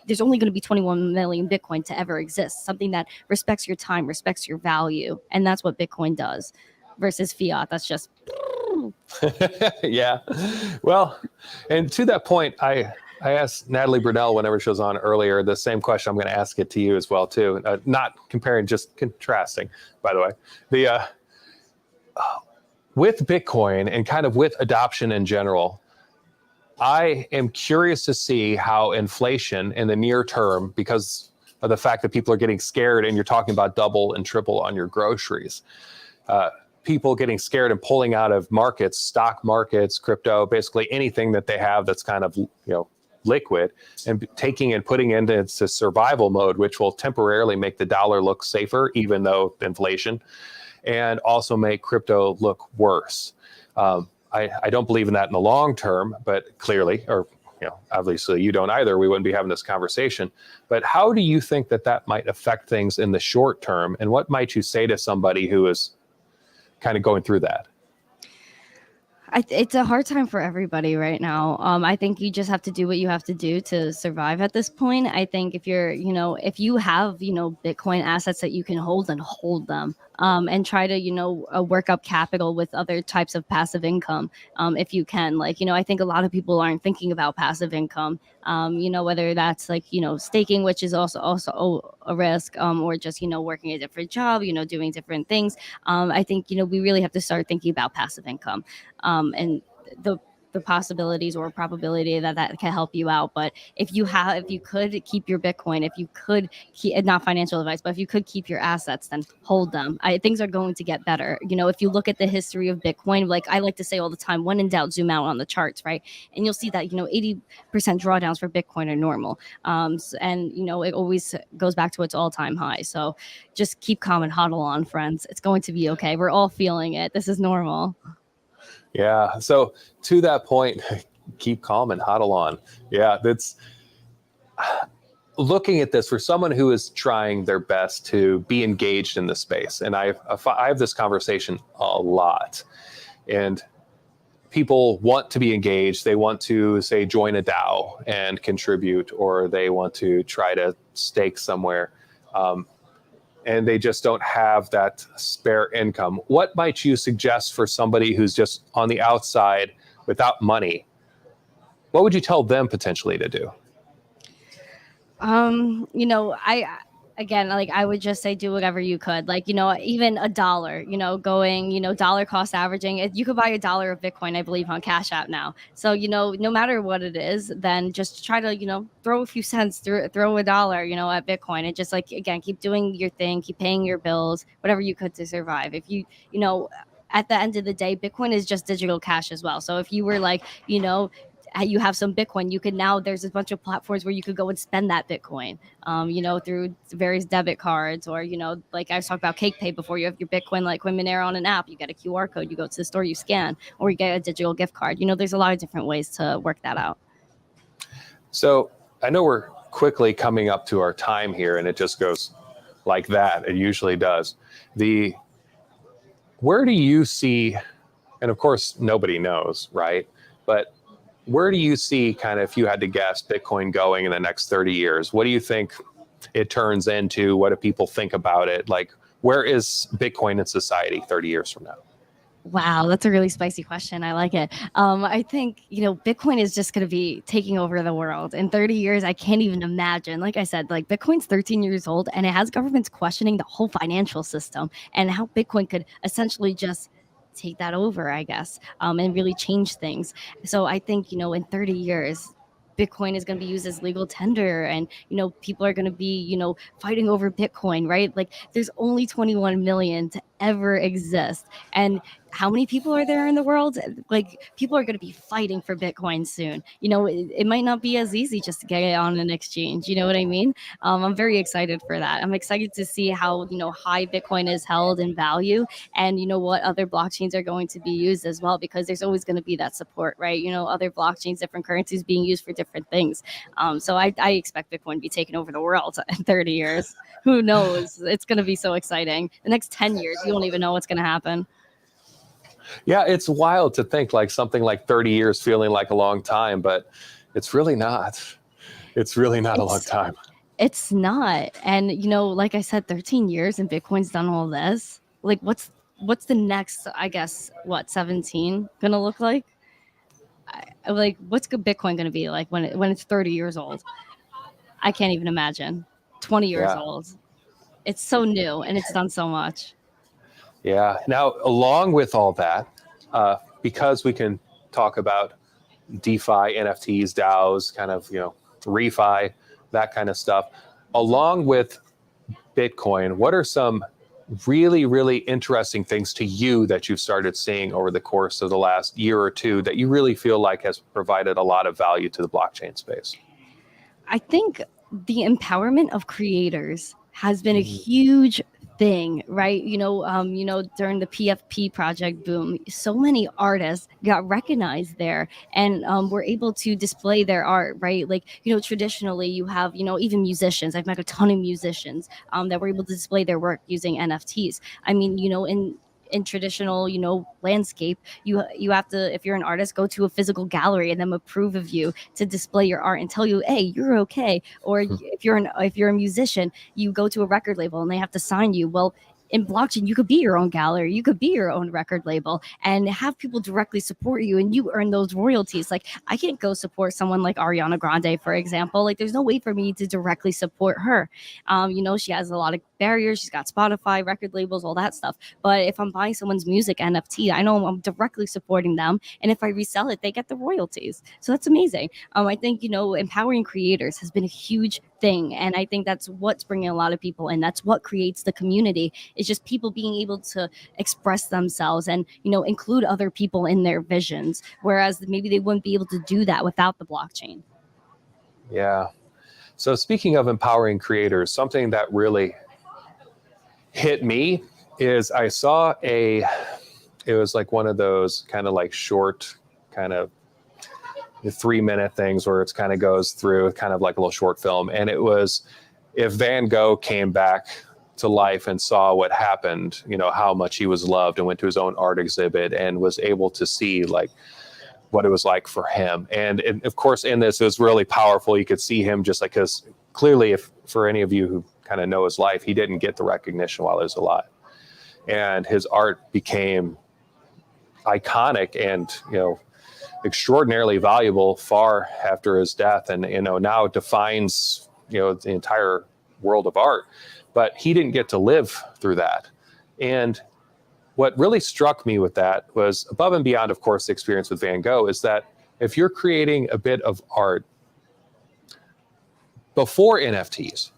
there's only going to be 21 million Bitcoin to ever exist, something that respects your time, respects your value, and that's what Bitcoin does versus fiat. That's just yeah. Well, and to that point, I asked Natalie Brunell whenever she was on earlier the same question. I'm going to ask it to you as well, too. Not comparing, just contrasting, by the way. With Bitcoin and kind of with adoption in general, I am curious to see how inflation in the near term, because of the fact that people are getting scared and you're talking about double and triple on your groceries, people getting scared and pulling out of markets, stock markets, crypto, basically anything that they have that's kind of, liquid, and taking and putting into survival mode, which will temporarily make the dollar look safer, even though inflation, and also make crypto look worse. I don't believe in that in the long term, but clearly, or obviously you don't either, we wouldn't be having this conversation. But how do you think that might affect things in the short term? And what might you say to somebody who is kind of going through that? It's a hard time for everybody right now. I think you just have to do what you have to do to survive at this point. I think if you're, if you have, Bitcoin assets that you can hold, then hold them. And try to, work up capital with other types of passive income. If you can, I think a lot of people aren't thinking about passive income, whether that's staking, which is also a risk, or just, working a different job, doing different things. I think, we really have to start thinking about passive income, and the possibilities or probability that can help you out. But if you could keep your Bitcoin, if you could keep, not financial advice, but if you could keep your assets, then hold them. Things are going to get better. If you look at the history of Bitcoin, like I like to say all the time, when in doubt, zoom out on the charts, right? And you'll see that, 80% drawdowns for Bitcoin are normal. And, it always goes back to its all-time high. So just keep calm and hodl on, friends. It's going to be okay. We're all feeling it. This is normal. Yeah. So to that point, keep calm and hodl on. Yeah. That's looking at this for someone who is trying their best to be engaged in the space. And I have this conversation a lot, and people want to be engaged. They want to, say, join a DAO and contribute, or they want to try to stake somewhere. And they just don't have that spare income. What might you suggest for somebody who's just on the outside without money? What would you tell them potentially to do? I would just say do whatever you could, even $1, going, dollar cost averaging. You could buy $1 of Bitcoin, I believe, on Cash App now. So, no matter what it is, then just try to, throw a few cents, throw $1, at Bitcoin, and just again, keep doing your thing, keep paying your bills, whatever you could to survive. If you, at the end of the day, Bitcoin is just digital cash as well. So if you were you have some Bitcoin, there's a bunch of platforms where you could go and spend that Bitcoin, through various debit cards, or, like I was talking about Cake Pay before. You have your Bitcoin, like Coinmonero, on an app, you get a QR code, you go to the store, you scan, or you get a digital gift card. There's a lot of different ways to work that out. So I know we're quickly coming up to our time here, and it just goes like that. It usually does. Where do you see, And of course, nobody knows, right? But where do you see kind of, if you had to guess, Bitcoin going in the next 30 years? What do you think it turns into? What do people think about it? Like, where is Bitcoin in society 30 years from now? Wow, that's a really spicy question. I like it. I think, Bitcoin is just going to be taking over the world in 30 years. I can't even imagine. Like I said, like Bitcoin's 13 years old and it has governments questioning the whole financial system and how Bitcoin could essentially just take that over, I guess, and really change things. So I think, in 30 years, Bitcoin is going to be used as legal tender and, people are going to be, fighting over Bitcoin, right? Like there's only 21 million to ever exist. And how many people are there in the world? Like people are going to be fighting for Bitcoin soon. It might not be as easy just to get it on an exchange. You know what I mean? I'm very excited for that. I'm excited to see how, high Bitcoin is held in value and, what other blockchains are going to be used as well, because there's always going to be that support, right? Other blockchains, different currencies being used for different things. So I expect Bitcoin to be taking over the world in 30 years. Who knows? It's going to be so exciting. The next 10 years, you don't even know what's going to happen. Yeah, it's wild to think like something like 30 years feeling like a long time, but it's really not. It's really not a long time. It's not. And, like I said, 13 years and Bitcoin's done all this. Like, what's the next, I guess, 17 going to look like? Like, what's Bitcoin going to be like when it's 30 years old? I can't even imagine. 20 years old. It's so new and it's done so much. Yeah. Now, along with all that, because we can talk about DeFi, NFTs, DAOs, kind of, refi, that kind of stuff, along with Bitcoin, what are some really, really interesting things to you that you've started seeing over the course of the last year or two that you really feel like has provided a lot of value to the blockchain space? I think the empowerment of creators has been a huge thing, right? During the PFP project boom, so many artists got recognized there and were able to display their art, right? Like, traditionally you have, even musicians. I've met a ton of musicians that were able to display their work using NFTs. I mean, in traditional, landscape, you have to, if you're an artist, go to a physical gallery and them approve of you to display your art and tell you, hey, you're okay. Or if you're a musician, you go to a record label and they have to sign you. Well, in blockchain, you could be your own gallery, you could be your own record label and have people directly support you and you earn those royalties. Like I can't go support someone like Ariana Grande, for example. Like there's no way for me to directly support her. She has a lot of barriers. She's got Spotify, record labels, all that stuff. But if I'm buying someone's music NFT, I know I'm directly supporting them. And if I resell it, they get the royalties. So that's amazing. I think, empowering creators has been a huge thing. And I think that's what's bringing a lot of people in. That's what creates the community. It's just people being able to express themselves and, include other people in their visions. Whereas maybe they wouldn't be able to do that without the blockchain. Yeah. So speaking of empowering creators, something that really hit me is I saw it was like one of those kind of like short kind of 3-minute things where it's kind of goes through kind of like a little short film. And it was if Van Gogh came back to life and saw what happened, how much he was loved and went to his own art exhibit and was able to see like what it was like for him. And of course, in this, it was really powerful. You could see him just like, because clearly if for any of you who kind of know his life, he didn't get the recognition while he was alive. And his art became iconic and, extraordinarily valuable far after his death. And, now it defines, the entire world of art. But he didn't get to live through that. And what really struck me with that was above and beyond, of course, the experience with Van Gogh is that if you're creating a bit of art before NFTs,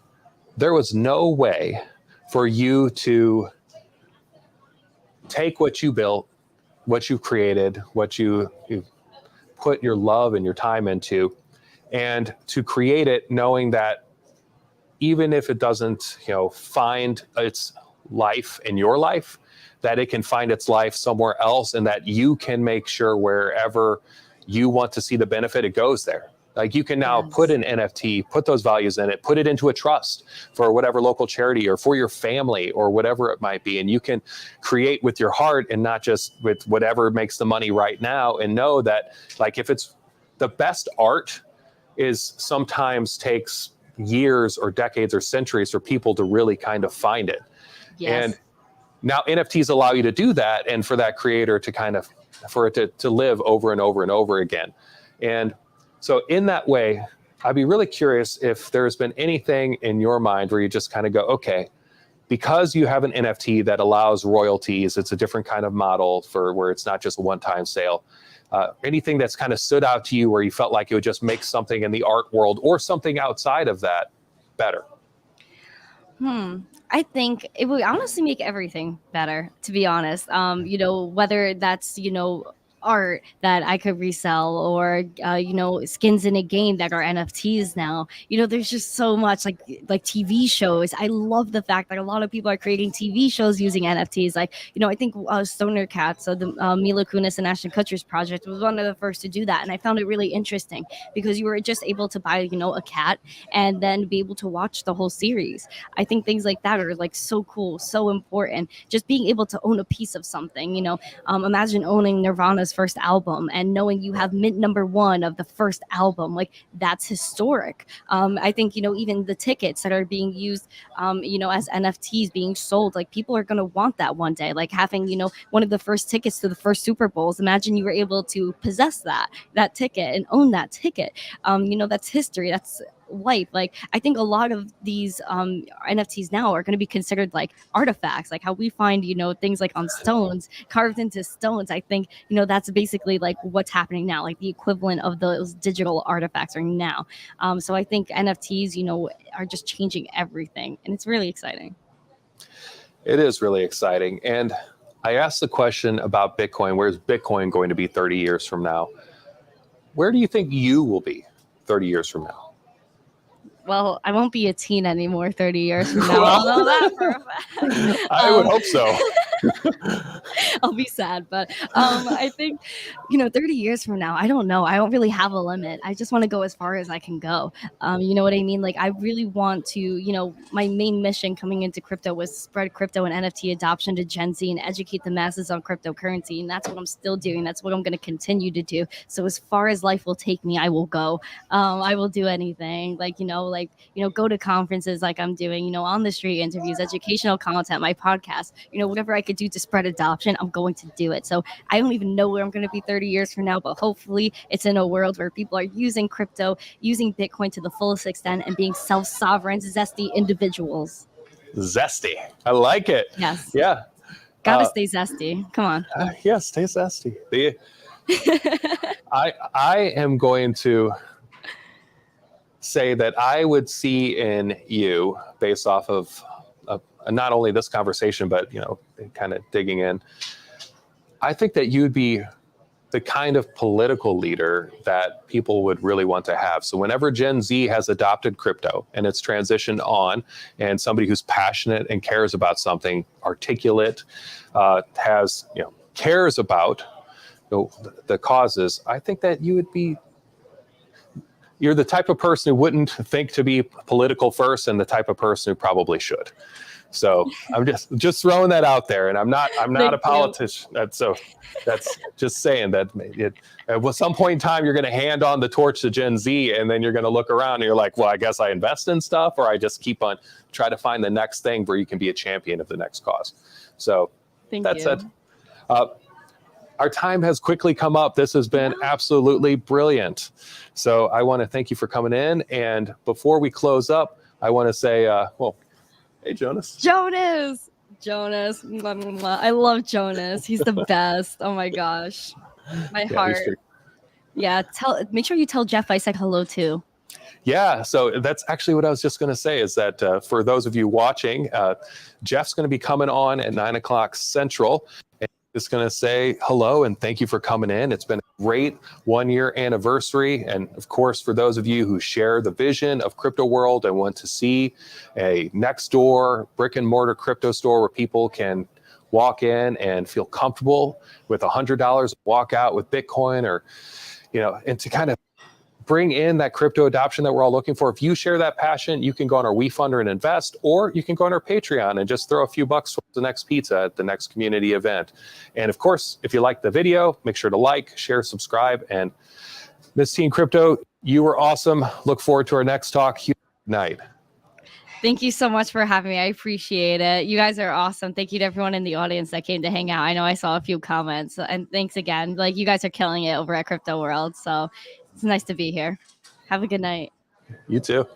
there was no way for you to take what you built, what you created, what you put your love and your time into, and to create it knowing that even if it doesn't, find its life in your life, that it can find its life somewhere else and that you can make sure wherever you want to see the benefit, it goes there. Like you can now put an NFT, put those values in it, put it into a trust for whatever local charity or for your family or whatever it might be. And you can create with your heart and not just with whatever makes the money right now, and know that like if it's the best art is sometimes takes years or decades or centuries for people to really kind of find it. Yes. And now NFTs allow you to do that, and for that creator to kind of, for it to live over and over and over again. And so in that way, I'd be really curious if there's been anything in your mind where you just kind of go, okay, because you have an NFT that allows royalties, it's a different kind of model for where it's not just a one-time sale. Anything that's kind of stood out to you where you felt like it would just make something in the art world or something outside of that better? I think it would honestly make everything better, to be honest. Whether that's, art that I could resell, or skins in a game that are NFTs now. There's just so much like TV shows. I love the fact that a lot of people are creating TV shows using NFTs. I think Stoner Cats, so the Mila Kunis and Ashton Kutcher's project, was one of the first to do that, and I found it really interesting because you were just able to buy a cat and then be able to watch the whole series. I think things like that are like so cool, so important. Just being able to own a piece of something. Imagine owning Nirvana's first album and knowing you have mint #1 of the first album. Like, that's historic. I think even the tickets that are being used as NFTs being sold, like, people are going to want that one day, like having one of the first tickets to the first Super Bowls. Imagine you were able to possess that ticket and own that ticket. That's history, that's life. Like, I think a lot of these NFTs now are going to be considered like artifacts, like how we find things like on stones, carved into stones. I think that's basically like what's happening now, like the equivalent of those digital artifacts are now. So I think NFTs are just changing everything, and it's really exciting. It is really exciting. And I asked the question about Bitcoin. Where's Bitcoin going to be 30 years from now? Where do you think you will be 30 years from now? Well, I won't be a teen anymore 30 years from now. I'll know that for a fact. I would hope so. I'll be sad, but I think 30 years from now, I don't know. I don't really have a limit. I just want to go as far as I can go. You know what I mean? Like, I really want to, my main mission coming into crypto was spread crypto and NFT adoption to Gen Z and educate the masses on cryptocurrency. And that's what I'm still doing. That's what I'm going to continue to do. So as far as life will take me, I will go. I will do anything, go to conferences like I'm doing, on the street interviews, educational content, my podcast, whatever I could do to spread adoption, I'm going to do it. So I don't even know where I'm going to be 30 years from now, but hopefully it's in a world where people are using crypto, using Bitcoin to the fullest extent, and being self-sovereign, zesty individuals. Zesty. I like it. Yes. Yeah. Gotta stay zesty. Come on. Yeah, stay zesty. I am going to say that I would see in you, based off of not only this conversation, but kind of digging in, I think that you'd be the kind of political leader that people would really want to have. So whenever Gen Z has adopted crypto and it's transitioned on, and somebody who's passionate and cares about something, articulate, cares about the causes, I think that you're the type of person who wouldn't think to be political first, and the type of person who probably should. So I'm just throwing that out there, and I'm not a politician. That's just saying that at some point in time you're going to hand on the torch to Gen Z, and then you're going to look around and you're like, well, I guess I invest in stuff, or I just keep on try to find the next thing where you can be a champion of the next cause. So that's it. Our time has quickly come up. This has been absolutely brilliant. So I want to thank you for coming in. And before we close up, I want to say, hey, Jonas. Jonas. Mwah, mwah, mwah. I love Jonas. He's the best. Oh my gosh. My heart. Yeah. Make sure you tell Jeff I said hello too. Yeah, so that's actually what I was just going to say, is that for those of you watching, Jeff's going to be coming on at 9:00 Central. Just going to say hello and thank you for coming in. It's been a great 1-year anniversary. And of course, for those of you who share the vision of Crypto World and want to see a next door brick and mortar crypto store where people can walk in and feel comfortable with $100, walk out with Bitcoin, or, and to kind of bring in that crypto adoption that we're all looking for. If you share that passion, you can go on our WeFunder and invest, or you can go on our Patreon and just throw a few bucks towards the next pizza at the next community event. And of course, if you like the video, make sure to like, share, subscribe. And Miss Teen Crypto, you were awesome. Look forward to our next talk. Good night. Thank you so much for having me. I appreciate it. You guys are awesome. Thank you to everyone in the audience that came to hang out. I know I saw a few comments, and thanks again. Like, you guys are killing it over at Crypto World. So it's nice to be here. Have a good night. You too.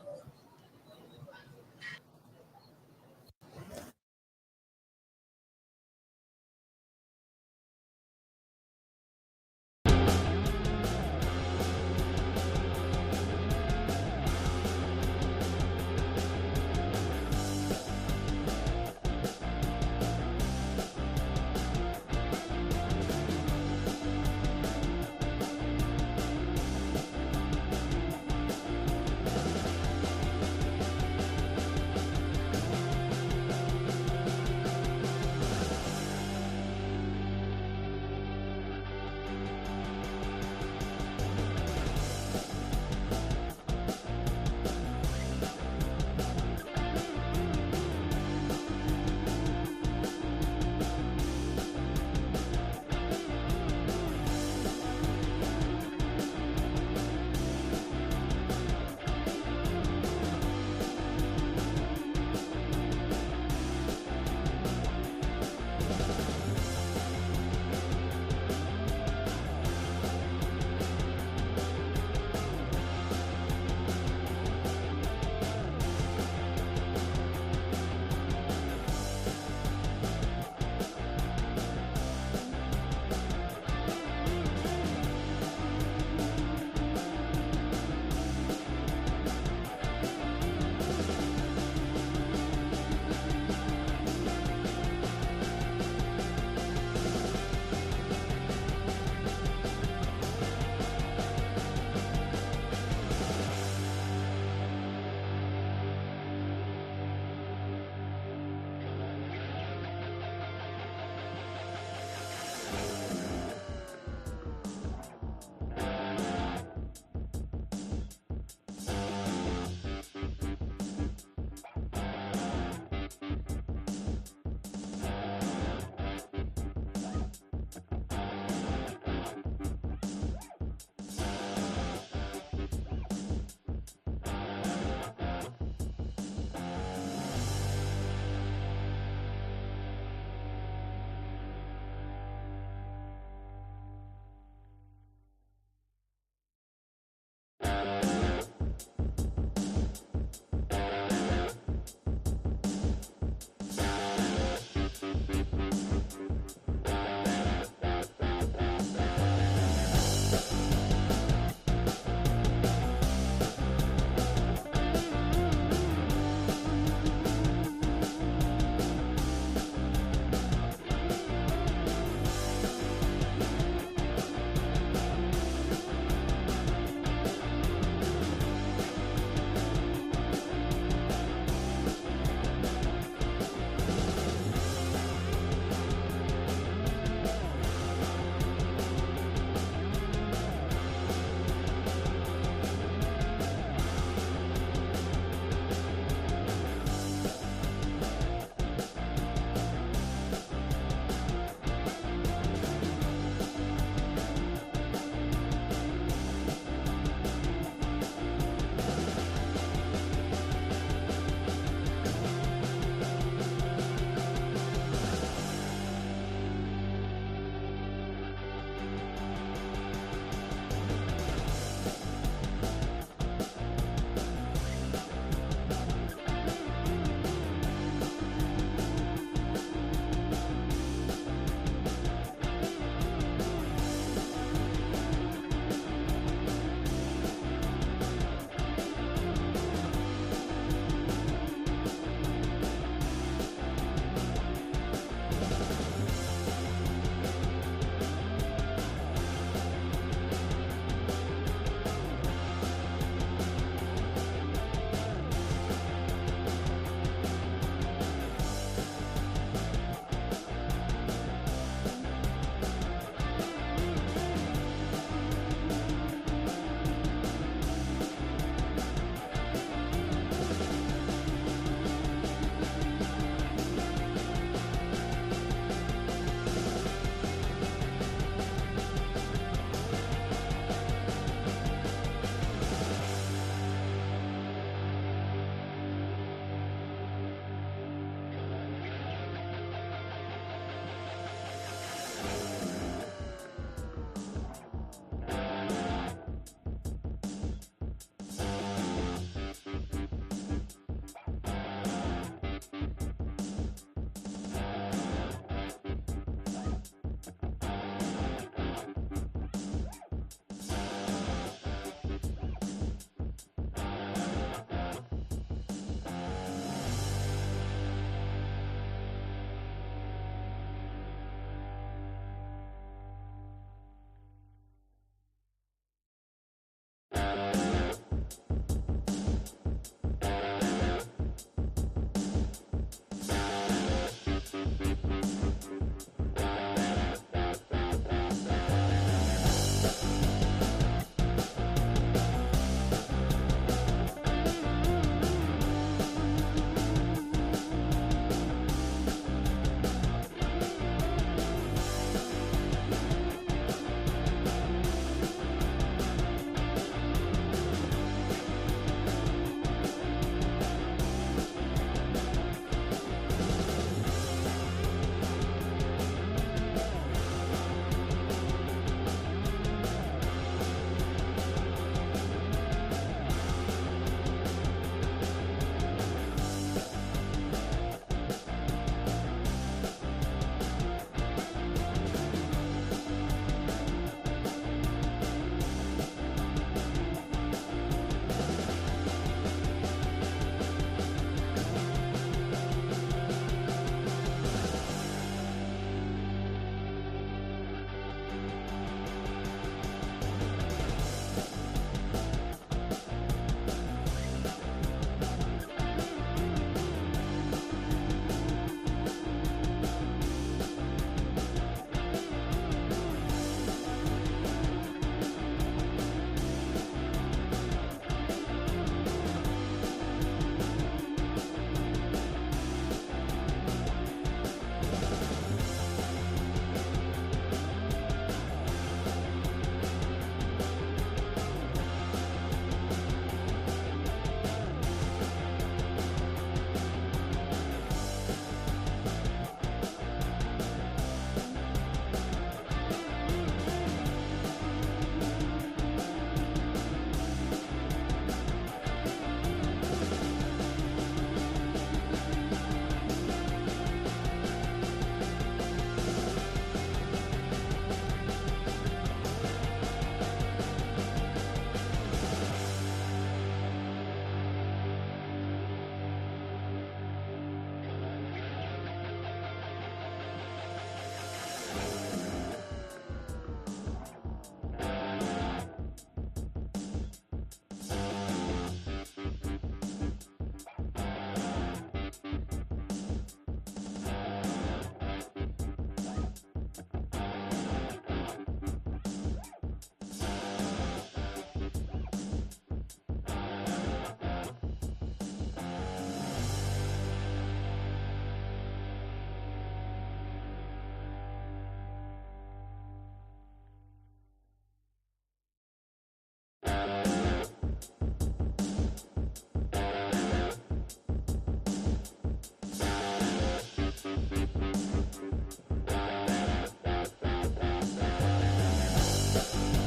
Bye.